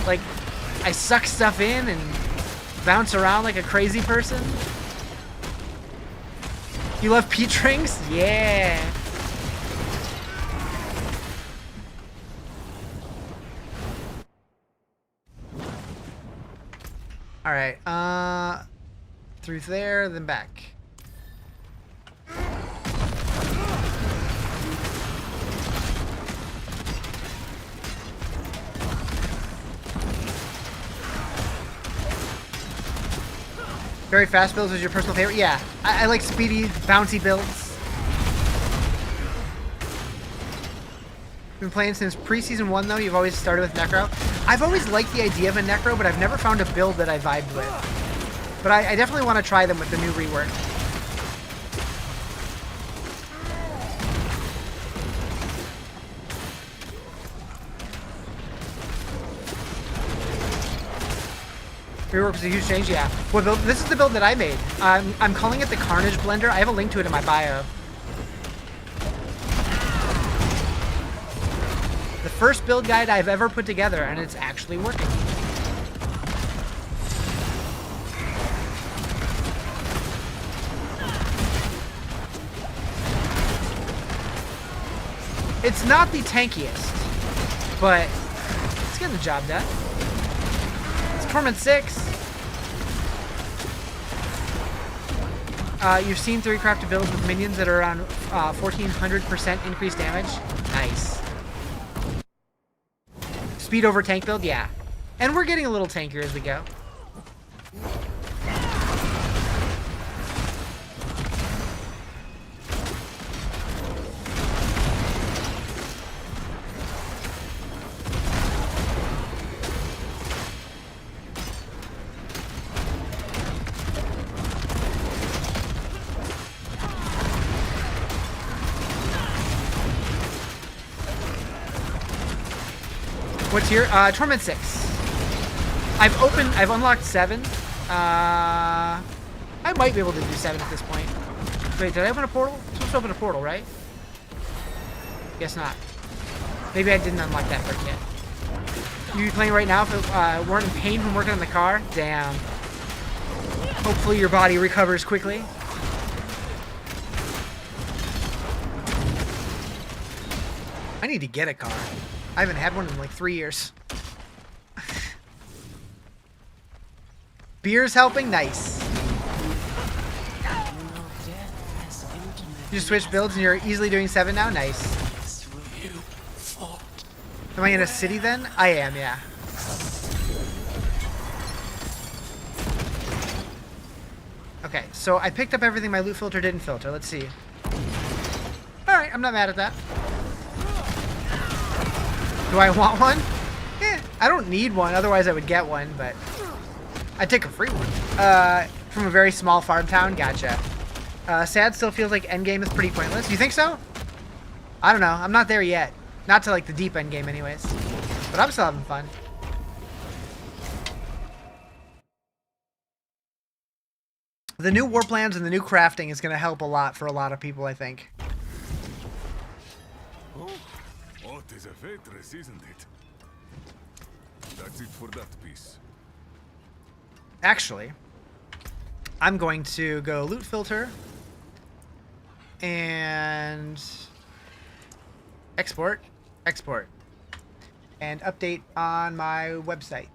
Like, I suck stuff in and bounce around like a crazy person. You love peach rings? Yeah. Alright, through there, then back. Very fast builds is your personal favorite? Yeah, I like speedy, bouncy builds. Been playing since pre-season 1 though. You've always started with Necro. I've always liked the idea of a Necro, but I've never found a build that I vibed with. But I definitely want to try them with the new rework. Rework was a huge change, yeah. Well, this is the build that I made. I'm calling it the Carnage Blender. I have a link to it in my bio. The first build guide I've ever put together, and it's actually working. It's not the tankiest, but it's getting the job done. It's Torment 6. You've seen 3 crafted builds with minions that are around 1400% increased damage. Nice. Speed over tank build, yeah. And we're getting a little tankier as we go. What's here? Torment 6. I've unlocked 7. I might be able to do 7 at this point. Wait, did I open a portal? I'm supposed to open a portal, right? Guess not. Maybe I didn't unlock that part yet. You playing right now if it weren't in pain from working on the car? Damn. Hopefully your body recovers quickly. I need to get a car. I haven't had one in like 3 years. Beer's helping? Nice. You just switched builds and you're easily doing 7 now? Nice. Am I in a city then? I am, yeah. Okay, so I picked up everything my loot filter didn't filter. Let's see. Alright, I'm not mad at that. Do I want one? I don't need one, otherwise I would get one, but I'd take a free one. From a very small farm town? Gotcha. Sad still feels like Endgame is pretty pointless. You think so? I don't know. I'm not there yet. Not to like the deep Endgame anyways. But I'm still having fun. The new war plans and the new crafting is going to help a lot for a lot of people, I think. Oh, what is a waitress, isn't it? That's it for that piece. Actually, I'm going to go loot filter and export, and update on my website.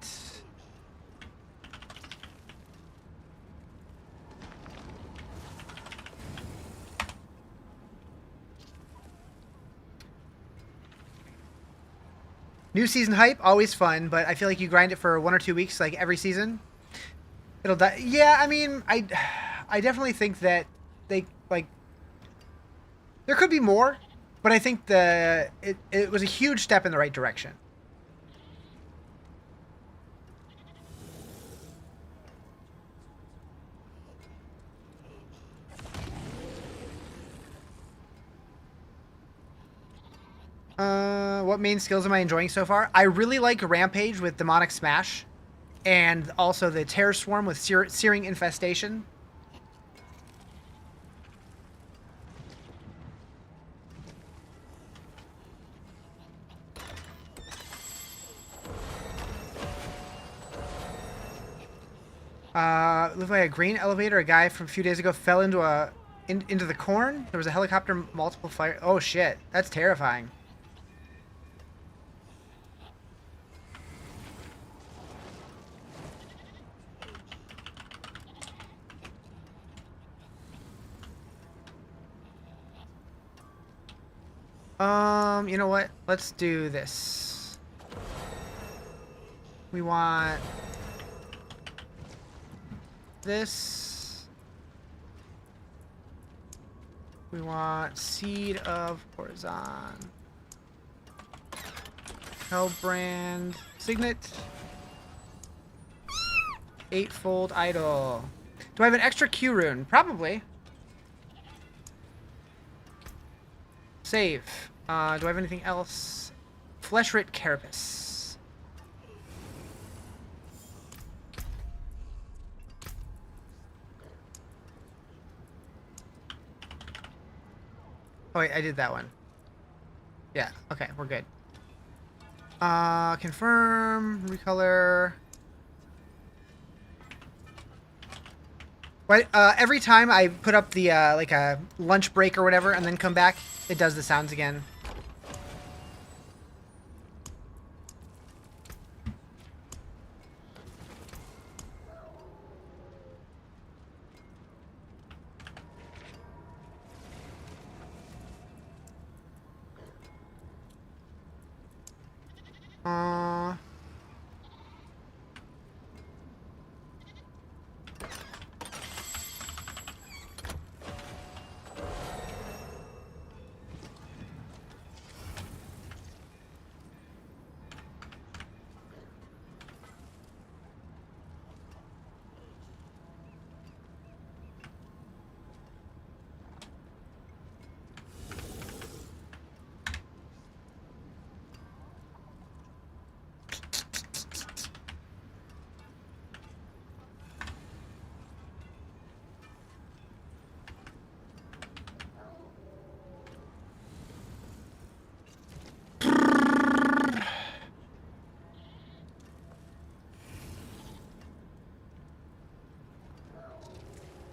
New season hype, always fun, but I feel like you grind it for 1 or 2 weeks, like every season. It'll die. Yeah, I mean, I definitely think that they, like, there could be more, but I think it was a huge step in the right direction. What main skills am I enjoying so far? I really like Rampage with Demonic Smash, and also the Terror Swarm with Searing Infestation. Live by a grain elevator. A guy from a few days ago fell into into the corn. There was a helicopter, multiple fire. Oh shit, that's terrifying. You know what? Let's do this. We want this. We want Seed of Horizon. Hellbrand. Signet. Eightfold Idol. Do I have an extra Q rune? Probably. Save. Do I have anything else? Fleshwrit Carapace. Oh wait, I did that one. Yeah, okay, we're good. Confirm, recolor. But every time I put up the like a lunch break or whatever and then come back, it does the sounds again.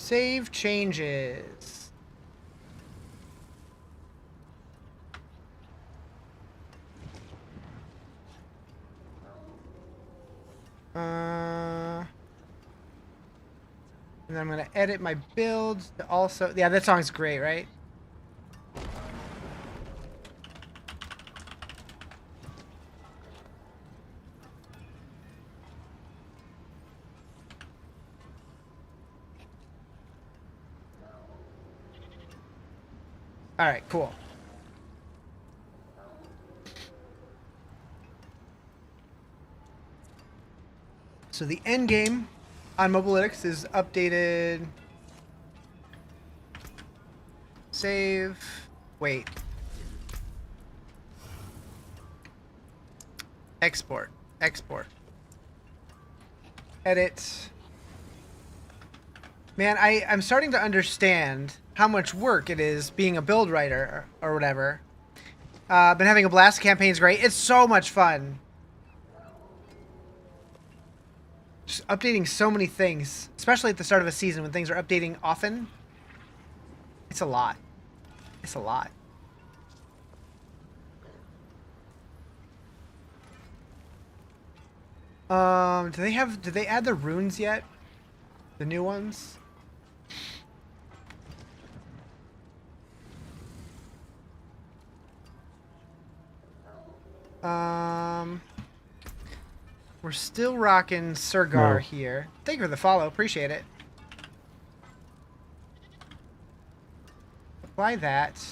Save changes. And then I'm going to edit my builds to also... Yeah, that song's great, right? All right, cool. So the end game on Mobalytics is updated. Save. Wait. Export. Export. Edit. Man, I'm starting to understand how much work it is being a build writer or whatever. Been having a blast. Campaign's great. It's so much fun. Just updating so many things, especially at the start of a season when things are updating often. It's a lot. It's a lot. Did they add the runes yet? The new ones? We're still rocking Surgar here. Thank you for the follow. Appreciate it. Apply that.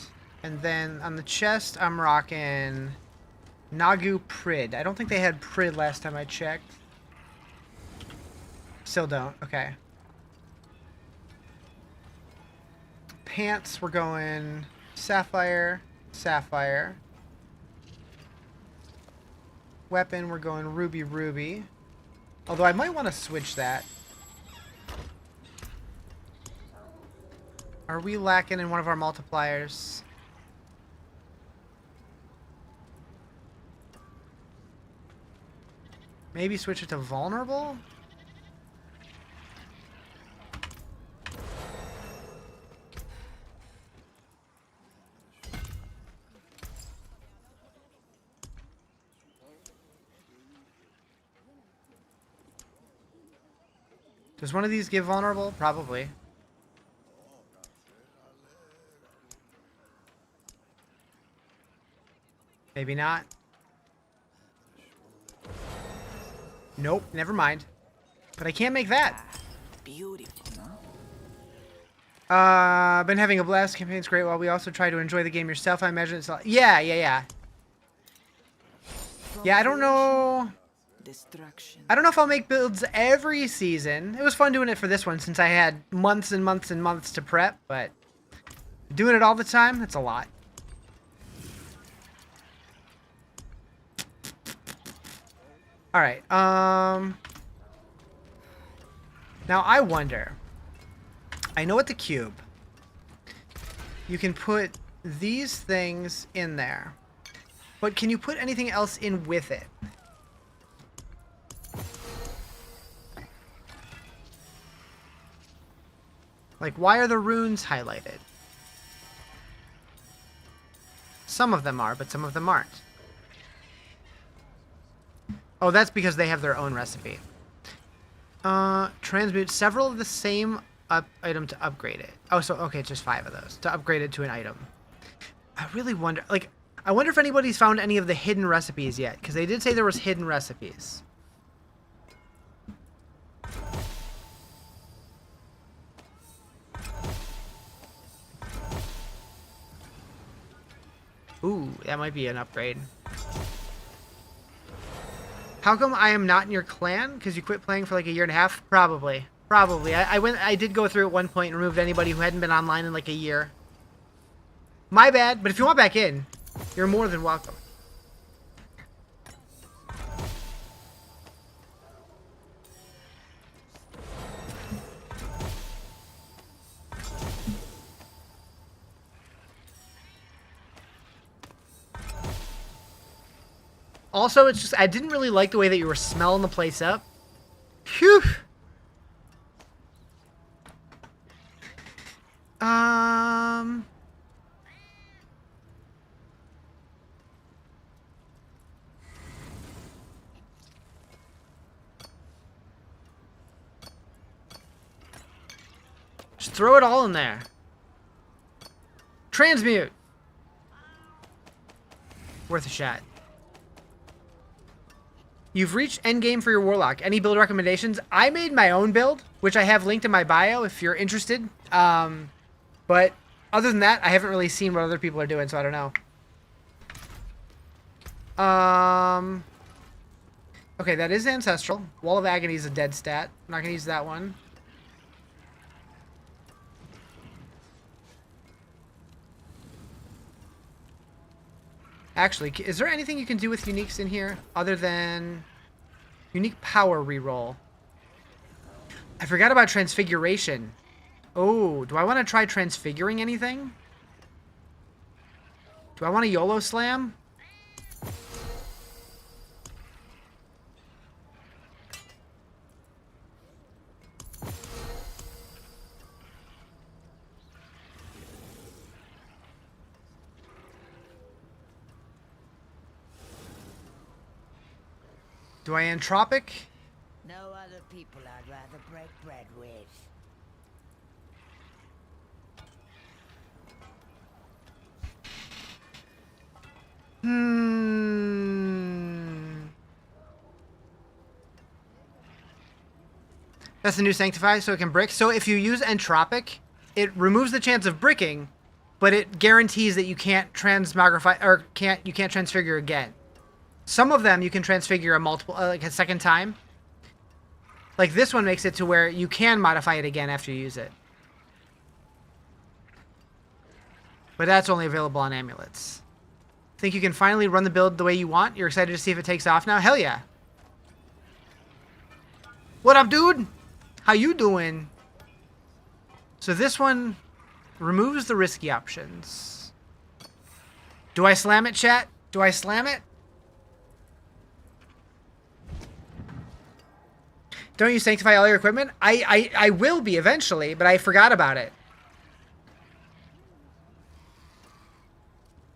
And then on the chest, I'm rocking Nagu Prid. I don't think they had Prid last time I checked. Still don't. Okay. Pants, we're going Sapphire, Sapphire. Weapon, we're going Ruby, Ruby. Although I might want to switch that. Are we lacking in one of our multipliers? Maybe switch it to vulnerable? Does one of these give vulnerable? Probably. Maybe not. Nope, never mind. But I can't make that. Beautiful, Been having a blast. Campaign's great while we also try to enjoy the game yourself. I imagine it's a lot. Yeah. Yeah, I don't know. Destruction. I don't know if I'll make builds every season. It was fun doing it for this one since I had months and months and months to prep, but doing it all the time, that's a lot. All right. Now I wonder. I know at the cube, you can put these things in there, but can you put anything else in with it? Like, why are the runes highlighted? Some of them are, but some of them aren't. Oh, that's because they have their own recipe. Transmute several of the same item to upgrade it. Oh, so, okay, it's just 5 of those. To upgrade it to an item. I really wonder, like, I wonder if anybody's found any of the hidden recipes yet. Because they did say there was hidden recipes. Ooh, that might be an upgrade. How come I am not in your clan? Because you quit playing for like a year and a half? Probably. Probably. I did go through at one point and removed anybody who hadn't been online in like a year. My bad, but if you want back in, you're more than welcome. Also, it's just, I didn't really like the way that you were smelling the place up. Phew. Just throw it all in there. Transmute. Worth a shot. You've reached endgame for your warlock. Any build recommendations? I made my own build, which I have linked in my bio if you're interested. But other than that, I haven't really seen what other people are doing, so I don't know. Okay, that is ancestral. Wall of Agony is a dead stat. I'm not going to use that one. Actually, is there anything you can do with uniques in here other than unique power reroll? I forgot about transfiguration. Oh, do I want to try transfiguring anything? Do I want a YOLO slam? Do I entropic? No other people I'd rather break bread with. That's the new Sanctify, so it can brick. So if you use entropic, it removes the chance of bricking, but it guarantees that you can't transmogrify or you can't transfigure again. Some of them you can transfigure like a second time. Like this one makes it to where you can modify it again after you use it. But that's only available on amulets. Think you can finally run the build the way you want? You're excited to see if it takes off now? Hell yeah. What up, dude? How you doing? So this one removes the risky options. Do I slam it, chat? Do I slam it? Don't you sanctify all your equipment? I will be eventually, but I forgot about it.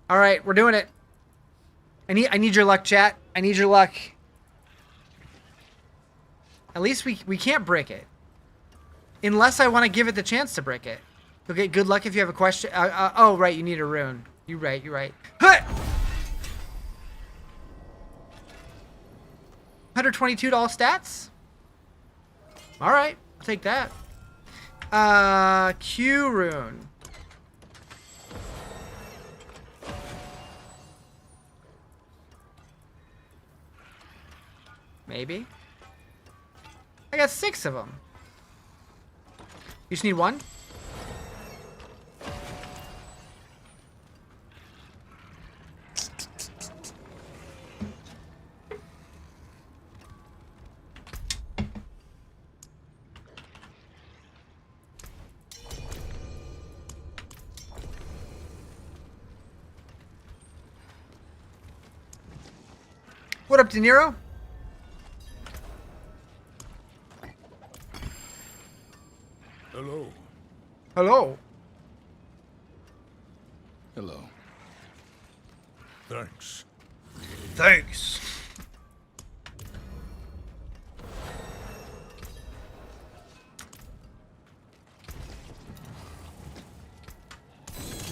All right, we're doing it. I need your luck, chat. I need your luck. At least we can't brick it. Unless I want to give it the chance to brick it. Okay, good luck if you have a question. Oh, right, you need a rune. You're right, you're right. Huh! $122 stats? All right, I'll take that. Q rune. Maybe. I got 6 of them. You just need 1? What up, De Niro? Hello. Hello. Hello. Thanks. Thanks.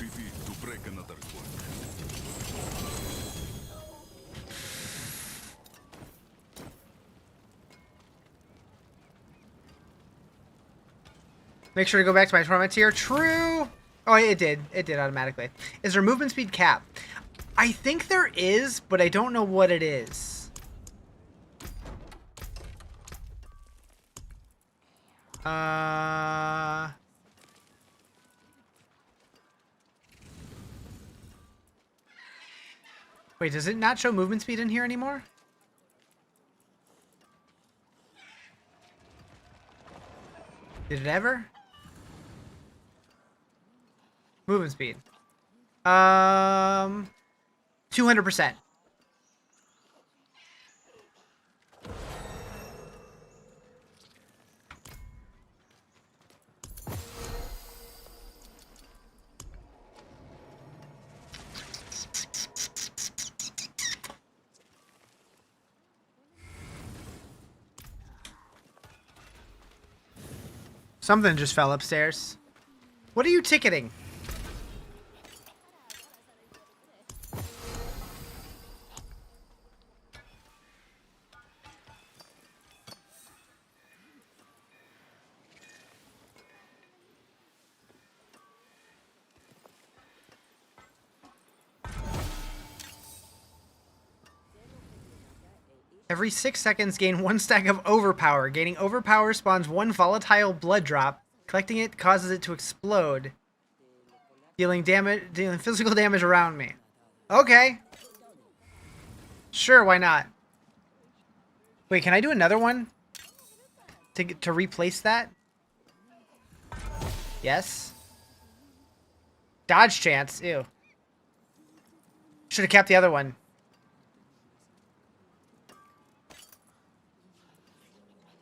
Repeat to break another point. Make sure to go back to my torment tier. True. Oh, it did. It did automatically. Is there movement speed cap? I think there is, but I don't know what it is. Wait, does it not show movement speed in here anymore? Did it ever? Movement speed. 200%. Something just fell upstairs. What are you ticketing? Every 6 seconds, gain 1 stack of overpower. Gaining overpower spawns 1 volatile blood drop. Collecting it causes it to explode, dealing physical damage around me. Okay. Sure, why not? Wait, can I do another one to replace that? Yes. Dodge chance. Ew. Should have kept the other one.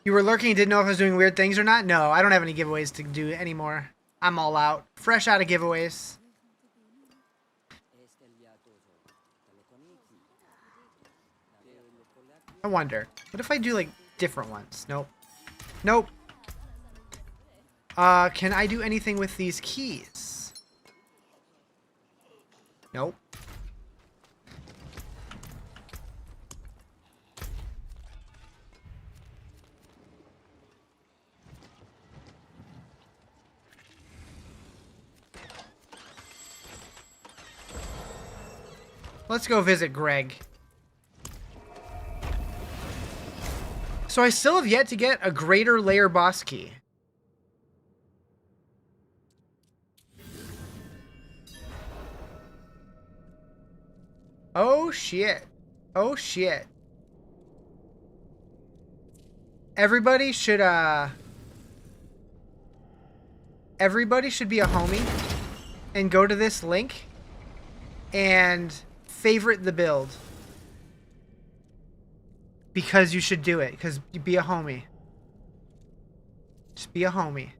You were lurking and didn't know if I was doing weird things or not? No, I don't have any giveaways to do anymore. I'm all out. Fresh out of giveaways. I wonder. What if I do, like, different ones? Nope. Nope. Can I do anything with these keys? Nope. Let's go visit Greg. So I still have yet to get a greater layer boss key. Oh shit. Oh shit. Everybody should be a homie and go to this link and favorite the build. Because you should do it. Because you be a homie. Just be a homie.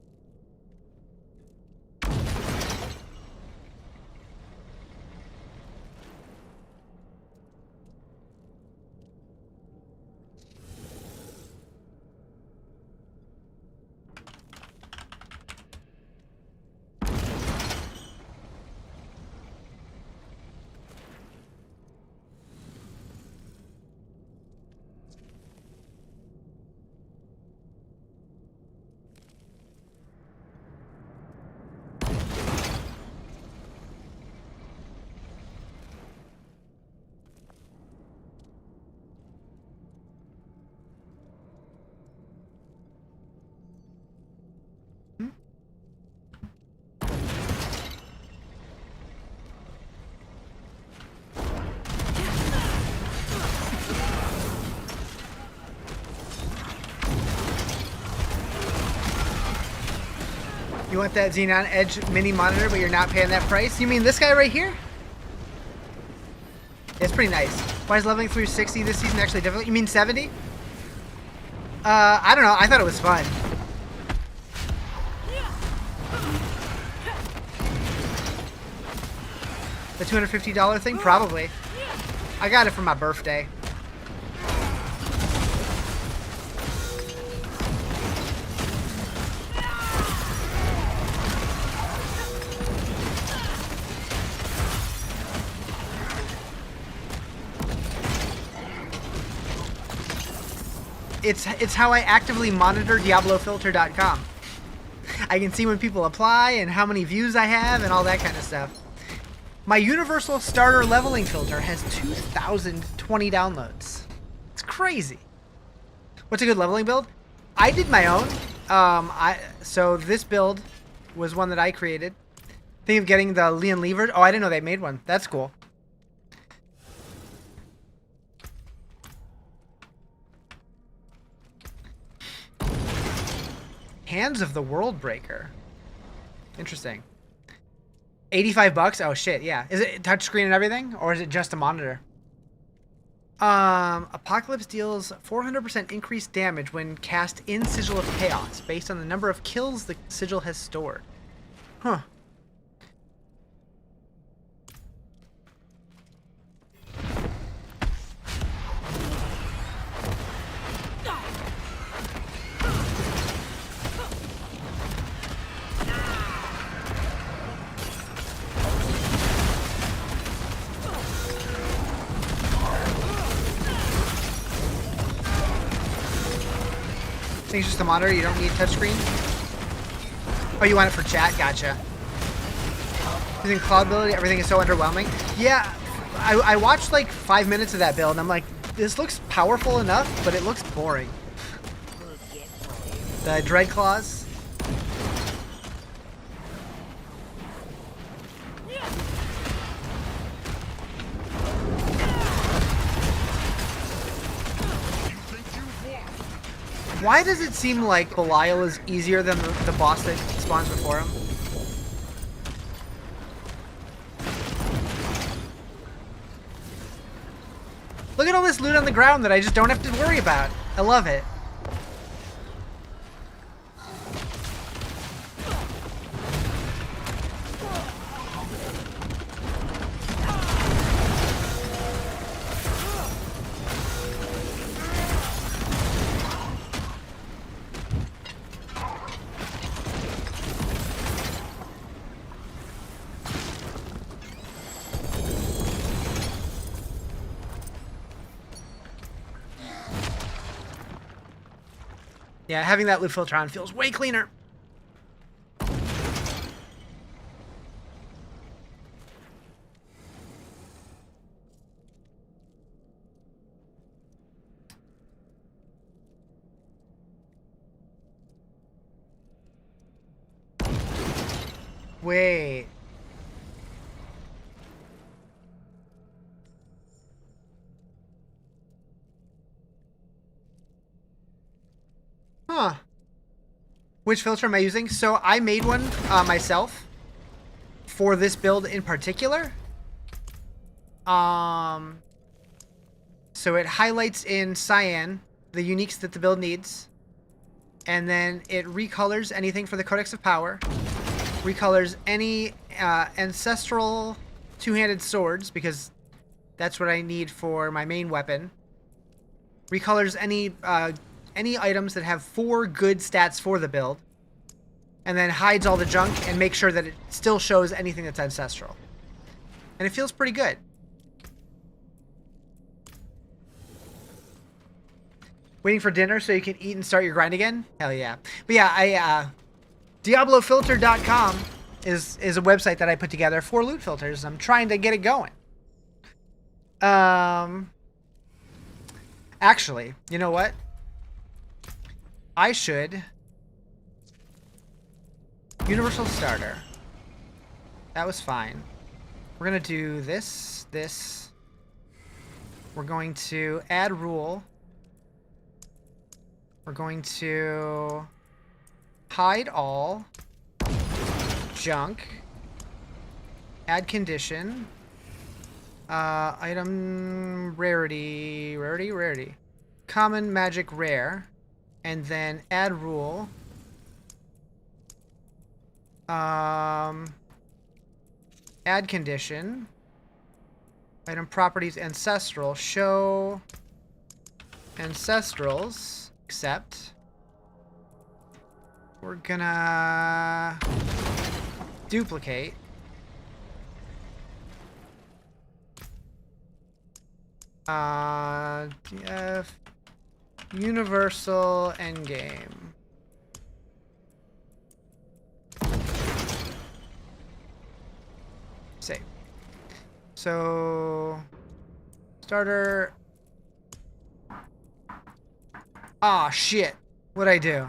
You want that Xenon Edge mini monitor, but you're not paying that price? You mean this guy right here? It's pretty nice. Why is leveling through 60 this season actually difficult? You mean 70? I don't know. I thought it was fun. The $250 thing? Probably. I got it for my birthday. It's how I actively monitor DiabloFilter.com. I can see when people apply and how many views I have and all that kind of stuff. My universal starter leveling filter has 2,020 downloads. It's crazy. What's a good leveling build? I did my own. So this build was one that I created. Think of getting the Leon Lever. Oh, I didn't know they made one. That's cool. Hands of the World Breaker. Interesting. 85 bucks? Oh shit, yeah. Is it touchscreen and everything? Or is it just a monitor? Apocalypse deals 400% increased damage when cast in Sigil of Chaos, based on the number of kills the Sigil has stored. Huh. It's just a monitor, you don't need touchscreen? Oh, you want it for chat? Gotcha. Using cloud ability, everything is so underwhelming. Yeah, I watched like 5 minutes of that build and I'm like, this looks powerful enough, but it looks boring. The Dread Claws. Why does it seem like Belial is easier than the boss that spawns before him? Look at all this loot on the ground that I just don't have to worry about. I love it. Yeah, having that loot filter on feels way cleaner. Wait. Huh. Which filter am I using? So I made one myself for this build in particular. So it highlights in cyan the uniques that the build needs. And then it recolors anything for the Codex of Power. Recolors any ancestral two-handed swords because that's what I need for my main weapon. Recolors any items that have 4 good stats for the build, and then hides all the junk and makes sure that it still shows anything that's ancestral. And it feels pretty good. Waiting for dinner so you can eat and start your grind again? Hell yeah. But yeah, DiabloFilter.com is a website that I put together for loot filters. I'm trying to get it going. Actually, you know what? I should... Universal starter. That was fine. We're going to do this. We're going to add rule. We're going to hide all. junk. Add condition. Item rarity. Common, magic, rare. And then add rule. Add condition. Item properties, ancestral. Show ancestrals. Accept. We're gonna duplicate. DF Universal Endgame. Save. So starter. Ah, shit. What'd I do?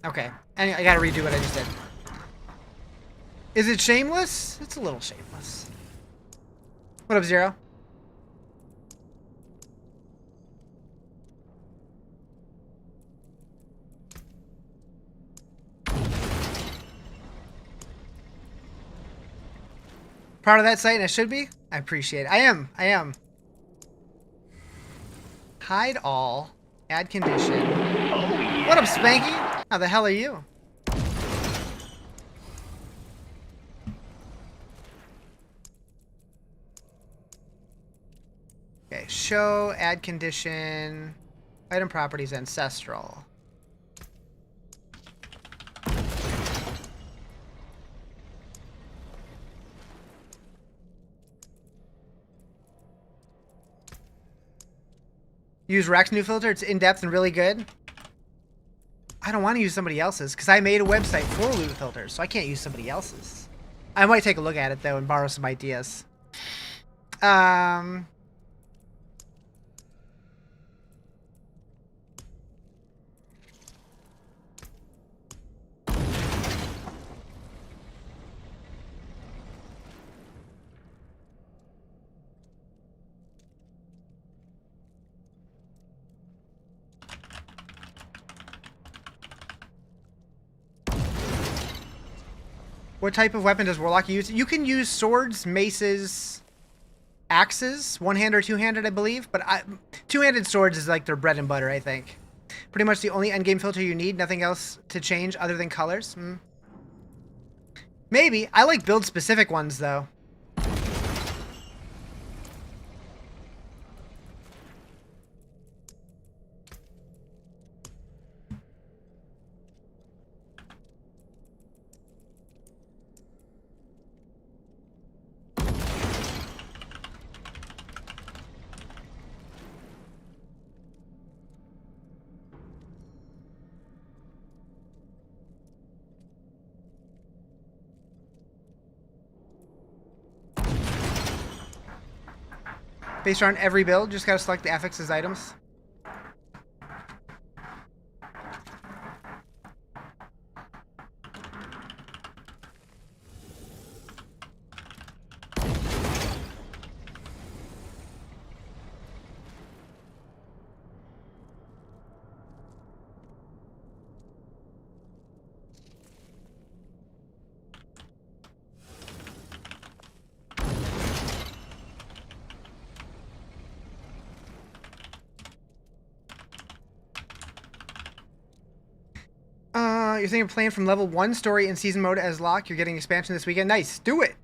Okay. Anyway, I gotta redo what I just did. Is it shameless? It's a little shameless. What up, Zero? Proud of that site, and I should be? I appreciate it. I am. Hide all. Add condition. What up, Spanky? How the hell are you? Okay, show, add condition, item properties, ancestral. Use Rack's new filter. It's in-depth and really good. I don't want to use somebody else's because I made a website for loot filters, so I can't use somebody else's. I might take a look at it though and borrow some ideas. What type of weapon does Warlock use? You can use swords, maces, axes, one-handed or two-handed, I believe. But two-handed swords is like their bread and butter, I think. Pretty much the only endgame filter you need. Nothing else to change other than colors. Maybe. I like build-specific ones, though. Based on every build, just gotta select the affixes items. You're thinking of playing from level 1 story in season mode as Locke. You're getting expansion this weekend. Nice. Do it.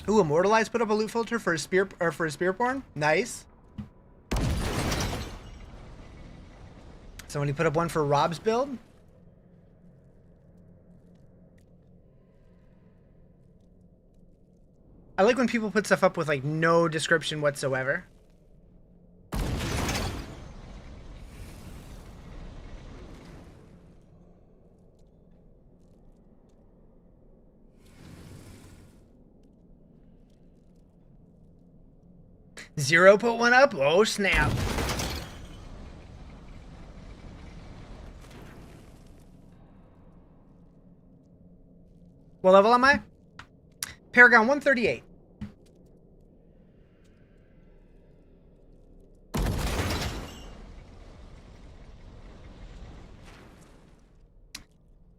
Ooh, Immortalized put up a loot filter for a spear or for a spearborn. Nice. Somebody put up one for Rob's build. I like when people put stuff up with like no description whatsoever. Zero put one up. Oh, snap. What level am I? Paragon 138.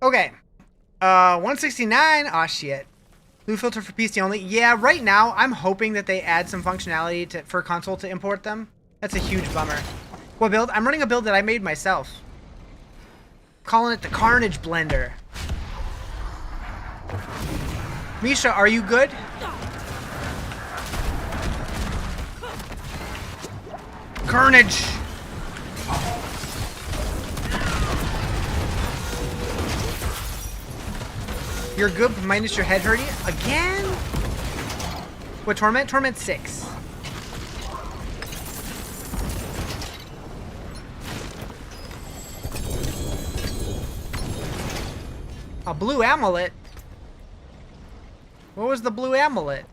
Okay. 169. Aw, shit. Blue filter for PC only. Yeah, right now, I'm hoping that they add some functionality for console to import them. That's a huge bummer. What build? I'm running a build that I made myself. Calling it the Carnage Blender. Misha, are you good? Carnage! You're good, minus your head hurting? Again? What, Torment? Torment 6. A blue amulet? What was the blue amulet?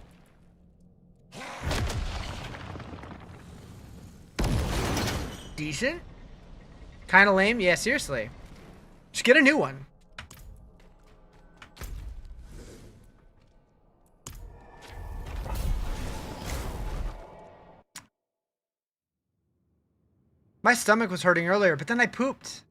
Decent? Kinda lame? Yeah, seriously. Just get a new one. My stomach was hurting earlier, but then I pooped.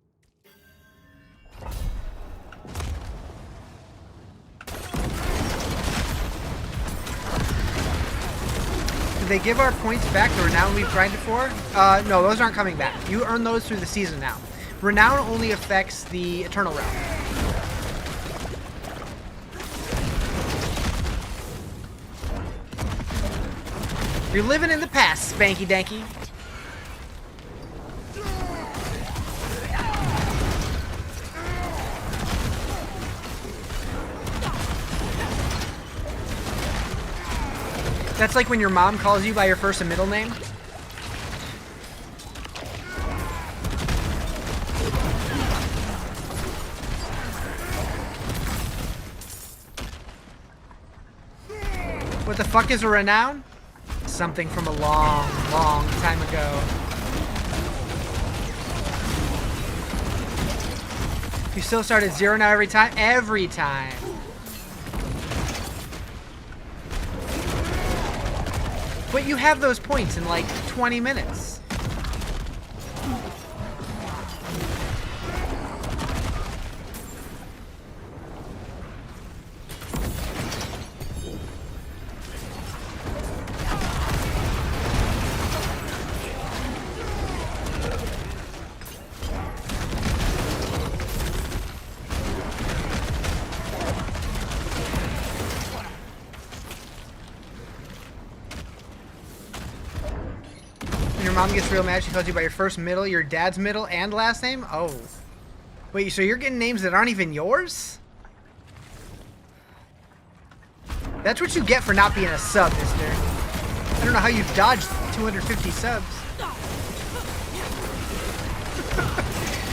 Did they give our points back, the renown we've grinded for? No, those aren't coming back. You earn those through the season now. Renown only affects the Eternal Realm. You're living in the past, Spanky Danky. That's like when your mom calls you by your first and middle name. What the fuck is a renown? Something from a long, long time ago. You still start at 0 now every time? Every time. But you have those points in like 20 minutes. Your mom gets real mad. She calls you by your first, middle, your dad's middle, and last name? Oh. Wait, so you're getting names that aren't even yours? That's what you get for not being a sub, mister. I don't know how you dodged 250 subs.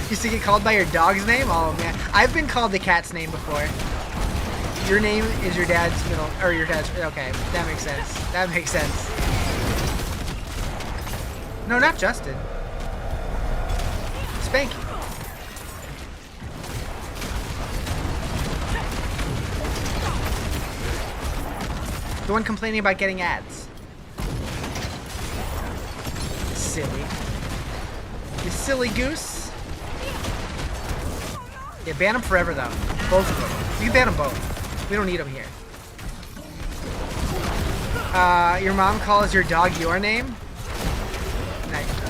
Used to get called by your dog's name? Oh, man. I've been called the cat's name before. Your name is your dad's middle, or your dad's, okay. That makes sense. That makes sense. No, not Justin. Spanky. The one complaining about getting ads. Silly. You silly goose. Yeah, ban them forever, though. Both of them. You can ban them both. We don't need them here. Your mom calls your dog your name?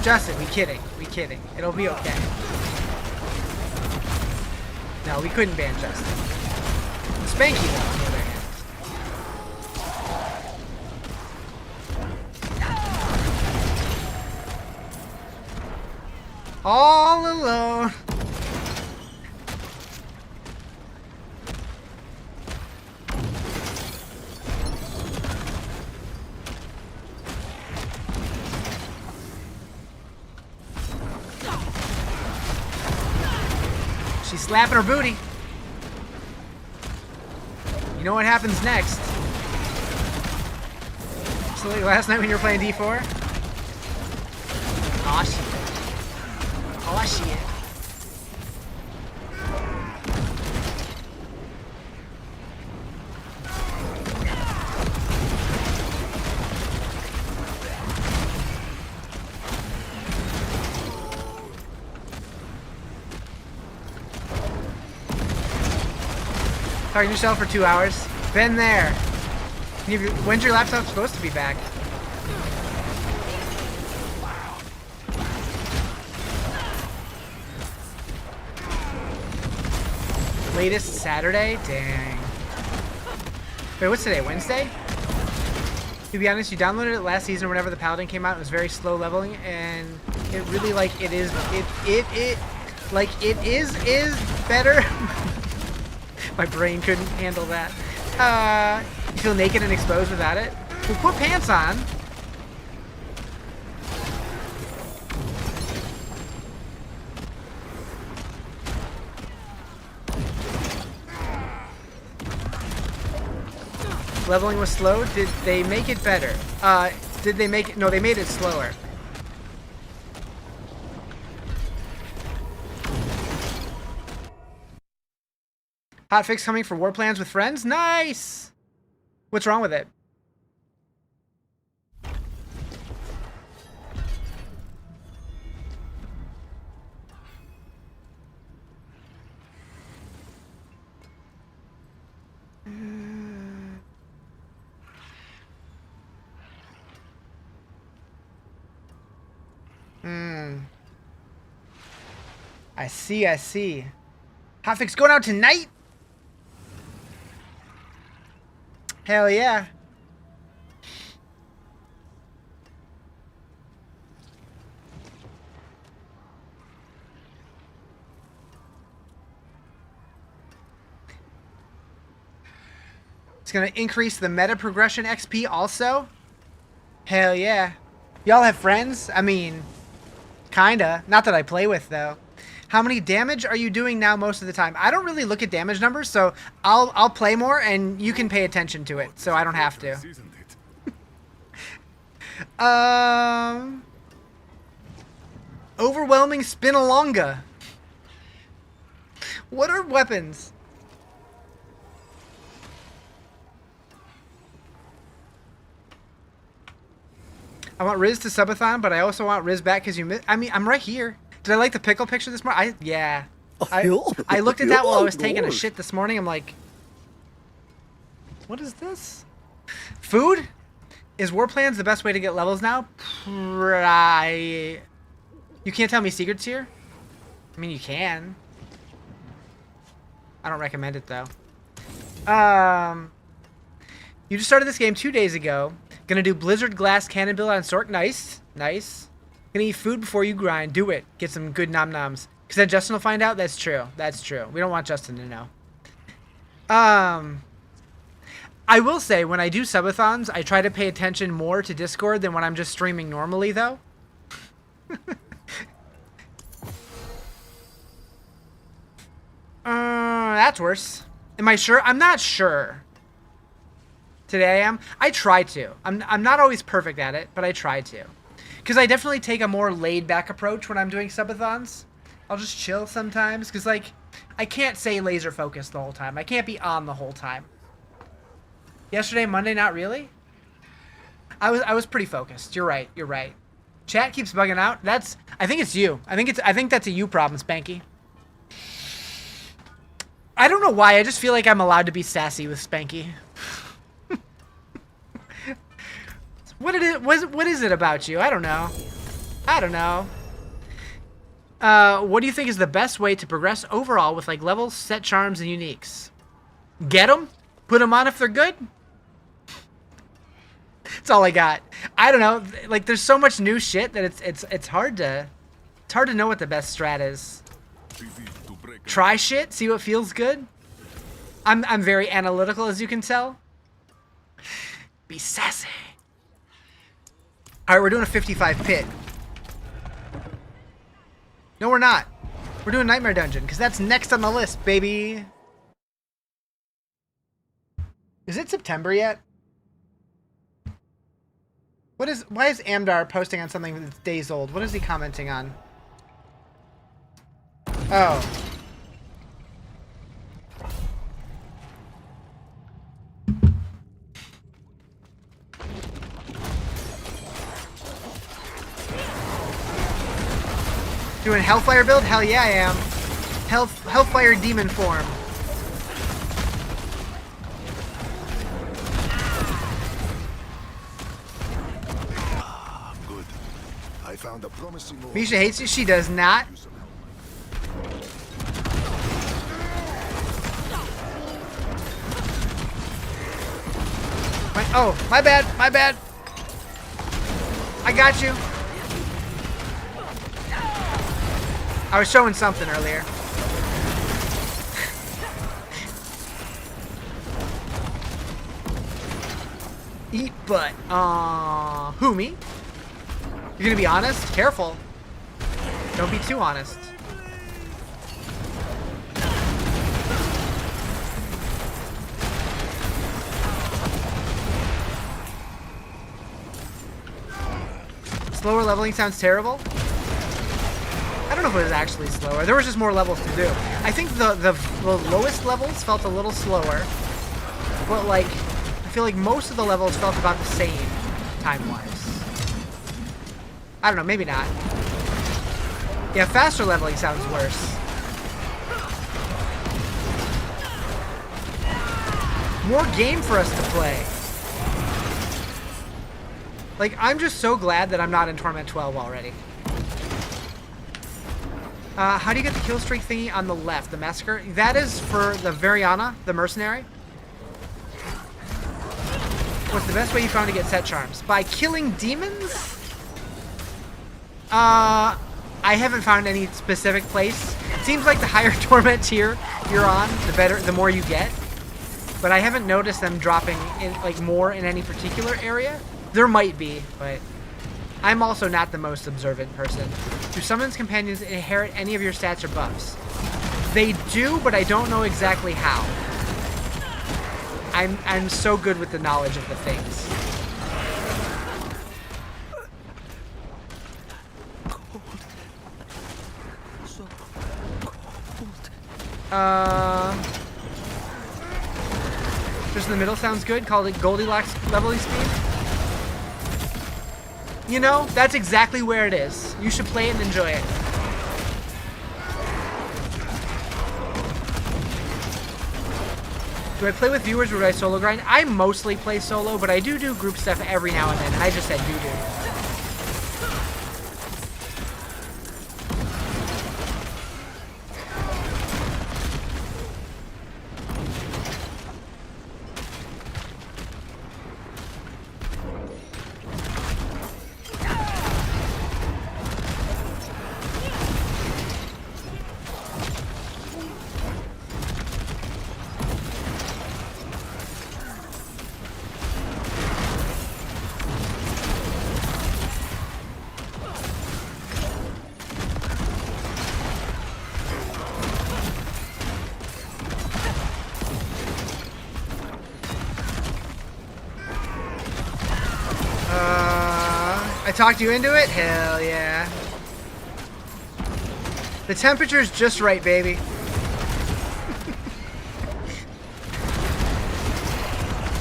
Justin, we kidding. We kidding. It'll be okay. No, we couldn't ban Justin. Spanky, though, on the other hand. All alone. She's slapping her booty. You know what happens next? So like last night when you were playing D4? I see it. Oh, I see it. Talking to yourself for 2 hours. Been there. When's your laptop supposed to be back? Latest Saturday? Dang. Wait, what's today? Wednesday? To be honest, you downloaded it last season whenever the Paladin came out. It was very slow leveling, and it really is better. My brain couldn't handle that. You feel naked and exposed without it? Well, put pants on. Leveling was slow. Did they make it better? Did they make it? No, they made it slower. Hotfix coming for war plans with friends? Nice! What's wrong with it? I see. Hotfix going out tonight? Hell yeah. It's gonna increase the meta progression XP also? Hell yeah. Y'all have friends? I mean, kinda. Not that I play with, though. How many damage are you doing now most of the time? I don't really look at damage numbers, so I'll play more and you can pay attention to it, so I don't have to. Overwhelming Spinalonga. What are weapons? I want Riz to subathon, but I also want Riz back because you missed. I mean, I'm right here. Did I like the pickle picture this morning? Yeah. I looked at that while I was taking a shit this morning. I'm like, what is this? Food? Is war plans the best way to get levels now? You can't tell me secrets here? I mean, you can. I don't recommend it, though. You just started this game 2 days ago. Gonna do Blizzard Glass Cannon build on Sork. Nice. Nice. Gonna eat food before you grind. Do it. Get some good nom-noms. Because then Justin will find out? That's true. That's true. We don't want Justin to know. I will say, when I do subathons, I try to pay attention more to Discord than when I'm just streaming normally, though. That's worse. Am I sure? I'm not sure. Today I am. I try to. I'm not always perfect at it, but I try to. Because I definitely take a more laid-back approach when I'm doing subathons. I'll just chill sometimes, because, like, I can't say laser-focused the whole time. I can't be on the whole time. Yesterday, Monday, not really? I was pretty focused. You're right. You're right. Chat keeps bugging out. I think it's you. I think that's a you problem, Spanky. I don't know why. I just feel like I'm allowed to be sassy with Spanky. What is it about you? I don't know. What do you think is the best way to progress overall with like levels, set charms, and uniques? Get them? Put them on if they're good? That's all I got. I don't know. Like there's so much new shit that it's hard to know what the best strat is. Try shit, see what feels good. I'm very analytical, as you can tell. Be sassy. All right, we're doing a 55 pit. No, we're not. We're doing Nightmare Dungeon, because that's next on the list, baby. Is it September yet? Why is Amdar posting on something that's days old? What is he commenting on? Oh. Doing Hellfire build? Hell yeah, I am. Hellfire demon form. Good. I found a promising. Misha hates you. She does not. Oh, my bad. My bad. I got you. I was showing something earlier. Eat butt. Who, me? You're gonna be honest? Careful. Don't be too honest. Slower leveling sounds terrible. I don't know if it was actually slower. There was just more levels to do. I think the lowest levels felt a little slower, but like I feel like most of the levels felt about the same time-wise. I don't know, maybe not. Yeah, faster leveling sounds worse. More game for us to play. Like, I'm just so glad that I'm not in Torment 12 already. How do you get the kill streak thingy on the left? The Massacre? That is for the Variana, the Mercenary. What's the best way you found to get set charms? By killing demons? I haven't found any specific place. It seems like the higher Torment tier you're on, the more you get. But I haven't noticed them dropping in, like, more in any particular area. There might be, but I'm also not the most observant person. Do Summon's companions inherit any of your stats or buffs? They do, but I don't know exactly how. I'm so good with the knowledge of the things. Just in the middle sounds good. Call it Goldilocks leveling speed. You know, that's exactly where it is. You should play it and enjoy it. Do I play with viewers or do I solo grind? I mostly play solo, but I do group stuff every now and then. I just said do. I talked you into it? Hell yeah. The temperature's just right, baby.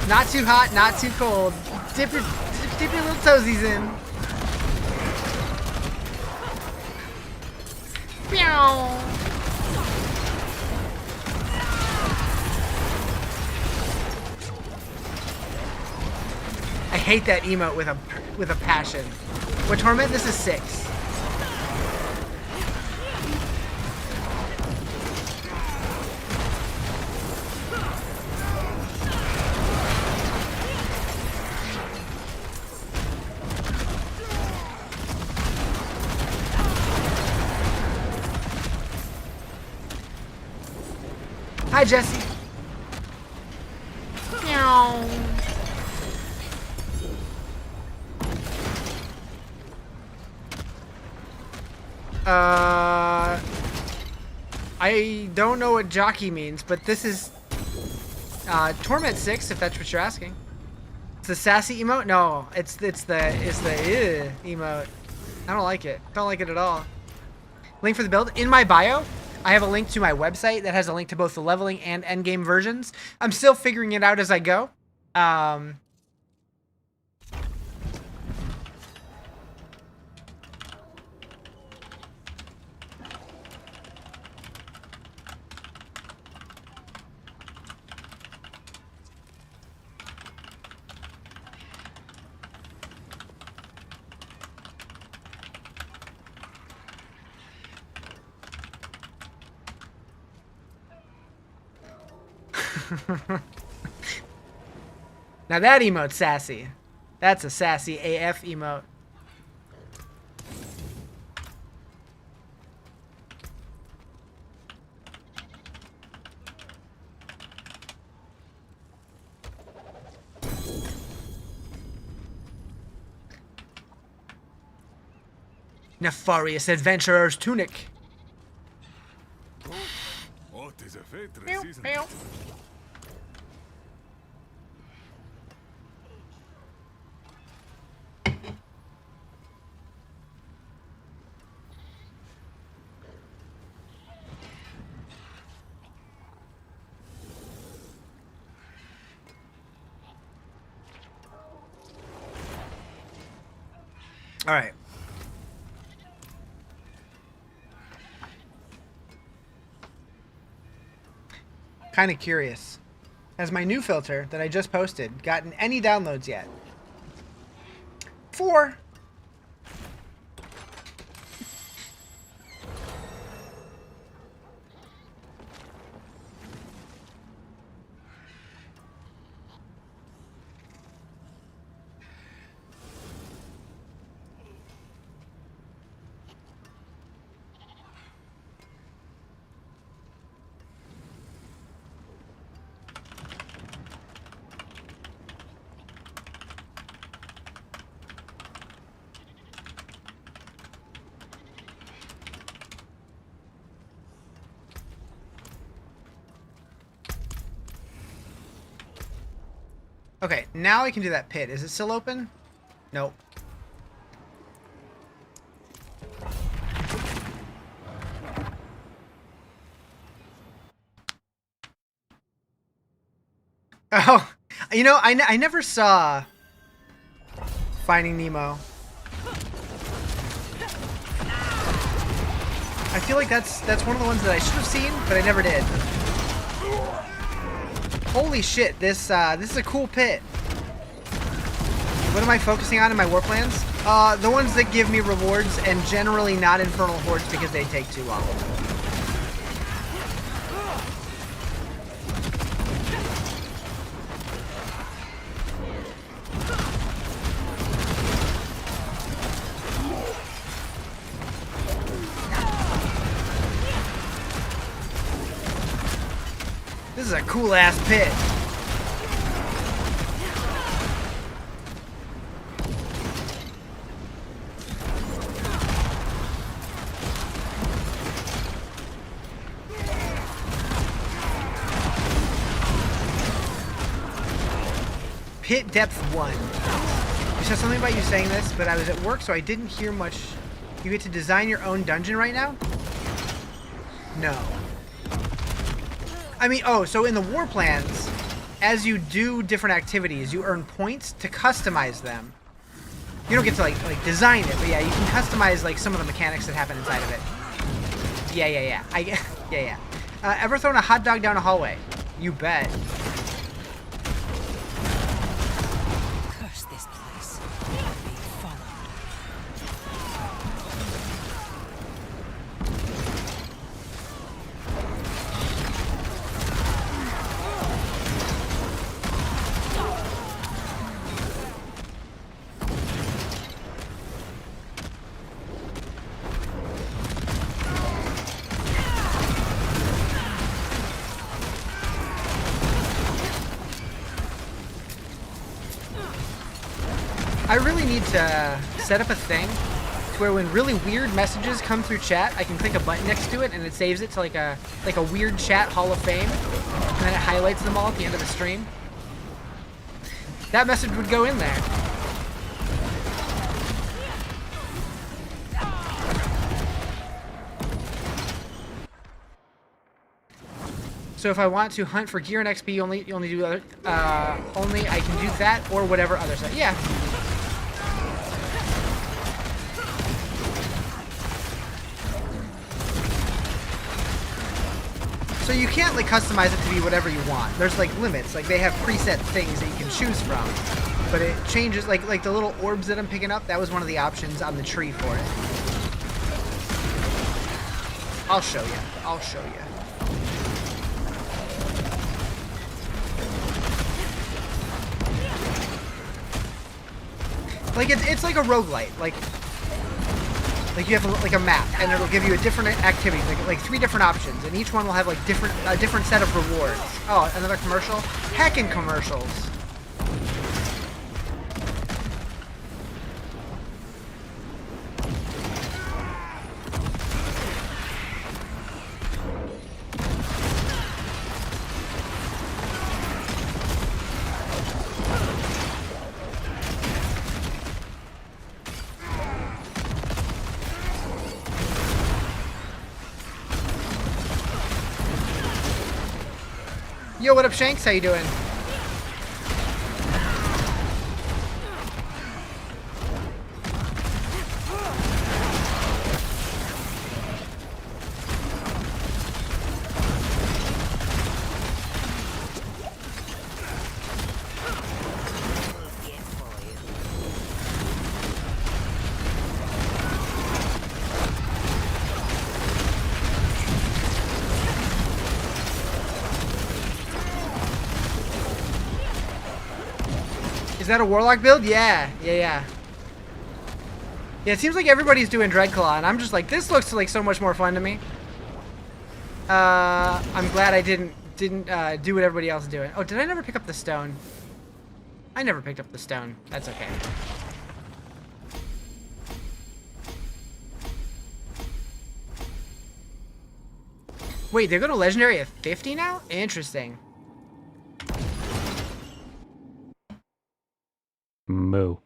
Not too hot, not too cold. Dip your little toesies in. Meow. I hate that emote with a passion. What Torment? This is 6. Hi, Jesse. Meow. I don't know what jockey means, but this is Torment 6, if that's what you're asking. It's the sassy emote? No, it's the emote. I don't like it. Don't like it at all. Link for the build in my bio. I have a link to my website that has a link to both the leveling and endgame versions. I'm still figuring it out as I go. Now that emote's sassy. That's a sassy AF emote. Nefarious Adventurer's Tunic. Oh, it is a fate, Meow, isn't meow. it? All right. Kind of curious. Has my new filter that I just posted gotten any downloads yet? 4. Okay, now I can do that pit. Is it still open? Nope. Oh, you know, I never saw Finding Nemo. I feel like that's one of the ones that I should have seen, but I never did. Holy shit, this is a cool pit. What am I focusing on in my war plans? The ones that give me rewards and generally not Infernal Hordes because they take too long. This is a cool ass pit. Pit depth 1. You said something about you saying this, but I was at work, so I didn't hear much. You get to design your own dungeon right now? No. I mean, oh, so in the war plans, as you do different activities, you earn points to customize them. You don't get to like design it, but yeah, you can customize like some of the mechanics that happen inside of it. Yeah. Yeah. Ever thrown a hot dog down a hallway? You bet. Curse this place. Being followed. I really need to set up a thing to where when really weird messages come through chat, I can click a button next to it and it saves it to like a weird chat hall of fame, and then it highlights them all at the end of the stream. that message would go in there. So if I want to hunt for gear and XP, you only do other, only I can do that or whatever other side. Yeah. So you can't like customize it to be whatever you want. There's like limits. Like they have preset things that you can choose from, but it changes. Like the little orbs that I'm picking up. That was one of the options on the tree for it. I'll show you. I'll show you. Like it's like a roguelite, like you have like a map, and it'll give you a different activity, like 3 different options, and each one will have like a different set of rewards. Oh, another commercial? Heckin' commercials. Yo, what up, Shanks? How you doing? Is that a Warlock build? Yeah. Yeah, it seems like everybody's doing Dreadclaw, and I'm just like, this looks like so much more fun to me. I'm glad I didn't do what everybody else is doing. Oh, did I never pick up the stone? I never picked up the stone. That's okay. Wait, they're going to Legendary at 50 now? Interesting. Moo.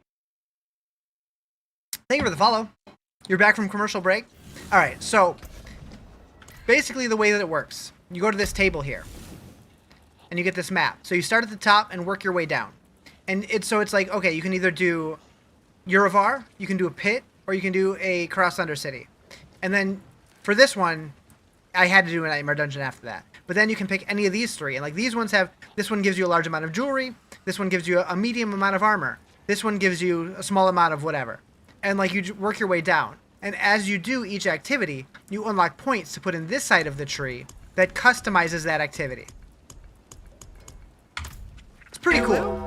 Thank you for the follow. You're back from commercial break? Alright, so basically the way that it works, you go to this table here and you get this map. So you start at the top and work your way down. And it's like, okay, you can either do Urivar, you can do a pit, or you can do a Cross Under City. And then for this one, I had to do a Nightmare Dungeon after that. But then you can pick any of these 3. And like these ones have, this one gives you a large amount of jewelry, this one gives you a medium amount of armor, this one gives you a small amount of whatever. And like you work your way down. And as you do each activity, you unlock points to put in this side of the tree that customizes that activity. It's pretty cool.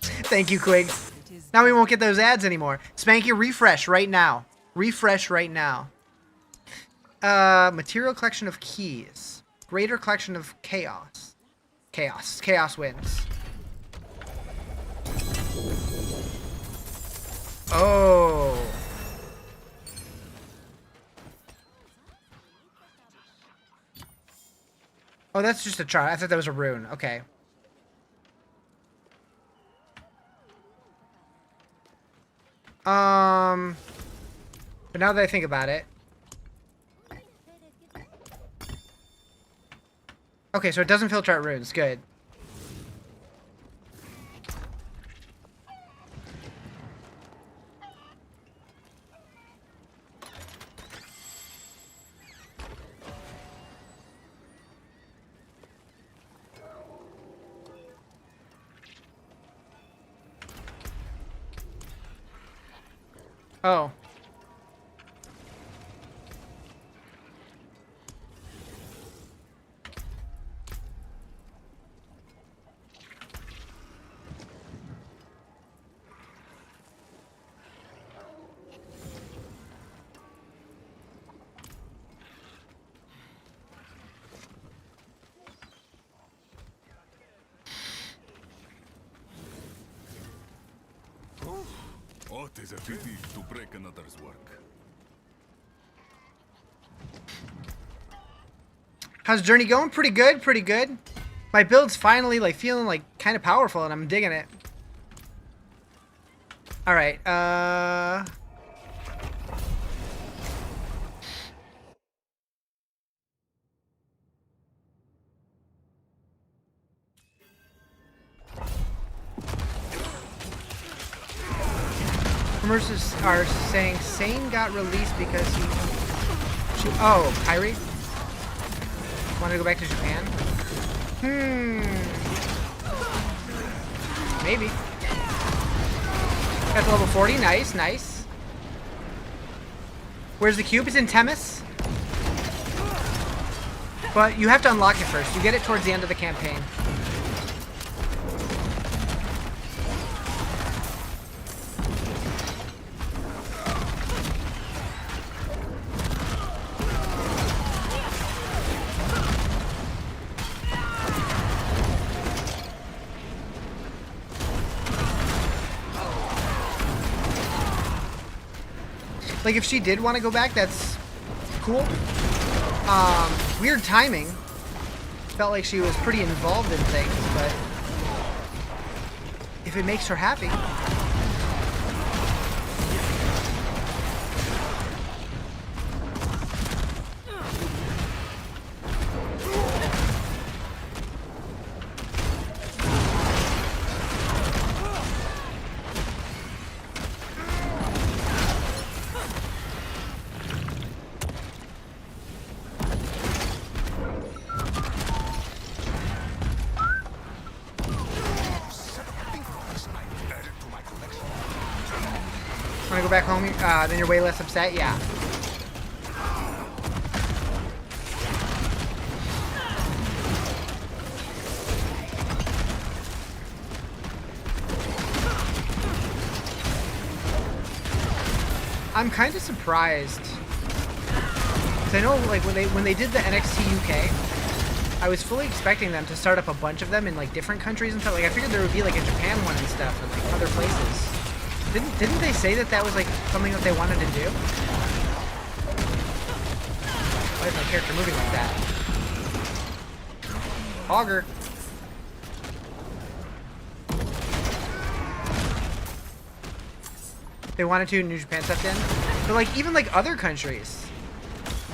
Thank you, Quig. Now we won't get those ads anymore. Spanky, refresh right now. Refresh right now. Material collection of keys. Greater collection of chaos. Chaos wins. Oh. Oh, that's just a chart. I thought that was a rune. Okay. But now that I think about it. Okay, so it doesn't filter out runes. Good. Oh. What is a pity to break another's work. How's Journey going? Pretty good, pretty good. My build's finally like feeling like kind of powerful, and I'm digging it. All right. Rumors are saying Sane got released because oh, Kyrie? Want to go back to Japan? Maybe. Got to level 40. Nice, nice. Where's the cube? It's in Temis. But you have to unlock it first. You get it towards the end of the campaign. Like, if she did want to go back, that's cool. Weird timing. Felt like she was pretty involved in things, but if it makes her happy. Want to go back home? Then you're way less upset? Yeah. I'm kind of surprised. Because I know, like, when they did the NXT UK, I was fully expecting them to start up a bunch of them in, like, different countries and stuff. Like, I figured there would be, like, a Japan one and stuff, and, like, other places. Didn't they say that that was, like, something that they wanted to do? Why is my character moving like that? Auger. They wanted to, New Japan stepped in. But, like, even, like, other countries.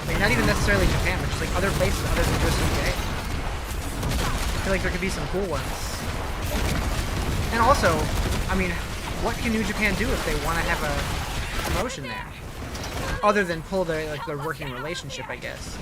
Like, not even necessarily Japan, but just, like, other places other than just UK. I feel like there could be some cool ones. And also, I mean, what can New Japan do if they want to have a promotion there? Other than pull their working relationship, I guess.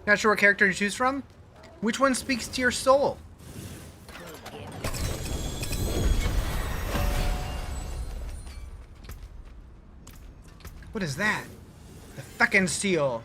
Not sure what character to choose from? Which one speaks to your soul? What is that? The fucking seal.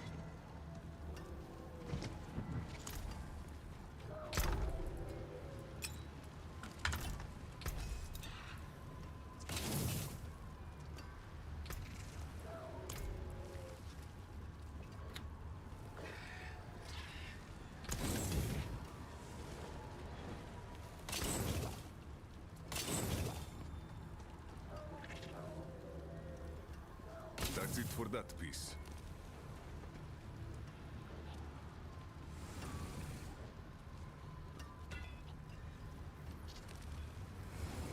That's it for that piece.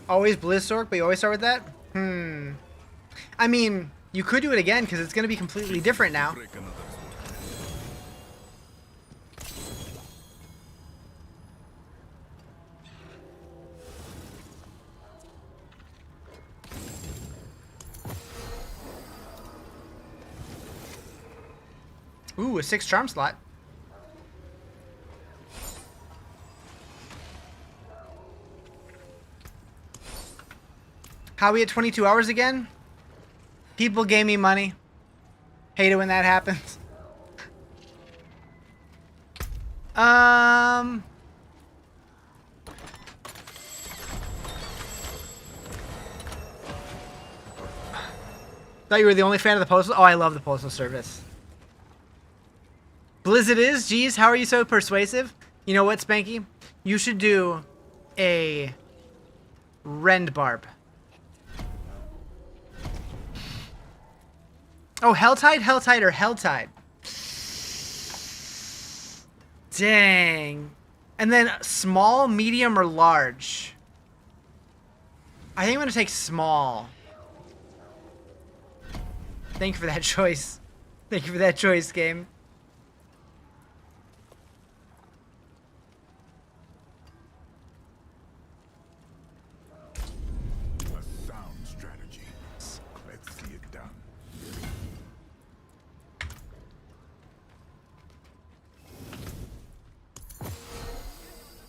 Always Blizzork, but you always start with that? I mean, you could do it again because it's going to be completely different now. Break another sword. Ooh, a 6 charm slot. How we at 22 hours again? People gave me money. Hate it when that happens. Thought you were the only fan of the Postal. Oh, I love the Postal Service. Blizzard is? Geez, how are you so persuasive? You know what, Spanky? You should do a Rend Barb. Oh, Helltide, Helltide, or Helltide. Dang. And then small, medium, or large. I think I'm going to take small. Thank you for that choice. Thank you for that choice, game. A sound strategy. Let's see it done.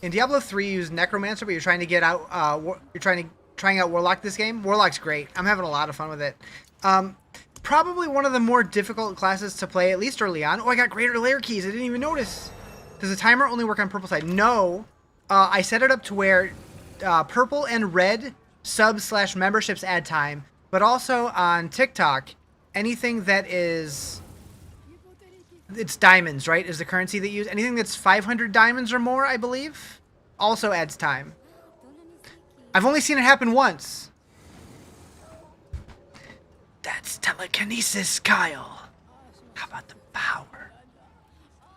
In Diablo 3, you use Necromancer, but you're trying to get out. Trying out Warlock this game. Warlock's great. I'm having a lot of fun with it. Probably one of the more difficult classes to play, at least early on. Oh, I got greater layer keys. I didn't even notice. Does the timer only work on purple side? No. I set it up to where purple and red subs/memberships add time, but also on TikTok, anything that is... It's diamonds, right? Is the currency that you use. Anything that's 500 diamonds or more, I believe, also adds time. I've only seen it happen once. That's telekinesis, Kyle. How about the power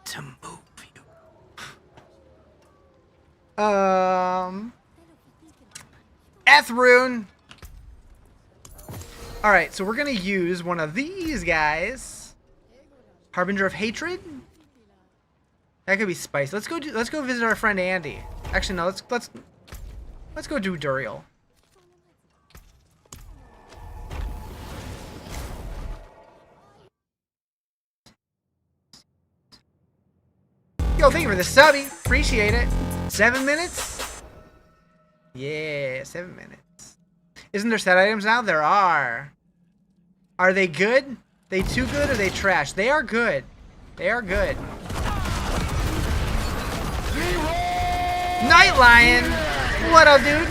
to move you? Ethrune. All right, so we're gonna use one of these guys. Harbinger of Hatred. That could be spicy. Let's go visit our friend Andy. Actually, no. Let's go do Duriel. Yo, thank you for the subby. Appreciate it. 7 minutes? Yeah, 7 minutes. Isn't there set items now? There are. Are they good? They too good or they trash? They are good. They are good. Night Lion! What up, dude?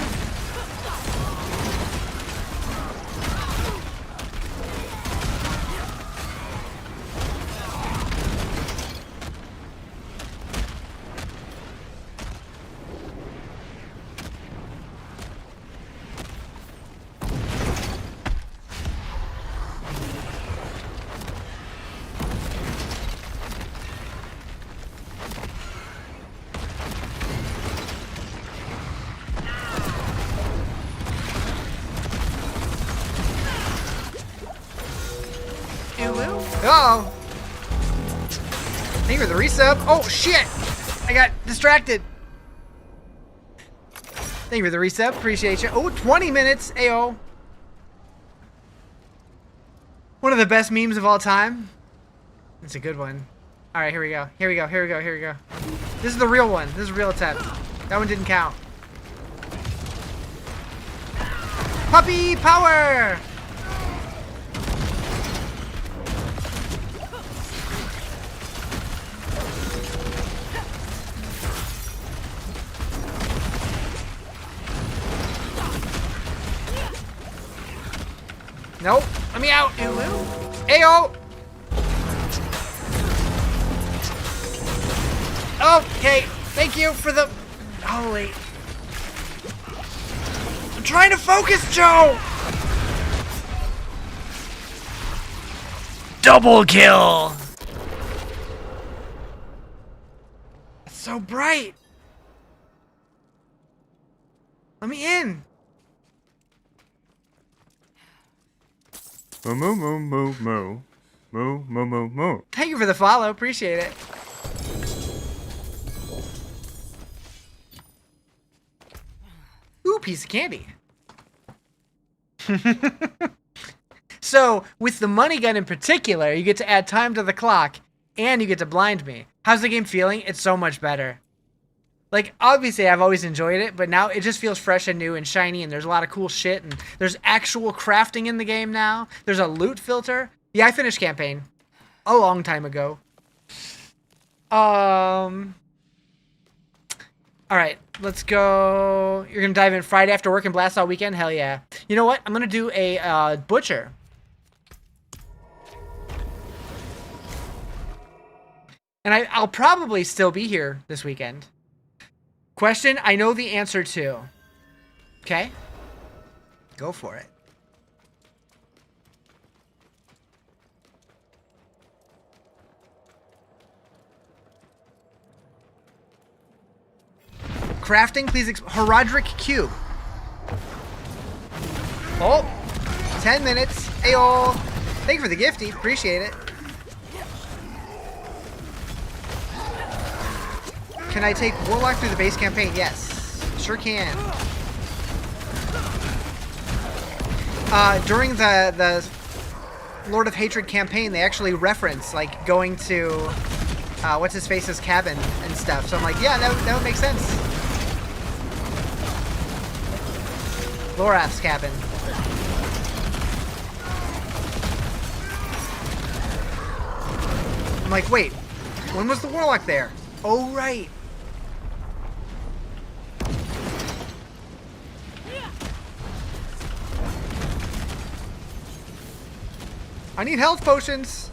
Uh-oh. Thank you for the resub. Oh, shit. I got distracted. Thank you for the resub. Appreciate you. Oh, 20 minutes. Ayo. One of the best memes of all time. It's a good one. All right, here we go. Here we go. Here we go. Here we go. This is the real one. This is a real attempt. That one didn't count. Puppy power! Nope. Let me out. Ayo. Okay. Thank you for the... Holy... I'm trying to focus, Joe! Double kill! It's so bright. Let me in. Moo moo moo moo moo. Moo moo moo moo. Thank you for the follow. Appreciate it. Ooh, piece of candy. So, with the money gun in particular, you get to add time to the clock and you get to blind me. How's the game feeling? It's so much better. Like, obviously, I've always enjoyed it, but now it just feels fresh and new and shiny, and there's a lot of cool shit, and there's actual crafting in the game now. There's a loot filter. Yeah, I finished campaign a long time ago. All right, let's go. You're going to dive in Friday after work and blast all weekend? Hell yeah. You know what? I'm going to do a butcher. And I'll probably still be here this weekend. Question I know the answer to. Okay? Go for it. Crafting, please. Herodric Cube. Oh, 10 minutes. Ayo. Thank you for the gifty. Appreciate it. Can I take Warlock through the base campaign? Yes. Sure can. During the Lord of Hatred campaign, they actually reference, like, going to, what's-his-face's cabin and stuff. So I'm like, yeah, that would make sense. Lorath's cabin. I'm like, wait, when was the Warlock there? Oh, right. I need health potions.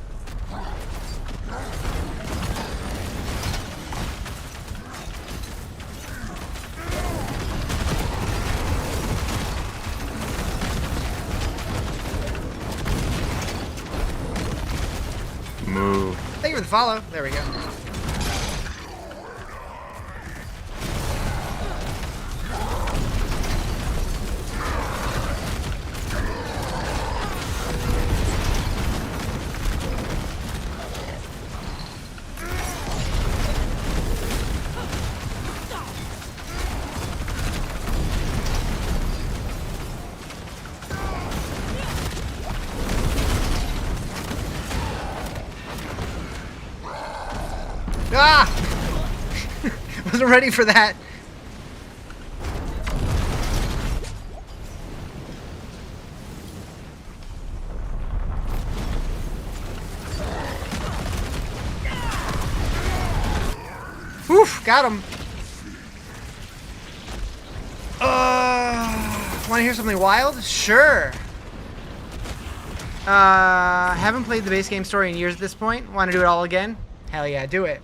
Move. Thank you for the follow. There we go. Ah! Wasn't ready for that. Oof, got him. Want to hear something wild? Sure. Haven't played the base game story in years at this point. Want to do it all again? Hell yeah, do it.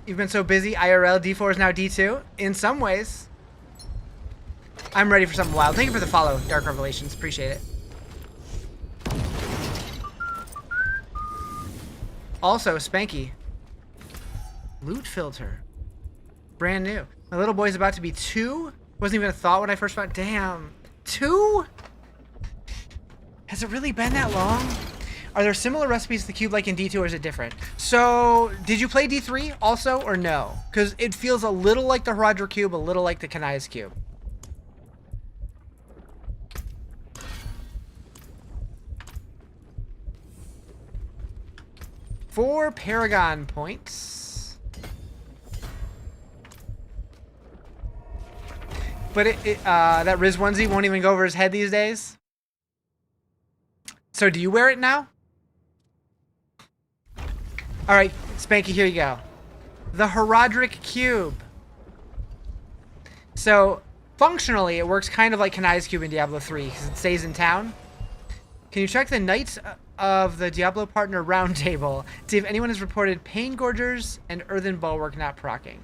You've been so busy. IRL, D4 is now D2. In some ways. I'm ready for something wild. Thank you for the follow, Dark Revelations. Appreciate it. Also, Spanky. Loot filter. Brand new. My little boy's about to be 2. Wasn't even a thought when I first found. Damn. 2? Has it really been that long? Are there similar recipes to the cube like in D2 or is it different? So, did you play D3 also or no? Because it feels a little like the Herodric cube, a little like the Kanai's cube. Four Paragon points. But that Riz onesie won't even go over his head these days. So do you wear it now? All right, Spanky, here you go. The Herodric cube. So functionally, it works kind of like Kanai's cube in Diablo 3 because it stays in town. Can you check the Knights of the Diablo Partner Roundtable to see if anyone has reported Pain Gorgers and Earthen Bulwark not proccing?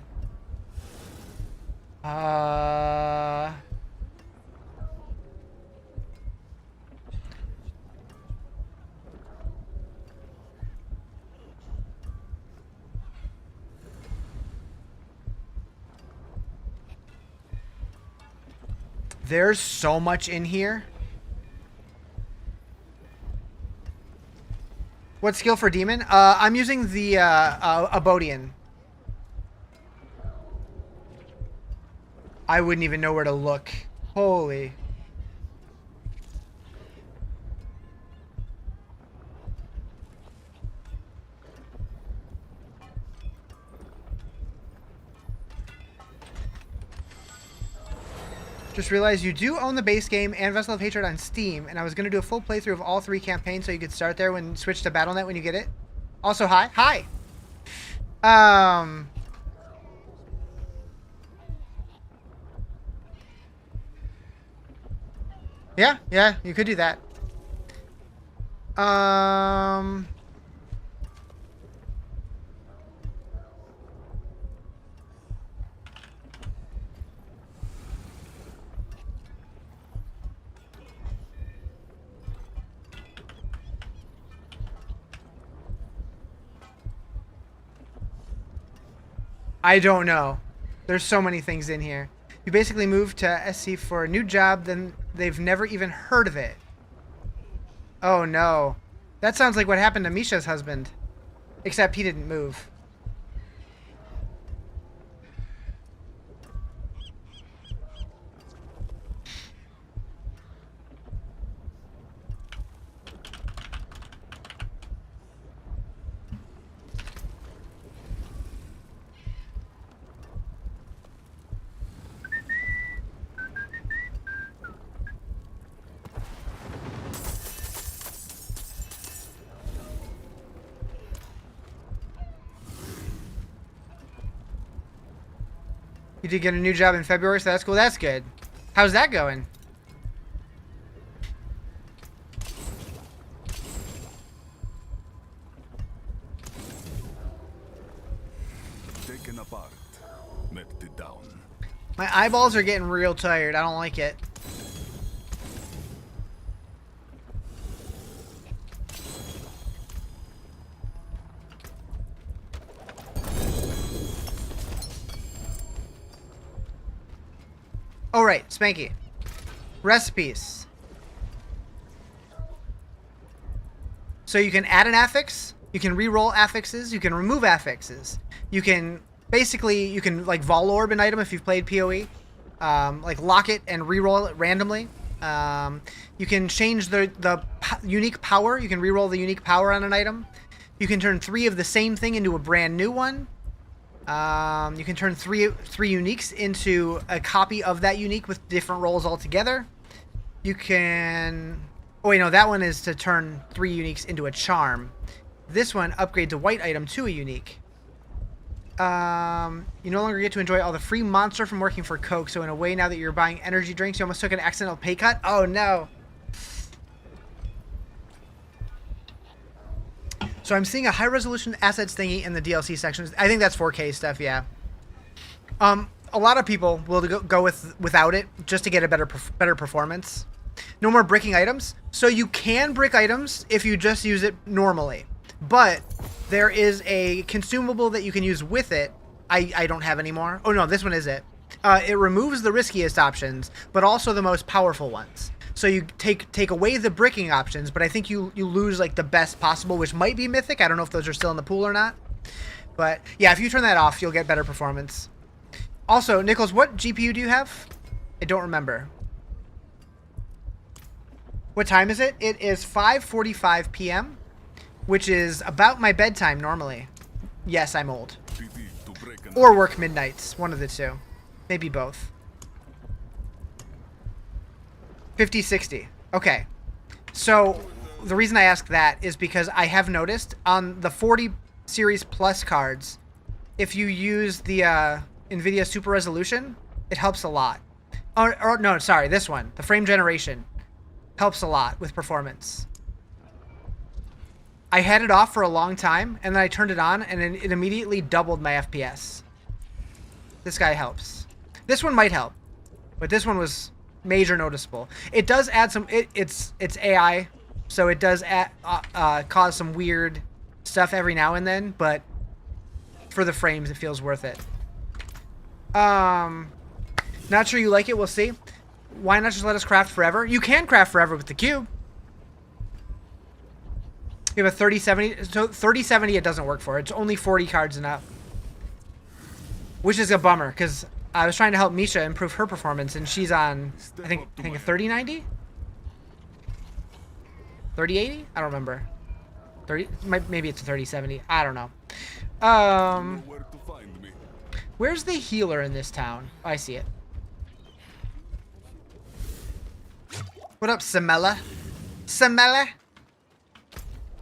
There's so much in here. What skill for demon? I'm using the Abodian. I wouldn't even know where to look. Holy. Just realized you do own the base game and Vessel of Hatred on Steam, and I was going to do a full playthrough of all 3 campaigns so you could start there when switch to Battle.net when you get it. Also, hi. Hi! Yeah, you could do that. I don't know. There's so many things in here. You basically move to SC for a new job, then they've never even heard of it. Oh no. That sounds like what happened to Misha's husband. Except he didn't move. You did get a new job in February, so that's cool. That's good. How's that going? Taken apart, melted down. My eyeballs are getting real tired. I don't like it. Oh, right. Spanky. Recipes. So you can add an affix. You can re-roll affixes. You can remove affixes. You can basically, you can like vol orb an item if you've played PoE. Like lock it and re-roll it randomly. You can change the unique power. You can re-roll the unique power on an item. You can turn 3 of the same thing into a brand new one. You can turn three uniques into a copy of that unique with different rolls altogether. You can... Oh, wait, no, that one is to turn 3 uniques into a charm. This one upgrades a white item to a unique. You no longer get to enjoy all the free monster from working for Coke, so in a way, now that you're buying energy drinks, you almost took an accidental pay cut? Oh, no. So I'm seeing a high-resolution assets thingy in the DLC sections. I think that's 4K stuff, yeah. A lot of people will go without it just to get a better performance. No more bricking items. So you can brick items if you just use it normally. But there is a consumable that you can use with it. I don't have anymore. Oh, no, this one is it. It removes the riskiest options, but also the most powerful ones. So you take away the bricking options, but I think you lose like the best possible, which might be mythic. I don't know if those are still in the pool or not. But yeah, if you turn that off, you'll get better performance. Also, Nichols, what GPU do you have? I don't remember. What time is it? It is 5:45 p.m., which is about my bedtime normally. Yes, I'm old. Or work midnights, one of the two. Maybe both. 50-60. Okay. So the reason I ask that is because I have noticed on the 40 series plus cards, if you use the NVIDIA Super Resolution, it helps a lot. Or no, sorry, this one, the frame generation, helps a lot with performance. I had it off for a long time, and then I turned it on, and it immediately doubled my FPS. This guy helps. This one might help, but this one was major noticeable. It does add some. It's AI, so it does cause some weird stuff every now and then. But for the frames, it feels worth it. Not sure you like it. We'll see. Why not just let us craft forever? You can craft forever with the cube. You have a 3070. So 3070, it doesn't work for. It's only 40 cards and up, which is a bummer because I was trying to help Misha improve her performance, and she's on, I think a 3090? 3080? I don't remember. 30, maybe it's a 3070. I don't know. Where's the healer in this town? Oh, I see it. What up, Samela? Samela?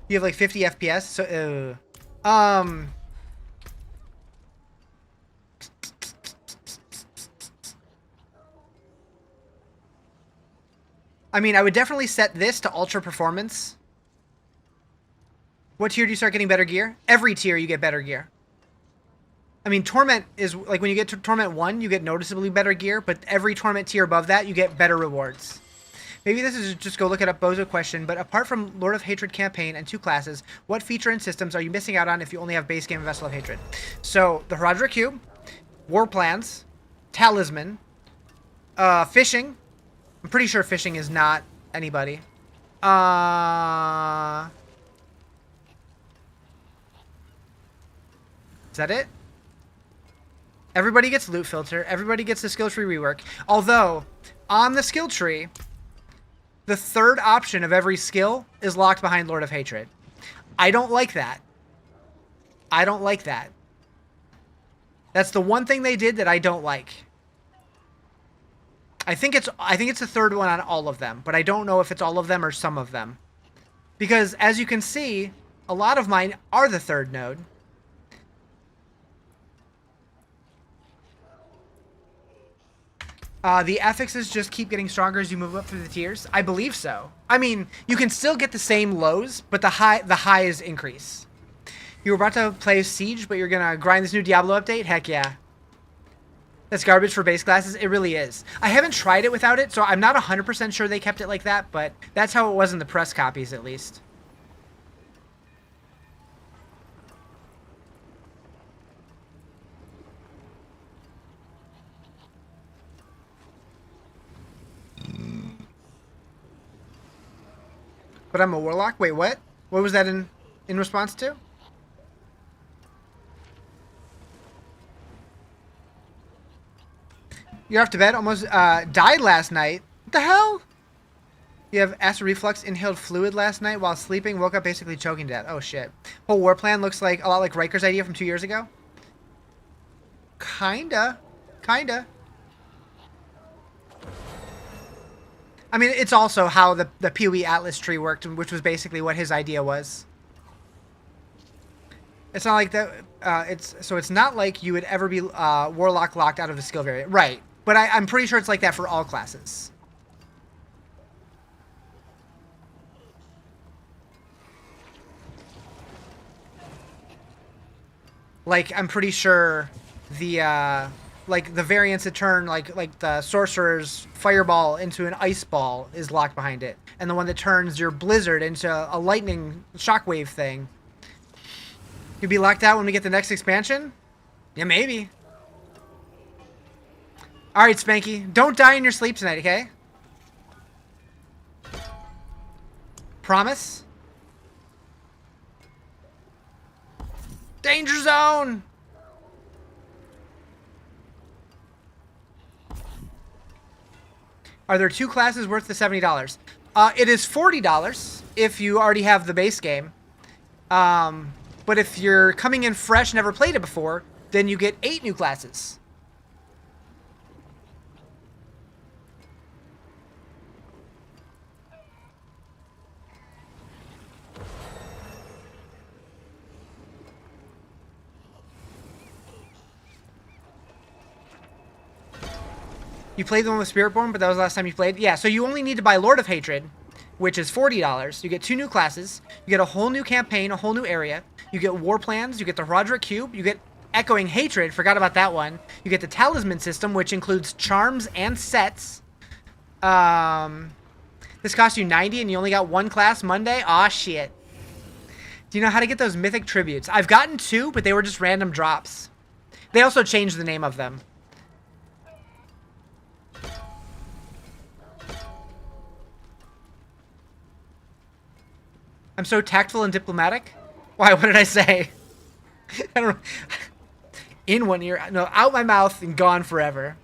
You have like 50 FPS, so I mean, I would definitely set this to ultra performance. What tier do you start getting better gear? Every tier you get better gear. I mean, Torment is like when you get to Torment 1, you get noticeably better gear, but every Torment tier above that, you get better rewards. Maybe this is just go look it up, Bozo question, but apart from Lord of Hatred campaign and 2 classes, what feature and systems are you missing out on if you only have base game Vessel of Hatred? So, the Rizarjay Cube, War Plans, Talisman, Fishing. I'm pretty sure Fishing is not anybody. Is that it? Everybody gets loot filter. Everybody gets the skill tree rework. Although, on the skill tree, the third option of every skill is locked behind Lord of Hatred. I don't like that. I don't like that. That's the one thing they did that I don't like. I think it's the third one on all of them, but I don't know if it's all of them or some of them. Because as you can see, a lot of mine are the third node. The affixes just keep getting stronger as you move up through the tiers. I believe so. I mean, you can still get the same lows, but the highs increase. You were about to play Siege, but you're gonna grind this new Diablo update? Heck yeah. That's garbage for base classes. It really is. I haven't tried it without it, so I'm not 100% sure they kept it like that, but that's how it was in the press copies, at least. But I'm a warlock? Wait, what? What was that in response to? You're off to bed? Almost died last night. What the hell? You have acid reflux, inhaled fluid last night while sleeping, woke up basically choking to death. Oh shit. Whole war plan looks like a lot like Riker's idea from 2 years ago. Kinda. Kinda. I mean, it's also how the PoE Atlas tree worked, which was basically what his idea was. It's not like that. It's not like you would ever be warlock locked out of a skill variant, right? But I'm pretty sure it's like that for all classes. Like I'm pretty sure the like the variants that turn like the sorcerer's fireball into an ice ball is locked behind it, and the one that turns your blizzard into a lightning shockwave thing. You'll be locked out when we get the next expansion? Yeah, maybe. Alright, Spanky. Don't die in your sleep tonight, okay? Promise? Danger zone! Are there 2 classes worth the $70? It is $40 if you already have the base game. But if you're coming in fresh, never played it before, then you get 8 new classes. You played the one with Spiritborn, but that was the last time you played? Yeah, so you only need to buy Lord of Hatred, which is $40. You get 2 new classes. You get a whole new campaign, a whole new area. You get War Plans. You get the Rizarjay Cube. You get Echoing Hatred. Forgot about that one. You get the Talisman system, which includes charms and sets. This cost you $90 and you only got 1 class Monday? Aw, shit. Do you know how to get those mythic tributes? I've gotten 2, but they were just random drops. They also changed the name of them. I'm so tactful and diplomatic? Why, what did I say? I don't know. In 1 ear. No, out my mouth and gone forever.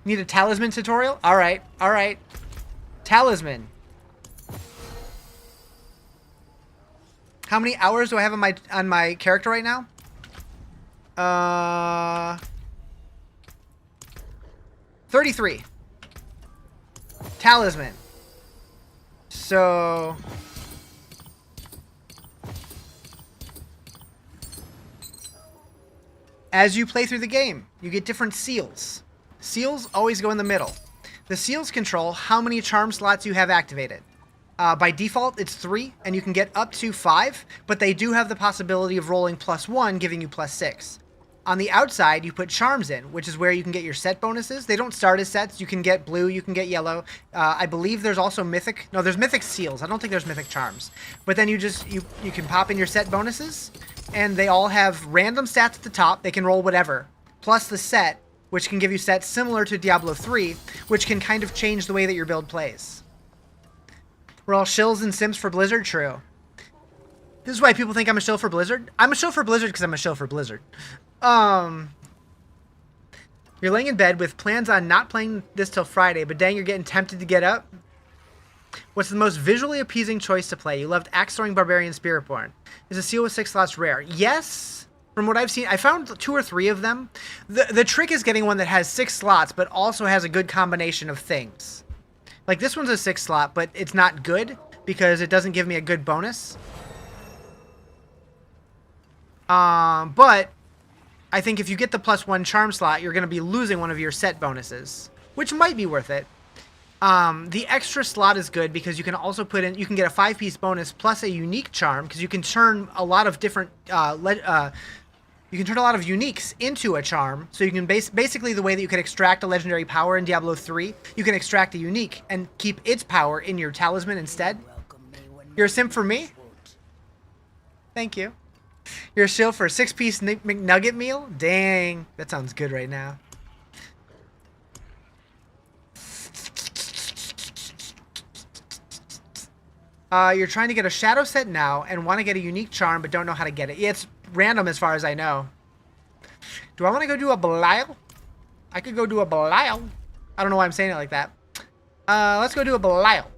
Need a talisman tutorial? Alright, alright. Talisman. How many hours do I have on my character right now? 33. Talisman. So... as you play through the game, you get different seals. Seals always go in the middle. The seals control how many charm slots you have activated. By default, it's 3, and you can get up to 5, but they do have the possibility of rolling +1, giving you +6. On the outside, you put charms in, which is where you can get your set bonuses. They don't start as sets. You can get blue, you can get yellow. I believe there's also mythic. No, there's mythic seals. I don't think there's mythic charms. But then you can pop in your set bonuses, and they all have random stats at the top. They can roll whatever, plus the set, which can give you sets similar to Diablo 3, which can kind of change the way that your build plays. We're all shills and simps for Blizzard? True. This is why people think I'm a shill for Blizzard. I'm a shill for Blizzard because I'm a shill for Blizzard. You're laying in bed with plans on not playing this till Friday, but dang, you're getting tempted to get up. What's the most visually appeasing choice to play? You loved Axe Throwing Barbarian Spiritborn. Is a seal with 6 slots rare? Yes. From what I've seen, I found 2 or 3 of them. The trick is getting one that has 6 slots, but also has a good combination of things. Like this one's a 6 slot, but it's not good because it doesn't give me a good bonus. But I think if you get the +1 charm slot, you're going to be losing one of your set bonuses, which might be worth it. The extra slot is good because you can also put in, you can get a 5-piece bonus plus a unique charm because you can turn a lot of different, you can turn a lot of uniques into a charm. So you can basically the way that you can extract a legendary power in Diablo 3, you can extract a unique and keep its power in your talisman instead. You're a simp for me? Thank you. You're a shill for a 6-piece McNugget meal? Dang, that sounds good right now. You're trying to get a shadow set now and want to get a unique charm but don't know how to get it. Yeah, it's random as far as I know. Do I want to go do a Belial? I could go do a Belial. I don't know why I'm saying it like that. Let's go do a Belial.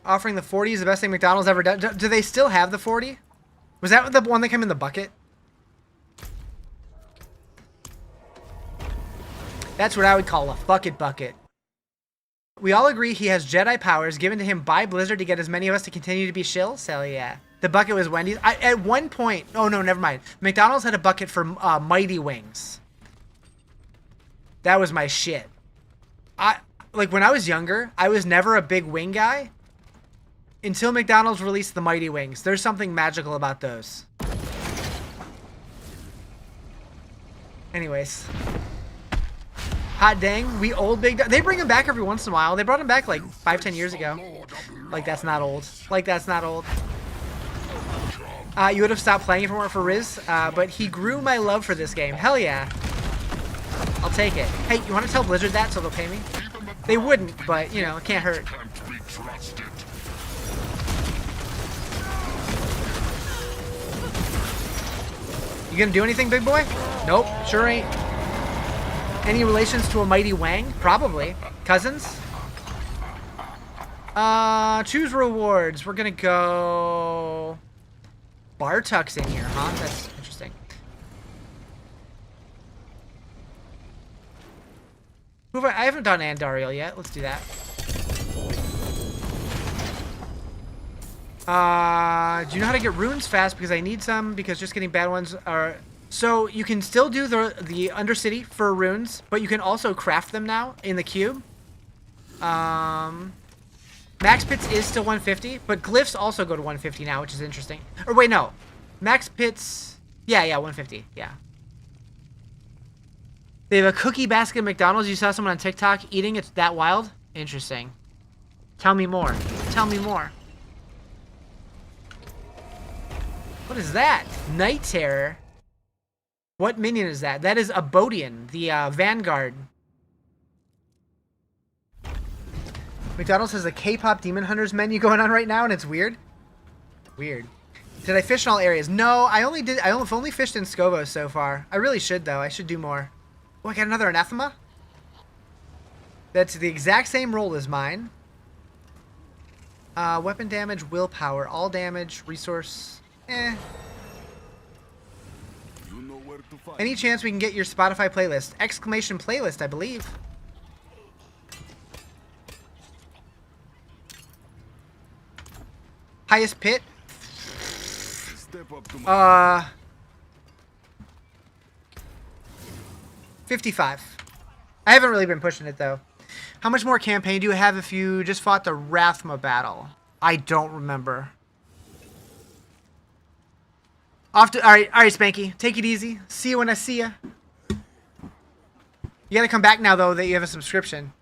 Offering the 40 is the best thing McDonald's ever done. Do they still have the 40? Was that the one that came in the bucket? That's what I would call a bucket. We all agree he has Jedi powers given to him by Blizzard to get as many of us to continue to be shills? Hell yeah. The bucket was Wendy's. At one point... Oh, no, never mind. McDonald's had a bucket for Mighty Wings. That was my shit. Like, when I was younger, I was never a big wing guy. Until McDonald's released the Mighty Wings. There's something magical about those. Anyways. Hot dang, we old big... They bring him back every once in a while. They brought him back like 5-10 years ago. Like, that's not old. Like, that's not old. You would have stopped playing if it weren't for Riz, but he grew my love for this game. Hell yeah. I'll take it. Hey, you want to tell Blizzard that so they'll pay me? They wouldn't, but, you know, it can't hurt. You gonna do anything, big boy? Nope, sure ain't. Any relations to a mighty Wang? Probably. Cousins? Choose rewards. We're gonna go... Bartuk's in here, huh? That's interesting. I haven't done Andariel yet. Let's do that. Do you know how to get runes fast? Because I need some, because just getting bad ones are... So you can still do the Undercity for runes, but you can also craft them now in the cube. Max Pits is still 150, but glyphs also go to 150 now, which is interesting. Or wait, no. Max Pits... Yeah, 150. Yeah. They have a cookie basket at McDonald's. You saw someone on TikTok eating it that wild? Interesting. Tell me more. Tell me more. What is that? Night Terror. What minion is that? That is Abodian, the Vanguard. McDonald's has a K-pop Demon Hunters menu going on right now, and it's weird. Weird. Did I fish in all areas? No, I've only fished in Scovos so far. I really should, though. I should do more. Oh, I got another Anathema? That's the exact same roll as mine. Weapon damage, willpower, all damage, resource... Any chance we can get your Spotify playlist? Exclamation playlist, I believe. Highest pit? Step up to my 55. I haven't really been pushing it, though. How much more campaign do you have if you just fought the Rathma battle? I don't remember. All right, Spanky. Take it easy. See you when I see ya. You gotta come back now, though, that you have a subscription.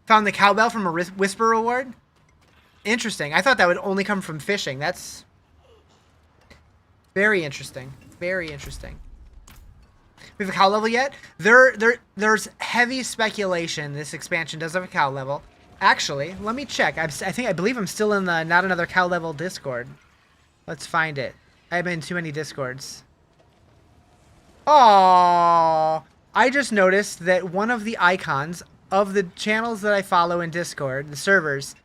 Found the cowbell from a Whisper reward? Interesting. I thought that would only come from fishing. That's very interesting. Very interesting. We have a cow level yet? There's heavy speculation this expansion does have a cow level. Actually, let me check. I believe I'm still in the Not Another Cow Level Discord. Let's find it. I've been in too many Discords. Oh, I just noticed that one of the icons of the channels that I follow in Discord, the servers,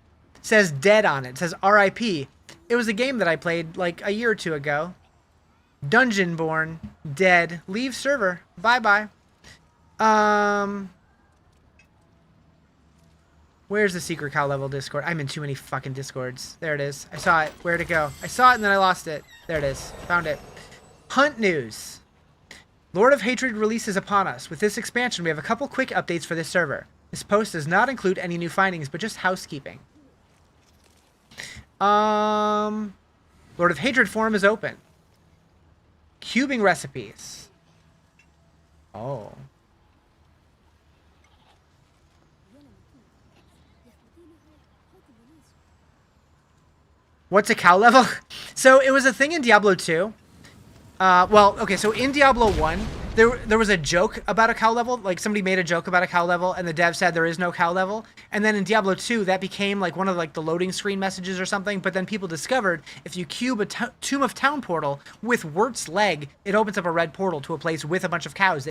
says dead on it. It says RIP. It was a game that I played like a year or two ago. Dungeonborn, dead, leave server, bye-bye. Where's the secret cow level Discord? I'm in too many fucking Discords. There it is. I saw it. Where'd it go? I saw it and then I lost it. There it is. Found it. Hunt news. Lord of Hatred releases upon us. With this expansion, we have a couple quick updates for this server. This post does not include any new findings, but just housekeeping. Lord of Hatred forum is open. Cubing recipes. Oh. What's a cow level? So it was a thing in Diablo 2. Well, okay, so in Diablo 1, there was a joke about a cow level. Like, somebody made a joke about a cow level, and the dev said there is no cow level. And then in Diablo 2, that became, like, one of, like, the loading screen messages or something. But then people discovered if you cube a Tomb of Town portal with Wirt's leg, it opens up a red portal to a place with a bunch of cows.